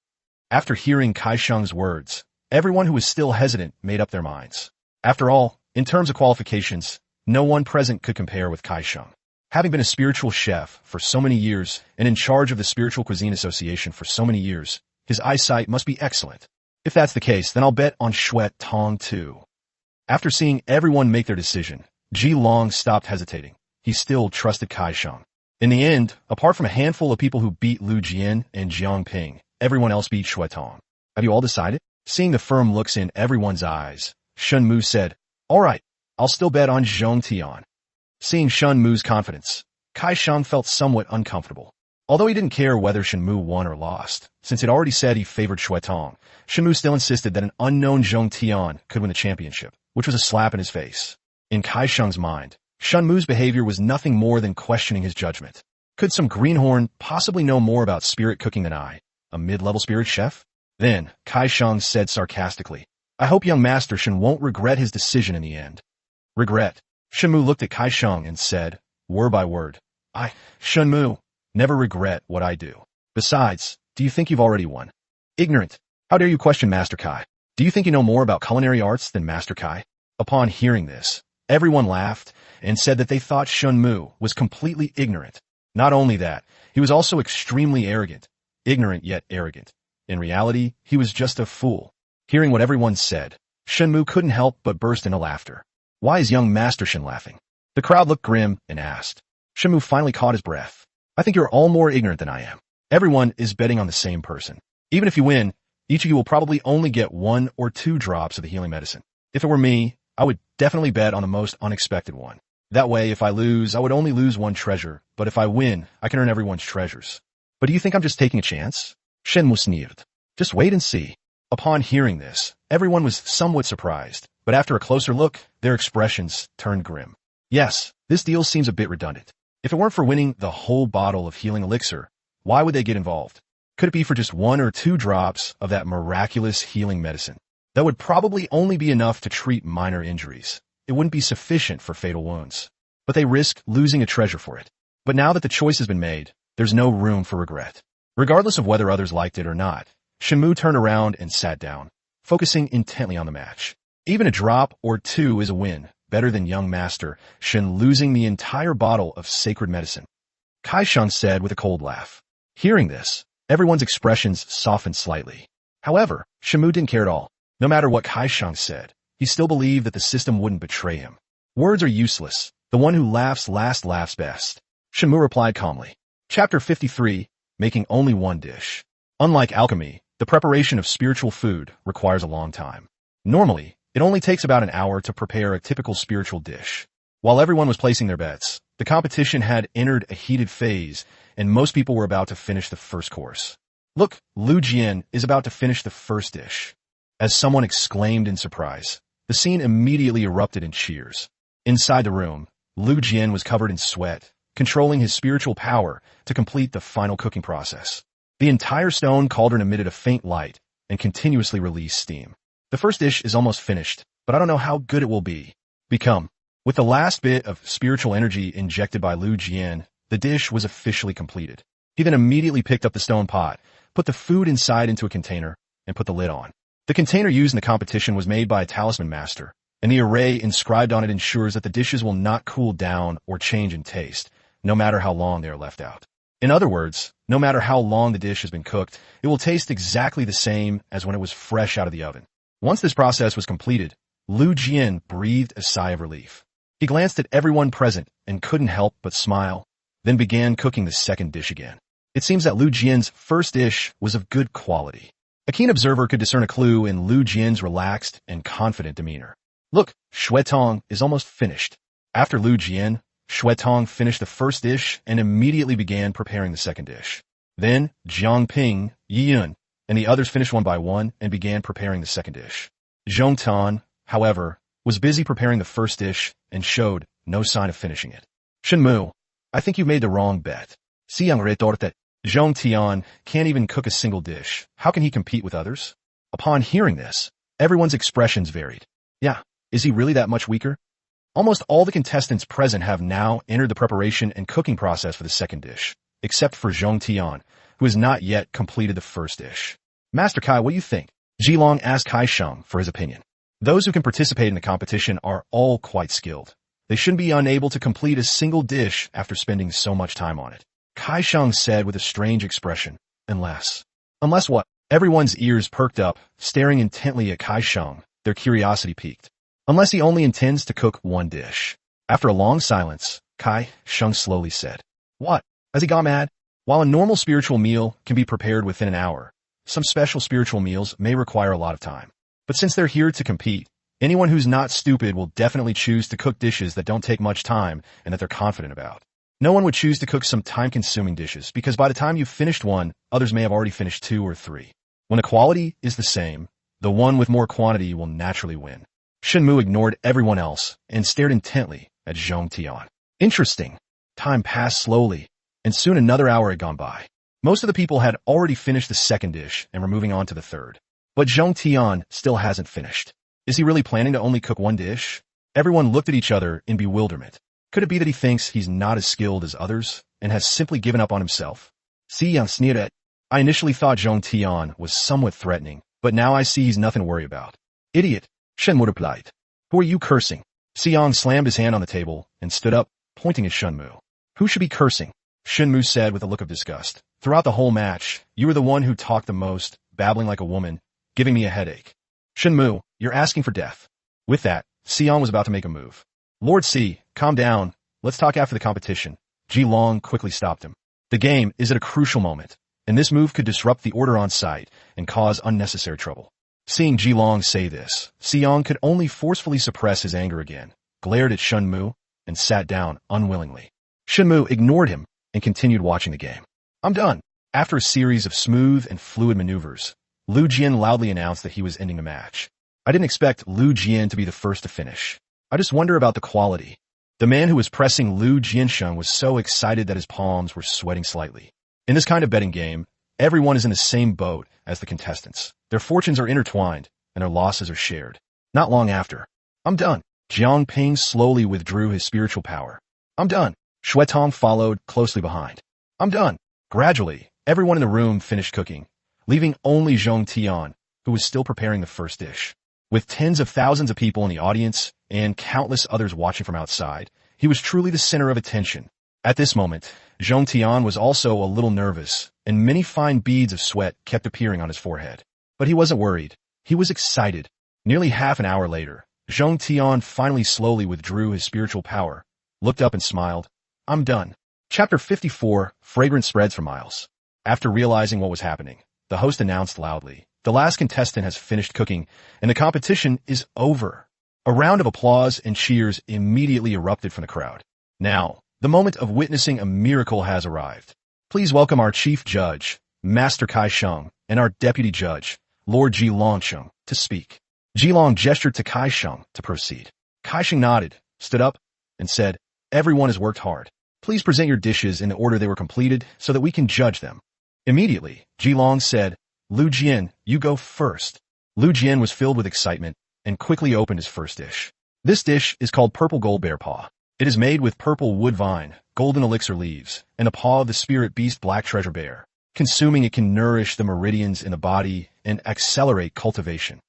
After hearing Kai Sheng's words, everyone who was still hesitant made up their minds. After all, in terms of qualifications, no one present could compare with Kai Sheng. Having been a spiritual chef for so many years and in charge of the Spiritual Cuisine Association for so many years, his eyesight must be excellent. If that's the case, then I'll bet on Xue Tong too. After seeing everyone make their decision, Ji Long stopped hesitating. He still trusted Kai Shang. In the end, apart from a handful of people who beat Lu Jian and Jiang Ping, everyone else beat Shui Tong. Have you all decided? Seeing the firm looks in everyone's eyes, Shen Mu said, "All right, I'll still bet on Zhong Tian." Seeing Shen Mu's confidence, Kai Shang felt somewhat uncomfortable. Although he didn't care whether Shen Mu won or lost, since he'd already said he favored Shui Tong, Shen Mu still insisted that an unknown Zhong Tian could win the championship, which was a slap in his face. In Kai Shang's mind, Shen Mu's behavior was nothing more than questioning his judgment. Could some greenhorn possibly know more about spirit cooking than I, a mid-level spirit chef? Then, Kai Shang said sarcastically, "I hope young Master Shen won't regret his decision in the end." Regret? Shen Mu looked at Kai Shang and said, word by word, Shen Mu, never regret what I do. Besides, do you think you've already won? Ignorant. How dare you question Master Kai? Do you think you know more about culinary arts than Master Kai? Upon hearing this, everyone laughed and said that they thought Shen Mu was completely ignorant. Not only that, he was also extremely arrogant. Ignorant yet arrogant. In reality, he was just a fool. Hearing what everyone said, Shen Mu couldn't help but burst into laughter. Why is young Master Shen laughing? The crowd looked grim and asked. Shen Mu finally caught his breath. I think you're all more ignorant than I am. Everyone is betting on the same person. Even if you win, each of you will probably only get 1 or 2 drops of the healing medicine. If it were me, I would definitely bet on the most unexpected one. That way, if I lose, I would only lose 1 treasure, but if I win, I can earn everyone's treasures. But do you think I'm just taking a chance? Shen Mu sneered. Just wait and see. Upon hearing this, everyone was somewhat surprised, but after a closer look, their expressions turned grim. Yes, this deal seems a bit redundant. If it weren't for winning the whole bottle of healing elixir, why would they get involved? Could it be for just 1 or 2 drops of that miraculous healing medicine? That would probably only be enough to treat minor injuries. It wouldn't be sufficient for fatal wounds. But they risked losing a treasure for it. But now that the choice has been made, there's no room for regret. Regardless of whether others liked it or not, Shen Mu turned around and sat down, focusing intently on the match. Even a drop or 2 is a win, better than young Master Shen losing the entire bottle of sacred medicine. Kai Shang said with a cold laugh. Hearing this, everyone's expressions softened slightly. However, Shen Mu didn't care at all. No matter what Kai Shang said, he still believed that the system wouldn't betray him. Words are useless. The one who laughs last laughs best. Shen Mu replied calmly. Chapter 53, Making Only One Dish. Unlike alchemy, the preparation of spiritual food requires a long time. Normally, it only takes about an hour to prepare a typical spiritual dish. While everyone was placing their bets, the competition had entered a heated phase, and most people were about to finish the first course. Look, Lu Jian is about to finish the first dish. As someone exclaimed in surprise, the scene immediately erupted in cheers. Inside the room, Lu Jian was covered in sweat, controlling his spiritual power to complete the final cooking process. The entire stone cauldron emitted a faint light and continuously released steam. The first dish is almost finished, but I don't know how good it will become. With the last bit of spiritual energy injected by Lu Jian, the dish was officially completed. He then immediately picked up the stone pot, put the food inside into a container, and put the lid on. The container used in the competition was made by a talisman master, and the array inscribed on it ensures that the dishes will not cool down or change in taste, no matter how long they are left out. In other words, no matter how long the dish has been cooked, it will taste exactly the same as when it was fresh out of the oven. Once this process was completed, Lu Jian breathed a sigh of relief. He glanced at everyone present and couldn't help but smile, then began cooking the second dish again. It seems that Lu Jian's first dish was of good quality. A keen observer could discern a clue in Lu Jian's relaxed and confident demeanor. Look, Shui Tong is almost finished. After Lu Jian, Shui Tong finished the first dish and immediately began preparing the second dish. Then, Jiang Ping, Yi Yun, and the others finished one by one and began preparing the second dish. Zhong Tan, however, was busy preparing the first dish and showed no sign of finishing it. Shen Mu, I think you made the wrong bet. Siang retorte. Zhong Tian can't even cook a single dish. How can he compete with others? Upon hearing this, everyone's expressions varied. Yeah, is he really that much weaker? Almost all the contestants present have now entered the preparation and cooking process for the second dish, except for Zhong Tian, who has not yet completed the first dish. Master Kai, what do you think? Ji Long asked Kai Shang for his opinion. Those who can participate in the competition are all quite skilled. They shouldn't be unable to complete a single dish after spending so much time on it. Kai Shang said with a strange expression, unless what? Everyone's ears perked up, staring intently at Kai Shang, their curiosity piqued. Unless he only intends to cook one dish. After a long silence, Kai Sheng slowly said, "What? Has he gone mad?" While a normal spiritual meal can be prepared within an hour, some special spiritual meals may require a lot of time. But since they're here to compete, anyone who's not stupid will definitely choose to cook dishes that don't take much time and that they're confident about. No one would choose to cook some time-consuming dishes because by the time you've finished one, others may have already finished 2 or 3. When the quality is the same, the one with more quantity will naturally win. Shen Mu ignored everyone else and stared intently at Zhong Tian. Interesting. Time passed slowly, and soon another hour had gone by. Most of the people had already finished the second dish and were moving on to the third. But Zhong Tian still hasn't finished. Is he really planning to only cook one dish? Everyone looked at each other in bewilderment. Could it be that he thinks he's not as skilled as others and has simply given up on himself? Siyang sneered at. I initially thought Zhong Tian was somewhat threatening, but now I see he's nothing to worry about. Idiot, Shen Mu replied. Who are you cursing? Siyang slammed his hand on the table and stood up, pointing at Shen Mu. Who should be cursing? Shen Mu said with a look of disgust. Throughout the whole match, you were the one who talked the most, babbling like a woman, giving me a headache. Shen Mu, you're asking for death. With that, Siyang was about to make a move. Lord C, calm down. Let's talk after the competition. Ji Long quickly stopped him. The game is at a crucial moment, and this move could disrupt the order on site and cause unnecessary trouble. Seeing Ji Long say this, Siyang could only forcefully suppress his anger again, glared at Shen Mu, and sat down unwillingly. Shen Mu ignored him and continued watching the game. I'm done. After a series of smooth and fluid maneuvers, Lu Jian loudly announced that he was ending the match. I didn't expect Lu Jian to be the first to finish. I just wonder about the quality. The man who was pressing Lu Jiansheng was so excited that his palms were sweating slightly. In this kind of betting game, everyone is in the same boat as the contestants. Their fortunes are intertwined, and their losses are shared. Not long after. I'm done. Jiang Ping slowly withdrew his spiritual power. I'm done. Xue Tong followed closely behind. I'm done. Gradually, everyone in the room finished cooking, leaving only Zhong Tian, who was still preparing the first dish. With tens of thousands of people in the audience and countless others watching from outside, he was truly the center of attention. At this moment, Zhong Tian was also a little nervous, and many fine beads of sweat kept appearing on his forehead. But he wasn't worried. He was excited. Nearly half an hour later, Zhong Tian finally slowly withdrew his spiritual power, looked up and smiled. I'm done. Chapter 54, Fragrance Spreads for Miles. After realizing what was happening, the host announced loudly, the last contestant has finished cooking, and the competition is over. A round of applause and cheers immediately erupted from the crowd. Now, the moment of witnessing a miracle has arrived. Please welcome our chief judge, Master Kai Sheng, and our deputy judge, Lord Ji Longsheng, to speak. Ji Long gestured to Kai Sheng to proceed. Kai Sheng nodded, stood up, and said, everyone has worked hard. Please present your dishes in the order they were completed so that we can judge them. Immediately, Ji Long said, Lu Jian, you go first. Lu Jian was filled with excitement and quickly opened his first dish. This dish is called Purple Gold Bear Paw. It is made with purple wood vine, golden elixir leaves, and the paw of the spirit beast Black Treasure Bear. Consuming it can nourish the meridians in the body and accelerate cultivation.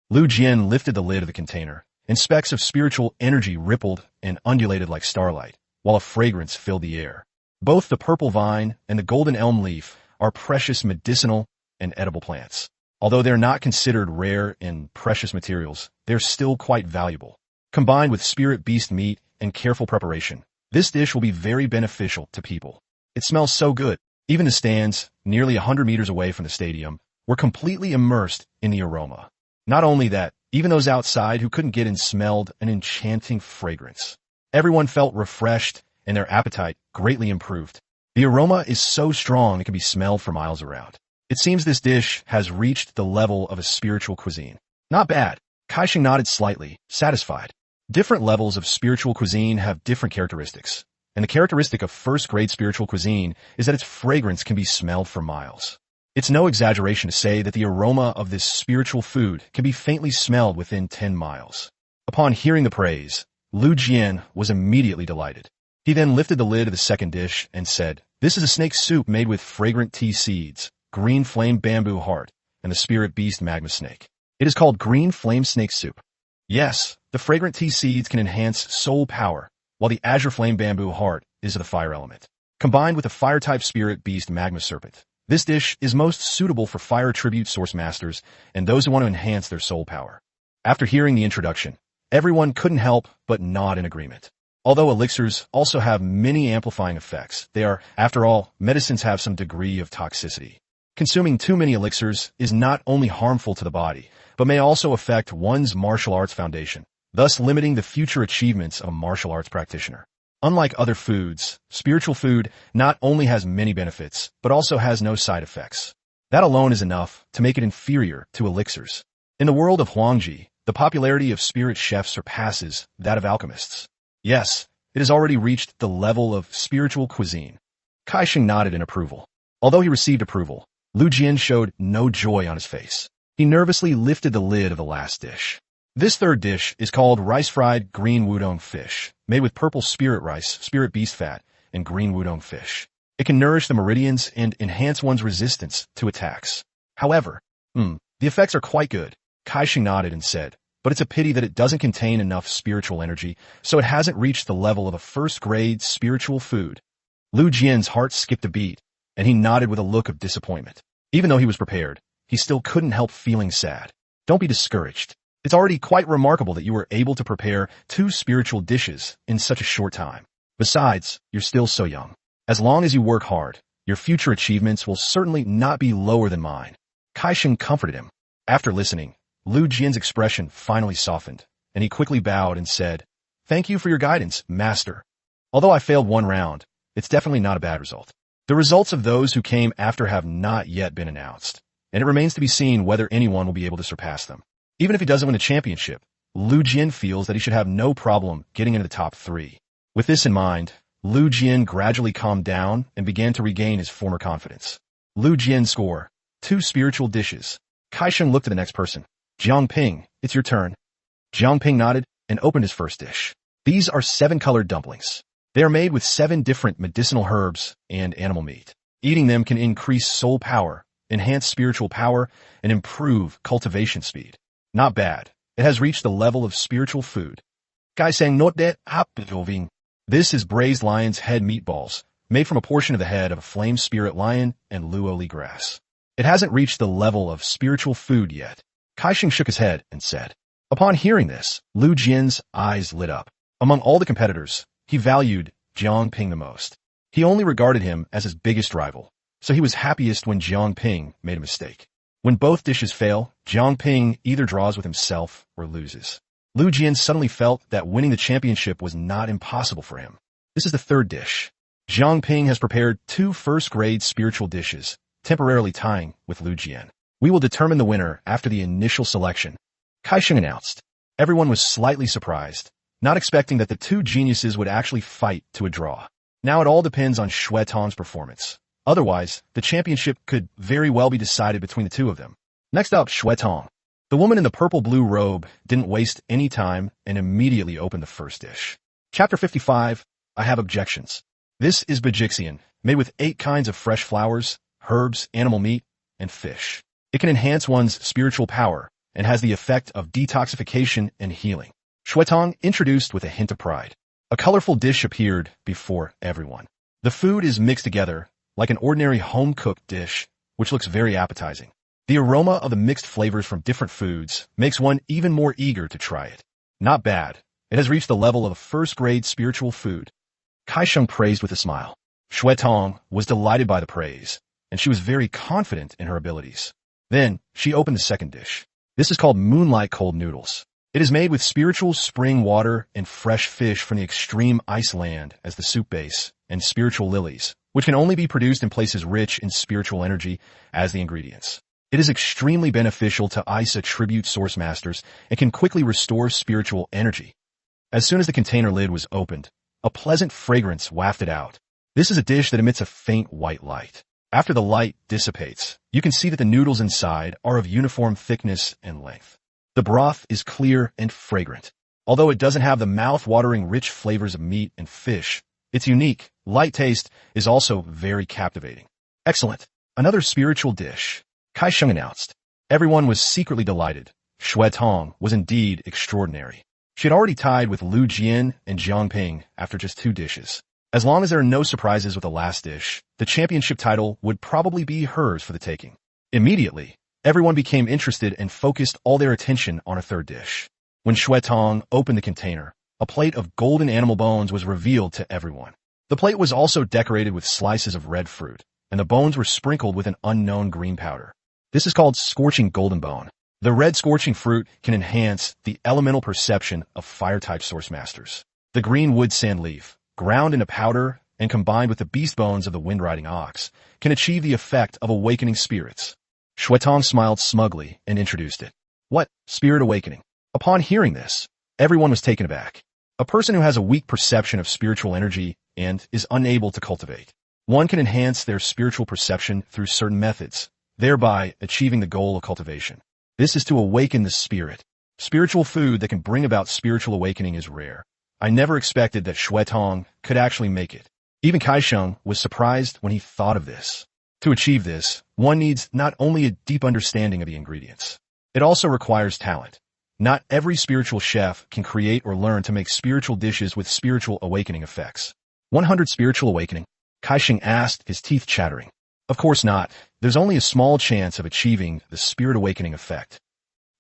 Lu Jian lifted the lid of the container, and specks of spiritual energy rippled and undulated like starlight, while a fragrance filled the air. Both the purple vine and the golden elm leaf are precious medicinal and edible plants. Although they're not considered rare and precious materials, they're still quite valuable. Combined with spirit beast meat and careful preparation, this dish will be very beneficial to people. It smells so good. Even the stands, nearly 100 meters away from the stadium, were completely immersed in the aroma. Not only that, even those outside who couldn't get in smelled an enchanting fragrance. Everyone felt refreshed and their appetite greatly improved. The aroma is so strong it can be smelled for miles around. It seems this dish has reached the level of a spiritual cuisine. Not bad. Kai Sheng nodded slightly, satisfied. Different levels of spiritual cuisine have different characteristics, and the characteristic of first-grade spiritual cuisine is that its fragrance can be smelled for miles. It's no exaggeration to say that the aroma of this spiritual food can be faintly smelled within 10 miles. Upon hearing the praise, Lu Jian was immediately delighted. He then lifted the lid of the second dish and said, this is a snake soup made with fragrant tea seeds, green flame bamboo heart, and the spirit beast magma snake. It is called green flame snake soup. Yes, the fragrant tea seeds can enhance soul power, while the azure flame bamboo heart is of the fire element. Combined with the fire-type spirit beast magma serpent, this dish is most suitable for fire tribute source masters and those who want to enhance their soul power. After hearing the introduction, Everyone couldn't help but nod in agreement. Although elixirs also have many amplifying effects, they are, after all, medicines have some degree of toxicity. Consuming too many elixirs is not only harmful to the body, but may also affect one's martial arts foundation, thus limiting the future achievements of a martial arts practitioner. Unlike other foods, spiritual food not only has many benefits, but also has no side effects. That alone is enough to make it inferior to elixirs. In the world of Huangji, the popularity of spirit chefs surpasses that of alchemists. Yes, it has already reached the level of spiritual cuisine. Kaixing nodded in approval. Although he received approval, Lu Jian showed no joy on his face. He nervously lifted the lid of the last dish. This third dish is called rice-fried green wudong fish, made with purple spirit rice, spirit beast fat, and green wudong fish. It can nourish the meridians and enhance one's resistance to attacks. However, the effects are quite good. Kaixing nodded and said, but it's a pity that it doesn't contain enough spiritual energy, so it hasn't reached the level of a first-grade spiritual food. Lu Jian's heart skipped a beat, and he nodded with a look of disappointment. Even though he was prepared, he still couldn't help feeling sad. Don't be discouraged. It's already quite remarkable that you were able to prepare 2 spiritual dishes in such a short time. Besides, you're still so young. As long as you work hard, your future achievements will certainly not be lower than mine. Kaixing comforted him. After listening, Lu Jian's expression finally softened, and he quickly bowed and said, "Thank you for your guidance, master. Although I failed 1 round, it's definitely not a bad result. The results of those who came after have not yet been announced, and it remains to be seen whether anyone will be able to surpass them. Even if he doesn't win a championship, Lu Jian feels that he should have no problem getting into the top 3. With this in mind, Lu Jian gradually calmed down and began to regain his former confidence. Lu Jian's score, 2 spiritual dishes. Kaixing looked at the next person. Jiangping, it's your turn. Jiangping nodded and opened his first dish. These are 7-colored dumplings. They are made with 7 different medicinal herbs and animal meat. Eating them can increase soul power, enhance spiritual power, and improve cultivation speed. Not bad. It has reached the level of spiritual food. Kaixing nodded approving. This is braised lion's head meatballs, made from a portion of the head of a flame spirit lion and luoli grass. It hasn't reached the level of spiritual food yet. Kaixing shook his head and said. Upon hearing this, Lu Jian's eyes lit up. Among all the competitors, he valued Jiangping the most. He only regarded him as his biggest rival, so he was happiest when Jiangping made a mistake. When both dishes fail, Jiangping either draws with himself or loses. Lu Jian suddenly felt that winning the championship was not impossible for him. This is the 3rd dish. Jiangping has prepared 2 first-grade spiritual dishes, temporarily tying with Lu Jian. We will determine the winner after the initial selection, Kaixing announced. Everyone was slightly surprised, not expecting that the 2 geniuses would actually fight to a draw. Now it all depends on Xue Tong's performance. Otherwise, the championship could very well be decided between the 2 of them. Next up, Xue Tong. The woman in the purple-blue robe didn't waste any time and immediately opened the first dish. Chapter 55, I have objections. This is Bajixian, made with 8 kinds of fresh flowers, herbs, animal meat, and fish. It can enhance one's spiritual power and has the effect of detoxification and healing. Xue Tong introduced with a hint of pride. A colorful dish appeared before everyone. The food is mixed together like an ordinary home-cooked dish, which looks very appetizing. The aroma of the mixed flavors from different foods makes one even more eager to try it. Not bad. It has reached the level of a first-grade spiritual food. Kaixing praised with a smile. Xue Tong was delighted by the praise, and she was very confident in her abilities. Then, she opened the second dish. This is called Moonlight Cold Noodles. It is made with spiritual spring water and fresh fish from the extreme ice land as the soup base, and spiritual lilies, which can only be produced in places rich in spiritual energy, as the ingredients. It is extremely beneficial to ice attribute source masters and can quickly restore spiritual energy. As soon as the container lid was opened, a pleasant fragrance wafted out. This is a dish that emits a faint white light. After the light dissipates, you can see that the noodles inside are of uniform thickness and length. The broth is clear and fragrant. Although it doesn't have the mouth-watering rich flavors of meat and fish, its unique, light taste is also very captivating. Excellent. Another spiritual dish, Kaixing announced. Everyone was secretly delighted. Xue Tong was indeed extraordinary. She had already tied with Lu Jian and Jiangping after just 2 dishes. As long as there are no surprises with the last dish, the championship title would probably be hers for the taking. Immediately, everyone became interested and focused all their attention on a 3rd dish. When Shui Tong opened the container, a plate of golden animal bones was revealed to everyone. The plate was also decorated with slices of red fruit, and the bones were sprinkled with an unknown green powder. This is called scorching golden bone. The red scorching fruit can enhance the elemental perception of fire-type source masters. The green wood sand leaf, ground into powder and combined with the beast bones of the wind-riding ox, can achieve the effect of awakening spirits. Shui Tong smiled smugly and introduced it. What? Spirit awakening? Upon hearing this, everyone was taken aback. A person who has a weak perception of spiritual energy and is unable to cultivate. One can enhance their spiritual perception through certain methods, thereby achieving the goal of cultivation. This is to awaken the spirit. Spiritual food that can bring about spiritual awakening is rare. I never expected that Shui Tong could actually make it. Even Kaisheng was surprised when he thought of this. To achieve this, one needs not only a deep understanding of the ingredients. It also requires talent. Not every spiritual chef can create or learn to make spiritual dishes with spiritual awakening effects. 100 spiritual awakening? Kaisheng asked, his teeth chattering. Of course not. There's only a small chance of achieving the spirit awakening effect.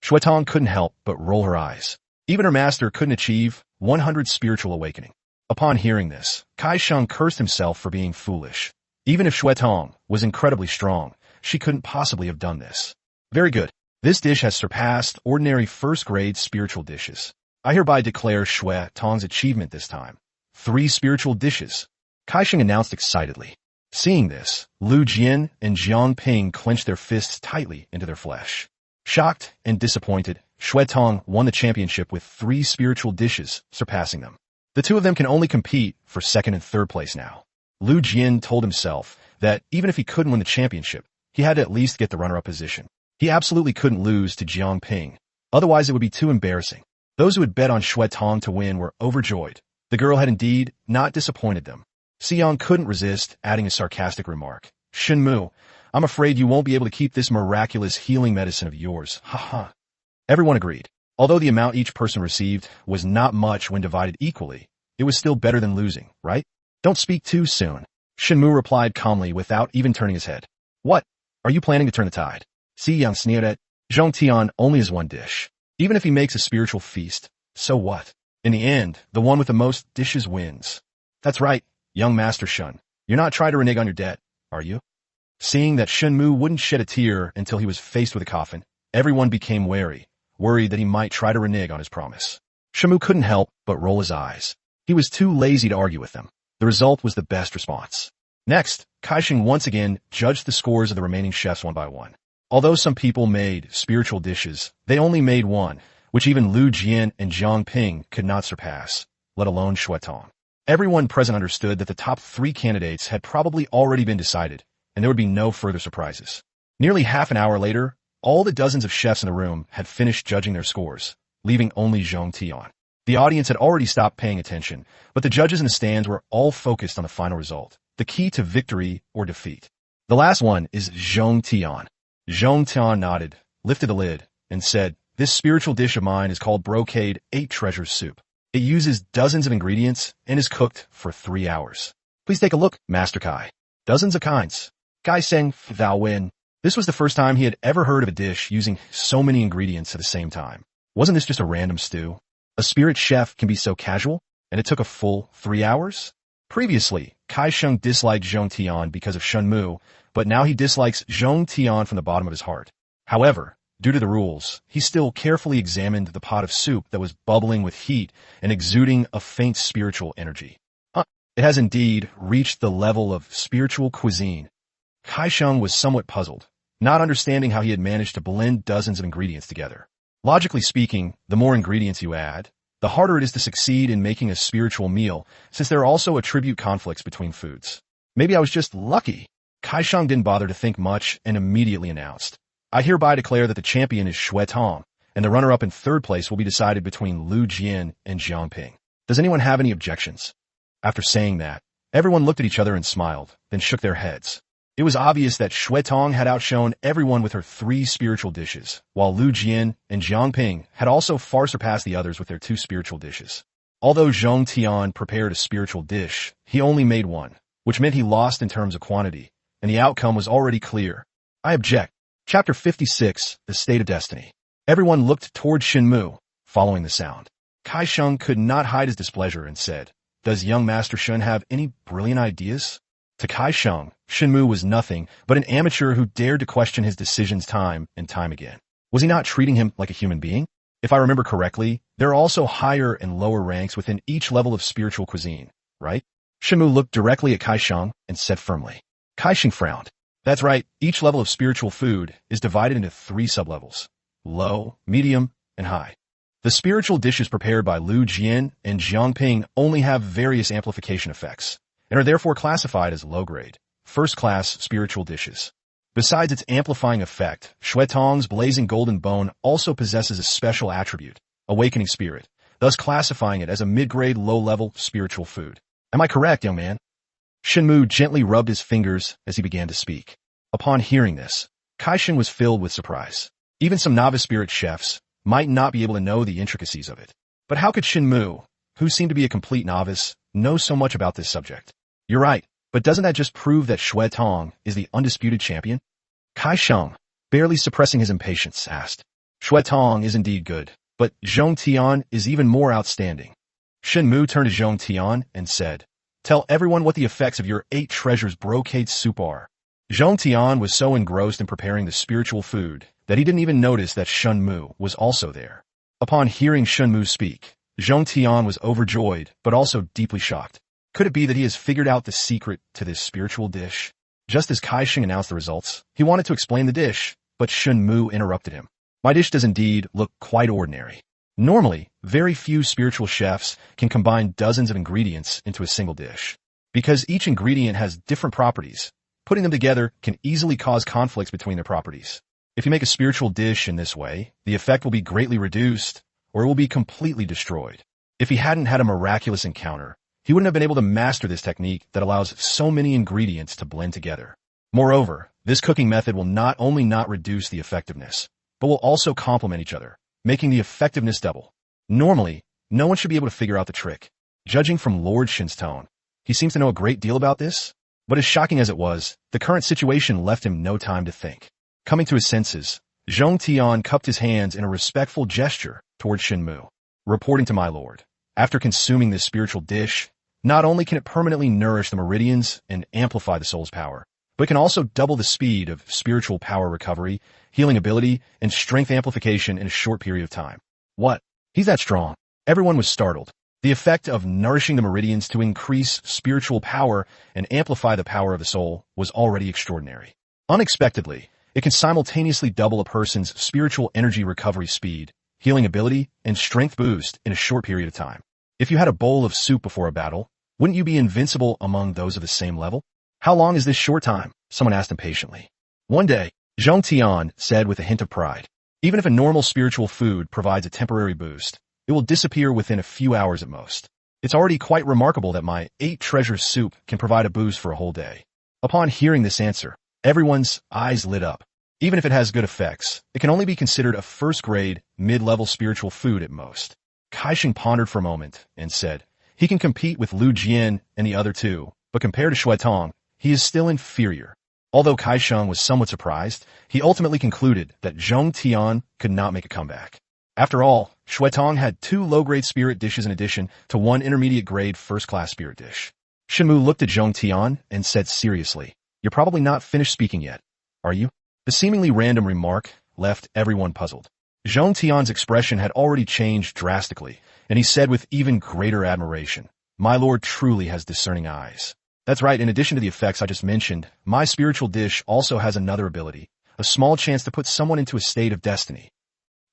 Shui Tong couldn't help but roll her eyes. Even her master couldn't achieve 100 spiritual awakening. Upon hearing this, Kaisheng cursed himself for being foolish. Even if Shui Tong was incredibly strong, she couldn't possibly have done this. Very good. This dish has surpassed ordinary first-grade spiritual dishes. I hereby declare Shui Tong's achievement this time. 3 spiritual dishes. Kaisheng announced excitedly. Seeing this, Lu Jian and Jiang Ping clenched their fists tightly into their flesh. Shocked and disappointed, Shui Tong won the championship with 3 spiritual dishes, surpassing them. The two of them can only compete for second and third place now. Lu Jian told himself that even if he couldn't win the championship, he had to at least get the runner-up position. He absolutely couldn't lose to Jiang Ping. Otherwise it would be too embarrassing. Those who had bet on Shui Tong to win were overjoyed. The girl had indeed not disappointed them. Xiang couldn't resist adding a sarcastic remark. Shen Mu, I'm afraid you won't be able to keep this miraculous healing medicine of yours. Ha ha. Everyone agreed. Although the amount each person received was not much when divided equally, it was still better than losing, right? Don't speak too soon. Shen Mu replied calmly without even turning his head. What? Are you planning to turn the tide? Xiang sneered at Zhong Tian only has one dish. Even if he makes a spiritual feast, so what? In the end, the one with the most dishes wins. That's right, young Master Shen. You're not trying to renege on your debt, are you? Seeing that Shen Mu wouldn't shed a tear until he was faced with a coffin, everyone became wary, worried that he might try to renege on his promise. Shen Mu couldn't help but roll his eyes. He was too lazy to argue with them. The result was the best response. Next, Kaisheng once again judged the scores of the remaining chefs one by one. Although some people made spiritual dishes, they only made one, which even Lu Jian and Jiang Ping could not surpass, let alone Shui Tong. Everyone present understood that the top 3 candidates had probably already been decided, and there would be no further surprises. Nearly half an hour later, all the dozens of chefs in the room had finished judging their scores, leaving only Zhong Tian. The audience had already stopped paying attention, but the judges in the stands were all focused on the final result, the key to victory or defeat. The last one is Zhong Tian. Zhong Tian nodded, lifted the lid, and said, "This spiritual dish of mine is called Brocade 8 Treasures Soup. It uses dozens of ingredients and is cooked for 3 hours. Please take a look, Master Kai. Dozens of kinds. Kaisheng thou win." This was the first time he had ever heard of a dish using so many ingredients at the same time. Wasn't this just a random stew? A spirit chef can be so casual, and it took a full 3 hours? Previously, Kaisheng disliked Zhong Tian because of Shen Mu, but now he dislikes Zhong Tian from the bottom of his heart. However, due to the rules, he still carefully examined the pot of soup that was bubbling with heat and exuding a faint spiritual energy. It has indeed reached the level of spiritual cuisine. Kaisheng was somewhat puzzled, not understanding how he had managed to blend dozens of ingredients together. Logically speaking, the more ingredients you add, the harder it is to succeed in making a spiritual meal, since there are also attribute conflicts between foods. Maybe I was just lucky. Kaisheng didn't bother to think much and immediately announced, "I hereby declare that the champion is Shui Tong, and the runner-up in third place will be decided between Lu Jian and Jiang Ping. Does anyone have any objections?" After saying that, everyone looked at each other and smiled, then shook their heads. It was obvious that Shui Tong had outshone everyone with her 3 spiritual dishes, while Lu Jian and Jiang Ping had also far surpassed the others with their 2 spiritual dishes. Although Zhong Tian prepared a spiritual dish, he only made one, which meant he lost in terms of quantity, and the outcome was already clear. I object. Chapter 56, The State of Destiny. Everyone looked toward Shen Mu, following the sound. Kai Sheng could not hide his displeasure and said, "Does young Master Shen have any brilliant ideas?" To Kai Sheng, Shen Mu was nothing but an amateur who dared to question his decisions time and time again. Was he not treating him like a human being? If I remember correctly, there are also higher and lower ranks within each level of spiritual cuisine, right? Shen Mu looked directly at Kai Sheng and said firmly. Kai Sheng frowned. That's right, each level of spiritual food is divided into 3 sublevels: low, medium, and high. The spiritual dishes prepared by Lu Jian and Jiang Ping only have various amplification effects, and are therefore classified as low-grade, first-class spiritual dishes. Besides its amplifying effect, Shui Tong's blazing golden bone also possesses a special attribute, awakening spirit, thus classifying it as a mid-grade low-level spiritual food. Am I correct, young man? Shen Mu gently rubbed his fingers as he began to speak. Upon hearing this, Kai Sheng was filled with surprise. Even some novice spirit chefs might not be able to know the intricacies of it. But how could Shen Mu, who seemed to be a complete novice, know so much about this subject? You're right, but doesn't that just prove that Shui Tong is the undisputed champion? Kai Sheng, barely suppressing his impatience, asked. Shui Tong is indeed good, but Zhong Tian is even more outstanding. Shen Mu turned to Zhong Tian and said, "Tell everyone what the effects of your 8 treasures brocade soup are." Zhong Tian was so engrossed in preparing the spiritual food that he didn't even notice that Shen Mu was also there. Upon hearing Shen Mu speak, Zhong Tian was overjoyed but also deeply shocked. Could it be that he has figured out the secret to this spiritual dish? Just as Kai Sheng announced the results, he wanted to explain the dish, but Shen Mu interrupted him. My dish does indeed look quite ordinary. Normally, very few spiritual chefs can combine dozens of ingredients into a single dish. Because each ingredient has different properties, putting them together can easily cause conflicts between their properties. If you make a spiritual dish in this way, the effect will be greatly reduced, or it will be completely destroyed. If he hadn't had a miraculous encounter, he wouldn't have been able to master this technique that allows so many ingredients to blend together. Moreover, this cooking method will not only not reduce the effectiveness, but will also complement each other, making the effectiveness double. Normally, no one should be able to figure out the trick. Judging from Lord Shen's tone, he seems to know a great deal about this, but as shocking as it was, the current situation left him no time to think. Coming to his senses, Zhong Tian cupped his hands in a respectful gesture toward Shen Mu. Reporting to my lord, after consuming this spiritual dish, not only can it permanently nourish the meridians and amplify the soul's power, but it can also double the speed of spiritual power recovery, healing ability, and strength amplification in a short period of time. What? He's that strong? Everyone was startled. The effect of nourishing the meridians to increase spiritual power and amplify the power of the soul was already extraordinary. Unexpectedly, it can simultaneously double a person's spiritual energy recovery speed, healing ability, and strength boost in a short period of time. If you had a bowl of soup before a battle, wouldn't you be invincible among those of the same level? How long is this short time? Someone asked impatiently. One day, Zhong Tian said with a hint of pride. Even if a normal spiritual food provides a temporary boost, it will disappear within a few hours at most. It's already quite remarkable that my 8 treasures soup can provide a boost for a whole day. Upon hearing this answer, everyone's eyes lit up. Even if it has good effects, it can only be considered a first-grade, mid-level spiritual food at most. Kai Sheng pondered for a moment and said, he can compete with Lu Jian and the other 2, but compared to Shui Tong, he is still inferior. Although Kai Sheng was somewhat surprised, he ultimately concluded that Zhong Tian could not make a comeback. After all, Shui Tong had 2 low-grade spirit dishes in addition to 1 intermediate-grade first-class spirit dish. Shen Mu looked at Zhong Tian and said seriously, "You're probably not finished speaking yet, are you?" The seemingly random remark left everyone puzzled. Zhong Tian's expression had already changed drastically, and he said with even greater admiration, "My lord truly has discerning eyes." That's right, in addition to the effects I just mentioned, my spiritual dish also has another ability, a small chance to put someone into a state of destiny.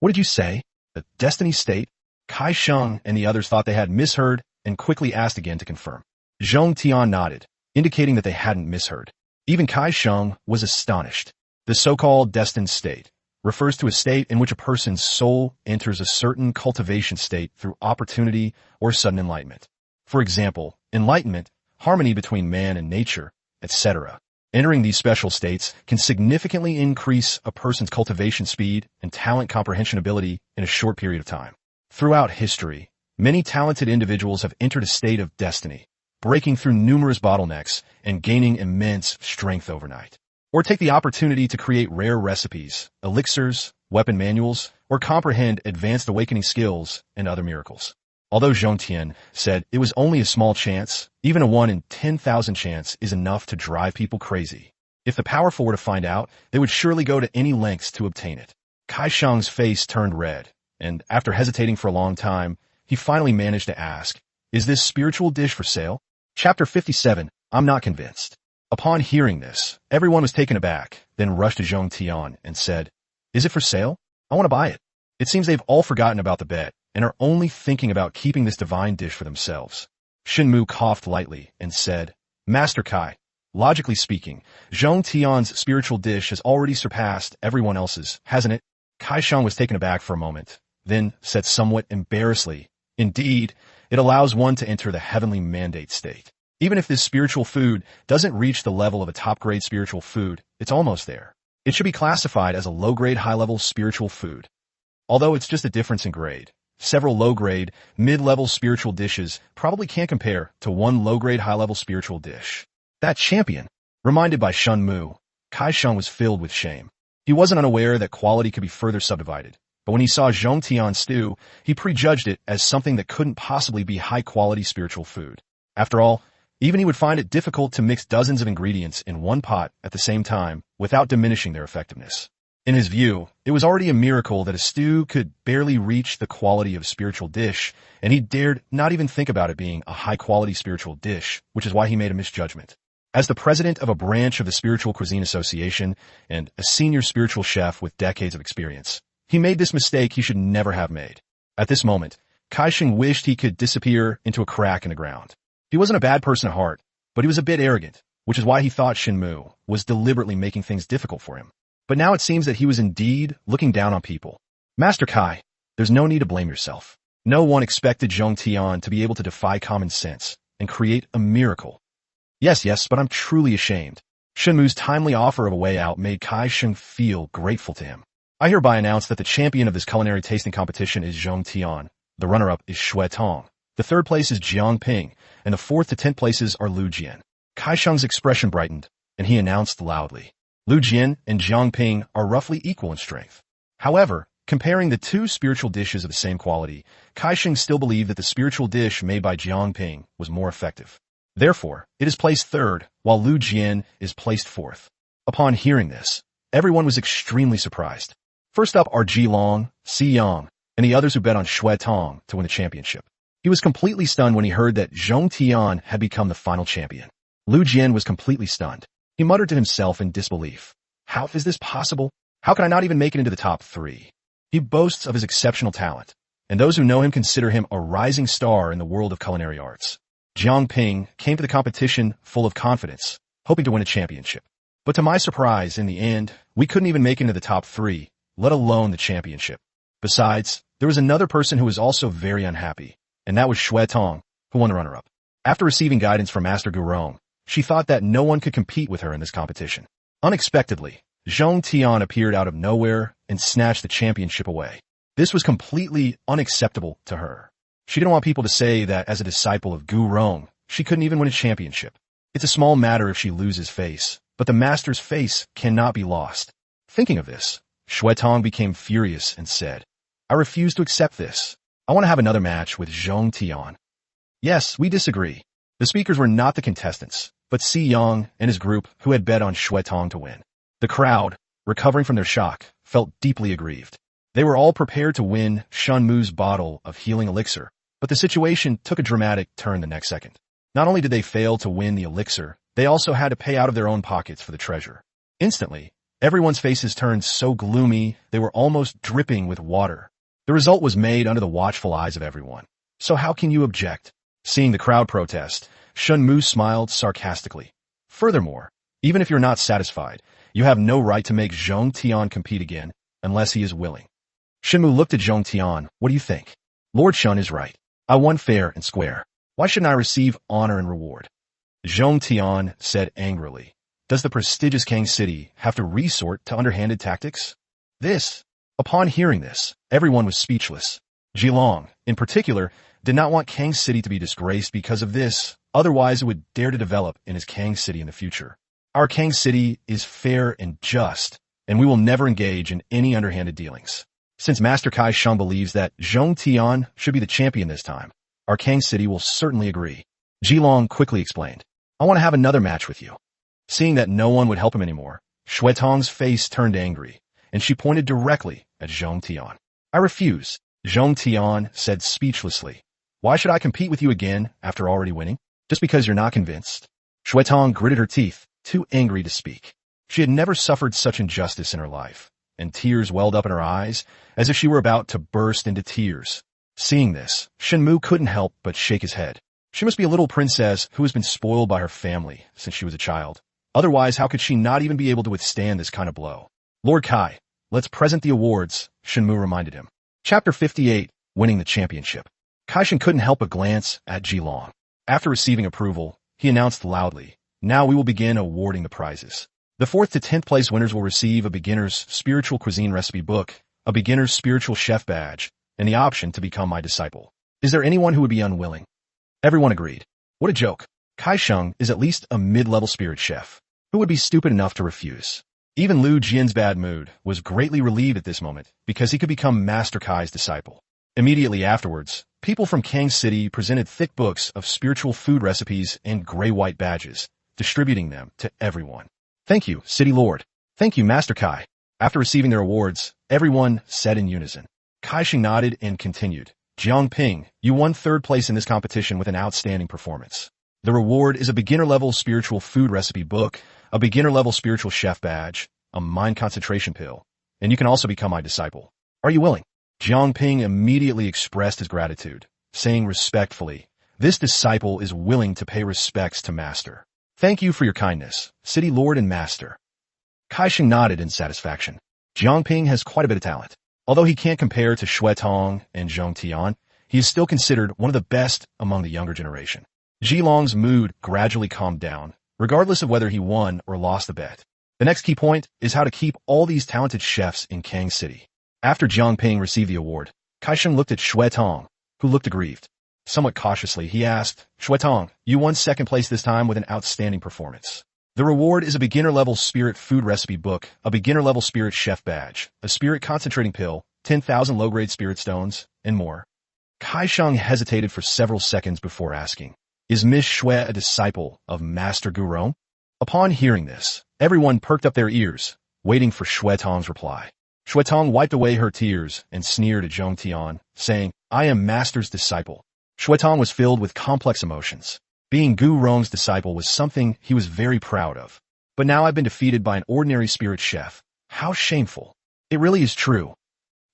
What did you say? A destiny state? Kai Sheng and the others thought they had misheard and quickly asked again to confirm. Zhong Tian nodded, indicating that they hadn't misheard. Even Kai Sheng was astonished. The so-called destined state refers to a state in which a person's soul enters a certain cultivation state through opportunity or sudden enlightenment. For example, enlightenment, harmony between man and nature, etc. Entering these special states can significantly increase a person's cultivation speed and talent comprehension ability in a short period of time. Throughout history, many talented individuals have entered a state of destiny, breaking through numerous bottlenecks and gaining immense strength overnight. Or take the opportunity to create rare recipes, elixirs, weapon manuals, or comprehend advanced awakening skills and other miracles. Although Zhong Tian said it was only a small chance, even a 1 in 10,000 chance is enough to drive people crazy. If the powerful were to find out, they would surely go to any lengths to obtain it. Kai Sheng's face turned red, and after hesitating for a long time, he finally managed to ask, "Is this spiritual dish for sale?" Chapter 57, I'm not convinced. Upon hearing this, everyone was taken aback, then rushed to Zhong Tian and said, "Is it for sale? I want to buy it." It seems they've all forgotten about the bet and are only thinking about keeping this divine dish for themselves. Shen Mu coughed lightly and said, "Master Kai, logically speaking, Zhong Tian's spiritual dish has already surpassed everyone else's, hasn't it?" Kai Sheng was taken aback for a moment, then said somewhat embarrassedly, "Indeed, it allows one to enter the heavenly mandate state. Even if this spiritual food doesn't reach the level of a top-grade spiritual food, it's almost there. It should be classified as a low-grade, high-level spiritual food. Although it's just a difference in grade, several low-grade, mid-level spiritual dishes probably can't compare to one low-grade, high-level spiritual dish." That champion, reminded by Shen Mu, Kai Sheng was filled with shame. He wasn't unaware that quality could be further subdivided, but when he saw Zhong Tian's stew, he prejudged it as something that couldn't possibly be high-quality spiritual food. After all, even he would find it difficult to mix dozens of ingredients in one pot at the same time without diminishing their effectiveness. In his view, it was already a miracle that a stew could barely reach the quality of a spiritual dish, and he dared not even think about it being a high-quality spiritual dish, which is why he made a misjudgment. As the president of a branch of the Spiritual Cuisine Association and a senior spiritual chef with decades of experience, he made this mistake he should never have made. At this moment, Kai Sheng wished he could disappear into a crack in the ground. He wasn't a bad person at heart, but he was a bit arrogant, which is why he thought Shen Mu was deliberately making things difficult for him. But now it seems that he was indeed looking down on people. "Master Kai, there's no need to blame yourself. No one expected Zhong Tian to be able to defy common sense and create a miracle. Yes, but I'm truly ashamed." Shen Mu's timely offer of a way out made Kai Sheng feel grateful to him. "I hereby announce that the champion of this culinary tasting competition is Zhong Tian. The runner-up is Shui Tong. The third place is Jiang Ping, and the 4th to 10th places are Lu Jian." Kai Sheng's expression brightened, and he announced loudly, "Lu Jian and Jiang Ping are roughly equal in strength." However, comparing the two spiritual dishes of the same quality, Kai Sheng still believed that the spiritual dish made by Jiang Ping was more effective. Therefore, it is placed 3rd, while Lu Jian is placed 4th. Upon hearing this, everyone was extremely surprised. First up are Ji Long, Si Yang, and the others who bet on Shui Tong to win the championship. He was completely stunned when he heard that Zhong Tian had become the final champion. Lu Jian was completely stunned. He muttered to himself in disbelief, "How is this possible? How can I not even make it into the top 3? He boasts of his exceptional talent, and those who know him consider him a rising star in the world of culinary arts." Jiang Ping came to the competition full of confidence, hoping to win a championship. But to my surprise, in the end, we couldn't even make it into the top 3, let alone the championship. Besides, there was another person who was also very unhappy, and that was Shui Tong, who won the runner-up. After receiving guidance from Master Gurong, she thought that no one could compete with her in this competition. Unexpectedly, Zhong Tian appeared out of nowhere and snatched the championship away. This was completely unacceptable to her. She didn't want people to say that as a disciple of Gurong, she couldn't even win a championship. It's a small matter if she loses face, but the master's face cannot be lost. Thinking of this, Shui Tong became furious and said, "I refuse to accept this. I want to have another match with Zhong Tian." Yes, we disagree. The speakers were not the contestants, but Si Yang and his group who had bet on Shui Tong to win. The crowd, recovering from their shock, felt deeply aggrieved. They were all prepared to win Shen Mu's bottle of healing elixir, but the situation took a dramatic turn the next second. Not only did they fail to win the elixir, they also had to pay out of their own pockets for the treasure. Instantly, everyone's faces turned so gloomy they were almost dripping with water. The result was made under the watchful eyes of everyone. So how can you object? Seeing the crowd protest, Shen Mu smiled sarcastically. Furthermore, even if you're not satisfied, you have no right to make Zhong Tian compete again unless he is willing. Shen Mu looked at Zhong Tian. "What do you think?" "Lord Shen is right. I won fair and square. Why shouldn't I receive honor and reward?" Zhong Tian said angrily, "Does the prestigious Kang City have to resort to underhanded tactics?" Upon hearing this, everyone was speechless. Jilong, in particular, did not want Kang City to be disgraced because of this, otherwise it would dare to develop in his Kang City in the future. "Our Kang City is fair and just, and we will never engage in any underhanded dealings." Since Master Kai Sheng believes that Zhong Tian should be the champion this time, our Kang City will certainly agree. Jilong quickly explained, I want to have another match with you. Seeing that no one would help him anymore, Shui Tong's face turned angry, and she pointed directly at Zhong Tian. I refuse, Zhong Tian said speechlessly. Why should I compete with you again after already winning? Just because you're not convinced? Shui Tong gritted her teeth, too angry to speak. She had never suffered such injustice in her life, and tears welled up in her eyes as if she were about to burst into tears. Seeing this, Shen Mu couldn't help but shake his head. She must be a little princess who has been spoiled by her family since she was a child. Otherwise, how could she not even be able to withstand this kind of blow? Lord Kai, let's present the awards, Shen Mu reminded him. Chapter 58, Winning the Championship. Kai Shen couldn't help but glance at Jilong. After receiving approval, he announced loudly, now we will begin awarding the prizes. The 4th to 10th place winners will receive a beginner's spiritual cuisine recipe book, a beginner's spiritual chef badge, and the option to become my disciple. Is there anyone who would be unwilling? Everyone agreed. What a joke. Kai Sheng is at least a mid-level spirit chef. Who would be stupid enough to refuse? Even Lu Jian's bad mood was greatly relieved at this moment because he could become Master Kai's disciple. Immediately afterwards, people from Kang City presented thick books of spiritual food recipes and gray-white badges, distributing them to everyone. Thank you, City Lord. Thank you, Master Kai. After receiving their awards, everyone said in unison. Kai Sheng nodded and continued. Jiangping, you won 3rd place in this competition with an outstanding performance. The reward is a beginner-level spiritual food recipe book, a beginner-level spiritual chef badge, a mind concentration pill, and you can also become my disciple. Are you willing? Jiangping immediately expressed his gratitude, saying respectfully, this disciple is willing to pay respects to Master. Thank you for your kindness, City Lord and Master. Kai Sheng nodded in satisfaction. Jiangping has quite a bit of talent. Although he can't compare to Shui Tong and Zhong Tian, he is still considered one of the best among the younger generation. Jilong's mood gradually calmed down, regardless of whether he won or lost the bet. The next key point is how to keep all these talented chefs in Kang City. After Jiangping received the award, Kai Sheng looked at Shui Tong, who looked aggrieved. Somewhat cautiously, he asked, Shui Tong, you won 2nd place this time with an outstanding performance. The reward is a beginner-level spirit food recipe book, a beginner-level spirit chef badge, a spirit concentrating pill, 10,000 low-grade spirit stones, and more. Kai Sheng hesitated for several seconds before asking, is Miss Shui a disciple of Master Gurong? Upon hearing this, everyone perked up their ears, waiting for Shui Tong's reply. Shui Tong wiped away her tears and sneered at Zhong Tian, saying, I am Master's disciple. Shui Tong was filled with complex emotions. Being Gu Rong's disciple was something he was very proud of. But now I've been defeated by an ordinary spirit chef. How shameful. It really is true.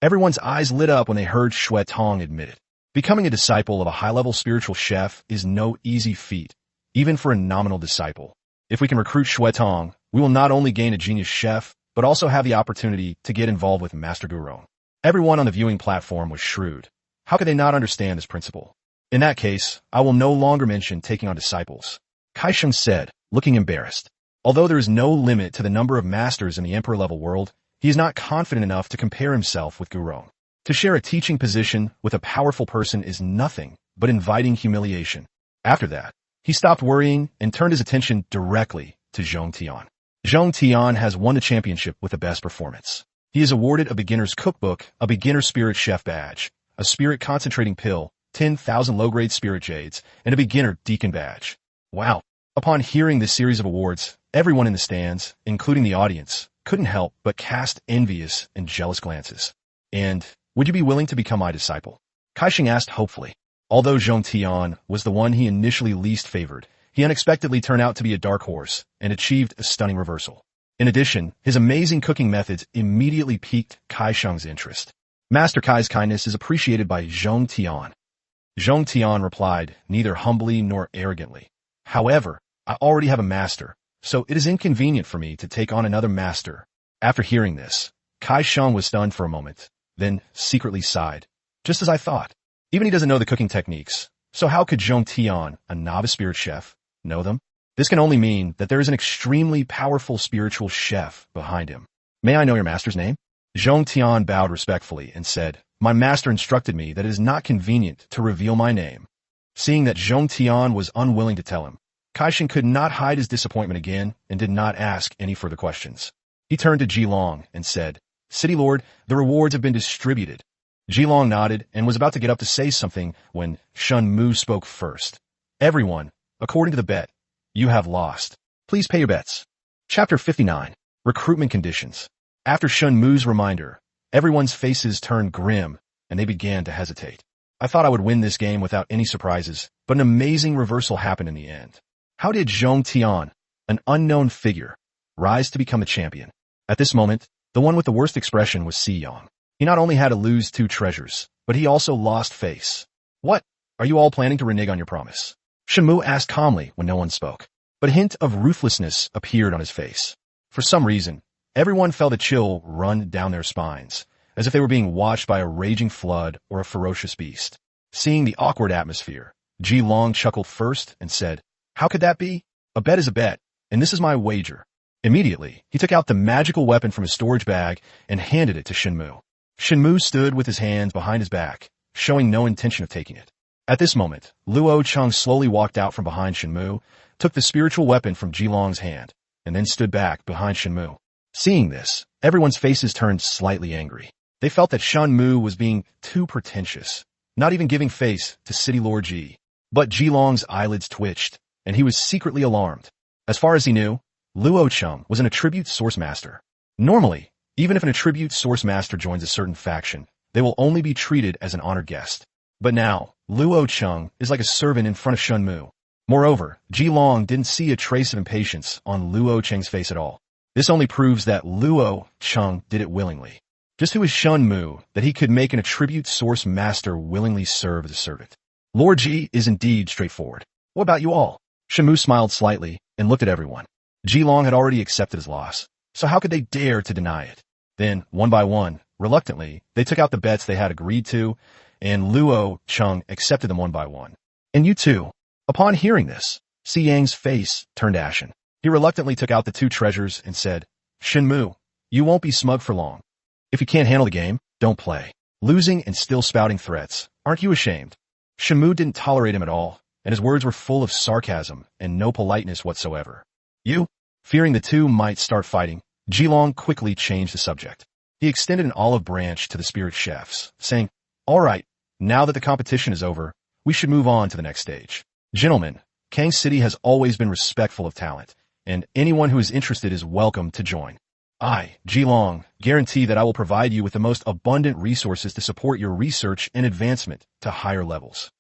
Everyone's eyes lit up when they heard Shui Tong admit it. Becoming a disciple of a high-level spiritual chef is no easy feat, even for a nominal disciple. If we can recruit Shui Tong, we will not only gain a genius chef, but also have the opportunity to get involved with Master Gurong. Everyone on the viewing platform was shrewd. How could they not understand this principle? In that case, I will no longer mention taking on disciples. Kai Sheng said, looking embarrassed. Although there is no limit to the number of masters in the emperor-level world, he is not confident enough to compare himself with Gurong. To share a teaching position with a powerful person is nothing but inviting humiliation. After that, he stopped worrying and turned his attention directly to Zhong Tian. Zhong Tian has won the championship with the best performance. He is awarded a beginner's cookbook, a beginner spirit chef badge, a spirit concentrating pill, 10,000 low-grade spirit jades, and a beginner deacon badge. Wow. Upon hearing this series of awards, everyone in the stands, including the audience, couldn't help but cast envious and jealous glances. And, would you be willing to become my disciple? Kai Sheng asked hopefully. Although Zhong Tian was the one he initially least favored, he unexpectedly turned out to be a dark horse and achieved a stunning reversal. In addition, his amazing cooking methods immediately piqued Kai Sheng's interest. Master Kai's kindness is appreciated by Zhong Tian. Zhong Tian replied, neither humbly nor arrogantly. However, I already have a master, so it is inconvenient for me to take on another master. After hearing this, Kai Sheng was stunned for a moment, then secretly sighed. Just as I thought. Even he doesn't know the cooking techniques, so how could Zhong Tian, a novice spirit chef, know them? This can only mean that there is an extremely powerful spiritual chef behind him. May I know your master's name? Zhong Tian bowed respectfully and said, my master instructed me that it is not convenient to reveal my name. Seeing that Zhong Tian was unwilling to tell him, Kai Sheng could not hide his disappointment again and did not ask any further questions. He turned to Jilong and said, City Lord, the rewards have been distributed. Jilong nodded and was about to get up to say something when Shen Mu spoke first. Everyone, according to the bet, you have lost. Please pay your bets. Chapter 59. Recruitment Conditions. After Shen Mu's reminder, everyone's faces turned grim and they began to hesitate. I thought I would win this game without any surprises, but an amazing reversal happened in the end. How did Zhong Tian, an unknown figure, rise to become a champion? At this moment, the one with the worst expression was Si Yang. He not only had to lose 2 treasures, but he also lost face. What? Are you all planning to renege on your promise? Shen Mu asked calmly when no one spoke, but a hint of ruthlessness appeared on his face. For some reason, everyone felt a chill run down their spines, as if they were being watched by a raging flood or a ferocious beast. Seeing the awkward atmosphere, Ji Long chuckled first and said, "How could that be? A bet is a bet, and this is my wager." Immediately, he took out the magical weapon from his storage bag and handed it to Shen Mu. Shen Mu stood with his hands behind his back, showing no intention of taking it. At this moment, Luo Cheng slowly walked out from behind Shen Mu, took the spiritual weapon from Ji Long's hand, and then stood back behind Shen Mu. Seeing this, everyone's faces turned slightly angry. They felt that Shen Mu was being too pretentious, not even giving face to City Lord Ji. But Ji Long's eyelids twitched, and he was secretly alarmed. As far as he knew, Luo Cheng was an attribute source master. Normally, even if an attribute source master joins a certain faction, they will only be treated as an honored guest. But now, Luo Cheng is like a servant in front of Shen Mu. Moreover, Ji Long didn't see a trace of impatience on Luo Cheng's face at all. This only proves that Luo Cheng did it willingly. Just who is Shen Mu that he could make an attribute source master willingly serve as a servant? Lord Ji is indeed straightforward. What about you all? Shen Mu smiled slightly and looked at everyone. Ji Long had already accepted his loss, so how could they dare to deny it? Then, one by one, reluctantly, they took out the bets they had agreed to, and Luo Cheng accepted them one by one. And you too. Upon hearing this, Si Yang's face turned ashen. He reluctantly took out the 2 treasures and said, "Shen Mu, you won't be smug for long. If you can't handle the game, don't play. Losing and still spouting threats. Aren't you ashamed?" Shen Mu didn't tolerate him at all, and his words were full of sarcasm and no politeness whatsoever. You? Fearing the 2 might start fighting, Ji Long quickly changed the subject. He extended an olive branch to the spirit chefs, saying, "All right, now that the competition is over, we should move on to the next stage. Gentlemen, Kang City has always been respectful of talent, and anyone who is interested is welcome to join. I, Ji Long, guarantee that I will provide you with the most abundant resources to support your research and advancement to higher levels."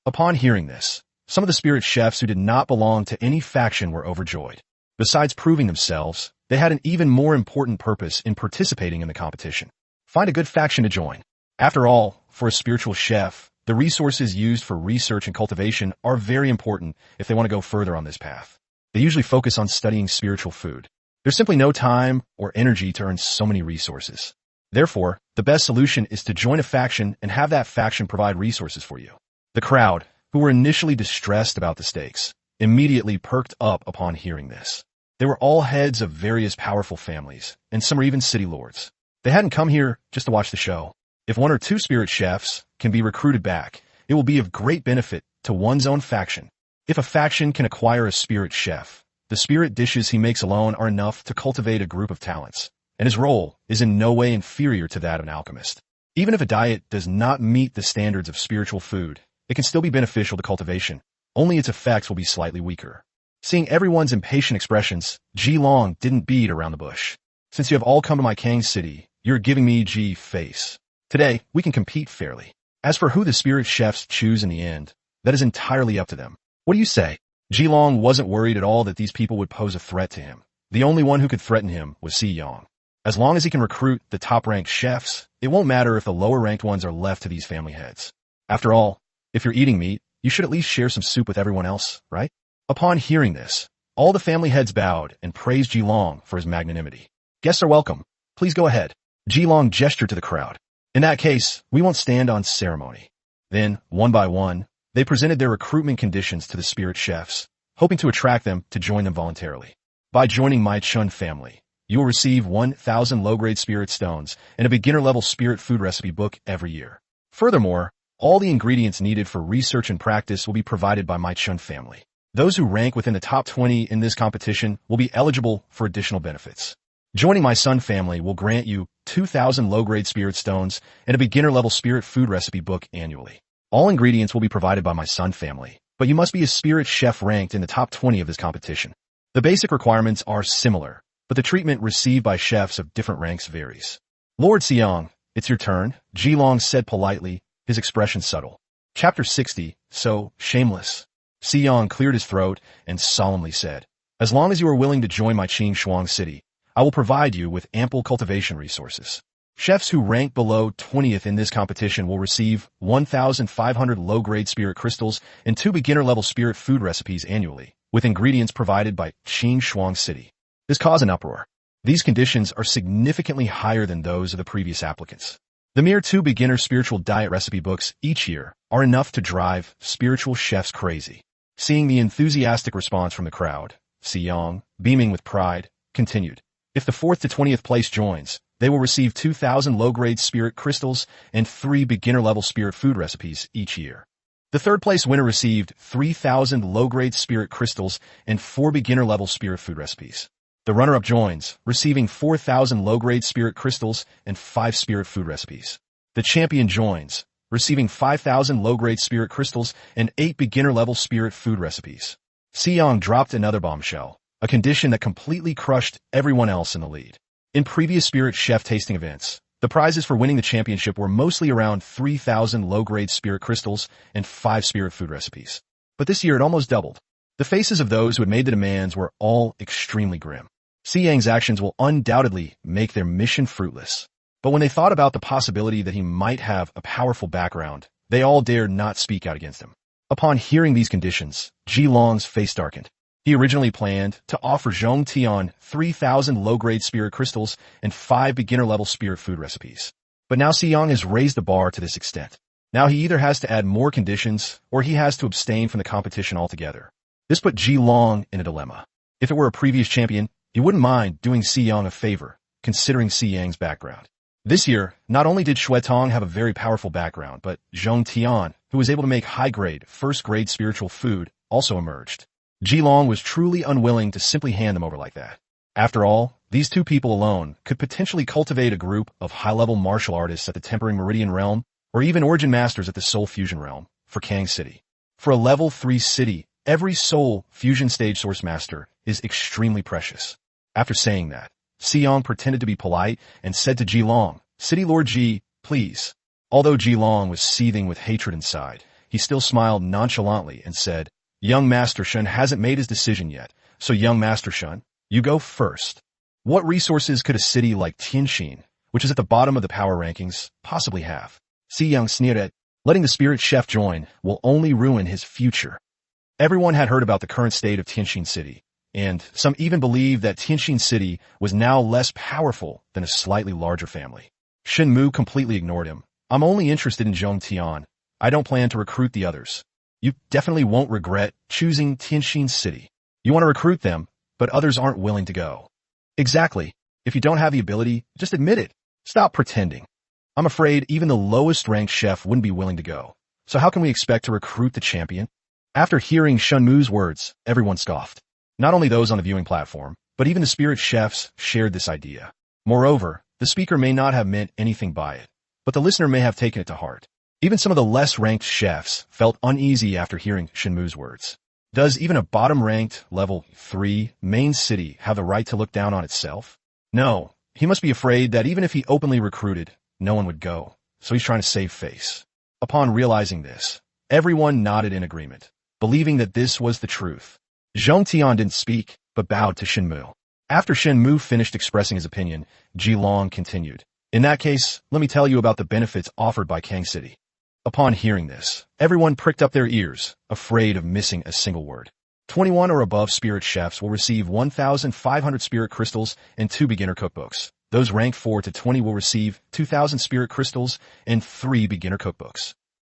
Upon hearing this, some of the spirit chefs who did not belong to any faction were overjoyed. Besides proving themselves, they had an even more important purpose in participating in the competition. Find a good faction to join. After all, for a spiritual chef, the resources used for research and cultivation are very important if they want to go further on this path. They usually focus on studying spiritual food. There's simply no time or energy to earn so many resources. Therefore, the best solution is to join a faction and have that faction provide resources for you. The crowd, who were initially distressed about the stakes, immediately perked up upon hearing this. They were all heads of various powerful families, and some were even city lords. They hadn't come here just to watch the show. If 1 or 2 spirit chefs can be recruited back, it will be of great benefit to one's own faction. If a faction can acquire a spirit chef, the spirit dishes he makes alone are enough to cultivate a group of talents, and his role is in no way inferior to that of an alchemist. Even if a diet does not meet the standards of spiritual food, it can still be beneficial to cultivation, only its effects will be slightly weaker. Seeing everyone's impatient expressions, Ji Long didn't beat around the bush. "Since you have all come to my Kang City, you're giving me Ji face. Today, we can compete fairly. As for who the spirit chefs choose in the end, that is entirely up to them. What do you say?" Ji Long wasn't worried at all that these people would pose a threat to him. The only one who could threaten him was Si Yang. As long as he can recruit the top-ranked chefs, it won't matter if the lower-ranked ones are left to these family heads. After all, if you're eating meat, you should at least share some soup with everyone else, right? Upon hearing this, all the family heads bowed and praised Ji Long for his magnanimity. "Guests are welcome. Please go ahead." Ji Long gestured to the crowd. "In that case, we won't stand on ceremony." Then, one by one, they presented their recruitment conditions to the spirit chefs, hoping to attract them to join them voluntarily. By joining my Chun family, you will receive 1,000 low-grade spirit stones and a beginner-level spirit food recipe book every year. Furthermore, all the ingredients needed for research and practice will be provided by my Chun family. Those who rank within the top 20 in this competition will be eligible for additional benefits. Joining my Sun family will grant you 2,000 low-grade spirit stones and a beginner-level spirit food recipe book annually. All ingredients will be provided by my Sun family, but you must be a spirit chef ranked in the top 20 of this competition. The basic requirements are similar, but the treatment received by chefs of different ranks varies. Lord Xiang, it's your turn, Jilong said politely, his expression subtle. Chapter 60, so shameless. Xiang cleared his throat and solemnly said, as long as you are willing to join my Qing Shuang city, I will provide you with ample cultivation resources. Chefs who rank below 20th in this competition will receive 1,500 low-grade spirit crystals and 2 beginner-level spirit food recipes annually, with ingredients provided by Qing Shuang City. This caused an uproar. These conditions are significantly higher than those of the previous applicants. The mere 2 beginner spiritual diet recipe books each year are enough to drive spiritual chefs crazy. Seeing the enthusiastic response from the crowd, Xiang, beaming with pride, continued. If the 4th to 20th place joins, they will receive 2,000 low-grade spirit crystals and 3 beginner-level spirit food recipes each year. The 3rd place winner received 3,000 low-grade spirit crystals and 4 beginner-level spirit food recipes. The runner-up joins, receiving 4,000 low-grade spirit crystals and 5 spirit food recipes. The champion joins, receiving 5,000 low-grade spirit crystals and 8 beginner-level spirit food recipes. Xiang dropped another bombshell, a condition that completely crushed everyone else in the lead. In previous spirit chef tasting events, the prizes for winning the championship were mostly around 3,000 low-grade spirit crystals and 5 spirit food recipes. But this year it almost doubled. The faces of those who had made the demands were all extremely grim. Xiang's actions will undoubtedly make their mission fruitless. But when they thought about the possibility that he might have a powerful background, they all dared not speak out against him. Upon hearing these conditions, Jilong's face darkened. He originally planned to offer Zhong Tian 3,000 low-grade spirit crystals and 5 beginner-level spirit food recipes. But now Xiang has raised the bar to this extent. Now he either has to add more conditions, or he has to abstain from the competition altogether. This put Jilong in a dilemma. If it were a previous champion, he wouldn't mind doing Xiang a favor, considering Xiang's background. This year, not only did Xuetong have a very powerful background, but Zhong Tian, who was able to make high-grade, first-grade spiritual food, also emerged. Jilong was truly unwilling to simply hand them over like that. After all, these 2 people alone could potentially cultivate a group of high-level martial artists at the Tempering Meridian Realm, or even Origin Masters at the Soul Fusion Realm, for Kang City. For a level 3 city, every Soul Fusion Stage Source Master is extremely precious. After saying that, Xiang pretended to be polite and said to Jilong, City Lord Ji, please. Although Jilong was seething with hatred inside, he still smiled nonchalantly and said, Young Master Shen hasn't made his decision yet, so young Master Shen, you go first. What resources could a city like Tianxin, which is at the bottom of the power rankings, possibly have? Xiang sneered at, letting the spirit chef join will only ruin his future. Everyone had heard about the current state of Tianxin City, and some even believed that Tianxin City was now less powerful than a slightly larger family. Shen Mu completely ignored him. I'm only interested in Zhong Tian. I don't plan to recruit the others. You definitely won't regret choosing Tianxin City. You want to recruit them, but others aren't willing to go. Exactly. If you don't have the ability, just admit it. Stop pretending. I'm afraid even the lowest-ranked chef wouldn't be willing to go. So how can we expect to recruit the champion? After hearing Shen Mu's words, everyone scoffed. Not only those on the viewing platform, but even the spirit chefs shared this idea. Moreover, the speaker may not have meant anything by it, but the listener may have taken it to heart. Even some of the less-ranked chefs felt uneasy after hearing Shen Mu's words. Does even a bottom-ranked, level 3 main city have the right to look down on itself? No, he must be afraid that even if he openly recruited, no one would go, so he's trying to save face. Upon realizing this, everyone nodded in agreement, believing that this was the truth. Zhong Tian didn't speak, but bowed to Shen Mu. After Shen Mu finished expressing his opinion, Jilong continued. In that case, let me tell you about the benefits offered by Kang City. Upon hearing this, everyone pricked up their ears, afraid of missing a single word. 21 or above spirit chefs will receive 1,500 spirit crystals and 2 beginner cookbooks. Those ranked 4 to 20 will receive 2,000 spirit crystals and 3 beginner cookbooks.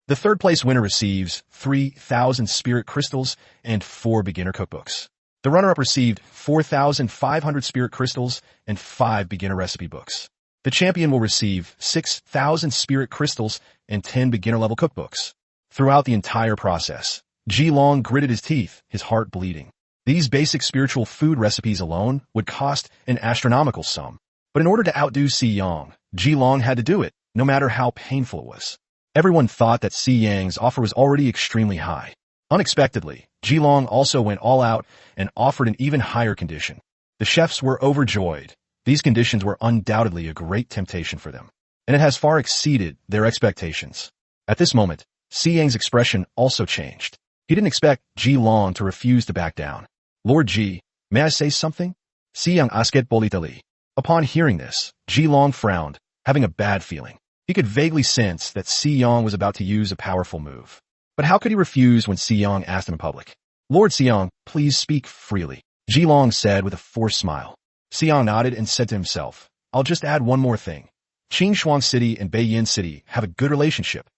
The 3rd place winner receives 3,000 spirit crystals and 4 beginner cookbooks. The runner-up received 4,500 spirit crystals and 5 beginner recipe books. The champion will receive 6,000 spirit crystals and 10 beginner-level cookbooks. Throughout the entire process, Jilong gritted his teeth, his heart bleeding. These basic spiritual food recipes alone would cost an astronomical sum. But in order to outdo Si Yang, Ji Long had to do it, no matter how painful it was. Everyone thought that Si Yang's offer was already extremely high. Unexpectedly, Ji Long also went all out and offered an even higher condition. The chefs were overjoyed. These conditions were undoubtedly a great temptation for them, and it has far exceeded their expectations. At this moment, Si Yang's expression also changed. He didn't expect Ji Long to refuse to back down. Lord Ji, may I say something? Si Yang asket bolitali. Upon hearing this, Ji Long frowned, having a bad feeling. He could vaguely sense that Si Yang was about to use a powerful move. But how could he refuse when Si Yang asked him in public? Lord Si Yang, please speak freely, Ji Long said with a forced smile. Si Yang nodded and said to himself, I'll just add one more thing. Qingshuang City and Beiyin City have a good relationship.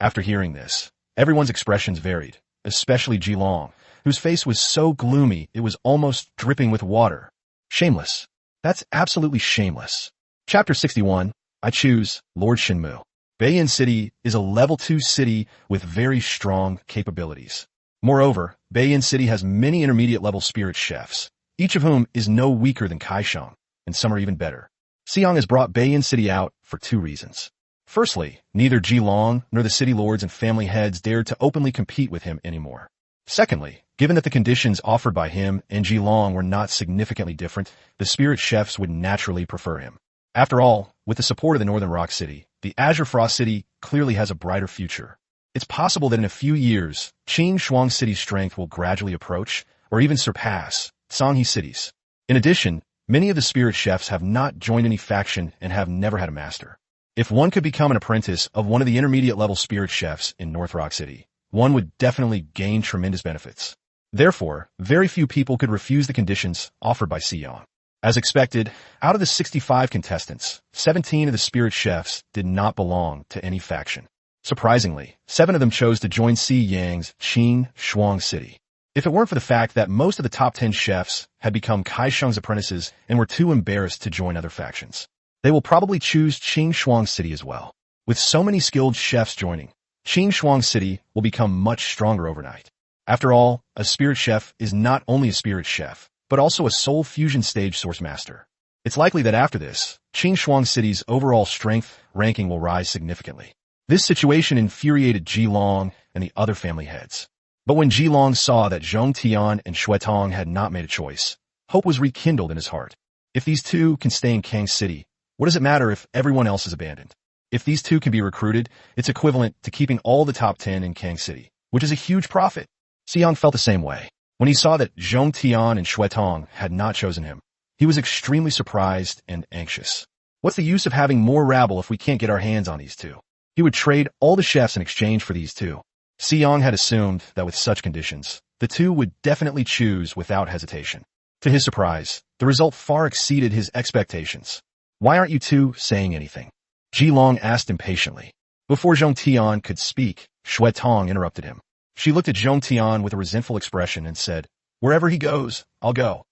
After hearing this, everyone's expressions varied, especially Ji Long, whose face was so gloomy it was almost dripping with water. Shameless. That's absolutely shameless. Chapter 61, I choose Lord Shen Mu. Beiyin City is a level 2 city with very strong capabilities. Moreover, Beiyin City has many intermediate level spirit chefs, each of whom is no weaker than Kaisheng, and some are even better. Siang has brought Beiyin City out for two reasons. Firstly, neither Ji Long nor the city lords and family heads dared to openly compete with him anymore. Secondly, given that the conditions offered by him and Ji Long were not significantly different, the spirit chefs would naturally prefer him. After all, with the support of the Northern Rock City, the Azure Frost City clearly has a brighter future. It's possible that in a few years, Qingshuang City's strength will gradually approach, or even surpass, Sanghe City's. In addition, many of the spirit chefs have not joined any faction and have never had a master. If one could become an apprentice of one of the intermediate level spirit chefs in North Rock City, one would definitely gain tremendous benefits. Therefore, very few people could refuse the conditions offered by Siyang. As expected, out of the 65 contestants, 17 of the spirit chefs did not belong to any faction. Surprisingly, 7 of them chose to join Si Yang's Qingshuang City. If it weren't for the fact that most of the top 10 chefs had become Kaisheng's apprentices and were too embarrassed to join other factions, they will probably choose Qingshuang City as well. With so many skilled chefs joining, Qingshuang City will become much stronger overnight. After all, a spirit chef is not only a spirit chef, but also a soul fusion stage source master. It's likely that after this, Qingshuang City's overall strength ranking will rise significantly. This situation infuriated Ji Long and the other family heads. But when Ji Long saw that Zhong Tian and Shui Tong had not made a choice, hope was rekindled in his heart. If these two can stay in Kang City, what does it matter if everyone else is abandoned? If these two can be recruited, it's equivalent to keeping all the top 10 in Kang City, which is a huge profit. Siang felt the same way. When he saw that Zhong Tian and Shui Tong had not chosen him, he was extremely surprised and anxious. What's the use of having more rabble if we can't get our hands on these two? He would trade all the chefs in exchange for these two. Siang had assumed that with such conditions, the two would definitely choose without hesitation. To his surprise, the result far exceeded his expectations. Why aren't you two saying anything? Ji Long asked impatiently. Before Zhong Tian could speak, Shui Tong interrupted him. She looked at Zhong Tian with a resentful expression and said, "Wherever he goes, I'll go."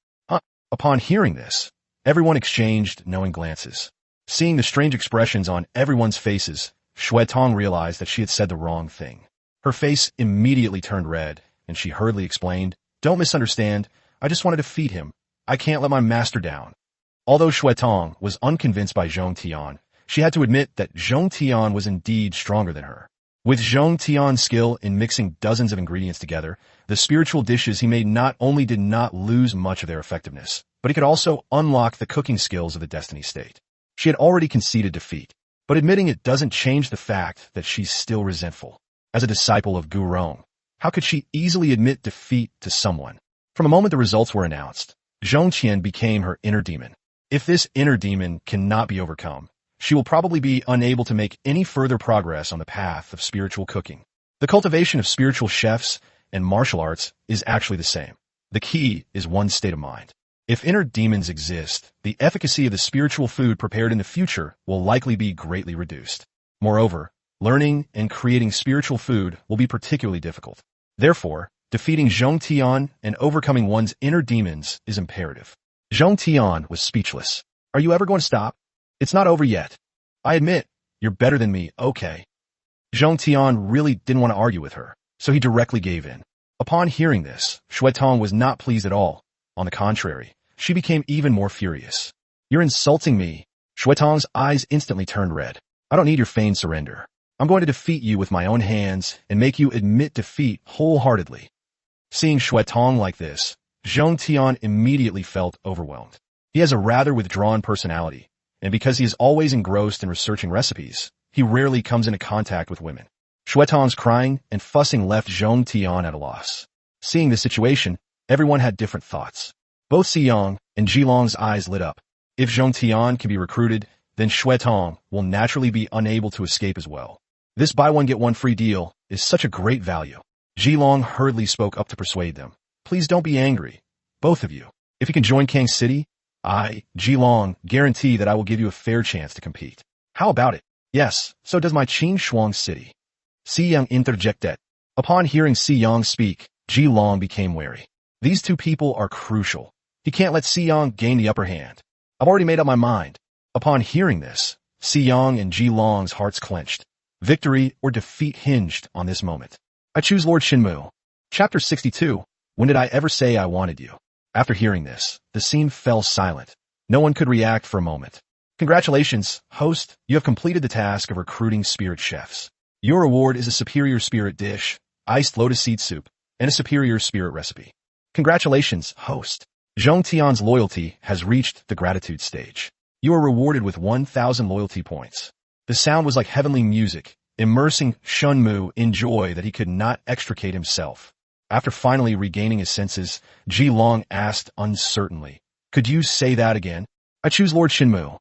Upon hearing this, everyone exchanged knowing glances. Seeing the strange expressions on everyone's faces, Shui Tong realized that she had said the wrong thing. Her face immediately turned red, and she hurriedly explained, "Don't misunderstand. I just wanted to feed him. I can't let my master down." Although Shui Tong was unconvinced by Zhong Tian, she had to admit that Zhong Tian was indeed stronger than her. With Zhong Tian's skill in mixing dozens of ingredients together, the spiritual dishes he made not only did not lose much of their effectiveness, but he could also unlock the cooking skills of the Destiny State. She had already conceded defeat, but admitting it doesn't change the fact that she's still resentful. As a disciple of Gu Rong, how could she easily admit defeat to someone? From the moment the results were announced, Zhong Qian became her inner demon. If this inner demon cannot be overcome, she will probably be unable to make any further progress on the path of spiritual cooking. The cultivation of spiritual chefs and martial arts is actually the same. The key is one's state of mind. If inner demons exist, the efficacy of the spiritual food prepared in the future will likely be greatly reduced. Moreover, learning and creating spiritual food will be particularly difficult. Therefore, defeating Zhong Tian and overcoming one's inner demons is imperative. Zhong Tian was speechless. "Are you ever going to stop? It's not over yet. I admit, you're better than me, okay." Zhong Tian really didn't want to argue with her, so he directly gave in. Upon hearing this, Shuetong was not pleased at all. On the contrary, she became even more furious. You're insulting me. Shuetong's eyes instantly turned red. I don't need your feigned surrender. I'm going to defeat you with my own hands and make you admit defeat wholeheartedly. Seeing Shuetong like this, Zhong Tian immediately felt overwhelmed. He has a rather withdrawn personality, and because he is always engrossed in researching recipes, he rarely comes into contact with women. Shuetong's crying and fussing left Zhong Tian at a loss. Seeing the situation, everyone had different thoughts. Both Xiyang and Jilong's eyes lit up. If Zhong Tian can be recruited, then Shuetong will naturally be unable to escape as well. This buy-one-get-one-free deal is such a great value. Jilong hurriedly spoke up to persuade them. Please don't be angry, both of you. If you can join Kang City, I, Jilong, guarantee that I will give you a fair chance to compete. How about it? Yes, so does my Qin Shuang City. Xiyang interjected. Upon hearing Xiyang speak, Jilong became wary. These two people are crucial. He can't let Xiyang gain the upper hand. I've already made up my mind. Upon hearing this, Xiyang and Jilong's hearts clenched. Victory or defeat hinged on this moment. I choose Lord Shen Mu. Chapter 62. When did I ever say I wanted you? After hearing this, the scene fell silent. No one could react for a moment. Congratulations, host. You have completed the task of recruiting spirit chefs. Your reward is a superior spirit dish, iced lotus seed soup, and a superior spirit recipe. Congratulations, host. Zhong Tian's loyalty has reached the gratitude stage. You are rewarded with 1,000 loyalty points. The sound was like heavenly music, immersing Shen Mu in joy that he could not extricate himself. After finally regaining his senses, Jilong asked uncertainly, Could you say that again? I choose Lord Shen Mu.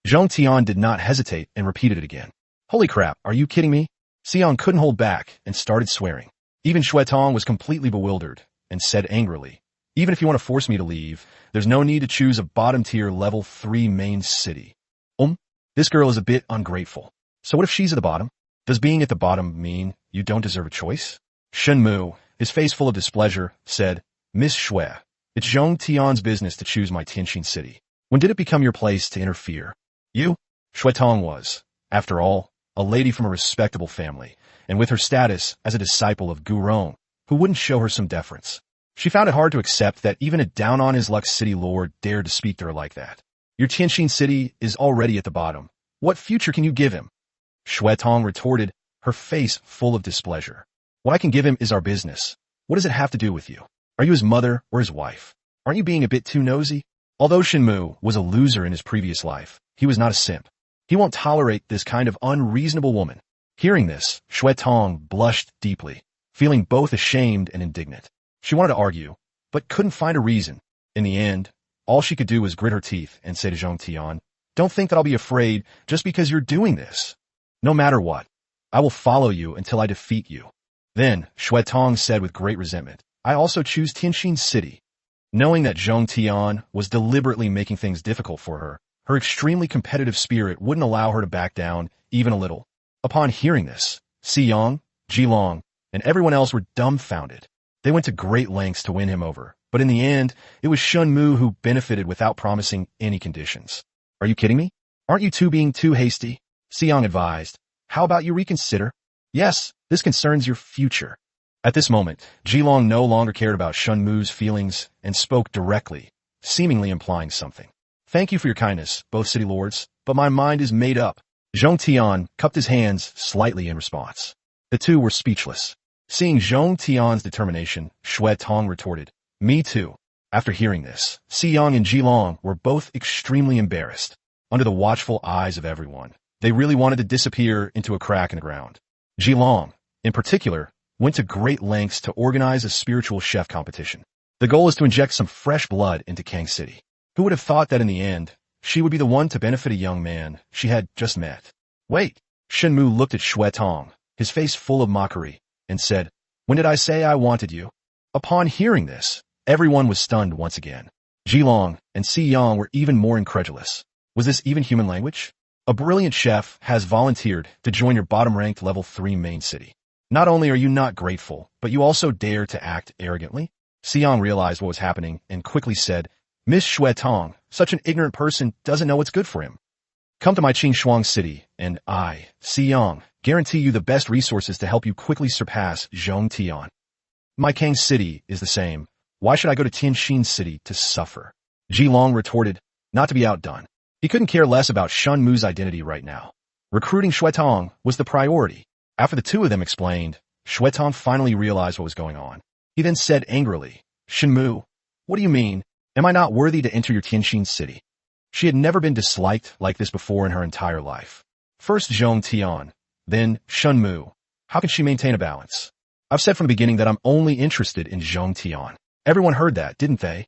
Zhong Tian did not hesitate and repeated it again. Holy crap, are you kidding me? Xiyang couldn't hold back and started swearing. Even Shuetong was completely bewildered and said angrily, Even if you want to force me to leave, there's no need to choose a bottom-tier level 3 main city. This girl is a bit ungrateful. So what if she's at the bottom? Does being at the bottom mean you don't deserve a choice? Shen Mu, his face full of displeasure, said, Miss Shui, it's Zhong Tian's business to choose my Tianqin city. When did it become your place to interfere? You? Shuetong was, after all, a lady from a respectable family, and with her status as a disciple of Gu Rong, who wouldn't show her some deference. She found it hard to accept that even a down-on-his-luck city lord dared to speak to her like that. Your Tianqin city is already at the bottom. What future can you give him? Shuetong retorted, her face full of displeasure. What I can give him is our business. What does it have to do with you? Are you his mother or his wife? Aren't you being a bit too nosy? Although Shen Mu was a loser in his previous life, he was not a simp. He won't tolerate this kind of unreasonable woman. Hearing this, Shuetong blushed deeply, feeling both ashamed and indignant. She wanted to argue, but couldn't find a reason. In the end, all she could do was grit her teeth and say to Zhong Tian, Don't think that I'll be afraid just because you're doing this. No matter what, I will follow you until I defeat you. Then, Shuetong said with great resentment, I also choose Tianqin City. Knowing that Zhong Tian was deliberately making things difficult for her, her extremely competitive spirit wouldn't allow her to back down even a little. Upon hearing this, Xiyang, Jilong, and everyone else were dumbfounded. They went to great lengths to win him over, but in the end, it was Shen Mu who benefited without promising any conditions. Are you kidding me? Aren't you two being too hasty? Xiyang advised. How about you reconsider? Yes, this concerns your future. At this moment, Jilong no longer cared about Shen Mu's feelings and spoke directly, seemingly implying something. Thank you for your kindness, both city lords, but my mind is made up. Zhong Tian cupped his hands slightly in response. The two were speechless. Seeing Zhong Tian's determination, Shuetong retorted, Me too. After hearing this, Xiyang and Jilong were both extremely embarrassed. Under the watchful eyes of everyone, they really wanted to disappear into a crack in the ground. Jilong, in particular, went to great lengths to organize a spiritual chef competition. The goal is to inject some fresh blood into Kang City. Who would have thought that in the end, she would be the one to benefit a young man she had just met? Wait! Shen Mu looked at Shuetong, his face full of mockery, and said, When did I say I wanted you? Upon hearing this, everyone was stunned once again. Jilong and Xiyang were even more incredulous. Was this even human language? A brilliant chef has volunteered to join your bottom-ranked level 3 main city. Not only are you not grateful, but you also dare to act arrogantly? Xiyang realized what was happening and quickly said, Miss Shuetong, such an ignorant person doesn't know what's good for him. Come to my Qin Shuang city, and I, Xiyang, guarantee you the best resources to help you quickly surpass Zhong Tian. Kang City is the same. Why should I go to Tianxin City to suffer? Ji Long retorted, not to be outdone. He couldn't care less about Shen Mu's identity right now. Recruiting Xuetong was the priority. After the two of them explained, Xuetong finally realized what was going on. He then said angrily, Shen Mu, what do you mean? Am I not worthy to enter your Tianxin City? She had never been disliked like this before in her entire life. First Zhong Tian, then Shen Mu. How can she maintain a balance? I've said from the beginning that I'm only interested in Zhong Tian. Everyone heard that, didn't they?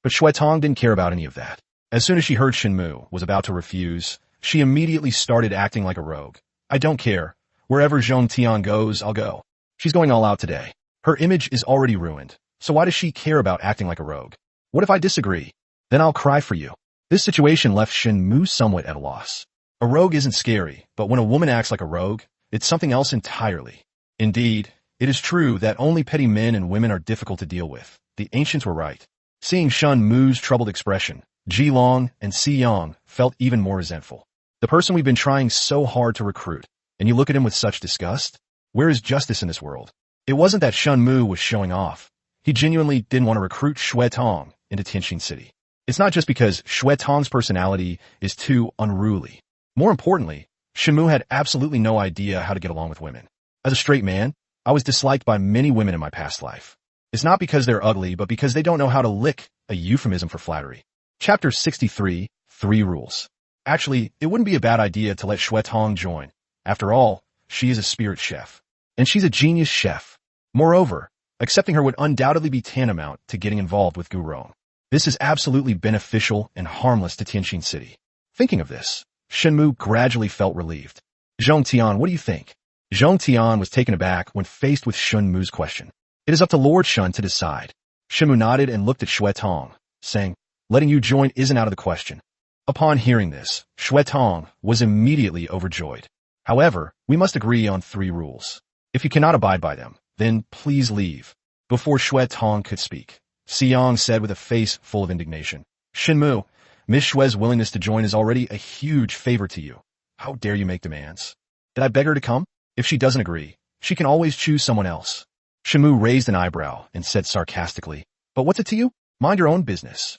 But Xuetong didn't care about any of that. As soon as she heard Shen Mu was about to refuse, she immediately started acting like a rogue. I don't care. Wherever Zhong Tian goes, I'll go. She's going all out today. Her image is already ruined, so why does she care about acting like a rogue? What if I disagree? Then I'll cry for you. This situation left Shen Mu somewhat at a loss. A rogue isn't scary, but when a woman acts like a rogue, it's something else entirely. Indeed, it is true that only petty men and women are difficult to deal with. The ancients were right. Seeing Shen Mu's troubled expression, Ji Long and Si Yang felt even more resentful. The person we've been trying so hard to recruit, and you look at him with such disgust? Where is justice in this world? It wasn't that Shen Mu was showing off. He genuinely didn't want to recruit Xuetong into Tianxin City. It's not just because Xuetong's personality is too unruly. More importantly, Shen Mu had absolutely no idea how to get along with women. As a straight man, I was disliked by many women in my past life. It's not because they're ugly, but because they don't know how to lick, a euphemism for flattery. Chapter 63, 3 Rules. Actually, it wouldn't be a bad idea to let Xuetong join. After all, she is a spirit chef. And she's a genius chef. Moreover, accepting her would undoubtedly be tantamount to getting involved with Gurong. This is absolutely beneficial and harmless to Tianxin City. Thinking of this, Shen Mu gradually felt relieved. Zhong Tian, what do you think? Zhong Tian was taken aback when faced with Shen Mu's question. It is up to Lord Shen to decide. Shen Mu nodded and looked at Xuetong, saying, letting you join isn't out of the question. Upon hearing this, Xuetong was immediately overjoyed. However, we must agree on 3 rules. If you cannot abide by them, then please leave. Before Xuetong could speak, Si Yang said with a face full of indignation, Shen Mu, Miss Xue's willingness to join is already a huge favor to you. How dare you make demands? Did I beg her to come? If she doesn't agree, she can always choose someone else. Shen Mu raised an eyebrow and said sarcastically, but what's it to you? Mind your own business.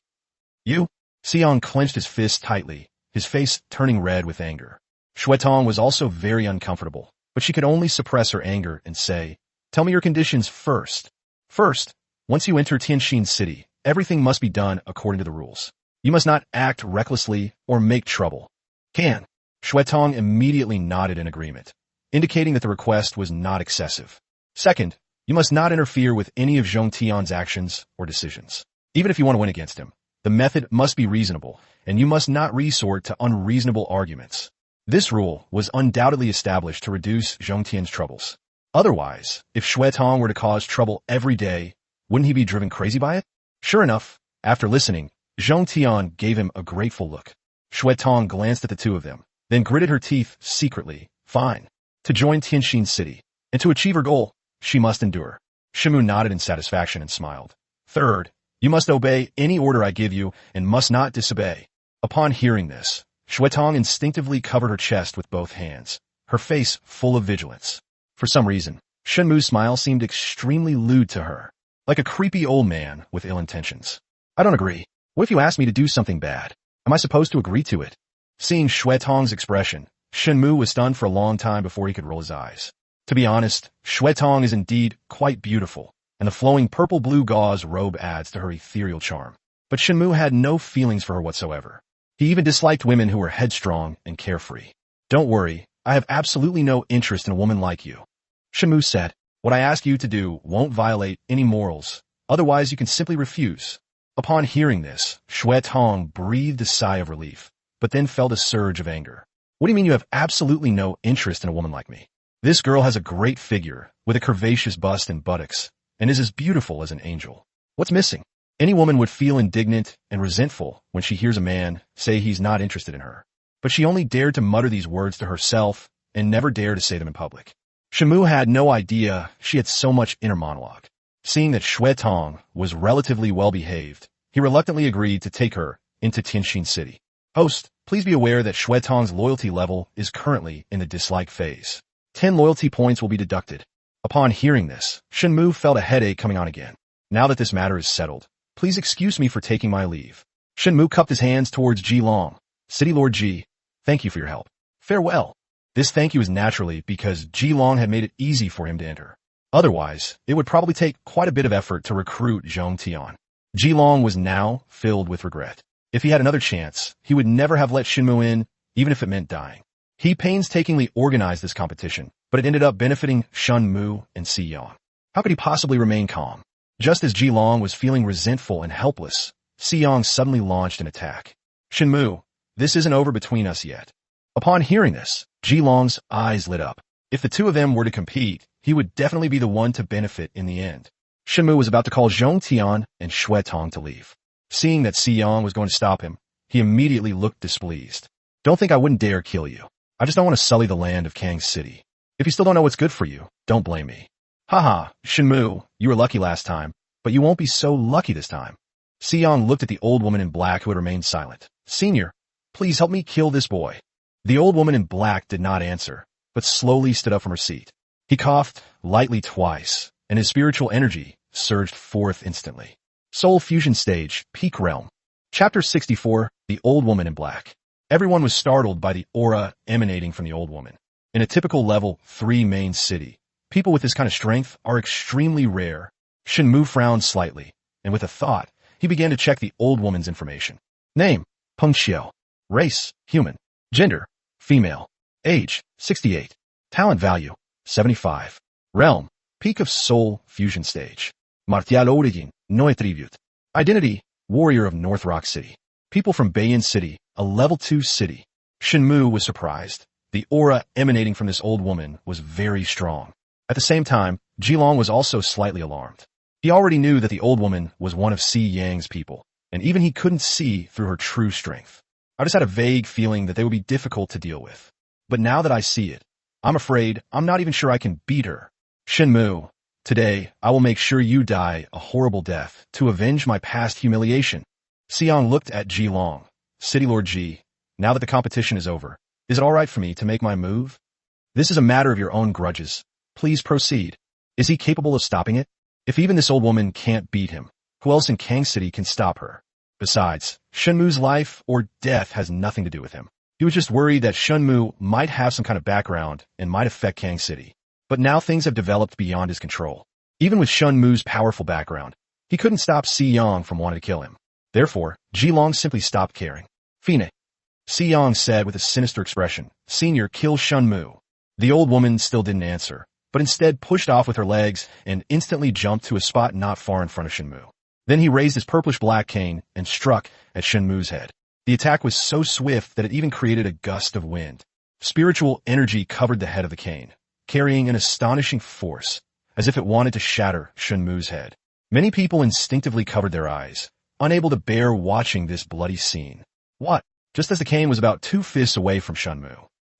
You? Si Yang clenched his fist tightly, his face turning red with anger. Xuetong was also very uncomfortable, but she could only suppress her anger and say, tell me your conditions first. First, once you enter Tianxin City, everything must be done according to the rules. You must not act recklessly or make trouble. Can? Xuetong immediately nodded in agreement, indicating that the request was not excessive. Second, you must not interfere with any of Zhong Tian's actions or decisions. Even if you want to win against him, the method must be reasonable, and you must not resort to unreasonable arguments. This rule was undoubtedly established to reduce Zhong Tian's troubles. Otherwise, if Xuetong were to cause trouble every day, wouldn't he be driven crazy by it? Sure enough, after listening, Zhong Tian gave him a grateful look. Xuetong glanced at the two of them, then gritted her teeth secretly. Fine. To join Tianxin City, and to achieve her goal, she must endure. Shen Mu nodded in satisfaction and smiled. Third, you must obey any order I give you and must not disobey. Upon hearing this, Xuetong instinctively covered her chest with both hands, her face full of vigilance. For some reason, Shen Mu's smile seemed extremely lewd to her, like a creepy old man with ill intentions. I don't agree. What if you ask me to do something bad? Am I supposed to agree to it? Seeing Xuetong's expression, Shen Mu was stunned for a long time before he could roll his eyes. To be honest, Xuetong is indeed quite beautiful, and the flowing purple-blue gauze robe adds to her ethereal charm. But Shen Mu had no feelings for her whatsoever. He even disliked women who were headstrong and carefree. Don't worry, I have absolutely no interest in a woman like you. Shen Mu said, what I ask you to do won't violate any morals, otherwise you can simply refuse. Upon hearing this, Xuetong breathed a sigh of relief, but then felt a surge of anger. What do you mean you have absolutely no interest in a woman like me? This girl has a great figure, with a curvaceous bust and buttocks, and is as beautiful as an angel. What's missing? Any woman would feel indignant and resentful when she hears a man say he's not interested in her. But she only dared to mutter these words to herself and never dared to say them in public. Shen Mu had no idea she had so much inner monologue. Seeing that Xuetong was relatively well-behaved, he reluctantly agreed to take her into Tianxin City. Host, please be aware that Xuetong's loyalty level is currently in the dislike phase. 10 loyalty points will be deducted. Upon hearing this, Shen Mu felt a headache coming on again. Now that this matter is settled, please excuse me for taking my leave. Shen Mu cupped his hands towards Ji Long. City Lord Ji, thank you for your help. Farewell. This thank you is naturally because Ji Long had made it easy for him to enter. Otherwise, it would probably take quite a bit of effort to recruit Zhong Tian. Ji Long was now filled with regret. If he had another chance, he would never have let Shen Mu in, even if it meant dying. He painstakingly organized this competition, but it ended up benefiting Shen Mu and Si Yang. How could he possibly remain calm? Just as Ji Long was feeling resentful and helpless, Si Yang suddenly launched an attack. Shen Mu, this isn't over between us yet. Upon hearing this, Ji Long's eyes lit up. If the two of them were to compete, he would definitely be the one to benefit in the end. Shen Mu was about to call Zhong Tian and Xue Tong to leave. Seeing that Si Yang was going to stop him, he immediately looked displeased. Don't think I wouldn't dare kill you. I just don't want to sully the land of Kang City. If you still don't know what's good for you, don't blame me. Haha, Shen Mu, you were lucky last time, but you won't be so lucky this time. Si Yang looked at the old woman in black who had remained silent. Senior, please help me kill this boy. The old woman in black did not answer, but slowly stood up from her seat. He coughed lightly twice, and his spiritual energy surged forth instantly. Soul Fusion Stage, Peak Realm. Chapter 64, The Old Woman in Black. Everyone was startled by the aura emanating from the old woman. In a typical level 3 main city, people with this kind of strength are extremely rare. Shen Mu frowned slightly, and with a thought, he began to check the old woman's information. Name, Peng Xiao. Race, human. Gender, female. Age, 68. Talent value, 75. Realm, Peak of Soul Fusion Stage. Martial Origin, no attribute. Identity, Warrior of North Rock City. People from Bayan City, a level 2 city. Shen Mu was surprised. The aura emanating from this old woman was very strong. At the same time, Ji Long was also slightly alarmed. He already knew that the old woman was one of Si Yang's people, and even he couldn't see through her true strength. I just had a vague feeling that they would be difficult to deal with. But now that I see it, I'm afraid I'm not even sure I can beat her. Shen Mu, today I will make sure you die a horrible death to avenge my past humiliation. Xiang looked at Ji Long. City Lord Ji, now that the competition is over, is it all right for me to make my move? This is a matter of your own grudges. Please proceed. Is he capable of stopping it? If even this old woman can't beat him, who else in Kang City can stop her? Besides, Shen Mu's life or death has nothing to do with him. He was just worried that Shen Mu might have some kind of background and might affect Kang City. But now things have developed beyond his control. Even with Shen Mu's powerful background, he couldn't stop Si Yang from wanting to kill him. Therefore, Ji Long simply stopped caring. Fine. Si Yang said with a sinister expression, Senior, kill Shen Mu. The old woman still didn't answer, but instead pushed off with her legs and instantly jumped to a spot not far in front of Shen Mu. Then he raised his purplish-black cane and struck at Shen Mu's head. The attack was so swift that it even created a gust of wind. Spiritual energy covered the head of the cane, carrying an astonishing force, as if it wanted to shatter Shen Mu's head. Many people instinctively covered their eyes, unable to bear watching this bloody scene. What? Just as the cane was about 2 fists away from Shen Mu,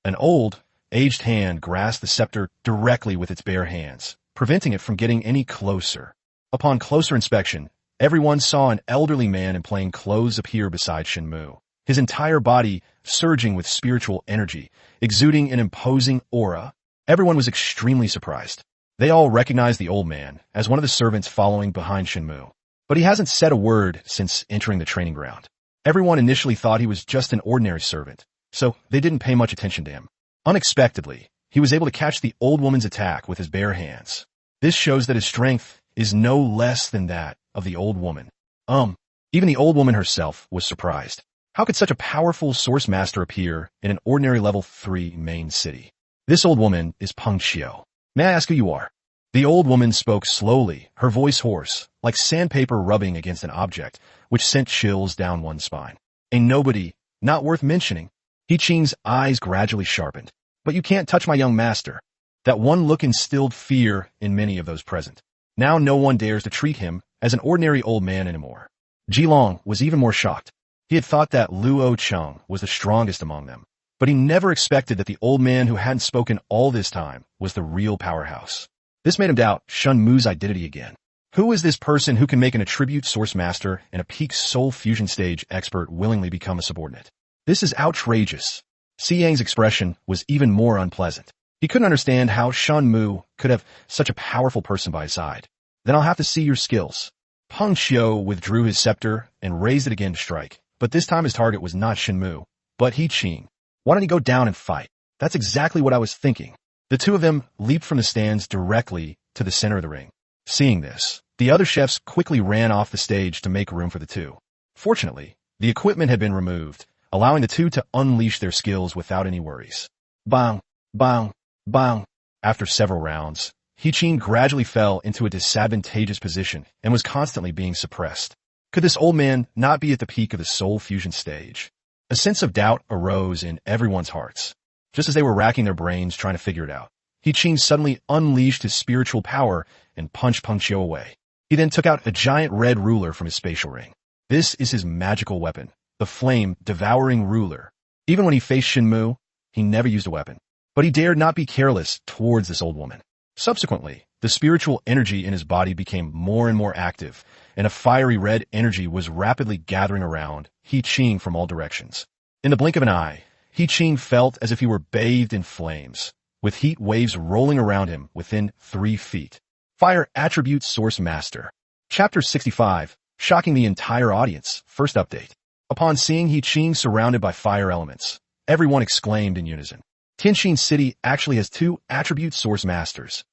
an old, aged hand grasped the scepter directly with its bare hands, preventing it from getting any closer. Upon closer inspection, everyone saw an elderly man in plain clothes appear beside Shen Mu, his entire body surging with spiritual energy, exuding an imposing aura. Everyone was extremely surprised. They all recognized the old man as one of the servants following behind Shen Mu. But he hasn't said a word since entering the training ground. Everyone initially thought he was just an ordinary servant, so they didn't pay much attention to him. Unexpectedly, he was able to catch the old woman's attack with his bare hands. This shows that his strength is no less than that of the old woman. Even the old woman herself was surprised. How could such a powerful source master appear in an ordinary level 3 main city? This old woman is Peng Xiao. May I ask who you are? The old woman spoke slowly, her voice hoarse, like sandpaper rubbing against an object, which sent chills down one's spine. A nobody, not worth mentioning. He Qing's eyes gradually sharpened. But you can't touch my young master. That one look instilled fear in many of those present. Now no one dares to treat him as an ordinary old man anymore. Ji Long was even more shocked. He had thought that Luo Cheng was the strongest among them, but he never expected that the old man who hadn't spoken all this time was the real powerhouse. This made him doubt Shen Mu's identity again. Who is this person who can make an attribute source master and a peak soul fusion stage expert willingly become a subordinate? This is outrageous. Si Yang's expression was even more unpleasant. He couldn't understand how Shen Mu could have such a powerful person by his side. Then I'll have to see your skills. Peng Xiu withdrew his scepter and raised it again to strike, but this time his target was not Shen Mu, but He Qing. Why don't he go down and fight? That's exactly what I was thinking. The two of them leaped from the stands directly to the center of the ring. Seeing this, the other chefs quickly ran off the stage to make room for the two. Fortunately, the equipment had been removed, allowing the two to unleash their skills without any worries. Bang, bang, bang. After several rounds, He Qing gradually fell into a disadvantageous position and was constantly being suppressed. Could this old man not be at the peak of the soul fusion stage? A sense of doubt arose in everyone's hearts. Just as they were racking their brains trying to figure it out, He Qing suddenly unleashed his spiritual power and punched Peng Xiu away. He then took out a giant red ruler from his spatial ring. This is his magical weapon, the flame-devouring ruler. Even when he faced Shen Mu, he never used a weapon. But he dared not be careless towards this old woman. Subsequently, the spiritual energy in his body became more and more active, and a fiery red energy was rapidly gathering around He Qing from all directions. In the blink of an eye, He Qing felt as if he were bathed in flames, with heat waves rolling around him within 3 feet. Fire Attribute Source Master. Chapter 65, shocking the entire audience. First update. Upon seeing He Qing surrounded by fire elements, everyone exclaimed in unison. Tianxin City actually has 2 Attribute Source Masters.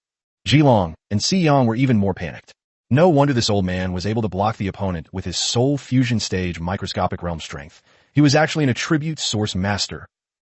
Jilong and Xiyang were even more panicked. No wonder this old man was able to block the opponent with his Soul Fusion Stage microscopic realm strength. He was actually an Attribute Source Master.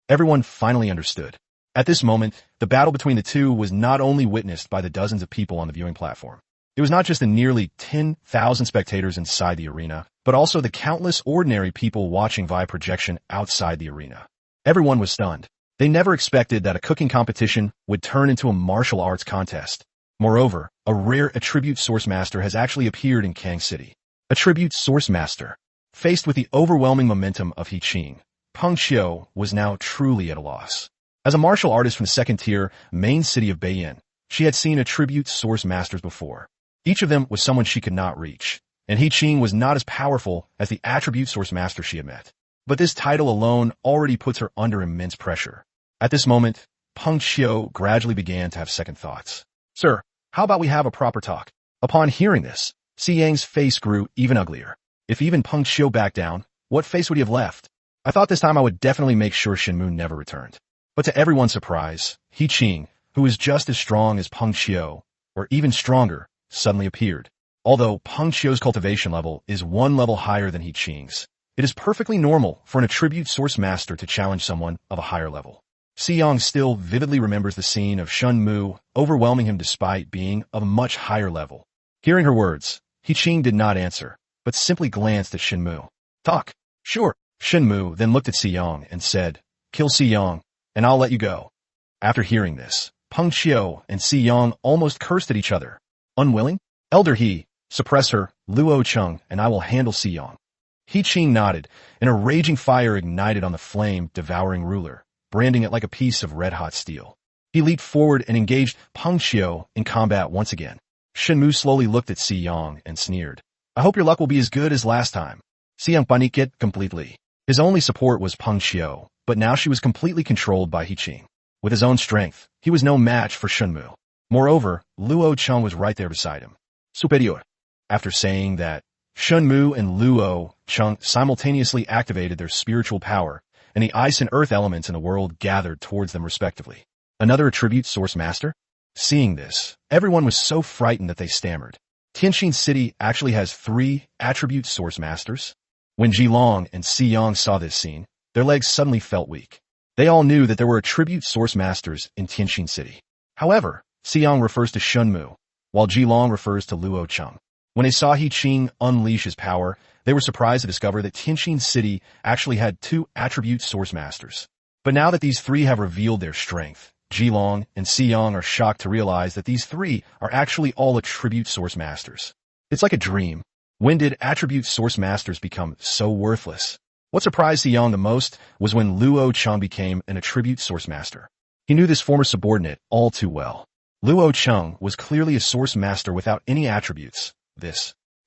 Everyone finally understood. At this moment, the battle between the two was not only witnessed by the dozens of people on the viewing platform. It was not just the nearly 10,000 spectators inside the arena, but also the countless ordinary people watching via projection outside the arena. Everyone was stunned. They never expected that a cooking competition would turn into a martial arts contest. Moreover, a rare Attribute Source Master has actually appeared in Kang City. Attribute Source Master. Faced with the overwhelming momentum of He Qing, Peng Xiu was now truly at a loss. As a martial artist from the second-tier main city of Beiyin, she had seen Attribute Source Masters before. Each of them was someone she could not reach, and He Qing was not as powerful as the Attribute Source Master she had met. But this title alone already puts her under immense pressure. At this moment, Peng Xiu gradually began to have second thoughts. Sir, how about we have a proper talk? Upon hearing this, Xiyang's face grew even uglier. If even Peng Xiu backed down, what face would he have left? I thought this time I would definitely make sure Shen Mu never returned. But to everyone's surprise, He Qing, who was just as strong as Peng Xiu, or even stronger, suddenly appeared. Although Peng Xiu's cultivation level is 1 level higher than He Qing's, it is perfectly normal for an Attribute Source Master to challenge someone of a higher level. Xiyang still vividly remembers the scene of Shen Mu overwhelming him despite being of a much higher level. Hearing her words, He Qing did not answer, but simply glanced at Shen Mu. Talk. Sure. Shen Mu then looked at Xiyang and said, Kill Xiyang, and I'll let you go. After hearing this, Peng Xiu and Xiyang almost cursed at each other. Unwilling? Elder He, suppress her, Luo Cheng, and I will handle Xiyang. He Qing nodded, and a raging fire ignited on the flame-devouring ruler, branding it like a piece of red-hot steel. He leaped forward and engaged Peng Xiu in combat once again. Shen Mu slowly looked at Xiyang and sneered. I hope your luck will be as good as last time. Xiyang panicked it completely. His only support was Peng Xiu, but now she was completely controlled by He Qing. With his own strength, he was no match for Shen Mu. Moreover, Luo Cheng was right there beside him. Superior. After saying that, Shen Mu and Luo Cheng simultaneously activated their spiritual power, and the ice and earth elements in the world gathered towards them respectively. Another Attribute Source Master? Seeing this, everyone was so frightened that they stammered. Tianxin City actually has 3 Attribute Source Masters? When Jilong and Xiyang saw this scene, their legs suddenly felt weak. They all knew that there were Attribute Source Masters in Tianxin City. However, Xiyang refers to Shen Mu, while Jilong refers to Luo Cheng. When they saw He Qing unleash his power, they were surprised to discover that Tianxin City actually had 2 Attribute Source Masters. But now that these 3 have revealed their strength, Jilong and Xiyang are shocked to realize that these 3 are actually all Attribute Source Masters. It's like a dream. When did Attribute Source Masters become so worthless? What surprised Xiyang the most was when Luo Cheng became an Attribute Source Master. He knew this former subordinate all too well. Luo Cheng was clearly a Source Master without any attributes.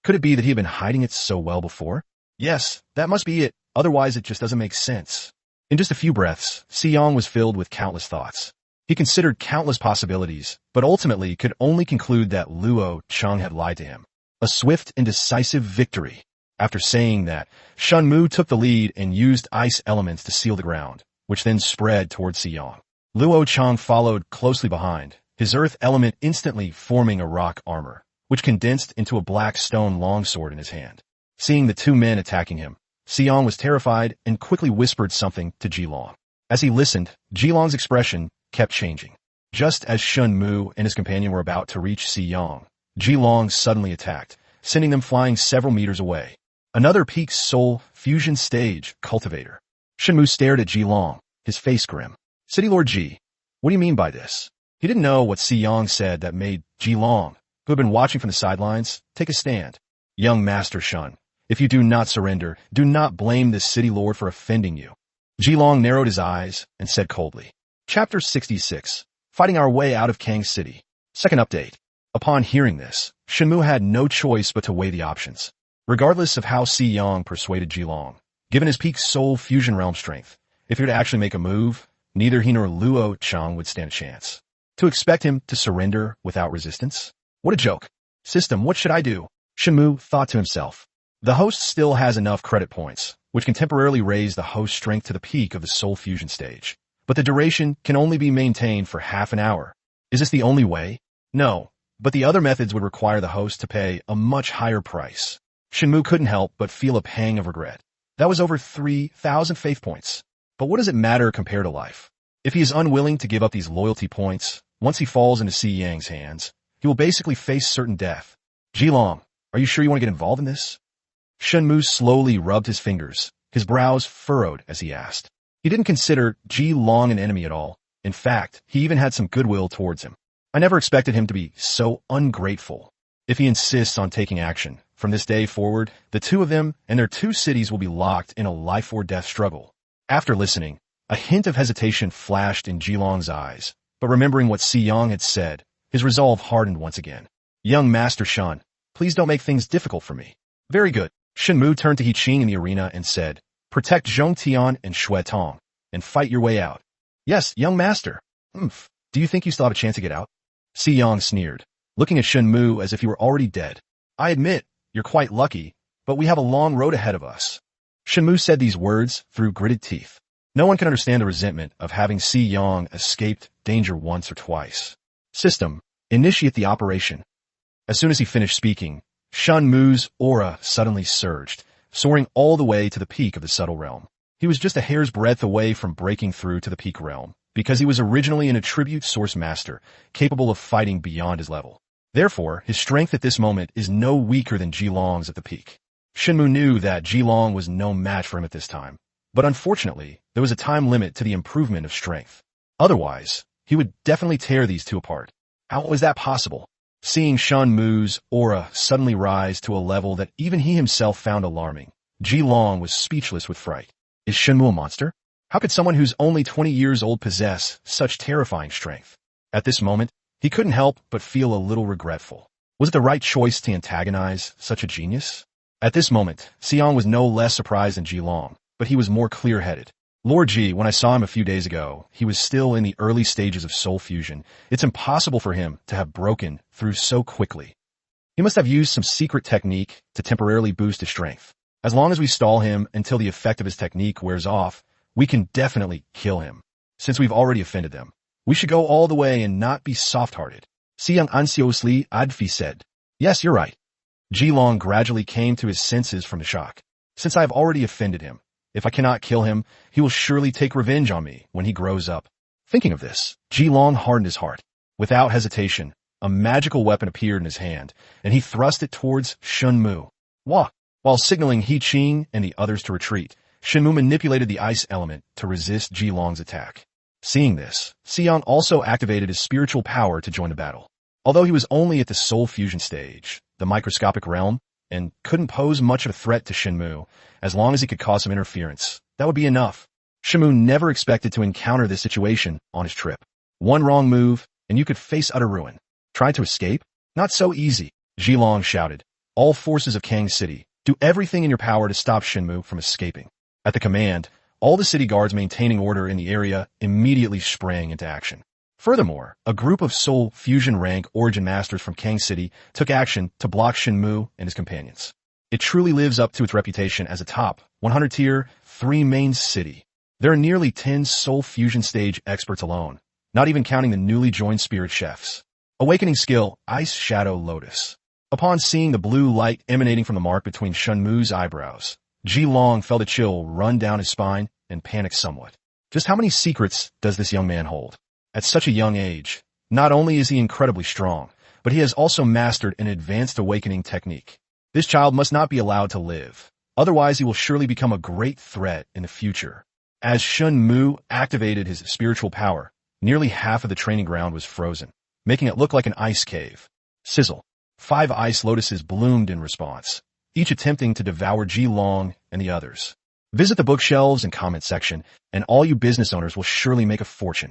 Could it be that he had been hiding it so well before? Yes, that must be it. Otherwise, it just doesn't make sense. In just a few breaths, Xiyang was filled with countless thoughts. He considered countless possibilities, but ultimately could only conclude that Luo Cheng had lied to him. A swift and decisive victory. After saying that, Shen Mu took the lead and used ice elements to seal the ground, which then spread towards Xiyang. Luo Cheng followed closely behind, his earth element instantly forming a rock armor, which condensed into a black stone longsword in his hand. Seeing the two men attacking him, Xiyang was terrified and quickly whispered something to Jilong. As he listened, Jilong's expression kept changing. Just as Shen Mu and his companion were about to reach Xiyang, Jilong suddenly attacked, sending them flying several meters away. Another peak soul fusion stage cultivator. Shen Mu stared at Jilong, his face grim. City Lord Ji, what do you mean by this? He didn't know what Xiyang said that made Jilong, who had been watching from the sidelines, take a stand. Young Master Shen, if you do not surrender, do not blame this city lord for offending you. Jilong narrowed his eyes and said coldly. Chapter 66. Fighting our way out of Kang City. Second update. Upon hearing this, Shen Mu had no choice but to weigh the options. Regardless of how Xiyang persuaded Jilong, given his peak soul fusion realm strength, if he were to actually make a move, neither he nor Luo Cheng would stand a chance. To expect him to surrender without resistance? What a joke. System, what should I do? Shen Mu thought to himself. The host still has enough credit points, which can temporarily raise the host's strength to the peak of the soul fusion stage. But the duration can only be maintained for half an hour. Is this the only way? No, but the other methods would require the host to pay a much higher price. Shen Mu couldn't help but feel a pang of regret. That was over 3,000 faith points. But what does it matter compared to life? If he is unwilling to give up these loyalty points, once he falls into Xiyang's hands, he will basically face certain death. Jilong, are you sure you want to get involved in this? Shen Mu slowly rubbed his fingers, his brows furrowed as he asked. He didn't consider Jilong an enemy at all. In fact, he even had some goodwill towards him. I never expected him to be so ungrateful. If he insists on taking action, from this day forward, the two of them and their two cities will be locked in a life-or-death struggle. After listening, a hint of hesitation flashed in Jilong's eyes, but remembering what Xiyang had said, his resolve hardened once again. Young Master Shen, please don't make things difficult for me. Very good. Shen Mu turned to He Qing in the arena and said, protect Zhong Tian and Shui Tong, and fight your way out. Yes, young master. Do you think you still have a chance to get out? Xiyang sneered, looking at Shen Mu as if he were already dead. I admit, you're quite lucky, but we have a long road ahead of us. Shen Mu said these words through gritted teeth. No one can understand the resentment of having Xiyang escaped danger once or twice. System, initiate the operation. As soon as he finished speaking, Shen Mu's aura suddenly surged, soaring all the way to the peak of the subtle realm. He was just a hair's breadth away from breaking through to the peak realm, because he was originally an attribute source master, capable of fighting beyond his level. Therefore, his strength at this moment is no weaker than Jilong's at the peak. Shen Mu knew that Jilong was no match for him at this time, but unfortunately, there was a time limit to the improvement of strength. Otherwise, he would definitely tear these two apart. How was that possible? Seeing Shen Mu's aura suddenly rise to a level that even he himself found alarming, Jilong was speechless with fright. Is Shen Mu a monster? How could someone who's only 20 years old possess such terrifying strength? At this moment, he couldn't help but feel a little regretful. Was it the right choice to antagonize such a genius? At this moment, Xiyang was no less surprised than Jilong, but he was more clear-headed. Lord Ji, when I saw him a few days ago, he was still in the early stages of soul fusion. It's impossible for him to have broken through so quickly. He must have used some secret technique to temporarily boost his strength. As long as we stall him until the effect of his technique wears off, we can definitely kill him. Since we've already offended them, we should go all the way and not be soft-hearted. Xiyang anxiously Adfi said. Yes, you're right. Jilong gradually came to his senses from the shock. Since I have already offended him, if I cannot kill him, he will surely take revenge on me when he grows up. Thinking of this, Jilong hardened his heart. Without hesitation, a magical weapon appeared in his hand, and he thrust it towards Shen Mu. While signaling He Qing and the others to retreat, Shen Mu manipulated the ice element to resist Jilong's attack. Seeing this, Xiyang also activated his spiritual power to join the battle. Although he was only at the soul fusion stage, the microscopic realm, and couldn't pose much of a threat to Shen Mu, as long as he could cause some interference, that would be enough. Shen Mu never expected to encounter this situation on his trip. One wrong move, and you could face utter ruin. Try to escape? Not so easy, Jilong shouted. All forces of Kang City, do everything in your power to stop Shen Mu from escaping. At the command, all the city guards maintaining order in the area immediately sprang into action. Furthermore, a group of Soul Fusion rank origin masters from Kang City took action to block Shen Mu and his companions. It truly lives up to its reputation as a top 100 tier 3 main city. There are nearly 10 Soul Fusion stage experts alone, not even counting the newly joined spirit chefs. Awakening skill, Ice Shadow Lotus. Upon seeing the blue light emanating from the mark between Shen Mu's eyebrows, Ji Long felt a chill run down his spine and panicked somewhat. Just how many secrets does this young man hold? At such a young age, not only is he incredibly strong, but he has also mastered an advanced awakening technique. This child must not be allowed to live. Otherwise, he will surely become a great threat in the future. As Shen Mu activated his spiritual power, nearly half of the training ground was frozen, making it look like an ice cave. Sizzle. 5 ice lotuses bloomed in response, each attempting to devour Ji Long and the others. Visit the bookshelves and comment section, and all you business owners will surely make a fortune.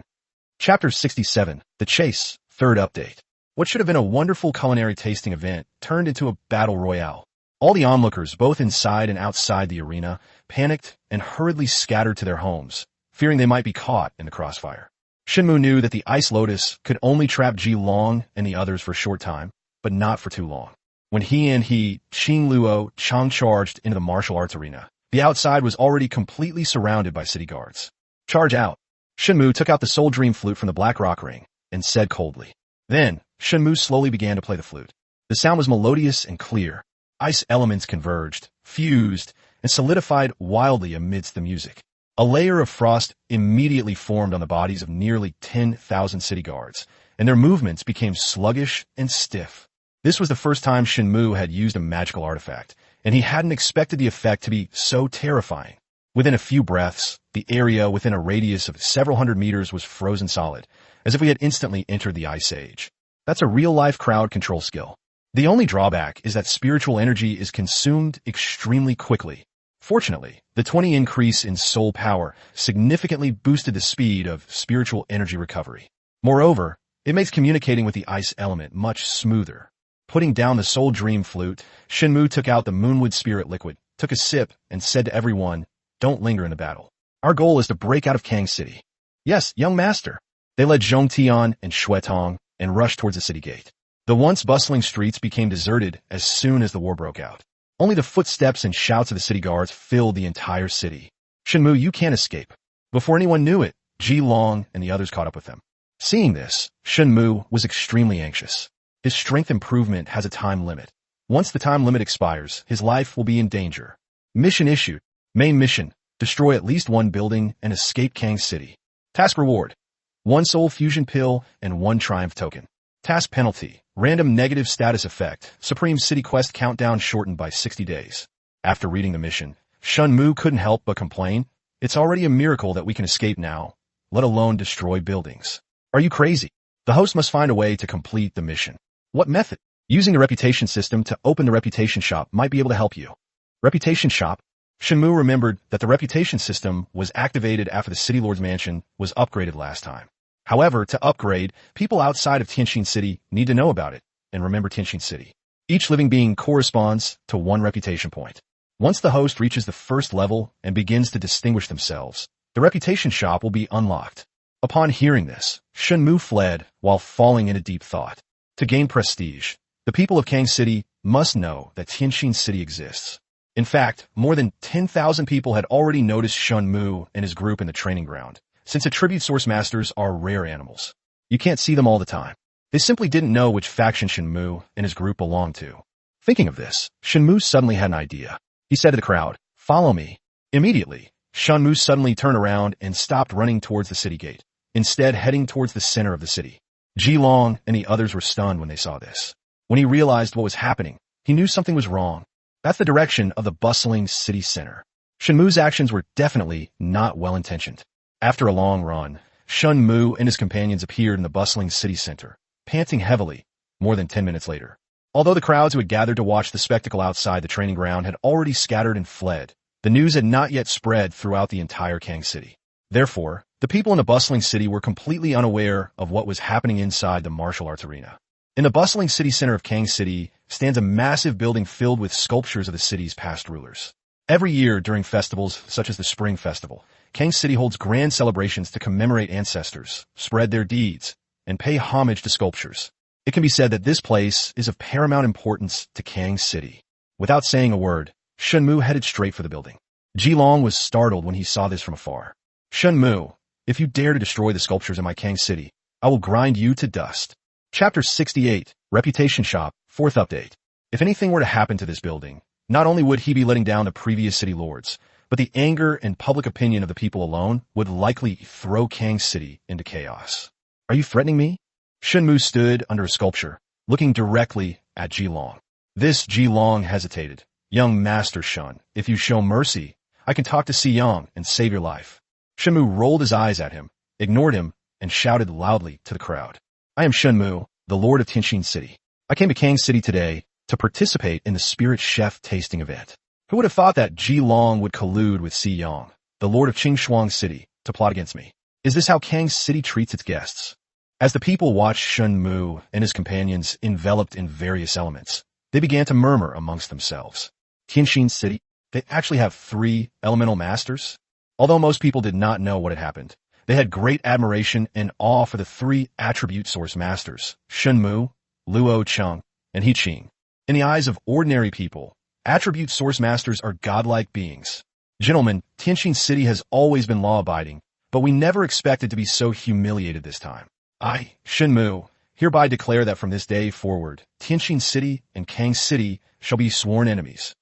Chapter 67, The Chase, 3rd update. What should have been a wonderful culinary tasting event turned into a battle royale. All the onlookers, both inside and outside the arena, panicked and hurriedly scattered to their homes, fearing they might be caught in the crossfire. Shen Mu knew that the Ice Lotus could only trap Ji Long and the others for a short time, but not for too long. When he and Qing Luo Chang charged into the martial arts arena, the outside was already completely surrounded by city guards. Charge out. Shen Mu took out the Soul Dream flute from the black rock ring and said coldly. Then, Shen Mu slowly began to play the flute. The sound was melodious and clear. Ice elements converged, fused, and solidified wildly amidst the music. A layer of frost immediately formed on the bodies of nearly 10,000 city guards, and their movements became sluggish and stiff. This was the first time Shen Mu had used a magical artifact, and he hadn't expected the effect to be so terrifying. Within a few breaths, the area within a radius of several hundred meters was frozen solid, as if we had instantly entered the Ice Age. That's a real-life crowd control skill. The only drawback is that spiritual energy is consumed extremely quickly. Fortunately, the 20 increase in soul power significantly boosted the speed of spiritual energy recovery. Moreover, it makes communicating with the ice element much smoother. Putting down the Soul Dream flute, Shen Mu took out the Moonwood Spirit liquid, took a sip, and said to everyone, "Don't linger in the battle. Our goal is to break out of Kang City." "Yes, young master." They led Zhong Tian and Xue Tong and rushed towards the city gate. The once bustling streets became deserted as soon as the war broke out. Only the footsteps and shouts of the city guards filled the entire city. "Shen Mu, you can't escape." Before anyone knew it, Ji Long and the others caught up with them. Seeing this, Shen Mu was extremely anxious. His strength improvement has a time limit. Once the time limit expires, his life will be in danger. Mission issued. Main mission: destroy at least 1 building and escape Kang City. Task reward: 1 soul fusion pill and 1 triumph token. Task penalty: random negative status effect, Supreme City Quest countdown shortened by 60 days. After reading the mission, Shen Mu couldn't help but complain, "It's already a miracle that we can escape now, let alone destroy buildings. Are you crazy? The host must find a way to complete the mission." "What method?" "Using the reputation system to open the reputation shop might be able to help you." Reputation shop? Shen Mu remembered that the reputation system was activated after the City Lord's mansion was upgraded last time. However, to upgrade, people outside of Tianxin City need to know about it, and remember Tianxin City. Each living being corresponds to 1 reputation point. Once the host reaches the 1st level and begins to distinguish themselves, the reputation shop will be unlocked. Upon hearing this, Shen Mu fled while falling into deep thought. To gain prestige, the people of Kang City must know that Tianxin City exists. In fact, more than 10,000 people had already noticed Shen Mu and his group in the training ground, since attribute source masters are rare animals. You can't see them all the time. They simply didn't know which faction Shen Mu and his group belonged to. Thinking of this, Shen Mu suddenly had an idea. He said to the crowd, "Follow me." Immediately, Shen Mu suddenly turned around and stopped running towards the city gate, instead heading towards the center of the city. Ji Long and the others were stunned when they saw this. When he realized what was happening, he knew something was wrong. That's the direction of the bustling city center. Shen Mu's actions were definitely not well-intentioned. After a long run, Shen Mu and his companions appeared in the bustling city center, panting heavily, more than 10 minutes later. Although the crowds who had gathered to watch the spectacle outside the training ground had already scattered and fled, the news had not yet spread throughout the entire Kang City. Therefore, the people in the bustling city were completely unaware of what was happening inside the martial arts arena. In the bustling city center of Kang City stands a massive building filled with sculptures of the city's past rulers. Every year during festivals such as the Spring Festival, Kang City holds grand celebrations to commemorate ancestors, spread their deeds, and pay homage to sculptures. It can be said that this place is of paramount importance to Kang City. Without saying a word, Shen Mu headed straight for the building. Jilong was startled when he saw this from afar. Shen Mu, if you dare to destroy the sculptures in my Kang City, I will grind you to dust. Chapter 68, Reputation Shop, 4th Update. If anything were to happen to this building, not only would he be letting down the previous city lords, but the anger and public opinion of the people alone would likely throw Kang City into chaos. Are you threatening me? Shen Mu stood under a sculpture, looking directly at Jilong. This Jilong hesitated. Young Master Shen, if you show mercy, I can talk to Siyang and save your life. Shen Mu rolled his eyes at him, ignored him, and shouted loudly to the crowd. I am Shen Mu, the Lord of Tianxin City. I came to Kang City today to participate in the Spirit Chef tasting event. Who would have thought that Jilong would collude with Siyang, the Lord of Qingshuang City, to plot against me? Is this how Kang City treats its guests? As the people watched Shen Mu and his companions enveloped in various elements, they began to murmur amongst themselves. Tianxin City, they actually have 3 elemental masters? Although most people did not know what had happened, they had great admiration and awe for the 3 attribute source masters, Shen Mu, Luo Cheng, and He Qing. In the eyes of ordinary people, attribute source masters are godlike beings. Gentlemen, Tianxin City has always been law-abiding, but we never expected to be so humiliated this time. I, Shen Mu, hereby declare that from this day forward, Tianxin City and Kang City shall be sworn enemies.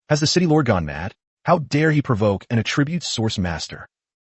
Has the city lord gone mad? How dare he provoke an attribute source master?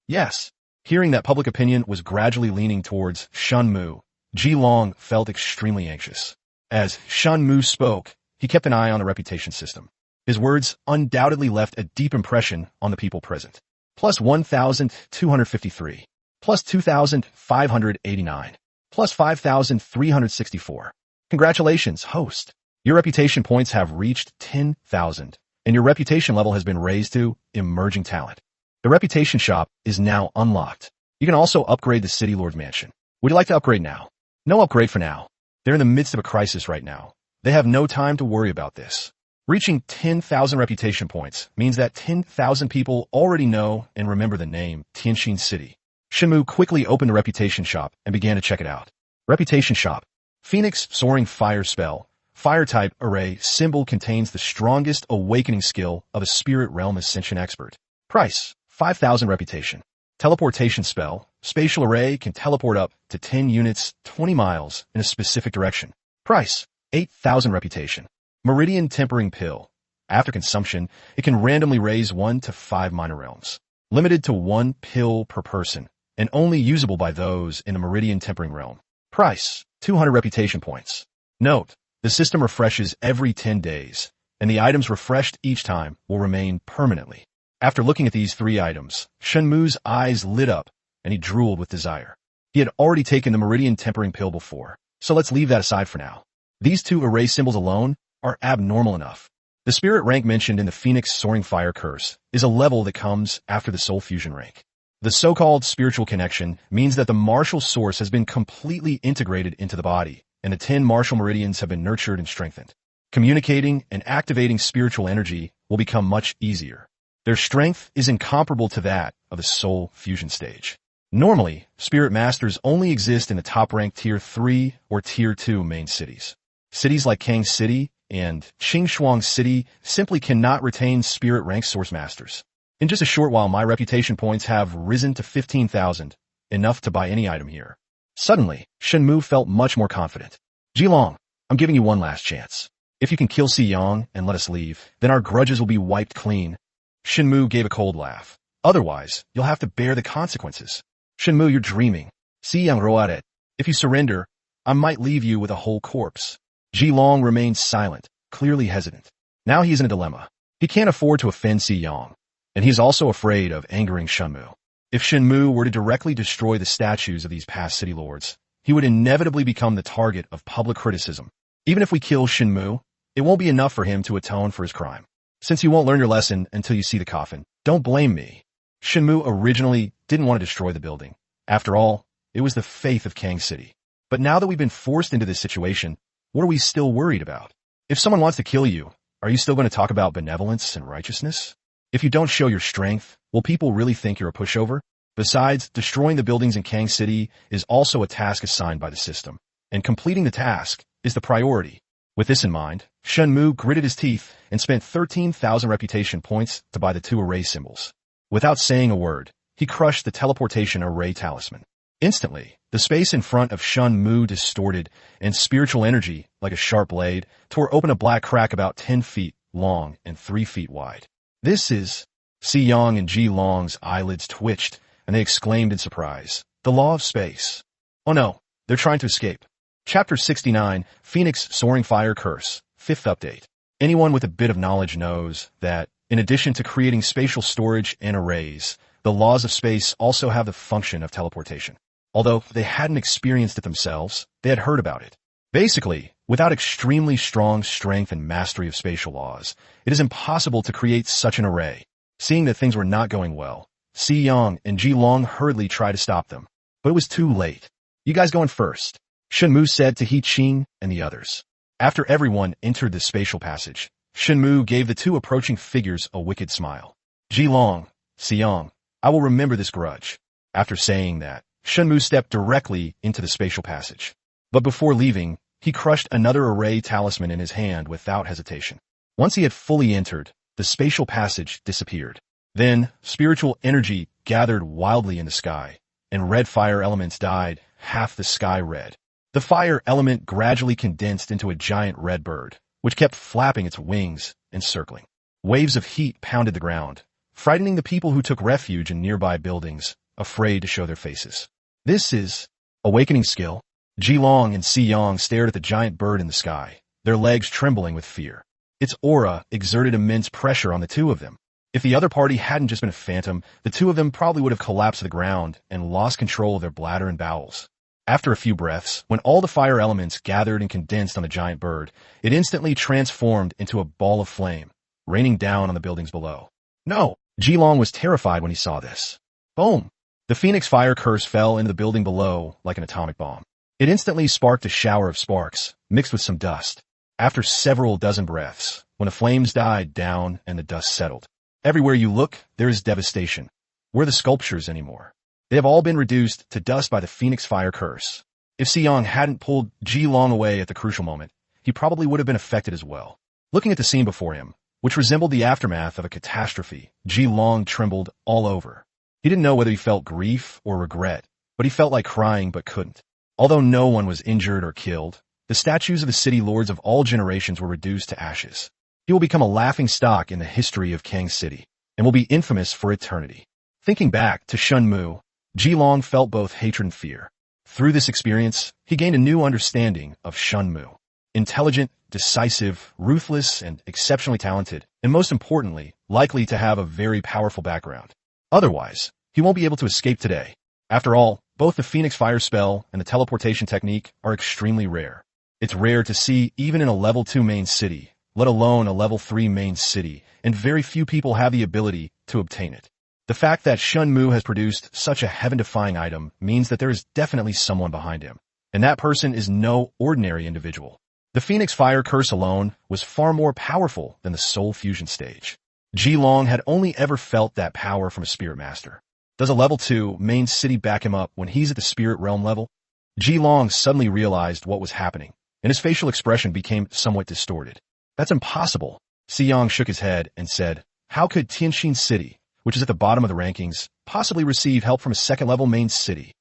Yes. Hearing that public opinion was gradually leaning towards Shen Mu, Jilong felt extremely anxious. As Shen Mu spoke, he kept an eye on the reputation system. His words undoubtedly left a deep impression on the people present. Plus 1,253. Plus 2,589. Plus 5,364. Congratulations, host. Your reputation points have reached 10,000, and your reputation level has been raised to emerging talent. The reputation shop is now unlocked. You can also upgrade the city lord's mansion. Would you like to upgrade now? No upgrade for now. They're in the midst of a crisis right now. They have no time to worry about this. Reaching 10,000 reputation points means that 10,000 people already know and remember the name Tianxin City. Shen Mu quickly opened the reputation shop and began to check it out. Reputation shop. Phoenix Soaring Fire Spell. Fire type array symbol contains the strongest awakening skill of a spirit realm ascension expert. Price, 5,000 reputation. Teleportation spell. Spatial array can teleport up to 10 units, 20 miles in a specific direction. Price, 8,000 reputation. Meridian tempering pill. After consumption, it can randomly raise 1 to 5 minor realms. Limited to 1 pill per person, and only usable by those in the meridian tempering realm. Price, 200 reputation points. Note, the system refreshes every 10 days, and the items refreshed each time will remain permanently. After looking at these 3 items, Shen Mu's eyes lit up, and he drooled with desire. He had already taken the meridian tempering pill before, so let's leave that aside for now. These 2 array symbols alone are abnormal enough. The spirit rank mentioned in the Phoenix Soaring Fire Curse is a level that comes after the soul fusion rank. The so-called spiritual connection means that the martial source has been completely integrated into the body, and the 10 martial meridians have been nurtured and strengthened. Communicating and activating spiritual energy will become much easier. Their strength is incomparable to that of the soul fusion stage. Normally, spirit masters only exist in the top-ranked Tier 3 or Tier 2 main cities. Cities like Kang City and Qingshuang City simply cannot retain spirit rank source masters. In just a short while, my reputation points have risen to 15,000, enough to buy any item here. Suddenly, Shen Mu felt much more confident. Jilong, I'm giving you one last chance. If you can kill Siyang and let us leave, then our grudges will be wiped clean. Shen Mu gave a cold laugh. Otherwise, you'll have to bear the consequences. Shen Mu, you're dreaming. Siyang roared it. If you surrender, I might leave you with a whole corpse. Jilong remained silent, clearly hesitant. Now he's in a dilemma. He can't afford to offend Siyang, and he's also afraid of angering Shen Mu. If Shen Mu were to directly destroy the statues of these past city lords, he would inevitably become the target of public criticism. Even if we kill Shen Mu, it won't be enough for him to atone for his crime. Since you won't learn your lesson until you see the coffin, don't blame me. Shen Mu originally didn't want to destroy the building. After all, it was the faith of Kang City. But now that we've been forced into this situation, what are we still worried about? If someone wants to kill you, are you still going to talk about benevolence and righteousness? If you don't show your strength, will people really think you're a pushover? Besides, destroying the buildings in Kang City is also a task assigned by the system, and completing the task is the priority. With this in mind, Shen Mu gritted his teeth and spent 13,000 reputation points to buy the 2 array symbols. Without saying a word, he crushed the teleportation array talisman. Instantly, the space in front of Shen Mu distorted, and spiritual energy, like a sharp blade, tore open a black crack about 10 feet long and 3 feet wide. This is... Si Yang and Ji Long's eyelids twitched, and they exclaimed in surprise, "The law of space." Oh no, they're trying to escape. Chapter 69, Phoenix Soaring Fire Curse, 5th update. Anyone with a bit of knowledge knows that, in addition to creating spatial storage and arrays, the laws of space also have the function of teleportation. Although they hadn't experienced it themselves, they had heard about it. Basically, without extremely strong strength and mastery of spatial laws, it is impossible to create such an array. Seeing that things were not going well, Si Yang and Ji Long hurriedly tried to stop them, but it was too late. "You guys go in first," Shen Mu said to He Qing and the others. After everyone entered the spatial passage, Shen Mu gave the 2 approaching figures a wicked smile. "Ji Long, Si Yang, I will remember this grudge." After saying that, Shen Mu stepped directly into the spatial passage. But before leaving, he crushed another array talisman in his hand without hesitation. Once he had fully entered, the spatial passage disappeared. Then, spiritual energy gathered wildly in the sky, and red fire elements dyed half the sky red. The fire element gradually condensed into a giant red bird, which kept flapping its wings and circling. Waves of heat pounded the ground, frightening the people who took refuge in nearby buildings, afraid to show their faces. "This is awakening skill." Ji Long and Si Yang stared at the giant bird in the sky, their legs trembling with fear. Its aura exerted immense pressure on the 2 of them. If the other party hadn't just been a phantom, the 2 of them probably would have collapsed to the ground and lost control of their bladder and bowels. After a few breaths, when all the fire elements gathered and condensed on the giant bird, it instantly transformed into a ball of flame, raining down on the buildings below. No! Ji Long was terrified when he saw this. Boom! The Phoenix Fire Curse fell into the building below like an atomic bomb. It instantly sparked a shower of sparks, mixed with some dust. After several dozen breaths, when the flames died down and the dust settled, everywhere you look, there is devastation. Where are the sculptures anymore? They have all been reduced to dust by the Phoenix Fire Curse. If Si Yang hadn't pulled Ji Long away at the crucial moment, he probably would have been affected as well. Looking at the scene before him, which resembled the aftermath of a catastrophe, Ji Long trembled all over. He didn't know whether he felt grief or regret, but he felt like crying but couldn't. Although no one was injured or killed, the statues of the city lords of all generations were reduced to ashes. He will become a laughing stock in the history of Kang City, and will be infamous for eternity. Thinking back to Shen Mu, Ji Long felt both hatred and fear. Through this experience, he gained a new understanding of Shen Mu. Intelligent, decisive, ruthless, and exceptionally talented, and most importantly, likely to have a very powerful background. Otherwise, he won't be able to escape today. After all, both the Phoenix Fire spell and the teleportation technique are extremely rare. It's rare to see even in a level 2 main city, let alone a level 3 main city, and very few people have the ability to obtain it. The fact that Shen Mu has produced such a heaven-defying item means that there is definitely someone behind him, and that person is no ordinary individual. The Phoenix Fire Curse alone was far more powerful than the Soul Fusion stage. Ji Long had only ever felt that power from a Spirit Master. Does a level 2 main city back him up when he's at the Spirit Realm level? Ji Long suddenly realized what was happening, and his facial expression became somewhat distorted. That's impossible. Si Yang shook his head and said, how could Tianxin City, which is at the bottom of the rankings, possibly receive help from a second-level main city?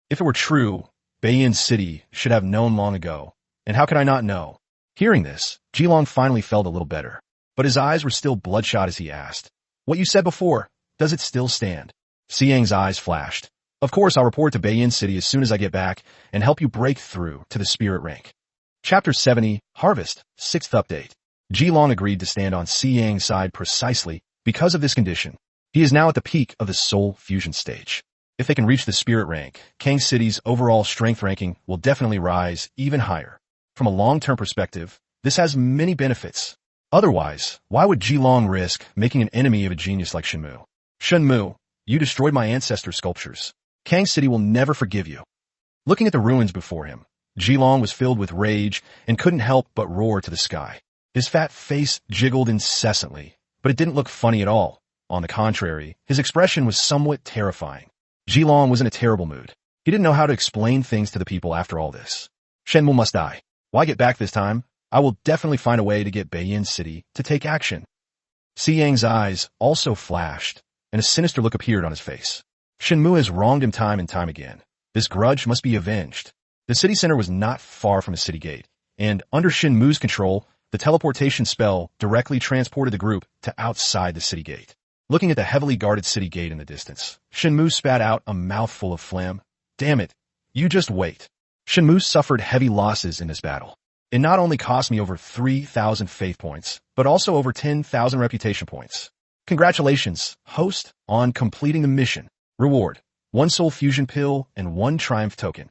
If it were true, Beiyin City should have known long ago, and how could I not know? Hearing this, Ji Long finally felt a little better, but his eyes were still bloodshot as he asked, what you said before, does it still stand? Si Yang's eyes flashed. Of course, I'll report to Beiyin City as soon as I get back and help you break through to the spirit rank. Chapter 70, Harvest, 6th update. Ji Long agreed to stand on Si Yang's side precisely because of this condition. He is now at the peak of the Soul Fusion stage. If they can reach the spirit rank, Kang City's overall strength ranking will definitely rise even higher. From a long-term perspective, this has many benefits. Otherwise, why would Ji Long risk making an enemy of a genius like Shen Mu? Shen Mu, you destroyed my ancestors' sculptures. Kang City will never forgive you. Looking at the ruins before him, Ji Long was filled with rage and couldn't help but roar to the sky. His fat face jiggled incessantly, but it didn't look funny at all. On the contrary, his expression was somewhat terrifying. Jilong was in a terrible mood. He didn't know how to explain things to the people after all this. Shen Mu must die. Why get back this time? I will definitely find a way to get Beiyin City to take action. Si Yang's eyes also flashed, and a sinister look appeared on his face. Shen Mu has wronged him time and time again. This grudge must be avenged. The city center was not far from a city gate, and under Shen Mu's control, the teleportation spell directly transported the group to outside the city gate. Looking at the heavily guarded city gate in the distance, Shen Mu spat out a mouthful of phlegm. Damn it, you just wait. Shen Mu suffered heavy losses in this battle. It not only cost me over 3,000 faith points, but also over 10,000 reputation points. Congratulations, host, on completing the mission. Reward: 1 soul fusion pill and 1 triumph token.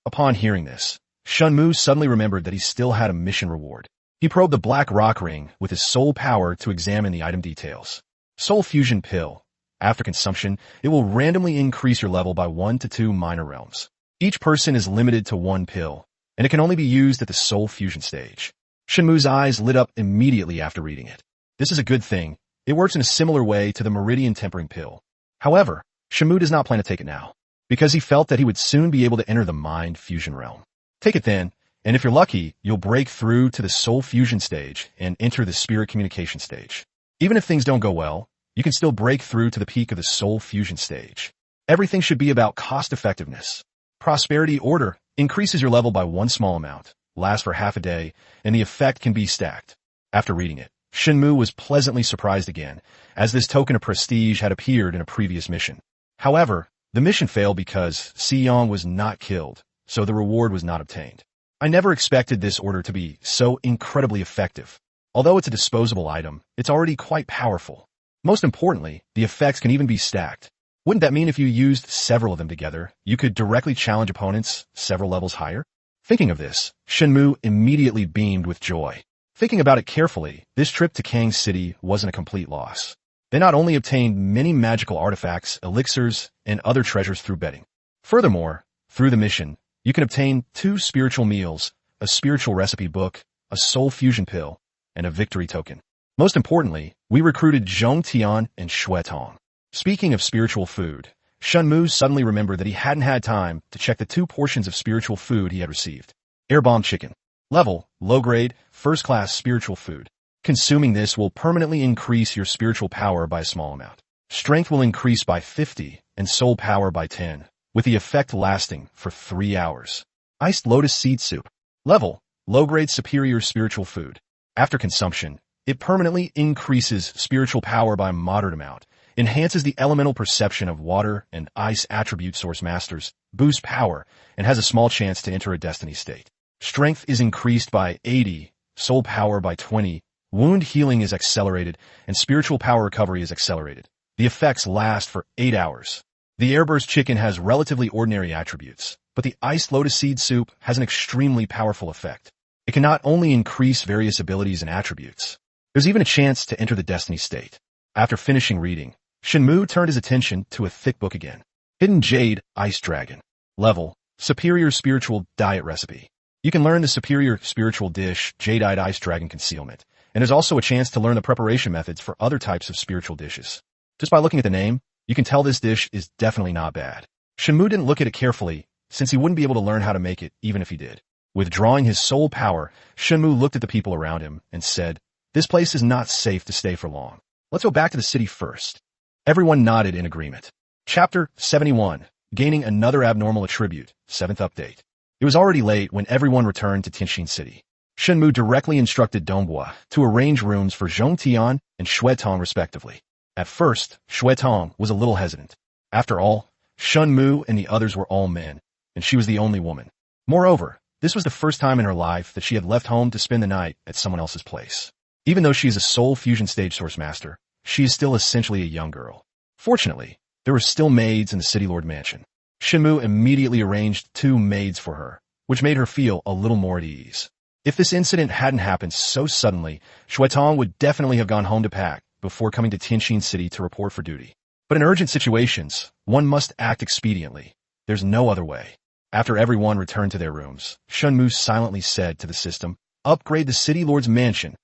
Upon hearing this, Shen Mu suddenly remembered that he still had a mission reward. He probed the black rock ring with his soul power to examine the item details. Soul fusion pill. After consumption, it will randomly increase your level by 1 to 2 minor realms. Each person is limited to 1 pill, and it can only be used at the soul fusion stage. Shen Mu's eyes lit up immediately after reading it. This is a good thing. It works in a similar way to the meridian tempering pill. However, Shen Mu does not plan to take it now, because he felt that he would soon be able to enter the mind fusion realm. Take it then, and if you're lucky, you'll break through to the soul fusion stage and enter the spirit communication stage. Even if things don't go well, you can still break through to the peak of the soul fusion stage. Everything should be about cost effectiveness. Prosperity order increases your level by 1 small amount, lasts for half a day, and the effect can be stacked. After reading it, Shen Mu was pleasantly surprised again, as this token of prestige had appeared in a previous mission. However, the mission failed because Si Yang was not killed, so the reward was not obtained. I never expected this order to be so incredibly effective. Although it's a disposable item, it's already quite powerful. Most importantly, the effects can even be stacked. Wouldn't that mean if you used several of them together, you could directly challenge opponents several levels higher? Thinking of this, Shen Mu immediately beamed with joy. Thinking about it carefully, this trip to Kang City wasn't a complete loss. They not only obtained many magical artifacts, elixirs, and other treasures through betting. Furthermore, through the mission, you can obtain 2 spiritual meals, a spiritual recipe book, a soul fusion pill, and a victory token. Most importantly, we recruited Zhong Tian and Shui Tong. Speaking of spiritual food, Shen Mu suddenly remembered that he hadn't had time to check the 2 portions of spiritual food he had received. Air bomb chicken. Level: low grade, first class spiritual food. Consuming this will permanently increase your spiritual power by a small amount. Strength will increase by 50 and soul power by 10, with the effect lasting for 3 hours. Iced lotus seed soup. Level: low grade superior spiritual food. After consumption, it permanently increases spiritual power by a moderate amount, enhances the elemental perception of water and ice attribute source masters, boosts power, and has a small chance to enter a destiny state. Strength is increased by 80, soul power by 20, wound healing is accelerated, and spiritual power recovery is accelerated. The effects last for 8 hours. The airburst chicken has relatively ordinary attributes, but the iced lotus seed soup has an extremely powerful effect. It can not only increase various abilities and attributes, there's even a chance to enter the destiny state. After finishing reading, Shen Mu turned his attention to a thick book again. Hidden Jade Ice Dragon. Level: superior spiritual diet recipe. You can learn the superior spiritual dish, Jadeite Ice Dragon Concealment, and there's also a chance to learn the preparation methods for other types of spiritual dishes. Just by looking at the name, you can tell this dish is definitely not bad. Shen Mu didn't look at it carefully, since he wouldn't be able to learn how to make it even if he did. Withdrawing his soul power, Shen Mu looked at the people around him and said, "This place is not safe to stay for long. Let's go back to the city first." Everyone nodded in agreement. Chapter 71, Gaining Another Abnormal Attribute, 7th Update. It was already late when everyone returned to Tianxin City. Shen Mu directly instructed Donghua to arrange rooms for Zhong Tian and Shui Tong respectively. At first, Shui Tong was a little hesitant. After all, Shen Mu and the others were all men, and she was the only woman. Moreover, this was the first time in her life that she had left home to spend the night at someone else's place. Even though she is a soul fusion stage source master, she is still essentially a young girl. Fortunately, there were still maids in the City Lord mansion. Shen Mu immediately arranged 2 maids for her, which made her feel a little more at ease. If this incident hadn't happened so suddenly, Shui Tong would definitely have gone home to pack before coming to Tianxin City to report for duty. But in urgent situations, one must act expediently. There's no other way. After everyone returned to their rooms, Shen Mu silently said to the system, "Upgrade the City Lord's mansion."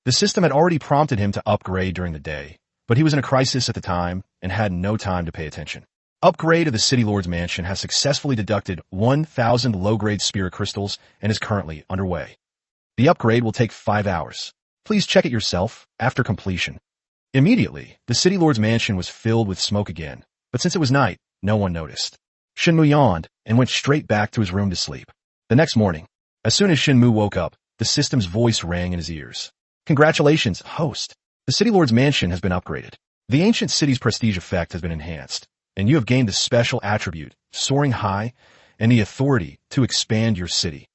The system had already prompted him to upgrade during the day, but he was in a crisis at the time and had no time to pay attention. Upgrade of the City Lord's Mansion has successfully deducted 1,000 low-grade spirit crystals and is currently underway. The upgrade will take 5 hours. Please check it yourself after completion. Immediately, the City Lord's Mansion was filled with smoke again, but since it was night, no one noticed. Shen Mu yawned and went straight back to his room to sleep. The next morning, as soon as Shen Mu woke up, the system's voice rang in his ears. Congratulations, host. The City Lord's Mansion has been upgraded. The ancient city's prestige effect has been enhanced, and you have gained the special attribute, soaring high, and the authority to expand your city.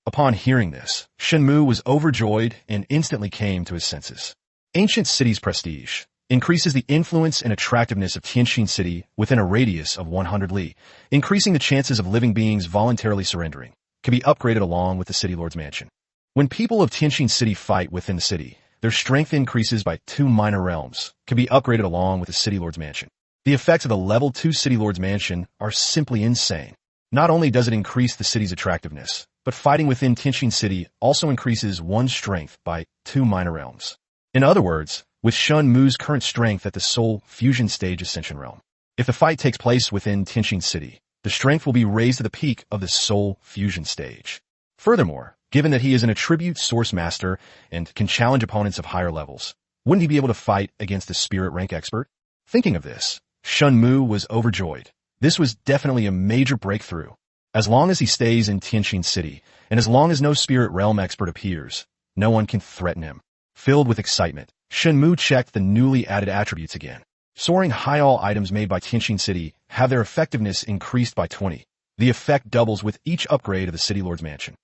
Upon hearing this, Shen Mu was overjoyed and instantly came to his senses. Ancient city's prestige increases the influence and attractiveness of Tianxin City within a radius of 100 li, increasing the chances of living beings voluntarily surrendering, can be upgraded along with the City Lord's Mansion. When people of Tianxin City fight within the city, their strength increases by 2 minor realms, can be upgraded along with the City Lord's Mansion. The effects of the Level 2 City Lord's Mansion are simply insane. Not only does it increase the city's attractiveness, but fighting within Tianxin City also increases one's strength by 2 minor realms. In other words, with Shen Mu's current strength at the Soul Fusion Stage Ascension Realm, if the fight takes place within Tianxin City, the strength will be raised to the peak of the Soul Fusion Stage. Furthermore, given that he is an attribute source master and can challenge opponents of higher levels, wouldn't he be able to fight against a spirit rank expert? Thinking of this, Shen Mu was overjoyed. This was definitely a major breakthrough. As long as he stays in Tianxin City, and as long as no spirit realm expert appears, no one can threaten him. Filled with excitement, Shen Mu checked the newly added attributes again. Soaring high, all items made by Tianxin City have their effectiveness increased by 20. The effect doubles with each upgrade of the City Lord's Mansion.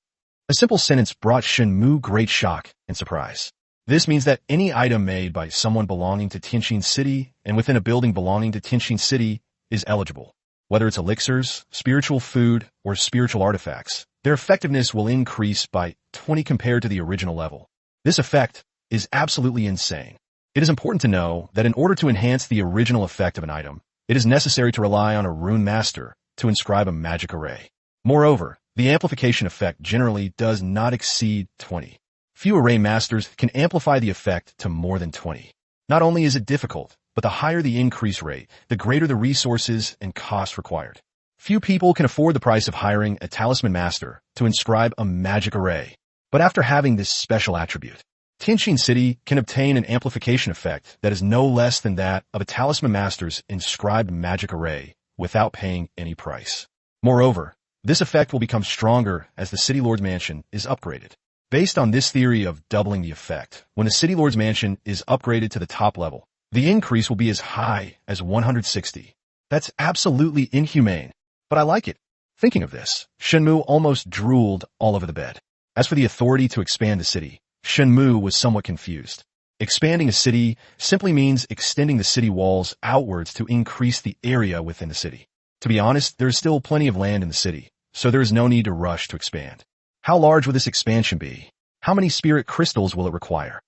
A simple sentence brought Shen Mu great shock and surprise. This means that any item made by someone belonging to Tianxin City and within a building belonging to Tianxin City is eligible. Whether it's elixirs, spiritual food, or spiritual artifacts, their effectiveness will increase by 20 compared to the original level. This effect is absolutely insane. It is important to know that in order to enhance the original effect of an item, it is necessary to rely on a rune master to inscribe a magic array. Moreover, the amplification effect generally does not exceed 20. Few array masters can amplify the effect to more than 20. Not only is it difficult, but the higher the increase rate, the greater the resources and costs required. Few people can afford the price of hiring a talisman master to inscribe a magic array. But after having this special attribute, Tianxin City can obtain an amplification effect that is no less than that of a talisman master's inscribed magic array without paying any price. Moreover, this effect will become stronger as the City Lord's Mansion is upgraded. Based on this theory of doubling the effect, when the City Lord's Mansion is upgraded to the top level, the increase will be as high as 160. That's absolutely inhumane, but I like it. Thinking of this, Shen Mu almost drooled all over the bed. As for the authority to expand the city, Shen Mu was somewhat confused. Expanding a city simply means extending the city walls outwards to increase the area within the city. To be honest, there is still plenty of land in the city, so there is no need to rush to expand. How large will this expansion be? How many spirit crystals will it require?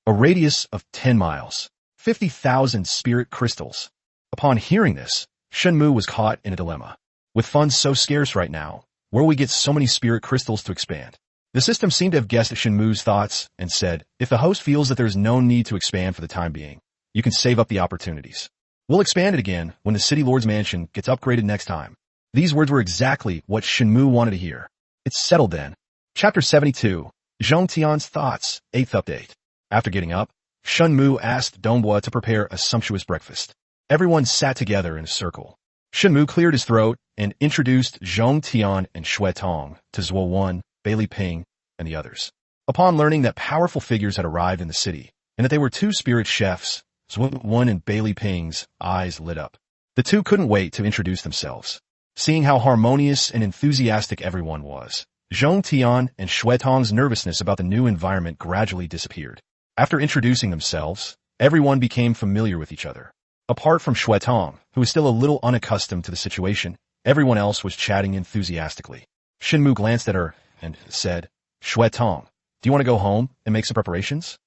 A radius of 10 miles. 50,000 spirit crystals. Upon hearing this, Shen Mu was caught in a dilemma. With funds so scarce right now, where will we get so many spirit crystals to expand? The system seemed to have guessed at Shen Mu's thoughts and said, if the host feels that there is no need to expand for the time being, you can save up the opportunities. We'll expand it again when the City Lord's Mansion gets upgraded next time. These words were exactly what Shen Mu wanted to hear. It's settled then. Chapter 72, Zhong Tian's Thoughts, 8th Update. After getting up, Shen Mu asked Donghua to prepare a sumptuous breakfast. Everyone sat together in a circle. Shen Mu cleared his throat and introduced Zhong Tian and Shui Tong to Zhuo Wan, Bailey Ping, and the others. Upon learning that powerful figures had arrived in the city, and that they were 2 spirit chefs, Zhuo Wan and Bailey Ping's eyes lit up. The two couldn't wait to introduce themselves. Seeing how harmonious and enthusiastic everyone was, Zhong Tian and Shui Tong's nervousness about the new environment gradually disappeared. After introducing themselves, everyone became familiar with each other. Apart from Shui Tong, who was still a little unaccustomed to the situation, everyone else was chatting enthusiastically. Shen Mu glanced at her and said, Shui Tong, do you want to go home and make some preparations?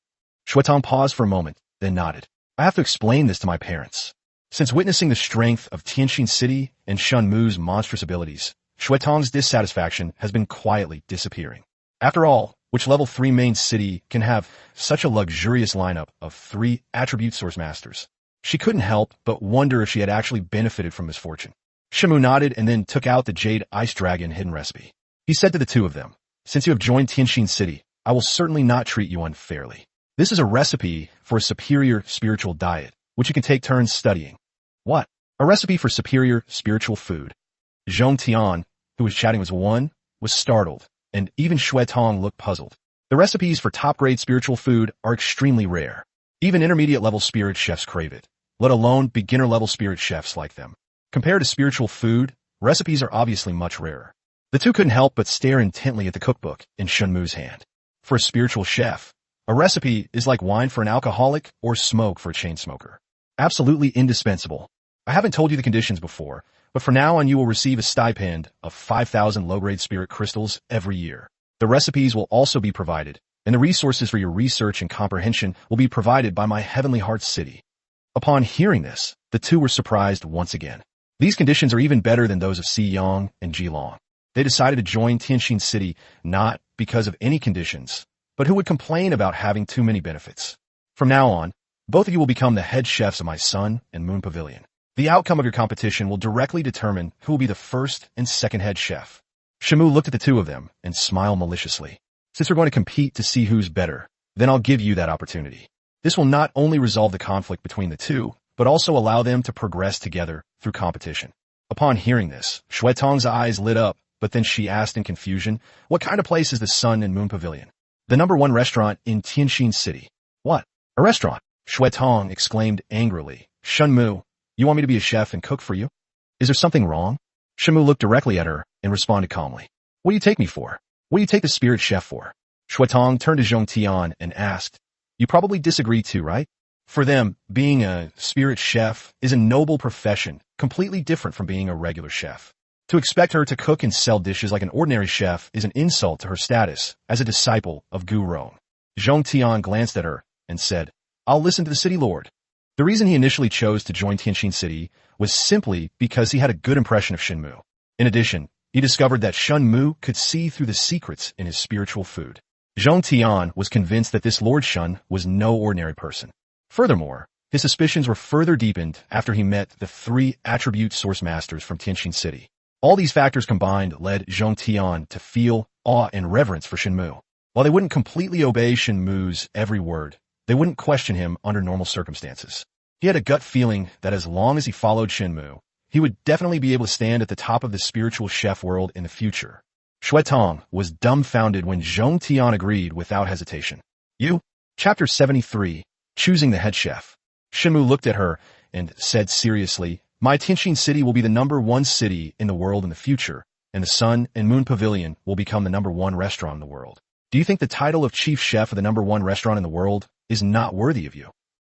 Shui Tong paused for a moment, then nodded. I have to explain this to my parents. Since witnessing the strength of Tianxin City and Shen Mu's monstrous abilities, Shui Tong's dissatisfaction has been quietly disappearing. After all, which level 3 main city can have such a luxurious lineup of 3 attribute source masters? She couldn't help but wonder if she had actually benefited from misfortune. Shen Mu nodded and then took out the Jade Ice Dragon hidden recipe. He said to the two of them, "Since you have joined Tianxin City, I will certainly not treat you unfairly. This is a recipe for a superior spiritual diet, which you can take turns studying." "What? A recipe for superior spiritual food?" Zhong Tian, who was chatting with one, was startled, and even Xue Tong looked puzzled. The recipes for top-grade spiritual food are extremely rare. Even intermediate-level spirit chefs crave it, let alone beginner-level spirit chefs like them. Compared to spiritual food, recipes are obviously much rarer. The two couldn't help but stare intently at the cookbook in Shen Mu's hand. For a spiritual chef, a recipe is like wine for an alcoholic or smoke for a chain smoker. Absolutely indispensable. I haven't told you the conditions before, but from now on you will receive a stipend of 5,000 low-grade spirit crystals every year. The recipes will also be provided, and the resources for your research and comprehension will be provided by my Heavenly Heart City. Upon hearing this, the two were surprised once again. These conditions are even better than those of Si Yang and Ji Long. They decided to join Tianxin City not because of any conditions, but who would complain about having too many benefits. From now on, both of you will become the head chefs of my Sun and Moon Pavilion. The outcome of your competition will directly determine who will be the first and second head chef. Shen Mu looked at the two of them and smiled maliciously. "Since we're going to compete to see who's better, then I'll give you that opportunity. This will not only resolve the conflict between the two, but also allow them to progress together through competition." Upon hearing this, Xue Tong's eyes lit up, but then she asked in confusion, "What kind of place is the Sun and Moon Pavilion?" "The #1 restaurant in Tianxin City." "What? A restaurant?" Xue Tong exclaimed angrily. "Shen Mu, you want me to be a chef and cook for you? Is there something wrong?" Shen Mu looked directly at her and responded calmly. "What do you take me for? What do you take the spirit chef for?" Xue Tong turned to Zhong Tian and asked, "You probably disagree too, right?" For them, being a spirit chef is a noble profession, completely different from being a regular chef. To expect her to cook and sell dishes like an ordinary chef is an insult to her status as a disciple of Gu Rong. Zhong Tian glanced at her and said, "I'll listen to the city lord." The reason he initially chose to join Tianxin City was simply because he had a good impression of Shen Mu. In addition, he discovered that Shen Mu could see through the secrets in his spiritual food. Zhong Tian was convinced that this Lord Shen was no ordinary person. Furthermore, his suspicions were further deepened after he met the 3 attribute source masters from Tianxin City. All these factors combined led Zhong Tian to feel awe and reverence for Shen Mu. While they wouldn't completely obey Shen Mu's every word, they wouldn't question him under normal circumstances. He had a gut feeling that as long as he followed Shen Mu, he would definitely be able to stand at the top of the spiritual chef world in the future. Xue Tong was dumbfounded when Zhong Tian agreed without hesitation. "You?" Chapter 73, Choosing the Head Chef. Shen Mu looked at her and said seriously, "My Tianxin City will be the #1 city in the world in the future, and the Sun and Moon Pavilion will become the #1 restaurant in the world. Do you think the title of chief chef of the #1 restaurant in the world is not worthy of you?"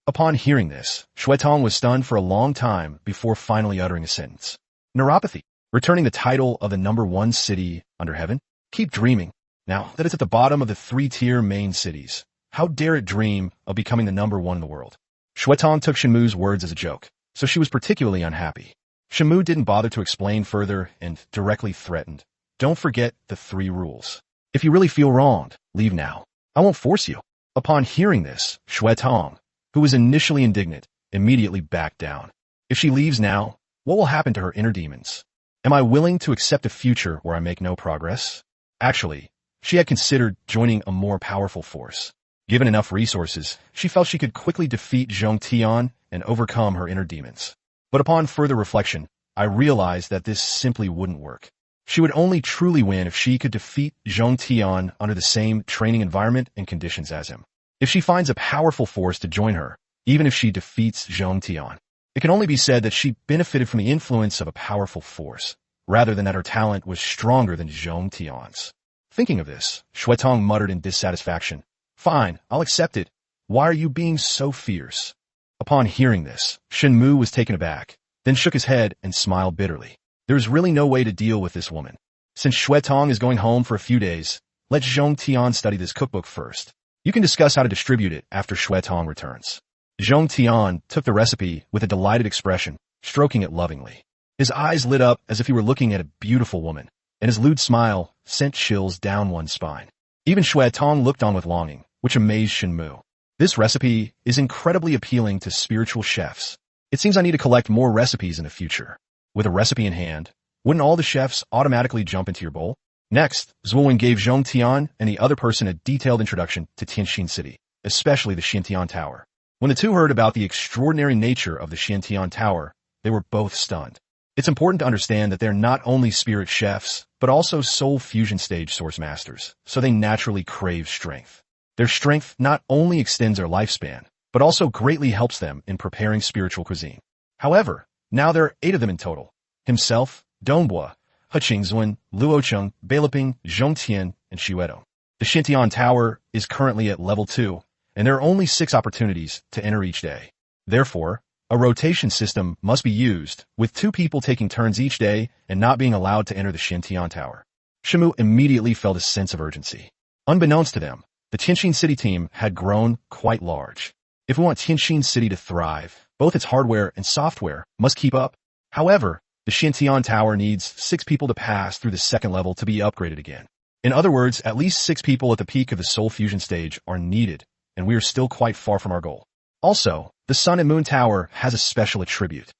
Upon hearing this, Xue Tong was stunned for a long time before finally uttering a sentence. "Neuropathy. Returning the title of the #1 city under heaven? Keep dreaming. Now that it's at the bottom of the 3-tier main cities, how dare it dream of becoming the #1 in the world?" Xue Tong took Shen Mu's words as a joke, so she was particularly unhappy. Shen Mu didn't bother to explain further and directly threatened, "Don't forget the 3 rules. If you really feel wronged, leave now. I won't force you." Upon hearing this, Xue Tong, who was initially indignant, immediately backed down. If she leaves now, what will happen to her inner demons? Am I willing to accept a future where I make no progress? Actually, she had considered joining a more powerful force. Given enough resources, she felt she could quickly defeat Zhong Tian and overcome her inner demons. But upon further reflection, I realized that this simply wouldn't work. She would only truly win if she could defeat Zhong Tian under the same training environment and conditions as him. If she finds a powerful force to join her, even if she defeats Zhong Tian, it can only be said that she benefited from the influence of a powerful force, rather than that her talent was stronger than Zhong Tian's. Thinking of this, Xue Tong muttered in dissatisfaction, "Fine, I'll accept it. Why are you being so fierce?" Upon hearing this, Shen Mu was taken aback, then shook his head and smiled bitterly. There is really no way to deal with this woman. Since Xue Tong is going home for a few days, let Zhong Tian study this cookbook first. You can discuss how to distribute it after Xue Tong returns. Zhong Tian took the recipe with a delighted expression, stroking it lovingly. His eyes lit up as if he were looking at a beautiful woman, and his lewd smile sent chills down one's spine. Even Xue Tong looked on with longing, which amazed Shen Mu. This recipe is incredibly appealing to spiritual chefs. It seems I need to collect more recipes in the future. With a recipe in hand, wouldn't all the chefs automatically jump into your bowl? Next, Zhuowen gave Zhong Tian and the other person a detailed introduction to Tianxin City, especially the Xintian Tower. When the two heard about the extraordinary nature of the Xintian Tower, they were both stunned. It's important to understand that they're not only spirit chefs, but also soul fusion stage source masters, so they naturally crave strength. Their strength not only extends their lifespan, but also greatly helps them in preparing spiritual cuisine. However, now there are 8 of them in total. Himself, Dongbua, He Qingzuan, Luo Cheng, Beiliping, Zhong Tian, and Xuedo. The Xintian Tower is currently at level 2, and there are only 6 opportunities to enter each day. Therefore, a rotation system must be used, with 2 people taking turns each day and not being allowed to enter the Xintian Tower. Shen Mu immediately felt a sense of urgency. Unbeknownst to them, the Tianxin City team had grown quite large. If we want Tianxin City to thrive, both its hardware and software must keep up. However, the Xintian Tower needs 6 people to pass through the 2nd level to be upgraded again. In other words, at least 6 people at the peak of the Soul Fusion stage are needed, and we are still quite far from our goal. Also, the Sun and Moon Tower has a special attribute.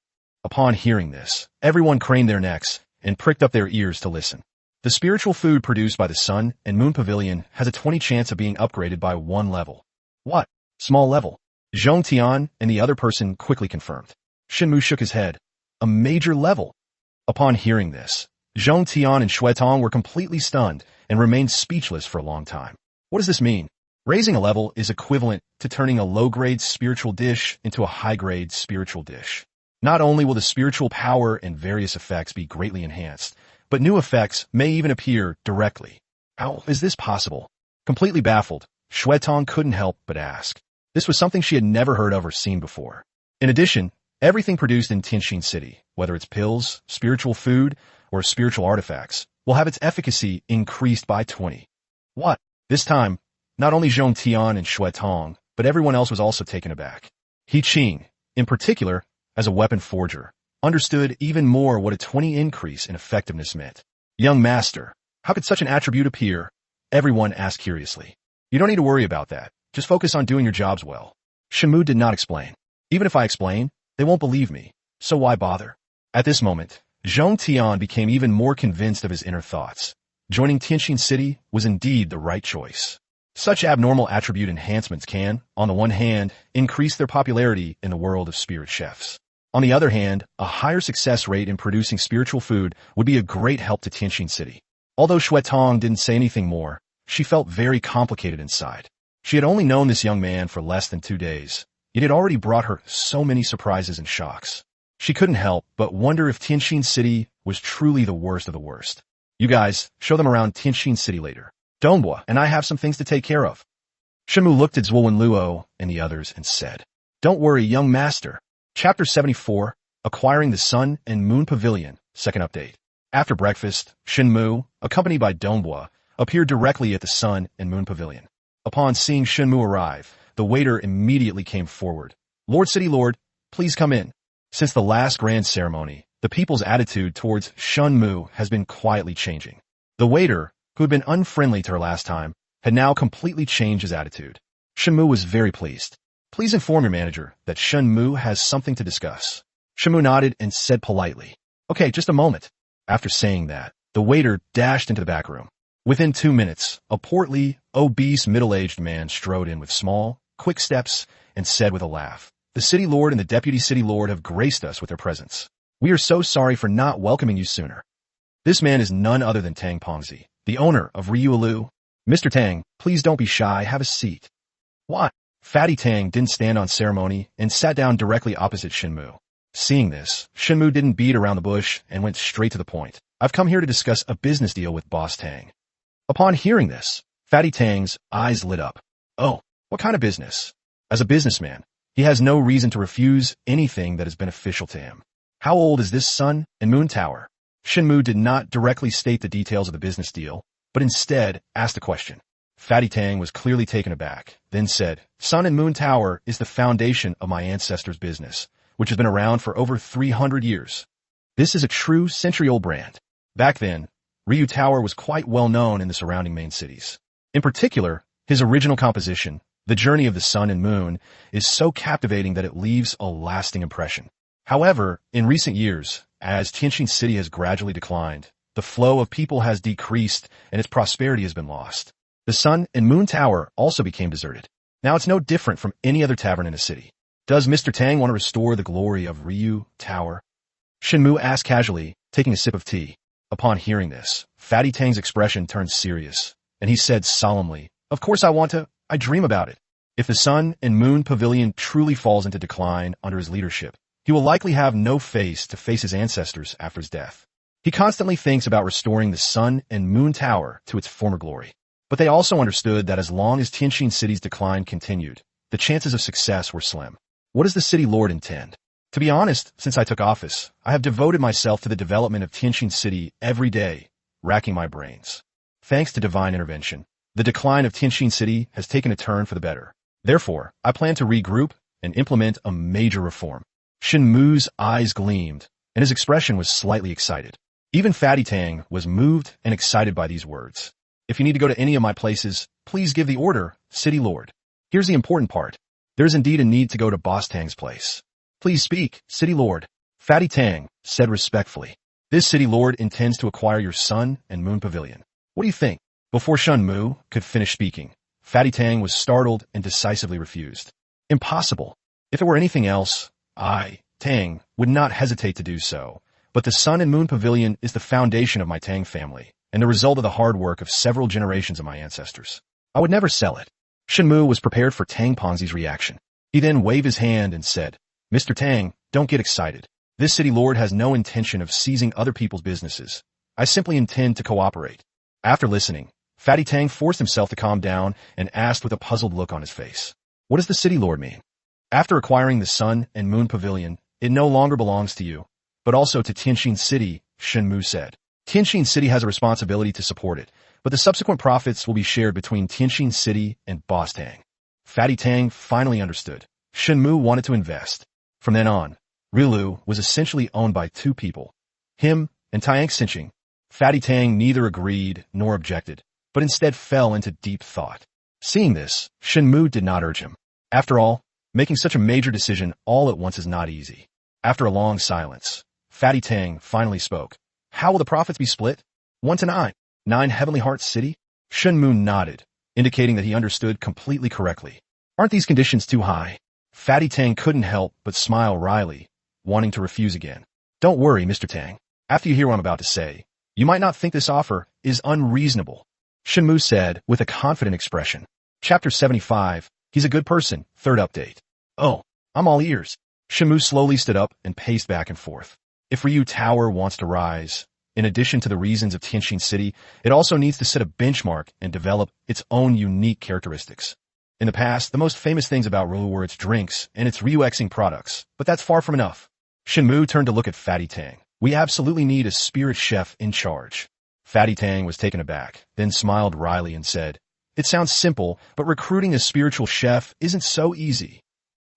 Upon hearing this, everyone craned their necks and pricked up their ears to listen. The spiritual food produced by the Sun and Moon Pavilion has a 20 chance of being upgraded by 1 level. What? Small level? Zhong Tian and the other person quickly confirmed. Shen Mu shook his head. A major level. Upon hearing this, Zhong Tian and Shui Tong were completely stunned and remained speechless for a long time. What does this mean? Raising a level is equivalent to turning a low-grade spiritual dish into a high-grade spiritual dish. Not only will the spiritual power and various effects be greatly enhanced, but new effects may even appear directly. How is this possible? Completely baffled, Shui Tong couldn't help but ask. This was something she had never heard of or seen before. In addition, everything produced in Tianxin City, whether it's pills, spiritual food, or spiritual artifacts, will have its efficacy increased by 20. What? This time, not only Zhong Tian and Shui Tong, but everyone else was also taken aback. He Qing, in particular, as a weapon forger, understood even more what a 20 increase in effectiveness meant. Young master, how could such an attribute appear? Everyone asked curiously. You don't need to worry about that. Just focus on doing your jobs well. Shen Mu did not explain. Even if I explain, they won't believe me, so why bother? At this moment, Zhong Tian became even more convinced of his inner thoughts. Joining Tianxin City was indeed the right choice. Such abnormal attribute enhancements can, on the one hand, increase their popularity in the world of spirit chefs. On the other hand, a higher success rate in producing spiritual food would be a great help to Tianxin City. Although Shui Tong didn't say anything more, she felt very complicated inside. She had only known this young man for less than 2 days, yet it already brought her so many surprises and shocks. She couldn't help but wonder if Tianxin City was truly the worst of the worst. You guys, show them around Tianxin City later. Dongbua and I have some things to take care of. Shen Mu looked at Zhuowen Luo and the others and said, Don't worry, young master. Chapter 74, Acquiring the Sun and Moon Pavilion, 2nd update. After breakfast, Shen Mu, accompanied by Dongbua, appeared directly at the Sun and Moon Pavilion. Upon seeing Shen Mu arrive, the waiter immediately came forward. Lord City Lord, please come in. Since the last grand ceremony, the people's attitude towards Shen Mu has been quietly changing. The waiter, who had been unfriendly to her last time, had now completely changed his attitude. Shen Mu was very pleased. Please inform your manager that Shen Mu has something to discuss. Shen Mu nodded and said politely, Okay, just a moment. After saying that, the waiter dashed into the back room. Within 2 minutes, a portly, obese, middle-aged man strode in with small, quick steps and said with a laugh, The city lord and the deputy city lord have graced us with their presence. We are so sorry for not welcoming you sooner. This man is none other than Tang Pongzi, the owner of Ryuelu. Mr. Tang, please don't be shy, have a seat. What? Fatty Tang didn't stand on ceremony and sat down directly opposite Shen Mu. Seeing this, Shen Mu didn't beat around the bush and went straight to the point. I've come here to discuss a business deal with Boss Tang. Upon hearing this, Fatty Tang's eyes lit up. Oh, what kind of business? As a businessman, he has no reason to refuse anything that is beneficial to him. How old is this Sun and Moon Tower? Shen Mu did not directly state the details of the business deal, but instead asked a question. Fatty Tang was clearly taken aback, then said, Sun and Moon Tower is the foundation of my ancestors' business, which has been around for over 300 years. This is a true century-old brand. Back then, Ryu Tower was quite well known in the surrounding main cities. In particular, his original composition, The journey of the sun and moon is so captivating that it leaves a lasting impression. However, in recent years, as Tianjin City has gradually declined, the flow of people has decreased and its prosperity has been lost. The Sun and Moon Tower also became deserted. Now it's no different from any other tavern in a city. Does Mr. Tang want to restore the glory of Ryu Tower? Shen Mu asked casually, taking a sip of tea. Upon hearing this, Fatty Tang's expression turned serious, and he said solemnly, "Of course I want to. I dream about it. If the Sun and Moon Pavilion truly falls into decline under his leadership, he will likely have no face to face his ancestors after his death. He constantly thinks about restoring the Sun and Moon Tower to its former glory." But they also understood that as long as Tianjin City's decline continued, the chances of success were slim. What does the city lord intend? To be honest, since I took office, I have devoted myself to the development of Tianjin City every day, racking my brains. Thanks to divine intervention, the decline of Tianjin City has taken a turn for the better. Therefore, I plan to regroup and implement a major reform. Shen Mu's eyes gleamed, and his expression was slightly excited. Even Fatty Tang was moved and excited by these words. If you need to go to any of my places, please give the order, City Lord. Here's the important part. There is indeed a need to go to Boss Tang's place. Please speak, City Lord. Fatty Tang said respectfully. This City Lord intends to acquire your Sun and Moon Pavilion. What do you think? Before Shen Mu could finish speaking, Fatty Tang was startled and decisively refused. Impossible. If it were anything else, I, Tang, would not hesitate to do so. But the Sun and Moon Pavilion is the foundation of my Tang family, and the result of the hard work of several generations of my ancestors. I would never sell it. Shen Mu was prepared for Tang Ponzi's reaction. He then waved his hand and said, "Mr. Tang, don't get excited. This city lord has no intention of seizing other people's businesses. I simply intend to cooperate." After listening, Fatty Tang forced himself to calm down and asked with a puzzled look on his face, "What does the city lord mean?" After acquiring the Sun and Moon Pavilion, it no longer belongs to you, but also to Tianjin City, Shen Mu said. Tianjin City has a responsibility to support it, but the subsequent profits will be shared between Tianjin City and Boss Tang. Fatty Tang finally understood. Shen Mu wanted to invest. From then on, Rilu was essentially owned by two people, him and Taiyang Xinqing. Fatty Tang neither agreed nor objected, but instead fell into deep thought. Seeing this, Shen Mu did not urge him. After all, making such a major decision all at once is not easy. After a long silence, Fatty Tang finally spoke. "How will the profits be split? 1 to 9. 9 Heavenly Hearts City?" Shen Mu nodded, indicating that he understood completely correctly. "Aren't these conditions too high?" Fatty Tang couldn't help but smile wryly, wanting to refuse again. "Don't worry, Mr. Tang. After you hear what I'm about to say, you might not think this offer is unreasonable," Shen Mu said with a confident expression. Chapter 75, He's a Good Person, third update. "Oh, I'm all ears." Shen Mu slowly stood up and paced back and forth. If Ryu Tower wants to rise, in addition to the reasons of Tianjin City, it also needs to set a benchmark and develop its own unique characteristics. In the past, the most famous things about Ryu were its drinks and its Ryuexing products, but that's far from enough. Shen Mu turned to look at Fatty Tang. "We absolutely need a spirit chef in charge." Fatty Tang was taken aback, then smiled wryly and said, "It sounds simple, but recruiting a spiritual chef isn't so easy."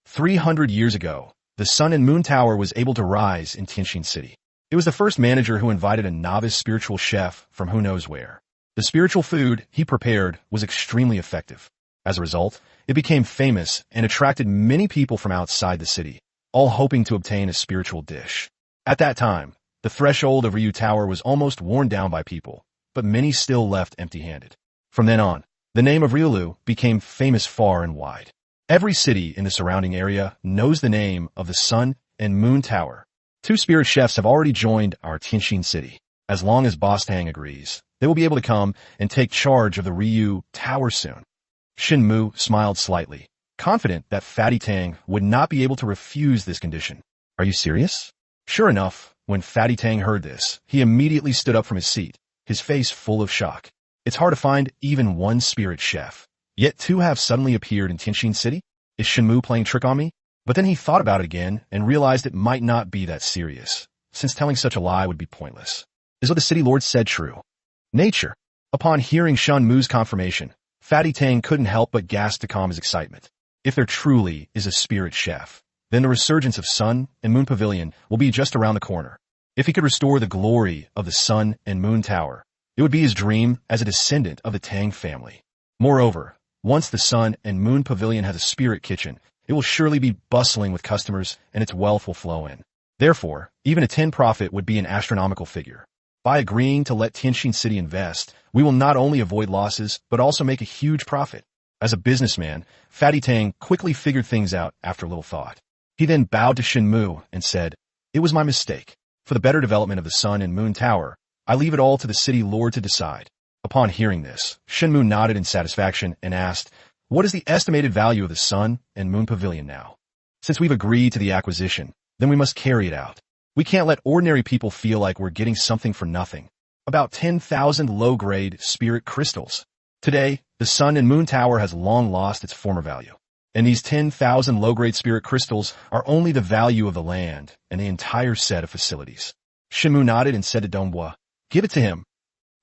300 years ago, the Sun and Moon Tower was able to rise in Tianjin City. It was the first manager who invited a novice spiritual chef from who knows where. The spiritual food he prepared was extremely effective. As a result, it became famous and attracted many people from outside the city, all hoping to obtain a spiritual dish. At that time, the threshold of Ryu Tower was almost worn down by people, but many still left empty-handed. From then on, the name of Ryulu became famous far and wide. Every city in the surrounding area knows the name of the Sun and Moon Tower. 2 spirit chefs have already joined our Tianjin City. As long as Boss Tang agrees, they will be able to come and take charge of the Ryu Tower soon. Shen Mu smiled slightly, confident that Fatty Tang would not be able to refuse this condition. "Are you serious?" Sure enough, when Fatty Tang heard this, he immediately stood up from his seat, his face full of shock. It's hard to find even one spirit chef. Yet 2 have suddenly appeared in Tianjin City? Is Shen Mu playing trick on me? But then he thought about it again and realized it might not be that serious, since telling such a lie would be pointless. Is what the city lord said true? Nature. Upon hearing Shen Mu's confirmation, Fatty Tang couldn't help but gasp to calm his excitement. If there truly is a spirit chef, then the resurgence of Sun and Moon Pavilion will be just around the corner. If he could restore the glory of the Sun and Moon Tower, it would be his dream as a descendant of the Tang family. Moreover, Once the Sun and Moon Pavilion has a spirit kitchen, it will surely be bustling with customers and its wealth will flow in. Therefore, even a 10 profit would be an astronomical figure. By agreeing to let Tianjin City invest, we will not only avoid losses, but also make a huge profit. As a businessman, Fatty Tang quickly figured things out after a little thought. He then bowed to Shen Mu and said, "It was my mistake. For the better development of the Sun and Moon Tower, I leave it all to the city lord to decide." Upon hearing this, Shen Mu nodded in satisfaction and asked, "What is the estimated value of the Sun and Moon Pavilion now? Since we've agreed to the acquisition, then we must carry it out. We can't let ordinary people feel like we're getting something for nothing." About 10,000 low-grade spirit crystals. Today, the Sun and Moon Tower has long lost its former value. And these 10,000 low-grade spirit crystals are only the value of the land and the entire set of facilities. Shen Mu nodded and said to Donghua, "Give it to him."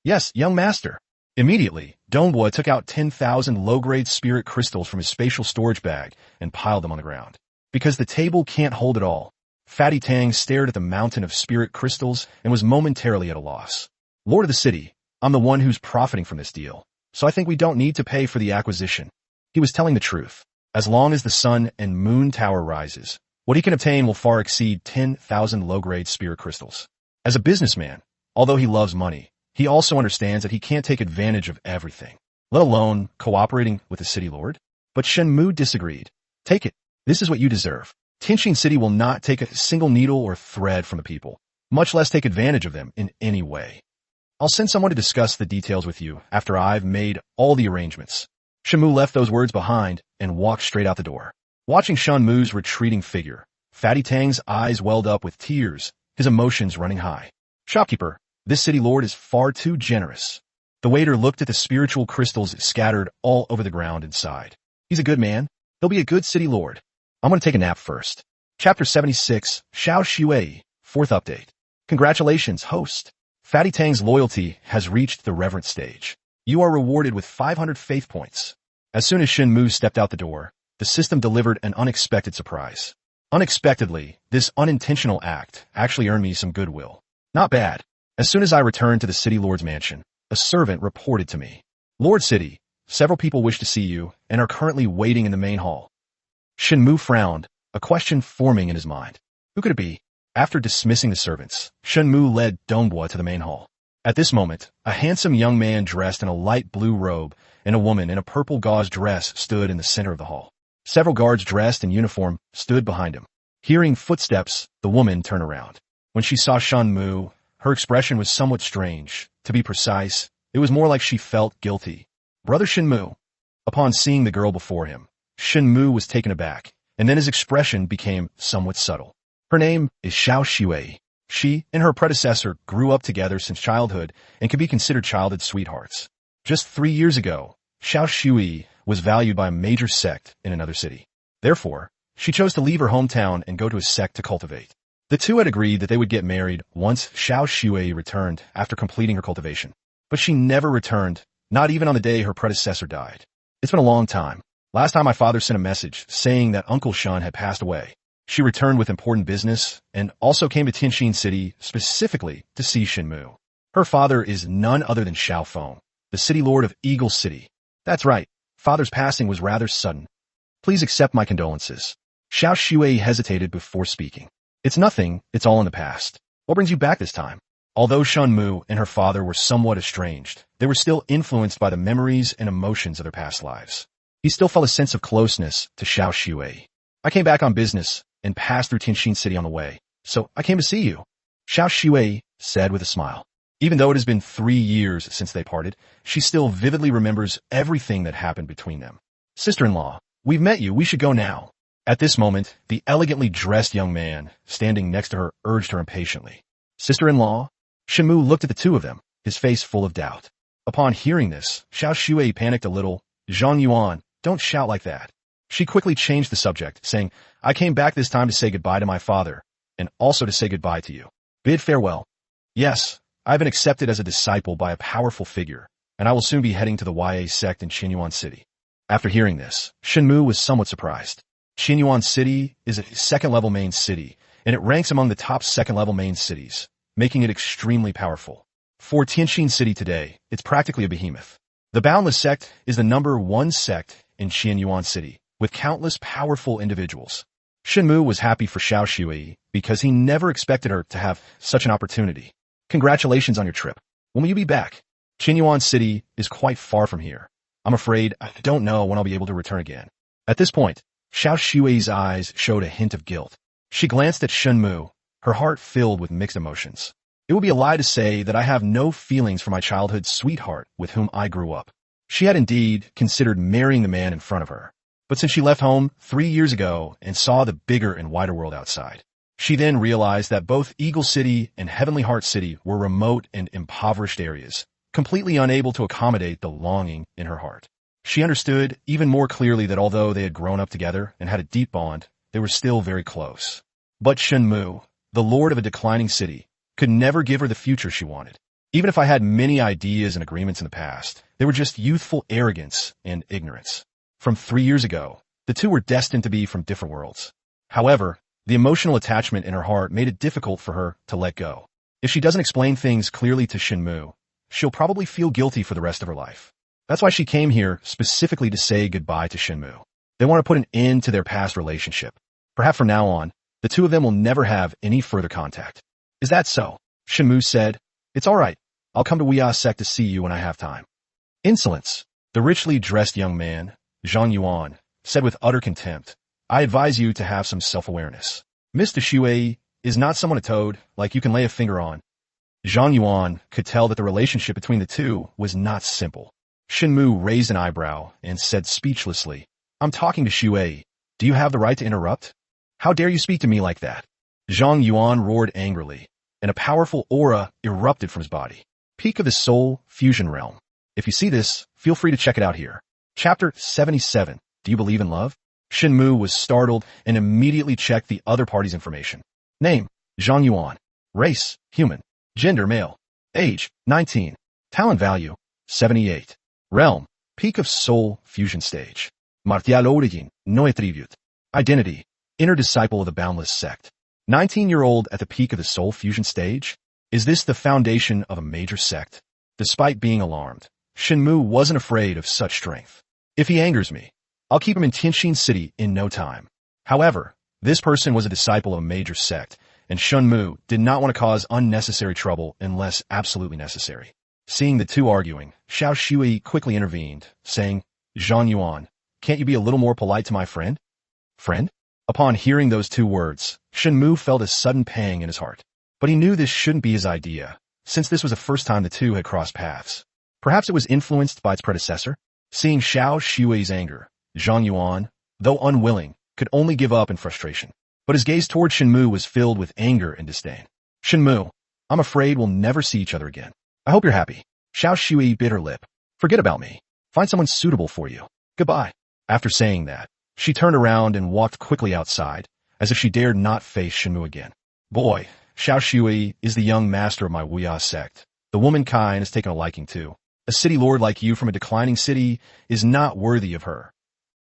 "Yes, young master." Immediately, Donghua took out 10,000 low-grade spirit crystals from his spatial storage bag and piled them on the ground. Because the table can't hold it all, Fatty Tang stared at the mountain of spirit crystals and was momentarily at a loss. "Lord of the city, I'm the one who's profiting from this deal, so I think we don't need to pay for the acquisition." He was telling the truth. As long as the Sun and Moon Tower rises, what he can obtain will far exceed 10,000 low-grade spirit crystals. As a businessman, although he loves money, he also understands that he can't take advantage of everything, let alone cooperating with the city lord. But Shen Mu disagreed. "Take it. This is what you deserve. Tianjin City will not take a single needle or thread from the people, much less take advantage of them in any way. I'll send someone to discuss the details with you after I've made all the arrangements." Shen Mu left those words behind and walked straight out the door. Watching Shen Mu's retreating figure, Fatty Tang's eyes welled up with tears, his emotions running high. "Shopkeeper, this city lord is far too generous." The waiter looked at the spiritual crystals scattered all over the ground and sighed. "He's a good man. He'll be a good city lord. I'm going to take a nap first." Chapter 76, Xiao Shui, 4th update. Congratulations, host. Fatty Tang's loyalty has reached the reverent stage. You are rewarded with 500 faith points. As soon as Shen Mu stepped out the door, the system delivered an unexpected surprise. Unexpectedly, this unintentional act actually earned me some goodwill. Not bad. As soon as I returned to the city lord's mansion, a servant reported to me, "Lord City, several people wish to see you and are currently waiting in the main hall." Shen Mu frowned, a question forming in his mind. Who could it be? After dismissing the servants, Shen Mu led Donghua to the main hall. At this moment, a handsome young man dressed in a light blue robe and a woman in a purple gauze dress stood in the center of the hall. Several guards dressed in uniform stood behind him. Hearing footsteps, the woman turned around. When she saw Shen Mu, her expression was somewhat strange. To be precise, it was more like she felt guilty. "Brother Shen Mu." Upon seeing the girl before him, Shen Mu was taken aback, and then his expression became somewhat subtle. "Her name is Xiao Shui. She and her predecessor grew up together since childhood and can be considered childhood sweethearts. Just 3 years ago, Xiao Shui was valued by a major sect in another city. Therefore, she chose to leave her hometown and go to a sect to cultivate. The two had agreed that they would get married once Xiao Shui returned after completing her cultivation. But she never returned, not even on the day her predecessor died. It's been a long time. Last time my father sent a message saying that Uncle Shen had passed away. She returned with important business and also came to Tianjin City specifically to see Shen Mu. Her father is none other than Xiao Feng, the city lord of Eagle City. That's right, father's passing was rather sudden. Please accept my condolences." Xiao Shui hesitated before speaking. "It's nothing, it's all in the past. What brings you back this time?" Although Shen Mu and her father were somewhat estranged, they were still influenced by the memories and emotions of their past lives. He still felt a sense of closeness to Xiao Shui. "I came back on business and passed through Tianjin City on the way, so I came to see you," Xiao Shui said with a smile. Even though it has been 3 years since they parted, she still vividly remembers everything that happened between them. "Sister-in-law, we've met you, we should go now." At this moment, the elegantly dressed young man standing next to her urged her impatiently. "Sister-in-law?" Shen Mu looked at the two of them, his face full of doubt. Upon hearing this, Xiao Shui panicked a little. "Zhang Yuan, don't shout like that." She quickly changed the subject, saying, "I came back this time to say goodbye to my father, and also to say goodbye to you. Bid farewell." "Yes, I've been accepted as a disciple by a powerful figure, and I will soon be heading to the YA sect in Qinyuan City." After hearing this, Shen Mu was somewhat surprised. Qinyuan City is a second-level main city, and it ranks among the top second-level main cities, making it extremely powerful. For Tianjin City today, it's practically a behemoth. The Boundless sect is the #1 sect in Qianyuan City, with countless powerful individuals. Shen Mu was happy for Xiao Shui because he never expected her to have such an opportunity. Congratulations on your trip. When will you be back? Qianyuan City is quite far from here. I'm afraid I don't know when I'll be able to return again. At this point, Xiao Shui's eyes showed a hint of guilt. She glanced at Shen Mu, her heart filled with mixed emotions. It would be a lie to say that I have no feelings for my childhood sweetheart with whom I grew up. She had indeed considered marrying the man in front of her. But since she left home 3 years ago and saw the bigger and wider world outside, she then realized that both Eagle City and Heavenly Heart City were remote and impoverished areas, completely unable to accommodate the longing in her heart. She understood even more clearly that although they had grown up together and had a deep bond, they were still very close. But Shen Mu, the lord of a declining city, could never give her the future she wanted. Even if I had many ideas and agreements in the past, they were just youthful arrogance and ignorance. From 3 years ago, the two were destined to be from different worlds. However, the emotional attachment in her heart made it difficult for her to let go. If she doesn't explain things clearly to Shen Mu, she'll probably feel guilty for the rest of her life. That's why she came here specifically to say goodbye to Shen Mu. They want to put an end to their past relationship. Perhaps from now on, the two of them will never have any further contact. Is that so? Shen Mu said. It's all right. I'll come to Weia Sect to see you when I have time. Insolence. The richly dressed young man, Zhang Yuan, said with utter contempt. I advise you to have some self-awareness. Mr. Shui is not someone a toad like you can lay a finger on. Zhang Yuan could tell that the relationship between the two was not simple. Shen Mu raised an eyebrow and said speechlessly, I'm talking to Shui. Do you have the right to interrupt? How dare you speak to me like that? Zhang Yuan roared angrily, and a powerful aura erupted from his body. Peak of the Soul Fusion Realm. If you see this, feel free to check it out here. Chapter 77. Do you believe in love? Shen Mu was startled and immediately checked the other party's information. Name, Zhang Yuan. Race, human. Gender, male. Age, 19. Talent value, 78. Realm, Peak of Soul Fusion Stage. Martial origin, no attribute. Identity, inner disciple of the Boundless Sect. 19-year-old at the peak of the Soul Fusion Stage? Is this the foundation of a major sect? Despite being alarmed, Shen Mu wasn't afraid of such strength. If he angers me, I'll keep him in Tianxin City in no time. However, this person was a disciple of a major sect, and Shen Mu did not want to cause unnecessary trouble unless absolutely necessary. Seeing the two arguing, Xiao Shui quickly intervened, saying, Zhang Yuan, can't you be a little more polite to my friend? Friend? Upon hearing those two words, Shen Mu felt a sudden pang in his heart. But he knew this shouldn't be his idea, since this was the first time the two had crossed paths. Perhaps it was influenced by its predecessor? Seeing Xiao Shui's anger, Zhang Yuan, though unwilling, could only give up in frustration. But his gaze toward Shen Mu was filled with anger and disdain. Shen Mu, I'm afraid we'll never see each other again. I hope you're happy. Xiao Shui bit her lip. Forget about me. Find someone suitable for you. Goodbye. After saying that, she turned around and walked quickly outside, as if she dared not face Shen Mu again. Boy, Xiao Shui is the young master of my Weia sect. The womankind has taken a liking to. A city lord like you from a declining city is not worthy of her.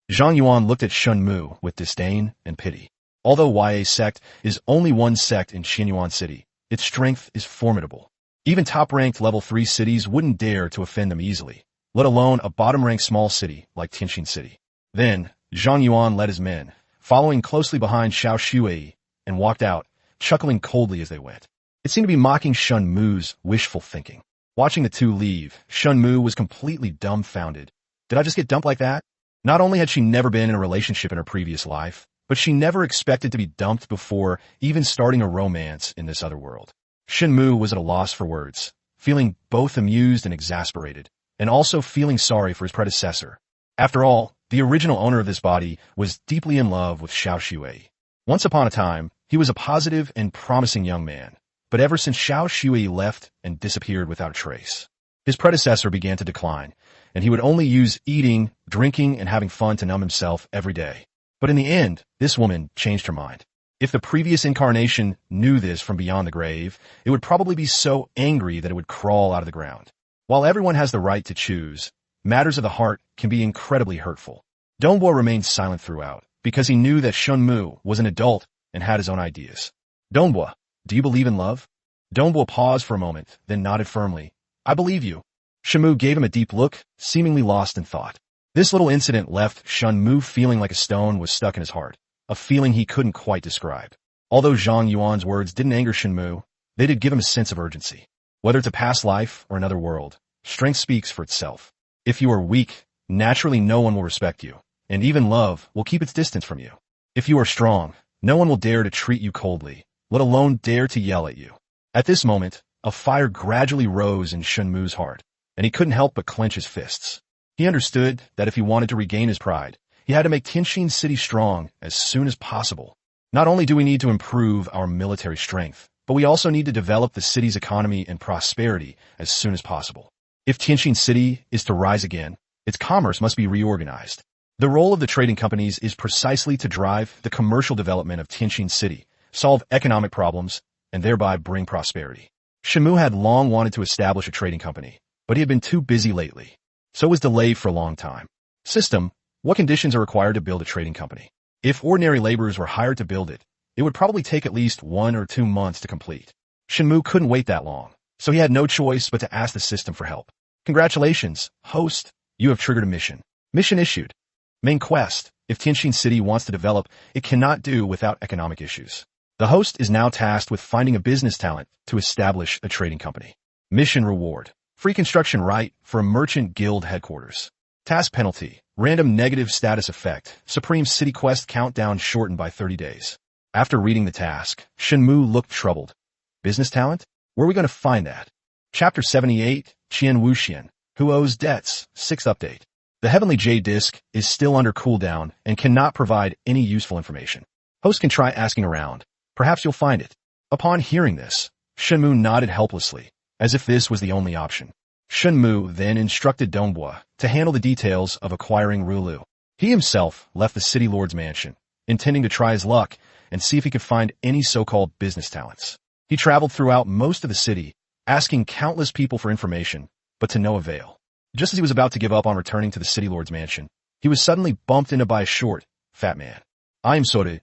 Zhang Yuan looked at Shen Mu with disdain and pity. Although Weia sect is only one sect in Qianyuan City, its strength is formidable. Even top-ranked level 3 cities wouldn't dare to offend them easily, let alone a bottom-ranked small city like Tianxin City. Then, Zhang Yuan led his men, following closely behind Xiao Shui, and walked out, chuckling coldly as they went. It seemed to be mocking Shen Mu's wishful thinking. Watching the two leave, Shen Mu was completely dumbfounded. Did I just get dumped like that? Not only had she never been in a relationship in her previous life, but she never expected to be dumped before even starting a romance in this other world. Shen Mu was at a loss for words, feeling both amused and exasperated, and also feeling sorry for his predecessor. After all, the original owner of this body was deeply in love with Xiao Shui. Once upon a time, he was a positive and promising young man, but ever since Xiao Shui left and disappeared without a trace, his predecessor began to decline, and he would only use eating, drinking, and having fun to numb himself every day. But in the end, this woman changed her mind. If the previous incarnation knew this from beyond the grave, it would probably be so angry that it would crawl out of the ground. While everyone has the right to choose, matters of the heart can be incredibly hurtful. Dongbo remained silent throughout, because he knew that Shen Mu was an adult and had his own ideas. Dongbo, do you believe in love? Dongbo paused for a moment, then nodded firmly. I believe you. Shen Mu gave him a deep look, seemingly lost in thought. This little incident left Shen Mu feeling like a stone was stuck in his heart, a feeling he couldn't quite describe. Although Zhang Yuan's words didn't anger Shen Mu, they did give him a sense of urgency. Whether it's a past life or another world, strength speaks for itself. If you are weak, naturally no one will respect you, and even love will keep its distance from you. If you are strong, no one will dare to treat you coldly, let alone dare to yell at you. At this moment, a fire gradually rose in Shen Mu's heart, and he couldn't help but clench his fists. He understood that if he wanted to regain his pride, he had to make Tianjin City strong as soon as possible. Not only do we need to improve our military strength, but we also need to develop the city's economy and prosperity as soon as possible. If Tianjin City is to rise again, its commerce must be reorganized. The role of the trading companies is precisely to drive the commercial development of Tianjin City, solve economic problems, and thereby bring prosperity. Shen Mu had long wanted to establish a trading company, but he had been too busy lately, so it was delayed for a long time. System: what conditions are required to build a trading company? If ordinary laborers were hired to build it, it would probably take at least 1 or 2 months to complete. Shen Mu couldn't wait that long, so he had no choice but to ask the system for help. Congratulations, host, you have triggered a mission. Mission issued. Main quest: if Tianjin City wants to develop, it cannot do without economic issues. The host is now tasked with finding a business talent to establish a trading company. Mission reward: free construction right for a merchant guild headquarters. Task penalty: random negative status effect, Supreme City Quest countdown shortened by 30 days. After reading the task, Shen Mu looked troubled. Business talent? Where are we going to find that? Chapter 78, Qian Wuxian, who owes debts, 6th update. The Heavenly Jade Disc is still under cooldown and cannot provide any useful information. Host can try asking around. Perhaps you'll find it. Upon hearing this, Shen Mu nodded helplessly, as if this was the only option. Shen Mu then instructed Dongbua to handle the details of acquiring Rulu. He himself left the city lord's mansion, intending to try his luck and see if he could find any so-called business talents. He traveled throughout most of the city, asking countless people for information, but to no avail. Just as he was about to give up on returning to the city lord's mansion, he was suddenly bumped into by a short, fat man. I'm sorry.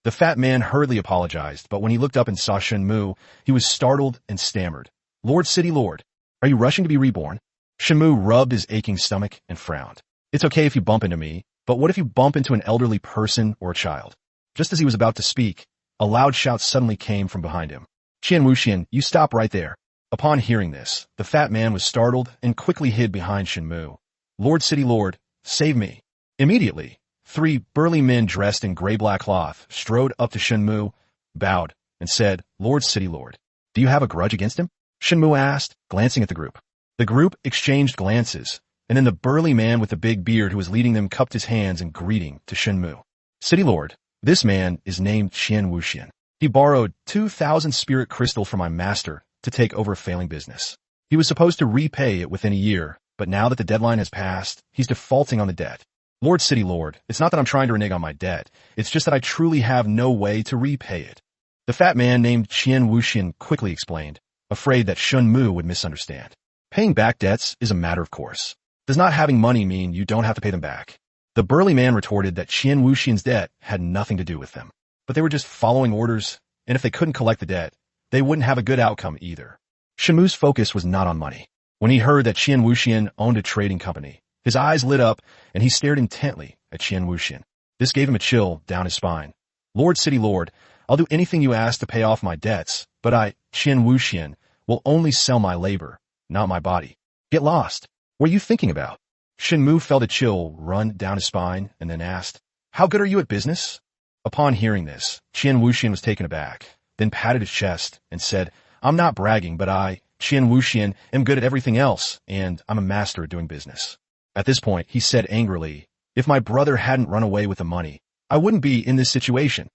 The fat man hurriedly apologized, but when he looked up and saw Shen Mu, he was startled and stammered. Lord City Lord, are you rushing to be reborn? Shen Mu rubbed his aching stomach and frowned. It's okay if you bump into me, but what if you bump into an elderly person or a child? Just as he was about to speak, a loud shout suddenly came from behind him. Qian Wuxian, you stop right there. Upon hearing this, the fat man was startled and quickly hid behind Shen Mu. Lord City Lord, save me. Immediately, 3 burly men dressed in gray-black cloth strode up to Shen Mu, bowed, and said, Lord City Lord, do you have a grudge against him? Shen Mu asked, glancing at the group. The group exchanged glances, and then the burly man with the big beard who was leading them cupped his hands in greeting to Shen Mu. City Lord, this man is named Qian Wuxian. He borrowed 2,000 spirit crystal from my master to take over a failing business. He was supposed to repay it within a year, but now that the deadline has passed, he's defaulting on the debt. Lord City Lord, it's not that I'm trying to renege on my debt, it's just that I truly have no way to repay it. The fat man named Qian Wuxian quickly explained, afraid that Shen Mu would misunderstand. Paying back debts is a matter of course. Does not having money mean you don't have to pay them back? The burly man retorted that Qian Wuxian's debt had nothing to do with them, but they were just following orders, and if they couldn't collect the debt, they wouldn't have a good outcome either. Shen Mu's focus was not on money. When he heard that Qian Wuxian owned a trading company, his eyes lit up, and he stared intently at Qian Wuxian. This gave him a chill down his spine. Lord City Lord, I'll do anything you ask to pay off my debts, but I, Qian Wuxian, will only sell my labor, not my body. Get lost. What are you thinking about? Shen Mu felt a chill run down his spine and then asked, How good are you at business? Upon hearing this, Qian Wuxian was taken aback, then patted his chest and said, I'm not bragging, but I, Qian Wuxian, am good at everything else, and I'm a master at doing business. At this point, he said angrily, If my brother hadn't run away with the money, I wouldn't be in this situation.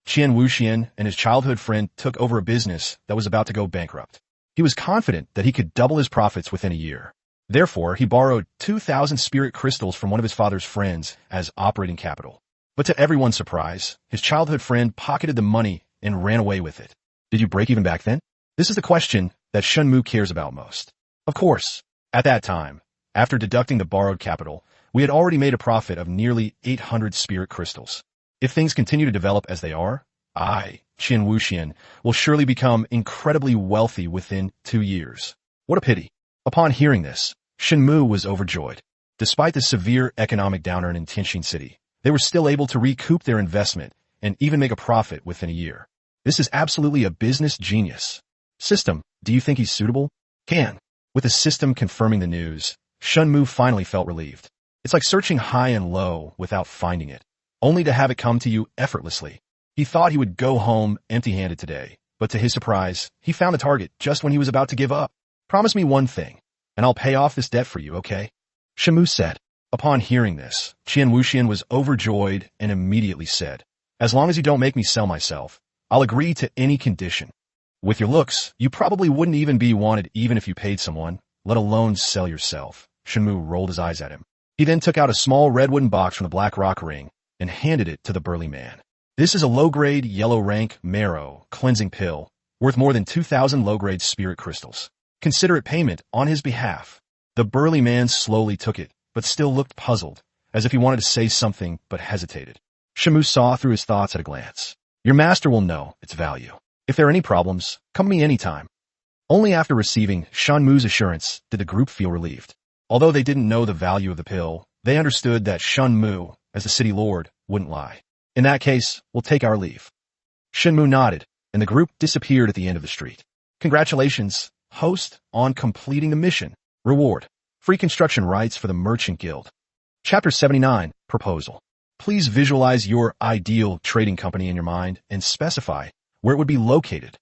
Qian Wuxian and his childhood friend took over a business that was about to go bankrupt. He was confident that he could double his profits within a year. Therefore, he borrowed 2,000 spirit crystals from one of his father's friends as operating capital. But to everyone's surprise, his childhood friend pocketed the money and ran away with it. Did you break even back then? This is the question that Shen Mu cares about most. Of course, at that time, after deducting the borrowed capital, we had already made a profit of nearly 800 spirit crystals. If things continue to develop as they are, I, Qian Wuxian, will surely become incredibly wealthy within 2 years. What a pity. Upon hearing this, Shen Mu was overjoyed. Despite the severe economic downturn in Tianjin City, they were still able to recoup their investment and even make a profit within a year. This is absolutely a business genius. System, do you think he's suitable? Can. With the system confirming the news, Shen Mu finally felt relieved. It's like searching high and low without finding it, only to have it come to you effortlessly. He thought he would go home empty-handed today, but to his surprise, he found the target just when he was about to give up. Promise me one thing, and I'll pay off this debt for you, okay? Shen Mu said. Upon hearing this, Qian Wuxian was overjoyed and immediately said, as long as you don't make me sell myself, I'll agree to any condition. With your looks, you probably wouldn't even be wanted even if you paid someone, let alone sell yourself. Shen Mu rolled his eyes at him. He then took out a small red wooden box from the black rock ring and handed it to the burly man. This is a low-grade, yellow-rank marrow cleansing pill worth more than 2,000 low-grade spirit crystals. Consider it payment on his behalf. The burly man slowly took it, but still looked puzzled, as if he wanted to say something but hesitated. Shen Mu saw through his thoughts at a glance. Your master will know its value. If there are any problems, come to me anytime. Only after receiving Shen Mu's assurance did the group feel relieved. Although they didn't know the value of the pill, they understood that Shen Mu, as the city lord, wouldn't lie. In that case, we'll take our leave. Shen Mu nodded, and the group disappeared at the end of the street. Congratulations, host, on completing the mission. Reward. Free construction rights for the Merchant Guild. Chapter 79, Proposal. Please visualize your ideal trading company in your mind and specify where it would be located.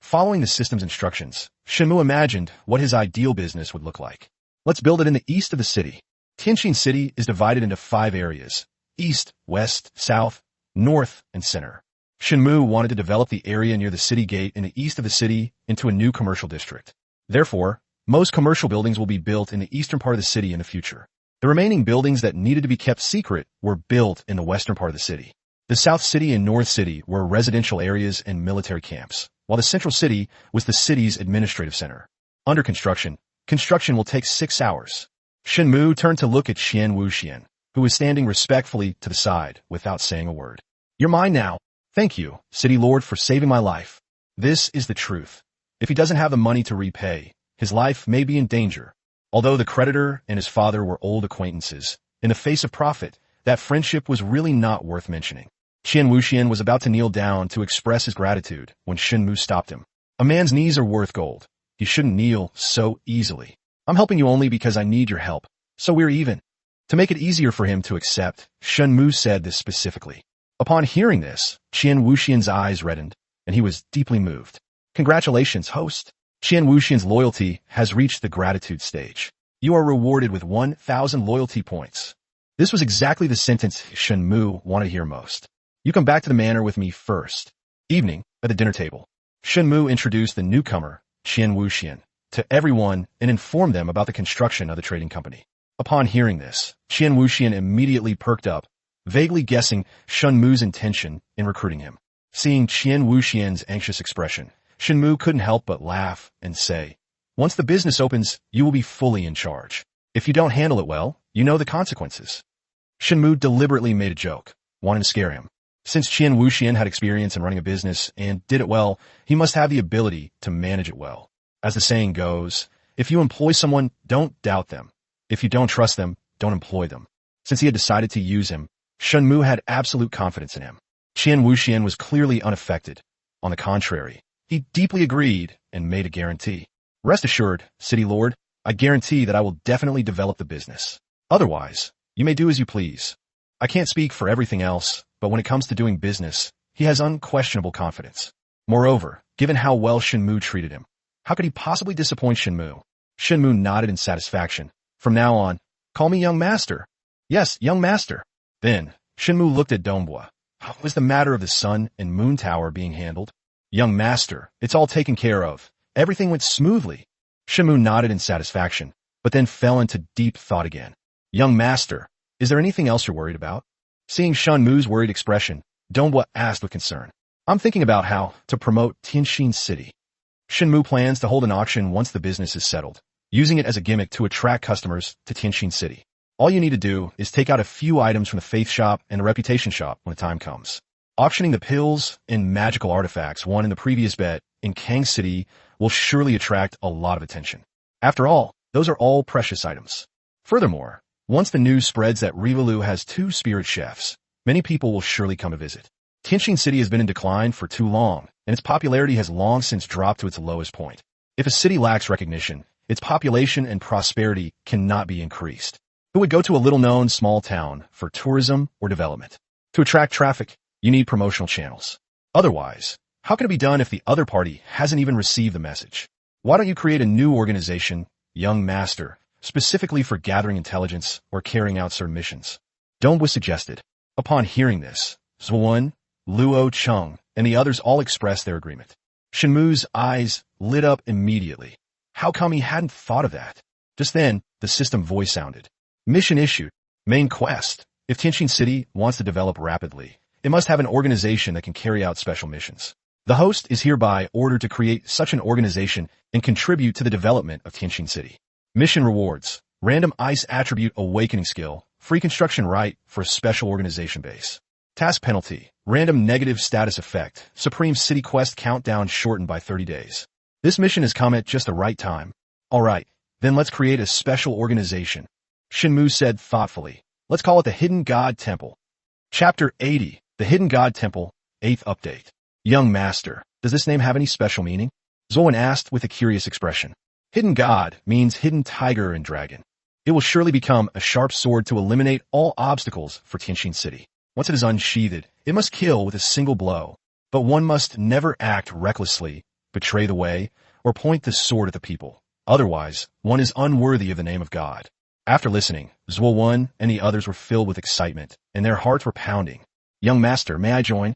Following the system's instructions, Shen Mu imagined what his ideal business would look like. Let's build it in the east of the city. Tianjin City is divided into 5 areas: east, west, south, north, and center. Shen Mu wanted to develop the area near the city gate in the east of the city into a new commercial district. Therefore, most commercial buildings will be built in the eastern part of the city in the future. The remaining buildings that needed to be kept secret were built in the western part of the city. The South City and North City were residential areas and military camps, while the Central City was the city's administrative center. Under construction, construction will take 6 hours. Shen Mu turned to look at Qian Wuxian, who was standing respectfully to the side without saying a word. You're mine now. Thank you, City Lord, for saving my life. This is the truth. If he doesn't have the money to repay, his life may be in danger. Although the creditor and his father were old acquaintances, in the face of profit, that friendship was really not worth mentioning. Qian Wuxian was about to kneel down to express his gratitude when Shen Mu stopped him. A man's knees are worth gold. You shouldn't kneel so easily. I'm helping you only because I need your help, so we're even. To make it easier for him to accept, Shen Mu said this specifically. Upon hearing this, Qian Wuxian's eyes reddened, and he was deeply moved. Congratulations, host. Qian Wuxian's loyalty has reached the gratitude stage. You are rewarded with 1,000 loyalty points. This was exactly the sentence Shen Mu wanted to hear most. You come back to the manor with me first. Evening, at the dinner table. Shen Mu introduced the newcomer, Qian Wuxian, to everyone and informed them about the construction of the trading company. Upon hearing this, Qian Wuxian immediately perked up, vaguely guessing Shen Mu's intention in recruiting him. Seeing Qian Wuxian's anxious expression, Shen Mu couldn't help but laugh and say, once the business opens, you will be fully in charge. If you don't handle it well, you know the consequences. Shen Mu deliberately made a joke, wanting to scare him. Since Qian Wuxian had experience in running a business and did it well, he must have the ability to manage it well. As the saying goes, if you employ someone, don't doubt them. If you don't trust them, don't employ them. Since he had decided to use him, Shen Mu had absolute confidence in him. Qian Wuxian was clearly unaffected. On the contrary, he deeply agreed and made a guarantee. Rest assured, City Lord, I guarantee that I will definitely develop the business. Otherwise, you may do as you please. I can't speak for everything else, but when it comes to doing business, he has unquestionable confidence. Moreover, given how well Shen Mu treated him, how could he possibly disappoint Shen Mu? Shen Mu nodded in satisfaction. From now on, call me young master. Yes, young master. Then, Shen Mu looked at Donghua. How was the matter of the Sun and Moon Tower being handled? Young master, it's all taken care of. Everything went smoothly. Shen Mu nodded in satisfaction, but then fell into deep thought again. Young master, is there anything else you're worried about? Seeing Shen Mu's worried expression, Donghua asked with concern. I'm thinking about how to promote Tianjin City. Shen Mu plans to hold an auction once the business is settled, using it as a gimmick to attract customers to Tianjin City. All you need to do is take out a few items from the faith shop and the reputation shop when the time comes. Auctioning the pills and magical artifacts won in the previous bet in Kang City will surely attract a lot of attention. After all, those are all precious items. Furthermore, once the news spreads that Rivalu has 2 spirit chefs, many people will surely come to visit. Tianjin City has been in decline for too long, and its popularity has long since dropped to its lowest point. If a city lacks recognition, its population and prosperity cannot be increased. Who would go to a little-known small town for tourism or development? To attract traffic, you need promotional channels. Otherwise, how can it be done if the other party hasn't even received the message? Why don't you create a new organization, Young Master, specifically for gathering intelligence or carrying out certain missions? Dongwu suggested. Upon hearing this, Zhuan, Luo Cheng, and the others all expressed their agreement. Shen Mu's eyes lit up immediately. How come he hadn't thought of that? Just then, the system voice sounded. Mission issued. Main quest. If Tianjin City wants to develop rapidly, it must have an organization that can carry out special missions. The host is hereby ordered to create such an organization and contribute to the development of Tianjin City. Mission rewards. Random ice attribute awakening skill. Free construction right for a special organization base. Task penalty. Random negative status effect. Supreme City quest countdown shortened by 30 days. This mission has come at just the right time. Alright, then let's create a special organization. Shen Mu said thoughtfully. Let's call it the Hidden God Temple. Chapter 80. The Hidden God Temple, 8th update. Young Master, does this name have any special meaning? Zoan asked with a curious expression. Hidden God means hidden tiger and dragon. It will surely become a sharp sword to eliminate all obstacles for Tianjin City. Once it is unsheathed, it must kill with a single blow. But one must never act recklessly, betray the way, or point the sword at the people. Otherwise, one is unworthy of the name of God. After listening, Zhuo and the others were filled with excitement, and their hearts were pounding. Young Master, may I join?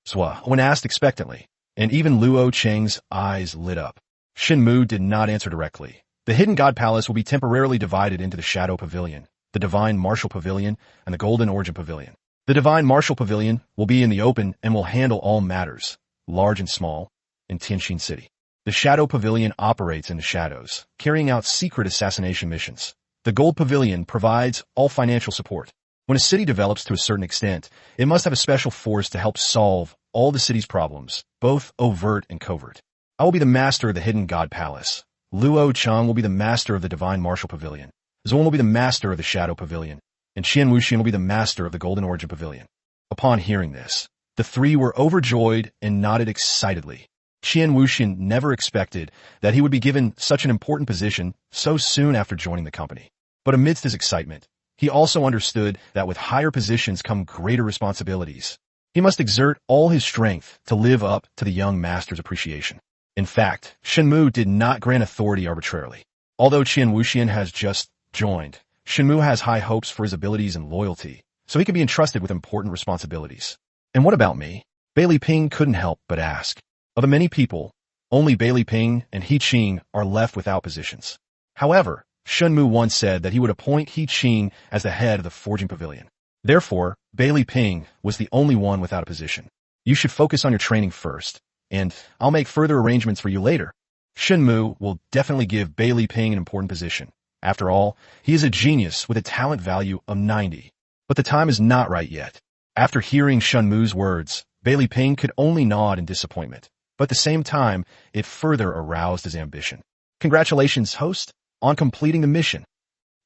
Zhuo asked expectantly, and even Luo Cheng's eyes lit up. Shen Mu did not answer directly. The Hidden God Palace will be temporarily divided into the Shadow Pavilion, the Divine Martial Pavilion, and the Golden Origin Pavilion. The Divine Martial Pavilion will be in the open and will handle all matters, large and small, in Tianjin City. The Shadow Pavilion operates in the shadows, carrying out secret assassination missions. The Gold Pavilion provides all financial support. When a city develops to a certain extent, it must have a special force to help solve all the city's problems, both overt and covert. I will be the master of the Hidden God Palace. Luo Cheng will be the master of the Divine Martial Pavilion. Zhuan will be the master of the Shadow Pavilion, and Qian Wuxian will be the master of the Golden Origin Pavilion. Upon hearing this, the 3 were overjoyed and nodded excitedly. Qian Wuxian never expected that he would be given such an important position so soon after joining the company. But amidst his excitement, he also understood that with higher positions come greater responsibilities. He must exert all his strength to live up to the young master's appreciation. In fact, Shen Mu did not grant authority arbitrarily. Although Qian Wuxian has just joined, Shen Mu has high hopes for his abilities and loyalty, so he can be entrusted with important responsibilities. And what about me? Bailey Ping couldn't help but ask. Of the many people, only Bailey Ping and He Qing are left without positions. However, Shen Mu once said that he would appoint He Qing as the head of the Forging Pavilion. Therefore, Bailey Ping was the only one without a position. You should focus on your training first, and I'll make further arrangements for you later. Shen Mu will definitely give Bailey Ping an important position. After all, he is a genius with a talent value of 90. But the time is not right yet. After hearing Shen Mu's words, Bailey Ping could only nod in disappointment. But at the same time, it further aroused his ambition. Congratulations, host, on completing the mission.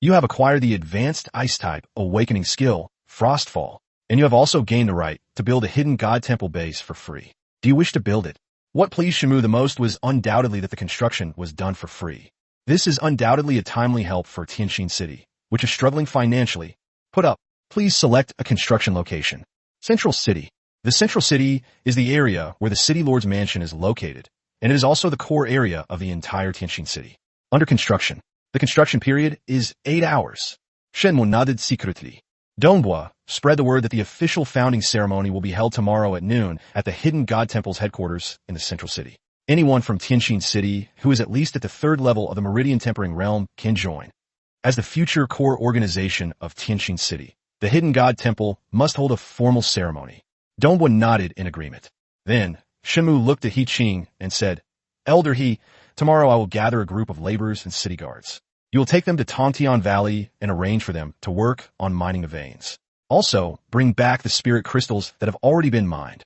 You have acquired the Advanced Ice-type Awakening skill, Frostfall, and you have also gained the right to build a Hidden God Temple base for free. Do you wish to build it? What pleased Shen Mu the most was undoubtedly that the construction was done for free. This is undoubtedly a timely help for Tianjin City, which is struggling financially. Put up. Please select a construction location. Central City. The Central City is the area where the City Lord's mansion is located, and it is also the core area of the entire Tianjin City. Under construction. The construction period is 8 hours. Shen Mu nodded secretly. Dongwu spread the word that the official founding ceremony will be held tomorrow at noon at the Hidden God Temple's headquarters in the Central City. Anyone from Tianjin City who is at least at the 3rd level of the Meridian Tempering Realm can join. As the future core organization of Tianjin City, the Hidden God Temple must hold a formal ceremony. Dongwu nodded in agreement. Then, Shen Mu looked at He Qing and said, Elder He, tomorrow I will gather a group of laborers and city guards. You will take them to Tongtian Valley and arrange for them to work on mining the veins. Also, bring back the spirit crystals that have already been mined.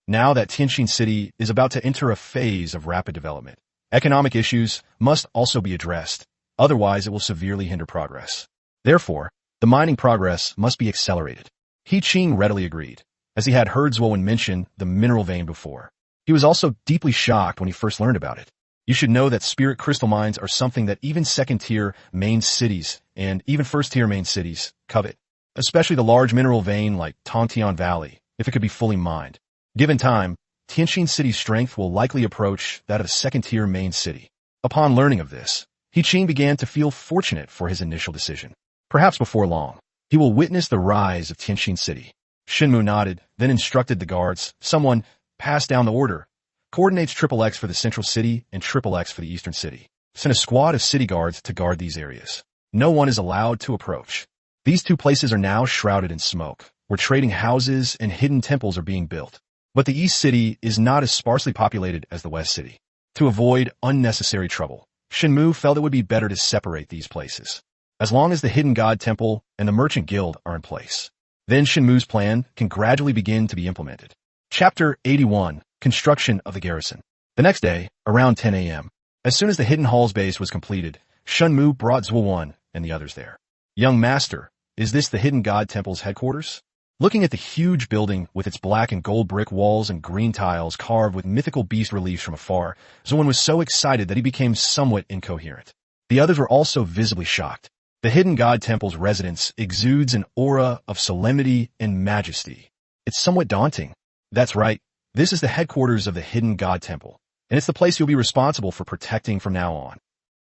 Now that Tianjin City is about to enter a phase of rapid development, economic issues must also be addressed, otherwise it will severely hinder progress. Therefore, the mining progress must be accelerated. He Qing readily agreed, as he had heard Zuowen mention the mineral vein before. He was also deeply shocked when he first learned about it. You should know that spirit crystal mines are something that even second-tier main cities and even first-tier main cities covet, especially the large mineral vein like Tongtian Valley, if it could be fully mined. Given time, Tianjin City's strength will likely approach that of a second-tier main city. Upon learning of this, He Qing began to feel fortunate for his initial decision. Perhaps before long, he will witness the rise of Tianjin City. Shen Mu nodded, then instructed the guards, someone, pass down the order. Coordinates XXX for the central city and XXX for the eastern city. Send a squad of city guards to guard these areas. No one is allowed to approach. These two places are now shrouded in smoke, where trading houses and hidden temples are being built. But the east city is not as sparsely populated as the west city. To avoid unnecessary trouble, Shen Mu felt it would be better to separate these places, as long as the Hidden God Temple and the Merchant Guild are in place. Then Shen Mu's plan can gradually begin to be implemented. Chapter 81, Construction of the Garrison. The next day, around 10 a.m., as soon as the Hidden Hall's base was completed, Shen Mu brought Zuowen and the others there. Young master, is this the Hidden God Temple's headquarters? Looking at the huge building with its black and gold brick walls and green tiles carved with mythical beast reliefs from afar, Zuowen was so excited that he became somewhat incoherent. The others were also visibly shocked. The Hidden God Temple's residence exudes an aura of solemnity and majesty. It's somewhat daunting. That's right, this is the headquarters of the Hidden God Temple, and it's the place you'll be responsible for protecting from now on.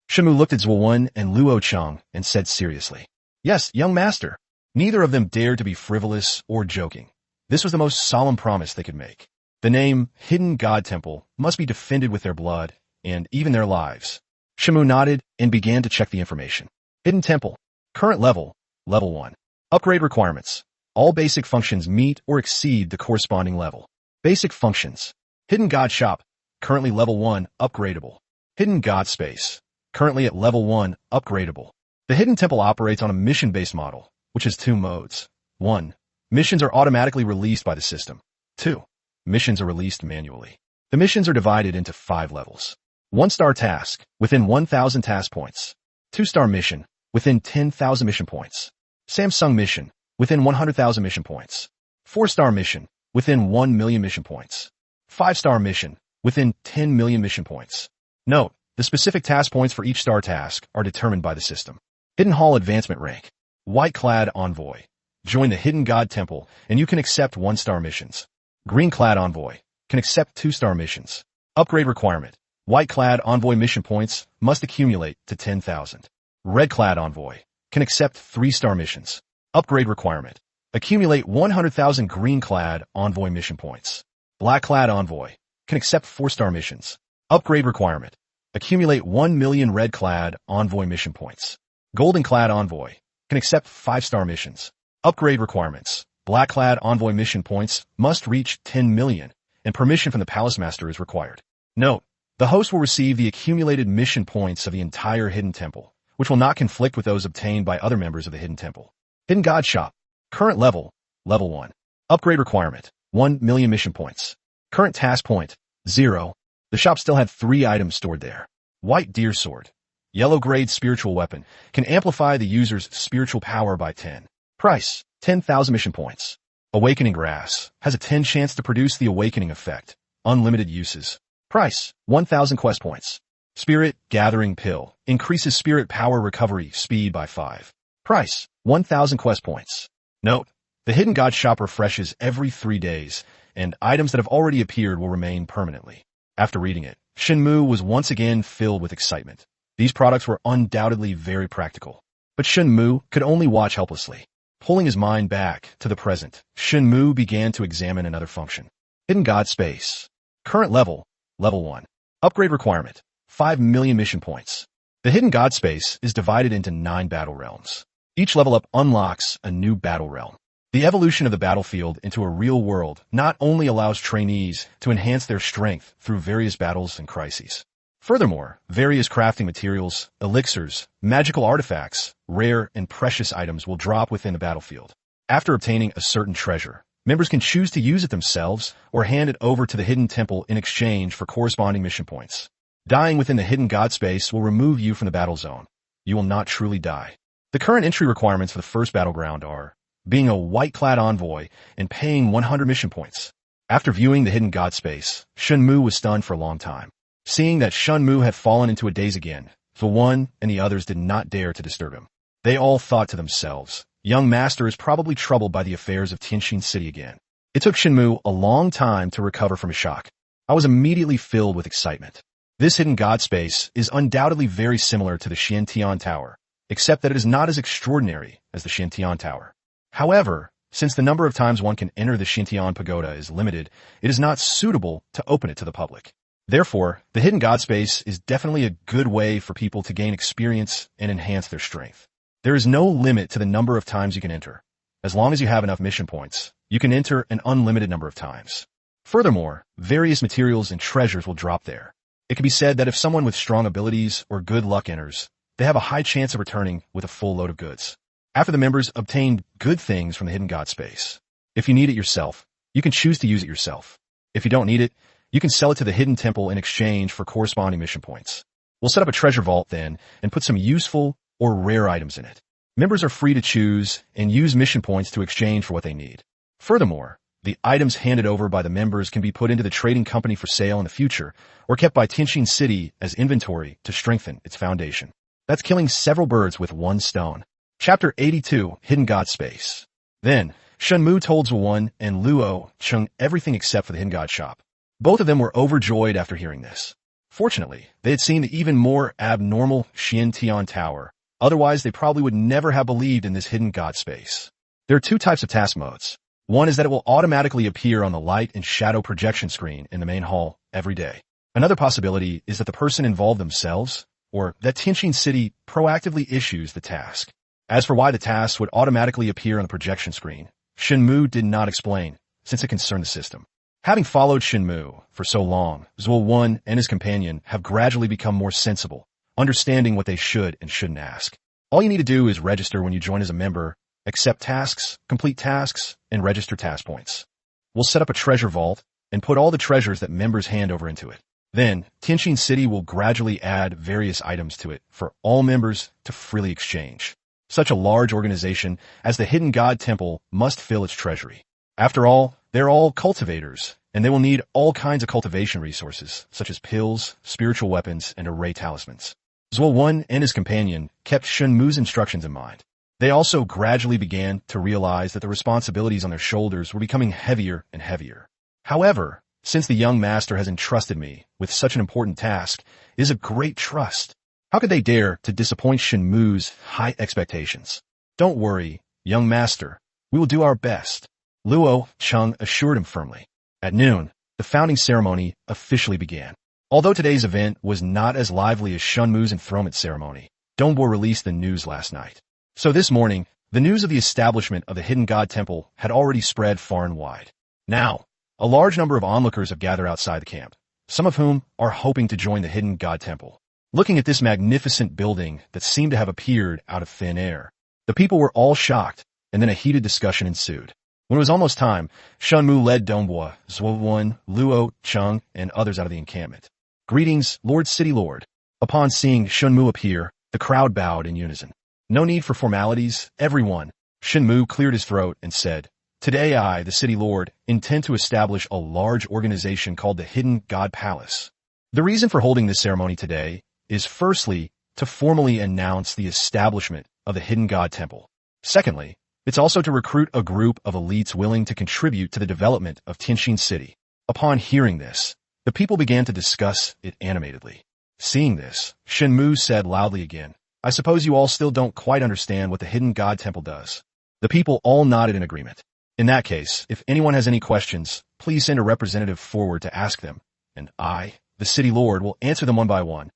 Shen Mu looked at Zuowen and Luo Cheng and said seriously, "Yes, young master." Neither of them dared to be frivolous or joking. This was the most solemn promise they could make. The name Hidden God Temple must be defended with their blood and even their lives. Shen Mu nodded and began to check the information. Hidden Temple. Current level, Level 1. Upgrade requirements. All basic functions meet or exceed the corresponding level. Basic functions. Hidden God Shop. Currently Level 1, upgradable. Hidden God Space. Currently at Level 1, upgradable. The Hidden Temple operates on a mission-based model, which has two modes. 1. Missions are automatically released by the system. 2. Missions are released manually. The missions are divided into 5 levels. 1-star task, within 1,000 task points. 2-star mission, within 10,000 mission points. Samsung mission, within 100,000 mission points. 4-star mission, within 1 million mission points. 5-star mission, within 10 million mission points. Note, the specific task points for each star task are determined by the system. Hidden Hall advancement rank. White-clad envoy. Join the Hidden God Temple, and you can accept 1-star missions. Green-clad envoy. Can accept 2-star missions. Upgrade requirement. White-clad envoy mission points must accumulate to 10,000. Red-clad envoy. Can accept 3-star missions. Upgrade requirement. Accumulate 100,000 green-clad envoy mission points. Black-clad envoy. Can accept 4-star missions. Upgrade requirement. Accumulate 1 million red-clad envoy mission points. Golden-clad envoy. Can accept 5-star missions. Upgrade requirements. Black-clad envoy mission points must reach 10 million, and permission from the Palace Master is required. Note, the host will receive the accumulated mission points of the entire Hidden Temple, which will not conflict with those obtained by other members of the Hidden Temple. Hidden God Shop. Current level, Level 1. Upgrade requirement, 1 million mission points. Current task point, 0. The shop still had 3 items stored there. White Deer Sword. Yellow grade spiritual weapon. Can amplify the user's spiritual power by 10. Price, 10,000 mission points. Awakening Grass. Has a 10 chance to produce the awakening effect. Unlimited uses. Price, 1,000 quest points. Spirit Gathering Pill. Increases spirit power recovery speed by 5. Price, 1,000 quest points. Note, the Hidden God Shop refreshes every 3 days, and items that have already appeared will remain permanently. After reading it, Shen Mu was once again filled with excitement. These products were undoubtedly very practical. But Shen Mu could only watch helplessly. Pulling his mind back to the present, Shen Mu began to examine another function. Hidden God Space. Current level, Level 1. Upgrade requirement, 5 million mission points. The Hidden God Space is divided into 9 battle realms. Each level up unlocks a new battle realm. The evolution of the battlefield into a real world not only allows trainees to enhance their strength through various battles and crises. Furthermore, various crafting materials, elixirs, magical artifacts, rare and precious items will drop within the battlefield. After obtaining a certain treasure, members can choose to use it themselves or hand it over to the Hidden Temple in exchange for corresponding mission points. Dying within the Hidden God Space will remove you from the battle zone. you will not truly die. The current entry requirements for the first battleground are being a white-clad envoy and paying 100 mission points. After viewing the hidden god space, Shen Mu was stunned for a long time. Seeing that Shen Mu had fallen into a daze again, the one and the others did not dare to disturb him. They all thought to themselves, young master is probably troubled by the affairs of Tianxin City again. It took Shen Mu a long time to recover from his shock. I was immediately filled with excitement. This hidden god space is undoubtedly very similar to the Xiantian Tower, except that it is not as extraordinary as the Xiantian Tower. However, since the number of times one can enter the Xiantian Pagoda is limited, it is not suitable to open it to the public. Therefore, the hidden god space is definitely a good way for people to gain experience and enhance their strength. There is no limit to the number of times you can enter. As long as you have enough mission points, you can enter an unlimited number of times. Furthermore, various materials and treasures will drop there. It can be said that if someone with strong abilities or good luck enters, they have a high chance of returning with a full load of goods. After the members obtained good things from the hidden god space, if you need it yourself, you can choose to use it yourself. If you don't need it, you can sell it to the hidden temple in exchange for corresponding mission points. We'll set up a treasure vault then and put some useful or rare items in it. Members are free to choose and use mission points to exchange for what they need. Furthermore, the items handed over by the members can be put into the trading company for sale in the future or kept by Tianxin City as inventory to strengthen its foundation. That's killing several birds with one stone. Chapter 82, Hidden God Space. Then, Shen Mu told Zuo and Luo Cheng everything except for the hidden god shop. Both of them were overjoyed after hearing this. Fortunately, they had seen the even more abnormal Xiantian Tower. Otherwise, they probably would never have believed in this hidden god space. There are two types of task modes. One is that it will automatically appear on the light and shadow projection screen in the main hall every day. Another possibility is that the person involved themselves, or that Tianxin City proactively issues the task. As for why the tasks would automatically appear on the projection screen, Shen Mu did not explain, since it concerned the system. Having followed Shen Mu for so long, Zuo and his companion have gradually become more sensible, understanding what they should and shouldn't ask. All you need to do is register when you join as a member, accept tasks, complete tasks, and register task points. We'll set up a treasure vault and put all the treasures that members hand over into it. Then, Tianxin City will gradually add various items to it for all members to freely exchange. Such a large organization as the Hidden God Temple must fill its treasury. After all, they're all cultivators, and they will need all kinds of cultivation resources, such as pills, spiritual weapons, and array talismans. Zuo and his companion kept Shen Mu's instructions in mind. They also gradually began to realize that the responsibilities on their shoulders were becoming heavier and heavier. However, since the young master has entrusted me with such an important task, it is a great trust. How could they dare to disappoint Shen Mu's high expectations? Don't worry, young master. We will do our best. Luo Cheng assured him firmly. At noon, the founding ceremony officially began. Although today's event was not as lively as Shen Mu's enthronement ceremony, Dongbo released the news last night. So this morning, the news of the establishment of the Hidden God Temple had already spread far and wide. Now, a large number of onlookers have gathered outside the camp, some of whom are hoping to join the Hidden God Temple. Looking at this magnificent building that seemed to have appeared out of thin air, the people were all shocked, and then a heated discussion ensued. When it was almost time, Shen Mu led Dongbo, Zuo, Luo, Cheng, and others out of the encampment. Greetings, Lord City Lord. Upon seeing Shen Mu appear, the crowd bowed in unison. No need for formalities, everyone. Shen Mu cleared his throat and said, Today I, the City Lord, intend to establish a large organization called the Hidden God Palace. The reason for holding this ceremony today is firstly, to formally announce the establishment of the Hidden God Temple. Secondly, it's also to recruit a group of elites willing to contribute to the development of Tianxin City. Upon hearing this, the people began to discuss it animatedly. Seeing this, Shen Mu said loudly again, I suppose you all still don't quite understand what the Hidden God Temple does. The people all nodded in agreement. In that case, if anyone has any questions, please send a representative forward to ask them, and I, the City Lord, will answer them one by one.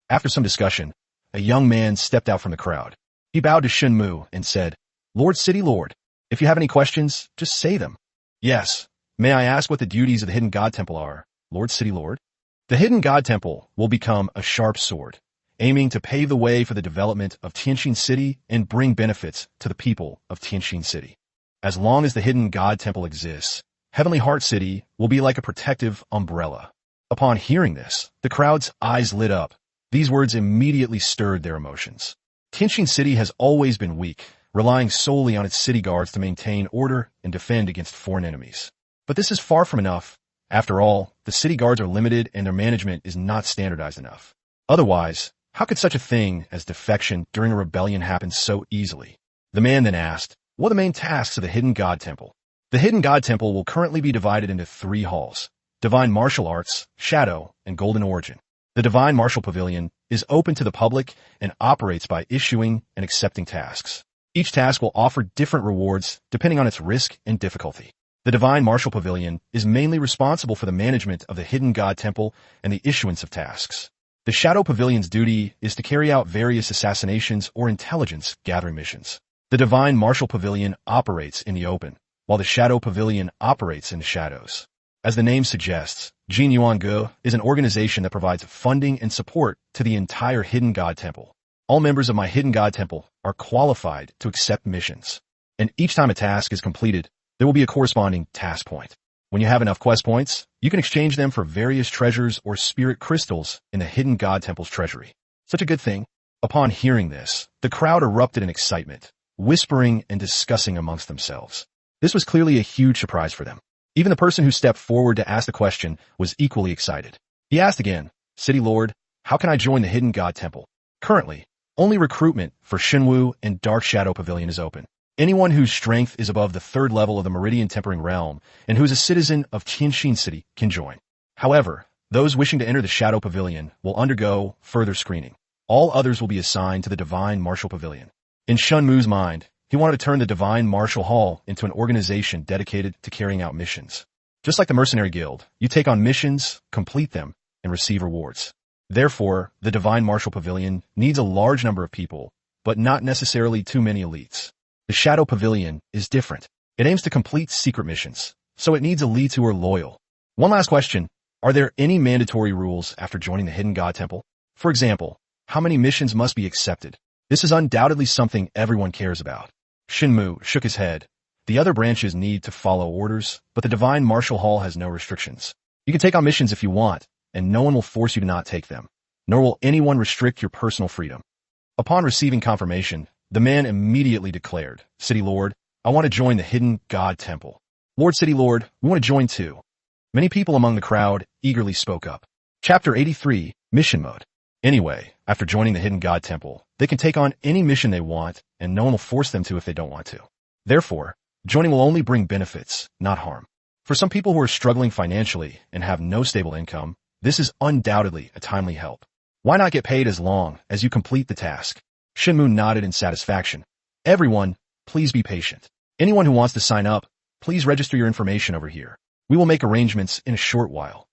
After some discussion, a young man stepped out from the crowd. He bowed to Shen Mu and said, Lord City Lord, if you have any questions, just say them. Yes. May I ask what the duties of the Hidden God Temple are, Lord City Lord? The Hidden God Temple will become a sharp sword, aiming to pave the way for the development of Tianxin City and bring benefits to the people of Tianxin City. As long as the Hidden God Temple exists, Heavenly Heart City will be like a protective umbrella. Upon hearing this, the crowd's eyes lit up. These words immediately stirred their emotions. Tianjin City has always been weak, relying solely on its city guards to maintain order and defend against foreign enemies. But this is far from enough. After all, the city guards are limited and their management is not standardized enough. Otherwise, how could such a thing as defection during a rebellion happen so easily? The man then asked, what are the main tasks of the Hidden God Temple? The Hidden God Temple will currently be divided into 3 halls: Divine Martial Arts, Shadow, and Golden Origin. The Divine Martial Pavilion is open to the public and operates by issuing and accepting tasks. Each task will offer different rewards depending on its risk and difficulty. The Divine Martial Pavilion is mainly responsible for the management of the Hidden God Temple and the issuance of tasks. The Shadow Pavilion's duty is to carry out various assassinations or intelligence gathering missions. The Divine Martial Pavilion operates in the open, while the Shadow Pavilion operates in the shadows. As the name suggests, Jin Yuan-Ge is an organization that provides funding and support to the entire Hidden God Temple. All members of my Hidden God Temple are qualified to accept missions, and each time a task is completed, there will be a corresponding task point. When you have enough quest points, you can exchange them for various treasures or spirit crystals in the Hidden God Temple's treasury. Such a good thing. Upon hearing this, the crowd erupted in excitement, whispering and discussing amongst themselves. This was clearly a huge surprise for them. Even the person who stepped forward to ask the question was equally excited. He asked again, City Lord, how can I join the Hidden God Temple? Currently, only recruitment for Shen Mu and Dark Shadow Pavilion is open. Anyone whose strength is above the 3rd level of the Meridian Tempering Realm and who is a citizen of Tianjin City can join. However, those wishing to enter the Shadow Pavilion will undergo further screening. All others will be assigned to the Divine Martial Pavilion. In Shen Mu's mind, he wanted to turn the Divine Martial Hall into an organization dedicated to carrying out missions. Just like the Mercenary Guild, you take on missions, complete them, and receive rewards. Therefore, the Divine Martial Pavilion needs a large number of people, but not necessarily too many elites. The Shadow Pavilion is different. It aims to complete secret missions, so it needs elites who are loyal. One last question. Are there any mandatory rules after joining the Hidden God Temple? For example, how many missions must be accepted? This is undoubtedly something everyone cares about. Shen Mu shook his head. The other branches need to follow orders, but the Divine Martial Hall has no restrictions. You can take on missions if you want, and no one will force you to not take them, nor will anyone restrict your personal freedom. Upon receiving confirmation, the man immediately declared, City Lord, I want to join the Hidden God Temple. Lord City Lord, we want to join too. Many people among the crowd eagerly spoke up. Chapter 83, Mission Mode. Anyway, after joining the Hidden God Temple, they can take on any mission they want, and no one will force them to if they don't want to. Therefore, joining will only bring benefits, not harm. For some people who are struggling financially and have no stable income, this is undoubtedly a timely help. Why not get paid as long as you complete the task? Shen Mu nodded in satisfaction. Everyone, please be patient. Anyone who wants to sign up, please register your information over here. We will make arrangements in a short while.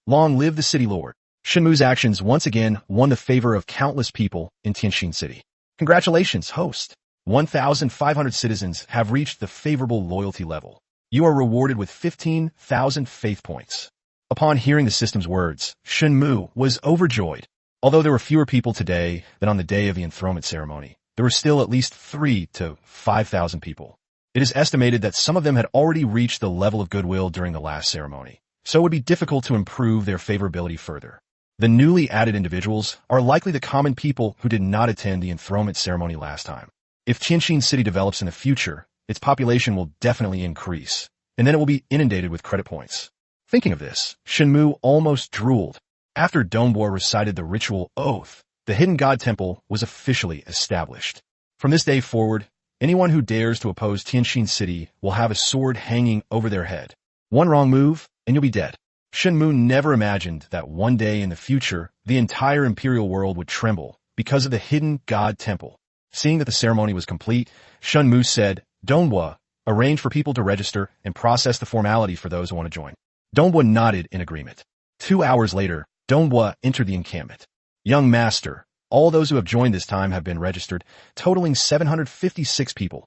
Long live the City Lord. Shen Mu's actions once again won the favor of countless people in Tianjin City. Congratulations, host. 1,500 citizens have reached the favorable loyalty level. You are rewarded with 15,000 faith points. Upon hearing the system's words, Shen Mu was overjoyed. Although there were fewer people today than on the day of the enthronement ceremony, there were still at least 3,000 to 5,000 people. It is estimated that some of them had already reached the level of goodwill during the last ceremony, so it would be difficult to improve their favorability further. The newly added individuals are likely the common people who did not attend the enthronement ceremony last time. If Tianjin City develops in the future, its population will definitely increase, and then it will be inundated with credit points. Thinking of this, Shen Mu almost drooled. After Dongbua recited the ritual oath, the Hidden God Temple was officially established. From this day forward, anyone who dares to oppose Tianjin City will have a sword hanging over their head. One wrong move, and you'll be dead. Shen Mu never imagined that one day in the future, the entire imperial world would tremble because of the Hidden God Temple. Seeing that the ceremony was complete, Shen Mu said, Dongbua, arrange for people to register and process the formality for those who want to join. Dongbua nodded in agreement. 2 hours later, Dongbua entered the encampment. Young master, all those who have joined this time have been registered, totaling 756 people.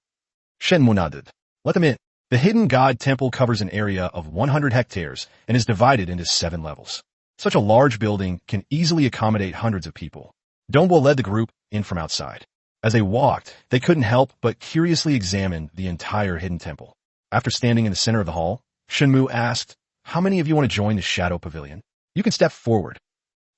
Shen Mu nodded. Let them in. The Hidden God Temple covers an area of 100 hectares and is divided into 7 levels. Such a large building can easily accommodate hundreds of people. Dongbua led the group in from outside. As they walked, they couldn't help but curiously examine the entire hidden temple. After standing in the center of the hall, Shen Mu asked, How many of you want to join the Shadow Pavilion? You can step forward.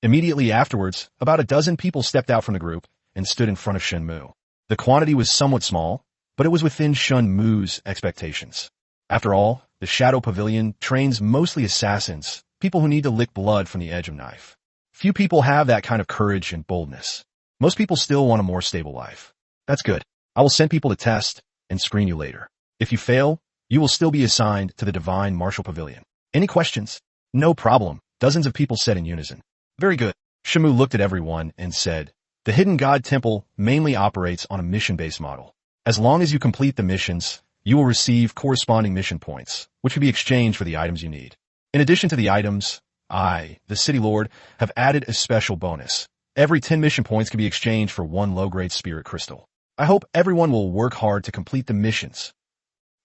Immediately afterwards, about a dozen people stepped out from the group, and stood in front of Shen Mu. The quantity was somewhat small, but it was within Shen Mu's expectations. After all, the Shadow Pavilion trains mostly assassins, people who need to lick blood from the edge of a knife. Few people have that kind of courage and boldness. Most people still want a more stable life. That's good. I will send people to test and screen you later. If you fail, you will still be assigned to the Divine Martial Pavilion. Any questions? No problem, dozens of people said in unison. Very good. Shen Mu looked at everyone and said, the Hidden God Temple mainly operates on a mission-based model. As long as you complete the missions, you will receive corresponding mission points, which will be exchanged for the items you need. In addition to the items, I, the City Lord, have added a special bonus. Every 10 mission points can be exchanged for 1 low-grade spirit crystal. I hope everyone will work hard to complete the missions.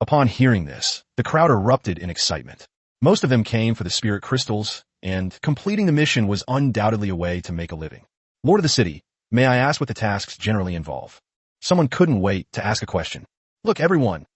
Upon hearing this, the crowd erupted in excitement. Most of them came for the spirit crystals, and completing the mission was undoubtedly a way to make a living. Lord of the City, may I ask what the tasks generally involve? Someone couldn't wait to ask a question. Look, everyone.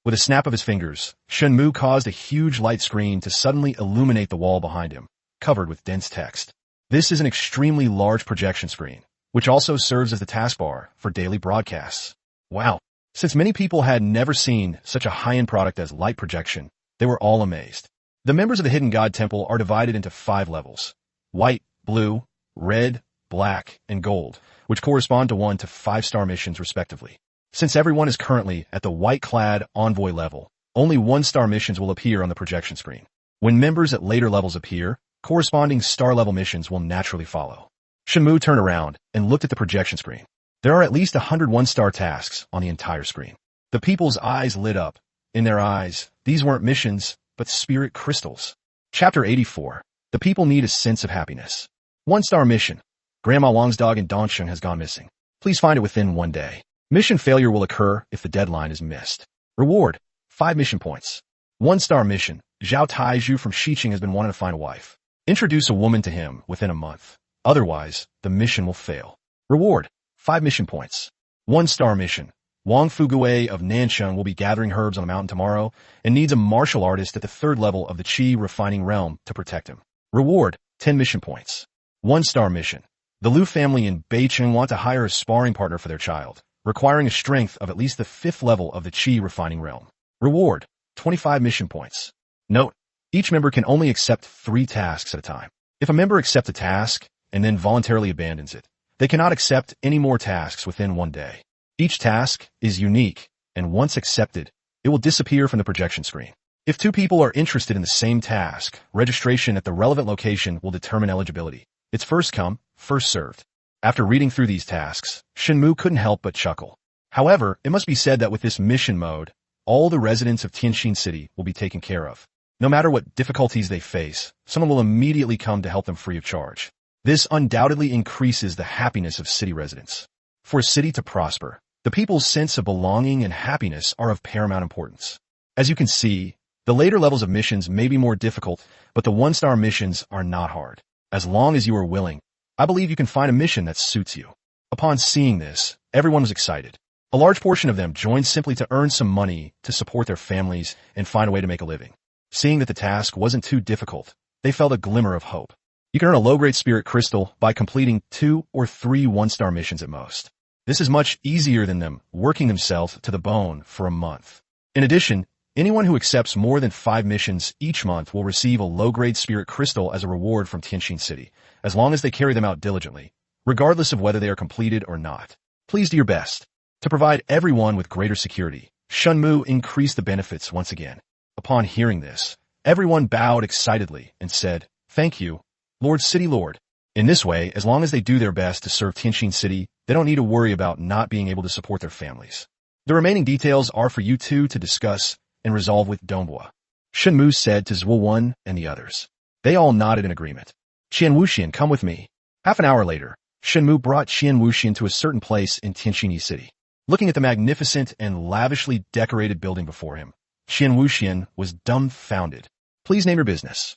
With a snap of his fingers, Shen Mu caused a huge light screen to suddenly illuminate the wall behind him, covered with dense text. This is an extremely large projection screen, which also serves as the taskbar for daily broadcasts. Wow. Since many people had never seen such a high-end product as light projection, they were all amazed. The members of the Hidden God Temple are divided into 5 levels: white, blue, red, black, and gold, which correspond to 1 to 5-star missions respectively. Since everyone is currently at the white-clad envoy level, only 1-star missions will appear on the projection screen. When members at later levels appear, corresponding star-level missions will naturally follow. Shen Mu turned around and looked at the projection screen. There are at least 100 1-star tasks on the entire screen. The people's eyes lit up. In their eyes, these weren't missions, but spirit crystals. Chapter 84. The people need a sense of happiness. 1-star mission. Grandma Wang's dog in Dongsheng has gone missing. Please find it within 1 day. Mission failure will occur if the deadline is missed. Reward: 5 mission points. 1-star mission. Zhao Taizhu from Xiqing has been wanting to find a wife. Introduce a woman to him within a month. Otherwise, the mission will fail. Reward: 5 mission points. 1-star mission. Wang Fuguwei of Nansheng will be gathering herbs on a mountain tomorrow and needs a martial artist at the 3rd level of the Qi refining realm to protect him. Reward: 10 mission points. 1-star mission. The Liu family in Beicheng want to hire a sparring partner for their child, requiring a strength of at least the 5th level of the Qi refining realm. Reward: 25 mission points. Note: each member can only accept 3 tasks at a time. If a member accepts a task and then voluntarily abandons it, they cannot accept any more tasks within 1 day. Each task is unique, and once accepted, it will disappear from the projection screen. If 2 people are interested in the same task, registration at the relevant location will determine eligibility. It's first come, first served. After reading through these tasks, Shen Mu couldn't help but chuckle. However, it must be said that with this mission mode, all the residents of Tianxin City will be taken care of. No matter what difficulties they face, someone will immediately come to help them free of charge. This undoubtedly increases the happiness of city residents. For a city to prosper, the people's sense of belonging and happiness are of paramount importance. As you can see, the later levels of missions may be more difficult, but the 1-star missions are not hard. As long as you are willing, I believe you can find a mission that suits you. Upon seeing this, everyone was excited. A large portion of them joined simply to earn some money to support their families and find a way to make a living. Seeing that the task wasn't too difficult, they felt a glimmer of hope. You can earn a low-grade spirit crystal by completing 2 or 3 1-star missions at most. This is much easier than them working themselves to the bone for a month. In addition, anyone who accepts more than 5 missions each month will receive a low-grade spirit crystal as a reward from Tianxin City, as long as they carry them out diligently, regardless of whether they are completed or not. Please do your best. To provide everyone with greater security, Shen Mu increased the benefits once again. Upon hearing this, everyone bowed excitedly and said, "Thank you, Lord City Lord." In this way, as long as they do their best to serve Tianxin City, they don't need to worry about not being able to support their families. The remaining details are for you two to discuss and resolve with Donghua, Shen Mu said to Zhuo and the others. They all nodded in agreement. Qian Wuxian, come with me. Half an hour later, Shen Mu brought Qian Wuxian to a certain place in Tianxin City. Looking at the magnificent and lavishly decorated building before him, Qian Wuxian was dumbfounded. Please name your business.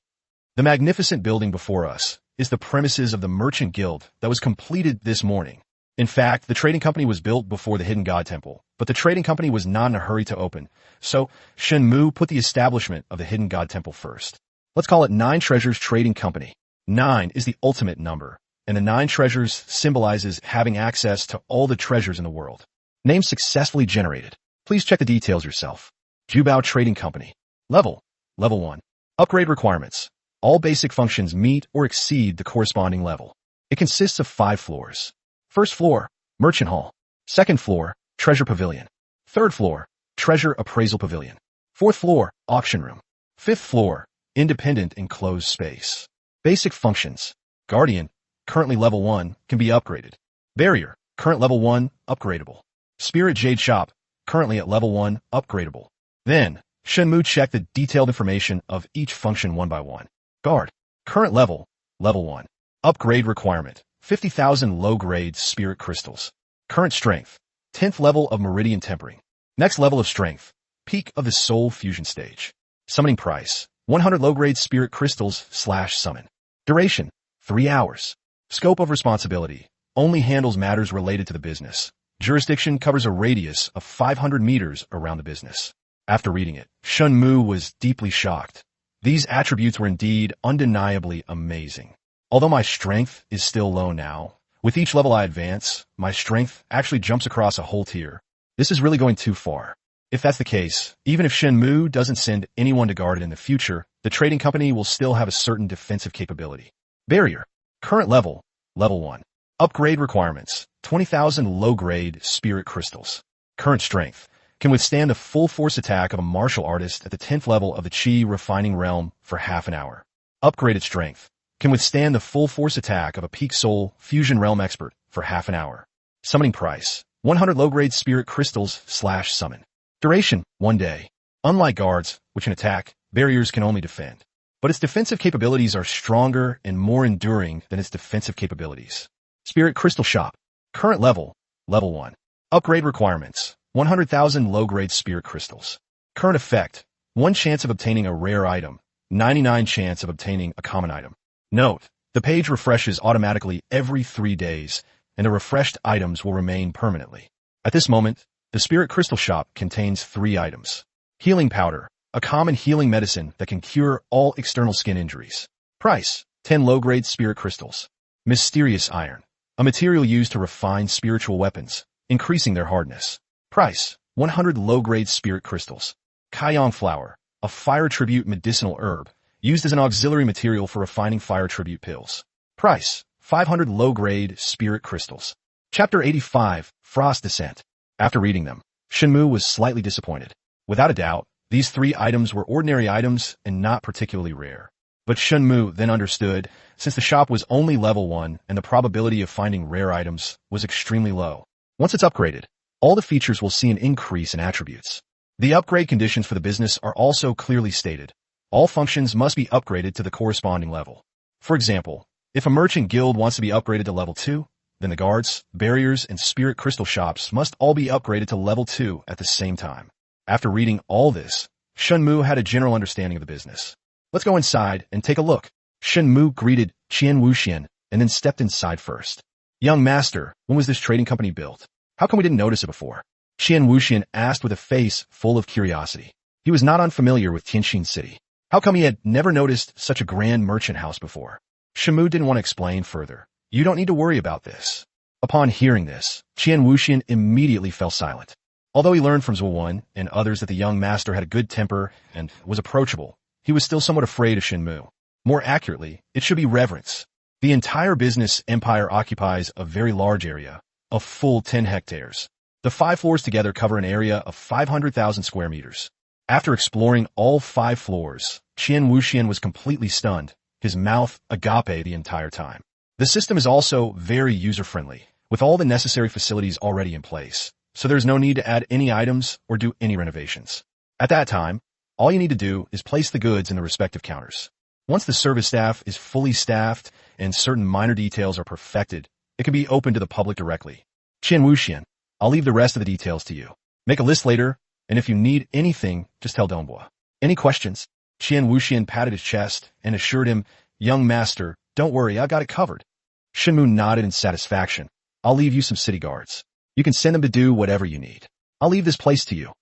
The magnificent building before us is the premises of the Merchant Guild that was completed this morning. In fact, the trading company was built before the Hidden God Temple, but the trading company was not in a hurry to open, so Shen Mu put the establishment of the Hidden God Temple first. Let's call it 9 Treasures Trading Company. 9 is the ultimate number. and the 9 treasures symbolizes having access to all the treasures in the world. Name successfully generated. Please check the details yourself. Jubao Trading Company. Level 1. Upgrade requirements. All basic functions meet or exceed the corresponding level. It consists of 5 floors. First floor, Merchant Hall. Second floor, Treasure Pavilion. Third floor, Treasure Appraisal Pavilion. Fourth floor, Auction Room. Fifth floor, Independent Enclosed Space. Basic functions. Guardian, currently level 1, can be upgraded. Barrier, current level 1, upgradable. Spirit Jade Shop, currently at level 1, upgradable. Then, Shen Mu checked the detailed information of each function one by one. Guard, current level 1. Upgrade requirement, 50,000 low-grade spirit crystals. Current strength, 10th level of meridian tempering. Next level of strength, peak of the soul fusion stage. Summoning price, 100 low-grade spirit crystals / summon. Duration, 3 hours. Scope of responsibility, only handles matters related to the business. Jurisdiction covers a radius of 500 meters around the business. After reading it, Shen Mu was deeply shocked. These attributes were indeed undeniably amazing. Although my strength is still low now, with each level I advance, my strength actually jumps across a whole tier. This is really going too far. If that's the case, even if Shen Mu doesn't send anyone to guard it in the future, the trading company will still have a certain defensive capability. Barrier. Current level 1. Upgrade requirements, 20,000 low-grade spirit crystals. Current strength. Can withstand the full force attack of a martial artist at the 10th level of the Qi refining realm for half an hour. Upgraded strength. Can withstand the full force attack of a peak soul fusion realm expert for half an hour. Summoning price, 100 low-grade spirit crystals / summon. Duration, 1 day. Unlike guards, which can attack, barriers can only defend. But its defensive capabilities are stronger and more enduring than its defensive capabilities. Spirit Crystal Shop. Current level 1. Upgrade requirements, 100,000 low-grade spirit crystals. Current effect, 1 chance of obtaining a rare item, 99 chance of obtaining a common item. Note, the page refreshes automatically every 3 days, and the refreshed items will remain permanently. At this moment, the Spirit Crystal Shop contains 3 items. Healing Powder, a common healing medicine that can cure all external skin injuries. Price, 10 low-grade spirit crystals. Mysterious Iron, a material used to refine spiritual weapons, increasing their hardness. Price, 100 low-grade spirit crystals. Kaiyong Flower, a fire tribute medicinal herb, used as an auxiliary material for refining fire tribute pills. Price, 500 low-grade spirit crystals. Chapter 85, Frost Descent. After reading them, Shen Mu was slightly disappointed. Without a doubt, these 3 items were ordinary items and not particularly rare. But Shen Mu then understood, since the shop was only level 1 and the probability of finding rare items was extremely low. Once it's upgraded, all the features will see an increase in attributes. The upgrade conditions for the business are also clearly stated. All functions must be upgraded to the corresponding level. For example, if a merchant guild wants to be upgraded to level 2, then the guards, barriers, and spirit crystal shops must all be upgraded to level 2 at the same time. After reading all this, Shen Mu had a general understanding of the business. Let's go inside and take a look. Shen Mu greeted Qian Wuxian and then stepped inside first. Young master, when was this trading company built? How come we didn't notice it before? Qian Wuxian asked with a face full of curiosity. He was not unfamiliar with Tianxin City. How come he had never noticed such a grand merchant house before? Shen Mu didn't want to explain further. You don't need to worry about this. Upon hearing this, Qian Wuxian immediately fell silent. Although he learned from Zuowen and others that the young master had a good temper and was approachable, he was still somewhat afraid of Shen Mu. More accurately, it should be reverence. The entire business empire occupies a very large area, a full 10 hectares. The 5 floors together cover an area of 500,000 square meters. After exploring all 5 floors, Qian Wuxian was completely stunned, his mouth agape the entire time. The system is also very user-friendly, with all the necessary facilities already in place, so there's no need to add any items or do any renovations. At that time, all you need to do is place the goods in the respective counters. Once the service staff is fully staffed and certain minor details are perfected, it can be open to the public directly. Qian Wuxian, I'll leave the rest of the details to you. Make a list later, and if you need anything, just tell Donghua. Any questions? Qian Wuxian patted his chest and assured him, Young master, don't worry, I got it covered. Shen Mu nodded in satisfaction. I'll leave you some city guards. You can send them to do whatever you need. I'll leave this place to you.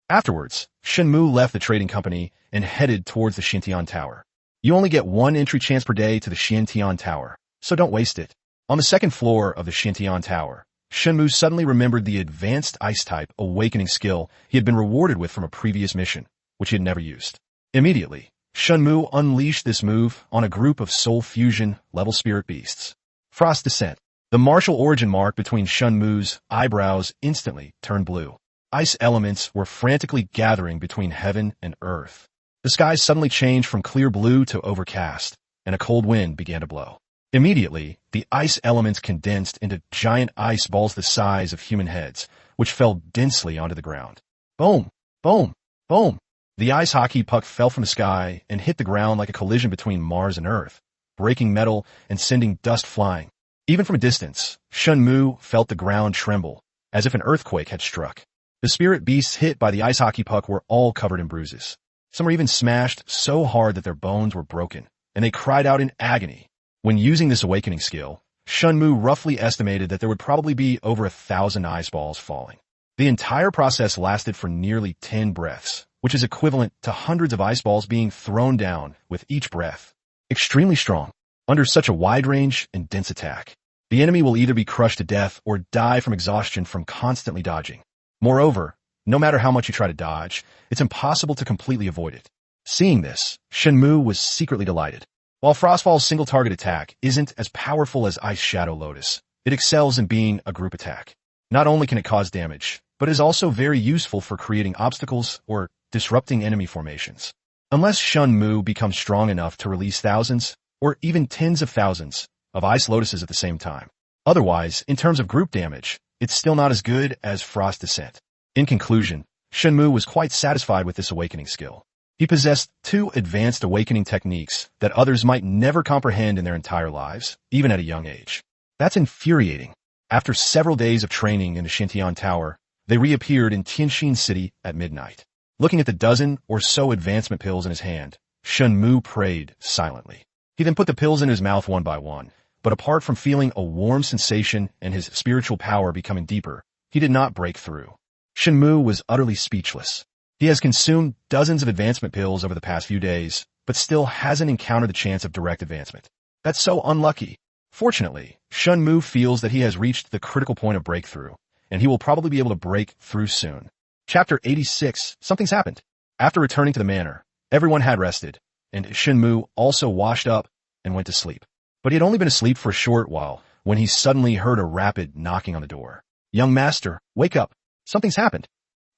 Afterwards, Shen Mu left the trading company and headed towards the Xintian Tower. You only get 1 entry chance per day to the Xintian Tower, so don't waste it. On the second floor of the Shintian Tower, Shen Mu suddenly remembered the advanced ice-type awakening skill he had been rewarded with from a previous mission, which he had never used. Immediately, Shen Mu unleashed this move on a group of soul fusion level spirit beasts. Frost Descent. The martial origin mark between Shen Mu's eyebrows instantly turned blue. Ice elements were frantically gathering between heaven and earth. The sky suddenly changed from clear blue to overcast, and a cold wind began to blow. Immediately, the ice elements condensed into giant ice balls the size of human heads, which fell densely onto the ground. Boom! Boom! Boom! The ice hockey puck fell from the sky and hit the ground like a collision between Mars and Earth, breaking metal and sending dust flying. Even from a distance, Shen Mu felt the ground tremble, as if an earthquake had struck. The spirit beasts hit by the ice hockey puck were all covered in bruises. Some were even smashed so hard that their bones were broken, and they cried out in agony. When using this awakening skill, Shen Mu roughly estimated that there would probably be over 1,000 ice balls falling. The entire process lasted for nearly 10 breaths, which is equivalent to hundreds of ice balls being thrown down with each breath. Extremely strong. Under such a wide range and dense attack, the enemy will either be crushed to death or die from exhaustion from constantly dodging. Moreover, no matter how much you try to dodge, it's impossible to completely avoid it. Seeing this, Shen Mu was secretly delighted. While Frostfall's single-target attack isn't as powerful as Ice Shadow Lotus, it excels in being a group attack. Not only can it cause damage, but is also very useful for creating obstacles or disrupting enemy formations. Unless Shen Mu becomes strong enough to release thousands, or even tens of thousands, of Ice Lotuses at the same time. Otherwise, in terms of group damage, it's still not as good as Frost Descent. In conclusion, Shen Mu was quite satisfied with this awakening skill. He possessed 2 advanced awakening techniques that others might never comprehend in their entire lives, even at a young age. That's infuriating. After several days of training in the Shintian Tower, they reappeared in Tianxin City at midnight. Looking at the dozen or so advancement pills in his hand, Shen Mu prayed silently. He then put the pills in his mouth one by one, but apart from feeling a warm sensation and his spiritual power becoming deeper, he did not break through. Shen Mu was utterly speechless. He has consumed dozens of advancement pills over the past few days, but still hasn't encountered the chance of direct advancement. That's so unlucky. Fortunately, Shen Mu feels that he has reached the critical point of breakthrough, and he will probably be able to break through soon. Chapter 86. Something's happened. After returning to the manor, everyone had rested, and Shen Mu also washed up and went to sleep. But he had only been asleep for a short while when he suddenly heard a rapid knocking on the door. "Young master, wake up. Something's happened."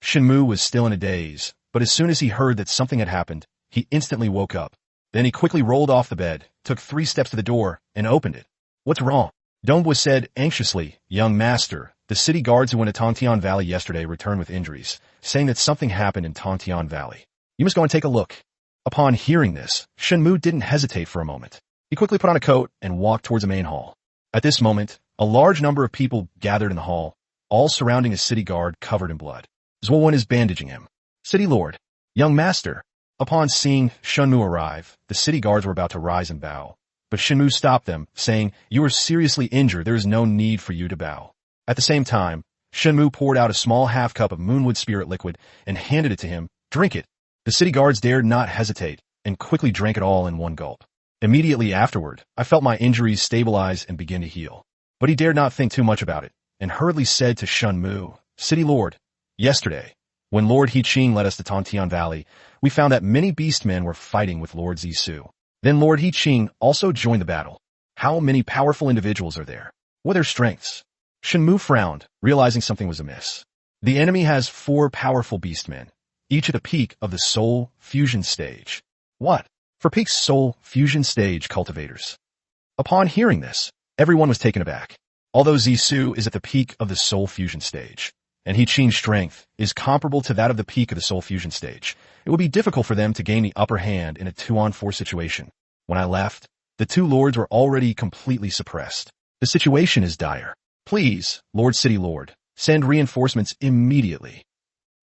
Shen Mu was still in a daze, but as soon as he heard that something had happened, he instantly woke up. Then he quickly rolled off the bed, took 3 steps to the door, and opened it. "What's wrong?" Dongbua said anxiously. "Young master, the city guards who went to Tantian Valley yesterday returned with injuries, saying that something happened in Tantian Valley. You must go and take a look." Upon hearing this, Shen Mu didn't hesitate for a moment. He quickly put on a coat and walked towards the main hall. At this moment, a large number of people gathered in the hall, all surrounding a city guard covered in blood. Zhuowen is bandaging him. "City Lord, young master." Upon seeing Shen Mu arrive, the city guards were about to rise and bow. But Shen Mu stopped them, saying, "You are seriously injured. There is no need for you to bow." At the same time, Shen Mu poured out a small half-cup of moonwood spirit liquid and handed it to him. "Drink it." The city guards dared not hesitate and quickly drank it all in one gulp. Immediately afterward, I felt my injuries stabilize and begin to heal. But he dared not think too much about it, and hurriedly said to Shen Mu, "City Lord, yesterday, when Lord He-Ching led us to Tantian Valley, we found that many beastmen were fighting with Lord Zisu. Then Lord He-Ching also joined the battle. How many powerful individuals are there? What are their strengths?" Shen Mu frowned, realizing something was amiss. The enemy has 4 powerful beastmen, each at the peak of the soul fusion stage. What? For peak soul fusion stage cultivators. Upon hearing this, everyone was taken aback. Although Zisu is at the peak of the soul fusion stage, and He-Ching's strength is comparable to that of the peak of the soul fusion stage, it would be difficult for them to gain the upper hand in a 2-on-4 situation. When I left, the 2 lords were already completely suppressed. The situation is dire. Please, Lord City Lord, send reinforcements immediately.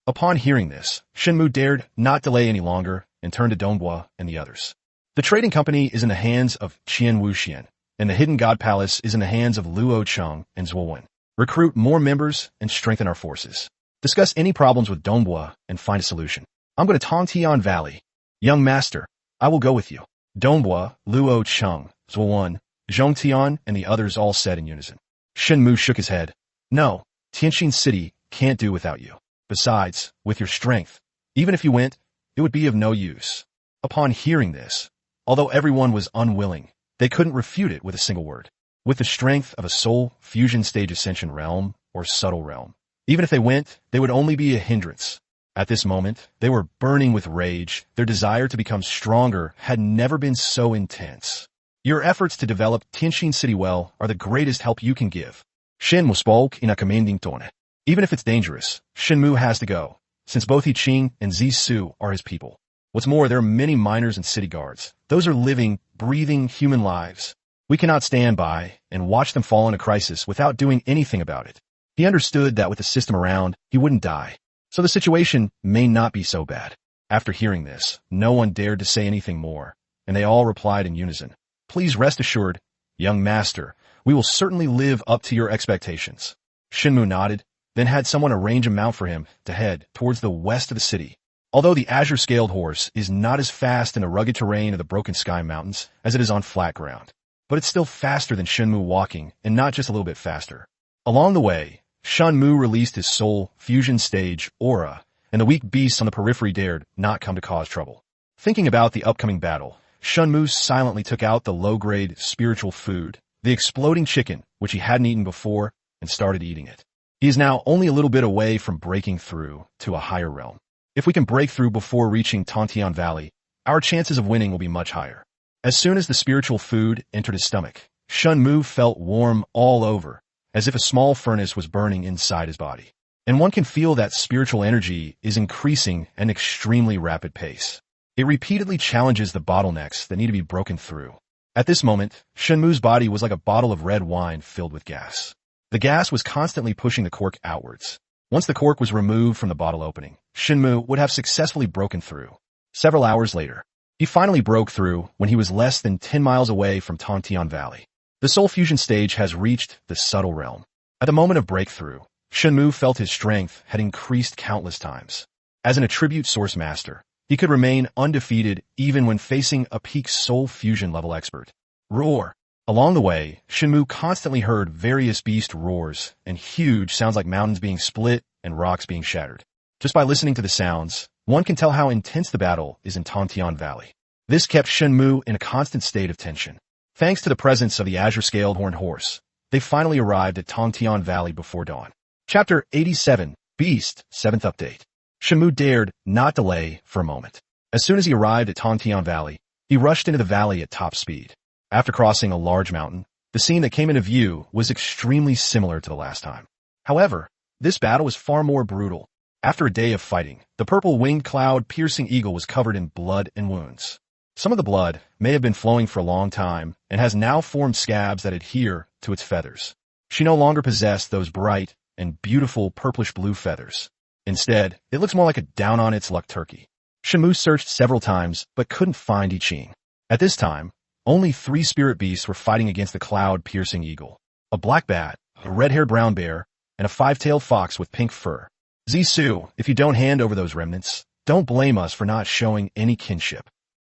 Upon hearing this, Shen Mu dared not delay any longer and turned to Dongbua and the others. The trading company is in the hands of Qian Wuxian, and the Hidden God Palace is in the hands of Luo Cheng and Zhuowen. Recruit more members and strengthen our forces. Discuss any problems with Dongbua and find a solution. I'm going to Tongtian Valley. Young master, I will go with you. Dongbua, Luo Cheng, Zhuowen, Zhongtian and the others all said in unison. Shen Mu shook his head. No, Tianxin City can't do without you. Besides, with your strength, even if you went, it would be of no use. Upon hearing this, although everyone was unwilling, they couldn't refute it with a single word. With the strength of a soul fusion stage ascension realm or subtle realm, even if they went, they would only be a hindrance. At this moment, they were burning with rage. Their desire to become stronger had never been so intense. Your efforts to develop Tianxin City well are the greatest help you can give. Shen Mu spoke in a commanding tone. Even if it's dangerous, Shen Mu has to go, since both Yi Qing and Zisu are his people. What's more, there are many miners and city guards. Those are living, breathing human lives. We cannot stand by and watch them fall in a crisis without doing anything about it. He understood that with the system around, he wouldn't die. So the situation may not be so bad. After hearing this, no one dared to say anything more, and they all replied in unison. Please rest assured, young master, we will certainly live up to your expectations. Shen Mu nodded, then had someone arrange a mount for him to head towards the west of the city. Although the azure-scaled horse is not as fast in the rugged terrain of the Broken Sky Mountains as it is on flat ground, but it's still faster than Shen Mu walking, and not just a little bit faster. Along the way, Shen Mu released his soul fusion stage aura, and the weak beasts on the periphery dared not come to cause trouble. Thinking about the upcoming battle, Shen Mu silently took out the low-grade spiritual food, the exploding chicken, which he hadn't eaten before, and started eating it. He is now only a little bit away from breaking through to a higher realm. If we can break through before reaching Tantian Valley, our chances of winning will be much higher. As soon as the spiritual food entered his stomach, Shen Mu felt warm all over, as if a small furnace was burning inside his body. And one can feel that spiritual energy is increasing at an extremely rapid pace. It repeatedly challenges the bottlenecks that need to be broken through. At this moment, Shen Mu's body was like a bottle of red wine filled with gas. The gas was constantly pushing the cork outwards. Once the cork was removed from the bottle opening, Shen Mu would have successfully broken through. Several hours later, he finally broke through when he was less than 10 miles away from Tantian Valley. The soul fusion stage has reached the subtle realm. At the moment of breakthrough, Shen Mu felt his strength had increased countless times. As an attribute source master, he could remain undefeated even when facing a peak soul fusion level expert. Roar! Along the way, Shen Mu constantly heard various beast roars and huge sounds like mountains being split and rocks being shattered. Just by listening to the sounds, one can tell how intense the battle is in Tantian Valley. This kept Shen Mu in a constant state of tension. Thanks to the presence of the azure-scaled horned horse, they finally arrived at Tantian Valley before dawn. Chapter 87, Beast, 7th Update. Shen Mu dared not delay for a moment. As soon as he arrived at Tantian Valley, he rushed into the valley at top speed. After crossing a large mountain, the scene that came into view was extremely similar to the last time. However, this battle was far more brutal. After a day of fighting, the purple-winged cloud-piercing eagle was covered in blood and wounds. Some of the blood may have been flowing for a long time and has now formed scabs that adhere to its feathers. She no longer possessed those bright and beautiful purplish-blue feathers. Instead, it looks more like a down-on-its-luck turkey. Shen Mu searched several times but couldn't find Yi Qing. At this time, only 3 spirit beasts were fighting against the cloud-piercing eagle: a black bat, a red-haired brown bear, and a 5-tailed fox with pink fur. Zisu, if you don't hand over those remnants, don't blame us for not showing any kinship.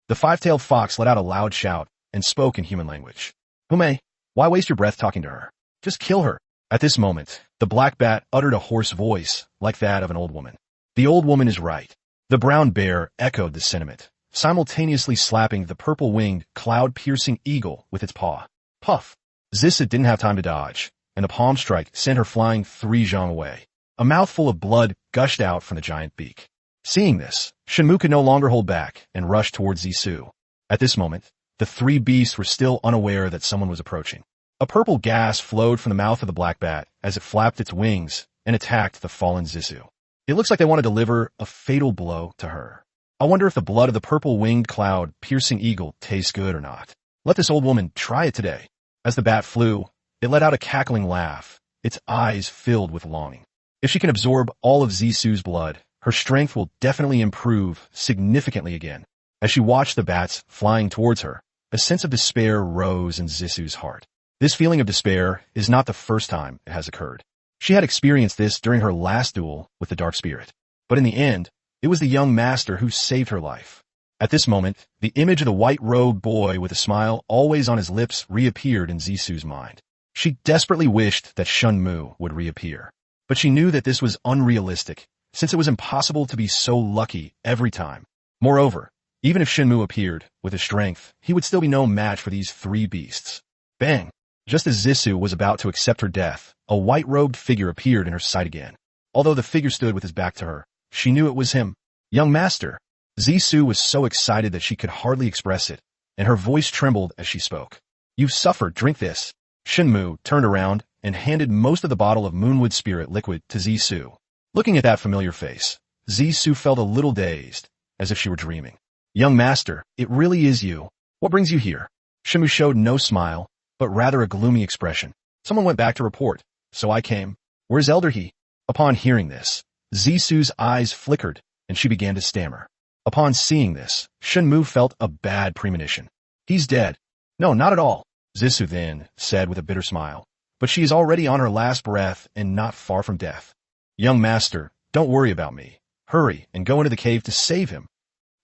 The 5-tailed fox let out a loud shout and spoke in human language. Hume, why waste your breath talking to her? Just kill her. At this moment, the black bat uttered a hoarse voice like that of an old woman. The old woman is right. The brown bear echoed the sentiment, simultaneously slapping the purple-winged, cloud-piercing eagle with its paw. Puff! Zissa didn't have time to dodge, and the palm strike sent her flying 3 zhang away. A mouthful of blood gushed out from the giant beak. Seeing this, Shen Mu could no longer hold back and rushed towards Zisu. At this moment, the 3 beasts were still unaware that someone was approaching. A purple gas flowed from the mouth of the black bat as it flapped its wings and attacked the fallen Zisu. It looks like they want to deliver a fatal blow to her. I wonder if the blood of the purple-winged cloud-piercing eagle tastes good or not. Let this old woman try it today. As the bat flew, it let out a cackling laugh, its eyes filled with longing. If she can absorb all of Zisu's blood, her strength will definitely improve significantly again. As she watched the bats flying towards her, a sense of despair rose in Zisu's heart. This feeling of despair is not the first time it has occurred. She had experienced this during her last duel with the Dark Spirit. But in the end, it was the young master who saved her life. At this moment, the image of the white-robed boy with a smile always on his lips reappeared in Zisu's mind. She desperately wished that Shen Mu would reappear. But she knew that this was unrealistic, since it was impossible to be so lucky every time. Moreover, even if Shen Mu appeared, with his strength, he would still be no match for these three beasts. Bang! Just as Zisu was about to accept her death, a white-robed figure appeared in her sight again. Although the figure stood with his back to her, she knew it was him. Young master! Zisu was so excited that she could hardly express it, and her voice trembled as she spoke. You've suffered, drink this. Shen Mu turned around and handed most of the bottle of Moonwood Spirit liquid to Zisu. Looking at that familiar face, Zisu felt a little dazed, as if she were dreaming. Young master, it really is you. What brings you here? Shen Mu showed no smile, but rather a gloomy expression. Someone went back to report, so I came. Where's Elder He? Upon hearing this, Zisu's eyes flickered, and she began to stammer. Upon seeing this, Shen Mu felt a bad premonition. He's dead. No, not at all, Zisu then said with a bitter smile. But she is already on her last breath and not far from death. Young master, don't worry about me. Hurry and go into the cave to save him.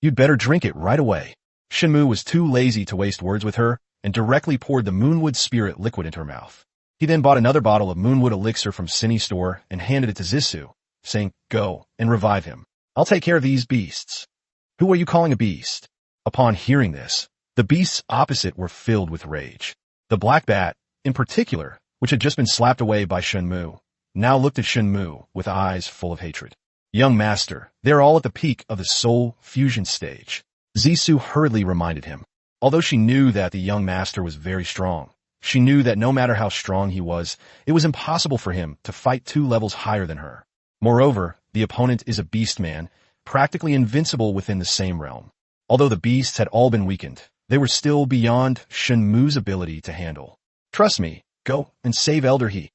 You'd better drink it right away. Shen Mu was too lazy to waste words with her and directly poured the Moonwood Spirit liquid into her mouth. He then bought another bottle of Moonwood Elixir from Cinny's store and handed it to Zisu, saying, Go and revive him. I'll take care of these beasts. Who are you calling a beast? Upon hearing this, the beasts opposite were filled with rage. The black bat, in particular, which had just been slapped away by Shen Mu, now looked at Shen Mu with eyes full of hatred. Young master, they're all at the peak of the soul fusion stage. Zisu hurriedly reminded him. Although she knew that the young master was very strong, she knew that no matter how strong he was, it was impossible for him to fight 2 levels higher than her. Moreover, the opponent is a beast man, practically invincible within the same realm. Although the beasts had all been weakened, they were still beyond Shen Mu's ability to handle. Trust me, go and save Elder He.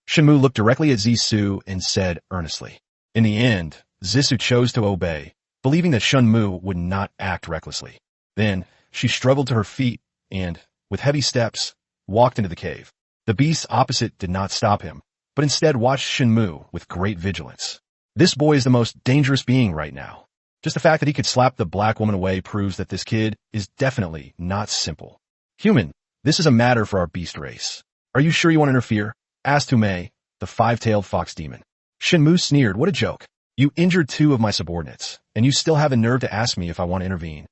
Shen Mu looked directly at Zisu and said earnestly. In the end, Zisu chose to obey, believing that Shen Mu would not act recklessly. Then, she struggled to her feet and, with heavy steps, walked into the cave. The beasts opposite did not stop him, but instead watched Shen Mu with great vigilance. This boy is the most dangerous being right now. Just the fact that he could slap the black woman away proves that this kid is definitely not simple. Human, this is a matter for our beast race. Are you sure you want to interfere? Asked Hume, the 5-tailed fox demon. Shen Mu sneered, what a joke. You injured 2 of my subordinates, and you still have the nerve to ask me if I want to intervene.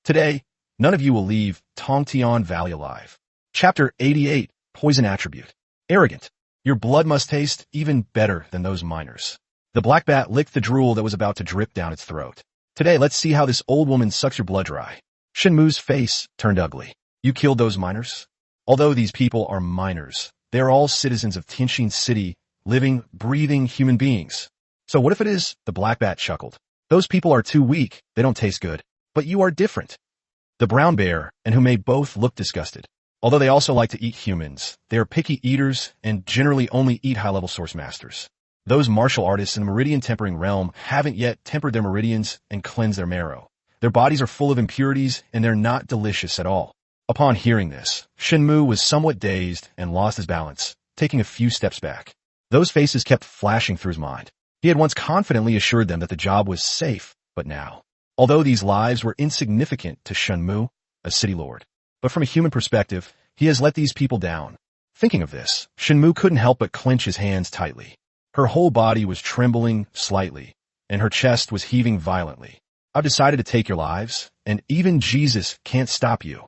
Today, none of you will leave Tongtian Valley alive. Chapter 88, Poison Attribute. Arrogant. Your blood must taste even better than those miners. The black bat licked the drool that was about to drip down its throat. Today, let's see how this old woman sucks your blood dry. Shen Mu's face turned ugly. You killed those miners? Although these people are miners, they are all citizens of Tianxin City, living, breathing human beings. So what if it is? The black bat chuckled. Those people are too weak, they don't taste good. But you are different. The brown bear and Hume both looked disgusted. Although they also like to eat humans, they are picky eaters and generally only eat high-level source masters. Those martial artists in the meridian tempering realm haven't yet tempered their meridians and cleansed their marrow. Their bodies are full of impurities and they're not delicious at all. Upon hearing this, Shen Mu was somewhat dazed and lost his balance, taking a few steps back. Those faces kept flashing through his mind. He had once confidently assured them that the job was safe, but now, although these lives were insignificant to Shen Mu, a city lord, but from a human perspective, he has let these people down. Thinking of this, Shen Mu couldn't help but clench his hands tightly. Her whole body was trembling slightly, and her chest was heaving violently. I've decided to take your lives, and even Jesus can't stop you.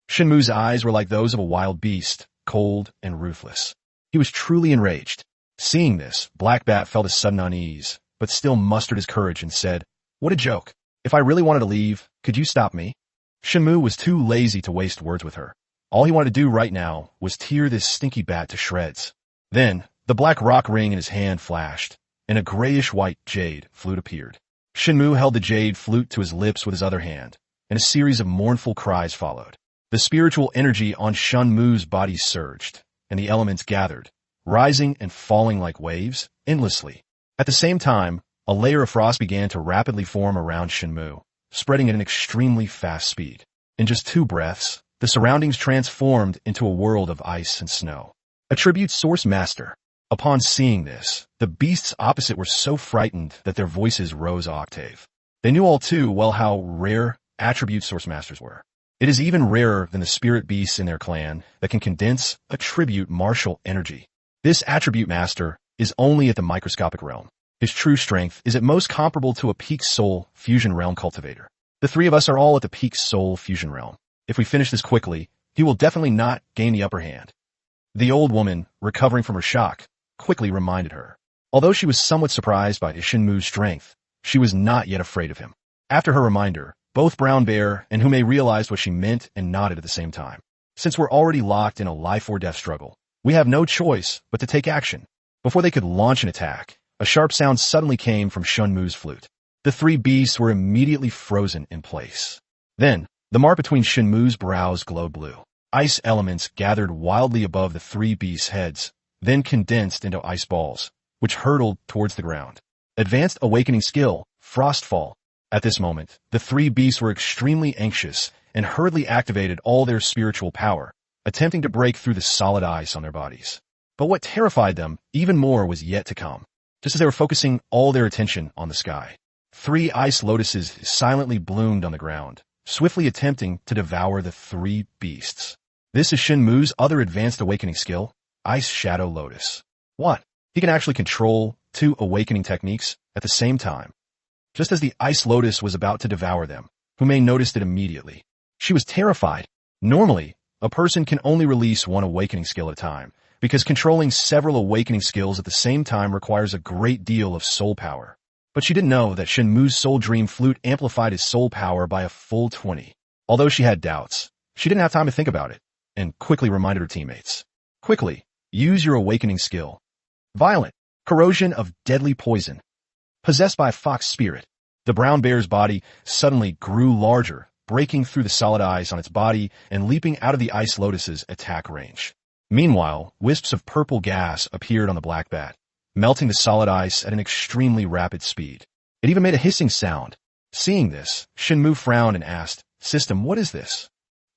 Shen Mu's eyes were like those of a wild beast, cold and ruthless. He was truly enraged. Seeing this, Black Bat felt a sudden unease, but still mustered his courage and said, "What a joke. If I really wanted to leave, could you stop me?" Shen Mu was too lazy to waste words with her. All he wanted to do right now was tear this stinky bat to shreds. Then, the black rock ring in his hand flashed, and a grayish-white jade flute appeared. Shen Mu held the jade flute to his lips with his other hand, and a series of mournful cries followed. The spiritual energy on Shen Mu's body surged, and the elements gathered, rising and falling like waves, endlessly. At the same time, a layer of frost began to rapidly form around Shen Mu, spreading at an extremely fast speed. In just 2 breaths, the surroundings transformed into a world of ice and snow. Attribute Source Master. Upon seeing this, the beasts opposite were so frightened that their voices rose a octave. They knew all too well how rare attribute source masters were. It is even rarer than the spirit beasts in their clan that can condense attribute martial energy. This attribute master is only at the microscopic realm. His true strength is at most comparable to a peak soul fusion realm cultivator. The three of us are all at the peak soul fusion realm. If we finish this quickly, he will definitely not gain the upper hand. The old woman, recovering from her shock, quickly reminded her. Although she was somewhat surprised by Shen Mu's strength, she was not yet afraid of him. After her reminder, both Brown Bear and Hume realized what she meant and nodded at the same time. Since we're already locked in a life-or-death struggle, we have no choice but to take action. Before they could launch an attack, a sharp sound suddenly came from Shen Mu's flute. The three beasts were immediately frozen in place. Then, the mark between Shen Mu's brows glowed blue. Ice elements gathered wildly above the three beasts' heads, then condensed into ice balls, which hurtled towards the ground. Advanced awakening skill, Frostfall. At this moment, the three beasts were extremely anxious and hurriedly activated all their spiritual power, attempting to break through the solid ice on their bodies. But what terrified them even more was yet to come. Just as they were focusing all their attention on the sky, three ice lotuses silently bloomed on the ground, swiftly attempting to devour the three beasts. This is Shen Mu's other advanced awakening skill, Ice Shadow Lotus. What? He can actually control two awakening techniques at the same time. Just as the ice lotus was about to devour them, Hume noticed it immediately. She was terrified. Normally, a person can only release one awakening skill at a time, because controlling several awakening skills at the same time requires a great deal of soul power. But she didn't know that Shen Mu's Soul Dream Flute amplified his soul power by a full 20. Although she had doubts, she didn't have time to think about it, and quickly reminded her teammates. Quickly, use your awakening skill. Violent. Corrosion of Deadly Poison. Possessed by a fox spirit, the brown bear's body suddenly grew larger, breaking through the solid ice on its body and leaping out of the ice lotus's attack range. Meanwhile, wisps of purple gas appeared on the black bat, melting the solid ice at an extremely rapid speed. It even made a hissing sound. Seeing this, Shen Mu frowned and asked, "System, what is this?"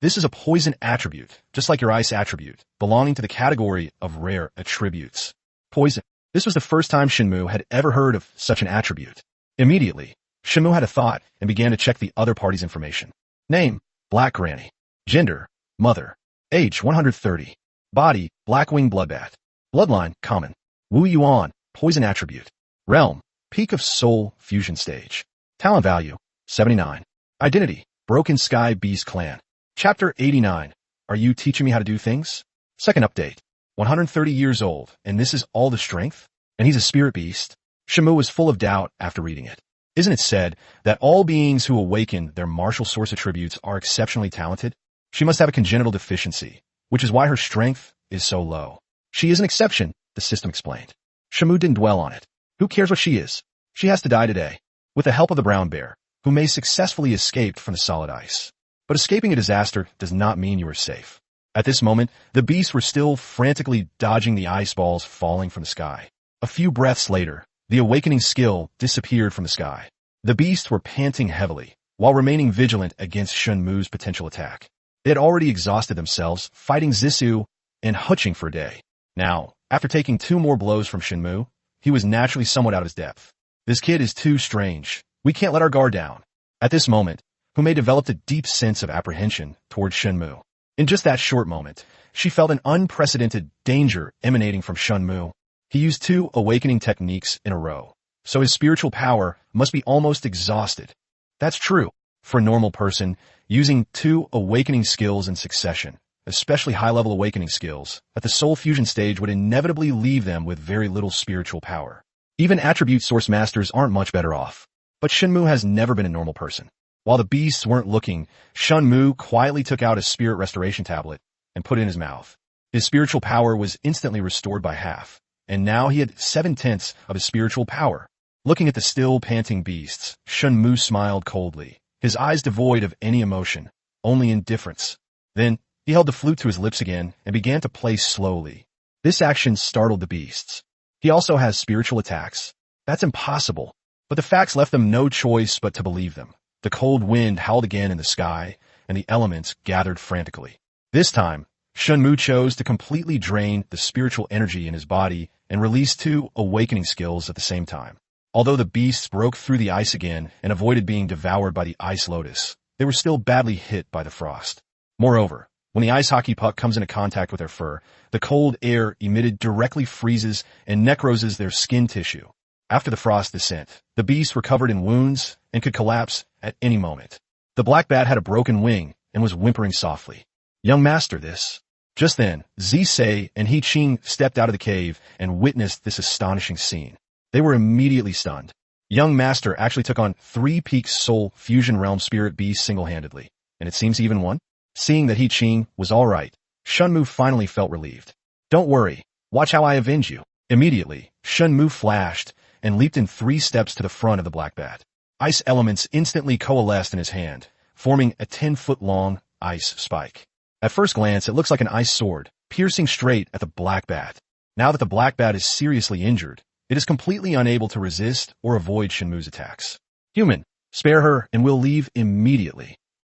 "This is a poison attribute, just like your ice attribute, belonging to the category of rare attributes." Poison. This was the first time Shen Mu had ever heard of such an attribute. Immediately, Shen Mu had a thought and began to check the other party's information. Name, Black Granny. Gender, Mother. Age, 130. Body, Blackwing Bloodbat. Bloodline, Common. Wu Yuan, Poison Attribute. Realm, Peak of Soul Fusion Stage. Talent Value, 79. Identity, Broken Sky Beast Clan. Chapter 89. Are you teaching me how to do things? Second update. 130 years old, and this is all the strength? And he's a spirit beast? Shen Mu was full of doubt after reading it. Isn't it said that all beings who awaken their martial source attributes are exceptionally talented? She must have a congenital deficiency, which is why her strength is so low. She is an exception, the system explained. Shen Mu didn't dwell on it. Who cares what she is? She has to die today, with the help of the brown bear, who may successfully escape from the solid ice. But escaping a disaster does not mean you are safe. At this moment, the beasts were still frantically dodging the ice balls falling from the sky. A few breaths later, the awakening skill disappeared from the sky. The beasts were panting heavily, while remaining vigilant against Shen Mu's potential attack. They had already exhausted themselves, fighting Zissou and hutching for a day. Now, after taking 2 more blows from Shen Mu, he was naturally somewhat out of his depth. This kid is too strange. We can't let our guard down. At this moment, Hume developed a deep sense of apprehension towards Shen Mu. In just that short moment, she felt an unprecedented danger emanating from Shen Mu. He used 2 awakening techniques in a row, so his spiritual power must be almost exhausted. That's true. For a normal person, using 2 awakening skills in succession, especially high-level awakening skills, at the soul fusion stage would inevitably leave them with very little spiritual power. Even attribute source masters aren't much better off. But Shen Mu has never been a normal person. While the beasts weren't looking, Shen Mu quietly took out a spirit restoration tablet and put it in his mouth. His spiritual power was instantly restored by half, and now he had 7/10 of his spiritual power. Looking at the still panting beasts, Shen Mu smiled coldly, his eyes devoid of any emotion, only indifference. Then, he held the flute to his lips again and began to play slowly. This action startled the beasts. He also has spiritual attacks. That's impossible. But the facts left them no choice but to believe them. The cold wind howled again in the sky, and the elements gathered frantically. This time, Shen Mu chose to completely drain the spiritual energy in his body and release 2 awakening skills at the same time. Although the beasts broke through the ice again and avoided being devoured by the ice lotus, they were still badly hit by the frost. Moreover, when the ice hockey puck comes into contact with their fur, the cold air emitted directly freezes and necroses their skin tissue. After the frost descent, the beasts were covered in wounds and could collapse at any moment. The black bat had a broken wing and was whimpering softly. "Young master, this." Just then, Zisei and He Qing stepped out of the cave and witnessed this astonishing scene. They were immediately stunned. Young master actually took on 3 peak soul fusion realm spirit beasts single-handedly, and it seems he even won. Seeing that He Qing was all right, Shen Mu finally felt relieved. "Don't worry, watch how I avenge you." Immediately, Shen Mu flashed and leaped in 3 steps to the front of the black bat. Ice elements instantly coalesced in his hand, forming a 10-foot-long ice spike. At first glance, it looks like an ice sword, piercing straight at the black bat. Now that the black bat is seriously injured, it is completely unable to resist or avoid Shen Mu's attacks. "Human, spare her and we'll leave immediately."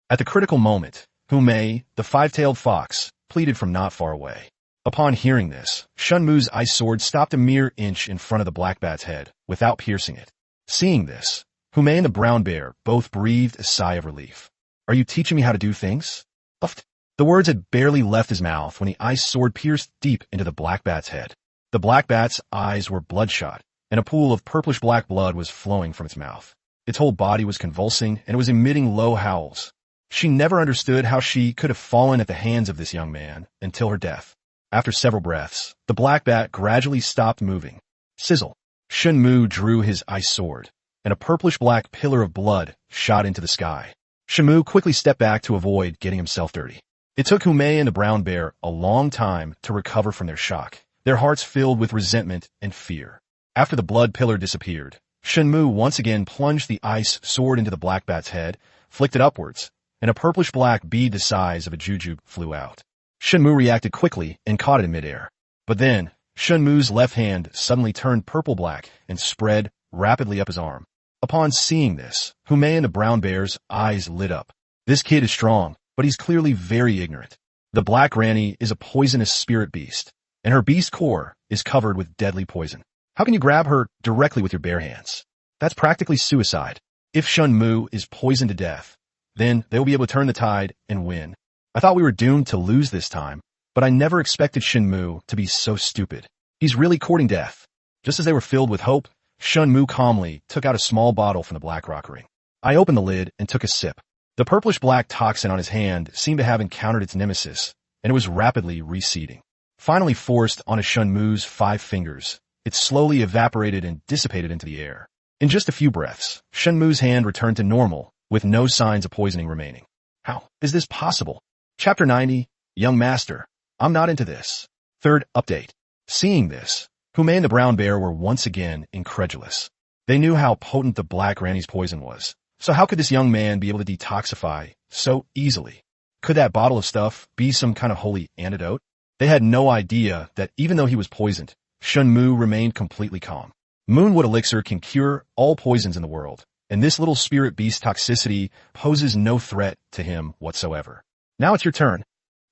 At the critical moment, Humei, the 5-tailed fox, pleaded from not far away. Upon hearing this, Shen Mu's ice sword stopped a mere inch in front of the black bat's head, without piercing it. Seeing this, Humei and the brown bear both breathed a sigh of relief. "Are you teaching me how to do things?" Uffed. The words had barely left his mouth when the ice sword pierced deep into the black bat's head. The black bat's eyes were bloodshot, and a pool of purplish-black blood was flowing from its mouth. Its whole body was convulsing, and it was emitting low howls. She never understood how she could have fallen at the hands of this young man until her death. After several breaths, the black bat gradually stopped moving. Sizzle. Shen Mu drew his ice sword, and a purplish-black pillar of blood shot into the sky. Shen Mu quickly stepped back to avoid getting himself dirty. It took Humei and the brown bear a long time to recover from their shock, their hearts filled with resentment and fear. After the blood pillar disappeared, Shen Mu once again plunged the ice sword into the black bat's head, flicked it upwards, and a purplish-black bead the size of a jujube flew out. Shen Mu reacted quickly and caught it in midair. But then, Shen Mu's left hand suddenly turned purple-black and spread rapidly up his arm. Upon seeing this, Humei and the brown bear's eyes lit up. This kid is strong, but he's clearly very ignorant. The Black Granny is a poisonous spirit beast, and her beast core is covered with deadly poison. How can you grab her directly with your bare hands? That's practically suicide. If Shen Mu is poisoned to death, then they will be able to turn the tide and win. I thought we were doomed to lose this time, but I never expected Shen Mu to be so stupid. He's really courting death. Just as they were filled with hope, Shen Mu calmly took out a small bottle from the black rock ring. I opened the lid and took a sip. The purplish-black toxin on his hand seemed to have encountered its nemesis, and it was rapidly receding. Finally forced onto Shen Mu's 5 fingers, it slowly evaporated and dissipated into the air. In just a few breaths, Shen Mu's hand returned to normal, with no signs of poisoning remaining. How is this possible? Chapter 90, Young Master. I'm not into this. Third update. Seeing this, Humei and the brown bear were once again incredulous. They knew how potent the Black Granny's poison was, so how could this young man be able to detoxify so easily? Could that bottle of stuff be some kind of holy antidote? They had no idea that even though he was poisoned, Shen Mu remained completely calm. Moonwood elixir can cure all poisons in the world, and this little spirit beast toxicity poses no threat to him whatsoever. Now it's your turn.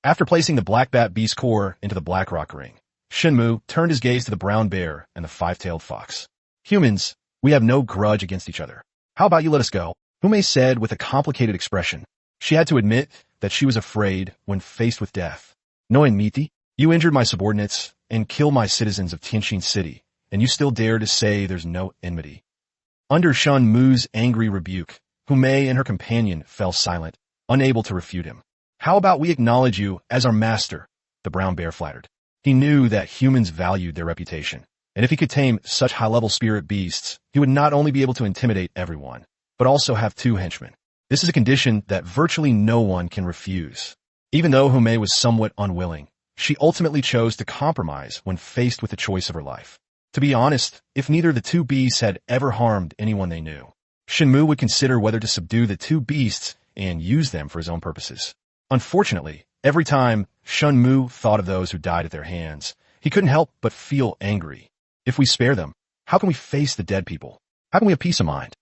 After placing the black bat beast core into the black rock ring, Shen Mu turned his gaze to the brown bear and the 5-tailed fox. Humans, we have no grudge against each other. How about you let us go? Humei said with a complicated expression. She had to admit that she was afraid when faced with death. Knowing Miti, you injured my subordinates and killed my citizens of Tianxin City, and you still dare to say there's no enmity. Under Shen Mu's angry rebuke, Humei and her companion fell silent, unable to refute him. How about we acknowledge you as our master? The brown bear flattered. He knew that humans valued their reputation, and if he could tame such high-level spirit beasts, he would not only be able to intimidate everyone, but also have 2 henchmen. This is a condition that virtually no one can refuse. Even though Humei was somewhat unwilling, she ultimately chose to compromise when faced with the choice of her life. To be honest, if neither of the 2 beasts had ever harmed anyone they knew, Shen Mu would consider whether to subdue the 2 beasts and use them for his own purposes. Unfortunately, every time Shen Mu thought of those who died at their hands, he couldn't help but feel angry. If we spare them, how can we face the dead people? How can we have peace of mind?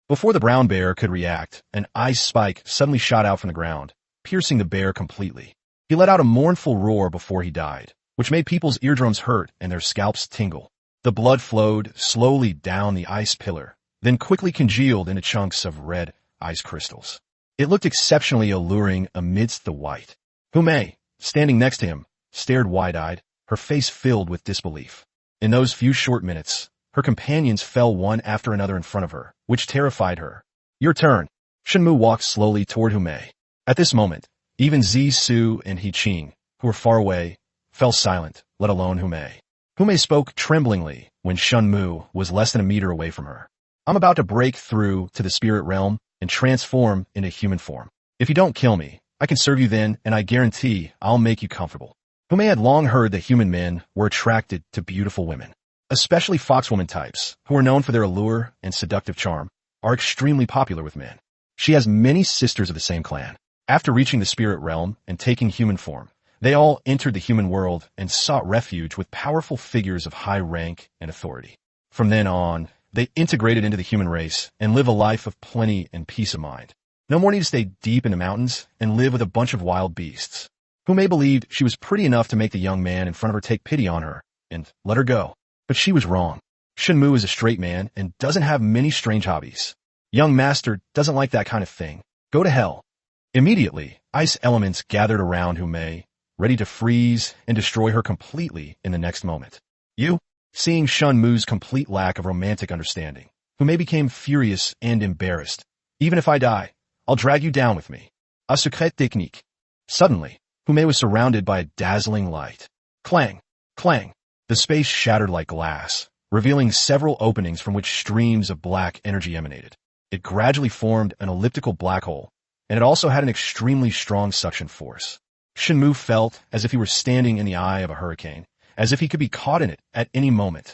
Before the brown bear could react, an ice spike suddenly shot out from the ground, piercing the bear completely. He let out a mournful roar before he died, which made people's eardrums hurt and their scalps tingle. The blood flowed slowly down the ice pillar, then quickly congealed into chunks of red ice crystals. It looked exceptionally alluring amidst the white. Hume, standing next to him, stared wide-eyed, her face filled with disbelief. In those few short minutes, her companions fell one after another in front of her, which terrified her. Your turn. Shen Mu walked slowly toward Hume. At this moment, even Zisu and He Qing, who were far away, fell silent, let alone Hume. Hume spoke tremblingly when Shen Mu was less than a meter away from her. I'm about to break through to the spirit realm and transform into human form. If you don't kill me, I can serve you then, and I guarantee I'll make you comfortable. Hume had long heard that human men were attracted to beautiful women. Especially foxwoman types, who are known for their allure and seductive charm, are extremely popular with men. She has many sisters of the same clan. After reaching the spirit realm and taking human form, they all entered the human world and sought refuge with powerful figures of high rank and authority. From then on, they integrated into the human race and live a life of plenty and peace of mind. No more need to stay deep in the mountains and live with a bunch of wild beasts. Hume believed she was pretty enough to make the young man in front of her take pity on her and let her go. But she was wrong. Shen Mu is a straight man and doesn't have many strange hobbies. Young master doesn't like that kind of thing. Go to hell. Immediately, ice elements gathered around Hume, ready to freeze and destroy her completely in the next moment. You? Seeing Shen Mu's complete lack of romantic understanding, Hume became furious and embarrassed. Even if I die, I'll drag you down with me. A secret technique. Suddenly, Hume was surrounded by a dazzling light. Clang! Clang! The space shattered like glass, revealing several openings from which streams of black energy emanated. It gradually formed an elliptical black hole, and it also had an extremely strong suction force. Shen Mu felt as if he were standing in the eye of a hurricane, as if he could be caught in it at any moment.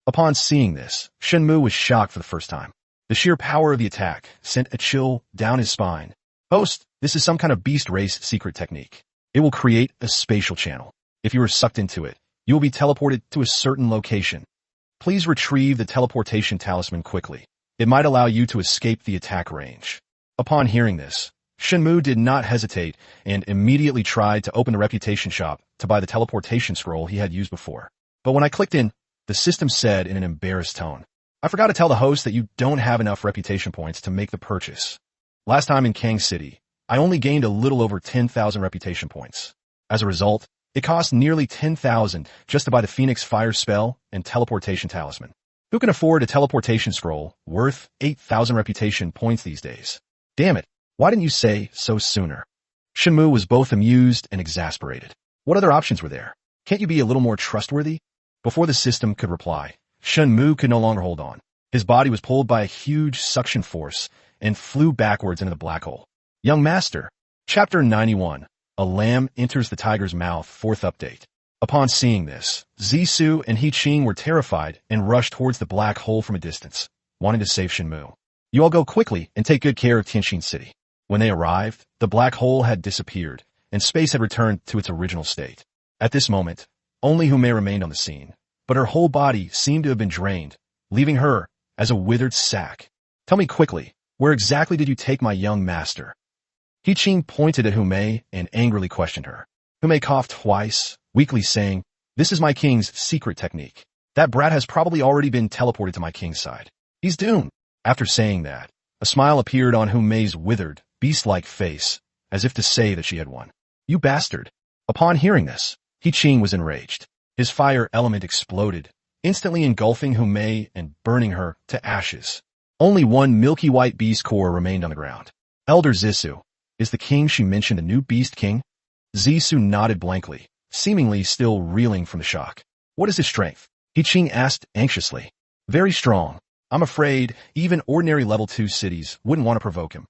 Upon seeing this, Shen Mu was shocked for the first time. The sheer power of the attack sent a chill down his spine. Host, this is some kind of beast race secret technique. It will create a spatial channel. If you are sucked into it, you will be teleported to a certain location. Please retrieve the teleportation talisman quickly. It might allow you to escape the attack range. Upon hearing this, Shen Mu did not hesitate and immediately tried to open the reputation shop to buy the teleportation scroll he had used before. But when I clicked in, the system said in an embarrassed tone, I forgot to tell the host that you don't have enough reputation points to make the purchase. Last time in Kang City, I only gained a little over 10,000 reputation points. As a result, it cost nearly 10,000 just to buy the Phoenix Fire spell and teleportation talisman. Who can afford a teleportation scroll worth 8,000 reputation points these days? Damn it, why didn't you say so sooner? Shen Mu was both amused and exasperated. What other options were there? Can't you be a little more trustworthy? Before the system could reply, Shen Mu could no longer hold on. His body was pulled by a huge suction force and flew backwards into the black hole. Young Master. Chapter 91. A lamb enters the tiger's mouth. Fourth update. Upon seeing this, Zisu and He Qing were terrified and rushed towards the black hole from a distance, wanting to save Shen Mu. You all go quickly and take good care of Tianxin City. When they arrived, the black hole had disappeared, and space had returned to its original state. At this moment, only Hume remained on the scene, but her whole body seemed to have been drained, leaving her as a withered sack. Tell me quickly, where exactly did you take my young master? He Qing pointed at Hume and angrily questioned her. Hume coughed twice, weakly saying, This is my king's secret technique. That brat has probably already been teleported to my king's side. He's doomed. After saying that, a smile appeared on Hume's withered, beast-like face, as if to say that she had won. You bastard. Upon hearing this, He Qing was enraged. His fire element exploded, instantly engulfing Hume and burning her to ashes. Only one milky white beast core remained on the ground. Elder Zisu, is the king she mentioned the new beast king? Zisu nodded blankly, seemingly still reeling from the shock. What is his strength? He Qing asked anxiously. Very strong. I'm afraid even ordinary level 2 cities wouldn't want to provoke him.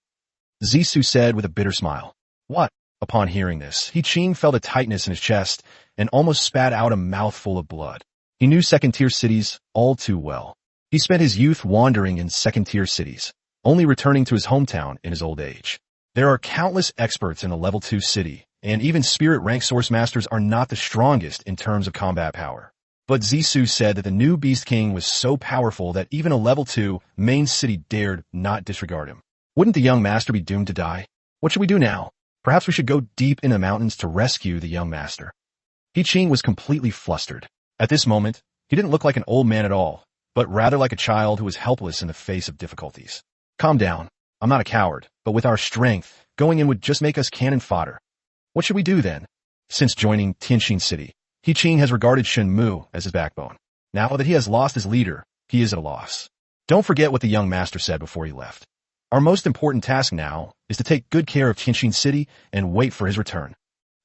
Zisu said with a bitter smile. What? Upon hearing this, He Qing felt a tightness in his chest and almost spat out a mouthful of blood. He knew second-tier cities all too well. He spent his youth wandering in second-tier cities, only returning to his hometown in his old age. There are countless experts in a level 2 city, and even spirit rank source masters are not the strongest in terms of combat power. But Zisu said that the new Beast King was so powerful that even a level 2 main city dared not disregard him. Wouldn't the young master be doomed to die? What should we do now? Perhaps we should go deep in the mountains to rescue the young master. He Qing was completely flustered. At this moment, he didn't look like an old man at all, but rather like a child who was helpless in the face of difficulties. Calm down. I'm not a coward, but with our strength, going in would just make us cannon fodder. What should we do then? Since joining Tianxin City, He Qing has regarded Shen Mu as his backbone. Now that he has lost his leader, he is at a loss. Don't forget what the young master said before he left. Our most important task now is to take good care of Tianxin City and wait for his return.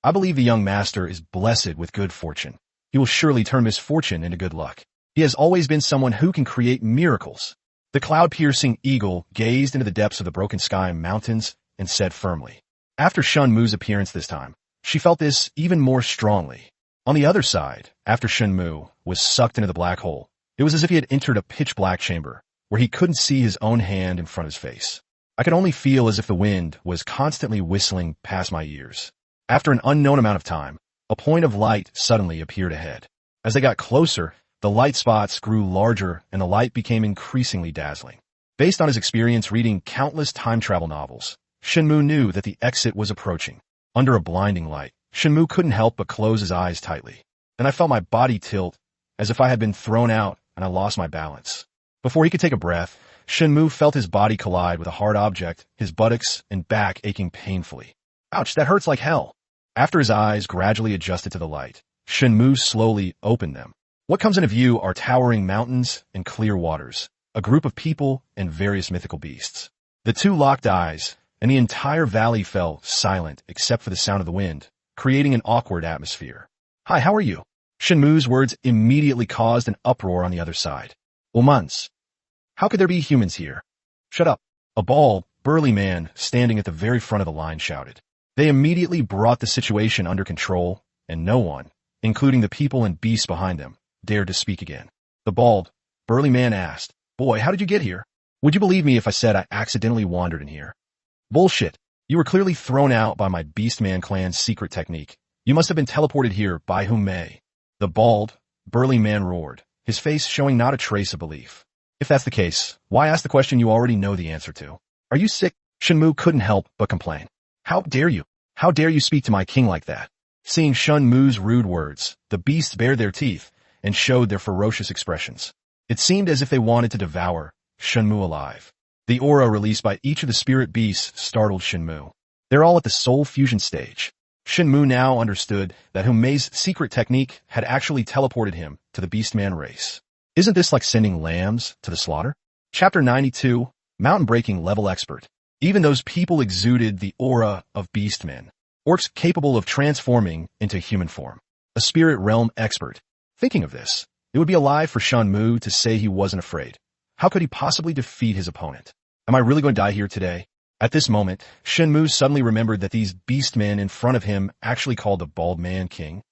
I believe the young master is blessed with good fortune. He will surely turn misfortune into good luck. He has always been someone who can create miracles. The cloud-piercing eagle gazed into the depths of the broken sky mountains and said firmly. After Shen Mu's appearance this time, she felt this even more strongly. On the other side, after Shen Mu was sucked into the black hole, it was as if he had entered a pitch-black chamber, where he couldn't see his own hand in front of his face. I could only feel as if the wind was constantly whistling past my ears. After an unknown amount of time, a point of light suddenly appeared ahead. As they got closer, the light spots grew larger and the light became increasingly dazzling. Based on his experience reading countless time travel novels, Shen Mu knew that the exit was approaching. Under a blinding light, Shen Mu couldn't help but close his eyes tightly. Then I felt my body tilt, as if I had been thrown out and I lost my balance. Before he could take a breath, Shen Mu felt his body collide with a hard object, his buttocks and back aching painfully. Ouch, that hurts like hell. After his eyes gradually adjusted to the light, Shen Mu slowly opened them. What comes into view are towering mountains and clear waters, a group of people and various mythical beasts. The two locked eyes, and the entire valley fell silent except for the sound of the wind, creating an awkward atmosphere. Hi, how are you? Shen Mu's words immediately caused an uproar on the other side. Humans. How could there be humans here? Shut up. A bald, burly man standing at the very front of the line shouted. They immediately brought the situation under control, and no one, including the people and beasts behind them, dared to speak again. The bald, burly man asked, Boy, how did you get here? Would you believe me if I said I accidentally wandered in here? Bullshit. You were clearly thrown out by my Beastman clan's secret technique. You must have been teleported here by whom may. The bald, burly man roared, his face showing not a trace of belief. If that's the case, why ask the question you already know the answer to? Are you sick? Shen Mu couldn't help but complain. How dare you? How dare you speak to my king like that? Seeing Shen Mu's rude words, the beasts bared their teeth and showed their ferocious expressions. It seemed as if they wanted to devour Shen Mu alive. The aura released by each of the spirit beasts startled Shen Mu. They're all at the soul fusion stage. Shen Mu now understood that Mei's secret technique had actually teleported him to the Beastman race. Isn't this like sending lambs to the slaughter? Chapter 92, Mountain Breaking Level Expert. Even those people exuded the aura of Beastmen, orcs capable of transforming into human form. A spirit realm expert. Thinking of this, it would be a lie for Shen Mu to say he wasn't afraid. How could he possibly defeat his opponent? Am I really going to die here today? At this moment, Shen Mu suddenly remembered that these beastmen in front of him actually called the bald man king.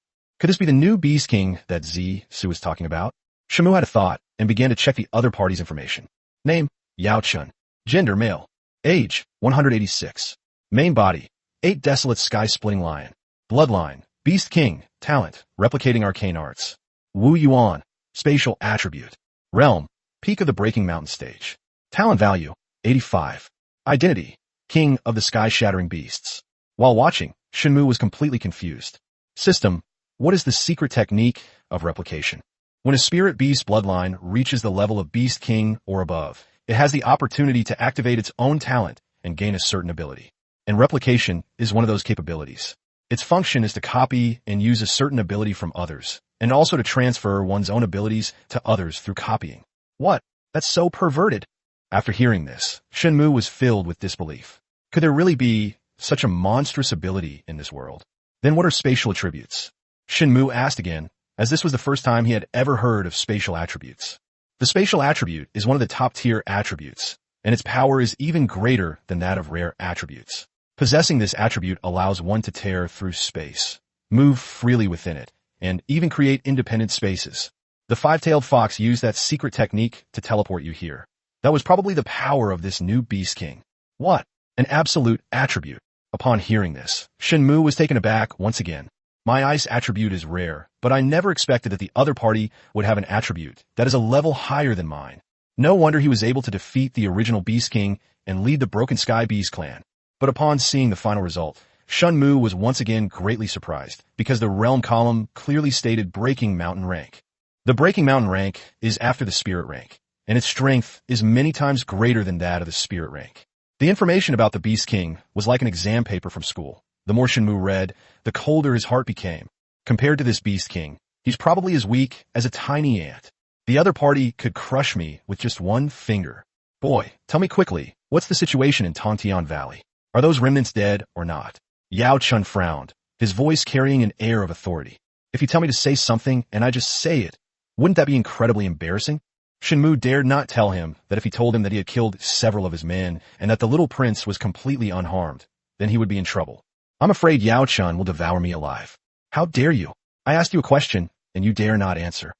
Could this be the new beast king that Su was talking about? Shen Mu had a thought and began to check the other party's information. Name, Yao Chun. Gender, male. Age, 186. Main body, 8 desolate sky-splitting lion. Bloodline, beast king. Talent, replicating arcane arts. Wu Yuan, spatial attribute. Realm, peak of the Breaking Mountain stage. Talent value, 85. Identity, king of the sky-shattering beasts. While watching, Shen Mu was completely confused. System, what is the secret technique of replication? When a spirit beast bloodline reaches the level of beast king or above, it has the opportunity to activate its own talent and gain a certain ability. And replication is one of those capabilities. Its function is to copy and use a certain ability from others, and also to transfer one's own abilities to others through copying. What? That's so perverted. After hearing this, Shen Mu was filled with disbelief. Could there really be such a monstrous ability in this world? Then what are spatial attributes? Shen Mu asked again, as this was the first time he had ever heard of spatial attributes. The spatial attribute is one of the top-tier attributes, and its power is even greater than that of rare attributes. Possessing this attribute allows one to tear through space, move freely within it, and even create independent spaces. The five-tailed fox used that secret technique to teleport you here. That was probably the power of this new Beast King. What? An absolute attribute. Upon hearing this, Shen Mu was taken aback once again. My ice attribute is rare, but I never expected that the other party would have an attribute that is a level higher than mine. No wonder he was able to defeat the original Beast King and lead the Broken Sky Beast clan. But upon seeing the final result, Shen Mu was once again greatly surprised, because the realm column clearly stated Breaking Mountain rank. The Breaking Mountain rank is after the Spirit rank, and its strength is many times greater than that of the Spirit rank. The information about the Beast King was like an exam paper from school. The more Shen Mu read, the colder his heart became. Compared to this Beast King, he's probably as weak as a tiny ant. The other party could crush me with just one finger. Boy, tell me quickly, what's the situation in Tongtian Valley? Are those remnants dead or not? Yao Chun frowned, his voice carrying an air of authority. If you tell me to say something and I just say it, wouldn't that be incredibly embarrassing? Shen Mu dared not tell him that if he told him that he had killed several of his men and that the little prince was completely unharmed, then he would be in trouble. I'm afraid Yao Chun will devour me alive. How dare you? I asked you a question, and you dare not answer.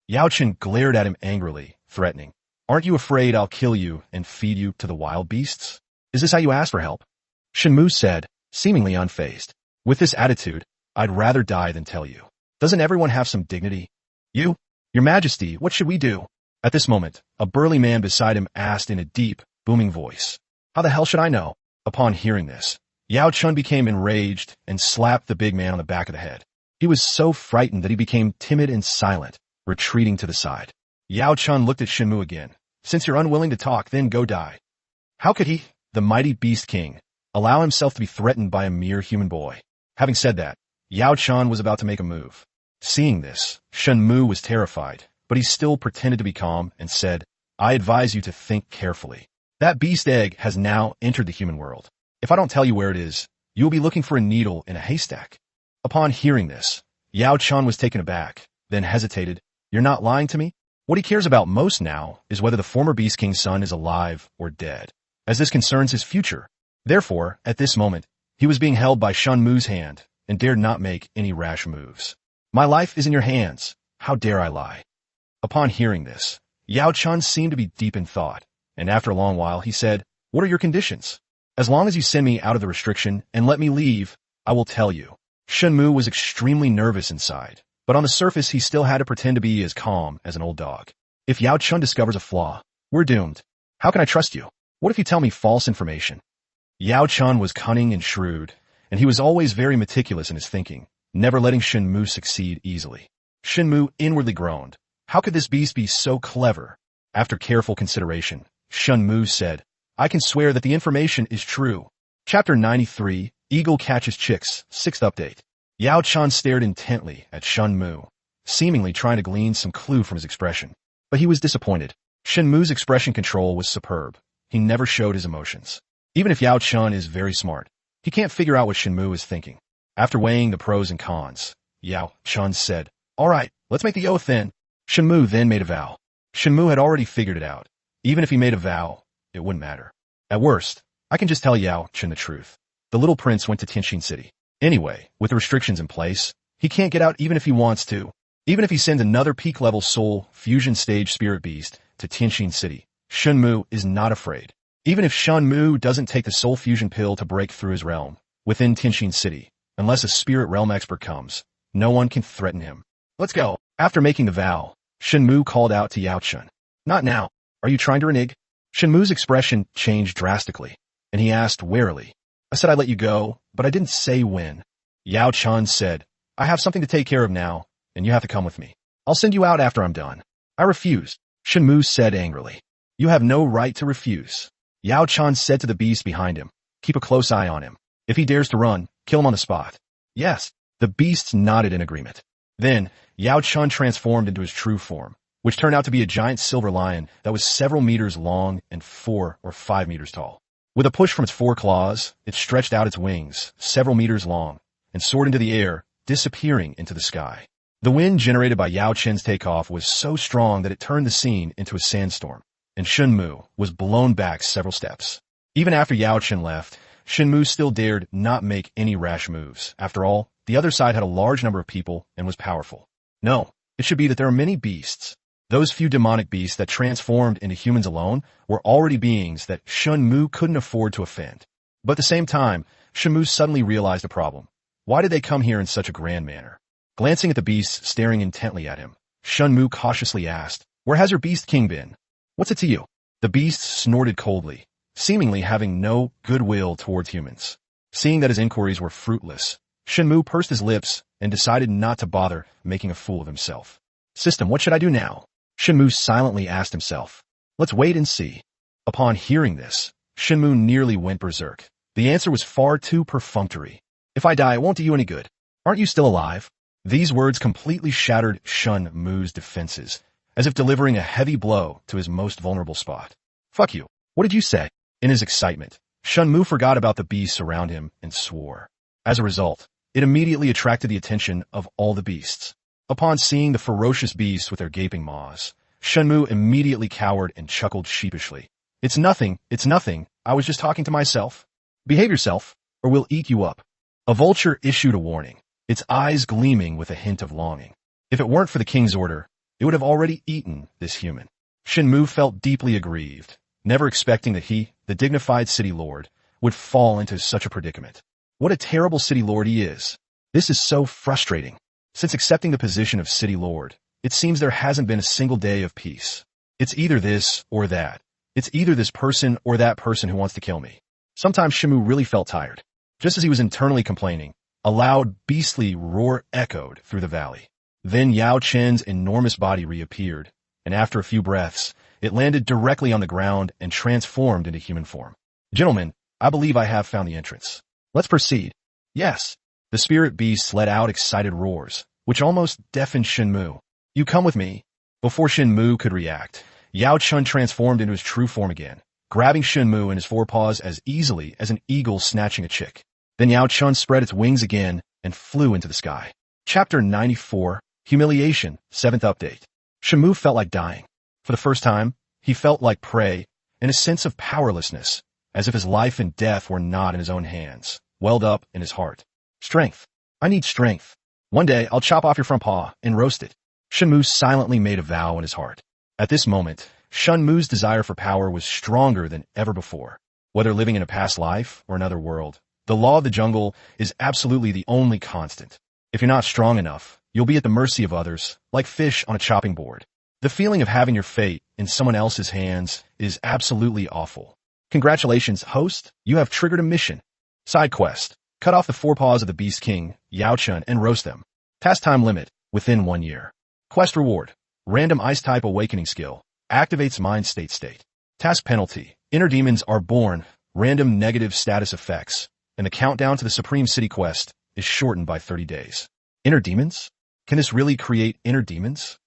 Yao Chun glared at him angrily, threatening. Aren't you afraid I'll kill you and feed you to the wild beasts? Is this how you ask for help? Shen Mu said, seemingly unfazed. With this attitude, I'd rather die than tell you. Doesn't everyone have some dignity? You? Your Majesty, what should we do? At this moment, a burly man beside him asked in a deep, booming voice. How the hell should I know? Upon hearing this, Yao Chun became enraged and slapped the big man on the back of the head. He was so frightened that he became timid and silent, retreating to the side. Yao Chun looked at Shen Mu again. Since you're unwilling to talk, then go die. How could he, the mighty Beast King, allow himself to be threatened by a mere human boy? Having said that, Yao Chun was about to make a move. Seeing this, Shen Mu was terrified, but he still pretended to be calm and said, I advise you to think carefully. That beast egg has now entered the human world. If I don't tell you where it is, you will be looking for a needle in a haystack. Upon hearing this, Yao Chun was taken aback, then hesitated. You're not lying to me? What he cares about most now is whether the former Beast King's son is alive or dead, as this concerns his future. Therefore, at this moment, he was being held by Shen Mu's hand and dared not make any rash moves. My life is in your hands. How dare I lie? Upon hearing this, Yao Chun seemed to be deep in thought, and after a long while he said, What are your conditions? As long as you send me out of the restriction and let me leave, I will tell you. Shen Mu was extremely nervous inside, but on the surface he still had to pretend to be as calm as an old dog. If Yao Chun discovers a flaw, we're doomed. How can I trust you? What if you tell me false information? Yao Chun was cunning and shrewd, and he was always very meticulous in his thinking, never letting Shen Mu succeed easily. Shen Mu inwardly groaned. How could this beast be so clever? After careful consideration, Shen Mu said, I can swear that the information is true. Chapter 93, Eagle Catches Chicks, 6th update. Yao Chun stared intently at Shen Mu, seemingly trying to glean some clue from his expression. But he was disappointed. Shen Mu's expression control was superb. He never showed his emotions. Even if Yao Chun is very smart, he can't figure out what Shen Mu is thinking. After weighing the pros and cons, Yao Chun said, All right, let's make the oath then. Shen Mu then made a vow. Shen Mu had already figured it out. Even if he made a vow, it wouldn't matter. At worst, I can just tell Yao Chun the truth. The little prince went to Tianxin City. Anyway, with the restrictions in place, he can't get out even if he wants to. Even if he sends another peak-level soul fusion stage spirit beast to Tianxin City, Shen Mu is not afraid. Even if Shen Mu doesn't take the soul fusion pill to break through his realm, within Tianxin City, unless a spirit realm expert comes, no one can threaten him. Let's go. After making the vow, Shen Mu called out to Yao Chun. Not now. Are you trying to renege? Shen Mu's expression changed drastically, and he asked warily. I said I'd let you go, but I didn't say when. Yao Chun said, I have something to take care of now, and you have to come with me. I'll send you out after I'm done. I refuse. Shen Mu said angrily. You have no right to refuse. Yao Chun said to the beast behind him, keep a close eye on him. If he dares to run, kill him on the spot. Yes. The beasts nodded in agreement. Then, Yao Chun transformed into his true form, which turned out to be a giant silver lion that was several meters long and 4 or 5 meters tall. With a push from its 4 claws, it stretched out its wings, several meters long, and soared into the air, disappearing into the sky. The wind generated by Yao Chun's takeoff was so strong that it turned the scene into a sandstorm, and Shen Mu was blown back several steps. Even after Yao Chun left, Shen Mu still dared not make any rash moves. After all, the other side had a large number of people and was powerful. No, it should be that there are many beasts. Those few demonic beasts that transformed into humans alone were already beings that Shen Mu couldn't afford to offend. But at the same time, Shen Mu suddenly realized a problem. Why did they come here in such a grand manner? Glancing at the beasts staring intently at him, Shen Mu cautiously asked, Where has your beast king been? What's it to you? The beasts snorted coldly, seemingly having no goodwill towards humans. Seeing that his inquiries were fruitless, Shen Mu pursed his lips and decided not to bother making a fool of himself. System, what should I do now? Shen Mu silently asked himself. Let's wait and see. Upon hearing this, Shen Mu nearly went berserk. The answer was far too perfunctory. If I die, it won't do you any good. Aren't you still alive? These words completely shattered Shen Mu's defenses, as if delivering a heavy blow to his most vulnerable spot. Fuck you. What did you say? In his excitement, Shen Mu forgot about the beasts around him and swore. As a result, it immediately attracted the attention of all the beasts. Upon seeing the ferocious beasts with their gaping maws, Shen Mu immediately cowered and chuckled sheepishly. It's nothing, I was just talking to myself. Behave yourself, or we'll eat you up. A vulture issued a warning, its eyes gleaming with a hint of longing. If it weren't for the king's order, it would have already eaten this human. Shen Mu felt deeply aggrieved, never expecting that he, the dignified city lord, would fall into such a predicament. What a terrible city lord he is. This is so frustrating. Since accepting the position of city lord, it seems there hasn't been a single day of peace. It's either this or that. It's either this person or that person who wants to kill me. Sometimes Shen Mu really felt tired. Just as he was internally complaining, a loud, beastly roar echoed through the valley. Then Yao Chen's enormous body reappeared, and after a few breaths, it landed directly on the ground and transformed into human form. Gentlemen, I believe I have found the entrance. Let's proceed. Yes. The spirit beasts let out excited roars, which almost deafened Shen Mu. You come with me. Before Shen Mu could react, Yao Chen transformed into his true form again, grabbing Shen Mu in his forepaws as easily as an eagle snatching a chick. Then Yao Chen spread its wings again and flew into the sky. Chapter 94, Humiliation, 7th Update. Shen Mu felt like dying. For the first time, he felt like prey, and a sense of powerlessness, as if his life and death were not in his own hands, welled up in his heart. Strength. I need strength. One day, I'll chop off your front paw and roast it. Shen Mu silently made a vow in his heart. At this moment, Shen Mu's desire for power was stronger than ever before. Whether living in a past life or another world, the law of the jungle is absolutely the only constant. If you're not strong enough, you'll be at the mercy of others, like fish on a chopping board. The feeling of having your fate in someone else's hands is absolutely awful. Congratulations, host, you have triggered a mission. Side quest. Cut off the forepaws of the Beast King, Yao Chen, and roast them. Task time limit, within 1 year. Quest reward. Random Ice-type awakening skill. Activates mind state. Task penalty. Inner demons are born. Random negative status effects. And the countdown to the Supreme City quest is shortened by 30 days. Inner demons? Can this really create inner demons?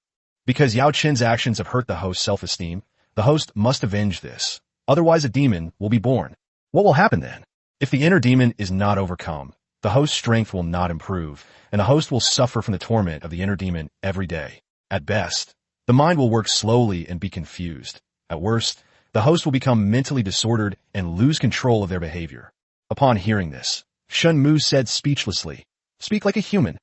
Because Yao Chen's actions have hurt the host's self-esteem, the host must avenge this. Otherwise a demon will be born. What will happen then? If the inner demon is not overcome, the host's strength will not improve, and the host will suffer from the torment of the inner demon every day. At best, the mind will work slowly and be confused. At worst, the host will become mentally disordered and lose control of their behavior. Upon hearing this, Shen Mu said speechlessly, "Speak like a human.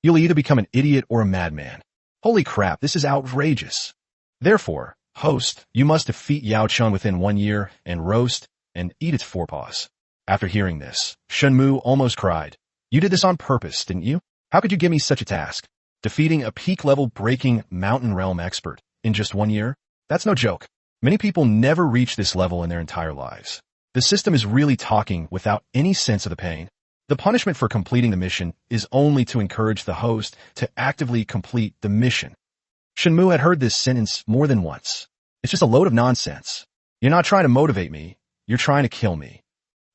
You'll either become an idiot or a madman. Holy crap, this is outrageous. Therefore, host, you must defeat Yao Chen within 1 year and roast and eat its forepaws." After hearing this, Shen Mu almost cried. "You did this on purpose, didn't you? How could you give me such a task? Defeating a peak-level breaking mountain realm expert in just 1 year? That's no joke. Many people never reach this level in their entire lives. The system is really talking without any sense of the pain. The punishment for completing the mission is only to encourage the host to actively complete the mission." Shen Mu had heard this sentence more than once. It's just a load of nonsense. You're not trying to motivate me. You're trying to kill me.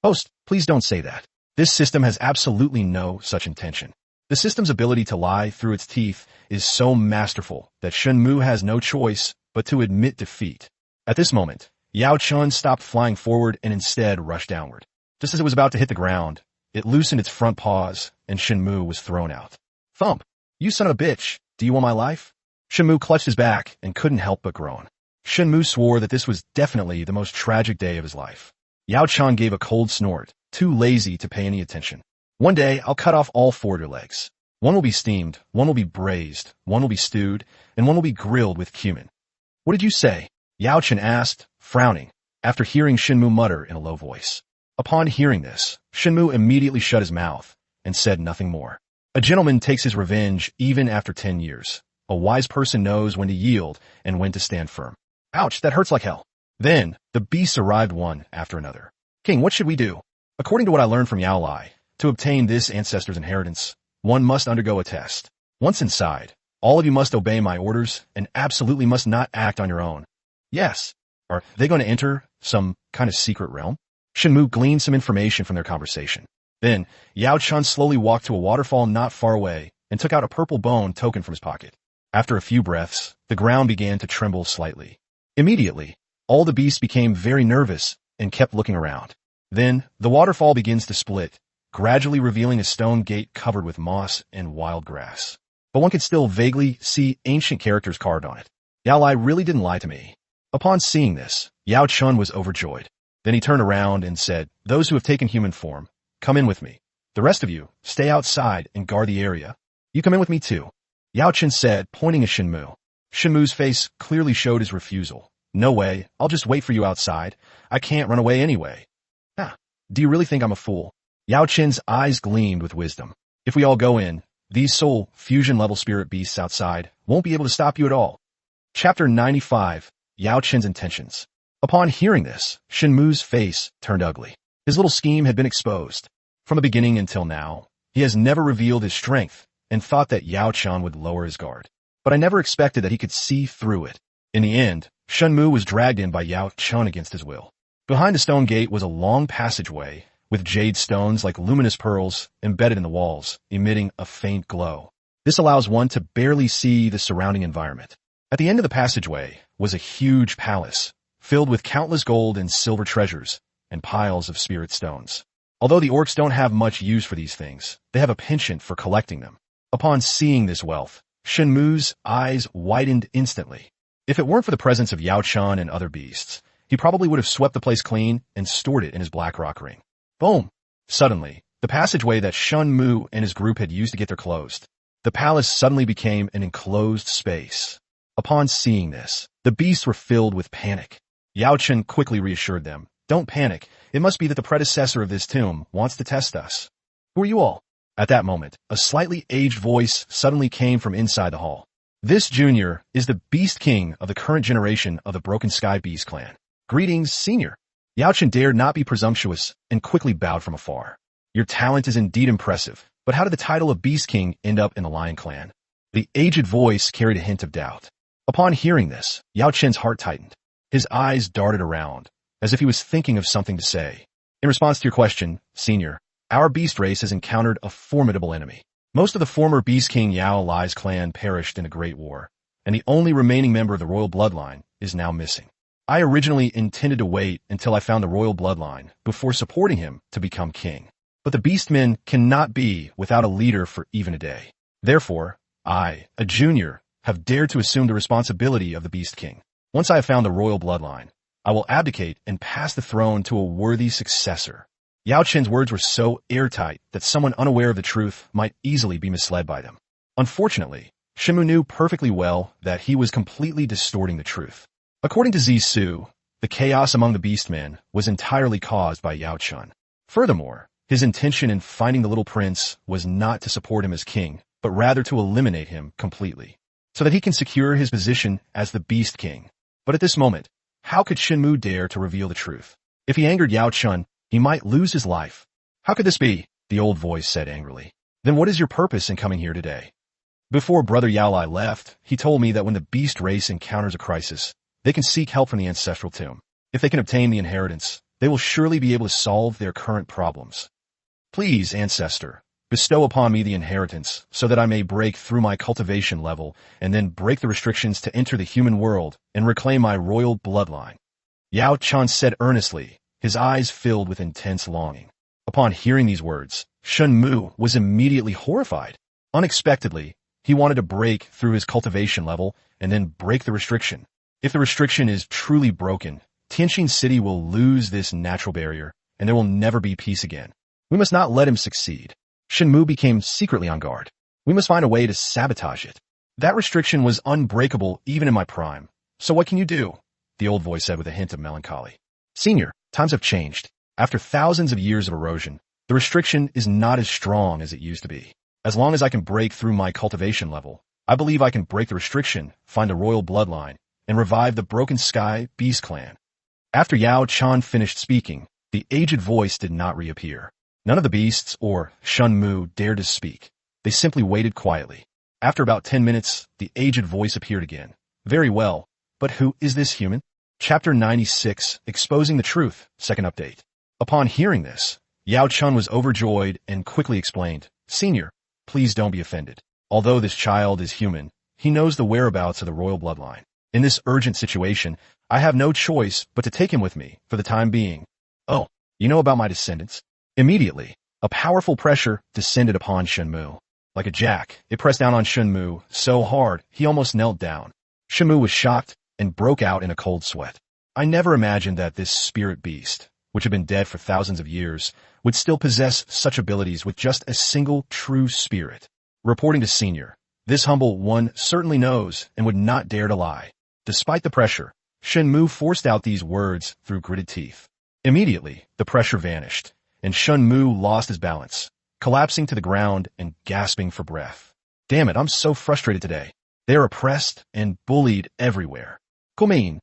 Host, please don't say that. This system has absolutely no such intention. The system's ability to lie through its teeth is so masterful that Shen Mu has no choice but to admit defeat. At this moment, Yao Chen stopped flying forward and instead rushed downward. Just as it was about to hit the ground, it loosened its front paws and Shen Mu was thrown out. Thump! You son of a bitch! Do you want my life? Shen Mu clutched his back and couldn't help but groan. Shen Mu swore that this was definitely the most tragic day of his life. Yao Chen gave a cold snort, too lazy to pay any attention. "One day, I'll cut off all 4 of your legs. One will be steamed, one will be braised, one will be stewed, and one will be grilled with cumin." "What did you say?" Yao Chen asked, frowning, after hearing Shen Mu mutter in a low voice. Upon hearing this, Shen Mu immediately shut his mouth and said nothing more. A gentleman takes his revenge even after 10 years. A wise person knows when to yield and when to stand firm. Ouch, that hurts like hell. Then, the beasts arrived one after another. "King, what should we do?" "According to what I learned from Yao Lai, to obtain this ancestor's inheritance, one must undergo a test. Once inside, all of you must obey my orders and absolutely must not act on your own." "Yes." "Are they going to enter Some kind of secret realm? Shen Mu gleaned some information from their conversation. Then, Yao Chun slowly walked to a waterfall not far away and took out a purple bone token from his pocket. After a few breaths, the ground began to tremble slightly. Immediately, all the beasts became very nervous and kept looking around. Then, the waterfall begins to split, gradually revealing a stone gate covered with moss and wild grass. But one could still vaguely see ancient characters carved on it. Yao Lai really didn't lie to me. Upon seeing this, Yao Chun was overjoyed. Then he turned around and said, "Those who have taken human form, come in with me. The rest of you, stay outside and guard the area. You come in with me too." Yao Chun said, pointing at Shen Mu. Shen Mu's face clearly showed his refusal. "No way, I'll just wait for you outside. I can't run away anyway." "Ah, do you really think I'm a fool?" Yao Chun's eyes gleamed with wisdom. "If we all go in, these soul fusion-level spirit beasts outside won't be able to stop you at all." Chapter 95, Yao Chun's Intentions. Upon hearing this, Shen Mu's face turned ugly. His little scheme had been exposed. From the beginning until now, he has never revealed his strength and thought that Yao Chun would lower his guard. But I never expected that he could see through it. In the end, Shen Mu was dragged in by Yao Chun against his will. Behind the stone gate was a long passageway with jade stones like luminous pearls embedded in the walls, emitting a faint glow. This allows one to barely see the surrounding environment. At the end of the passageway was a huge palace, filled with countless gold and silver treasures and piles of spirit stones. Although the orcs don't have much use for these things, they have a penchant for collecting them. Upon seeing this wealth, Shen Mu's eyes widened instantly. If it weren't for the presence of Yao Chun and other beasts, he probably would have swept the place clean and stored it in his black rock ring. Boom! Suddenly, the passageway that Shen Mu and his group had used to get there closed. The palace suddenly became an enclosed space. Upon seeing this, the beasts were filled with panic. Yao Chun quickly reassured them, "Don't panic. It must be that the predecessor of this tomb wants to test us." "Who are you all?" At that moment, a slightly aged voice suddenly came from inside the hall. "This junior is the Beast King of the current generation of the Broken Sky Beast clan. Greetings, senior." Yao Chun dared not be presumptuous and quickly bowed from afar. "Your talent is indeed impressive, but how did the title of Beast King end up in the Lion clan?" The aged voice carried a hint of doubt. Upon hearing this, Yao Chun's heart tightened. His eyes darted around, as if he was thinking of something to say. "In response to your question, senior, our beast race has encountered a formidable enemy. Most of the former Beast King Yao Lai's clan perished in a great war, and the only remaining member of the royal bloodline is now missing. I originally intended to wait until I found the royal bloodline before supporting him to become king. But the beastmen cannot be without a leader for even a day. Therefore, I, a junior, have dared to assume the responsibility of the Beast King. Once I have found the royal bloodline, I will abdicate and pass the throne to a worthy successor." Yao Chun's words were so airtight that someone unaware of the truth might easily be misled by them. Unfortunately, Shen Mu knew perfectly well that he was completely distorting the truth. According to Zisu, the chaos among the beastmen was entirely caused by Yao Chun. Furthermore, his intention in finding the little prince was not to support him as king, but rather to eliminate him completely, so that he can secure his position as the Beast King. But at this moment, how could Shen Mu dare to reveal the truth? If he angered Yao Chun, he might lose his life. "How could this be?" the old voice said angrily. "Then what is your purpose in coming here today?" "Before Brother Yao Lai left, he told me that when the beast race encounters a crisis, they can seek help from the ancestral tomb. If they can obtain the inheritance, they will surely be able to solve their current problems. Please, ancestor, bestow upon me the inheritance so that I may break through my cultivation level and then break the restrictions to enter the human world and reclaim my royal bloodline." Yao Chun said earnestly, his eyes filled with intense longing. Upon hearing these words, Shen Mu was immediately horrified. Unexpectedly, he wanted to break through his cultivation level and then break the restriction. If the restriction is truly broken, Tianqin City will lose this natural barrier, and there will never be peace again. We must not let him succeed. Shen Mu became secretly on guard. We must find a way to sabotage it. That restriction was unbreakable even in my prime. So what can you do? The old voice said with a hint of melancholy. "Senior, times have changed. After thousands of years of erosion, the restriction is not as strong as it used to be. As long as I can break through my cultivation level, I believe I can break the restriction, find a royal bloodline, and revive the Broken Sky Beast Clan." After Yao Chun finished speaking, the aged voice did not reappear. None of the beasts or Shen Mu dared to speak. They simply waited quietly. After about 10 minutes, the aged voice appeared again. "Very well, but who is this human?" Chapter 96, Exposing the Truth, second update. Upon hearing this, Yao Chun was overjoyed and quickly explained, Senior, please don't be offended. Although this child is human, he knows the whereabouts of the royal bloodline. In this urgent situation, I have no choice but to take him with me for the time being. Oh, you know about my descendants? Immediately, a powerful pressure descended upon Shen Mu. Like a jack, it pressed down on Shen Mu so hard he almost knelt down. Shen Mu was shocked and broke out in a cold sweat. I never imagined that this spirit beast, which had been dead for thousands of years, would still possess such abilities with just a single true spirit. Reporting to Senior, this humble one certainly knows and would not dare to lie. Despite the pressure, Shen Mu forced out these words through gritted teeth. Immediately, the pressure vanished, and Shen Mu lost his balance, collapsing to the ground and gasping for breath. Damn it, I'm so frustrated today. They are oppressed and bullied everywhere. Kumein.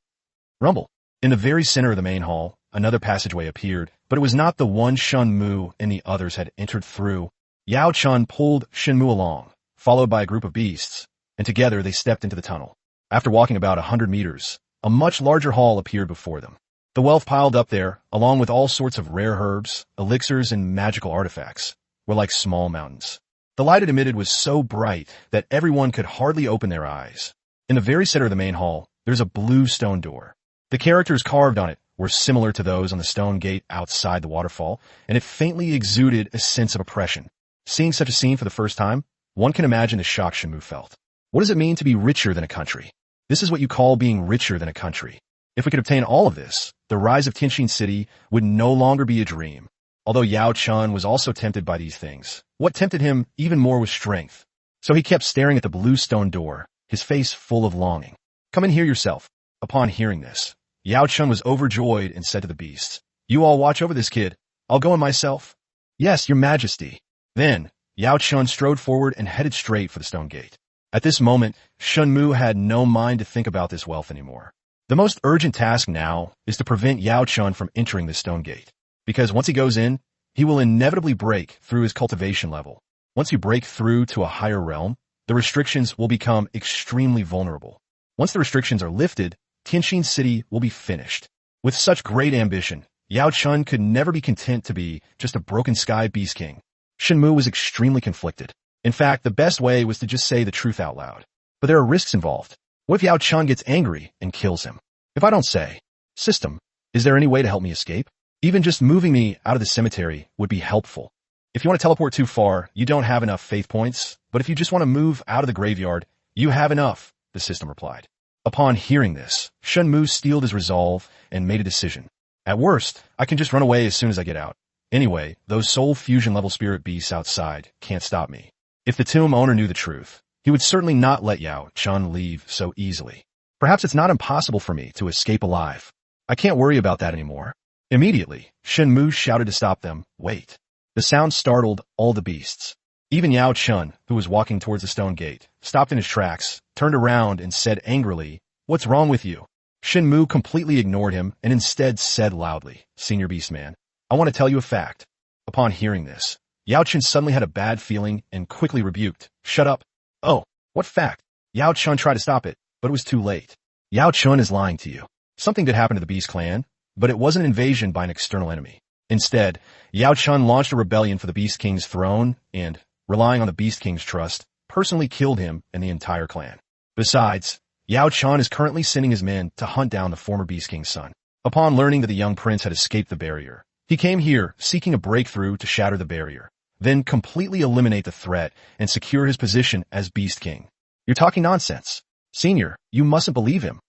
Rumble. In the very center of the main hall, another passageway appeared, but it was not the one Shen Mu and the others had entered through. Yao Chun pulled Shen Mu along, followed by a group of beasts, and together they stepped into the tunnel. After walking about 100 meters, a much larger hall appeared before them. The wealth piled up there, along with all sorts of rare herbs, elixirs, and magical artifacts, were like small mountains. The light it emitted was so bright that everyone could hardly open their eyes. In the very center of the main hall, there's a blue stone door. The characters carved on it were similar to those on the stone gate outside the waterfall, and it faintly exuded a sense of oppression. Seeing such a scene for the first time, one can imagine the shock Shen Mu felt. What does it mean to be richer than a country? This is what you call being richer than a country. If we could obtain all of this, the rise of Tianxin City would no longer be a dream. Although Yao Chun was also tempted by these things, what tempted him even more was strength. So he kept staring at the blue stone door, his face full of longing. Come in here yourself. Upon hearing this, Yao Chun was overjoyed and said to the beasts, You all watch over this kid. I'll go in myself. Yes, your majesty. Then, Yao Chun strode forward and headed straight for the stone gate. At this moment, Shen Mu had no mind to think about this wealth anymore. The most urgent task now is to prevent Yao Chun from entering the stone gate. Because once he goes in, he will inevitably break through his cultivation level. Once you break through to a higher realm, the restrictions will become extremely vulnerable. Once the restrictions are lifted, Tianxin City will be finished. With such great ambition, Yao Chun could never be content to be just a broken sky beast king. Shen Mu was extremely conflicted. In fact, the best way was to just say the truth out loud. But there are risks involved. What if Yao Chun gets angry and kills him? If I don't say, System, is there any way to help me escape? Even just moving me out of the cemetery would be helpful. If you want to teleport too far, you don't have enough faith points, but if you just want to move out of the graveyard, you have enough, the system replied. Upon hearing this, Shen Mu steeled his resolve and made a decision. At worst, I can just run away as soon as I get out. Anyway, those soul fusion level spirit beasts outside can't stop me. If the tomb owner knew the truth, he would certainly not let Yao Chun leave so easily. Perhaps it's not impossible for me to escape alive. I can't worry about that anymore. Immediately, Shen Mu shouted to stop them, Wait. The sound startled all the beasts. Even Yao Chun, who was walking towards the stone gate, stopped in his tracks, turned around and said angrily, What's wrong with you? Shen Mu completely ignored him and instead said loudly, Senior Beastman, I want to tell you a fact. Upon hearing this, Yao Chun suddenly had a bad feeling and quickly rebuked, Shut up. Oh, what fact? Yao Chun tried to stop it, but it was too late. Yao Chun is lying to you. Something did happen to the Beast Clan, but it wasn't an invasion by an external enemy. Instead, Yao Chun launched a rebellion for the Beast King's throne and, relying on the Beast King's trust, personally killed him and the entire clan. Besides, Yao Chun is currently sending his men to hunt down the former Beast King's son. Upon learning that the young prince had escaped the barrier, he came here seeking a breakthrough to shatter the barrier, then completely eliminate the threat and secure his position as Beast King. You're talking nonsense. Senior, you mustn't believe him.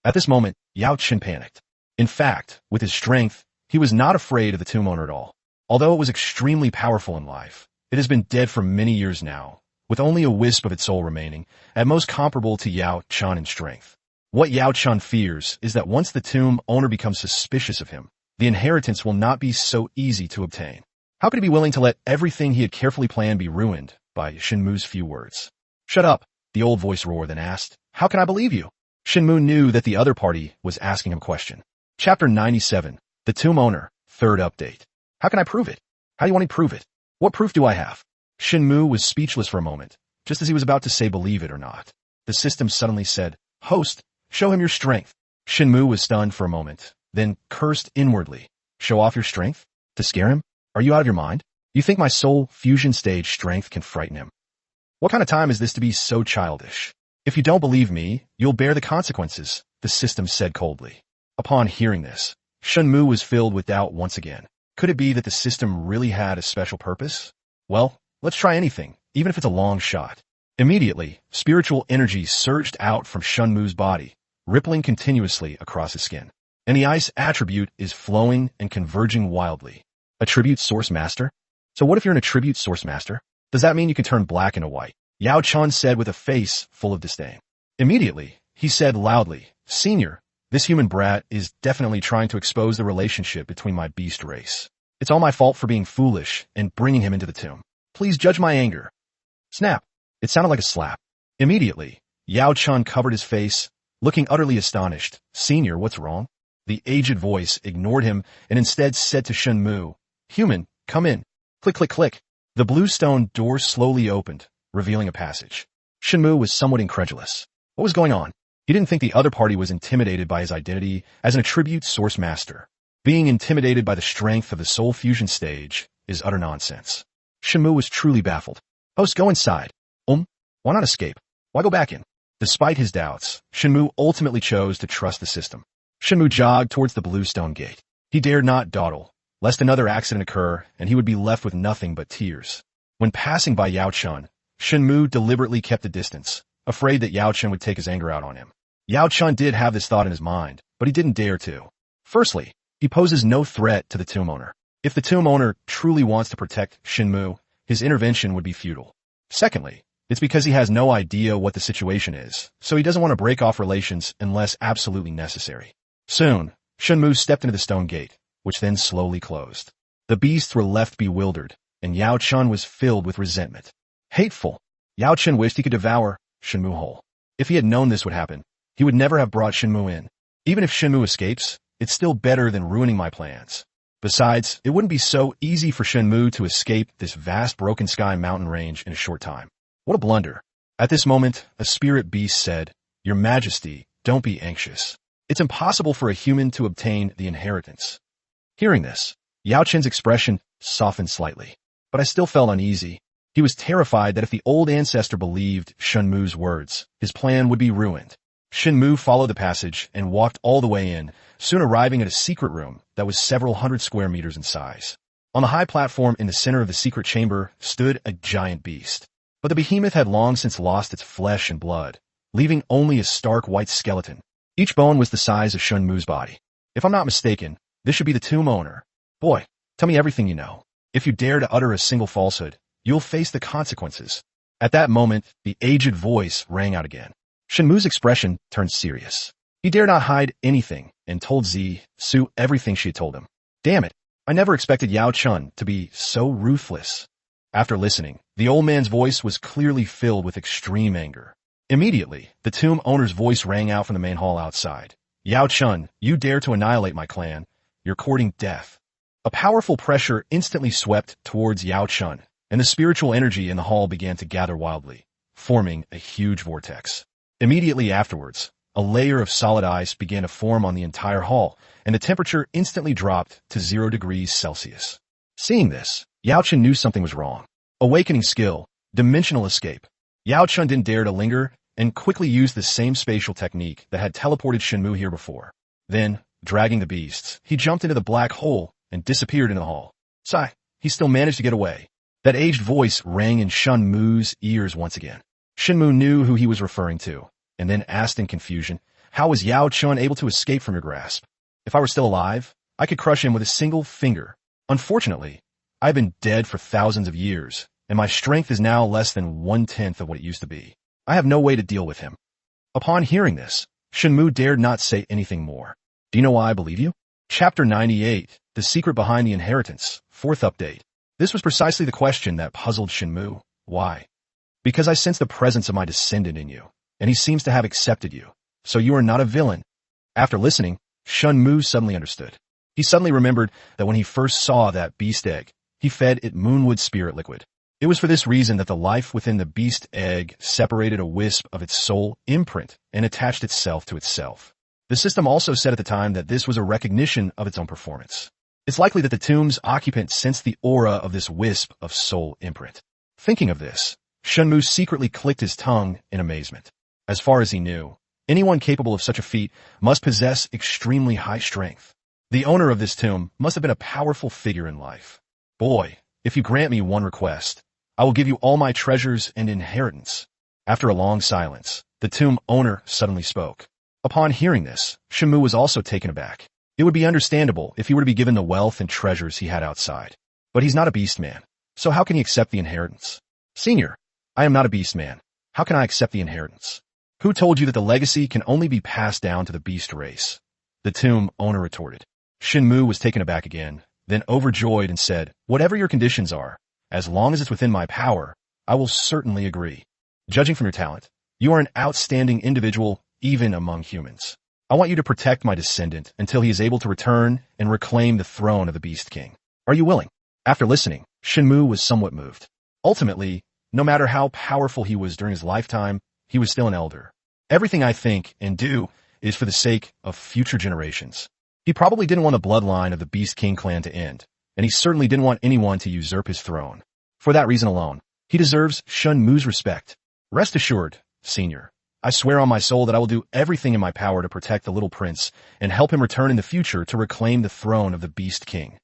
At this moment, Yao Chun panicked. In fact, with his strength, he was not afraid of the tomb owner at all. Although it was extremely powerful in life, it has been dead for many years now, with only a wisp of its soul remaining, at most comparable to Yao Chun in strength. What Yao Chun fears is that once the tomb owner becomes suspicious of him, the inheritance will not be so easy to obtain. How could he be willing to let everything he had carefully planned be ruined by Shen Mu's few words? Shut up, the old voice roared, then asked, How can I believe you? Shen Mu knew that the other party was asking him a question. Chapter 97, The Tomb Owner, third update. How can I prove it? How do you want me to prove it? What proof do I have? Shen Mu was speechless for a moment, just as he was about to say believe it or not. The system suddenly said, Host, show him your strength. Shen Mu was stunned for a moment, then cursed inwardly. Show off your strength? To scare him? Are you out of your mind? You think my soul fusion stage strength can frighten him? What kind of time is this to be so childish? If you don't believe me, you'll bear the consequences, the system said coldly. Upon hearing this, Shen Mu was filled with doubt once again. Could it be that the system really had a special purpose? Well, let's try anything, even if it's a long shot. Immediately, spiritual energy surged out from Shen Mu's body, rippling continuously across his skin. And the ice attribute is flowing and converging wildly. Attribute Source Master? So what if you're an attribute Source Master? Does that mean you can turn black into white? Yao Chun said with a face full of disdain. Immediately, he said loudly, Senior, this human brat is definitely trying to expose the relationship between my beast race. It's all my fault for being foolish and bringing him into the tomb. Please judge my anger. Snap. It sounded like a slap. Immediately, Yao Chun covered his face, looking utterly astonished. Senior, what's wrong? The aged voice ignored him and instead said to Shen Mu, Human, come in. Click, click, click. The blue stone door slowly opened, revealing a passage. Shen Mu was somewhat incredulous. What was going on? He didn't think the other party was intimidated by his identity as an attribute Source Master. Being intimidated by the strength of the soul fusion stage is utter nonsense. Shen Mu was truly baffled. Host, go inside. Why not escape? Why go back in? Despite his doubts, Shen Mu ultimately chose to trust the system. Shen Mu jogged towards the blue stone gate. He dared not dawdle, lest another accident occur and he would be left with nothing but tears. When passing by Yao Chun, Shen Mu deliberately kept a distance, afraid that Yao Chun would take his anger out on him. Yao Chun did have this thought in his mind, but he didn't dare to. Firstly, he poses no threat to the tomb owner. If the tomb owner truly wants to protect Shen Mu, his intervention would be futile. Secondly, it's because he has no idea what the situation is, so he doesn't want to break off relations unless absolutely necessary. Soon, Shen Mu stepped into the stone gate, which then slowly closed. The beasts were left bewildered, and Yao Chun was filled with resentment. Hateful. Yao Chun wished he could devour Shen Mu whole. If he had known this would happen, he would never have brought Shen Mu in. Even if Shen Mu escapes, it's still better than ruining my plans. Besides, it wouldn't be so easy for Shen Mu to escape this vast broken sky mountain range in a short time. What a blunder. At this moment, a spirit beast said, Your Majesty, don't be anxious. It's impossible for a human to obtain the inheritance. Hearing this, Yao Chen's expression softened slightly, but I still felt uneasy. He was terrified that if the old ancestor believed Shen Mu's words, his plan would be ruined. Shen Mu followed the passage and walked all the way in, soon arriving at a secret room that was several hundred square meters in size. On the high platform in the center of the secret chamber stood a giant beast. But the behemoth had long since lost its flesh and blood, leaving only a stark white skeleton. Each bone was the size of Shen Mu's body. If I'm not mistaken, this should be the tomb owner. Boy, tell me everything you know. If you dare to utter a single falsehood, you'll face the consequences. At that moment, the aged voice rang out again. Shen Mu's expression turned serious. He dared not hide anything and told Su everything she had told him. Damn it, I never expected Yao Chun to be so ruthless. After listening, the old man's voice was clearly filled with extreme anger. Immediately, the tomb owner's voice rang out from the main hall outside. Yao Chun, you dare to annihilate my clan. You're courting death. A powerful pressure instantly swept towards Yao Chun, and the spiritual energy in the hall began to gather wildly, forming a huge vortex. Immediately afterwards, a layer of solid ice began to form on the entire hall, and the temperature instantly dropped to 0 degrees Celsius. Seeing this, Yao Chun knew something was wrong. Awakening skill, dimensional escape. Yao Chun didn't dare to linger and quickly used the same spatial technique that had teleported Shen Mu here before. Then, dragging the beasts, he jumped into the black hole and disappeared in the hall. Sigh, he still managed to get away. That aged voice rang in Shen Mu's ears once again. Shen Mu knew who he was referring to, and then asked in confusion, How was Yao Chun able to escape from your grasp? If I were still alive, I could crush him with a single finger. Unfortunately, I've been dead for thousands of years, and my strength is now less than 1/10 of what it used to be. I have no way to deal with him. Upon hearing this, Shen Mu dared not say anything more. Do you know why I believe you? Chapter 98, The Secret Behind the Inheritance, 4th update. This was precisely the question that puzzled Shen Mu. Why? Because I sense the presence of my descendant in you, and he seems to have accepted you, so you are not a villain. After listening, Shen Mu suddenly understood. He suddenly remembered that when he first saw that beast egg, he fed it moonwood spirit liquid. It was for this reason that the life within the beast egg separated a wisp of its soul imprint and attached itself to itself. The system also said at the time that this was a recognition of its own performance. It's likely that the tomb's occupant sensed the aura of this wisp of soul imprint. Thinking of this, Shen Mu secretly clicked his tongue in amazement. As far as he knew, anyone capable of such a feat must possess extremely high strength. The owner of this tomb must have been a powerful figure in life. Boy, if you grant me one request, I will give you all my treasures and inheritance. After a long silence, the tomb owner suddenly spoke. Upon hearing this, Shen Mu was also taken aback. It would be understandable if he were to be given the wealth and treasures he had outside. But he's not a beast man, so how can he accept the inheritance? Senior, I am not a beast man. How can I accept the inheritance? Who told you that the legacy can only be passed down to the beast race? The tomb owner retorted. Shen Mu was taken aback again, then overjoyed and said, whatever your conditions are, as long as it's within my power, I will certainly agree. Judging from your talent, you are an outstanding individual even among humans. I want you to protect my descendant until he is able to return and reclaim the throne of the Beast King. Are you willing? After listening, Shen Mu was somewhat moved. Ultimately, no matter how powerful he was during his lifetime, he was still an elder. Everything I think and do is for the sake of future generations. He probably didn't want the bloodline of the Beast King clan to end, and he certainly didn't want anyone to usurp his throne. For that reason alone, he deserves Shen Mu's respect. Rest assured, Senior, I swear on my soul that I will do everything in my power to protect the little prince and help him return in the future to reclaim the throne of the Beast King.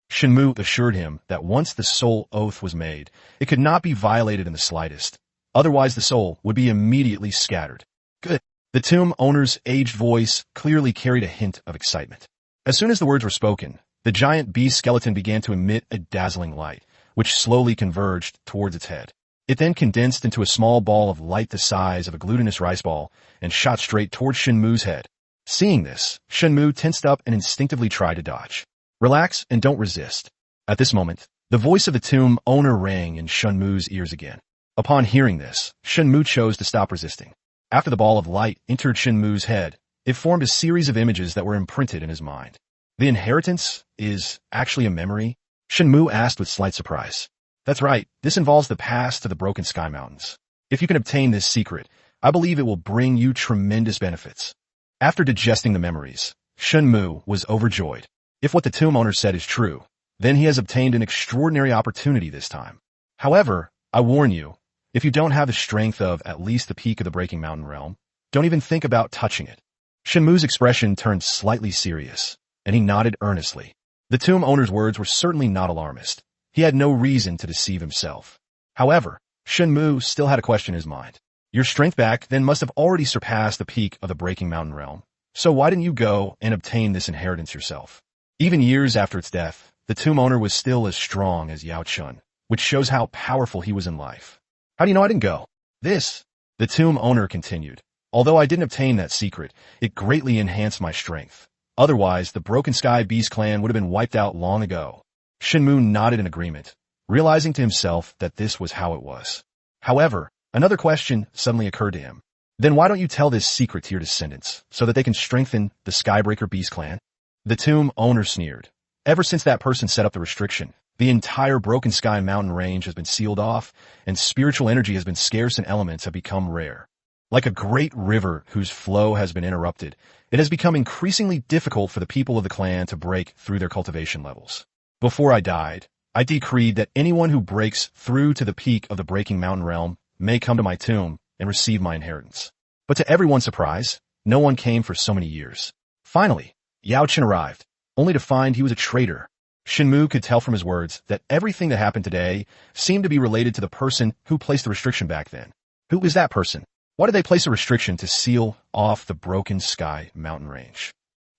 Shen Mu assured him that once the soul oath was made, it could not be violated in the slightest. Otherwise the soul would be immediately scattered. Good. The tomb owner's aged voice clearly carried a hint of excitement. As soon as the words were spoken, the giant beast skeleton began to emit a dazzling light, which slowly converged towards its head. It then condensed into a small ball of light the size of a glutinous rice ball and shot straight towards Shen Mu's head. Seeing this, Shen Mu tensed up and instinctively tried to dodge. Relax and don't resist. At this moment, the voice of the tomb owner rang in Shen Mu's ears again. Upon hearing this, Shen Mu chose to stop resisting. After the ball of light entered Shen Mu's head, it formed a series of images that were imprinted in his mind. The inheritance is actually a memory? Shen Mu asked with slight surprise. That's right, this involves the pass to the Broken Sky Mountains. If you can obtain this secret, I believe it will bring you tremendous benefits. After digesting the memories, Shen Mu was overjoyed. If what the tomb owner said is true, then he has obtained an extraordinary opportunity this time. However, I warn you, if you don't have the strength of at least the peak of the Breaking Mountain realm, don't even think about touching it. Shen Mu's expression turned slightly serious, and he nodded earnestly. The tomb owner's words were certainly not alarmist. He had no reason to deceive himself. However, Shen Mu still had a question in his mind. Your strength back then must have already surpassed the peak of the Breaking Mountain realm. So why didn't you go and obtain this inheritance yourself? Even years after its death, the tomb owner was still as strong as Yao Chun, which shows how powerful he was in life. How do you know I didn't go? The tomb owner continued. Although I didn't obtain that secret, it greatly enhanced my strength. Otherwise, the Broken Sky Beast clan would have been wiped out long ago. Shen Mu nodded in agreement, realizing to himself that this was how it was. However, another question suddenly occurred to him. Then why don't you tell this secret to your descendants, so that they can strengthen the Skybreaker Beast clan? The tomb owner sneered. Ever since that person set up the restriction, the entire Broken Sky mountain range has been sealed off, and spiritual energy has been scarce and elements have become rare. Like a great river whose flow has been interrupted, it has become increasingly difficult for the people of the clan to break through their cultivation levels. Before I died, I decreed that anyone who breaks through to the peak of the Breaking Mountain realm may come to my tomb and receive my inheritance. But to everyone's surprise, no one came for so many years. Finally, Yao Chen arrived, only to find he was a traitor. Shen Mu could tell from his words that everything that happened today seemed to be related to the person who placed the restriction back then. Who is that person? Why did they place a restriction to seal off the Broken Sky mountain range?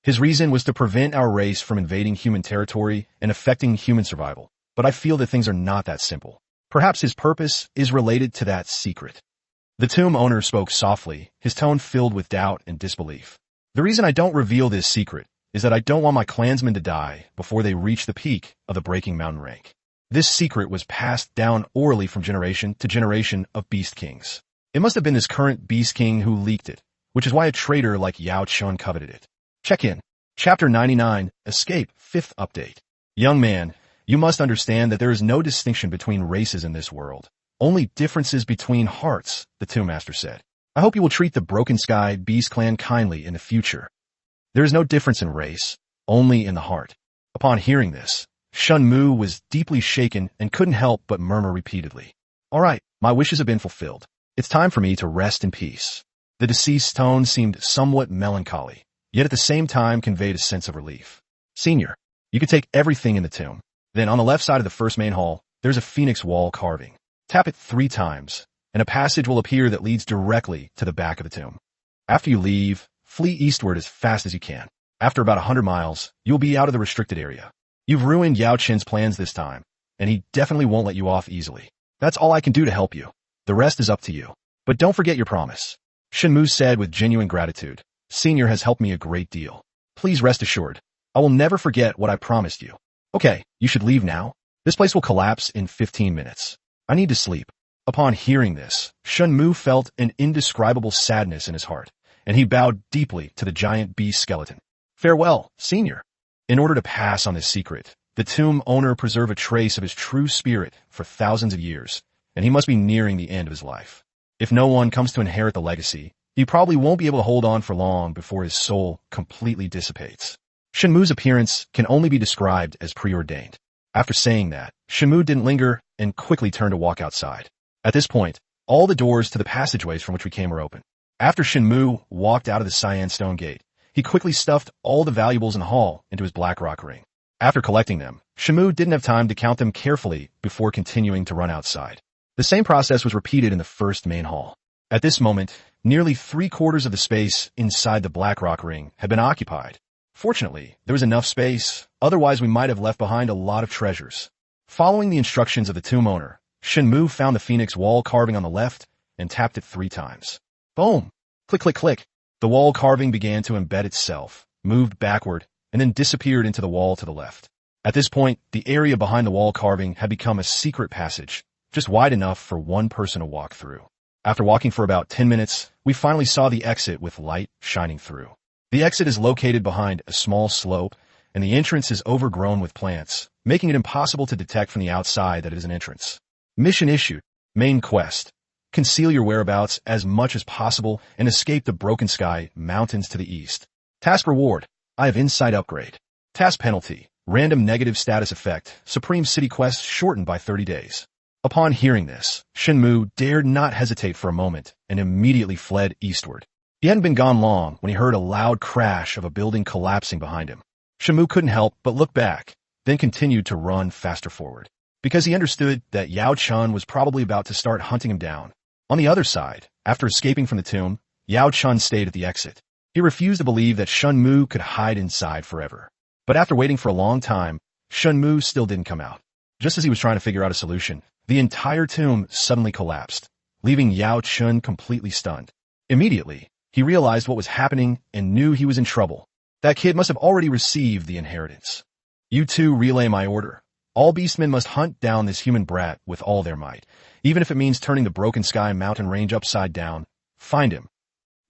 His reason was to prevent our race from invading human territory and affecting human survival. But I feel that things are not that simple. Perhaps his purpose is related to that secret. The tomb owner spoke softly, his tone filled with doubt and disbelief. The reason I don't reveal this secret is that I don't want my clansmen to die before they reach the peak of the Breaking Mountain rank. This secret was passed down orally from generation to generation of Beast Kings. It must have been this current Beast King who leaked it, which is why a traitor like Yao Chun coveted it. Check in. Chapter 99, Escape, 5th Update. Young man, you must understand that there is no distinction between races in this world. Only differences between hearts, the Tomb Master said. I hope you will treat the Broken Sky Beast clan kindly in the future. There is no difference in race, only in the heart. Upon hearing this, Shen Mu was deeply shaken and couldn't help but murmur repeatedly. All right, my wishes have been fulfilled. It's time for me to rest in peace. The deceased's tone seemed somewhat melancholy, yet at the same time conveyed a sense of relief. Senior, you can take everything in the tomb. Then on the left side of the first main hall, there's a phoenix wall carving. Tap it 3 times, and a passage will appear that leads directly to the back of the tomb. After you leave, flee eastward as fast as you can. After about 100 miles, you'll be out of the restricted area. You've ruined Yao Chen's plans this time, and he definitely won't let you off easily. That's all I can do to help you. The rest is up to you. But don't forget your promise. Shen Mu said with genuine gratitude. Senior has helped me a great deal. Please rest assured. I will never forget what I promised you. Okay, you should leave now. This place will collapse in 15 minutes. I need to sleep. Upon hearing this, Shen Mu felt an indescribable sadness in his heart, and he bowed deeply to the giant beast skeleton. Farewell, Senior. In order to pass on this secret, the tomb owner preserve a trace of his true spirit for thousands of years, and he must be nearing the end of his life. If no one comes to inherit the legacy, he probably won't be able to hold on for long before his soul completely dissipates. Shen Mu's appearance can only be described as preordained. After saying that, Shen Mu didn't linger and quickly turned to walk outside. At this point, all the doors to the passageways from which we came were open. After Shen Mu walked out of the cyan stone gate, he quickly stuffed all the valuables in the hall into his black rock ring. After collecting them, Shen Mu didn't have time to count them carefully before continuing to run outside. The same process was repeated in the first main hall. At this moment, nearly 3/4 of the space inside the black rock ring had been occupied. Fortunately, there was enough space, otherwise we might have left behind a lot of treasures. Following the instructions of the tomb owner, Shen Mu found the phoenix wall carving on the left and tapped it 3 times. Boom! Click, click, click. The wall carving began to embed itself, moved backward, and then disappeared into the wall to the left. At this point, the area behind the wall carving had become a secret passage, just wide enough for one person to walk through. After walking for about 10 minutes, we finally saw the exit with light shining through. The exit is located behind a small slope, and the entrance is overgrown with plants, making it impossible to detect from the outside that it is an entrance. Mission issued. Main quest. Conceal your whereabouts as much as possible and escape the Broken Sky Mountains to the east. Task reward. I have insight upgrade. Task penalty. Random negative status effect. Supreme City quest shortened by 30 days. Upon hearing this, Shen Mu dared not hesitate for a moment and immediately fled eastward. He hadn't been gone long when he heard a loud crash of a building collapsing behind him. Shen Mu couldn't help but look back, then continued to run faster forward, because he understood that Yao Chen was probably about to start hunting him down. On the other side, after escaping from the tomb, Yao Chen stayed at the exit. He refused to believe that Shen Mu could hide inside forever. But after waiting for a long time, Shen Mu still didn't come out. Just as he was trying to figure out a solution, the entire tomb suddenly collapsed, leaving Yao Chen completely stunned. Immediately, he realized what was happening and knew he was in trouble. That kid must have already received the inheritance. You two relay my order. All beastmen must hunt down this human brat with all their might, even if it means turning the Broken Sky mountain range upside down. Find him.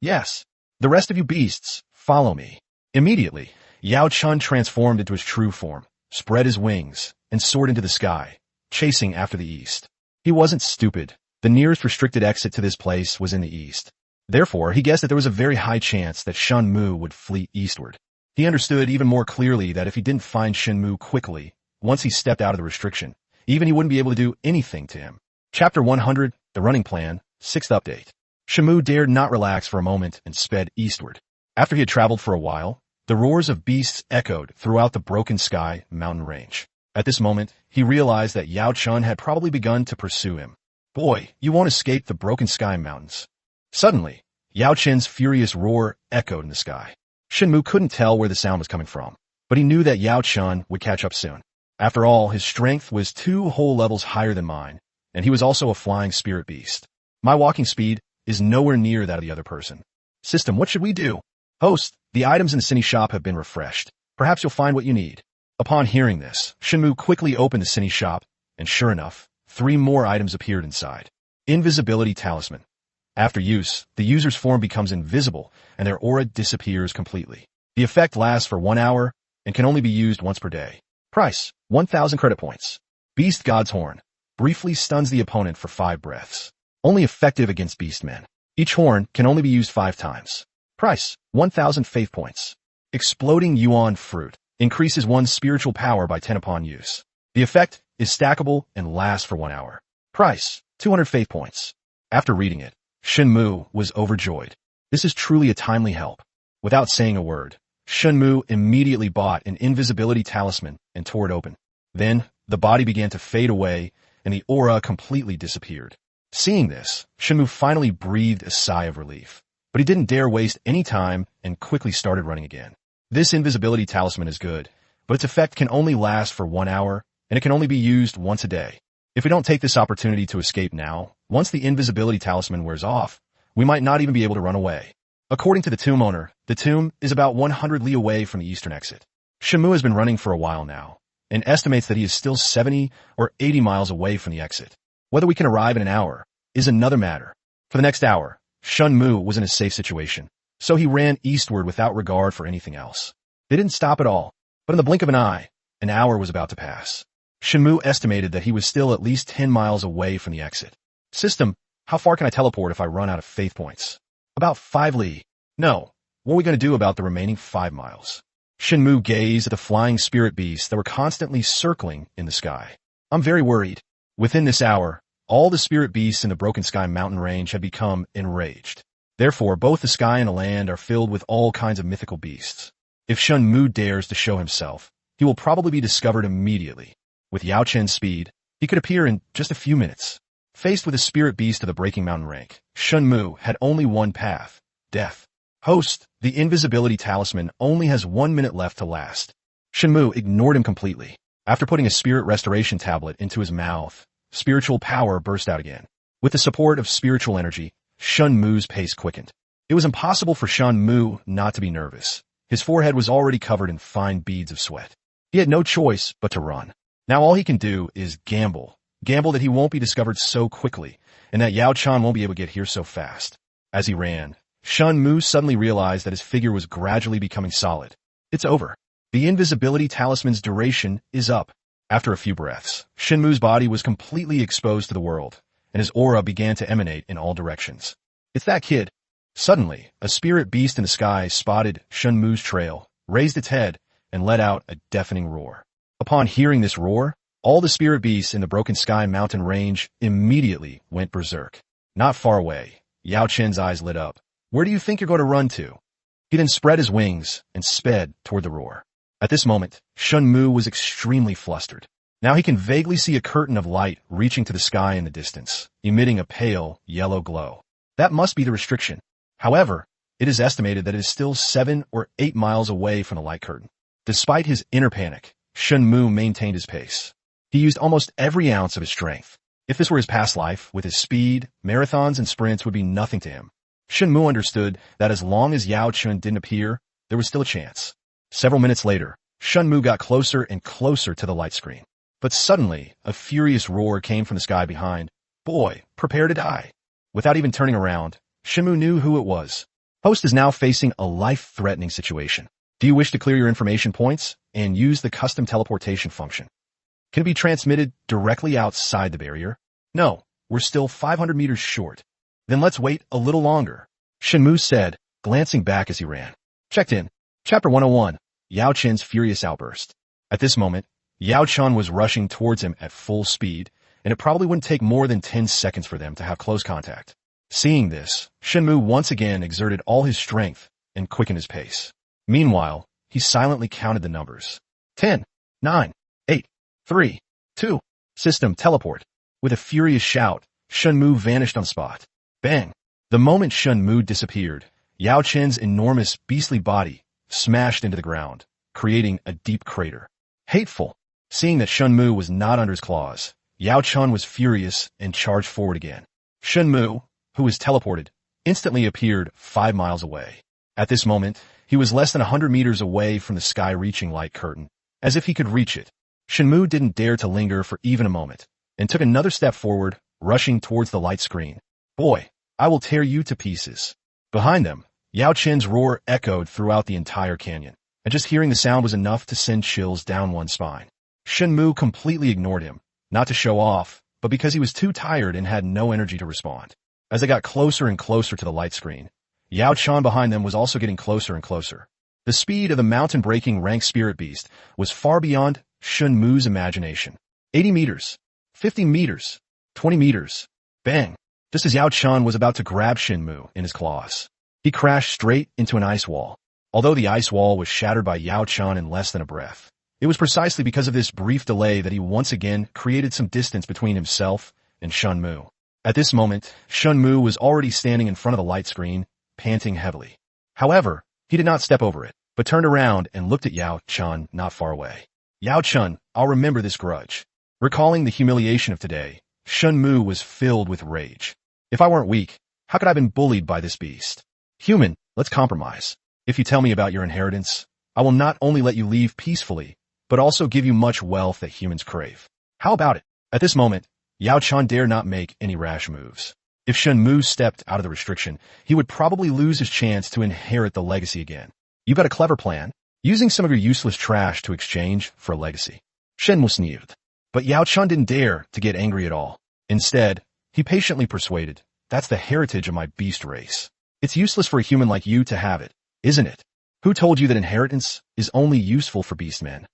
Yes. The rest of you beasts, follow me. Immediately, Yao Chen transformed into his true form, spread his wings, and soared into the sky, chasing after the east. He wasn't stupid. The nearest restricted exit to this place was in the east. Therefore, he guessed that there was a very high chance that Shen Mu would flee eastward. He understood even more clearly that if he didn't find Shen Mu quickly, once he stepped out of the restriction, even he wouldn't be able to do anything to him. Chapter 100, The Running Plan, 6th Update. Shen Mu dared not relax for a moment and sped eastward. After he had traveled for a while, the roars of beasts echoed throughout the Broken Sky mountain range. At this moment, he realized that Yao Chen had probably begun to pursue him. Boy, you won't escape the Broken Sky Mountains. Suddenly, Yao Chen's furious roar echoed in the sky. Shen Mu couldn't tell where the sound was coming from, but he knew that Yao Chen would catch up soon. After all, his strength was 2 whole levels higher than mine, and he was also a flying spirit beast. My walking speed is nowhere near that of the other person. System, what should we do? Host, the items in the Cine shop have been refreshed. Perhaps you'll find what you need. Upon hearing this, Shen Mu quickly opened the Cine shop, and sure enough, 3 more items appeared inside. Invisibility Talisman. After use, the user's form becomes invisible, and their aura disappears completely. The effect lasts for 1 hour, and can only be used once per day. Price, 1,000 credit points. Beast God's Horn. Briefly stuns the opponent for 5 breaths. Only effective against beastmen. Each horn can only be used 5 times. Price, 1,000 faith points. Exploding Yuan fruit increases one's spiritual power by 10 upon use. The effect is stackable and lasts for 1 hour. Price, 200 faith points. After reading it, Shen Mu was overjoyed. This is truly a timely help. Without saying a word, Shen Mu immediately bought an invisibility talisman and tore it open. Then, the body began to fade away and the aura completely disappeared. Seeing this, Shen Mu finally breathed a sigh of relief. But he didn't dare waste any time and quickly started running again. This invisibility talisman is good, but its effect can only last for 1 hour, and it can only be used once a day. If we don't take this opportunity to escape now, once the invisibility talisman wears off, we might not even be able to run away. According to the tomb owner, the tomb is about 100 li away from the eastern exit. Shen Mu has been running for a while now, and estimates that he is still 70 or 80 miles away from the exit. Whether we can arrive in an hour is another matter. For the next hour, Shen Mu was in a safe situation, so he ran eastward without regard for anything else. They didn't stop at all, but in the blink of an eye, an hour was about to pass. Shen Mu estimated that he was still at least 10 miles away from the exit. System, how far can I teleport if I run out of faith points? About 5 li. No, what are we going to do about the remaining 5 miles? Shen Mu gazed at the flying spirit beasts that were constantly circling in the sky. I'm very worried. Within this hour, all the spirit beasts in the Broken Sky mountain range had become enraged. Therefore, both the sky and the land are filled with all kinds of mythical beasts. If Shen Mu dares to show himself, he will probably be discovered immediately. With Yao Chen's speed, he could appear in just a few minutes. Faced with a spirit beast of the Breaking Mountain rank, Shen Mu had only one path: death. Host, the invisibility talisman only has 1 minute left to last. Shen Mu ignored him completely. After putting a spirit restoration tablet into his mouth, spiritual power burst out again. With the support of spiritual energy, Shen Mu's pace quickened. It was impossible for Shen Mu not to be nervous. His forehead was already covered in fine beads of sweat. He had no choice but to run. Now all he can do is gamble. Gamble that he won't be discovered so quickly, and that Yao Chan won't be able to get here so fast. As he ran, Shen Mu suddenly realized that his figure was gradually becoming solid. It's over. The invisibility talisman's duration is up. After a few breaths, Shen Mu's body was completely exposed to the world, and his aura began to emanate in all directions. It's that kid. Suddenly, a spirit beast in the sky spotted Shen Mu's trail, raised its head, and let out a deafening roar. Upon hearing this roar, all the spirit beasts in the Broken Sky mountain range immediately went berserk. Not far away, Yao Chen's eyes lit up. Where do you think you're going to run to? He then spread his wings and sped toward the roar. At this moment, Shen Mu was extremely flustered. Now he can vaguely see a curtain of light reaching to the sky in the distance, emitting a pale, yellow glow. That must be the restriction. However, it is estimated that it is still 7 or 8 miles away from the light curtain. Despite his inner panic, Shen Mu maintained his pace. He used almost every ounce of his strength. If this were his past life, with his speed, marathons and sprints would be nothing to him. Shen Mu understood that as long as Yao Chen didn't appear, there was still a chance. Several minutes later, Shen Mu got closer and closer to the light screen. But suddenly, a furious roar came from the sky behind. Boy, prepare to die. Without even turning around, Shen Mu knew who it was. Host is now facing a life-threatening situation. Do you wish to clear your information points and use the custom teleportation function? Can it be transmitted directly outside the barrier? No, we're still 500 meters short. Then let's wait a little longer, Shen Mu said, glancing back as he ran. Checked in. Chapter 101, Yao Chen's Furious Outburst. At this moment, Yao Chen was rushing towards him at full speed, and it probably wouldn't take more than 10 seconds for them to have close contact. Seeing this, Shen Mu once again exerted all his strength and quickened his pace. Meanwhile, he silently counted the numbers. 10, 9, 8, 3, 2, system teleport. With a furious shout, Shen Mu vanished on the spot. Bang! The moment Shen Mu disappeared, Yao Chen's enormous beastly body smashed into the ground, creating a deep crater. Hateful! Seeing that Shen Mu was not under his claws, Yao Chen was furious and charged forward again. Shen Mu, who was teleported, instantly appeared 5 miles away. At this moment, he was less than 100 meters away from the sky-reaching light curtain, as if he could reach it. Shen Mu didn't dare to linger for even a moment, and took another step forward, rushing towards the light screen. Boy, I will tear you to pieces. Behind them, Yao Chen's roar echoed throughout the entire canyon, and just hearing the sound was enough to send chills down one's spine. Shen Mu completely ignored him, not to show off, but because he was too tired and had no energy to respond. As they got closer and closer to the light screen, Yao Chen behind them was also getting closer and closer. The speed of the mountain-breaking rank spirit beast was far beyond Shen Mu's imagination. 80 meters, 50 meters, 20 meters. Bang! Just as Yao Chen was about to grab Shen Mu in his claws, he crashed straight into an ice wall. Although the ice wall was shattered by Yao Chen in less than a breath, it was precisely because of this brief delay that he once again created some distance between himself and Shen Mu. At this moment, Shen Mu was already standing in front of the light screen, panting heavily. However, he did not step over it, but turned around and looked at Yao Chen not far away. Yao Chen, I'll remember this grudge. Recalling the humiliation of today, Shen Mu was filled with rage. If I weren't weak, how could I have been bullied by this beast? Human, let's compromise. If you tell me about your inheritance, I will not only let you leave peacefully, but also give you much wealth that humans crave. How about it? At this moment, Yao Chen dared not make any rash moves. If Shen Mu stepped out of the restriction, he would probably lose his chance to inherit the legacy again. You've got a clever plan, using some of your useless trash to exchange for a legacy. Shen Mu sneered. But Yao Chen didn't dare to get angry at all. Instead, he patiently persuaded, that's the heritage of my beast race. It's useless for a human like you to have it, isn't it? Who told you that inheritance is only useful for beastmen?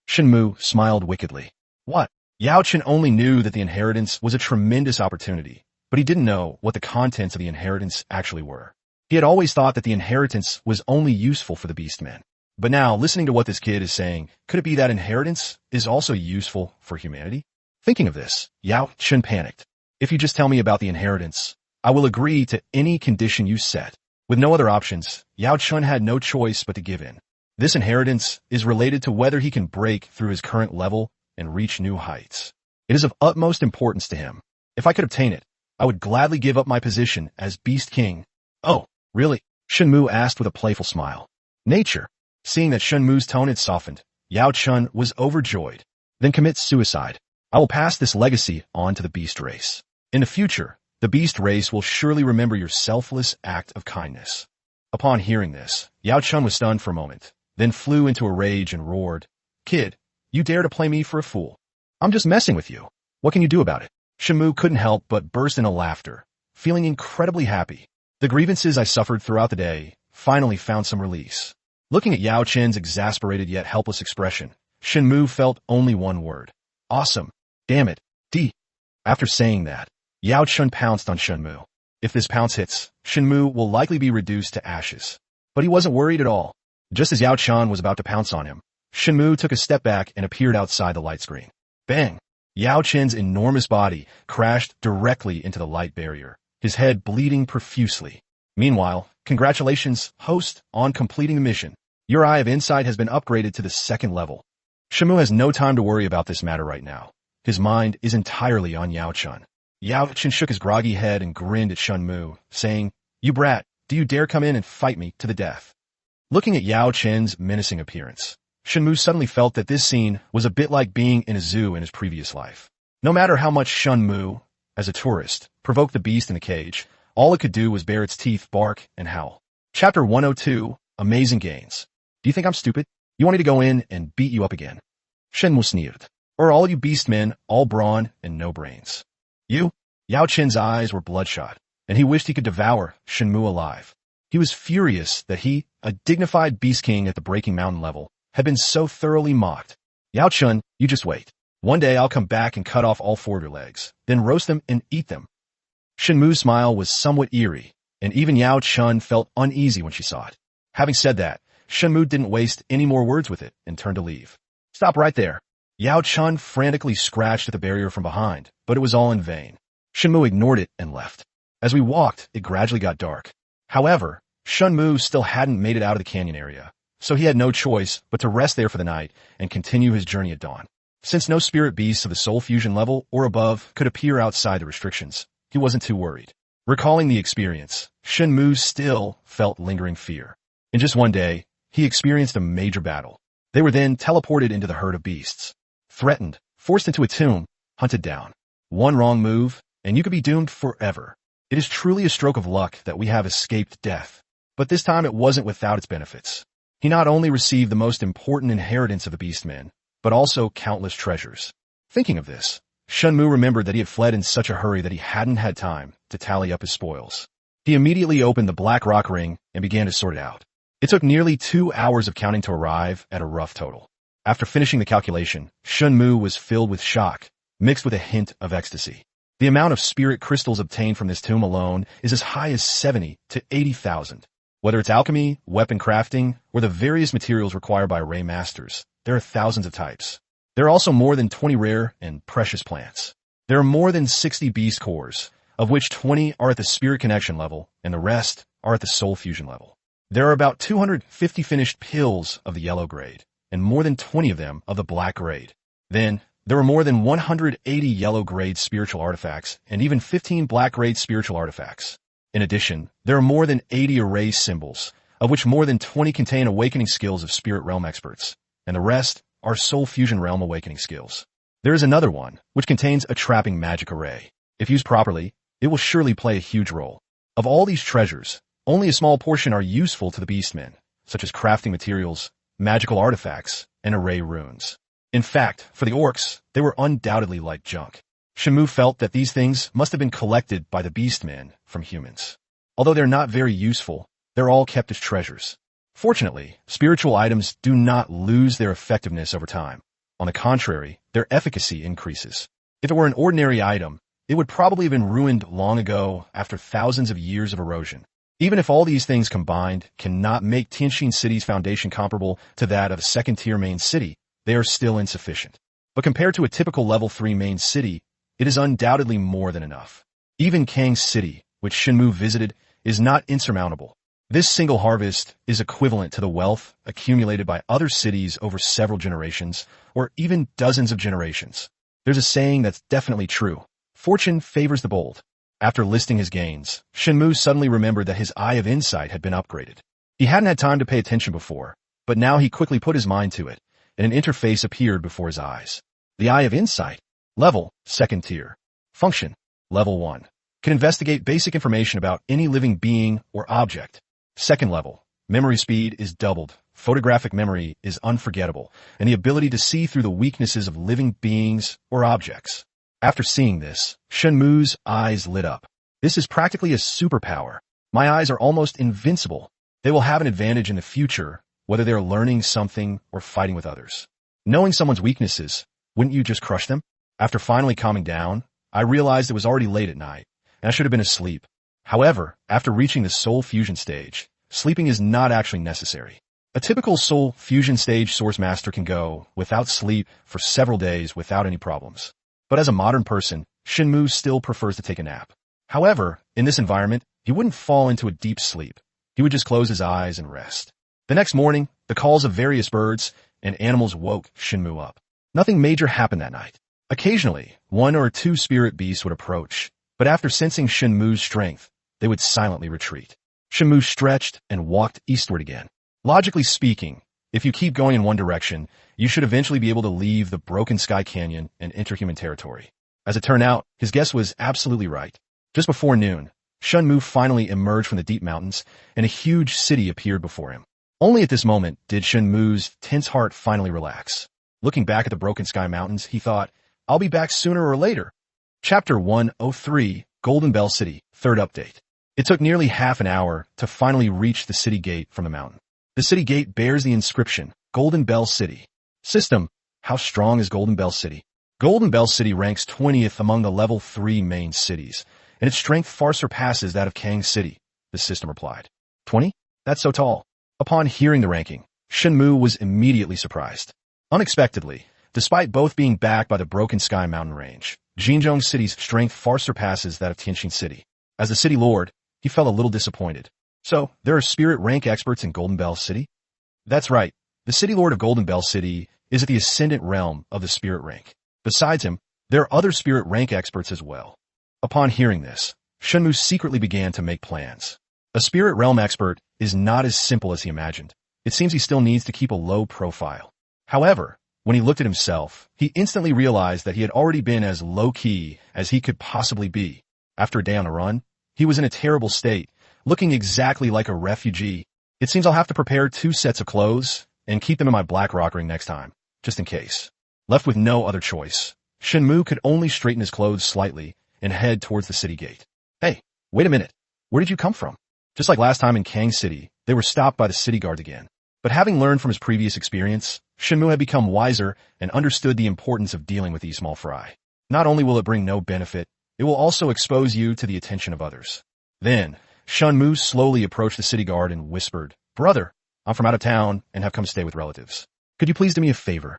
Shen Mu smiled wickedly. What? Yao Chen only knew that the inheritance was a tremendous opportunity, but he didn't know what the contents of the inheritance actually were. He had always thought that the inheritance was only useful for the beastmen. But now, listening to what this kid is saying, could it be that inheritance is also useful for humanity? Thinking of this, Yao Chen panicked. If you just tell me about the inheritance, I will agree to any condition you set. With no other options, Yao Chen had no choice but to give in. This inheritance is related to whether he can break through his current level and reach new heights. It is of utmost importance to him. If I could obtain it, I would gladly give up my position as Beast King. Oh, really? Shen Mu asked with a playful smile. Nature. Seeing that Shen Mu's tone had softened, Yao Chen was overjoyed. Then commit suicide. I will pass this legacy on to the beast race. In the future, the beast race will surely remember your selfless act of kindness. Upon hearing this, Yao Chen was stunned for a moment, then flew into a rage and roared, Kid, you dare to play me for a fool? I'm just messing with you. What can you do about it? Shen Mu couldn't help but burst into laughter, feeling incredibly happy. The grievances I suffered throughout the day finally found some release. Looking at Yao Chen's exasperated yet helpless expression, Shen Mu felt only one word. Awesome. Damn it. D. After saying that, Yao Chen pounced on Shen Mu. If this pounce hits, Shen Mu will likely be reduced to ashes. But he wasn't worried at all. Just as Yao Chen was about to pounce on him, Shen Mu took a step back and appeared outside the light screen. Bang! Yao Chen's enormous body crashed directly into the light barrier, his head bleeding profusely. Meanwhile, congratulations, host, on completing the mission. Your Eye of Insight has been upgraded to the 2nd level. Shen Mu has no time to worry about this matter right now. His mind is entirely on Yao Chen. Yao Chen shook his groggy head and grinned at Shen Mu, saying, You brat, do you dare come in and fight me to the death? Looking at Yao Chen's menacing appearance, Shen Mu suddenly felt that this scene was a bit like being in a zoo in his previous life. No matter how much Shen Mu, as a tourist, provoked the beast in the cage, all it could do was bare its teeth, bark, and howl. Chapter 102, Amazing Gains. Do you think I'm stupid? You want me to go in and beat you up again? Shen Mu sneered. Or all you beastmen, all brawn and no brains. You? Yao Chen's eyes were bloodshot, and he wished he could devour Shen Mu alive. He was furious that he, a dignified beast king at the Breaking Mountain level, had been so thoroughly mocked. Yao Chen, you just wait. One day I'll come back and cut off all 4 of your legs, then roast them and eat them. Shen Mu's smile was somewhat eerie, and even Yao Chen felt uneasy when she saw it. Having said that, Shen Mu didn't waste any more words with it and turned to leave. Stop right there. Yao Chen frantically scratched at the barrier from behind, but it was all in vain. Shen Mu ignored it and left. As we walked, it gradually got dark. However, Shen Mu still hadn't made it out of the canyon area, so he had no choice but to rest there for the night and continue his journey at dawn. Since no spirit beasts of the soul fusion level or above could appear outside the restrictions, he wasn't too worried. Recalling the experience, Shen Mu still felt lingering fear. In just one day, he experienced a major battle. They were then teleported into the herd of beasts. Threatened, forced into a tomb, hunted down. One wrong move, and you could be doomed forever. It is truly a stroke of luck that we have escaped death. But this time it wasn't without its benefits. He not only received the most important inheritance of the beastmen, but also countless treasures. Thinking of this, Shen Mu remembered that he had fled in such a hurry that he hadn't had time to tally up his spoils. He immediately opened the black rock ring and began to sort it out. It took nearly 2 hours of counting to arrive at a rough total. After finishing the calculation, Shen Mu was filled with shock, mixed with a hint of ecstasy. The amount of spirit crystals obtained from this tomb alone is as high as 70 to 80,000. Whether it's alchemy, weapon crafting, or the various materials required by Ray Masters, there are thousands of types. There are also more than 20 rare and precious plants. There are more than 60 beast cores, of which 20 are at the spirit connection level, and the rest are at the soul fusion level. There are about 250 finished pills of the yellow grade, and more than 20 of them of the black grade. Then, there are more than 180 yellow grade spiritual artifacts, and even 15 black grade spiritual artifacts. In addition, there are more than 80 array symbols, of which more than 20 contain awakening skills of spirit realm experts, and the rest are soul fusion realm awakening skills. There is another one, which contains a trapping magic array. If used properly, it will surely play a huge role. Of all these treasures, only a small portion are useful to the beastmen, such as crafting materials, magical artifacts, and array runes. In fact, for the orcs, they were undoubtedly like junk. Shen Mu felt that these things must have been collected by the beastmen from humans. Although they're not very useful, they're all kept as treasures. Fortunately, spiritual items do not lose their effectiveness over time. On the contrary, their efficacy increases. If it were an ordinary item, it would probably have been ruined long ago after thousands of years of erosion. Even if all these things combined cannot make Tianxin City's foundation comparable to that of a second-tier main city, they are still insufficient. But compared to a typical level 3 main city, it is undoubtedly more than enough. Even Kang City, which Shen Mu visited, is not insurmountable. This single harvest is equivalent to the wealth accumulated by other cities over several generations, or even dozens of generations. There's a saying that's definitely true. Fortune favors the bold. After listing his gains, Shen Mu suddenly remembered that his Eye of Insight had been upgraded. He hadn't had time to pay attention before, but now he quickly put his mind to it, and an interface appeared before his eyes. The Eye of Insight. Level, second tier. Function, level 1. Can investigate basic information about any living being or object. Second level. Memory speed is doubled. Photographic memory is unforgettable, and the ability to see through the weaknesses of living beings or objects. After seeing this, Shen Mu's eyes lit up. This is practically a superpower. My eyes are almost invincible. They will have an advantage in the future, whether they're learning something or fighting with others. Knowing someone's weaknesses, wouldn't you just crush them? After finally calming down, I realized it was already late at night, and I should have been asleep. However, after reaching the soul fusion stage, sleeping is not actually necessary. A typical soul fusion stage source master can go without sleep for several days without any problems. But as a modern person, Shen Mu still prefers to take a nap. However, in this environment, he wouldn't fall into a deep sleep. He would just close his eyes and rest. The next morning, the calls of various birds and animals woke Shen Mu up. Nothing major happened that night. Occasionally, 1 or 2 spirit beasts would approach, but after sensing Shen Mu's strength, they would silently retreat. Shen Mu stretched and walked eastward again. Logically speaking, if you keep going in one direction, you should eventually be able to leave the Broken Sky Canyon and enter human territory. As it turned out, his guess was absolutely right. Just before noon, Shen Mu finally emerged from the deep mountains, and a huge city appeared before him. Only at this moment did Shen Mu's tense heart finally relax. Looking back at the Broken Sky Mountains, he thought, I'll be back sooner or later. Chapter 103, Golden Bell City, third update. It took nearly half an hour to finally reach the city gate from the mountain. The city gate bears the inscription, Golden Bell City. System, how strong is Golden Bell City? Golden Bell City ranks 20th among the level 3 main cities, and its strength far surpasses that of Kang City, the system replied. 20? That's so tall. Upon hearing the ranking, Shen Mu was immediately surprised. Unexpectedly, despite both being backed by the Broken Sky mountain range, Jinzhong City's strength far surpasses that of Tianxin City. As the city lord, he felt a little disappointed. So, there are spirit rank experts in Golden Bell City? That's right. The city lord of Golden Bell City is at the ascendant realm of the spirit rank. Besides him, there are other spirit rank experts as well. Upon hearing this, Shen Mu secretly began to make plans. A spirit realm expert is not as simple as he imagined. It seems he still needs to keep a low profile. However, when he looked at himself, he instantly realized that he had already been as low-key as he could possibly be. After a day on the run, he was in a terrible state, looking exactly like a refugee. It seems I'll have to prepare 2 sets of clothes and keep them in my black rock ring next time, just in case. Left with no other choice, Shen Mu could only straighten his clothes slightly and head towards the city gate. Hey, wait a minute. Where did you come from? Just like last time in Kang City, they were stopped by the city guards again. But having learned from his previous experience, Shen Mu had become wiser and understood the importance of dealing with these small fry. Not only will it bring no benefit, it will also expose you to the attention of others. Then, Shen Mu slowly approached the city guard and whispered, "Brother, I'm from out of town and have come to stay with relatives. Could you please do me a favor?"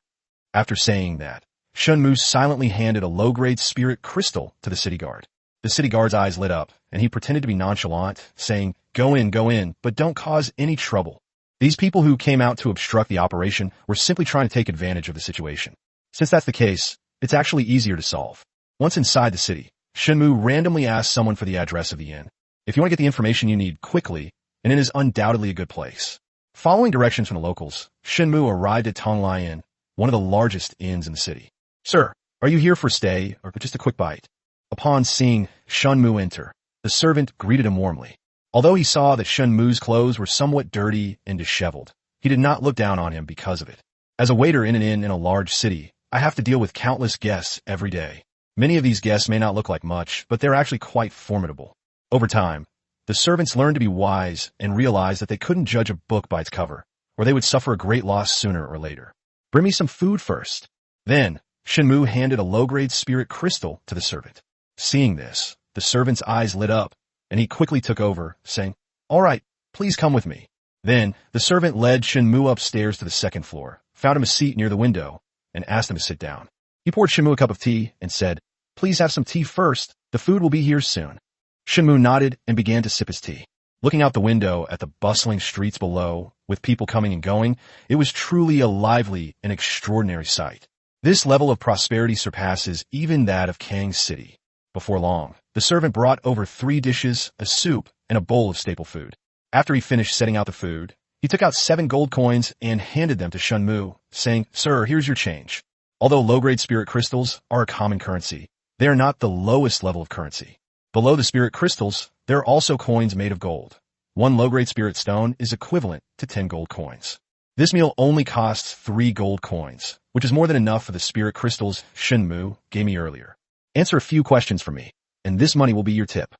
After saying that, Shen Mu silently handed a low-grade spirit crystal to the city guard. The city guard's eyes lit up, and he pretended to be nonchalant, saying, go in, but don't cause any trouble." These people who came out to obstruct the operation were simply trying to take advantage of the situation. Since that's the case, it's actually easier to solve. Once inside the city, Shen Mu randomly asked someone for the address of the inn. If you want to get the information you need quickly, an inn is undoubtedly a good place. Following directions from the locals, Shen Mu arrived at Tonglai Inn, one of the largest inns in the city. "Sir, are you here for a stay or just a quick bite?" Upon seeing Shen Mu enter, the servant greeted him warmly. Although he saw that Shen Mu's clothes were somewhat dirty and disheveled, he did not look down on him because of it. As a waiter in an inn in a large city, I have to deal with countless guests every day. Many of these guests may not look like much, but they're actually quite formidable. Over time, the servants learned to be wise and realized that they couldn't judge a book by its cover, or they would suffer a great loss sooner or later. "Bring me some food first." Then, Shen Mu handed a low-grade spirit crystal to the servant. Seeing this, the servant's eyes lit up, and he quickly took over, saying, "All right, please come with me." Then, the servant led Shen Mu upstairs to the second floor, found him a seat near the window, and asked him to sit down. He poured Shen Mu a cup of tea and said, "Please have some tea first. The food will be here soon." Shen Mu nodded and began to sip his tea. Looking out the window at the bustling streets below, with people coming and going, it was truly a lively and extraordinary sight. This level of prosperity surpasses even that of Kang City. Before long, the servant brought over 3 dishes, a soup, and a bowl of staple food. After he finished setting out the food, he took out 7 gold coins and handed them to Shen Mu, saying, "Sir, here's your change." Although low-grade spirit crystals are a common currency, they are not the lowest level of currency. Below the spirit crystals, there are also coins made of gold. 1 low-grade spirit stone is equivalent to 10 gold coins. This meal only costs 3 gold coins, which is more than enough for the spirit crystals Shen Mu gave me earlier. Answer a few questions for me, and this money will be your tip.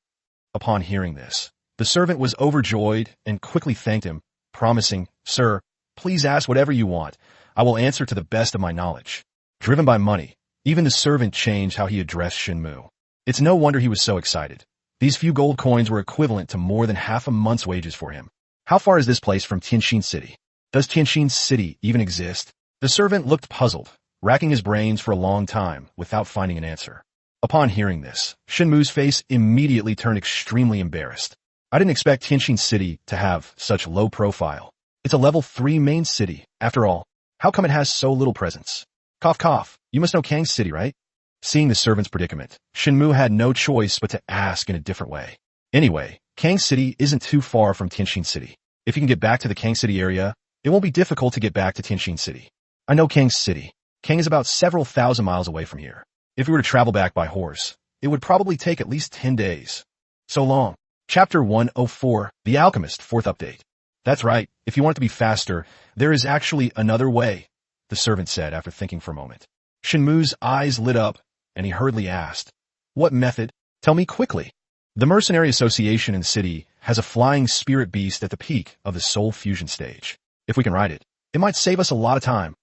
Upon hearing this, the servant was overjoyed and quickly thanked him, promising, "Sir, please ask whatever you want. I will answer to the best of my knowledge." Driven by money, even the servant changed how he addressed Shen Mu. It's no wonder he was so excited. These few gold coins were equivalent to more than half a month's wages for him. "How far is this place from Tianxin City? Does Tianxin City even exist?" The servant looked puzzled, racking his brains for a long time without finding an answer. Upon hearing this, Shen Mu's face immediately turned extremely embarrassed. "I didn't expect Tianxin City to have such low profile. It's a level 3 main city, after all. How come it has so little presence?" Cough cough, you must know Kang City, right? Seeing the servant's predicament, Shen Mu had no choice but to ask in a different way. "Anyway, Kang City isn't too far from Tianxin City. If you can get back to the Kang City area, it won't be difficult to get back to Tianxin City." "I know Kang City. Kang is about several thousand miles away from here. If we were to travel back by horse, it would probably take at least 10 days. So long." Chapter 104, The Alchemist, 4th update. "That's right. If you want it to be faster, there is actually another way," the servant said after thinking for a moment. Shen Mu's eyes lit up, and he hurriedly asked, "What method? Tell me quickly." The Mercenary Association in the city has a flying spirit beast at the peak of the soul fusion stage. If we can ride it, it might save us a lot of time.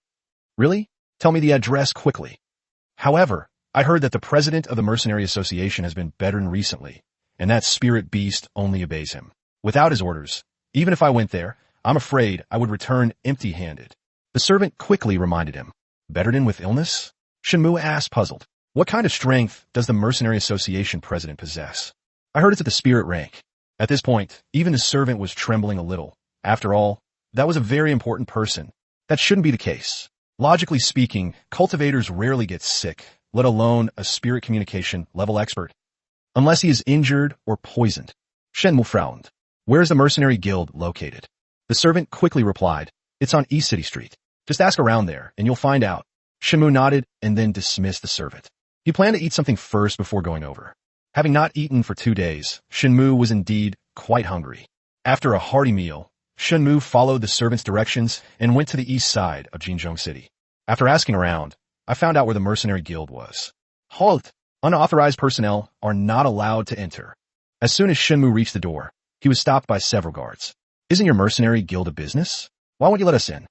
"Really? Tell me the address quickly." "However, I heard that the president of the Mercenary Association has been bedridden recently, and that spirit beast only obeys him. Without his orders, even if I went there, I'm afraid I would return empty-handed." The servant quickly reminded him. "Bedridden with illness?" Shen Mu asked, puzzled. "What kind of strength does the Mercenary Association president possess?" "I heard it's at the spirit rank." At this point, even the servant was trembling a little. After all, that was a very important person. That shouldn't be the case. Logically speaking, cultivators rarely get sick, let alone a spirit communication level expert, unless he is injured or poisoned. Shen Mu frowned. "Where is the mercenary guild located?" The servant quickly replied, "It's on East City Street. Just ask around there, and you'll find out." Shen Mu nodded and then dismissed the servant. He planned to eat something first before going over. Having not eaten for 2 days, Shen Mu was indeed quite hungry. After a hearty meal, Shen Mu followed the servant's directions and went to the east side of Jinzhong City. After asking around, I found out where the mercenary guild was. "Halt! Unauthorized personnel are not allowed to enter." As soon as Shen Mu reached the door, he was stopped by several guards. Isn't your mercenary guild a business? Why won't you let us in?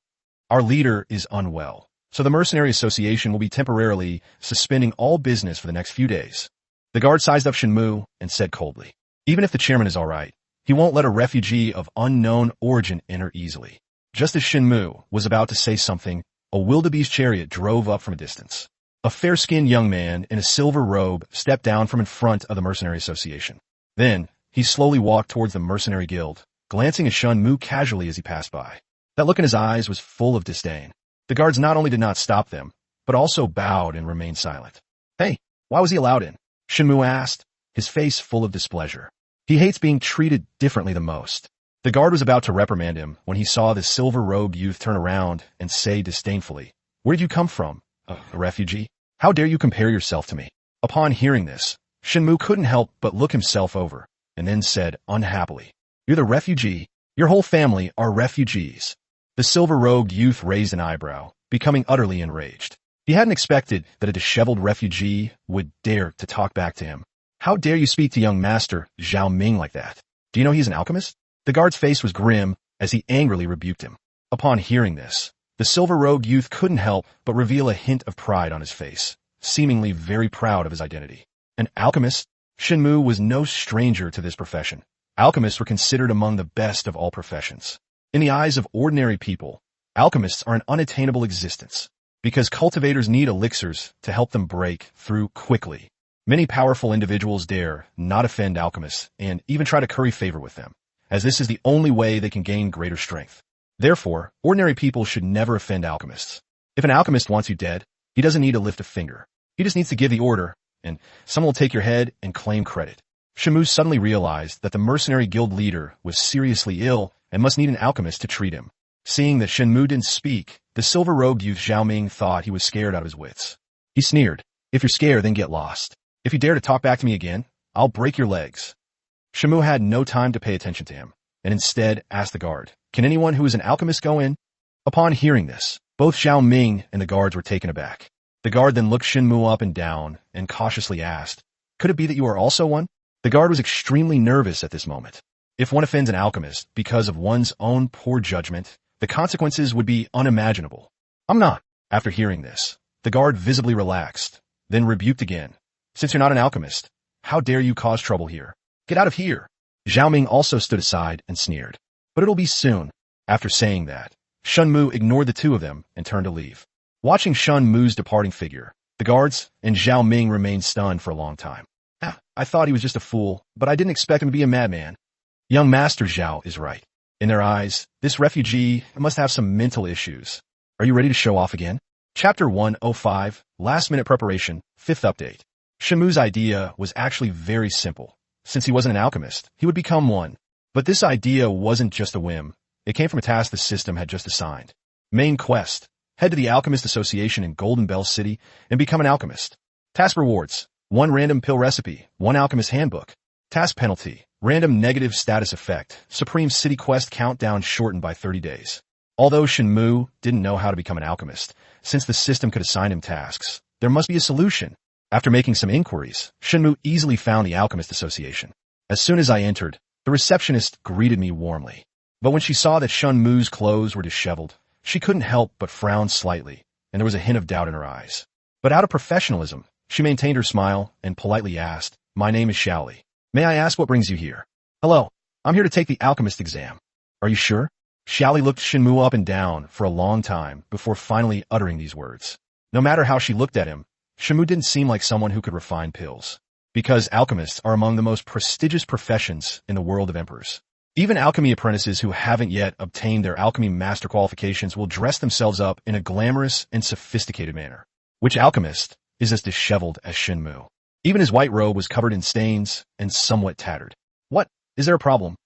Our leader is unwell, so the Mercenary Association will be temporarily suspending all business for the next few days. The guard sized up Shen Mu and said coldly, even if the chairman is all right, he won't let a refugee of unknown origin enter easily. Just as Shen Mu was about to say something, a wildebeest chariot drove up from a distance. A fair-skinned young man in a silver robe stepped down from in front of the Mercenary Association. Then, he slowly walked towards the Mercenary Guild, glancing at Shen Mu casually as he passed by. That look in his eyes was full of disdain. The guards not only did not stop them, but also bowed and remained silent. Hey, why was he allowed in? Shen Mu asked, his face full of displeasure. He hates being treated differently the most. The guard was about to reprimand him when he saw the silver-robed youth turn around and say disdainfully, where did you come from? A refugee? How dare you compare yourself to me? Upon hearing this, Shen Mu couldn't help but look himself over, and then said unhappily, you're the refugee. Your whole family are refugees. The silver-robed youth raised an eyebrow, becoming utterly enraged. He hadn't expected that a disheveled refugee would dare to talk back to him. How dare you speak to young master Zhao Ming like that? Do you know he's an alchemist? The guard's face was grim as he angrily rebuked him. Upon hearing this, the silver-robed youth couldn't help but reveal a hint of pride on his face, seemingly very proud of his identity. An alchemist? Shen Mu was no stranger to this profession. Alchemists were considered among the best of all professions. In the eyes of ordinary people, alchemists are an unattainable existence, because cultivators need elixirs to help them break through quickly. Many powerful individuals dare not offend alchemists and even try to curry favor with them, as this is the only way they can gain greater strength. Therefore, ordinary people should never offend alchemists. If an alchemist wants you dead, he doesn't need to lift a finger. He just needs to give the order, and someone will take your head and claim credit. Shen Mu suddenly realized that the mercenary guild leader was seriously ill and must need an alchemist to treat him. Seeing that Shen Mu didn't speak, the silver-robed youth Zhao Ming thought he was scared out of his wits. He sneered, if you're scared, then get lost. If you dare to talk back to me again, I'll break your legs. Shen Mu had no time to pay attention to him, and instead asked the guard, can anyone who is an alchemist go in? Upon hearing this, both Zhao Ming and the guards were taken aback. The guard then looked Shen Mu up and down and cautiously asked, could it be that you are also one? The guard was extremely nervous at this moment. If one offends an alchemist because of one's own poor judgment, the consequences would be unimaginable. I'm not. After hearing this, the guard visibly relaxed, then rebuked again. Since you're not an alchemist, how dare you cause trouble here? Get out of here. Zhao Ming also stood aside and sneered. But it'll be soon. After saying that, Shen Mu ignored the two of them and turned to leave. Watching Shen Mu's departing figure, the guards and Zhao Ming remained stunned for a long time. I thought he was just a fool, but I didn't expect him to be a madman. Young Master Zhao is right. In their eyes, this refugee must have some mental issues. Are you ready to show off again? Chapter 105, Last Minute Preparation, 5th Update. Shen Mu's idea was actually very simple. Since he wasn't an alchemist, he would become one. But this idea wasn't just a whim. It came from a task the system had just assigned. Main quest: head to the Alchemist Association in Golden Bell City and become an alchemist. Task rewards: 1 random pill recipe, 1 alchemist handbook. Task penalty: random negative status effect, Supreme City Quest countdown shortened by 30 days. Although Shen Mu didn't know how to become an alchemist, since the system could assign him tasks, there must be a solution. After making some inquiries, Shen Mu easily found the Alchemist Association. As soon as I entered, the receptionist greeted me warmly. But when she saw that Shen Mu's clothes were disheveled, she couldn't help but frown slightly, and there was a hint of doubt in her eyes. But out of professionalism, she maintained her smile and politely asked, my name is Xiaoli. May I ask what brings you here? Hello, I'm here to take the alchemist exam. Are you sure? Xiaoli looked Shen Mu up and down for a long time before finally uttering these words. No matter how she looked at him, Shen Mu didn't seem like someone who could refine pills. Because alchemists are among the most prestigious professions in the world of emperors. Even alchemy apprentices who haven't yet obtained their alchemy master qualifications will dress themselves up in a glamorous and sophisticated manner. Which alchemist is as disheveled as Shen Mu? Even his white robe was covered in stains and somewhat tattered. What? Is there a problem?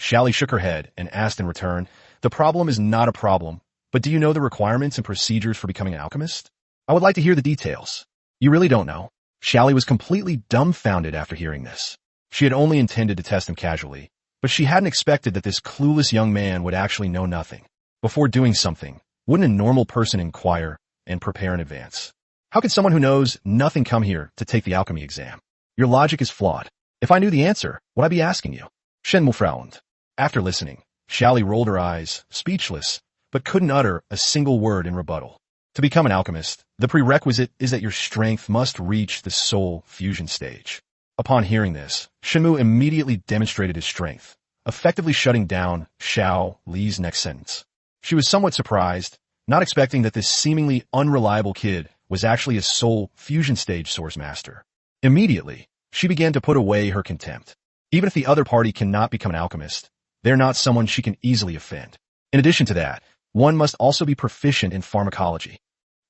Xiaoli shook her head and asked in return, the problem is not a problem, but do you know the requirements and procedures for becoming an alchemist? I would like to hear the details. You really don't know? Xiaoli was completely dumbfounded after hearing this. She had only intended to test him casually, but she hadn't expected that this clueless young man would actually know nothing. Before doing something, wouldn't a normal person inquire and prepare in advance? How could someone who knows nothing come here to take the alchemy exam? Your logic is flawed. If I knew the answer, would I be asking you? Shen Mu frowned. After listening, Xiaoli rolled her eyes, speechless, but couldn't utter a single word in rebuttal. To become an alchemist, the prerequisite is that your strength must reach the soul fusion stage. Upon hearing this, Shen Mu immediately demonstrated his strength, effectively shutting down Xiao Li's next sentence. She was somewhat surprised, not expecting that this seemingly unreliable kid was actually a soul fusion stage source master. Immediately, she began to put away her contempt. Even if the other party cannot become an alchemist, they're not someone she can easily offend. In addition to that, one must also be proficient in pharmacology.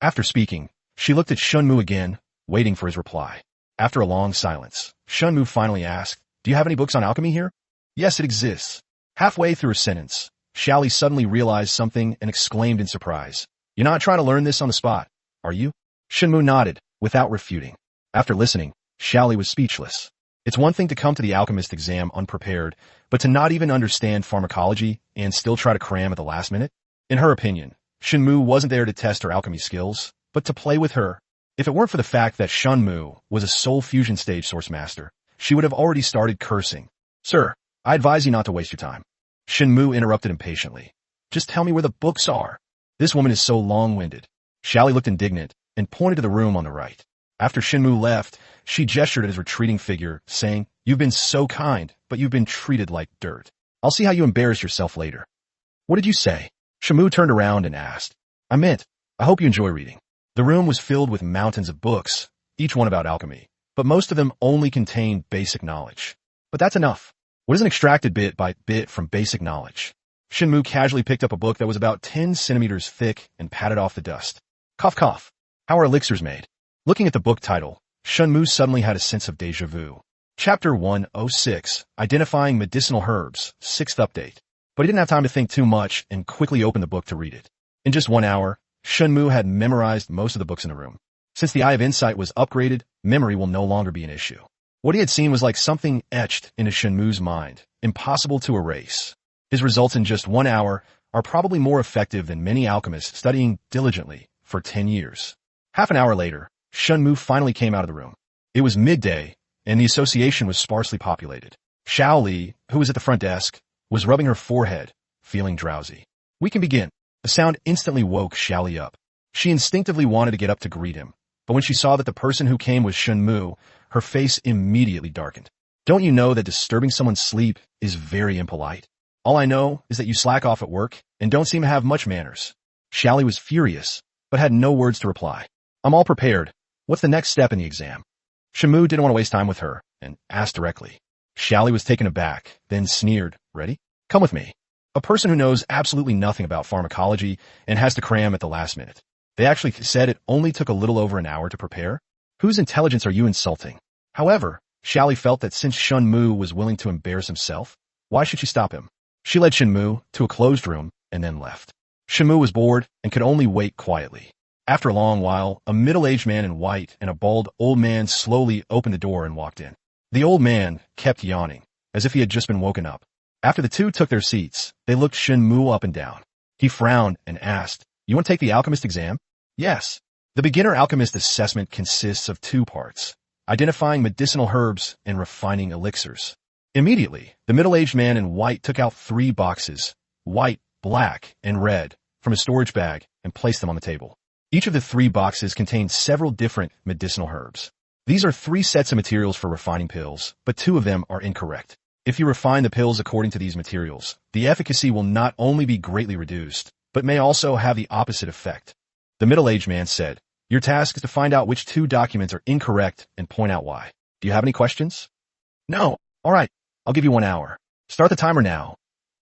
After speaking, she looked at Shen Mu again, waiting for his reply. After a long silence, Shen Mu finally asked, "Do you have any books on alchemy here?" "Yes, it exists." Halfway through her sentence, Xiaoli suddenly realized something and exclaimed in surprise, "You're not trying to learn this on the spot, are you?" Shen Mu nodded, without refuting. After listening, Xiaoli was speechless. It's one thing to come to the alchemist exam unprepared, but to not even understand pharmacology and still try to cram at the last minute? In her opinion, Shen Mu wasn't there to test her alchemy skills, but to play with her. If it weren't for the fact that Shen Mu was a soul fusion stage source master, she would have already started cursing. "Sir, I advise you not to waste your time." Shen Mu interrupted impatiently. "Just tell me where the books are." This woman is so long-winded. Xiaoli looked indignant and pointed to the room on the right. After Shen Mu left, she gestured at his retreating figure, saying, "You've been so kind, but you've been treated like dirt. I'll see how you embarrass yourself later." "What did you say?" Shen Mu turned around and asked. "I meant, I hope you enjoy reading." The room was filled with mountains of books, each one about alchemy, but most of them only contained basic knowledge. But that's enough. What isn't extracted bit by bit from basic knowledge? Shen Mu casually picked up a book that was about 10 centimeters thick and patted off the dust. Cough cough. How are elixirs made? Looking at the book title, Shen Mu suddenly had a sense of déjà vu. Chapter 106, Identifying Medicinal Herbs, 6th update. But he didn't have time to think too much and quickly opened the book to read it. In just 1 hour, Shen Mu had memorized most of the books in the room. Since the Eye of Insight was upgraded, memory will no longer be an issue. What he had seen was like something etched into Shen Mu's mind, impossible to erase. His results in just 1 hour are probably more effective than many alchemists studying diligently for 10 years. Half an hour later, Shen Mu finally came out of the room. It was midday, and the association was sparsely populated. Xiao Li, who was at the front desk, was rubbing her forehead, feeling drowsy. "We can begin." A sound instantly woke Xiao Li up. She instinctively wanted to get up to greet him, but when she saw that the person who came was Shen Mu, her face immediately darkened. "Don't you know that disturbing someone's sleep is very impolite? All I know is that you slack off at work and don't seem to have much manners." Xiao Li was furious, but had no words to reply. "I'm all prepared. What's the next step in the exam?" Shen Mu didn't want to waste time with her and asked directly. Xiao Li was taken aback, then sneered, "Ready? Come with me." A person who knows absolutely nothing about pharmacology and has to cram at the last minute. They actually said it only took a little over an hour to prepare? Whose intelligence are you insulting? However, Xiao Li felt that since Shen Mu was willing to embarrass himself, why should she stop him? She led Shen Mu to a closed room and then left. Shen Mu was bored and could only wait quietly. After a long while, a middle-aged man in white and a bald old man slowly opened the door and walked in. The old man kept yawning, as if he had just been woken up. After the two took their seats, they looked Shen Mu up and down. He frowned and asked, "You want to take the alchemist exam?" "Yes." The beginner alchemist assessment consists of 2 parts, identifying medicinal herbs and refining elixirs. Immediately, the middle-aged man in white took out 3 boxes, white, black, and red, from a storage bag and placed them on the table. Each of the 3 boxes contained several different medicinal herbs. These are 3 sets of materials for refining pills, but 2 of them are incorrect. If you refine the pills according to these materials, the efficacy will not only be greatly reduced, but may also have the opposite effect. The middle-aged man said, "Your task is to find out which 2 documents are incorrect and point out why. Do you have any questions?" "No." "All right, I'll give you 1 hour. Start the timer now."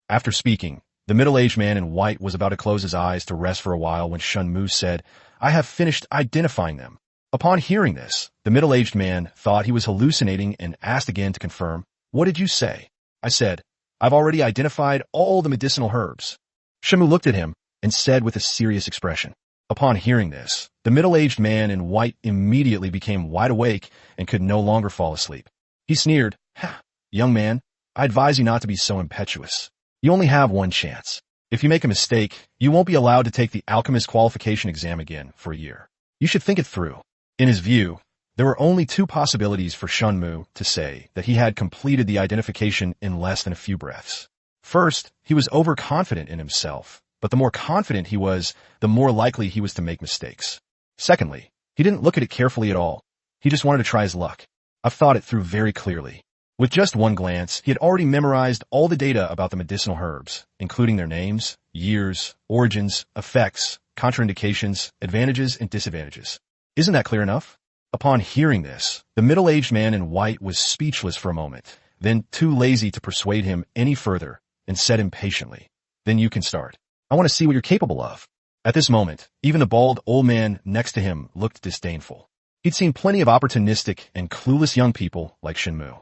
After speaking, the middle-aged man in white was about to close his eyes to rest for a while when Shen Mu said, "I have finished identifying them." Upon hearing this, the middle-aged man thought he was hallucinating and asked again to confirm, "What did you say?" "I said, I've already identified all the medicinal herbs." Shen Mu looked at him and said with a serious expression. Upon hearing this, the middle-aged man in white immediately became wide awake and could no longer fall asleep. He sneered, "Ha, young man, I advise you not to be so impetuous. You only have 1 chance. If you make a mistake, you won't be allowed to take the alchemist qualification exam again for a year. You should think it through." In his view, There were only two possibilities for Shen Mu to say that he had completed the identification in less than a few breaths. First, he was overconfident in himself, but the more confident he was, the more likely he was to make mistakes. Secondly, he didn't look at it carefully at all. He just wanted to try his luck. I've thought it through very clearly. With just one glance, he had already memorized all the data about the medicinal herbs, including their names, years, origins, effects, contraindications, advantages, and disadvantages. Isn't that clear enough? Upon hearing this, the middle-aged man in white was speechless for a moment, then too lazy to persuade him any further, and said impatiently, "Then you can start. I want to see what you're capable of." At this moment, even the bald old man next to him looked disdainful. He'd seen plenty of opportunistic and clueless young people like Shen Mu.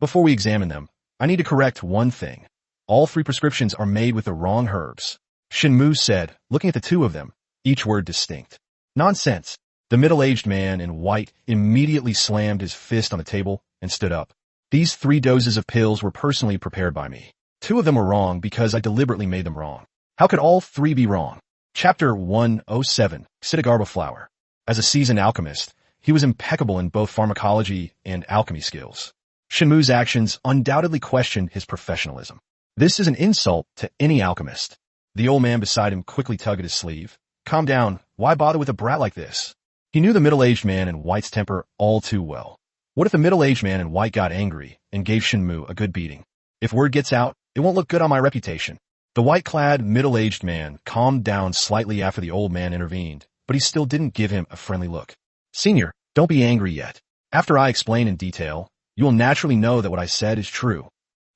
Before we examine them, I need to correct one thing. All three prescriptions are made with the wrong herbs, Shen Mu said, looking at the two of them, each word distinct. Nonsense. The middle-aged man in white immediately slammed his fist on the table and stood up. These 3 doses of pills were personally prepared by me. 2 of them were wrong because I deliberately made them wrong. How could all 3 be wrong? Chapter 107, Xidigarba Flower. As a seasoned alchemist, he was impeccable in both pharmacology and alchemy skills. Shen Mu's actions undoubtedly questioned his professionalism. This is an insult to any alchemist. The old man beside him quickly tugged at his sleeve. Calm down. Why bother with a brat like this? He knew the middle-aged man in white's temper all too well. What if the middle-aged man in white got angry and gave Shen Mu a good beating? If word gets out, it won't look good on my reputation. The white-clad, middle-aged man calmed down slightly after the old man intervened, but he still didn't give him a friendly look. Senior, don't be angry yet. After I explain in detail, you will naturally know that what I said is true.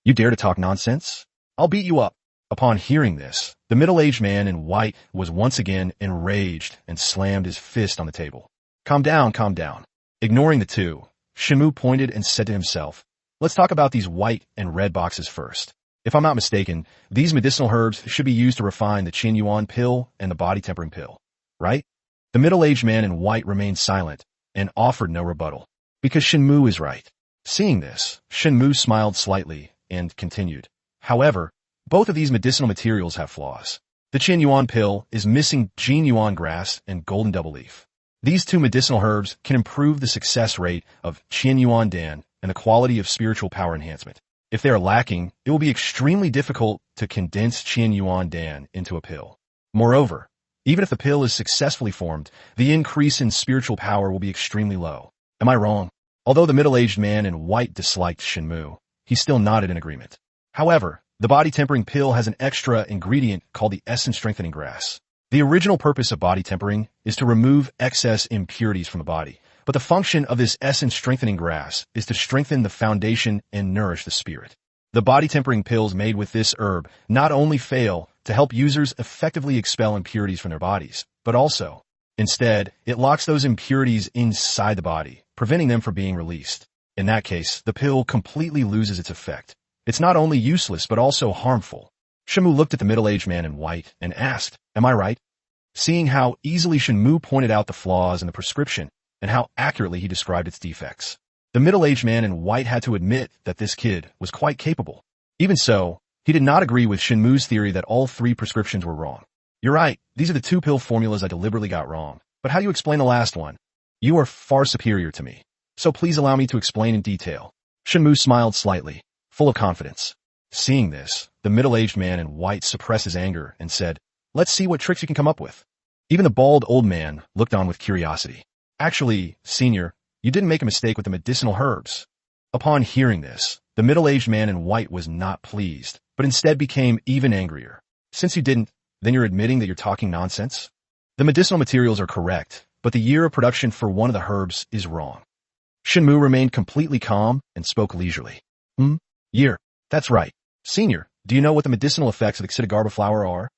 You dare to talk nonsense? I'll beat you up. Upon hearing this, the middle-aged man in white was once again enraged and slammed his fist on the table. Calm down, calm down. Ignoring the two, Shen Mu pointed and said to himself, let's talk about these white and red boxes first. If I'm not mistaken, these medicinal herbs should be used to refine the Qin Yuan pill and the body tempering pill, right? The middle-aged man in white remained silent and offered no rebuttal, because Shen Mu is right. Seeing this, Shen Mu smiled slightly and continued. However, both of these medicinal materials have flaws. The Qin Yuan pill is missing Jin Yuan grass and golden double leaf. These 2 medicinal herbs can improve the success rate of Qin Yuan Dan and the quality of spiritual power enhancement. If they are lacking, it will be extremely difficult to condense Qin Yuan Dan into a pill. Moreover, even if the pill is successfully formed, the increase in spiritual power will be extremely low. Am I wrong? Although the middle-aged man in white disliked Shen Mu, he still nodded in agreement. However, the body tempering pill has an extra ingredient called the essence strengthening grass. The original purpose of body tempering is to remove excess impurities from the body, but the function of this essence strengthening grass is to strengthen the foundation and nourish the spirit. The body tempering pills made with this herb not only fail to help users effectively expel impurities from their bodies, but also, instead, it locks those impurities inside the body, preventing them from being released. In that case, the pill completely loses its effect. It's not only useless, but also harmful. Shen Mu looked at the middle-aged man in white and asked, am I right? Seeing how easily Shen Mu pointed out the flaws in the prescription and how accurately he described its defects, the middle-aged man in white had to admit that this kid was quite capable. Even so, he did not agree with Shen Mu's theory that all 3 prescriptions were wrong. You're right, these are the 2 pill formulas I deliberately got wrong. But how do you explain the last one? You are far superior to me. So please allow me to explain in detail. Shen Mu smiled slightly, full of confidence. Seeing this, the middle-aged man in white suppressed his anger and said, let's see what tricks you can come up with. Even the bald old man looked on with curiosity. Actually, senior, you didn't make a mistake with the medicinal herbs. Upon hearing this, the middle-aged man in white was not pleased, but instead became even angrier. Since you didn't, then you're admitting that you're talking nonsense? The medicinal materials are correct, but the year of production for one of the herbs is wrong. Shen Mu remained completely calm and spoke leisurely. Year. That's right. Senior, do you know what the medicinal effects of the Xidigarba flower are?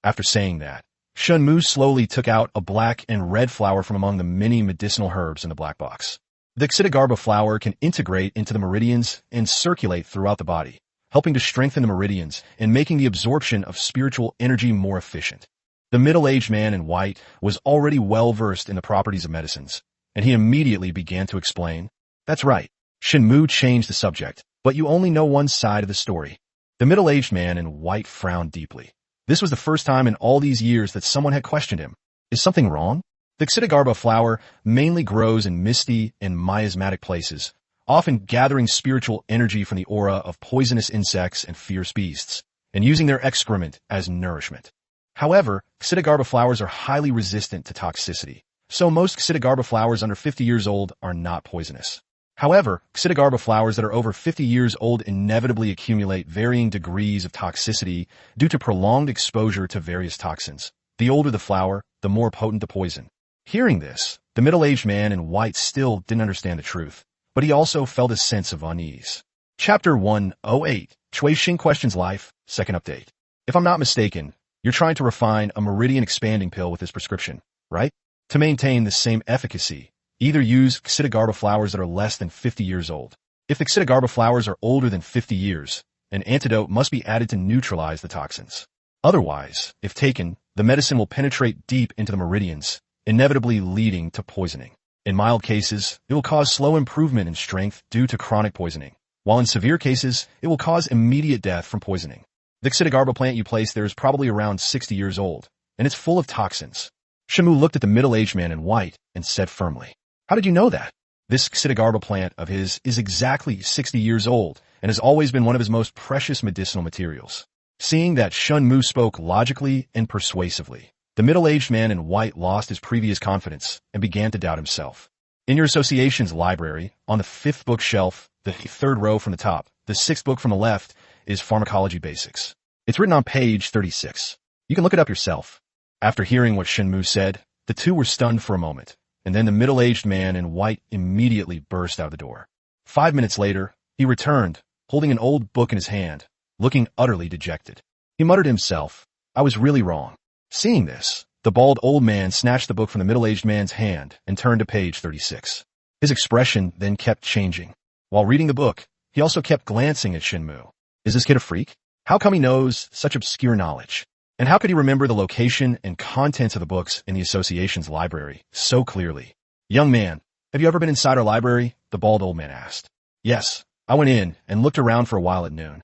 After saying that, Shen Mu slowly took out a black and red flower from among the many medicinal herbs in the black box. The Xidigarba flower can integrate into the meridians and circulate throughout the body, helping to strengthen the meridians and making the absorption of spiritual energy more efficient. The middle-aged man in white was already well-versed in the properties of medicines, and he immediately began to explain. That's right. Shen Mu changed the subject, but you only know one side of the story. The middle-aged man in white frowned deeply. This was the first time in all these years that someone had questioned him. Is something wrong? The Xidigarba flower mainly grows in misty and miasmatic places, often gathering spiritual energy from the aura of poisonous insects and fierce beasts, and using their excrement as nourishment. However, Xidigarba flowers are highly resistant to toxicity, so most Xidigarba flowers under 50 years old are not poisonous. However, Xidigarba flowers that are over 50 years old inevitably accumulate varying degrees of toxicity due to prolonged exposure to various toxins. The older the flower, the more potent the poison. Hearing this, the middle-aged man in white still didn't understand the truth, but he also felt a sense of unease. Chapter 108, Chui Xing Questions Life, Second Update. If I'm not mistaken, you're trying to refine a meridian expanding pill with this prescription, right? To maintain the same efficacy, either use Xidigarba flowers that are less than 50 years old. If the Xidigarba flowers are older than 50 years, an antidote must be added to neutralize the toxins. Otherwise, if taken, the medicine will penetrate deep into the meridians, inevitably leading to poisoning. In mild cases, it will cause slow improvement in strength due to chronic poisoning, while in severe cases, it will cause immediate death from poisoning. The Xidigarba plant you place there is probably around 60 years old, and it's full of toxins. Shen Mu looked at the middle-aged man in white and said firmly, "How did you know that? This Xidigarba plant of his is exactly 60 years old and has always been one of his most precious medicinal materials." Seeing that Shen Mu spoke logically and persuasively, the middle-aged man in white lost his previous confidence and began to doubt himself. In your association's library, on the 5th bookshelf, the 3rd row from the top, the 6th book from the left, is Pharmacology Basics. It's written on page 36. You can look it up yourself. After hearing what Shen Mu said, the two were stunned for a moment, and then the middle-aged man in white immediately burst out the door. 5 minutes later, he returned, holding an old book in his hand, looking utterly dejected. He muttered to himself, "I was really wrong." Seeing this, the bald old man snatched the book from the middle-aged man's hand and turned to page 36. His expression then kept changing. While reading the book, he also kept glancing at Shen Mu. Is this kid a freak? How come he knows such obscure knowledge? And how could he remember the location and contents of the books in the association's library so clearly? "Young man, have you ever been inside our library?" the bald old man asked. "Yes, I went in and looked around for a while at noon."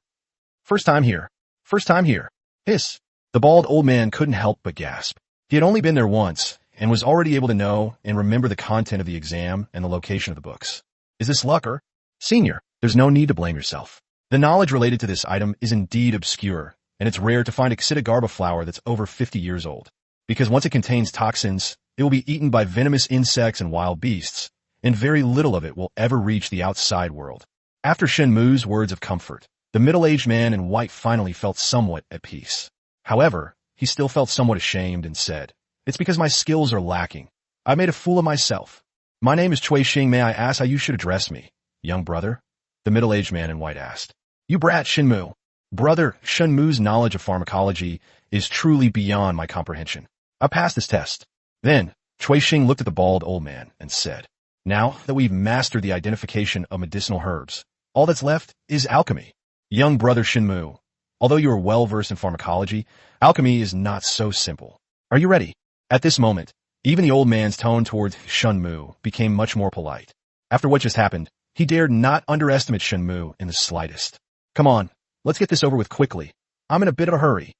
First time here. First time here. Hiss. The bald old man couldn't help but gasp. He had only been there once and was already able to know and remember the content of the exam and the location of the books. Is this luck or? Senior, there's no need to blame yourself. The knowledge related to this item is indeed obscure, and it's rare to find a Xidigarba flower that's over 50 years old. Because once it contains toxins, it will be eaten by venomous insects and wild beasts, and very little of it will ever reach the outside world. After Shen Mu's words of comfort, the middle-aged man in white finally felt somewhat at peace. However, he still felt somewhat ashamed and said, "It's because my skills are lacking. I made a fool of myself. My name is Chui Xing. May I ask how you should address me?" "Young brother?" the middle-aged man in white asked. "You brat, Shen Mu." "Brother, Shen Mu's knowledge of pharmacology is truly beyond my comprehension. I passed this test." Then, Chui Xing looked at the bald old man and said, "Now that we've mastered the identification of medicinal herbs, all that's left is alchemy. Young brother Shen Mu, although you are well-versed in pharmacology, alchemy is not so simple. Are you ready?" At this moment, even the old man's tone towards Shen Mu became much more polite. After what just happened, he dared not underestimate Shen Mu in the slightest. "Come on, let's get this over with quickly. I'm in a bit of a hurry."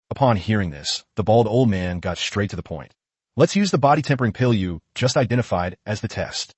Upon hearing this, the bald old man got straight to the point. "Let's use the body-tempering pill you just identified as the test."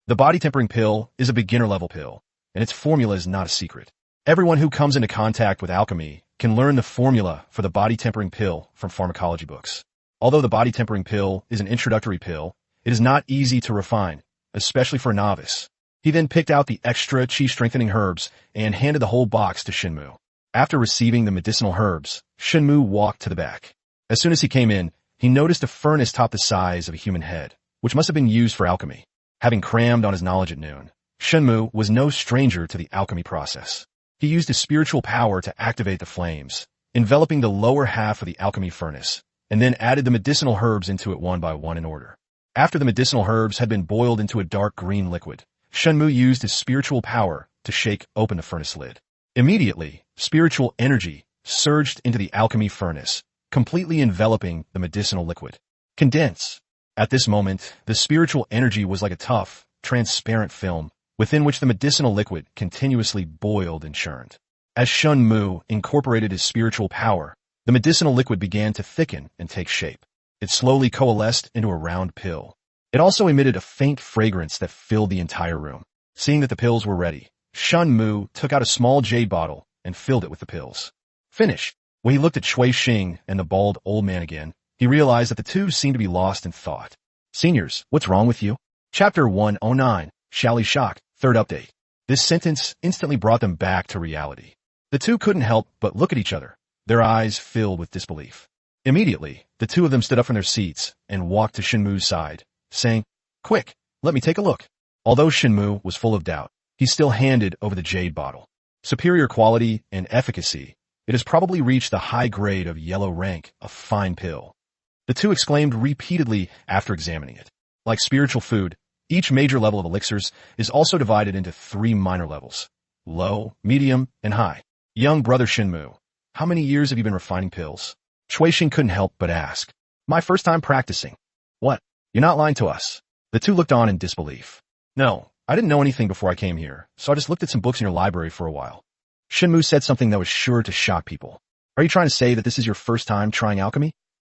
The body-tempering pill is a beginner-level pill, and its formula is not a secret. Everyone who comes into contact with alchemy can learn the formula for the body-tempering pill from pharmacology books. Although the body-tempering pill is an introductory pill, it is not easy to refine, especially for a novice. He then picked out the extra chi-strengthening herbs and handed the whole box to Shen Mu. After receiving the medicinal herbs, Shen Mu walked to the back. As soon as he came in, he noticed a furnace top the size of a human head, which must have been used for alchemy. Having crammed on his knowledge at noon, Shen Mu was no stranger to the alchemy process. He used his spiritual power to activate the flames, enveloping the lower half of the alchemy furnace, and then added the medicinal herbs into it one by one in order. After the medicinal herbs had been boiled into a dark green liquid, Shen Mu used his spiritual power to shake open the furnace lid. Immediately, spiritual energy surged into the alchemy furnace, completely enveloping the medicinal liquid. Condense. At this moment, the spiritual energy was like a tough, transparent film, within which the medicinal liquid continuously boiled and churned. As Shen Mu incorporated his spiritual power, the medicinal liquid began to thicken and take shape. It slowly coalesced into a round pill. It also emitted a faint fragrance that filled the entire room. Seeing that the pills were ready, Shen Mu took out a small jade bottle and filled it with the pills. Finished. When he looked at Cui Xing and the bald old man again, he realized that the two seemed to be lost in thought. Seniors, what's wrong with you? Chapter 109, Shally Shock, third update. This sentence instantly brought them back to reality. The two couldn't help but look at each other, their eyes filled with disbelief. Immediately, the two of them stood up from their seats and walked to Shen Mu's side, saying, "Quick, let me take a look." Although Shen Mu was full of doubt, he still handed over the jade bottle. Superior quality and efficacy, it has probably reached the high grade of yellow rank, a fine pill. The two exclaimed repeatedly after examining it. Like spiritual food, each major level of elixirs is also divided into 3 minor levels: low, medium, and high. Young brother Shen Mu, how many years have you been refining pills? Cui Xing couldn't help but ask. My first time practicing. What? You're not lying to us. The two looked on in disbelief. No, I didn't know anything before I came here, so I just looked at some books in your library for a while. Shen Mu said something that was sure to shock people. Are you trying to say that this is your first time trying alchemy?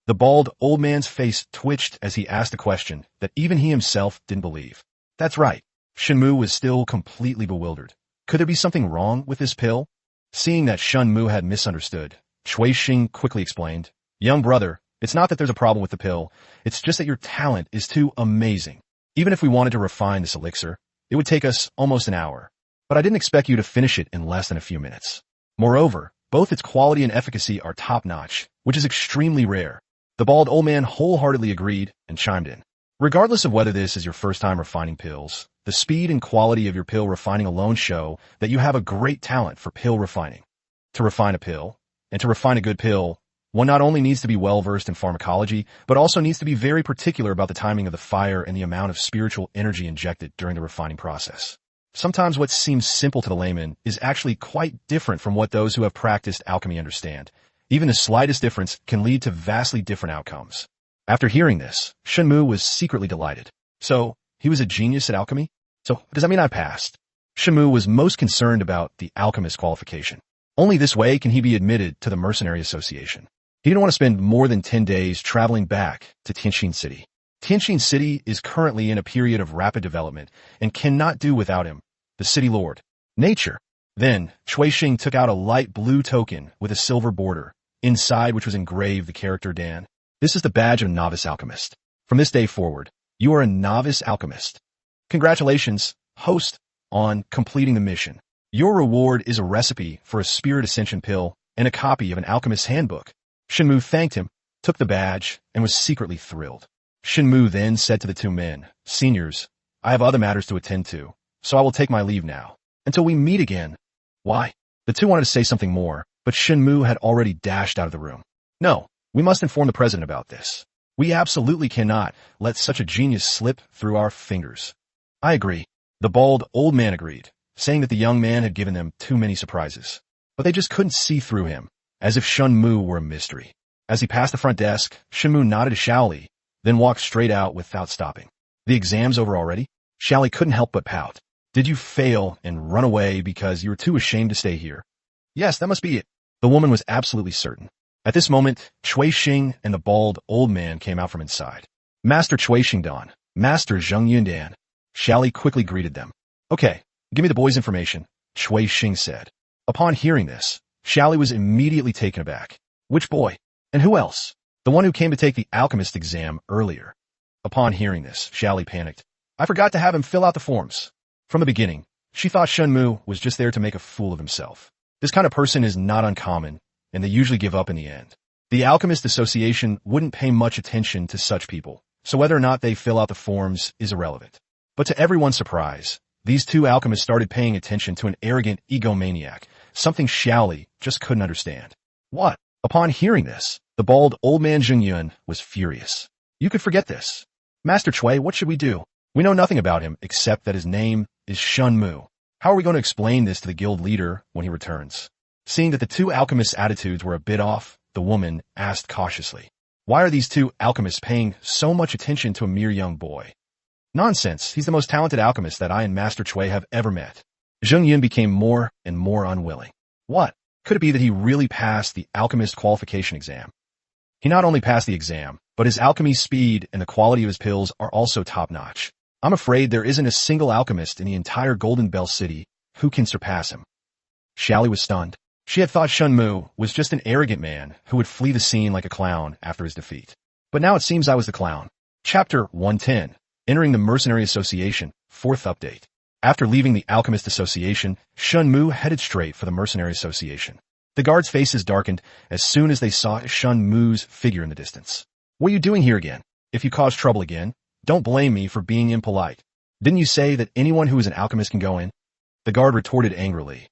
The bald old man's face twitched as he asked a question that even he himself didn't believe. That's right. Shen Mu was still completely bewildered. Could there be something wrong with this pill? Seeing that Shen Mu had misunderstood, Cui Xing quickly explained, Young brother, it's not that there's a problem with the pill, it's just that your talent is too amazing. Even if we wanted to refine this elixir, it would take us almost an hour. But I didn't expect you to finish it in less than a few minutes. Moreover, both its quality and efficacy are top-notch, which is extremely rare. The bald old man wholeheartedly agreed and chimed in. Regardless of whether this is your first time refining pills, the speed and quality of your pill refining alone show that you have a great talent for pill refining. To refine a pill, and to refine a good pill, one not only needs to be well-versed in pharmacology, but also needs to be very particular about the timing of the fire and the amount of spiritual energy injected during the refining process. Sometimes what seems simple to the layman is actually quite different from what those who have practiced alchemy understand. Even the slightest difference can lead to vastly different outcomes. After hearing this, Shen Mu was secretly delighted. So, he was a genius at alchemy? So, does that mean I passed? Shen Mu was most concerned about the alchemist qualification. Only this way can he be admitted to the Mercenary Association. He didn't want to spend more than 10 days traveling back to Tianxin City. Tianxin City is currently in a period of rapid development and cannot do without him, the city lord. Nature. Then, Cui Xing took out a light blue token with a silver border, inside which was engraved the character Dan. This is the badge of novice alchemist. From this day forward, you are a novice alchemist. Congratulations, host, on completing the mission. Your reward is a recipe for a spirit ascension pill and a copy of an alchemist's handbook. Shen Mu thanked him, took the badge, and was secretly thrilled. Shen Mu then said to the two men, Seniors, I have other matters to attend to, so I will take my leave now. Until we meet again. Why? The two wanted to say something more, but Shen Mu had already dashed out of the room. No, we must inform the president about this. We absolutely cannot let such a genius slip through our fingers. I agree. The bald old man agreed, saying that the young man had given them too many surprises. But they just couldn't see through him, as if Shen Mu were a mystery. As he passed the front desk, Shen Mu nodded to Shally, then walked straight out without stopping. The exam's over already? Shally couldn't help but pout. Did you fail and run away because you were too ashamed to stay here? Yes, that must be it. The woman was absolutely certain. At this moment, Cui Xing and the bald old man came out from inside. Master Cui Xingdan, Master Zheng Yundan. Shally quickly greeted them. Okay, give me the boy's information, Cui Xing said. Upon hearing this, Shally was immediately taken aback. Which boy? And who else? The one who came to take the alchemist exam earlier. Upon hearing this, Shally panicked. I forgot to have him fill out the forms. From the beginning, she thought Shen Mu was just there to make a fool of himself. This kind of person is not uncommon, and they usually give up in the end. The Alchemist Association wouldn't pay much attention to such people, so whether or not they fill out the forms is irrelevant. But to everyone's surprise, these two alchemists started paying attention to an arrogant egomaniac, something Shally just couldn't understand. What? Upon hearing this, the bald old man Zhengyun was furious. You could forget this. Master Cui, what should we do? We know nothing about him except that his name is Shen Mu. How are we going to explain this to the guild leader when he returns? Seeing that the two alchemists' attitudes were a bit off, the woman asked cautiously, Why are these two alchemists paying so much attention to a mere young boy? Nonsense, he's the most talented alchemist that I and Master Cui have ever met. Zheng Yun became more and more unwilling. What? Could it be that he really passed the alchemist qualification exam? He not only passed the exam, but but his alchemy speed and the quality of his pills are also top-notch. I'm afraid there isn't a single alchemist in the entire Golden Bell City who can surpass him. Xiaoli was stunned. She had thought Shen Mu was just an arrogant man who would flee the scene like a clown after his defeat. But now it seems I was the clown. Chapter 110. Entering the Mercenary Association, 4th update. After leaving the Alchemist Association, Shen Mu headed straight for the Mercenary Association. The guards' faces darkened as soon as they saw Shen Mu's figure in the distance. What are you doing here again? If you cause trouble again, don't blame me for being impolite. Didn't you say that anyone who is an alchemist can go in? The guard retorted angrily.